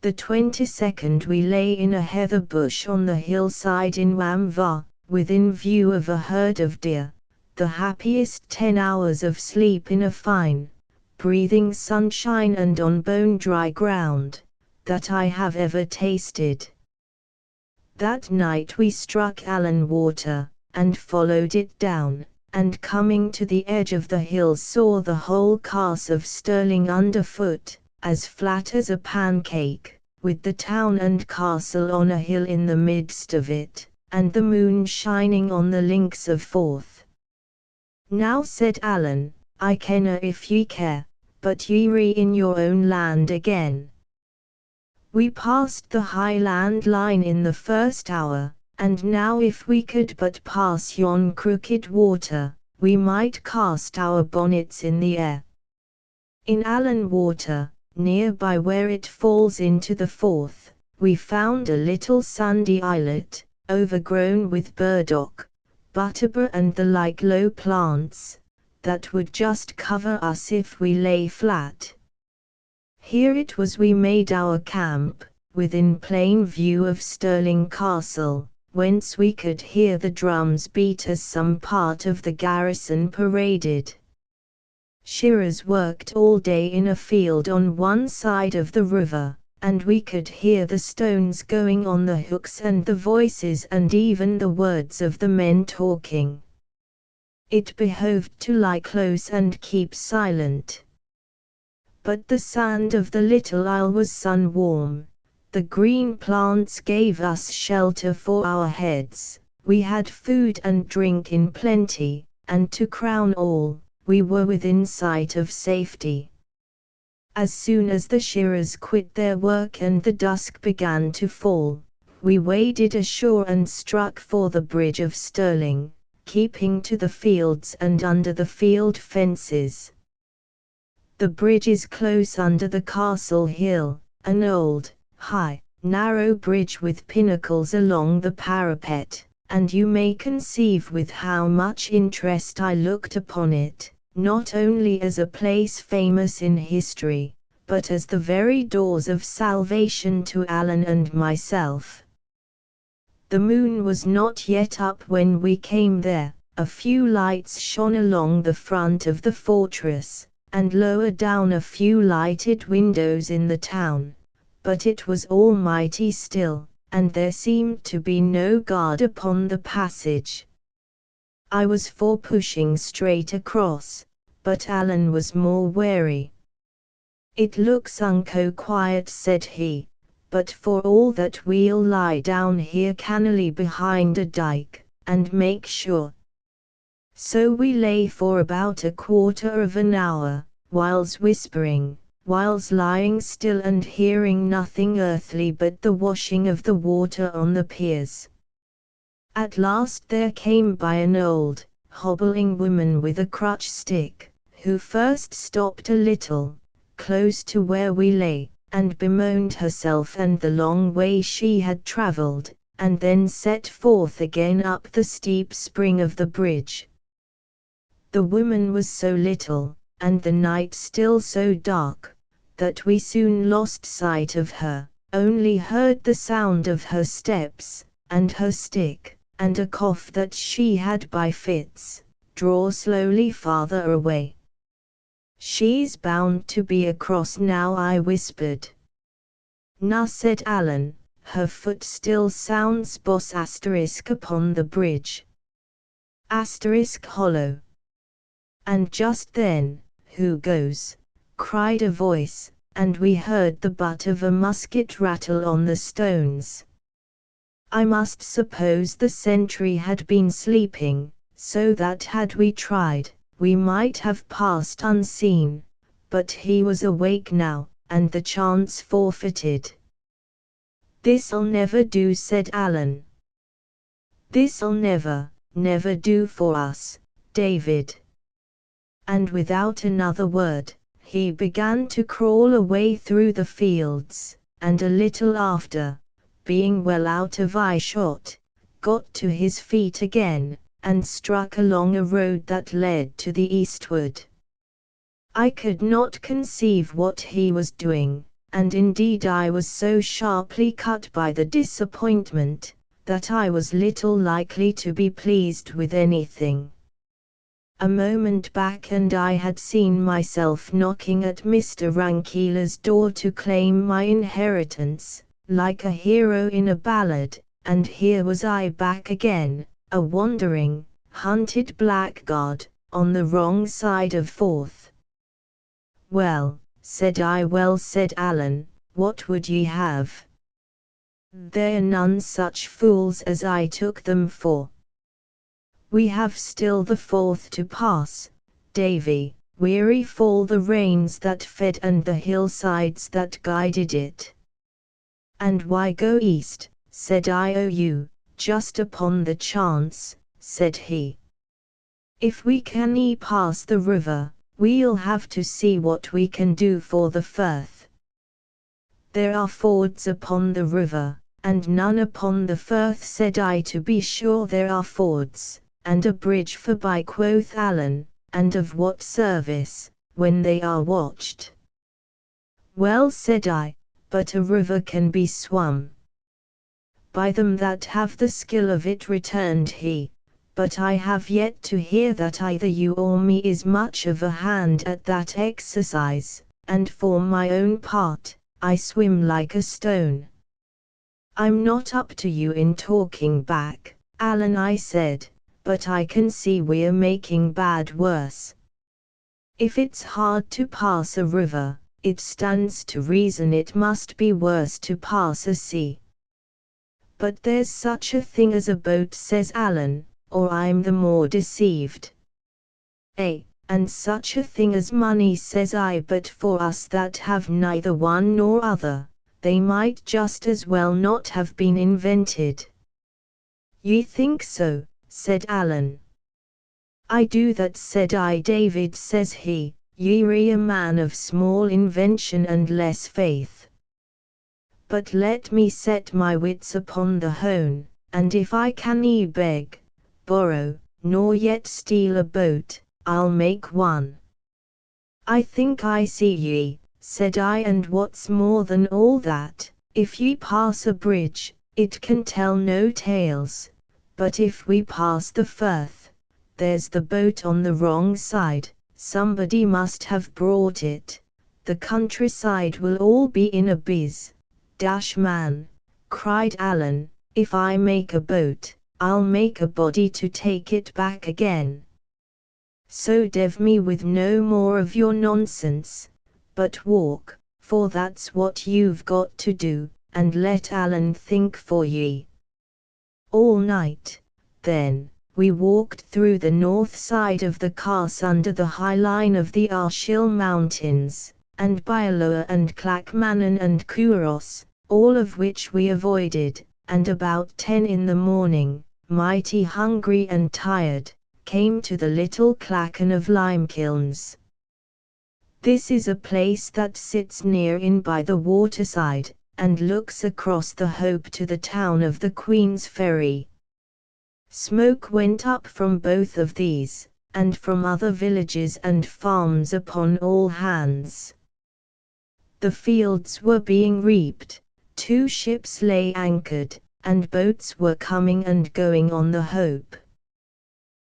The 22nd we lay in a heather bush on the hillside in Wamva, within view of a herd of deer, the happiest 10 hours of sleep in a fine, breathing sunshine and on bone-dry ground, that I have ever tasted. That night we struck Allen Water, and followed it down, and coming to the edge of the hill saw the whole Carse of Stirling underfoot, as flat as a pancake, with the town and castle on a hill in the midst of it, and the moon shining on the links of Forth. Now said Allen, I kenna if ye care, but ye re in your own land again. We passed the Highland line in the first hour, and now if we could but pass yon crooked water, we might cast our bonnets in the air. In Allen Water, near by where it falls into the Forth, we found a little sandy islet, overgrown with burdock, butterbur and the like low plants, that would just cover us if we lay flat. Here it was we made our camp, within plain view of Stirling Castle, whence we could hear the drums beat as some part of the garrison paraded. Shearers worked all day in a field on one side of the river, and we could hear the stones going on the hooks and the voices and even the words of the men talking. It behoved to lie close and keep silent. But the sand of the little isle was sun-warm, the green plants gave us shelter for our heads, we had food and drink in plenty, and to crown all, we were within sight of safety. As soon as the shearers quit their work and the dusk began to fall, we waded ashore and struck for the bridge of Stirling, keeping to the fields and under the field fences. The bridge is close under the castle hill, an old, high, narrow bridge with pinnacles along the parapet, and you may conceive with how much interest I looked upon it, not only as a place famous in history, but as the very doors of salvation to Allen and myself. The moon was not yet up when we came there, a few lights shone along the front of the fortress, and lower down a few lighted windows in the town, but it was almighty still, and there seemed to be no guard upon the passage. I was for pushing straight across, but Alan was more wary. "It looks unco quiet," said he, "but for all that we'll lie down here cannily behind a dyke, and make sure." So we lay for about a quarter of an hour, whiles whispering, whiles lying still and hearing nothing earthly but the washing of the water on the piers. At last there came by an old, hobbling woman with a crutch stick, who first stopped a little, close to where we lay, and bemoaned herself and the long way she had travelled, and then set forth again up the steep spring of the bridge. The woman was so little, and the night still so dark, that we soon lost sight of her, only heard the sound of her steps, and her stick, and a cough that she had by fits, draw slowly farther away. "She's bound to be across now," I whispered. "Na," said Alan, "her foot still sounds boss asterisk upon the bridge. Asterisk hollow." And just then, "Who goes?" cried a voice, and we heard the butt of a musket rattle on the stones. I must suppose the sentry had been sleeping, so that had we tried, we might have passed unseen, but he was awake now, and the chance forfeited. "This'll never do," said Alan. "This'll never, never do for us, David." And without another word, he began to crawl away through the fields, and a little after, being well out of eye-shot, got to his feet again, and struck along a road that led to the eastward. I could not conceive what he was doing, and indeed I was so sharply cut by the disappointment, that I was little likely to be pleased with anything. A moment back and I had seen myself knocking at Mr. Rankeela's door to claim my inheritance, like a hero in a ballad, and here was I back again, a wandering, hunted blackguard, on the wrong side of Forth. "Well," said I. "Well," said Alan, "what would ye have? They're none such fools as I took them for. We have still the Forth to pass, Davy, weary fall the rains that fed and the hillsides that guided it." "And why go east?" said I. "Oh, you, just upon the chance," said he. "If we can pass the river, we'll have to see what we can do for the Firth. There are fords upon the river, and none upon the Firth," said I. "To be sure there are fords, and a bridge forby," quoth Alan, "and of what service, when they are watched?" "Well," said I, "but a river can be swum." "By them that have the skill of it," returned he, "but I have yet to hear that either you or me is much of a hand at that exercise, and for my own part, I swim like a stone." "I'm not up to you in talking back, Alan," I said, "but I can see we're making bad worse. If it's hard to pass a river, it stands to reason it must be worse to pass a sea." "But there's such a thing as a boat," says Alan, "or I'm the more deceived." And such a thing as money," says I. "But for us that have neither one nor other, they might just as well not have been invented." "Ye think so?" said Alan. "I do that," said I. "David," says he, "ye're a man of small invention and less faith. But let me set my wits upon the hone, and if I can beg, borrow, nor yet steal a boat, I'll make one." "I think I see ye," said I. "And what's more than all that, if ye pass a bridge, it can tell no tales. But if we pass the Firth, there's the boat on the wrong side, somebody must have brought it, the countryside will all be in a biz, Dash man, cried Alan, if I make a boat, I'll make a body to take it back again. So dev me with no more of your nonsense, but walk, for that's what you've got to do, and let Alan think for ye. All night, then, we walked through the north side of the Carse under the high line of the Arshil Mountains, and Byaloa and Clackmannan and Kouros, all of which we avoided, and about 10 in the morning, mighty hungry and tired, came to the little clachan of Limekilns. This is a place that sits near in by the waterside, and looks across the Hope to the town of the Queen's Ferry. Smoke went up from both of these, and from other villages and farms upon all hands. The fields were being reaped, 2 ships lay anchored, and boats were coming and going on the Hope.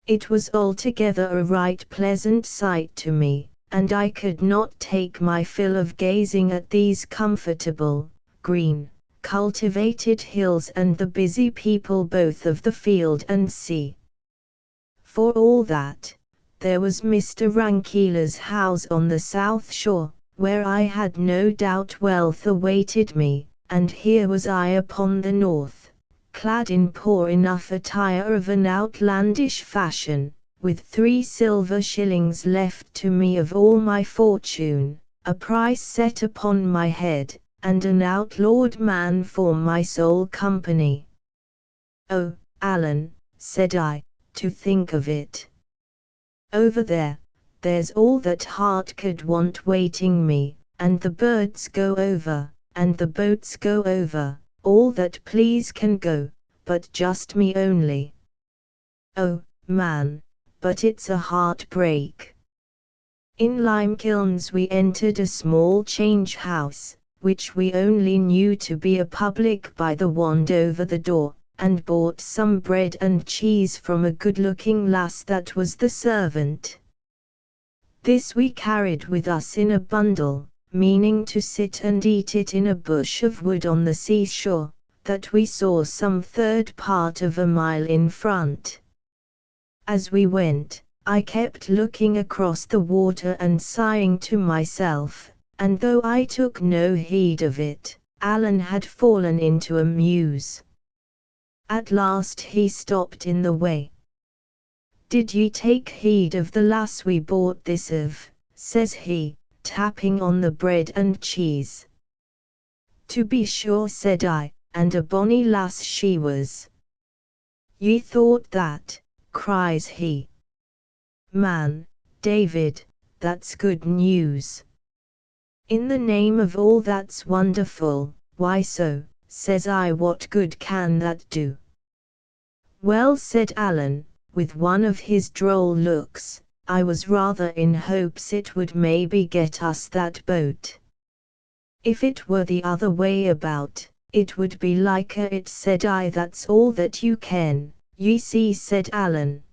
It was altogether a right pleasant sight to me, and I could not take my fill of gazing at these comfortable, green, cultivated hills and the busy people both of the field and sea. For all that, there was Mr. Rankeela's house on the south shore, where I had no doubt wealth awaited me, and here was I upon the north, clad in poor enough attire of an outlandish fashion, with 3 silver shillings left to me of all my fortune, a price set upon my head, and an outlawed man for my sole company. Oh, Alan, said I, to think of it. Over there, there's all that heart could want waiting me, and the birds go over, and the boats go over, all that please can go, but just me only. Oh, man, but it's a heartbreak. In Limekilns we entered a small change house, which we only knew to be a public by the wand over the door, and bought some bread and cheese from a good-looking lass that was the servant. This we carried with us in a bundle, meaning to sit and eat it in a bush of wood on the seashore, that we saw some 1/3 part of a mile in front. As we went, I kept looking across the water and sighing to myself, and though I took no heed of it, Alan had fallen into a muse. At last he stopped in the way. Did ye take heed of the lass we bought this of, says he, tapping on the bread and cheese. To be sure, said I, and a bonny lass she was. Ye thought that, cries he. Man, David, that's good news. In the name of all that's wonderful, why so, says I, what good can that do? Well, said Alan, with one of his droll looks, I was rather in hopes it would maybe get us that boat. If it were the other way about, it would be liker it, said I. That's all that you can, ye see, said Alan.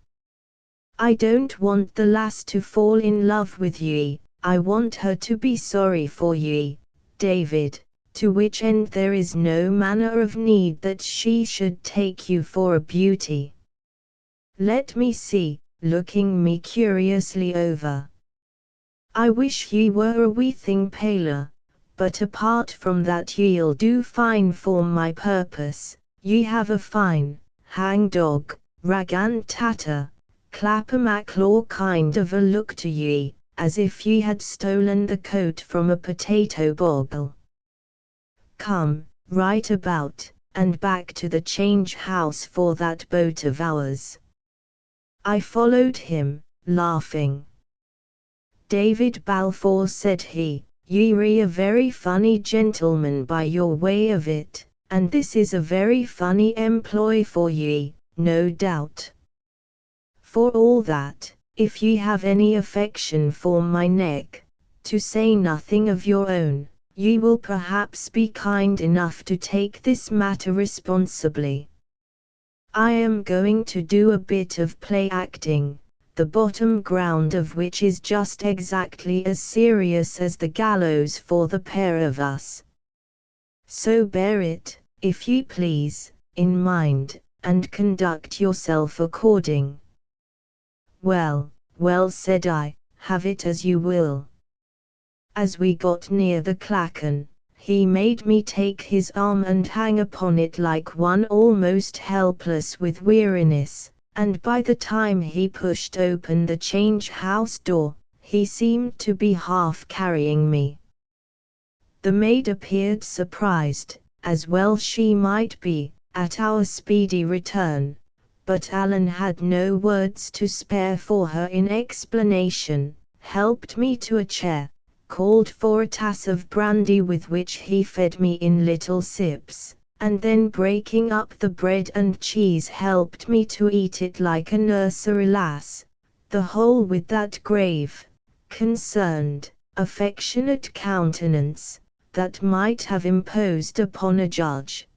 I don't want the lass to fall in love with ye, I want her to be sorry for ye, David, to which end there is no manner of need that she should take you for a beauty. Let me see, looking me curiously over. I wish ye were a wee thing paler, but apart from that ye'll do fine for my purpose. Ye have a fine, hang-dog, rag and tatter, clapper-maclaw kind of a look to ye, as if ye had stolen the coat from a potato boggle. Come, right about, and back to the change house for that boat of ours. I followed him, laughing. David Balfour, said he, ye re a very funny gentleman by your way of it, and this is a very funny employ for ye, no doubt. For all that, if ye have any affection for my neck, to say nothing of your own, ye will perhaps be kind enough to take this matter responsibly. I am going to do a bit of play acting, the bottom ground of which is just exactly as serious as the gallows for the pair of us. So bear it, if ye please, in mind, and conduct yourself according. Well, well, said I, have it as you will. As we got near the clachan, he made me take his arm and hang upon it like one almost helpless with weariness, and by the time he pushed open the change-house door, he seemed to be half carrying me. The maid appeared surprised, as well she might be, at our speedy return, but Alan had no words to spare for her in explanation, helped me to a chair, called for a tass of brandy with which he fed me in little sips, and then breaking up the bread and cheese helped me to eat it like a nursery lass, the whole with that grave, concerned, affectionate countenance, that might have imposed upon a judge.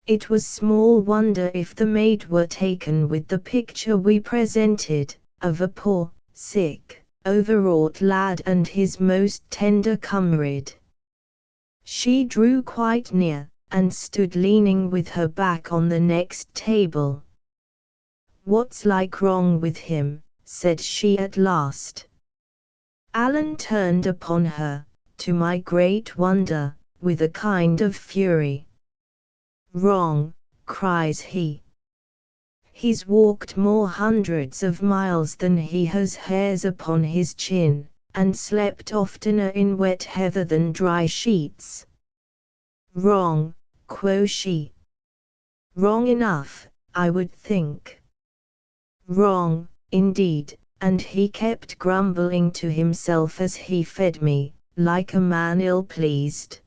It was small wonder if the maid were taken with the picture we presented, of a poor, sick, overwrought lad and his most tender comrade. She drew quite near, and stood leaning with her back on the next table. "What's like wrong with him?" said she at last. Alan turned upon her, to my great wonder, with a kind of fury. "Wrong," cries he. "He's walked more hundreds of miles than he has hairs upon his chin, and slept oftener in wet heather than dry sheets." "Wrong," quo' she. "Wrong enough, I would think." "Wrong, indeed," and he kept grumbling to himself as he fed me, like a man ill-pleased.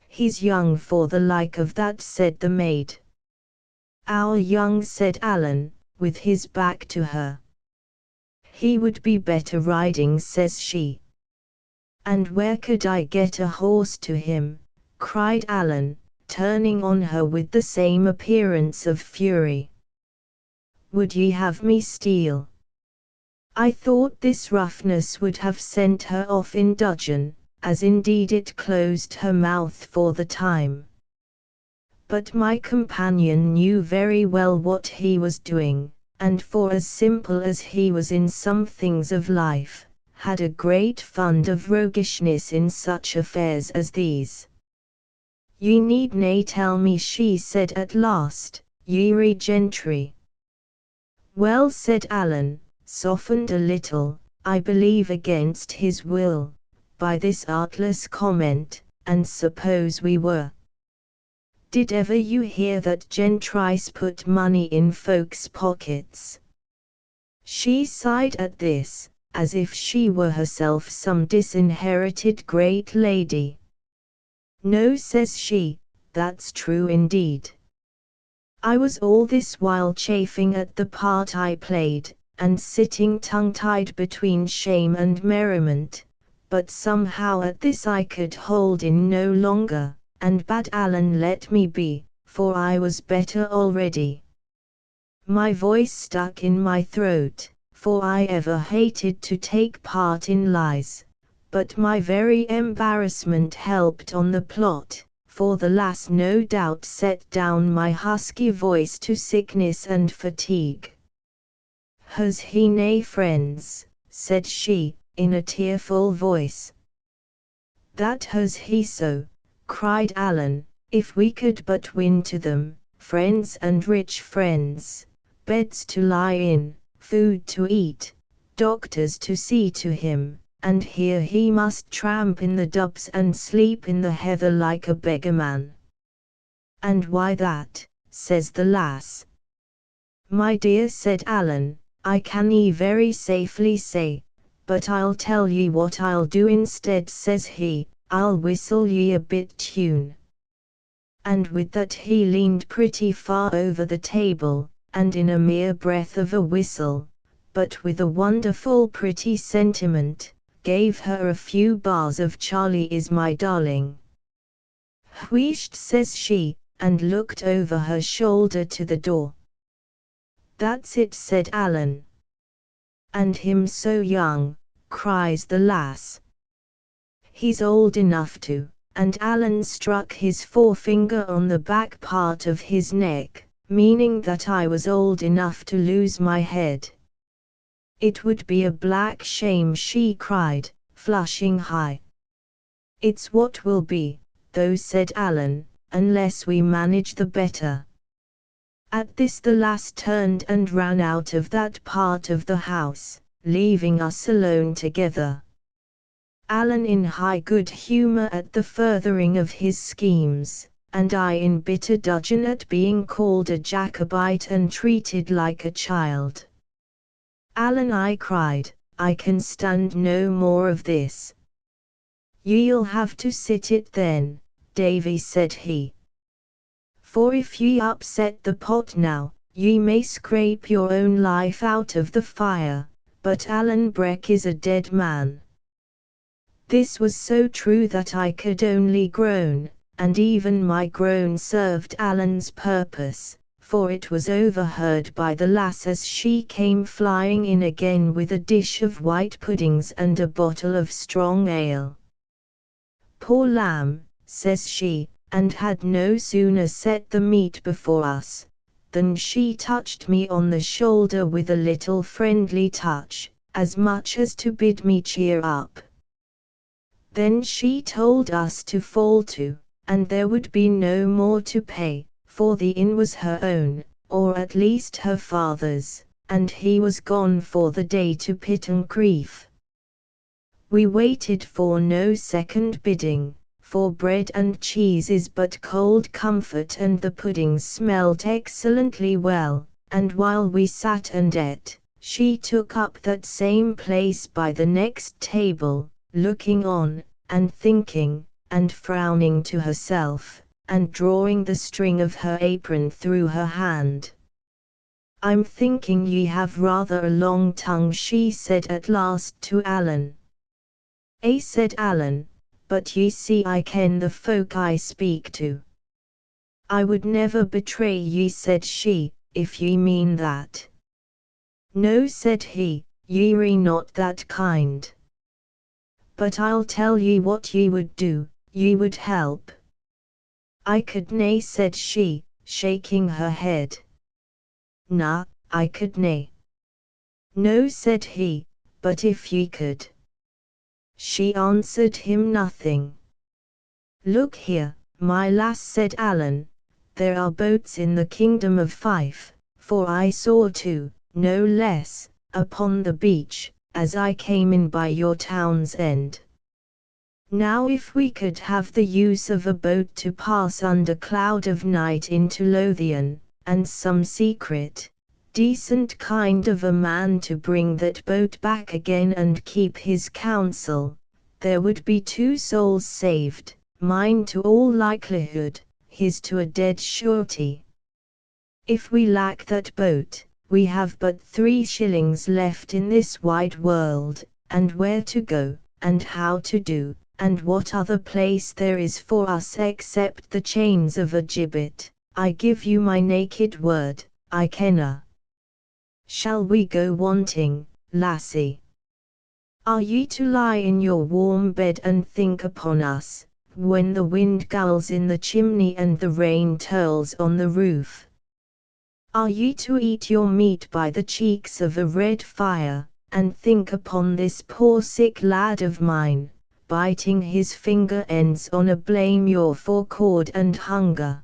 "He's young for the like of that," said the maid. "Our young," said Alan, with his back to her. "He would be better riding," says she. "And where could I get a horse to him?" cried Alan, turning on her with the same appearance of fury. "Would ye have me steal?" I thought this roughness would have sent her off in dudgeon, as indeed it closed her mouth for the time. But my companion knew very well what he was doing, and for as simple as he was in some things of life, had a great fund of roguishness in such affairs as these. "Ye need nae tell me," she said at last, "ye gentry." "Well," said Alan, softened a little, I believe against his will, by this artless comment, "and suppose we were. Did ever you hear that gentries put money in folks' pockets?" She sighed at this, as if she were herself some disinherited great lady. "No," says she, "that's true indeed." I was all this while chafing at the part I played, and sitting tongue-tied between shame and merriment, but somehow at this I could hold in no longer, and bade Alan let me be, for I was better already. My voice stuck in my throat, for I ever hated to take part in lies, but my very embarrassment helped on the plot, for the lass no doubt set down my husky voice to sickness and fatigue. "Has he nae friends?" said she, in a tearful voice. "That has he so," cried Alan, "if we could but win to them, friends and rich friends, beds to lie in, food to eat, doctors to see to him, and here he must tramp in the dubs and sleep in the heather like a beggarman." "And why that?" says the lass. "My dear," said Alan, "I cannae very safely say, but I'll tell ye what I'll do instead," says he, "I'll whistle ye a bit tune." And with that he leaned pretty far over the table, and in a mere breath of a whistle, but with a wonderful pretty sentiment, gave her a few bars of "Charlie is my darling." "Wheesht," says she, and looked over her shoulder to the door. "That's it," said Alan. "And him so young," cries the lass. "He's old enough to," and Alan struck his forefinger on the back part of his neck, meaning that I was old enough to lose my head. "It would be a black shame," she cried, flushing high. "It's what will be, though," said Alan, "unless we manage the better." At this the lass turned and ran out of that part of the house, leaving us alone together. Alan in high good humour at the furthering of his schemes, and I in bitter dudgeon at being called a Jacobite and treated like a child. "Alan," I cried, "I can stand no more of this." "Ye'll have to sit it then, Davy," said he. "For if ye upset the pot now, ye may scrape your own life out of the fire, but Alan Breck is a dead man." This was so true that I could only groan, and even my groan served Alan's purpose, for it was overheard by the lass as she came flying in again with a dish of white puddings and a bottle of strong ale. "Poor lamb," says she, and had no sooner set the meat before us, than she touched me on the shoulder with a little friendly touch, as much as to bid me cheer up. Then she told us to fall to, and there would be no more to pay, for the inn was her own, or at least her father's, and he was gone for the day to Pittencrieff. We waited for no second bidding, for bread and cheese is but cold comfort, and the puddings smelt excellently well, and while we sat and ate, she took up that same place by the next table, looking on, and thinking, and frowning to herself, and drawing the string of her apron through her hand. "I'm thinking ye have rather a long tongue," she said at last to Alan. Said Alan, "but ye see I ken the folk I speak to." "I would never betray ye," said she, "if ye mean that." "No," said he, "ye're not that kind. But I'll tell ye what ye would do, ye would help." "I could nae," said she, shaking her head. "Na, I could nae." "No," said he, "but if ye could." She answered him nothing. "Look here, my lass," said Alan, "there are boats in the kingdom of Fife, for I saw two, no less, upon the beach, as I came in by your town's end. Now if we could have the use of a boat to pass under cloud of night into Lothian, and some secret, decent kind of a man to bring that boat back again and keep his counsel, there would be 2 souls saved, mine to all likelihood, his to a dead surety. If we lack that boat, we have but 3 shillings left in this wide world, and where to go, and how to do, and what other place there is for us except the chains of a gibbet, I give you my naked word, I kenna. Shall we go wanting, lassie? Are ye to lie in your warm bed and think upon us, when the wind gulls in the chimney and the rain tirls on the roof? Are ye to eat your meat by the cheeks of a red fire, and think upon this poor sick lad of mine, biting his finger ends on a blame yaw for cord and hunger?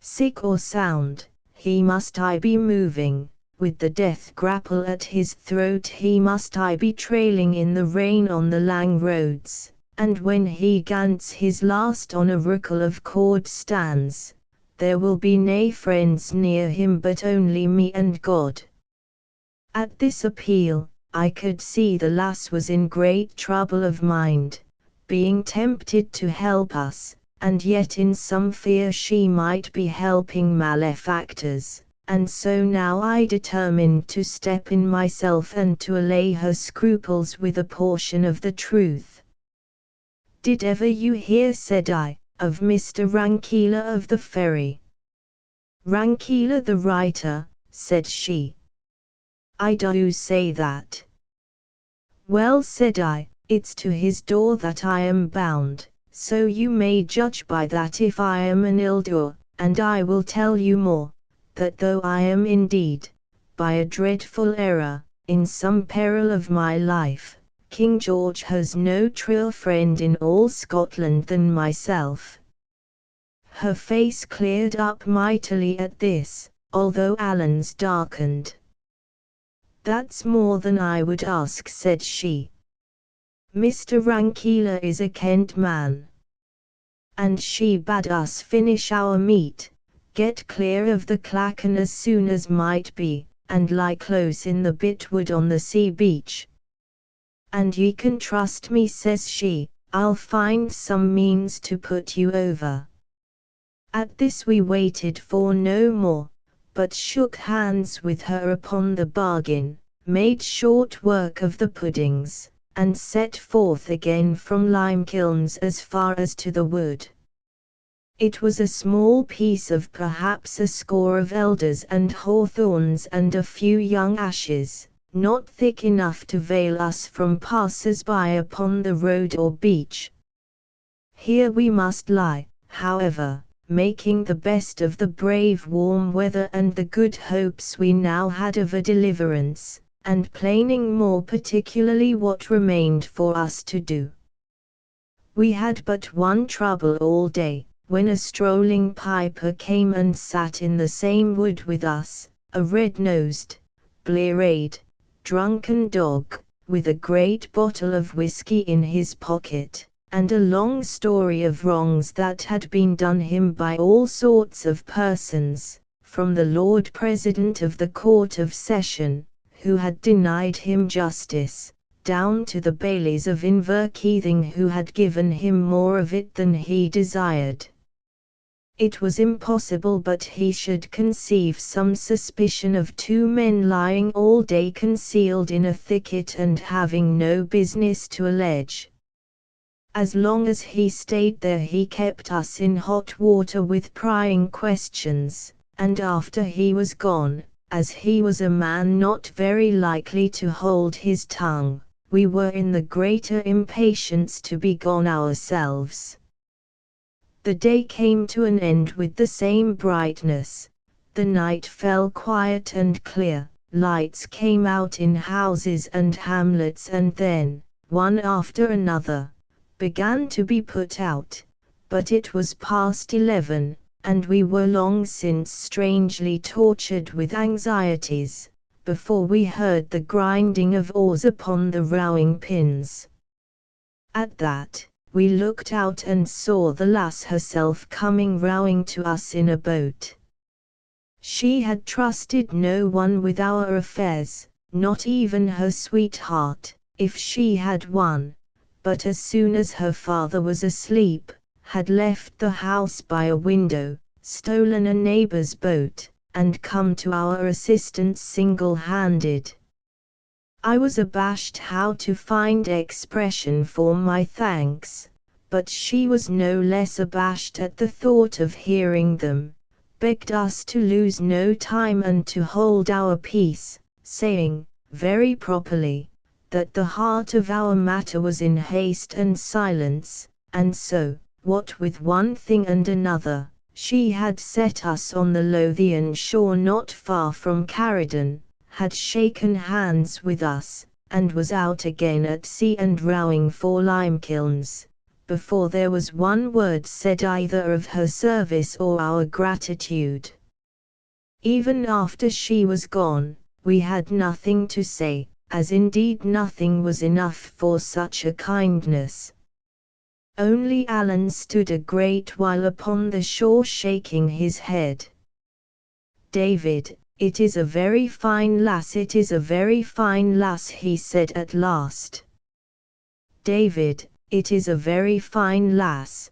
Sick or sound, he must I be moving, with the death grapple at his throat he must I be trailing in the rain on the lang roads, and when he gants his last on a rookle of cord stands, there will be nae friends near him but only me and God." At this appeal, I could see the lass was in great trouble of mind, being tempted to help us, and yet in some fear she might be helping malefactors, and so now I determined to step in myself and to allay her scruples with a portion of the truth. "Did ever you hear," said I, "of Mr. Rankeeler of the Ferry?" "Rankeeler the writer," said she. "I do say that." "Well," said I, "it's to his door that I am bound, so you may judge by that if I am an ill doer, and I will tell you more, that though I am indeed, by a dreadful error, in some peril of my life, King George has no truer friend in all Scotland than myself." Her face cleared up mightily at this, although Alan's darkened. "That's more than I would ask," said she. "Mr. Rankeillor is a Kent man." And she bade us finish our meat, get clear of the clachan as soon as might be, and lie close in the bitwood on the sea beach. "And ye can trust me," says she, "I'll find some means to put you over." At this we waited for no more, but shook hands with her upon the bargain, made short work of the puddings, and set forth again from Limekilns as far as to the wood. It was a small piece of perhaps a score of elders and hawthorns and a few young ashes, not thick enough to veil us from passers-by upon the road or beach. Here we must lie, however, making the best of the brave warm weather and the good hopes we now had of a deliverance, and planning more particularly what remained for us to do. We had but one trouble all day, when a strolling piper came and sat in the same wood with us, a red-nosed, blear-eyed, drunken dog, with a great bottle of whisky in his pocket, and a long story of wrongs that had been done him by all sorts of persons, from the Lord President of the Court of Session, who had denied him justice, down to the bailies of Inverkeithing who had given him more of it than he desired. It was impossible but he should conceive some suspicion of two men lying all day concealed in a thicket and having no business to allege. As long as he stayed there he kept us in hot water with prying questions, and after he was gone, as he was a man not very likely to hold his tongue, we were in the greater impatience to be gone ourselves. The day came to an end with the same brightness, the night fell quiet and clear, lights came out in houses and hamlets and then, one after another, began to be put out, but it was past 11, and we were long since strangely tortured with anxieties, before we heard the grinding of oars upon the rowing pins. At that, we looked out and saw the lass herself coming rowing to us in a boat. She had trusted no one with our affairs, not even her sweetheart, if she had one, but as soon as her father was asleep, had left the house by a window, stolen a neighbor's boat, and come to our assistance single-handed. I was abashed how to find expression for my thanks, but she was no less abashed at the thought of hearing them, begged us to lose no time and to hold our peace, saying, very properly, that the heart of our matter was in haste and silence, and so, what with one thing and another, she had set us on the Lothian shore not far from Caradon, had shaken hands with us, and was out again at sea and rowing for Limekilns, before there was one word said either of her service or our gratitude. Even after she was gone, we had nothing to say, as indeed nothing was enough for such a kindness. Only Alan stood a great while upon the shore shaking his head. "David, it is a very fine lass, it is a very fine lass," he said at last. "David, it is a very fine lass."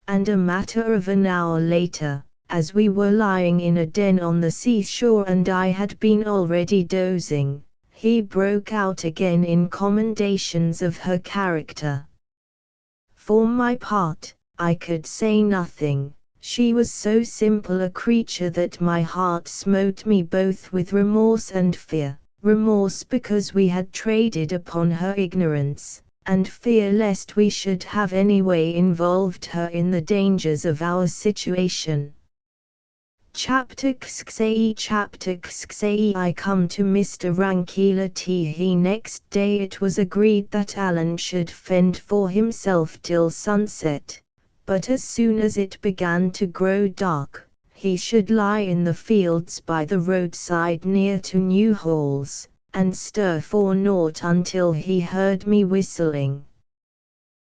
And a matter of an hour later, as we were lying in a den on the seashore and I had been already dozing, he broke out again in commendations of her character. For my part, I could say nothing. She was so simple a creature that my heart smote me both with remorse and fear, remorse because we had traded upon her ignorance, and fear lest we should have anyway involved her in the dangers of our situation. Chapter XXVIII I come to Mr. Rankeela He next day it was agreed that Alan should fend for himself till sunset, but as soon as it began to grow dark, he should lie in the fields by the roadside near to New Halls, and stir for naught until he heard me whistling.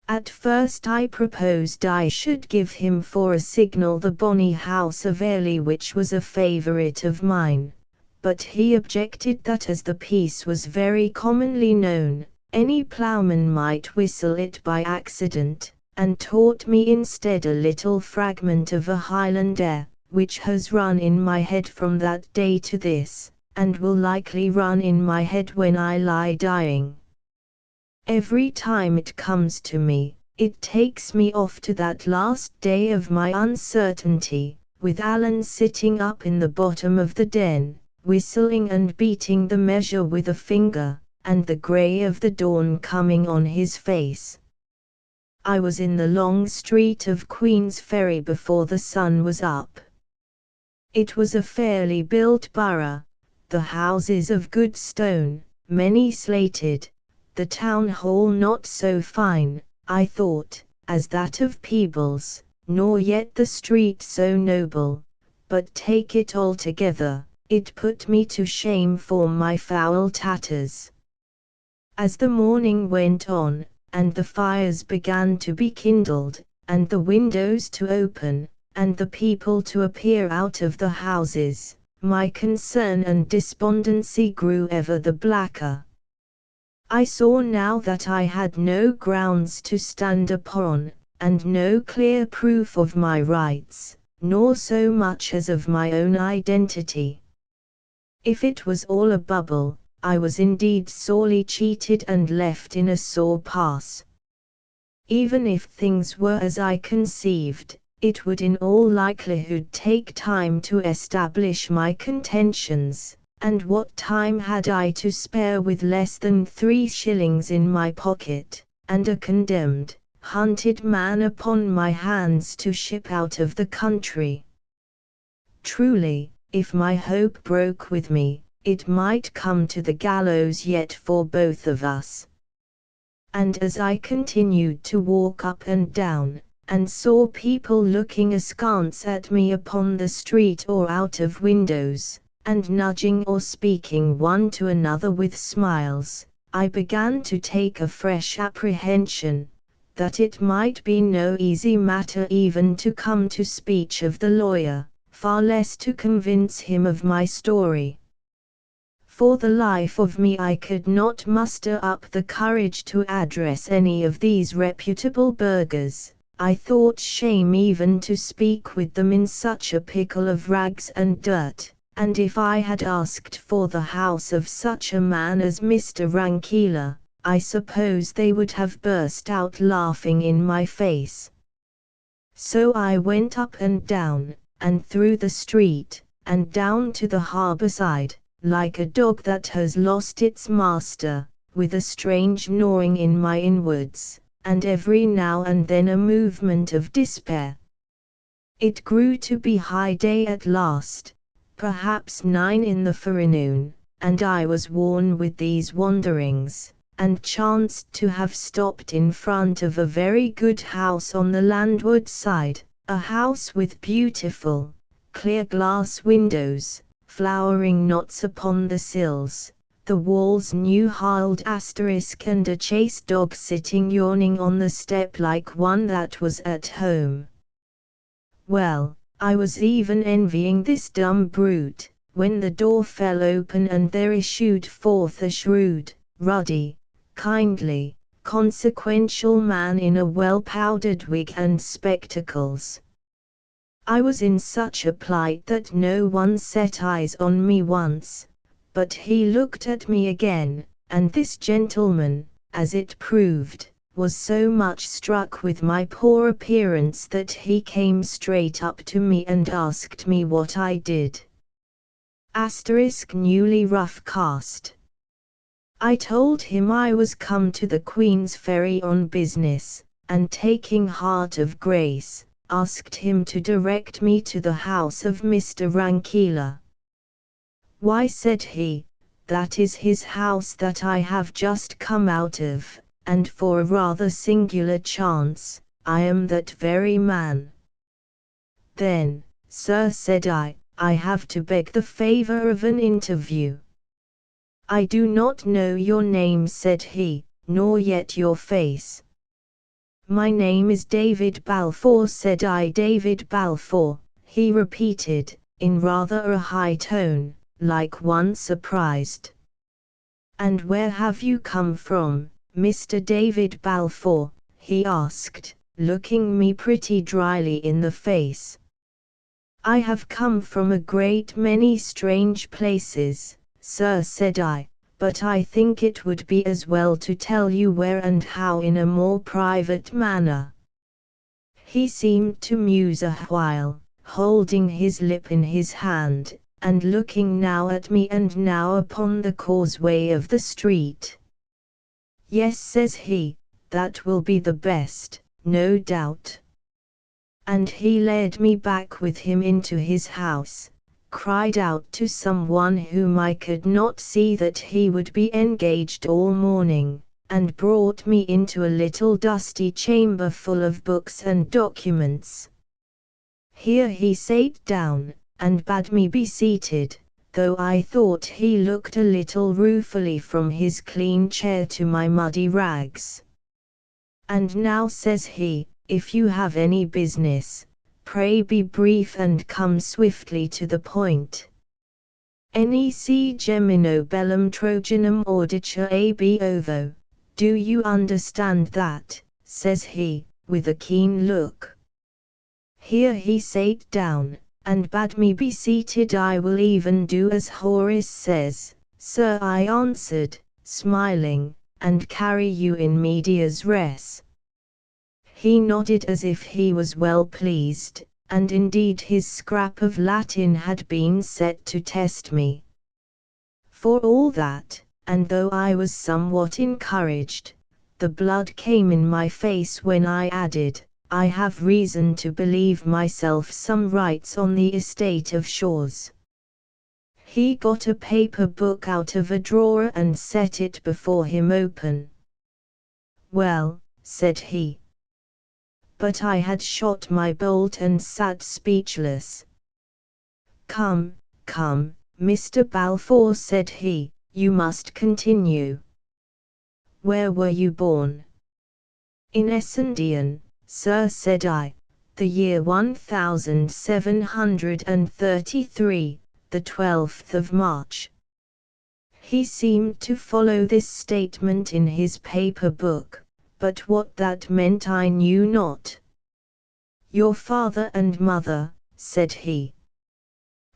At first I proposed I should give him for a signal the bonny house of Airlie, which was a favourite of mine, but he objected that as the piece was very commonly known, any ploughman might whistle it by accident, and taught me instead a little fragment of a Highland air, which has run in my head from that day to this, and will likely run in my head when I lie dying. Every time it comes to me, it takes me off to that last day of my uncertainty, with Alan sitting up in the bottom of the den, whistling and beating the measure with a finger, and the grey of the dawn coming on his face. I was in the long street of Queen's Ferry before the sun was up. It was a fairly built borough, the houses of good stone, many slated, the town hall not so fine, I thought, as that of Peebles, nor yet the street so noble, but take it altogether, it put me to shame for my foul tatters. As the morning went on, and the fires began to be kindled, and the windows to open, and the people to appear out of the houses, my concern and despondency grew ever the blacker. I saw now that I had no grounds to stand upon, and no clear proof of my rights, nor so much as of my own identity. If it was all a bubble, I was indeed sorely cheated and left in a sore pass. Even if things were as I conceived, it would in all likelihood take time to establish my contentions, and what time had I to spare with less than 3 shillings in my pocket, and a condemned, hunted man upon my hands to ship out of the country? Truly, if my hope broke with me, it might come to the gallows yet for both of us. And as I continued to walk up and down, and saw people looking askance at me upon the street or out of windows, and nudging or speaking one to another with smiles, I began to take a fresh apprehension, that it might be no easy matter even to come to speech of the lawyer, far less to convince him of my story. For the life of me I could not muster up the courage to address any of these reputable burghers. I thought shame even to speak with them in such a pickle of rags and dirt, and if I had asked for the house of such a man as Mr. Rankeela, I suppose they would have burst out laughing in my face. So I went up and down, and through the street, and down to the harbour side, like a dog that has lost its master, with a strange gnawing in my inwards, and every now and then a movement of despair. It grew to be high day at last, perhaps 9 in the forenoon, and I was worn with these wanderings, and chanced to have stopped in front of a very good house on the landward side, a house with beautiful, clear glass windows, flowering knots upon the sills, the walls new-haled *, and a chase dog sitting yawning on the step like one that was at home. Well, I was even envying this dumb brute, when the door fell open and there issued forth a shrewd, ruddy, kindly, consequential man in a well-powdered wig and spectacles. I was in such a plight that no one set eyes on me once, but he looked at me again, and this gentleman, as it proved, was so much struck with my poor appearance that he came straight up to me and asked me what I did. * Newly rough cast. I told him I was come to the Queen's Ferry on business, and taking heart of grace, asked him to direct me to the house of Mr. Rankila. Why, said he, that is his house that I have just come out of, and for a rather singular chance, I am that very man. Then, sir, said I have to beg the favor of an interview. I do not know your name, said he, nor yet your face. My name is David Balfour, said I. David Balfour, he repeated, in rather a high tone, like one surprised. And where have you come from, Mr. David Balfour? He asked, looking me pretty dryly in the face. I have come from a great many strange places, sir, said I, but I think it would be as well to tell you where and how in a more private manner. He seemed to muse a while, holding his lip in his hand, and looking now at me and now upon the causeway of the street. Yes, says he, that will be the best, no doubt. And he led me back with him into his house, cried out to someone whom I could not see that he would be engaged all morning, and brought me into a little dusty chamber full of books and documents. Here he sate down, and bade me be seated, though I thought he looked a little ruefully from his clean chair to my muddy rags. And now, says he, if you have any business, pray be brief and come swiftly to the point. Nec gemino bellum Trojanum auditur ab ovo. Do you understand that? Says he, with a keen look. Here he sate down, and bade me be seated. I will even do as Horace says, sir, I answered, smiling, and carry you in medias res. He nodded as if he was well pleased, and indeed his scrap of Latin had been set to test me. For all that, and though I was somewhat encouraged, the blood came in my face when I added, I have reason to believe myself some rights on the estate of Shaw's. He got a paper book out of a drawer and set it before him open. Well, said he. But I had shot my bolt and sat speechless. Come, come, Mr. Balfour, said he, you must continue. Where were you born? In Essendon, sir, said I, the year 1733, the 12th of March. He seemed to follow this statement in his paper book, but what that meant I knew not. Your father and mother, said he.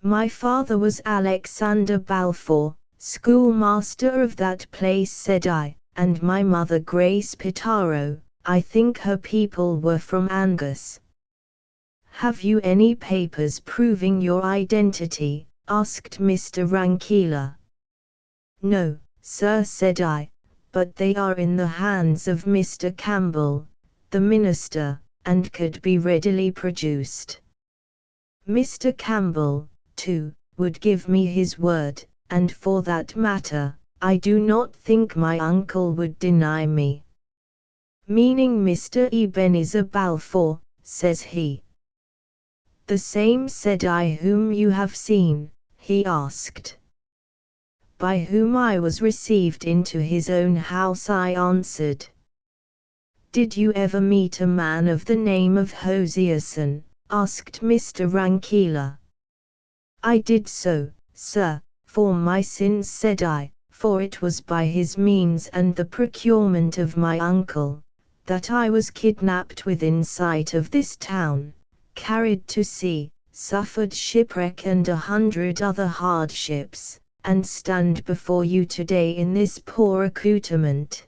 My father was Alexander Balfour, schoolmaster of that place, said I, and my mother Grace Pitaro, I think her people were from Angus. Have you any papers proving your identity? Asked Mr. Rankila. No, sir, said I, but they are in the hands of Mr. Campbell, the minister, and could be readily produced. Mr. Campbell, too, would give me his word, and for that matter, I do not think my uncle would deny me. Meaning Mr. Ebenezer Balfour, says he. The same, said I, whom you have seen, he asked. By whom I was received into his own house, I answered. Did you ever meet a man of the name of Hosierson? Asked Mr. Rankila. I did so, sir, for my sins, said I, for it was by his means and the procurement of my uncle, that I was kidnapped within sight of this town, carried to sea, suffered shipwreck and 100 other hardships, and stand before you today in this poor accoutrement.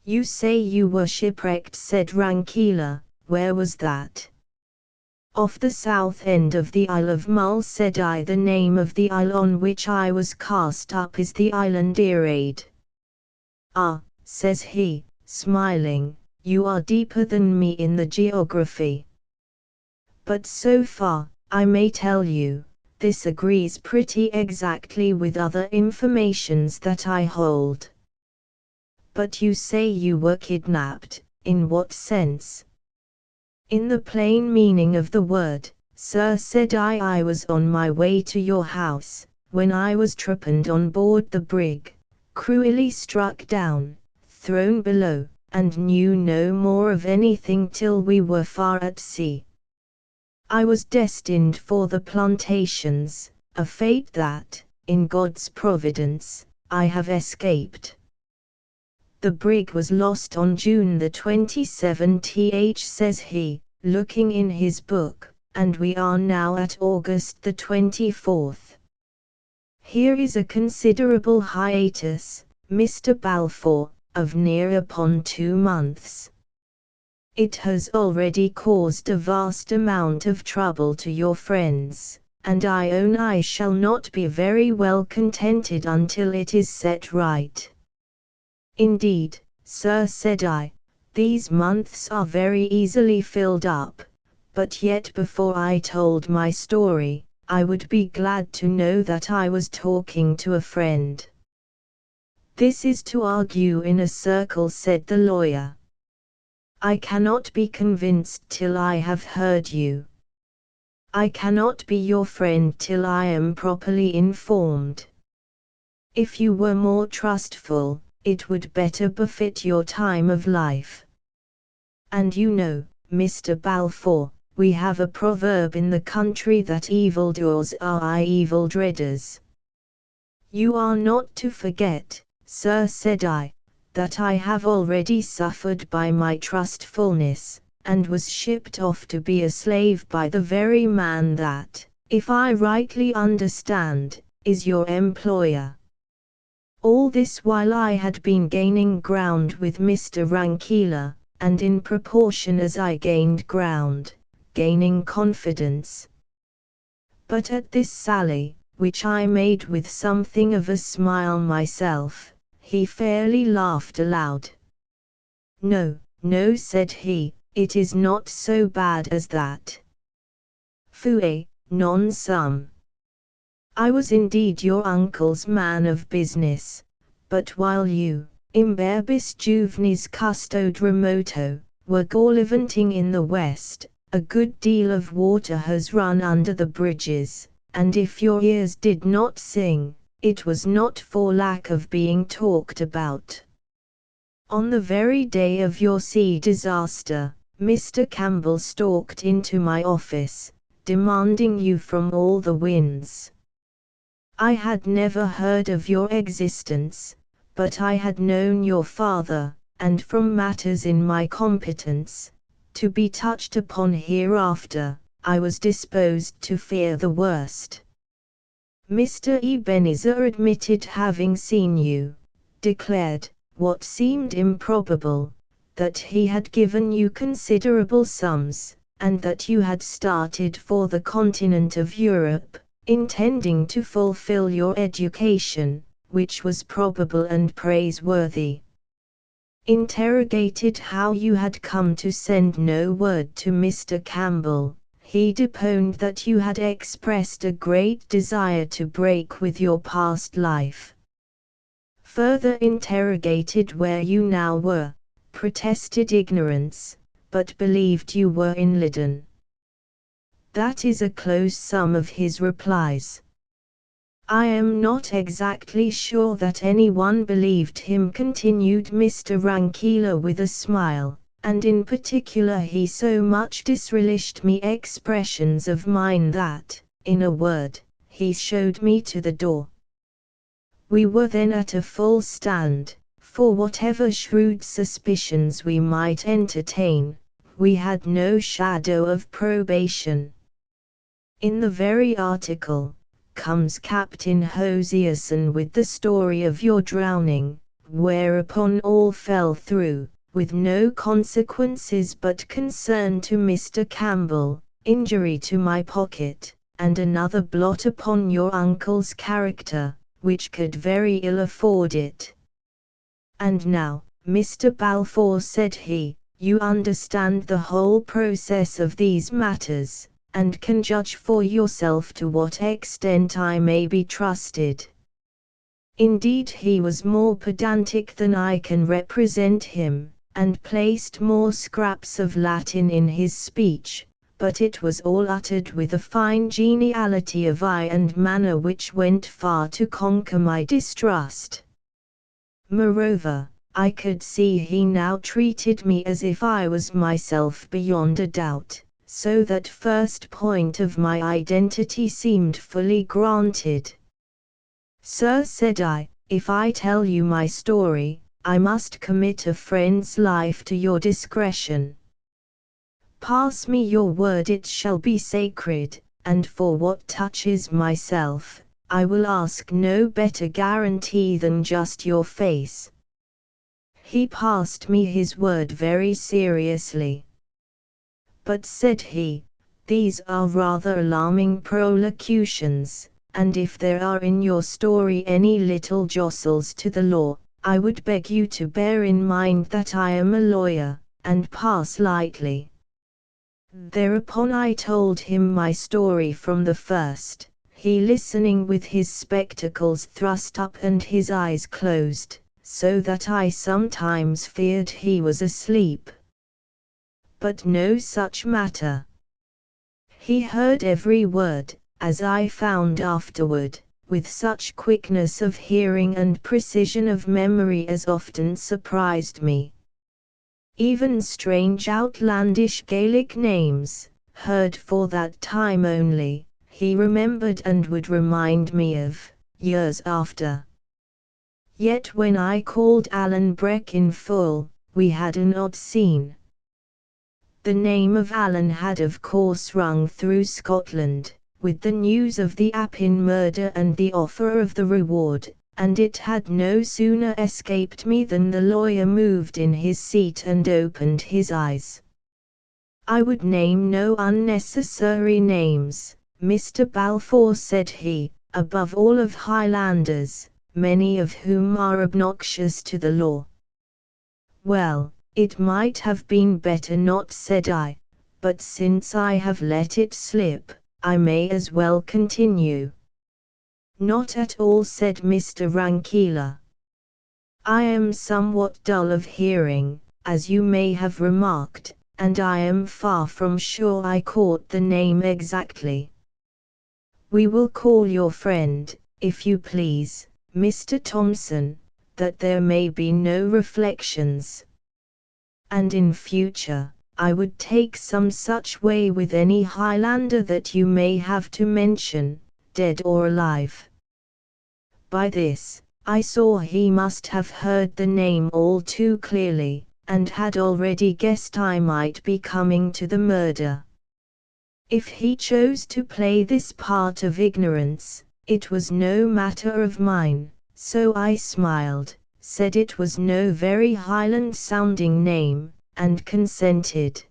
You say you were shipwrecked, said Rankila, where was that? Off the south end of the Isle of Mull, said I. The name of the isle on which I was cast up is the island Earade. "Ah," says he, smiling, "you are deeper than me in the geography. But so far, I may tell you, this agrees pretty exactly with other informations that I hold." "But you say you were kidnapped, in what sense?" "In the plain meaning of the word, sir," said I. "I was on my way to your house, when I was trepanned on board the brig, cruelly struck down, thrown below, and knew no more of anything till we were far at sea. I was destined for the plantations, a fate that, in God's providence, I have escaped. The brig was lost on June the 27th, says he, looking in his book, and we are now at August the 24th. Here is a considerable hiatus, Mr. Balfour, of near upon 2 months. It has already caused a vast amount of trouble to your friends, and I own I shall not be very well contented until it is set right." "Indeed, sir," said I, "these months are very easily filled up, but yet before I told my story, I would be glad to know that I was talking to a friend." "This is to argue in a circle," said the lawyer. "I cannot be convinced till I have heard you. I cannot be your friend till I am properly informed. If you were more trustful, it would better befit your time of life. And you know, Mr. Balfour, we have a proverb in the country that evildoers are evil dreaders. You are not to forget, sir," said I, "that I have already suffered by my trustfulness, and was shipped off to be a slave by the very man that, if I rightly understand, is your employer. All this while I had been gaining ground with Mr. Rankeillor, and in proportion as I gained ground, gaining confidence. But at this sally, which I made with something of a smile myself, he fairly laughed aloud. "No, no," said he, "it is not so bad as that. Fue, non sum. I was indeed your uncle's man of business, but while you, imberbis juvenis custode remoto, were gallivanting in the West, a good deal of water has run under the bridges, and if your ears did not sing, it was not for lack of being talked about. On the very day of your sea disaster, Mr. Campbell stalked into my office, demanding you from all the winds. I had never heard of your existence, but I had known your father, and from matters in my competence, to be touched upon hereafter, I was disposed to fear the worst. Mr. Ebenezer admitted having seen you, declared, what seemed improbable, that he had given you considerable sums, and that you had started for the continent of Europe, intending to fulfill your education, which was probable and praiseworthy. Interrogated how you had come to send no word to Mr. Campbell, he deponed that you had expressed a great desire to break with your past life. Further interrogated where you now were, protested ignorance, but believed you were in Lydon. That is a close sum of his replies. I am not exactly sure that anyone believed him, continued Mr. Rankeillor with a smile, and in particular he so much disrelished me expressions of mine that, in a word, he showed me to the door. We were then at a full stand, for whatever shrewd suspicions we might entertain, we had no shadow of probation. In the very article, comes Captain Hosierson with the story of your drowning, whereupon all fell through, with no consequences but concern to Mr. Campbell, injury to my pocket, and another blot upon your uncle's character, which could very ill afford it. "And now, Mr. Balfour," said he, "you understand the whole process of these matters, and can judge for yourself to what extent I may be trusted." Indeed, he was more pedantic than I can represent him, and placed more scraps of Latin in his speech, but it was all uttered with a fine geniality of eye and manner which went far to conquer my distrust. Moreover, I could see he now treated me as if I was myself beyond a doubt, so that first point of my identity seemed fully granted. "Sir," said I, "if I tell you my story, I must commit a friend's life to your discretion. Pass me your word it shall be sacred, and for what touches myself, I will ask no better guarantee than just your face." He passed me his word very seriously. "But," said he, "these are rather alarming prolocutions, and if there are in your story any little jostles to the law, I would beg you to bear in mind that I am a lawyer, and pass lightly." Thereupon I told him my story from the first, he listening with his spectacles thrust up and his eyes closed, so that I sometimes feared he was asleep. But no such matter. He heard every word, as I found afterward, with such quickness of hearing and precision of memory as often surprised me. Even strange outlandish Gaelic names, heard for that time only, he remembered and would remind me of, years after. Yet when I called Alan Breck in full, we had an odd scene. The name of Alan had of course rung through Scotland, with the news of the Appin murder and the offer of the reward, and it had no sooner escaped me than the lawyer moved in his seat and opened his eyes. "I would name no unnecessary names, Mr. Balfour," said he, "above all of Highlanders, many of whom are obnoxious to the law." "Well, it might have been better not," said I, "but since I have let it slip, I may as well continue." "Not at all," said Mr. Rankeillor. "I am somewhat dull of hearing, as you may have remarked, and I am far from sure I caught the name exactly." "We will call your friend, if you please, Mr. Thomson, that there may be no reflections. And in future, I would take some such way with any Highlander that you may have to mention, dead or alive." By this, I saw he must have heard the name all too clearly, and had already guessed I might be coming to the murder. If he chose to play this part of ignorance, it was no matter of mine, so I smiled, said it was no very Highland-sounding name, and consented.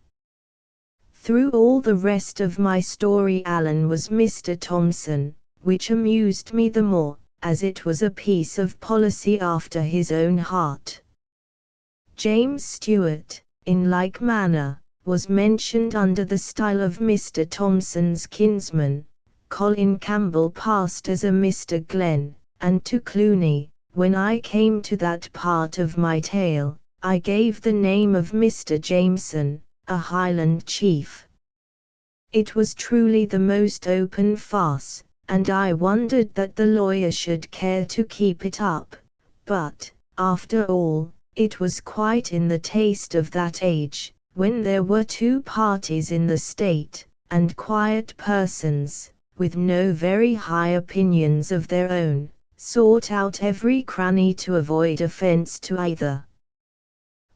Through all the rest of my story Alan was Mr. Thomson, which amused me the more, as it was a piece of policy after his own heart. James Stewart, in like manner, was mentioned under the style of Mr. Thomson's kinsman. Colin Campbell passed as a Mr. Glenn, and to Cluny, when I came to that part of my tale, I gave the name of Mr. Jameson, a Highland chief. It was truly the most open farce, and I wondered that the lawyer should care to keep it up, but, after all, it was quite in the taste of that age, when there were two parties in the state, and quiet persons, with no very high opinions of their own, sought out every cranny to avoid offence to either.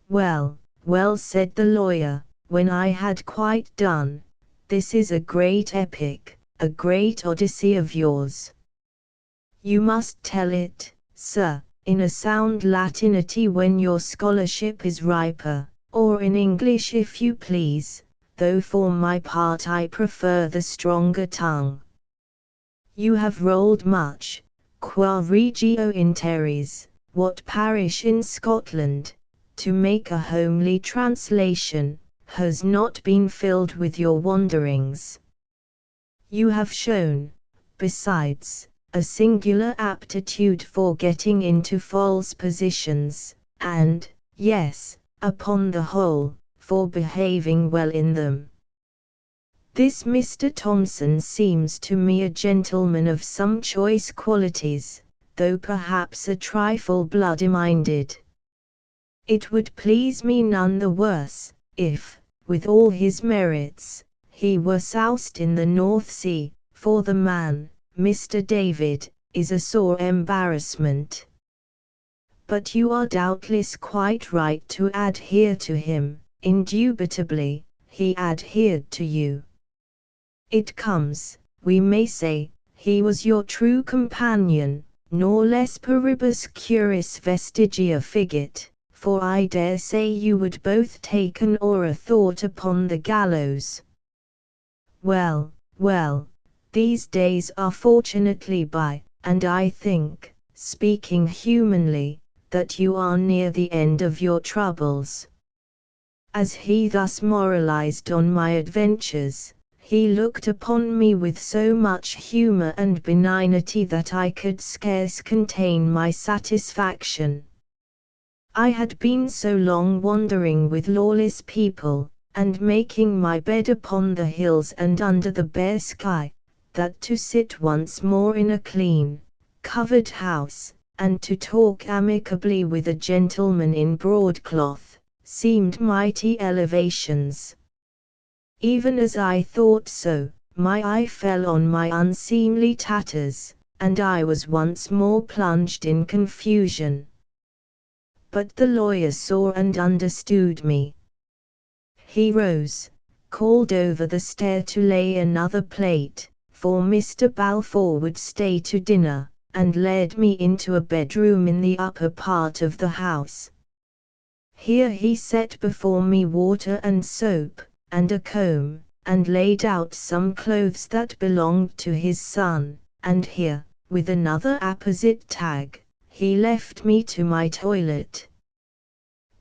"Well, well," said the lawyer, when I had quite done, "this is a great epic, a great Odyssey of yours. You must tell it, sir, in a sound Latinity when your scholarship is riper, or in English if you please, though for my part I prefer the stronger tongue. You have rolled much, qua regio in terris, what parish in Scotland, to make a homely translation, has not been filled with your wanderings? You have shown, besides, a singular aptitude for getting into false positions, and, yes, upon the whole, for behaving well in them. This Mr. Thomson seems to me a gentleman of some choice qualities, though perhaps a trifle bloody-minded. It would please me none the worse, if, with all his merits, he were soused in the North Sea, for the man, Mr. David, is a sore embarrassment. But you are doubtless quite right to adhere to him. Indubitably, he adhered to you. It comes, we may say, he was your true companion, nor less paribus curis vestigia figit, for I dare say you would both take an or a thought upon the gallows. Well, well, these days are fortunately by, and I think, speaking humanly, that you are near the end of your troubles. As he thus moralized on my adventures, he looked upon me with so much humor and benignity that I could scarce contain my satisfaction. I had been so long wandering with lawless people, and making my bed upon the hills and under the bare sky, that to sit once more in a clean, covered house, and to talk amicably with a gentleman in broadcloth, seemed mighty elevations. Even as I thought so, my eye fell on my unseemly tatters, and I was once more plunged in confusion. But the lawyer saw and understood me. He rose, called over the stair to lay another plate, for Mr. Balfour would stay to dinner, and led me into a bedroom in the upper part of the house. Here he set before me water and soap, and a comb, and laid out some clothes that belonged to his son, and here, with another apposite tag, he left me to my toilet.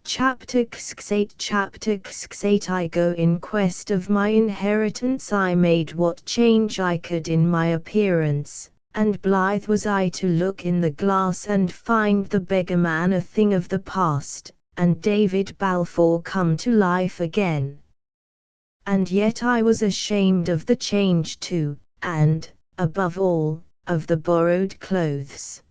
Chapter 8 I go in quest of my inheritance. I made what change I could in my appearance, and blithe was I to look in the glass and find the beggarman a thing of the past, and David Balfour come to life again. And yet I was ashamed of the change too, and, above all, of the borrowed clothes.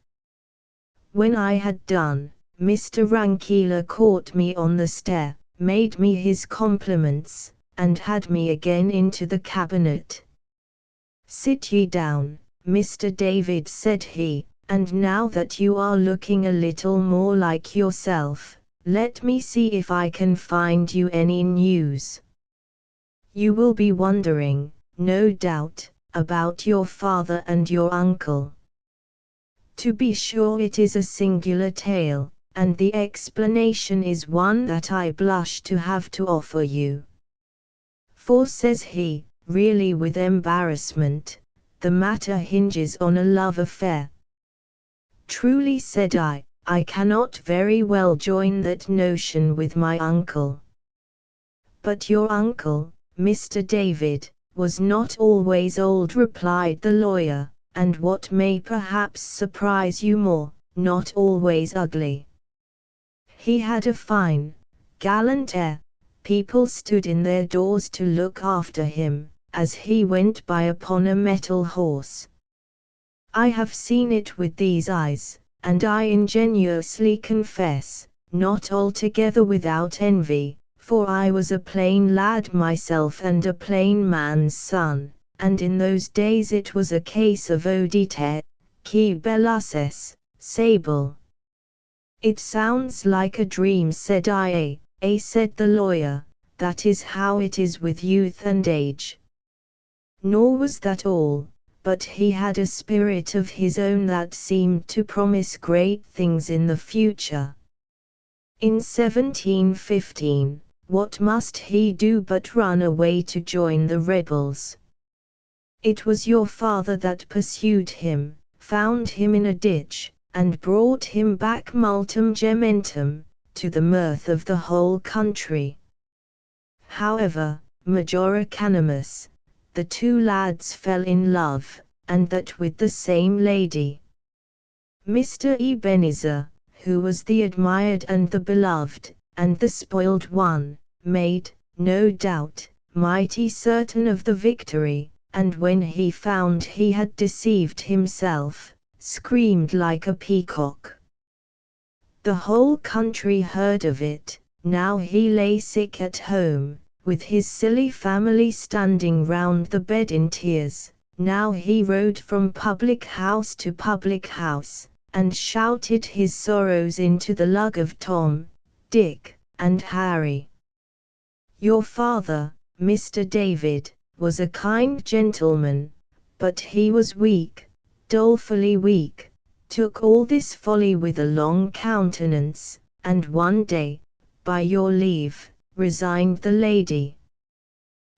When I had done, Mr. Rankeillor caught me on the stair, made me his compliments, and had me again into the cabinet. "Sit ye down, Mr. David," said he, "and now that you are looking a little more like yourself, let me see if I can find you any news. You will be wondering, no doubt, about your father and your uncle. To be sure it is a singular tale, and the explanation is one that I blush to have to offer you. For, says he, really with embarrassment, the matter hinges on a love affair. Truly, said I cannot very well join that notion with my uncle. But your uncle, Mr. David, was not always old, replied the lawyer, and what may perhaps surprise you more, not always ugly. He had a fine, gallant air. People stood in their doors to look after him, as he went by upon a metal horse. I have seen it with these eyes, and I ingenuously confess, not altogether without envy, for I was a plain lad myself and a plain man's son, and in those days it was a case of odite, qui bellasses, sable. It sounds like a dream, said I. Said the lawyer, that is how it is with youth and age. Nor was that all, but he had a spirit of his own that seemed to promise great things in the future. In 1715, what must he do but run away to join the rebels? It was your father that pursued him, found him in a ditch, and brought him back multum gementem, to the mirth of the whole country. However, majora canimus, the two lads fell in love, and that with the same lady. Mr. Ebenezer, who was the admired and the beloved, and the spoiled one, made, no doubt, mighty certain of the victory, and when he found he had deceived himself, screamed like a peacock. The whole country heard of it. Now he lay sick at home, with his silly family standing round the bed in tears. Now he rode from public house to public house, and shouted his sorrows into the lug of Tom, Dick, and Harry. Your father, Mr. David, was a kind gentleman, but he was weak, dolefully weak, took all this folly with a long countenance, and one day, by your leave, resigned the lady.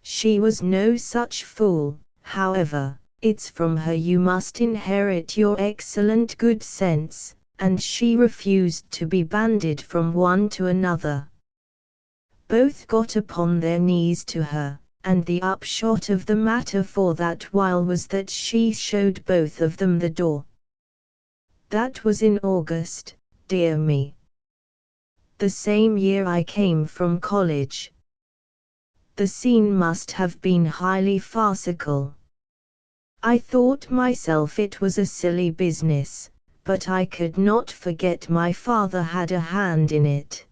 She was no such fool, however, it's from her you must inherit your excellent good sense, and she refused to be banded from one to another. Both got upon their knees to her, and the upshot of the matter for that while was that she showed both of them the door. That was in August, dear me. The same year I came from college. The scene must have been highly farcical. I thought myself it was a silly business, but I could not forget my father had a hand in it.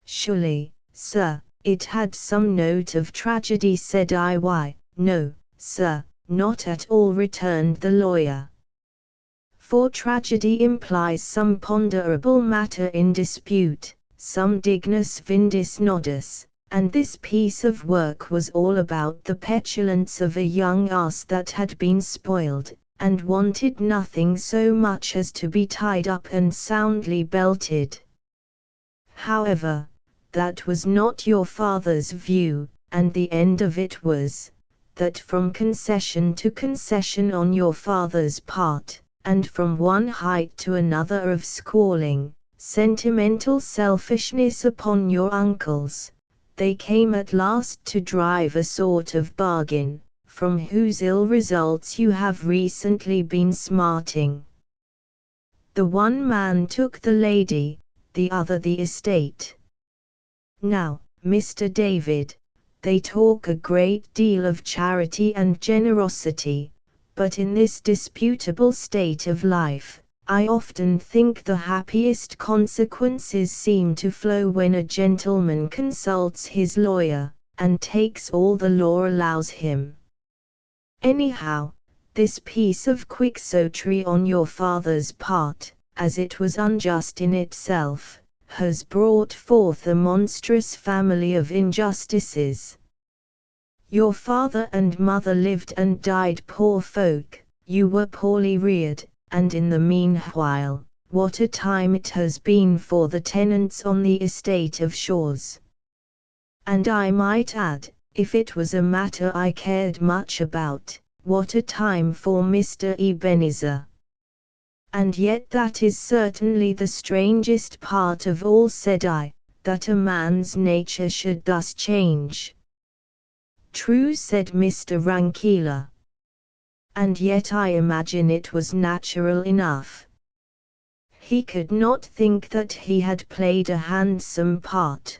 Surely, sir, it had some note of tragedy, said I. Why, no, sir, not at all, returned the lawyer. For tragedy implies some ponderable matter in dispute, some dignus vindis nodus, and this piece of work was all about the petulance of a young ass that had been spoiled, and wanted nothing so much as to be tied up and soundly belted. However, that was not your father's view, and the end of it was, that from concession to concession on your father's part, and from one height to another of squalling, sentimental selfishness upon your uncle's, they came at last to drive a sort of bargain, from whose ill results you have recently been smarting. The one man took the lady, the other the estate. Now, Mr. David, they talk a great deal of charity and generosity, but in this disputable state of life, I often think the happiest consequences seem to flow when a gentleman consults his lawyer, and takes all the law allows him. Anyhow, this piece of quixotry on your father's part, as it was unjust in itself, has brought forth a monstrous family of injustices. Your father and mother lived and died poor folk, you were poorly reared, and in the meanwhile, what a time it has been for the tenants on the estate of Shaw's. And I might add, if it was a matter I cared much about, what a time for Mr. Ebenezer. And yet that is certainly the strangest part of all, said I, that a man's nature should thus change. True, said Mr. Rankeeler. And yet I imagine it was natural enough. He could not think that he had played a handsome part.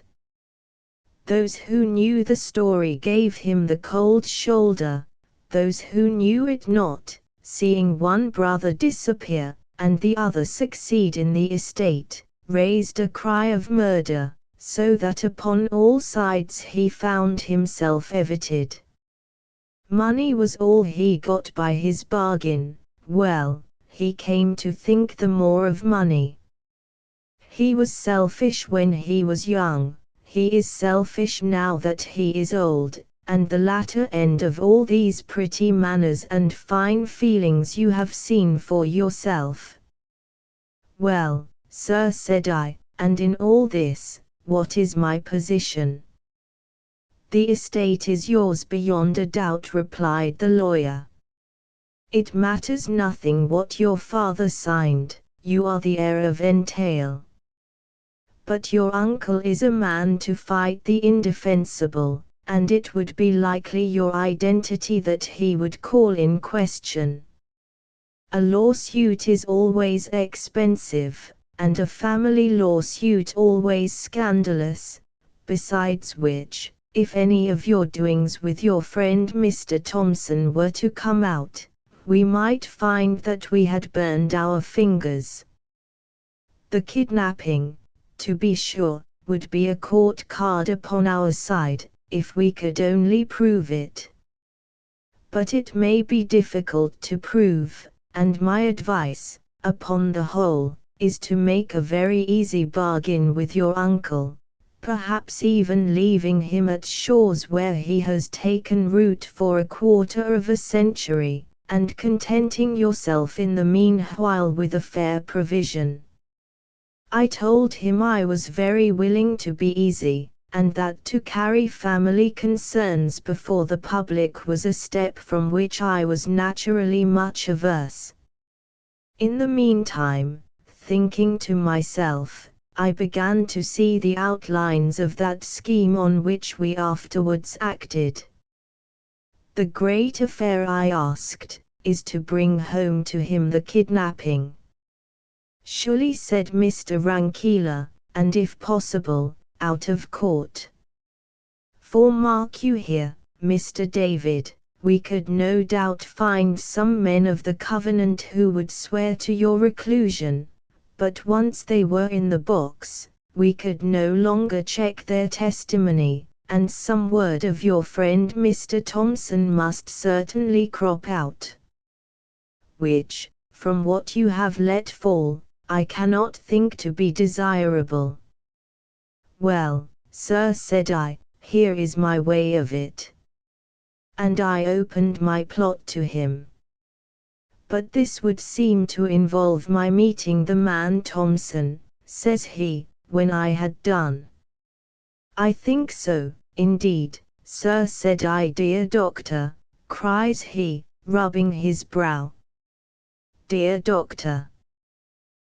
Those who knew the story gave him the cold shoulder, those who knew it not, seeing one brother disappear, and the other succeed in the estate, raised a cry of murder, so that upon all sides he found himself evited. Money was all he got by his bargain. Well, he came to think the more of money. He was selfish when he was young, he is selfish now that he is old, and the latter end of all these pretty manners and fine feelings you have seen for yourself. Well, sir, said I, and in all this, what is my position? The estate is yours beyond a doubt, replied the lawyer. It matters nothing what your father signed, you are the heir of entail. But your uncle is a man to fight the indefensible, and it would be likely your identity that he would call in question. A lawsuit is always expensive, and a family lawsuit always scandalous, besides which, if any of your doings with your friend Mr. Thompson were to come out, we might find that we had burned our fingers. The kidnapping, to be sure, would be a court card upon our side, if we could only prove it. But it may be difficult to prove, and my advice, upon the whole, is to make a very easy bargain with your uncle, perhaps even leaving him at shores where he has taken root for a quarter of a century, and contenting yourself in the meanwhile with a fair provision. I told him I was very willing to be easy, and that to carry family concerns before the public was a step from which I was naturally much averse. In the meantime, thinking to myself, I began to see the outlines of that scheme on which we afterwards acted. The great affair I asked, is to bring home to him the kidnapping. Surely, said Mr. Rankeillor, and if possible, out of court. For mark you here, Mr. David, we could no doubt find some men of the Covenant who would swear to your reclusion, but once they were in the box, we could no longer check their testimony, and some word of your friend Mr. Thompson must certainly crop out. Which, from what you have let fall, I cannot think to be desirable. Well, sir, said I, here is my way of it. And I opened my plot to him. But this would seem to involve my meeting the man Thompson, says he, when I had done. I think so, indeed, sir, said I. Dear doctor, cries he, rubbing his brow. Dear doctor.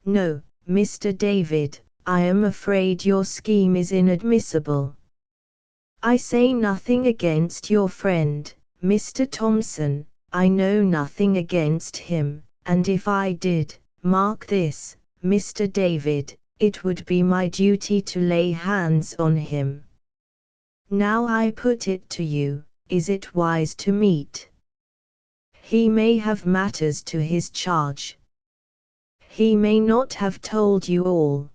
No, Mr. David, I am afraid your scheme is inadmissible. I say nothing against your friend, Mr. Thompson, I know nothing against him, and if I did, mark this, Mr. David, it would be my duty to lay hands on him. Now I put it to you, is it wise to meet? He may have matters to his charge. He may not have told you all.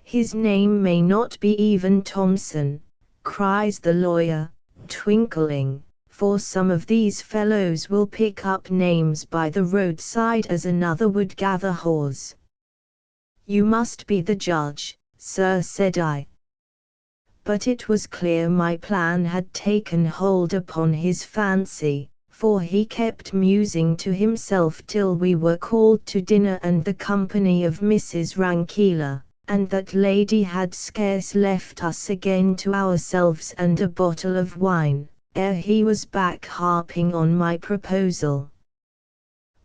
His name may not be even Thompson, cries the lawyer, twinkling, for some of these fellows will pick up names by the roadside as another would gather haws. You must be the judge, sir, said I. But it was clear my plan had taken hold upon his fancy, for he kept musing to himself till we were called to dinner and the company of Mrs. Rankeillor, and that lady had scarce left us again to ourselves and a bottle of wine, ere he was back harping on my proposal.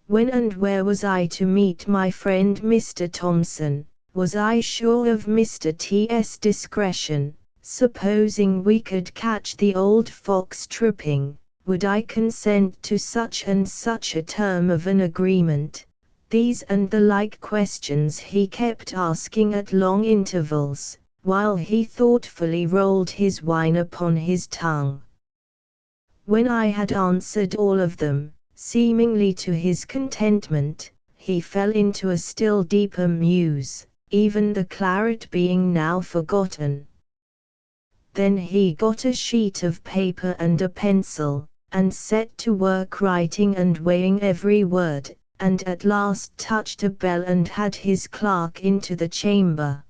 When and where was I to meet my friend Mr. Thompson? Was I sure of Mr. T.'s discretion? Supposing we could catch the old fox tripping, would I consent to such and such a term of an agreement? These and the like questions he kept asking at long intervals, while he thoughtfully rolled his wine upon his tongue. When I had answered all of them, seemingly to his contentment, he fell into a still deeper muse, even the claret being now forgotten. Then he got a sheet of paper and a pencil, and set to work writing and weighing every word, and at last touched a bell and had his clerk into the chamber.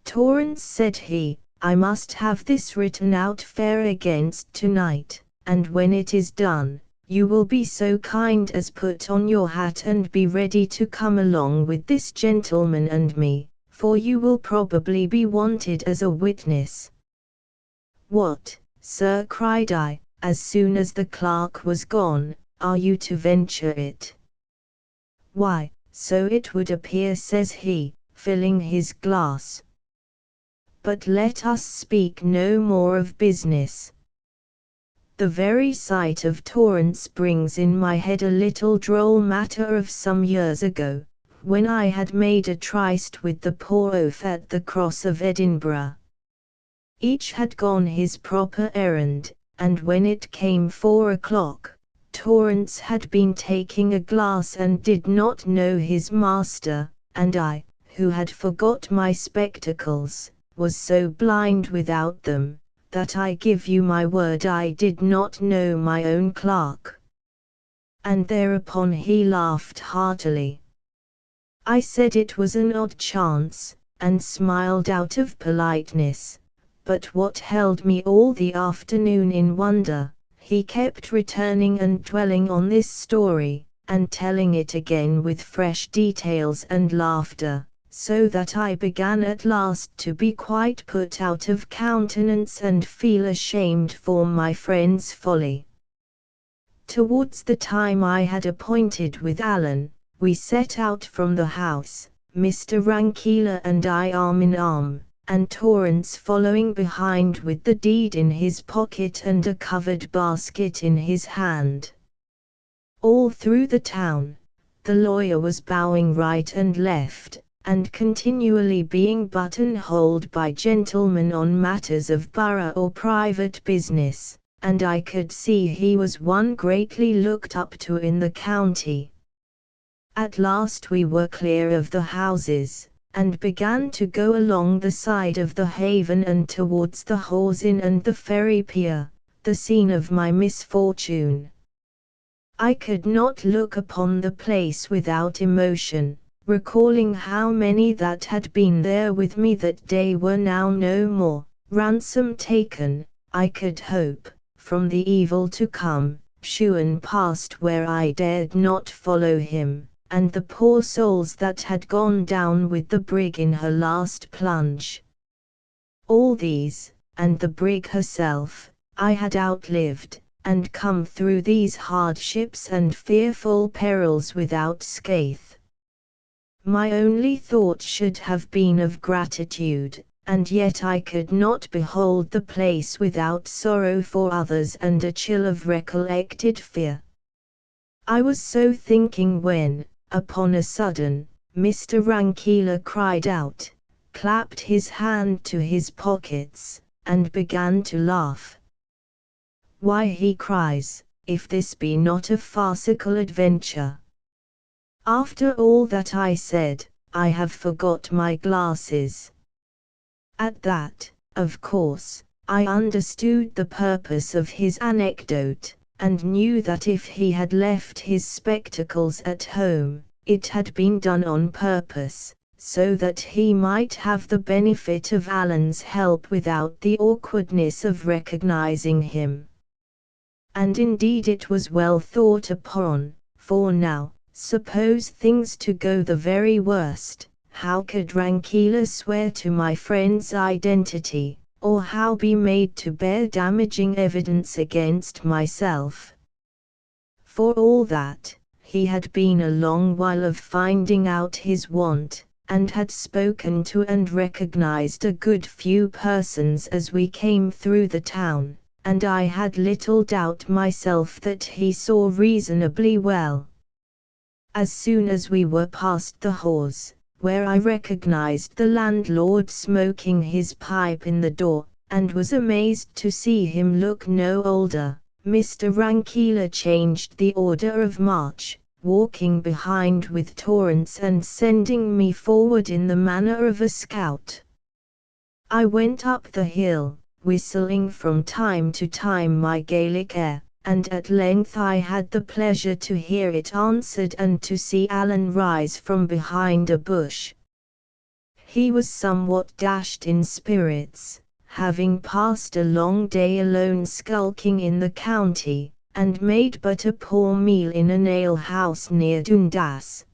Torrance, said he, I must have this written out fair against tonight, and when it is done, you will be so kind as put on your hat and be ready to come along with this gentleman and me, for you will probably be wanted as a witness. What, sir, cried I, as soon as the clerk was gone, are you to venture it? Why, so it would appear, says he, filling his glass. But let us speak no more of business. The very sight of Torrance brings in my head a little droll matter of some years ago, when I had made a tryst with the poor oaf at the Cross of Edinburgh. Each had gone his proper errand, and when it came 4 o'clock, Torrance had been taking a glass and did not know his master, and I, who had forgot my spectacles, was so blind without them, that I give you my word I did not know my own clerk. And thereupon he laughed heartily. I said it was an odd chance, and smiled out of politeness, but what held me all the afternoon in wonder, he kept returning and dwelling on this story, and telling it again with fresh details and laughter, so that I began at last to be quite put out of countenance and feel ashamed for my friend's folly. Towards the time I had appointed with Alan, we set out from the house, Mr. Rankeillor and I arm in arm, and Torrance following behind with the deed in his pocket and a covered basket in his hand. All through the town, the lawyer was bowing right and left, and continually being buttonholed by gentlemen on matters of borough or private business, and I could see he was one greatly looked up to in the county. At last we were clear of the houses, and began to go along the side of the haven and towards the Hawes Inn and the ferry pier, the scene of my misfortune. I could not look upon the place without emotion, recalling how many that had been there with me that day were now no more, ransom taken, I could hope, from the evil to come, shewn past where I dared not follow him, and the poor souls that had gone down with the brig in her last plunge. All these, and the brig herself, I had outlived, and come through these hardships and fearful perils without scathe. My only thought should have been of gratitude, and yet I could not behold the place without sorrow for others and a chill of recollected fear. I was so thinking when, upon a sudden, Mr. Rankeillor cried out, clapped his hand to his pockets, and began to laugh. Why, he cries, if this be not a farcical adventure. After all that I said, I have forgot my glasses. At that, of course, I understood the purpose of his anecdote, and knew that if he had left his spectacles at home, it had been done on purpose, so that he might have the benefit of Alan's help without the awkwardness of recognizing him. And indeed it was well thought upon, for now, suppose things to go the very worst, how could Rankeillor swear to my friend's identity, or how be made to bear damaging evidence against myself? For all that, he had been a long while of finding out his want, and had spoken to and recognized a good few persons as we came through the town, and I had little doubt myself that he saw reasonably well. As soon as we were past the Hawes, where I recognized the landlord smoking his pipe in the door, and was amazed to see him look no older, Mr. Rankeillor changed the order of march, walking behind with Torrance and sending me forward in the manner of a scout. I went up the hill, whistling from time to time my Gaelic air, and at length I had the pleasure to hear it answered and to see Alan rise from behind a bush. He was somewhat dashed in spirits, having passed a long day alone skulking in the county, and made but a poor meal in an ale-house near Dundas.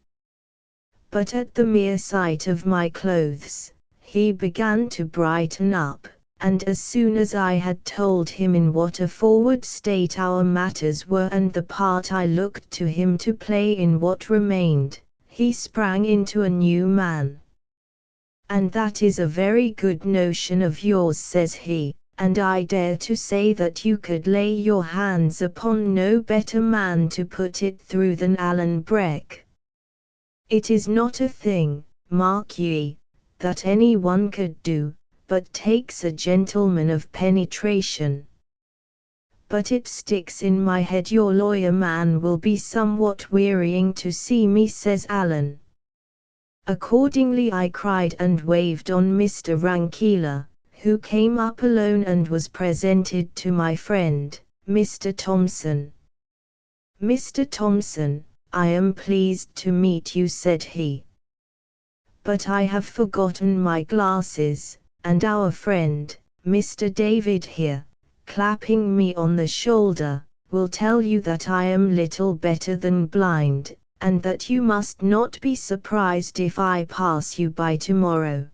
But at the mere sight of my clothes, he began to brighten up, and as soon as I had told him in what a forward state our matters were and the part I looked to him to play in what remained, he sprang into a new man. "And that is a very good notion of yours," says he, "and I dare to say that you could lay your hands upon no better man to put it through than Alan Breck. It is not a thing, mark ye, that any one could do, but takes a gentleman of penetration. But it sticks in my head your lawyer man will be somewhat wearying to see me," says Alan. Accordingly I cried and waved on Mr. Rankeeler, who came up alone and was presented to my friend, Mr. Thompson. "Mr. Thompson, I am pleased to meet you," said he. "But I have forgotten my glasses, and our friend, Mr. David here, clapping me on the shoulder, will tell you that I am little better than blind, and that you must not be surprised if I pass you by tomorrow."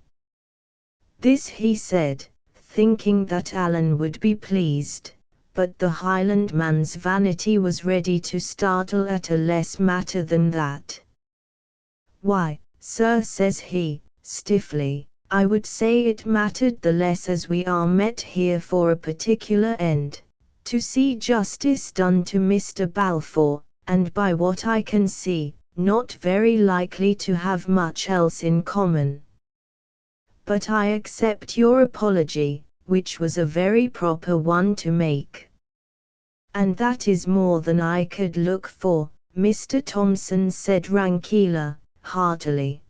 This he said, thinking that Alan would be pleased, but the Highlandman's vanity was ready to startle at a less matter than that. "Why, sir," says he, stiffly, "I would say it mattered the less as we are met here for a particular end, to see justice done to Mr. Balfour, and by what I can see, not very likely to have much else in common. But I accept your apology, which was a very proper one to make. And that is more than I could look for, Mr. Thompson," said Rankeeler, heartily.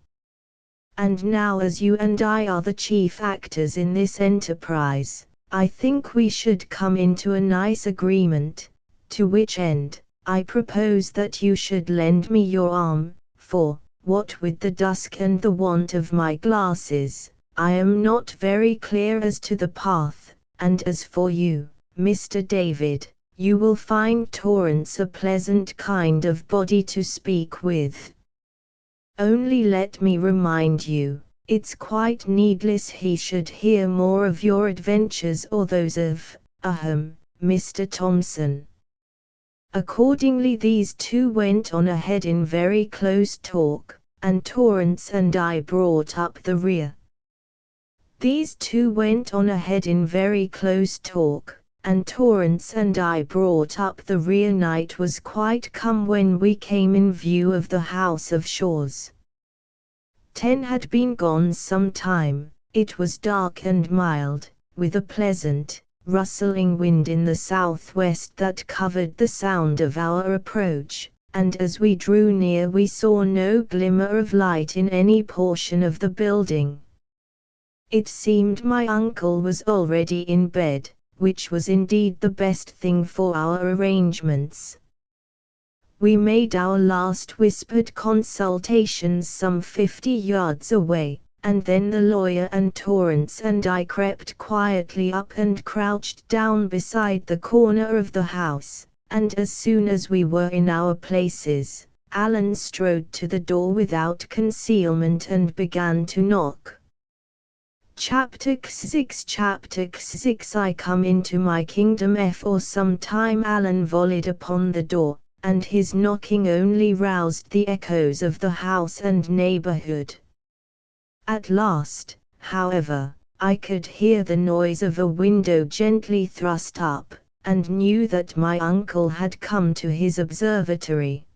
"And now as you and I are the chief actors in this enterprise, I think we should come into a nice agreement, to which end, I propose that you should lend me your arm, for, what with the dusk and the want of my glasses, I am not very clear as to the path, and as for you, Mr. David, you will find Torrance a pleasant kind of body to speak with. Only let me remind you, it's quite needless he should hear more of your adventures or those of, Mr. Thompson." Accordingly these two went on ahead in very close talk, and Torrance and I brought up the rear. These two went on ahead in very close talk, and Torrance and I brought up the rear. Night was quite come when we came in view of the house of Shaws. 10 had been gone some time, it was dark and mild, with a pleasant, rustling wind in the southwest that covered the sound of our approach, and as we drew near we saw no glimmer of light in any portion of the building. It seemed my uncle was already in bed, which was indeed the best thing for our arrangements. We made our last whispered consultations some 50 yards away, and then the lawyer and Torrance and I crept quietly up and crouched down beside the corner of the house, and as soon as we were in our places, Alan strode to the door without concealment and began to knock. Chapter 6 I come into my kingdom. For some time Alan volleyed upon the door, and his knocking only roused the echoes of the house and neighborhood. At last, however, I could hear the noise of a window gently thrust up, and knew that my uncle had come to his observatory.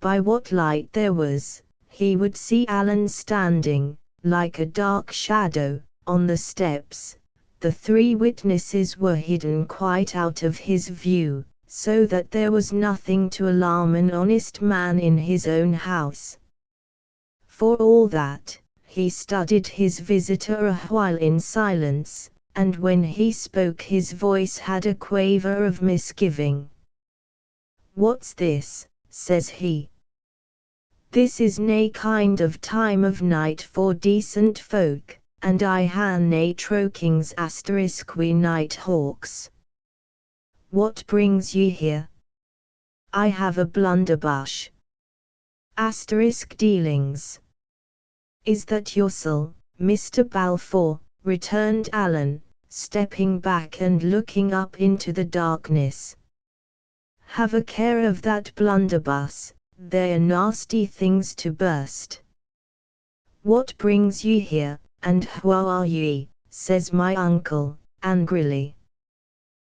By what light there was, he would see Alan standing, like a dark shadow, on the steps. The three witnesses were hidden quite out of his view, so that there was nothing to alarm an honest man in his own house. For all that, he studied his visitor a while in silence, and when he spoke his voice had a quaver of misgiving. "What's this?" says he. "This is nae kind of time of night for decent folk, and I ha nae trokings *we night hawks. What brings ye here?" "I have a blunderbush. *dealings. "Is that yoursel, Mr. Balfour?" returned Alan, stepping back and looking up into the darkness. "Have a care of that blunderbuss," they're nasty things to burst. What brings you here, and who are ye? Says my uncle, angrily.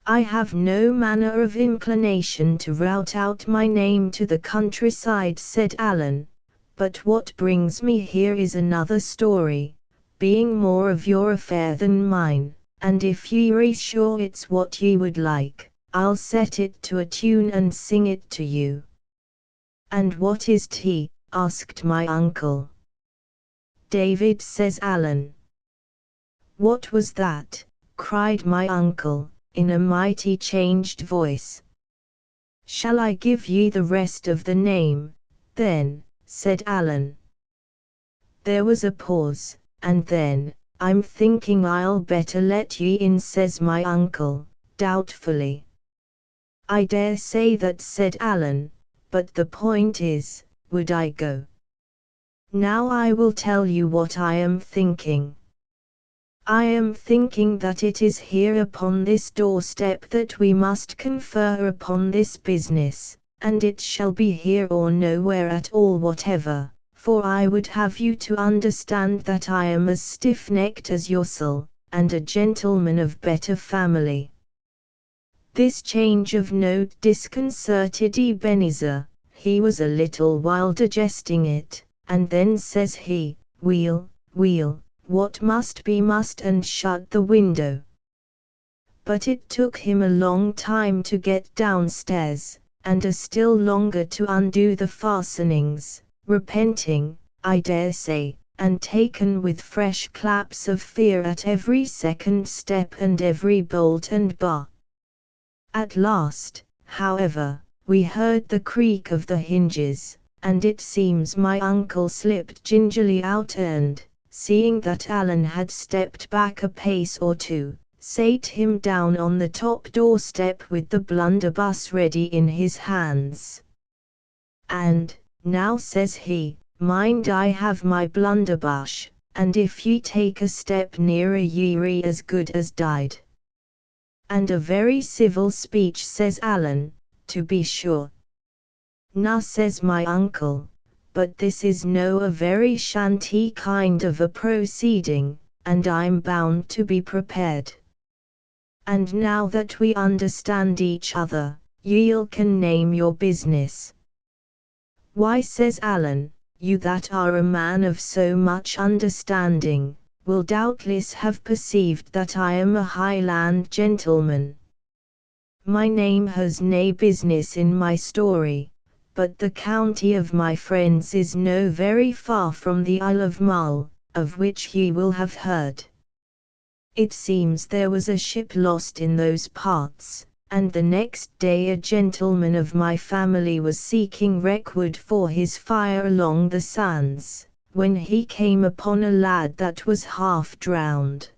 I have no manner of inclination to rout out my name to the countryside, said Alan, but what brings me here is another story, being more of your affair than mine, and if ye're sure it's what ye would like, I'll set it to a tune and sing it to you. And what is 't? Asked my uncle. David, says Alan. What was that? Cried my uncle, in a mighty changed voice. Shall I give ye the rest of the name, then? Said Alan. There was a pause, and then, I'm thinking I'll better let ye in, says my uncle, doubtfully. I dare say that, said Alan, but the point is, would I go? Now I will tell you what I am thinking. I am thinking that it is here upon this doorstep that we must confer upon this business, and it shall be here or nowhere at all whatever, for I would have you to understand that I am as stiff-necked as yoursel, and a gentleman of better family. This change of note disconcerted Ebenezer. He was a little while digesting it, and then says he, Weel, what must be must, and shut the window. But it took him a long time to get downstairs, and a still longer to undo the fastenings, repenting, I dare say, and taken with fresh claps of fear at every second step and every bolt and bar. At last, however, we heard the creak of the hinges, and it seems my uncle slipped gingerly out and, seeing that Alan had stepped back a pace or two, sate him down on the top doorstep with the blunderbuss ready in his hands. And, now, says he, mind I have my blunderbuss, and if ye take a step nearer ye're as good as died. And a very civil speech, says Alan, to be sure. Na, says my uncle, but this is no a very shanty kind of a proceeding, and I'm bound to be prepared. And now that we understand each other, ye'll can name your business. Why, says Alan, you that are a man of so much understanding, will doubtless have perceived that I am a Highland gentleman. My name has nae business in my story, but the county of my friends is no very far from the Isle of Mull, of which ye will have heard. It seems there was a ship lost in those parts, and the next day a gentleman of my family was seeking wreckwood for his fire along the sands, when he came upon a lad that was half drowned.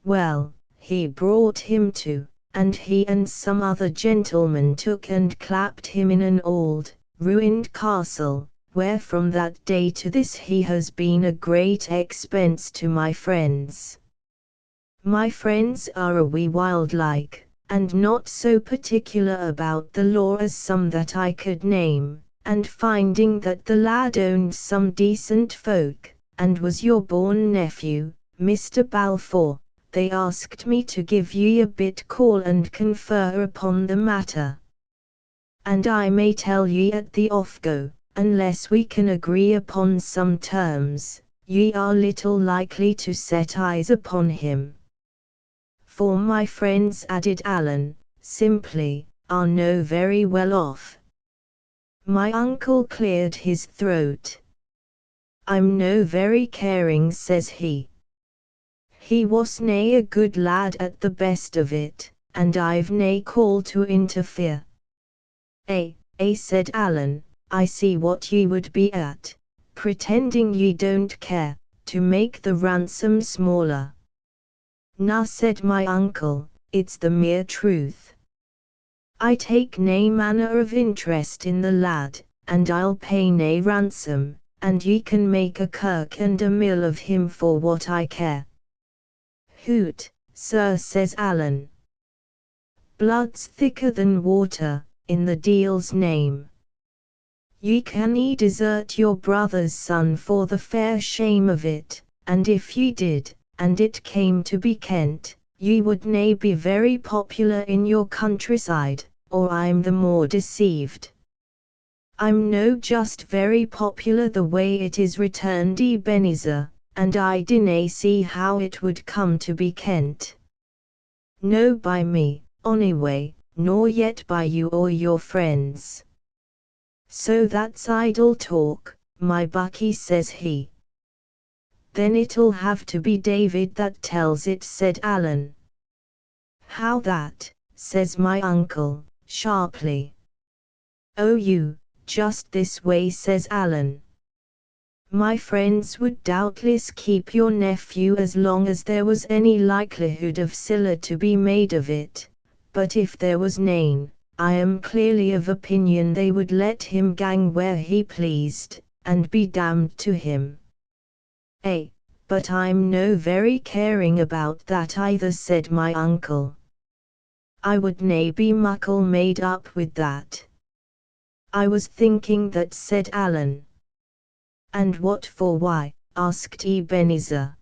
Well, he brought him to, and he and some other gentlemen took and clapped him in an old, ruined castle, where from that day to this he has been a great expense to my friends. My friends are a wee wild like, and not so particular about the law as some that I could name, and finding that the lad owned some decent folk, and was your born nephew, Mr. Balfour, they asked me to give ye a bit call and confer upon the matter. And I may tell ye at the off-go, unless we can agree upon some terms, ye are little likely to set eyes upon him. For my friends, added Alan, simply, are no very well off. My uncle cleared his throat. I'm no very caring, says he. He was nae a good lad at the best of it, and I've nae call to interfere. Said Alan, I see what ye would be at, pretending ye don't care, to make the ransom smaller. Na, said my uncle, it's the mere truth. I take nae manner of interest in the lad, and I'll pay nae ransom, and ye can make a kirk and a mill of him for what I care. Hoot, sir, says Alan. Blood's thicker than water, in the deal's name. Ye cannae desert your brother's son for the fair shame of it, and if ye did, and it came to be kent, ye would nae be very popular in your countryside, or I'm the more deceived. I'm no just very popular the way it is, returned Ebenezer, and I dinna see how it would come to be kent. No by me, onyway, nor yet by you or your friends. So that's idle talk, my buckie, says he. Then it'll have to be David that tells it, said Alan. How that? Says my uncle, sharply. Oh, you, just this way, says Alan. My friends would doubtless keep your nephew as long as there was any likelihood of siller to be made of it, but if there was nane, I am clearly of opinion they would let him gang where he pleased, and be damned to him. But I'm no very caring about that either, said my uncle. I would nae be muckle made up with that. I was thinking that, said Alan. And what for? Why? Asked Ebenezer.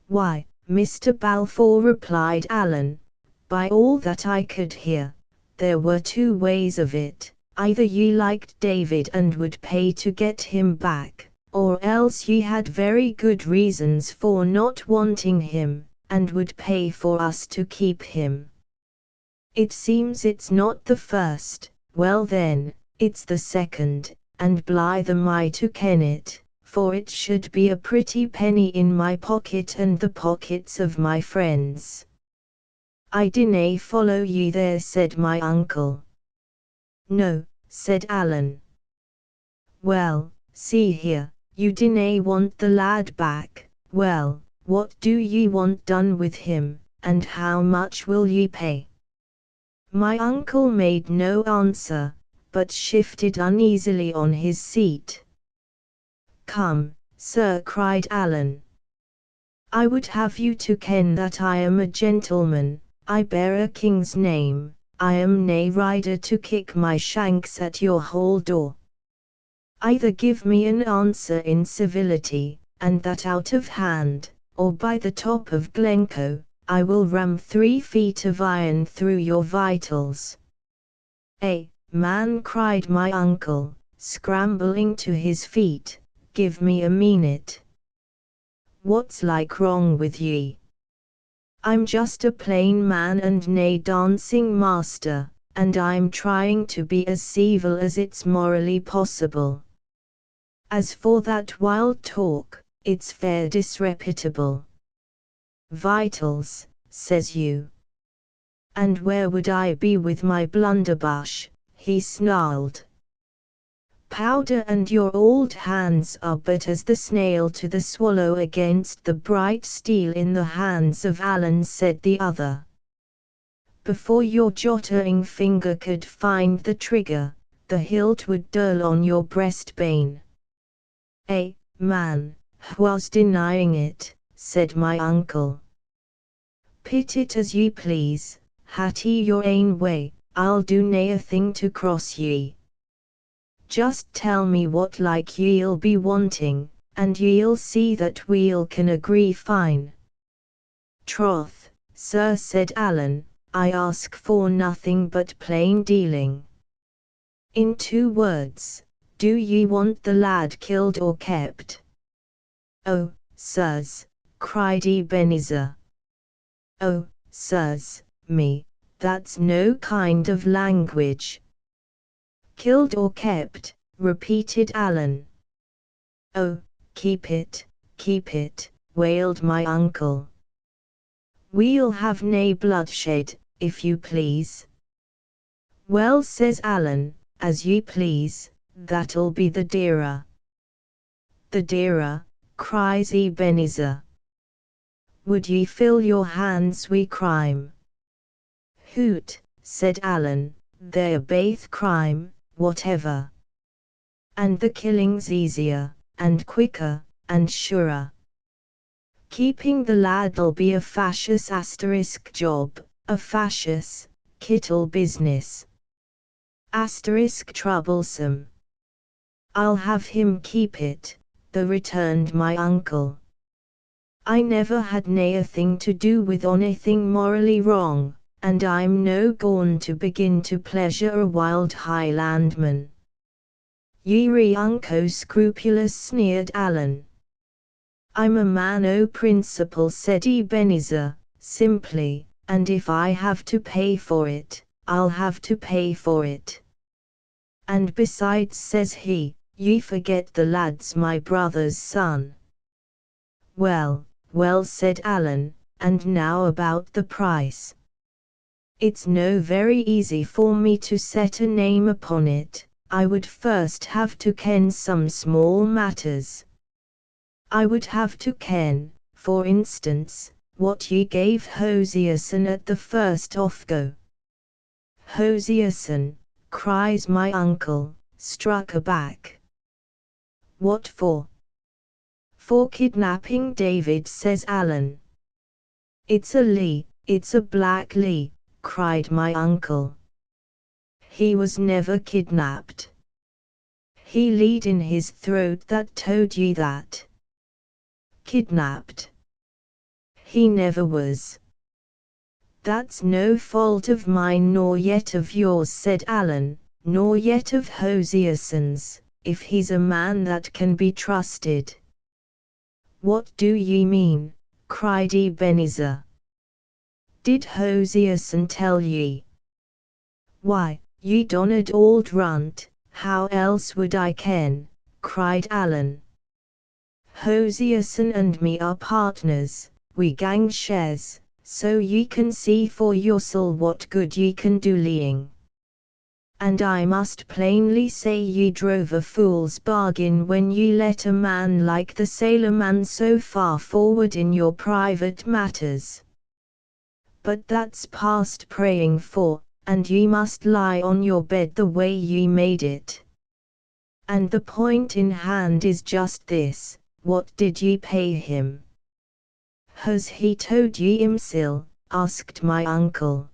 Why, Mr. Balfour, replied Alan, by all that I could hear, there were two ways of it. Either ye liked David and would pay to get him back, or else ye had very good reasons for not wanting him, and would pay for us to keep him. It seems it's not the first. Well then, it's the second, and blythe am I to ken it, for it should be a pretty penny in my pocket and the pockets of my friends. I dinna follow ye there, said my uncle. No, said Alan. Well, see here, you dinna want the lad back. Well, what do ye want done with him, and how much will ye pay? My uncle made no answer, but shifted uneasily on his seat. Come, sir, cried Alan. I would have you to ken that I am a gentleman, I bear a king's name, I am nae rider to kick my shanks at your hall door. Either give me an answer in civility, and that out of hand, or by the top of Glencoe, I will ram 3 feet of iron through your vitals. Man, cried my uncle, scrambling to his feet, give me a minute. What's like wrong with ye? I'm just a plain man and nae dancing master, and I'm trying to be as civil as it's morally possible. As for that wild talk, it's fair disreputable. Vitals, says you. And where would I be with my blunderbuss? He snarled. Powder and your old hands are but as the snail to the swallow against the bright steel in the hands of Alan, said the other. Before your jottering finger could find the trigger, the hilt would dirl on your breastbane. Man, wha's denying it, said my uncle. Pit it as ye please, hattie your ain way, I'll do nae a thing to cross ye. Just tell me what like ye'll be wanting, and ye'll see that we'll can agree fine. Troth, sir, said Alan, I ask for nothing but plain dealing. In 2 words, do ye want the lad killed or kept? Oh, sirs, cried Ebenezer. Oh, sirs, me, that's no kind of language. Killed or kept, repeated Alan. Oh, keep it, wailed my uncle. We'll have nae bloodshed, if you please. Well, says Alan, as ye please, that'll be the dearer. The dearer, cries Ebenezer. Would ye fill your hands wi' crime? Hoot, said Alan, they're baith crime, whatever. And the killing's easier, and quicker, and surer. Keeping the lad'll be a fascious job, a fascious, kittle business. Troublesome. I'll have him keep it, returned my uncle. I never had naething to do with onything morally wrong, and I'm no gorn to begin to pleasure a wild Highlandman. Ye unco scrupulous, sneered Alan. I'm a man o' principle, said Ebenezer, simply, and if I have to pay for it, I'll have to pay for it. And besides, says he, ye forget the lad's my brother's son. Well, well, said Alan, and now about the price. It's no very easy for me to set a name upon it. I would first have to ken some small matters. I would have to ken, for instance, what ye gave Hosierson at the first offgo. Hosierson, cries my uncle, struck aback. What for? For kidnapping David, says Alan. It's a lee, it's a black lee, cried my uncle. He was never kidnapped. He lead in his throat that told ye that. Kidnapped. He never was. That's no fault of mine nor yet of yours, said Alan, nor yet of Hosierson's, if he's a man that can be trusted. What do ye mean? Cried Ebenezer. Did Hosierson tell ye? Why, ye donned old runt, how else would I ken? Cried Alan. Hosierson and me are partners, we gang shares, so ye can see for yoursel what good ye can do leeing. And I must plainly say ye drove a fool's bargain when ye let a man like the sailorman so far forward in your private matters. But that's past praying for, and ye must lie on your bed the way ye made it. And the point in hand is just this, what did ye pay him? Has he told ye himsel? Asked my uncle.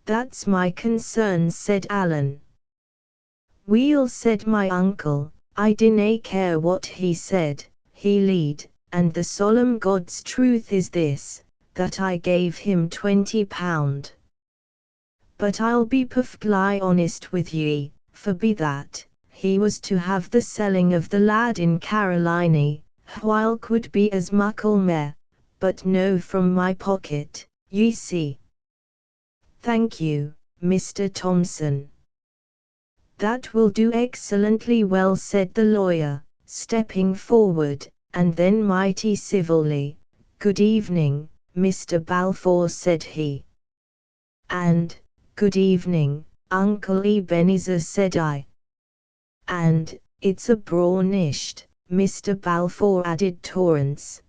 That's my concern, said Alan. Weel, said my uncle, I dinna care what he said, he lead, and the solemn God's truth is this, that I gave him £20. But I'll be perfectly honest with ye, for be that, he was to have the selling of the lad in Carolina, while could be as muckle mair, but no from my pocket, ye see. Thank you, Mr. Thompson. That will do excellently well, said the lawyer, stepping forward, and then mighty civilly, good evening, Mr. Balfour, said he. And, good evening, Uncle Ebenezer, said I. And, it's a brownished, Mr. Balfour, added Torrance.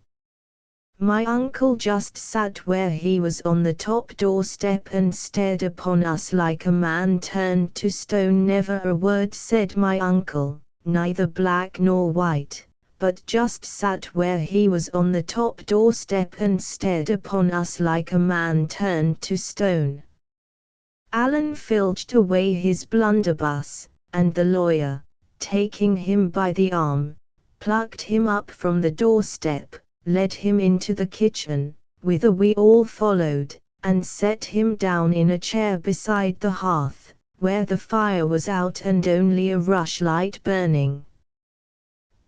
My uncle just sat where he was on the top doorstep and stared upon us like a man turned to stone. Never a word said my uncle, neither black nor white, but just sat where he was on the top doorstep and stared upon us like a man turned to stone. Alan filched away his blunderbuss, and the lawyer, taking him by the arm, plucked him up from the doorstep, led him into the kitchen, whither we all followed, and set him down in a chair beside the hearth, where the fire was out and only a rushlight burning.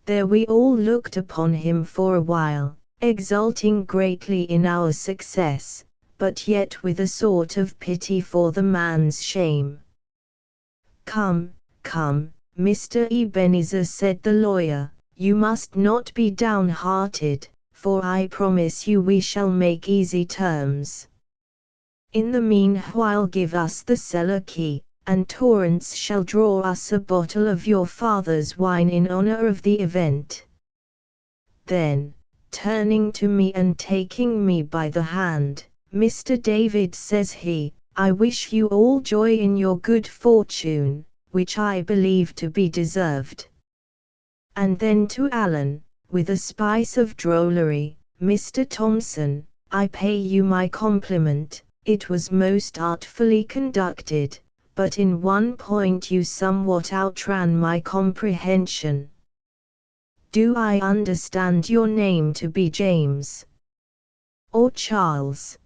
There we all looked upon him for a while, exulting greatly in our success, but yet with a sort of pity for the man's shame. Come, come, Mr. Ebenezer, said the lawyer, you must not be downhearted, for I promise you we shall make easy terms. In the meanwhile give us the cellar key, and Torrance shall draw us a bottle of your father's wine in honor of the event. Then, turning to me and taking me by the hand, Mr. David, says he, I wish you all joy in your good fortune, which I believe to be deserved. And then to Alan, with a spice of drollery, Mr. Thompson, I pay you my compliment, it was most artfully conducted, but in one point you somewhat outran my comprehension. Do I understand your name to be James? Or Charles?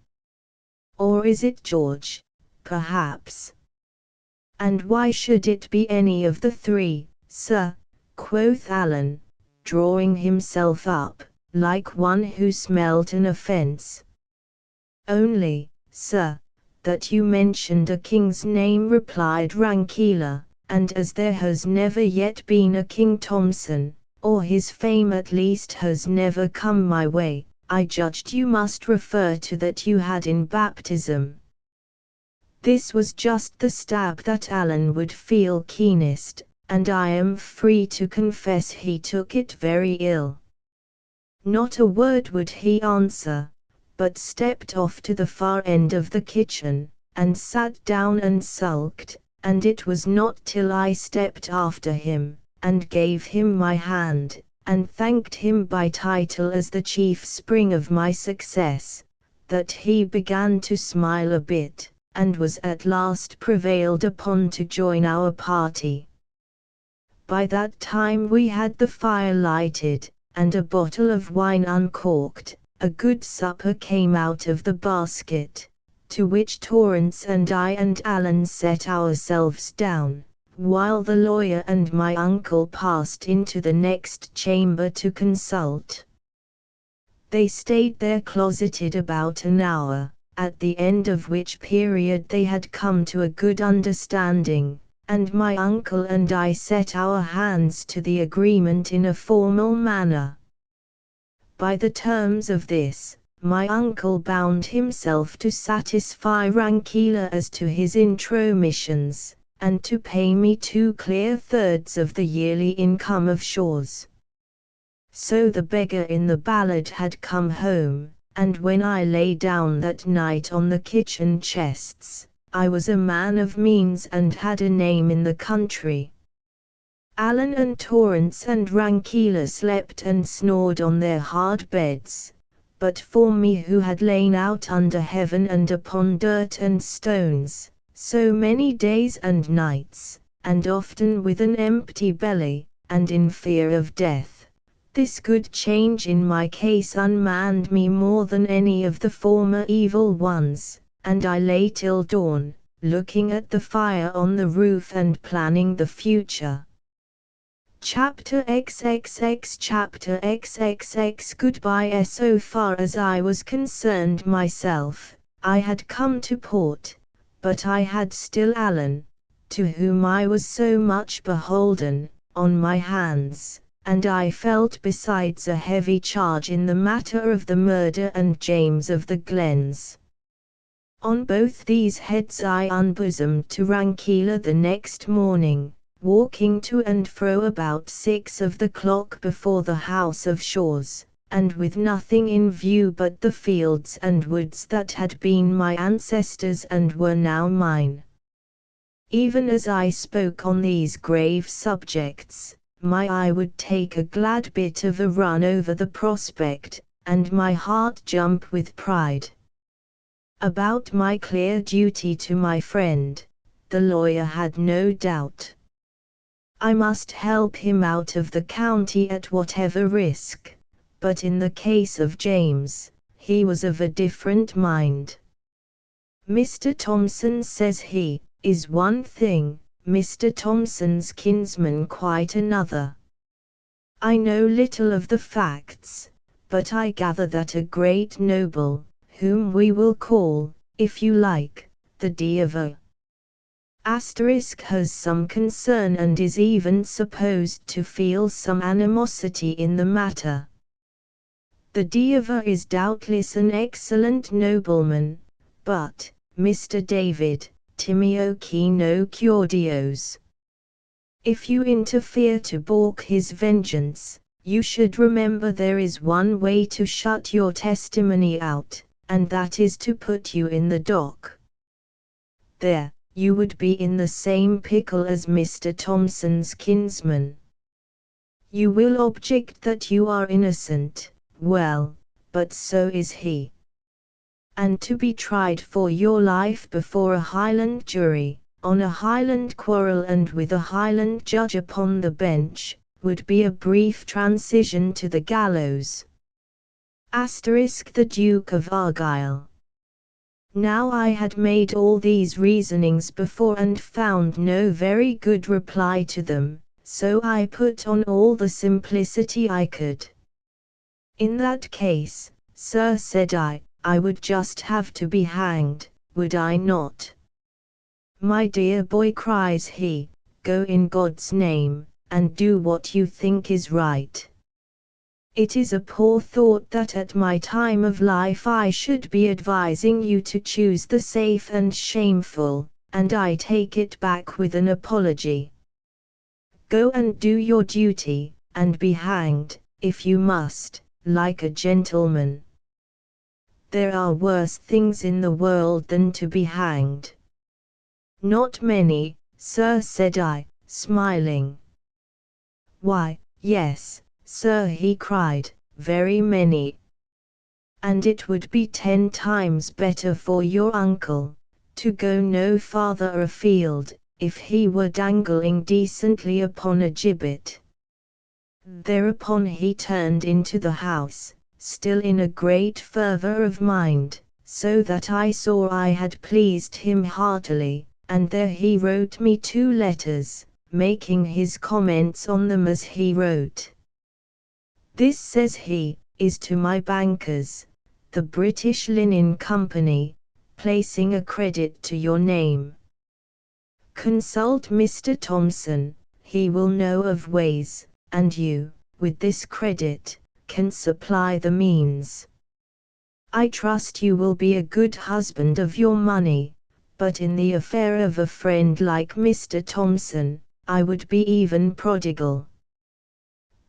Or is it George, perhaps? And why should it be any of the three, sir? Quoth Alan, drawing himself up, like one who smelt an offence. Only, sir, that you mentioned a king's name, replied Rankeeler, and as there has never yet been a King Thomson, or his fame at least has never come my way, I judged you must refer to that you had in baptism. This was just the stab that Alan would feel keenest, and I am free to confess he took it very ill. Not a word would he answer, but stepped off to the far end of the kitchen, and sat down and sulked, and it was not till I stepped after him, and gave him my hand, and thanked him by title as the chief spring of my success, that he began to smile a bit, and was at last prevailed upon to join our party. By that time we had the fire lighted, and a bottle of wine uncorked. A good supper came out of the basket, to which Torrance and I and Alan set ourselves down, while the lawyer and my uncle passed into the next chamber to consult. They stayed there closeted about an hour, at the end of which period they had come to a good understanding, and my uncle and I set our hands to the agreement in a formal manner. By the terms of this, my uncle bound himself to satisfy Rankeeler as to his intromissions, and to pay me 2 clear thirds of the yearly income of Shaw's. So the beggar in the ballad had come home, and when I lay down that night on the kitchen chests, I was a man of means and had a name in the country. Alan and Torrance and Rankeeler slept and snored on their hard beds, but for me who had lain out under heaven and upon dirt and stones, so many days and nights, and often with an empty belly, and in fear of death, this good change in my case unmanned me more than any of the former evil ones, and I lay till dawn, looking at the fire on the roof and planning the future. Chapter XXX Chapter XXX Goodbye. So far as I was concerned myself, I had come to port, but I had still Alan, to whom I was so much beholden, on my hands, and I felt besides a heavy charge in the matter of the murder and James of the Glens. On both these heads I unbosomed to Rankeeler the next morning, walking to and fro about 6 of the clock before the house of Shaw's, and with nothing in view but the fields and woods that had been my ancestors and were now mine. Even as I spoke on these grave subjects, my eye would take a glad bit of a run over the prospect, and my heart jump with pride. About my clear duty to my friend, the lawyer had no doubt. I must help him out of the county at whatever risk, but in the case of James, he was of a different mind. Mr. Thomson, says he, is one thing, Mr. Thomson's kinsman quite another. I know little of the facts, but I gather that a great noble, whom we will call, if you like, the Deaver, has some concern and is even supposed to feel some animosity in the matter. The Deaver is doubtless an excellent nobleman, but, Mr. David, Timioki no Curios, if you interfere to balk his vengeance, you should remember there is one way to shut your testimony out, and that is to put you in the dock. There, you would be in the same pickle as Mr. Thomson's kinsman. You will object that you are innocent, well, but so is he. And to be tried for your life before a Highland jury, on a Highland quarrel and with a Highland judge upon the bench, would be a brief transition to the gallows. The Duke of Argyll. Now I had made all these reasonings before and found no very good reply to them, so I put on all the simplicity I could. In that case, sir, said I would just have to be hanged, would I not? My dear boy, cries he, go in God's name, and do what you think is right. It is a poor thought that at my time of life I should be advising you to choose the safe and shameful, and I take it back with an apology. Go and do your duty, and be hanged, if you must, like a gentleman. There are worse things in the world than to be hanged. Not many, sir, said I, smiling. Why, yes, sir, he cried, very many. And it would be 10 times better for your uncle, to go no farther afield, if he were dangling decently upon a gibbet. Thereupon he turned into the house, still in a great fervour of mind, so that I saw I had pleased him heartily, and there he wrote me 2 letters, making his comments on them as he wrote. This, says he, is to my bankers, the British Linen Company, placing a credit to your name. Consult Mr. Thompson, he will know of ways, and you, with this credit, can supply the means. I trust you will be a good husband of your money, but in the affair of a friend like Mr. Thompson, I would be even prodigal.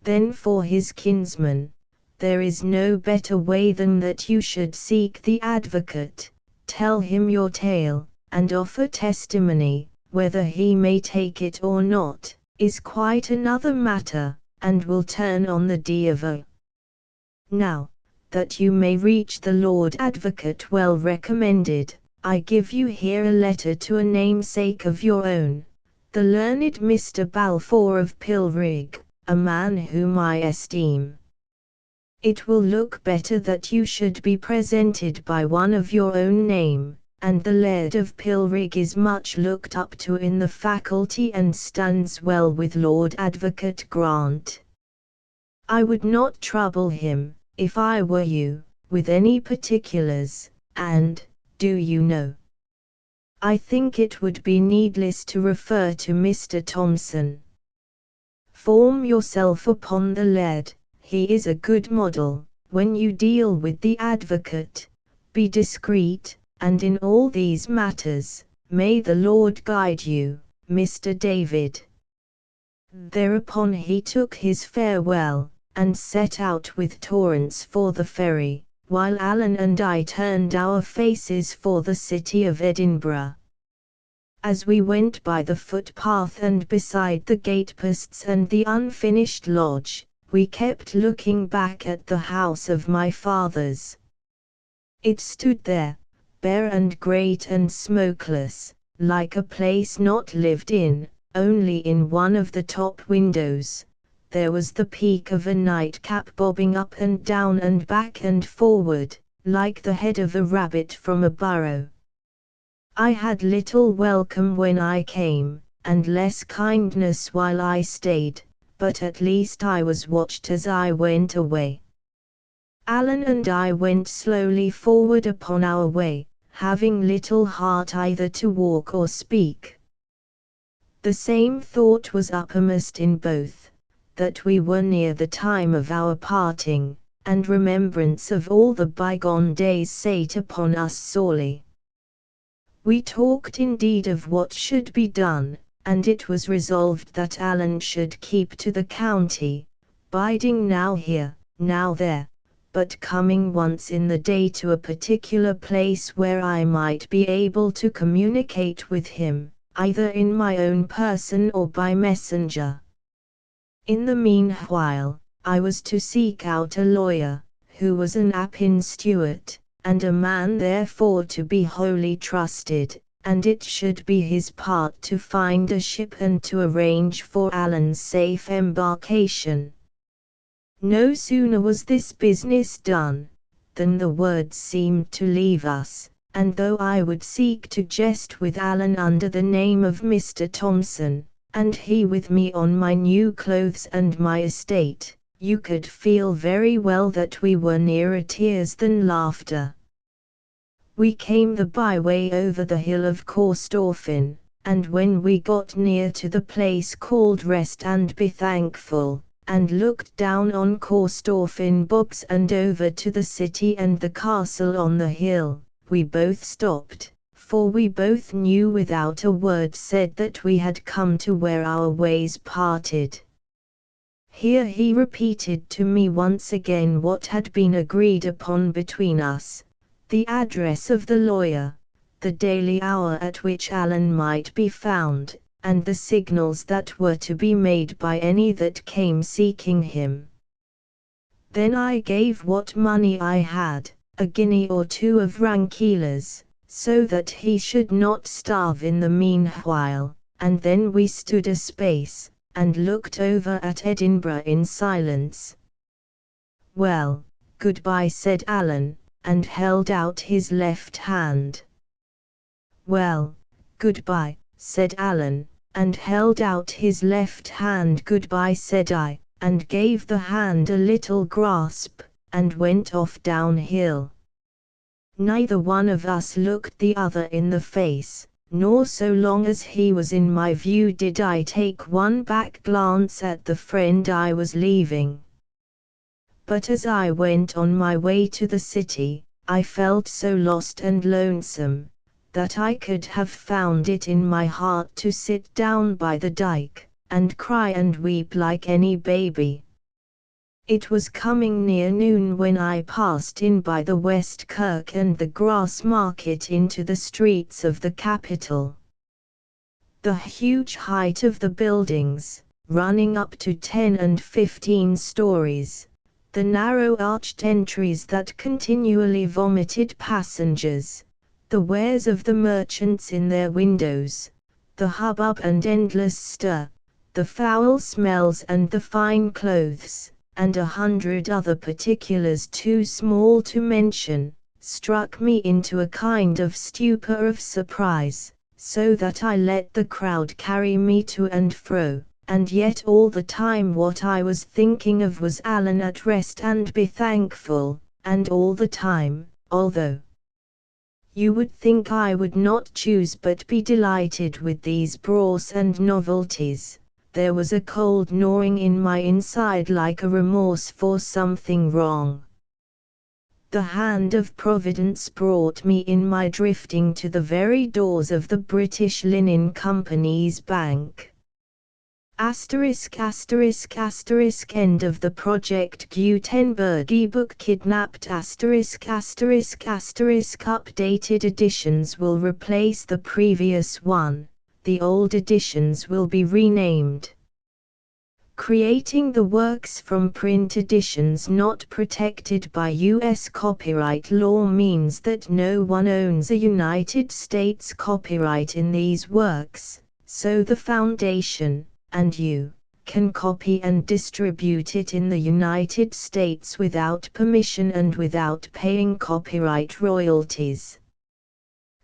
Then for his kinsman, there is no better way than that you should seek the advocate, tell him your tale, and offer testimony. Whether he may take it or not, is quite another matter, and will turn on the diavo. Now, that you may reach the Lord Advocate well recommended, I give you here a letter to a namesake of your own, the learned Mr. Balfour of Pilrig, a man whom I esteem. It will look better that you should be presented by one of your own name, and the Laird of Pilrig is much looked up to in the faculty and stands well with Lord Advocate Grant. I would not trouble him, if I were you, with any particulars, and, do you know, I think it would be needless to refer to Mr. Thompson. Form yourself upon the Laird, he is a good model. When you deal with the advocate, be discreet, and in all these matters, may the Lord guide you, Mr. David. Thereupon he took his farewell, and set out with Torrance for the ferry, while Alan and I turned our faces for the city of Edinburgh. As we went by the footpath and beside the gateposts and the unfinished lodge, we kept looking back at the house of my fathers. It stood there, bare and great and smokeless, like a place not lived in. Only in one of the top windows, there was the peak of a nightcap bobbing up and down and back and forward, like the head of a rabbit from a burrow. I had little welcome when I came, and less kindness while I stayed, but at least I was watched as I went away. Alan and I went slowly forward upon our way, having little heart either to walk or speak. The same thought was uppermost in both, that we were near the time of our parting, and remembrance of all the bygone days sate upon us sorely. We talked indeed of what should be done, and it was resolved that Alan should keep to the county, biding now here, now there, but coming once in the day to a particular place where I might be able to communicate with him, either in my own person or by messenger. In the meanwhile, I was to seek out a lawyer, who was an Appin Stewart, and a man therefore to be wholly trusted, and it should be his part to find a ship and to arrange for Alan's safe embarkation. No sooner was this business done, than the words seemed to leave us, and though I would seek to jest with Alan under the name of Mr. Thompson, and he with me on my new clothes and my estate, you could feel very well that we were nearer tears than laughter. We came the byway over the hill of Corstorphine, and when we got near to the place called Rest and Be Thankful, and looked down on Corstorphine books and over to the city and the castle on the hill, we both stopped, for we both knew without a word said that we had come to where our ways parted. Here he repeated to me once again what had been agreed upon between us, the address of the lawyer, the daily hour at which Alan might be found, and the signals that were to be made by any that came seeking him. Then I gave what money I had, a guinea or two of rankeilers, so that he should not starve in the meanwhile, and then we stood a space, and looked over at Edinburgh in silence. "Well, good-bye," said Alan, and held out his left hand. "Well, good-bye," said Alan, and held out his left hand. "Good-bye," said I, and gave the hand a little grasp, and went off downhill. Neither one of us looked the other in the face, nor so long as he was in my view did I take one back glance at the friend I was leaving. But as I went on my way to the city, I felt so lost and lonesome, that I could have found it in my heart to sit down by the dike, and cry and weep like any baby. It was coming near noon when I passed in by the West Kirk and the Grass Market into the streets of the capital. The huge height of the buildings, running up to 10 and 15 stories, the narrow arched entries that continually vomited passengers, the wares of the merchants in their windows, the hubbub and endless stir, the foul smells and the fine clothes, and 100 other particulars too small to mention, struck me into a kind of stupor of surprise, so that I let the crowd carry me to and fro. And yet all the time what I was thinking of was Alan at rest and be thankful, and all the time, although you would think I would not choose but be delighted with these braws and novelties, there was a cold gnawing in my inside like a remorse for something wrong. The hand of Providence brought me in my drifting to the very doors of the British Linen Company's bank. Asterisk asterisk asterisk end of the Project Gutenberg ebook kidnapped asterisk asterisk asterisk updated editions will replace the previous one, the old editions will be renamed. Creating the works from print editions not protected by U.S. copyright law means that no one owns a United States copyright in these works, so the Foundation, and you, can copy and distribute it in the United States without permission and without paying copyright royalties.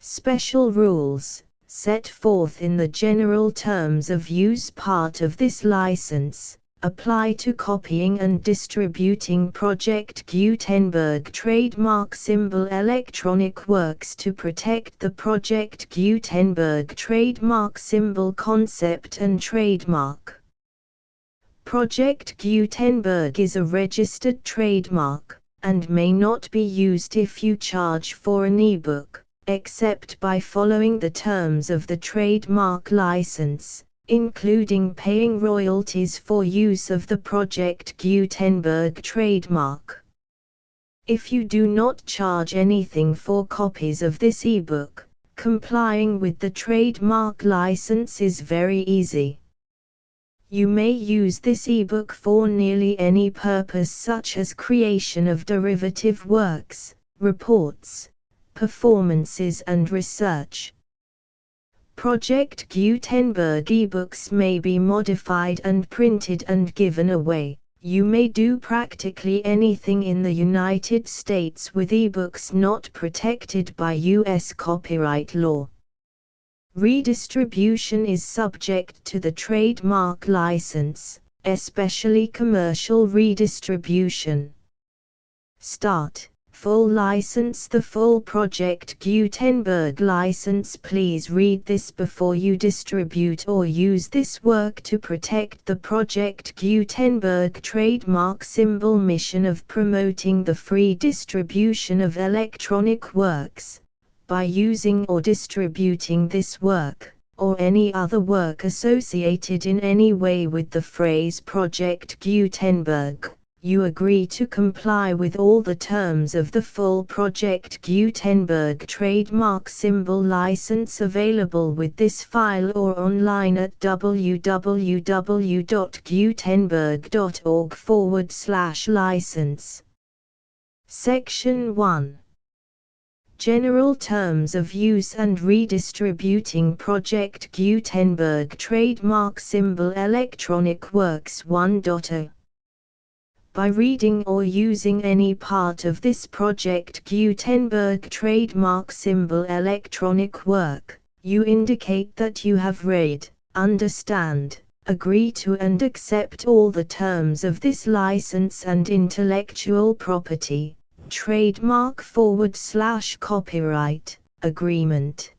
Special rules, set forth in the general terms of use part of this license, apply to copying and distributing Project Gutenberg trademark symbol electronic works to protect the Project Gutenberg trademark symbol concept and trademark. Project Gutenberg is a registered trademark, and may not be used if you charge for an ebook, except by following the terms of the trademark license, including paying royalties for use of the Project Gutenberg trademark. If you do not charge anything for copies of this ebook, complying with the trademark license is very easy. You may use this ebook for nearly any purpose such as creation of derivative works, reports, performances and research. Project Gutenberg ebooks may be modified and printed and given away. You may do practically anything in the United States with ebooks not protected by U.S. copyright law. Redistribution is subject to the trademark license, especially commercial redistribution. Start. Full license. The full Project Gutenberg license. Please read this before you distribute or use this work to protect the Project Gutenberg trademark symbol mission of promoting the free distribution of electronic works. By using or distributing this work, or any other work associated in any way with the phrase Project Gutenberg, you agree to comply with all the terms of the full Project Gutenberg trademark symbol license available with this file or online at www.gutenberg.org/license. Section 1. General Terms of Use and Redistributing Project Gutenberg Trademark Symbol Electronic Works 1.0. By reading or using any part of this Project Gutenberg trademark symbol electronic work, you indicate that you have read, understand, agree to and accept all the terms of this license and intellectual property, trademark/copyright, agreement.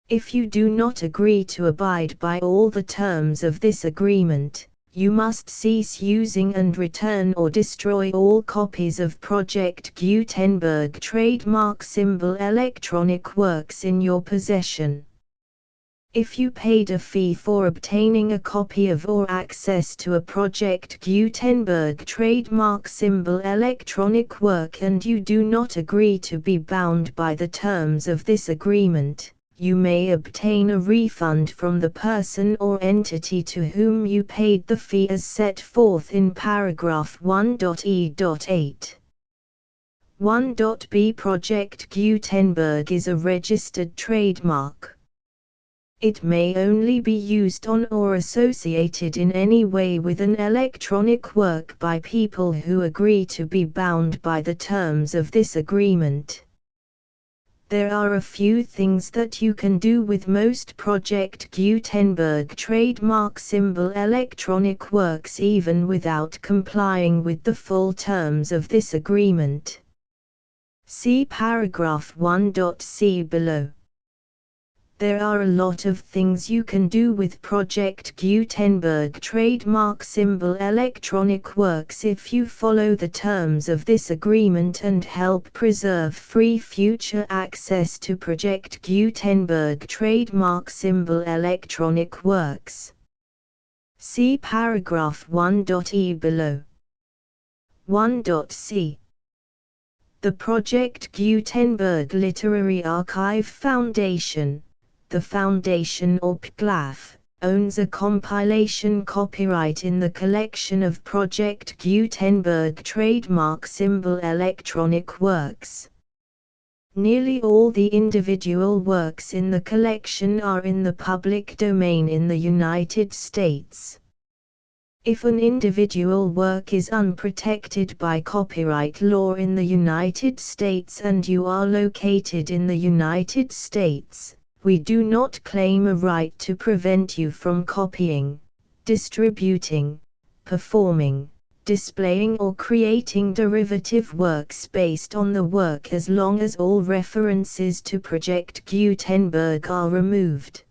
If you do not agree to abide by all the terms of this agreement, you must cease using and return or destroy all copies of Project Gutenberg trademark symbol electronic works in your possession. If you paid a fee for obtaining a copy of or access to a Project Gutenberg trademark symbol electronic work and you do not agree to be bound by the terms of this agreement, you may obtain a refund from the person or entity to whom you paid the fee as set forth in paragraph 1.e.8. 1.b Project Gutenberg is a registered trademark. It may only be used on or associated in any way with an electronic work by people who agree to be bound by the terms of this agreement. There are a few things that you can do with most Project Gutenberg trademark symbol electronic works even without complying with the full terms of this agreement. See paragraph 1.c below. There are a lot of things you can do with Project Gutenberg trademark symbol electronic works if you follow the terms of this agreement and help preserve free future access to Project Gutenberg trademark symbol electronic works. See paragraph 1.e below. 1.c. The Project Gutenberg Literary Archive Foundation, the Foundation or PGLAF, owns a compilation copyright in the collection of Project Gutenberg trademark symbol electronic works. Nearly all the individual works in the collection are in the public domain in the United States. If an individual work is unprotected by copyright law in the United States and you are located in the United States, we do not claim a right to prevent you from copying, distributing, performing, displaying or creating derivative works based on the work as long as all references to Project Gutenberg are removed.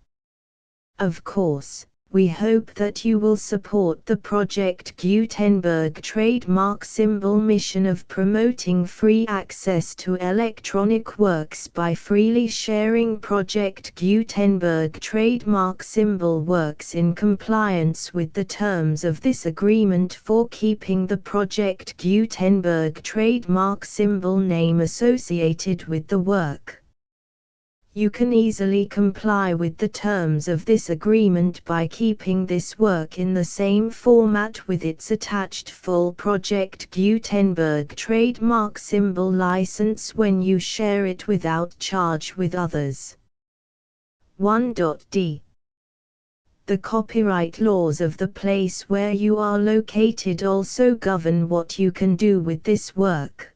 Of course, we hope that you will support the Project Gutenberg trademark symbol mission of promoting free access to electronic works by freely sharing Project Gutenberg trademark symbol works in compliance with the terms of this agreement for keeping the Project Gutenberg trademark symbol name associated with the work. You can easily comply with the terms of this agreement by keeping this work in the same format with its attached full Project Gutenberg trademark symbol license when you share it without charge with others. 1.d. The copyright laws of the place where you are located also govern what you can do with this work.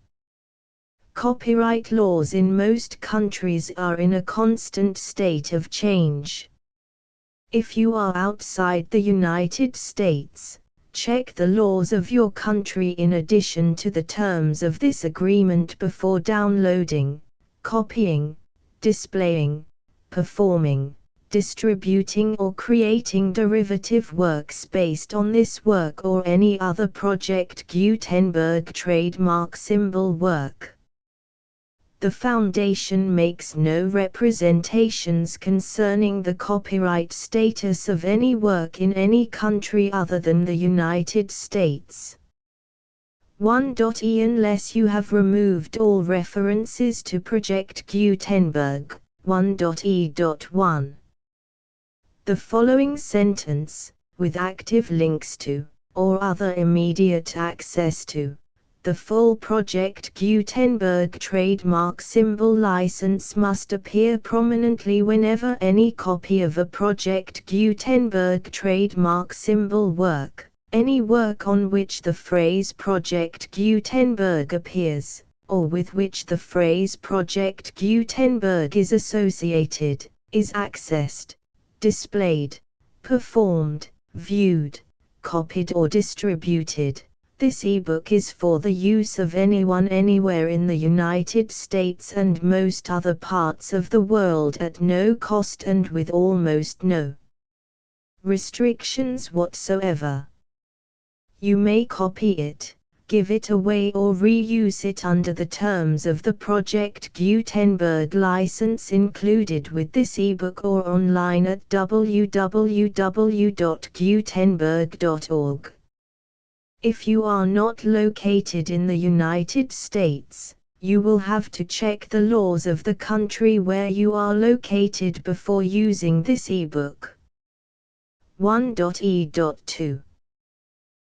Copyright laws in most countries are in a constant state of change. If you are outside the United States, check the laws of your country in addition to the terms of this agreement before downloading, copying, displaying, performing, distributing or creating derivative works based on this work or any other Project Gutenberg trademark symbol work. The Foundation makes no representations concerning the copyright status of any work in any country other than the United States. 1.e Unless you have removed all references to Project Gutenberg, 1.e.1. The following sentence, with active links to, or other immediate access to, the full Project Gutenberg trademark symbol license must appear prominently whenever any copy of a Project Gutenberg trademark symbol work, any work on which the phrase Project Gutenberg appears, or with which the phrase Project Gutenberg is associated, is accessed, displayed, performed, viewed, copied or distributed. This ebook is for the use of anyone anywhere in the United States and most other parts of the world at no cost and with almost no restrictions whatsoever. You may copy it, give it away or reuse it under the terms of the Project Gutenberg license included with this ebook or online at www.gutenberg.org. If you are not located in the United States, you will have to check the laws of the country where you are located before using this ebook. 1.e.2.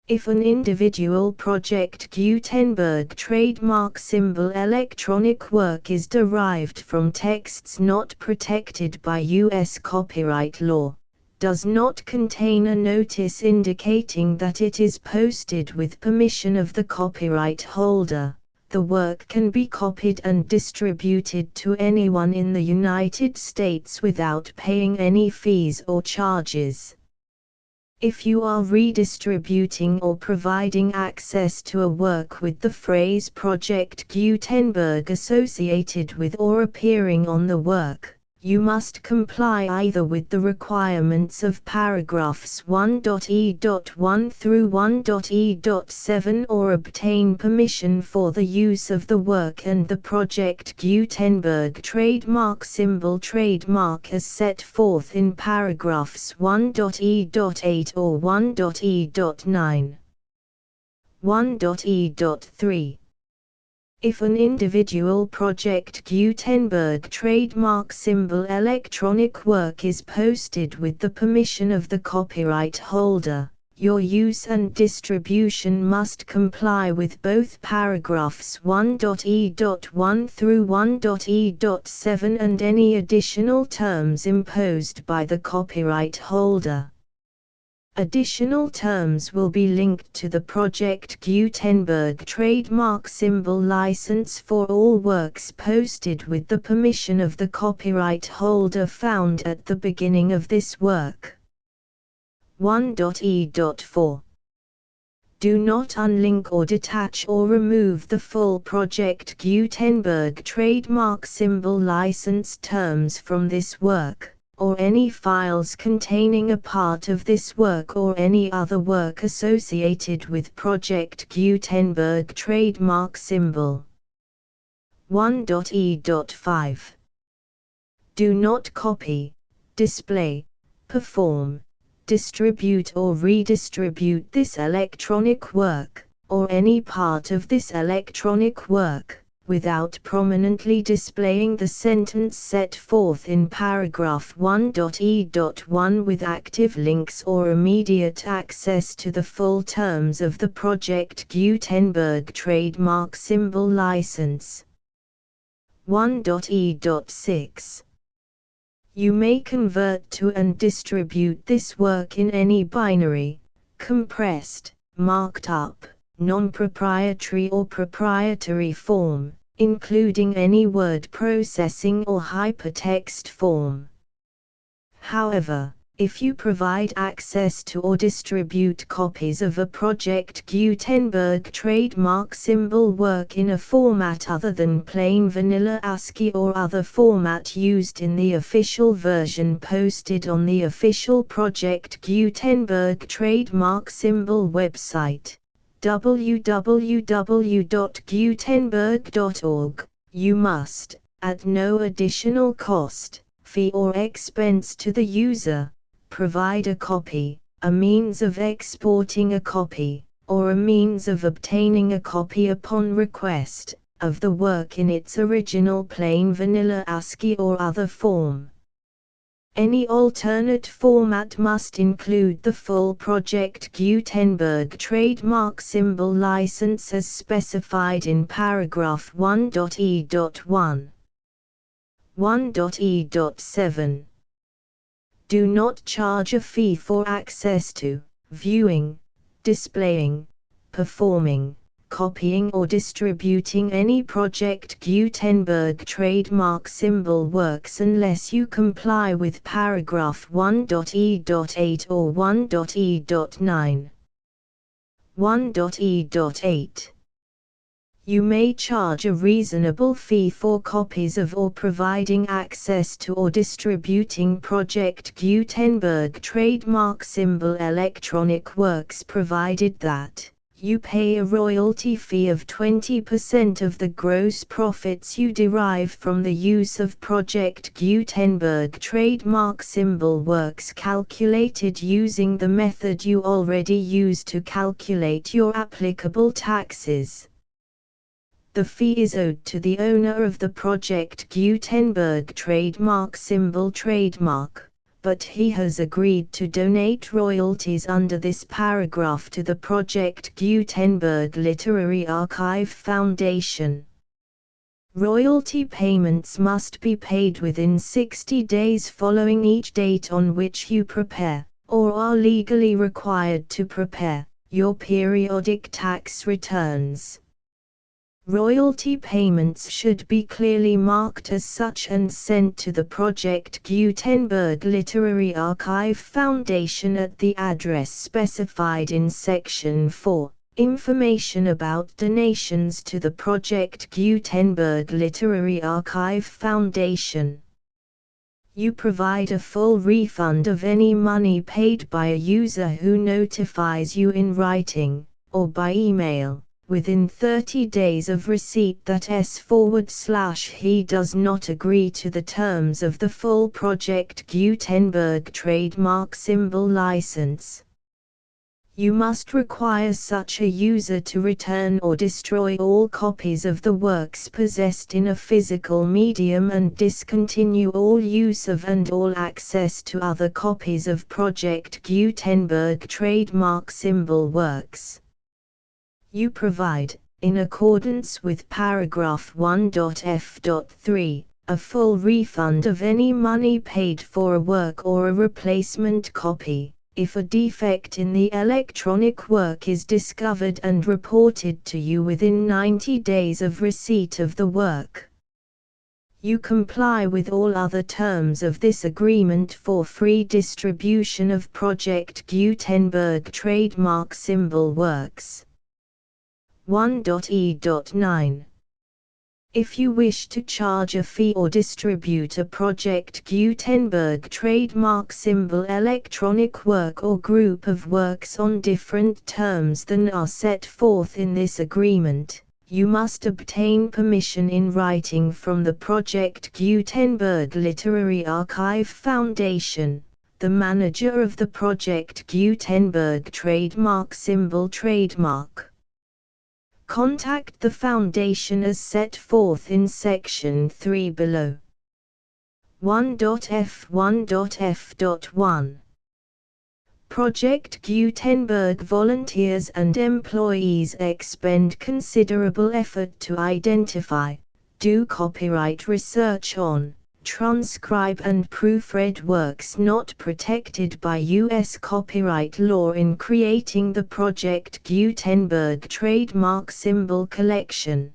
If an individual Project Gutenberg trademark symbol electronic work is derived from texts not protected by U.S. copyright law, does not contain a notice indicating that it is posted with permission of the copyright holder, the work can be copied and distributed to anyone in the United States without paying any fees or charges. If you are redistributing or providing access to a work with the phrase Project Gutenberg associated with or appearing on the work, you must comply either with the requirements of paragraphs 1.e.1 through 1.e.7 or obtain permission for the use of the work and the Project Gutenberg trademark symbol trademark as set forth in paragraphs 1.e.8 or 1.e.9. 1.e.3. If an individual Project Gutenberg trademark symbol electronic work is posted with the permission of the copyright holder, your use and distribution must comply with both paragraphs 1.e.1 through 1.e.7 and any additional terms imposed by the copyright holder. Additional terms will be linked to the Project Gutenberg trademark symbol license for all works posted with the permission of the copyright holder found at the beginning of this work. 1.e.4. Do not unlink or detach or remove the full Project Gutenberg trademark symbol license terms from this work, or any files containing a part of this work or any other work associated with Project Gutenberg trademark symbol. 1.e.5. Do not copy, display, perform, distribute or redistribute this electronic work, or any part of this electronic work, without prominently displaying the sentence set forth in paragraph 1.e.1 with active links or immediate access to the full terms of the Project Gutenberg trademark symbol license. 1.e.6. You may convert to and distribute this work in any binary, compressed, marked up, non-proprietary or proprietary form, including any word processing or hypertext form. However, if you provide access to or distribute copies of a Project Gutenberg trademark symbol work in a format other than plain vanilla ASCII or other format used in the official version posted on the official Project Gutenberg trademark symbol website, www.gutenberg.org, you must, at no additional cost, fee or expense to the user, provide a copy, a means of exporting a copy, or a means of obtaining a copy upon request, of the work in its original plain vanilla ASCII or other form. Any alternate format must include the full Project Gutenberg trademark symbol license as specified in paragraph 1.e.1. 1.e.7. Do not charge a fee for access to, viewing, displaying, performing, copying or distributing any Project Gutenberg trademark symbol works unless you comply with paragraph 1.e.8 or 1.e.9. 1.e.8. You may charge a reasonable fee for copies of or providing access to or distributing Project Gutenberg trademark symbol electronic works provided that you pay a royalty fee of 20% of the gross profits you derive from the use of Project Gutenberg trademark symbol works calculated using the method you already use to calculate your applicable taxes. The fee is owed to the owner of the Project Gutenberg trademark symbol trademark, but he has agreed to donate royalties under this paragraph to the Project Gutenberg Literary Archive Foundation. Royalty payments must be paid within 60 days following each date on which you prepare, or are legally required to prepare, your periodic tax returns. Royalty payments should be clearly marked as such and sent to the Project Gutenberg Literary Archive Foundation at the address specified in Section 4, Information about donations to the Project Gutenberg Literary Archive Foundation. You provide a full refund of any money paid by a user who notifies you in writing, or by email, within 30 days of receipt that he does not agree to the terms of the full Project Gutenberg trademark symbol license. You must require such a user to return or destroy all copies of the works possessed in a physical medium and discontinue all use of and all access to other copies of Project Gutenberg trademark symbol works. You provide, in accordance with paragraph 1.f.3, a full refund of any money paid for a work or a replacement copy, if a defect in the electronic work is discovered and reported to you within 90 days of receipt of the work. You comply with all other terms of this agreement for free distribution of Project Gutenberg trademark symbol works. 1.e.9. If you wish to charge a fee or distribute a Project Gutenberg trademark symbol electronic work or group of works on different terms than are set forth in this agreement, you must obtain permission in writing from the Project Gutenberg Literary Archive Foundation, the manager of the Project Gutenberg trademark symbol trademark. Contact the Foundation as set forth in Section 3 below. 1.f1.f.1. Project Gutenberg volunteers and employees expend considerable effort to identify, do copyright research on, transcribe and proofread works not protected by U.S. copyright law in creating the Project Gutenberg trademark symbol collection.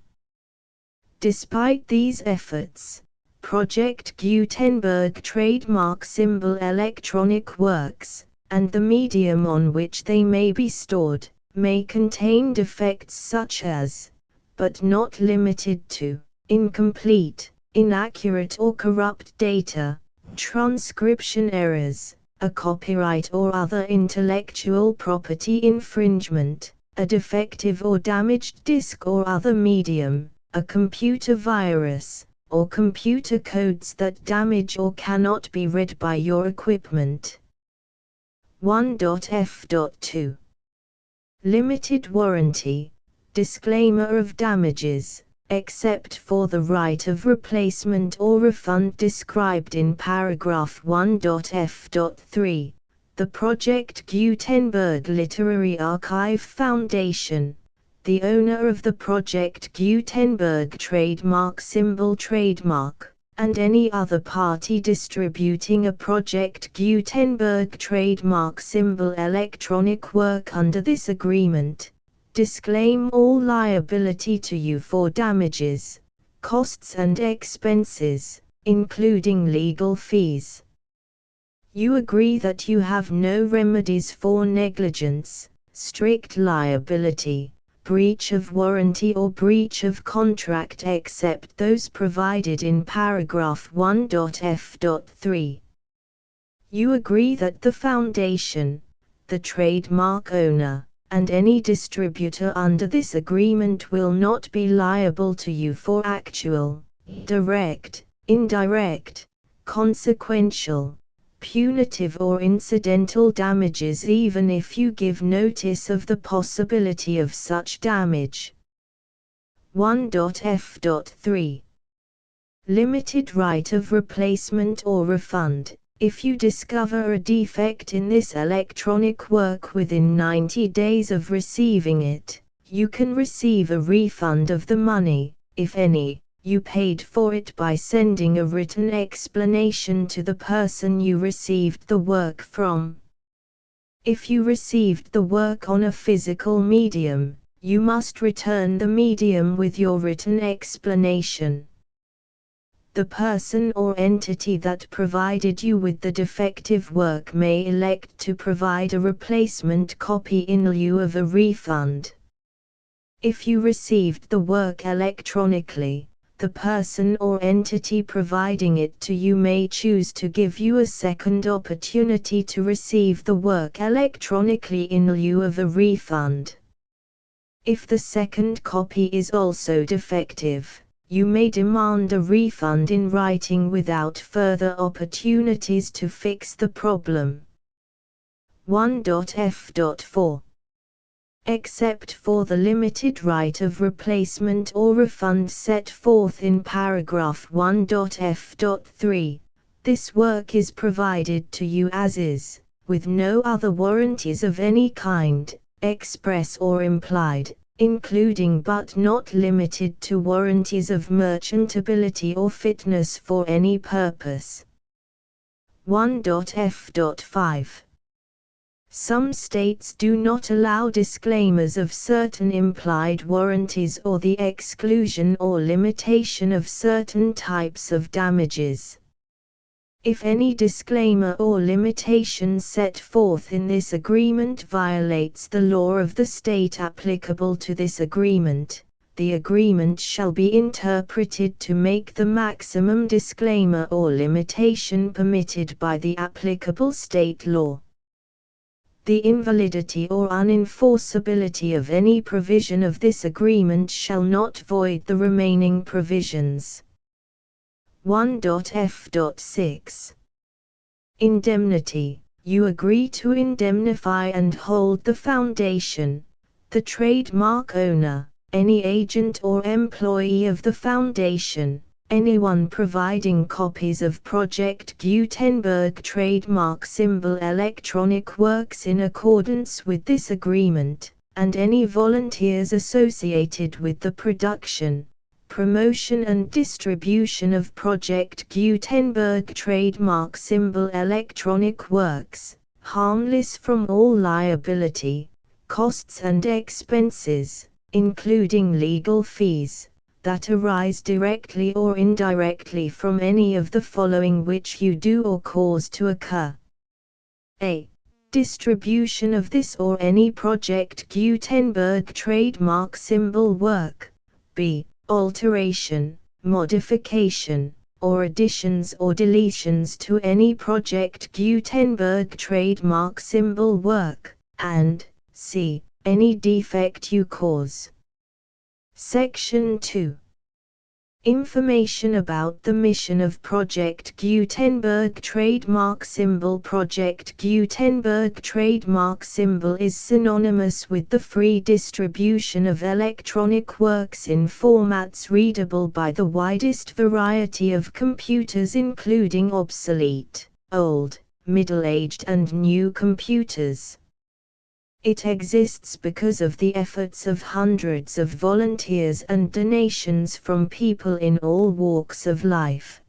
Despite these efforts, Project Gutenberg trademark symbol electronic works, and the medium on which they may be stored, may contain defects such as, but not limited to, incomplete, inaccurate or corrupt data, transcription errors, a copyright or other intellectual property infringement, a defective or damaged disk or other medium, a computer virus, or computer codes that damage or cannot be read by your equipment. 1.f.2 Limited warranty. Disclaimer of damages, except for the right of replacement or refund described in paragraph 1.f.3. The Project Gutenberg Literary Archive Foundation, the owner of the Project Gutenberg trademark symbol trademark, and any other party distributing a Project Gutenberg trademark symbol electronic work under this agreement, disclaim all liability to you for damages, costs and expenses, including legal fees. You agree that you have no remedies for negligence, strict liability, breach of warranty or breach of contract except those provided in paragraph 1.f.3. You agree that the Foundation, the trademark owner, and any distributor under this agreement will not be liable to you for actual, direct, indirect, consequential, punitive or incidental damages even if you give notice of the possibility of such damage. 1.f.3 Limited right of replacement or refund. If you discover a defect in this electronic work within 90 days of receiving it, you can receive a refund of the money, if any, you paid for it by sending a written explanation to the person you received the work from. If you received the work on a physical medium, you must return the medium with your written explanation. The person or entity that provided you with the defective work may elect to provide a replacement copy in lieu of a refund. If you received the work electronically, the person or entity providing it to you may choose to give you a second opportunity to receive the work electronically in lieu of a refund. If the second copy is also defective, you may demand a refund in writing without further opportunities to fix the problem. 1.f.4 Except for the limited right of replacement or refund set forth in paragraph 1.f.3, this work is provided to you as is, with no other warranties of any kind, express or implied, including but not limited to warranties of merchantability or fitness for any purpose. 1.f.5 Some states do not allow disclaimers of certain implied warranties or the exclusion or limitation of certain types of damages. If any disclaimer or limitation set forth in this agreement violates the law of the state applicable to this agreement, the agreement shall be interpreted to make the maximum disclaimer or limitation permitted by the applicable state law. The invalidity or unenforceability of any provision of this agreement shall not void the remaining provisions. 1.f.6 Indemnity. You agree to indemnify and hold the Foundation, the trademark owner, any agent or employee of the Foundation, anyone providing copies of Project Gutenberg trademark symbol electronic works in accordance with this agreement, and any volunteers associated with the production, promotion and distribution of Project Gutenberg trademark symbol electronic works, harmless from all liability, costs and expenses, including legal fees, that arise directly or indirectly from any of the following which you do or cause to occur. A. Distribution of this or any Project Gutenberg trademark symbol work. B. Alteration, modification, or additions or deletions to any Project Gutenberg trademark symbol work, and C. Any defect you cause. Section 2. Information about the mission of Project Gutenberg trademark symbol. Project Gutenberg trademark symbol is synonymous with the free distribution of electronic works in formats readable by the widest variety of computers, including obsolete, old, middle-aged and new computers. It exists because of the efforts of hundreds of volunteers and donations from people in all walks of life.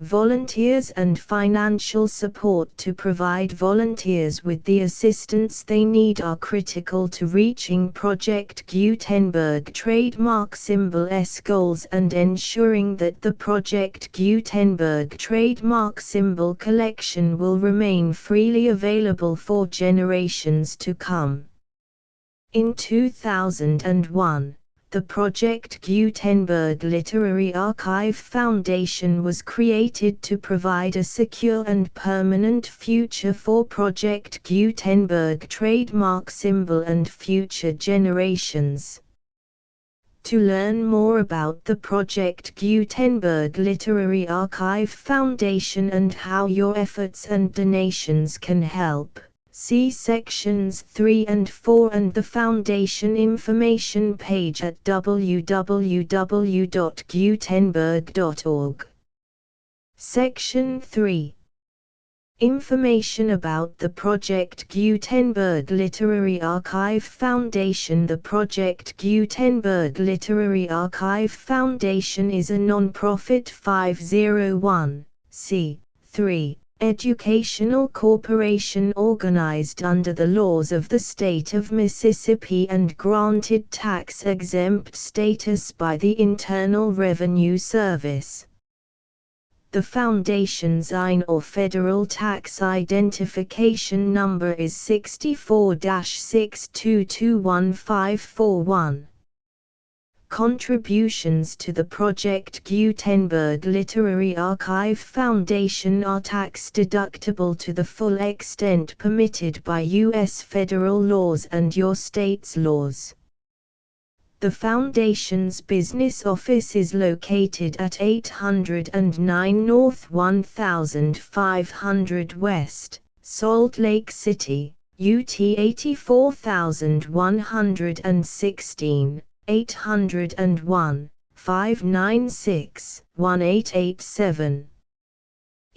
Volunteers and financial support to provide volunteers with the assistance they need are critical to reaching Project Gutenberg trademark symbol's goals and ensuring that the Project Gutenberg trademark symbol collection will remain freely available for generations to come. In 2001, the Project Gutenberg Literary Archive Foundation was created to provide a secure and permanent future for Project Gutenberg trademark symbol and future generations. To learn more about the Project Gutenberg Literary Archive Foundation and how your efforts and donations can help, see sections 3 and 4 and the Foundation information page at www.gutenberg.org. Section 3. Information about the Project Gutenberg Literary Archive Foundation. The Project Gutenberg Literary Archive Foundation is a non-profit 501(c)(3) educational corporation organized under the laws of the state of Mississippi and granted tax-exempt status by the Internal Revenue Service. The Foundation's IN or Federal Tax Identification Number is 64-6221541. Contributions to the Project Gutenberg Literary Archive Foundation are tax-deductible to the full extent permitted by U.S. federal laws and your state's laws. The Foundation's business office is located at 809 North 1500 West, Salt Lake City, UT 84116, 801-596-1887.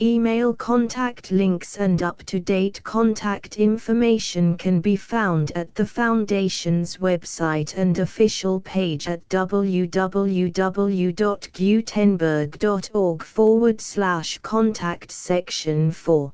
Email contact links and up-to-date contact information can be found at the Foundation's website and official page at www.gutenberg.org/contact section 4.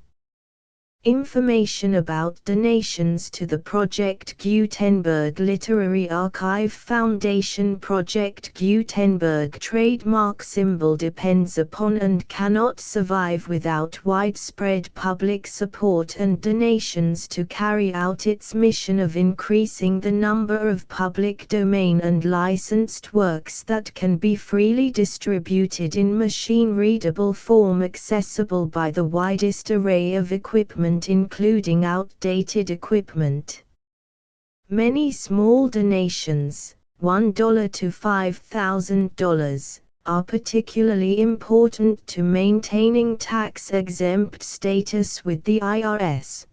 Information about donations to the Project Gutenberg Literary Archive Foundation. Project Gutenberg trademark symbol depends upon and cannot survive without widespread public support and donations to carry out its mission of increasing the number of public domain and licensed works that can be freely distributed in machine-readable form accessible by the widest array of equipment, including outdated equipment. Many small donations, $1 to $5,000, are particularly important to maintaining tax-exempt status with the IRS.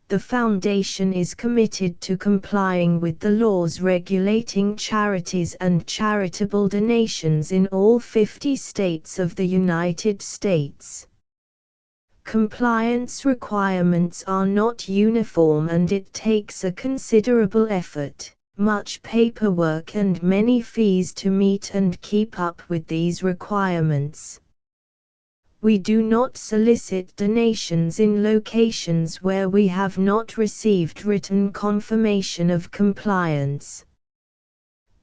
The Foundation is committed to complying with the laws regulating charities and charitable donations in all 50 states of the United States. Compliance requirements are not uniform and it takes a considerable effort, much paperwork and many fees to meet and keep up with these requirements. We do not solicit donations in locations where we have not received written confirmation of compliance.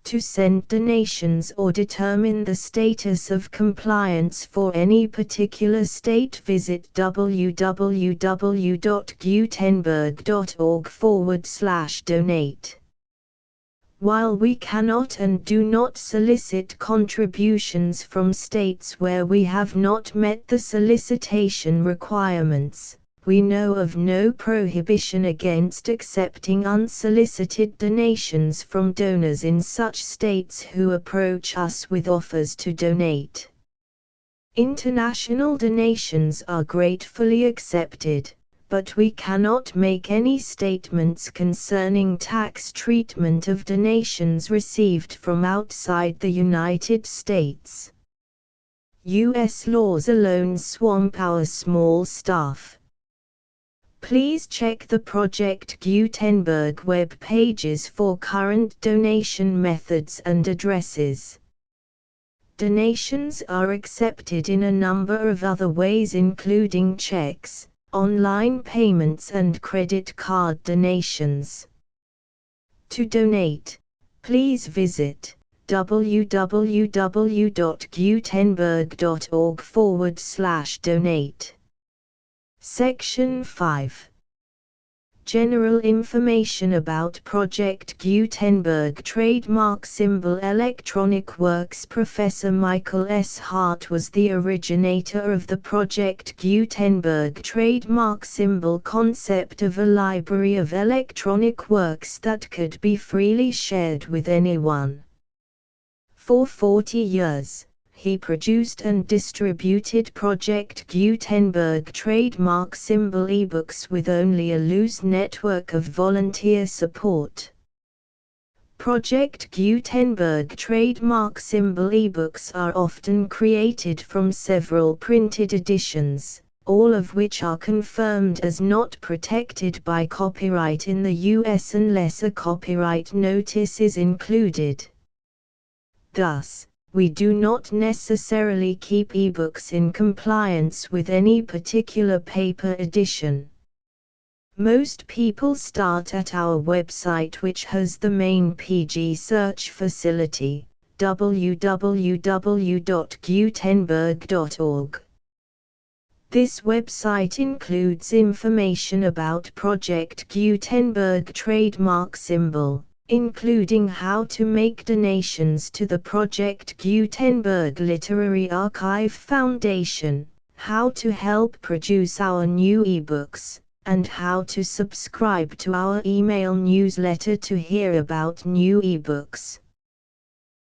To send donations or determine the status of compliance for any particular state, visit www.gutenberg.org/donate. While we cannot and do not solicit contributions from states where we have not met the solicitation requirements, we know of no prohibition against accepting unsolicited donations from donors in such states who approach us with offers to donate. International donations are gratefully accepted, but we cannot make any statements concerning tax treatment of donations received from outside the United States. U.S. laws alone swamp our small staff. Please check the Project Gutenberg web pages for current donation methods and addresses. Donations are accepted in a number of other ways, including checks, online payments and credit card donations. To donate, please visit www.gutenberg.org/donate. Section 5. General information about Project Gutenberg trademark symbol Electronic Works. Professor Michael S. Hart was the originator of the Project Gutenberg trademark symbol concept of a library of electronic works that could be freely shared with anyone. For 40 years, he produced and distributed Project Gutenberg trademark symbol ebooks with only a loose network of volunteer support. Project Gutenberg trademark symbol ebooks are often created from several printed editions, all of which are confirmed as not protected by copyright in the US unless a copyright notice is included. Thus, we do not necessarily keep ebooks in compliance with any particular paper edition. Most people start at our website, which has the main PG search facility, www.gutenberg.org. This website includes information about Project Gutenberg trademark symbol, including how to make donations to the Project Gutenberg Literary Archive Foundation, how to help produce our new ebooks, and how to subscribe to our email newsletter to hear about new ebooks.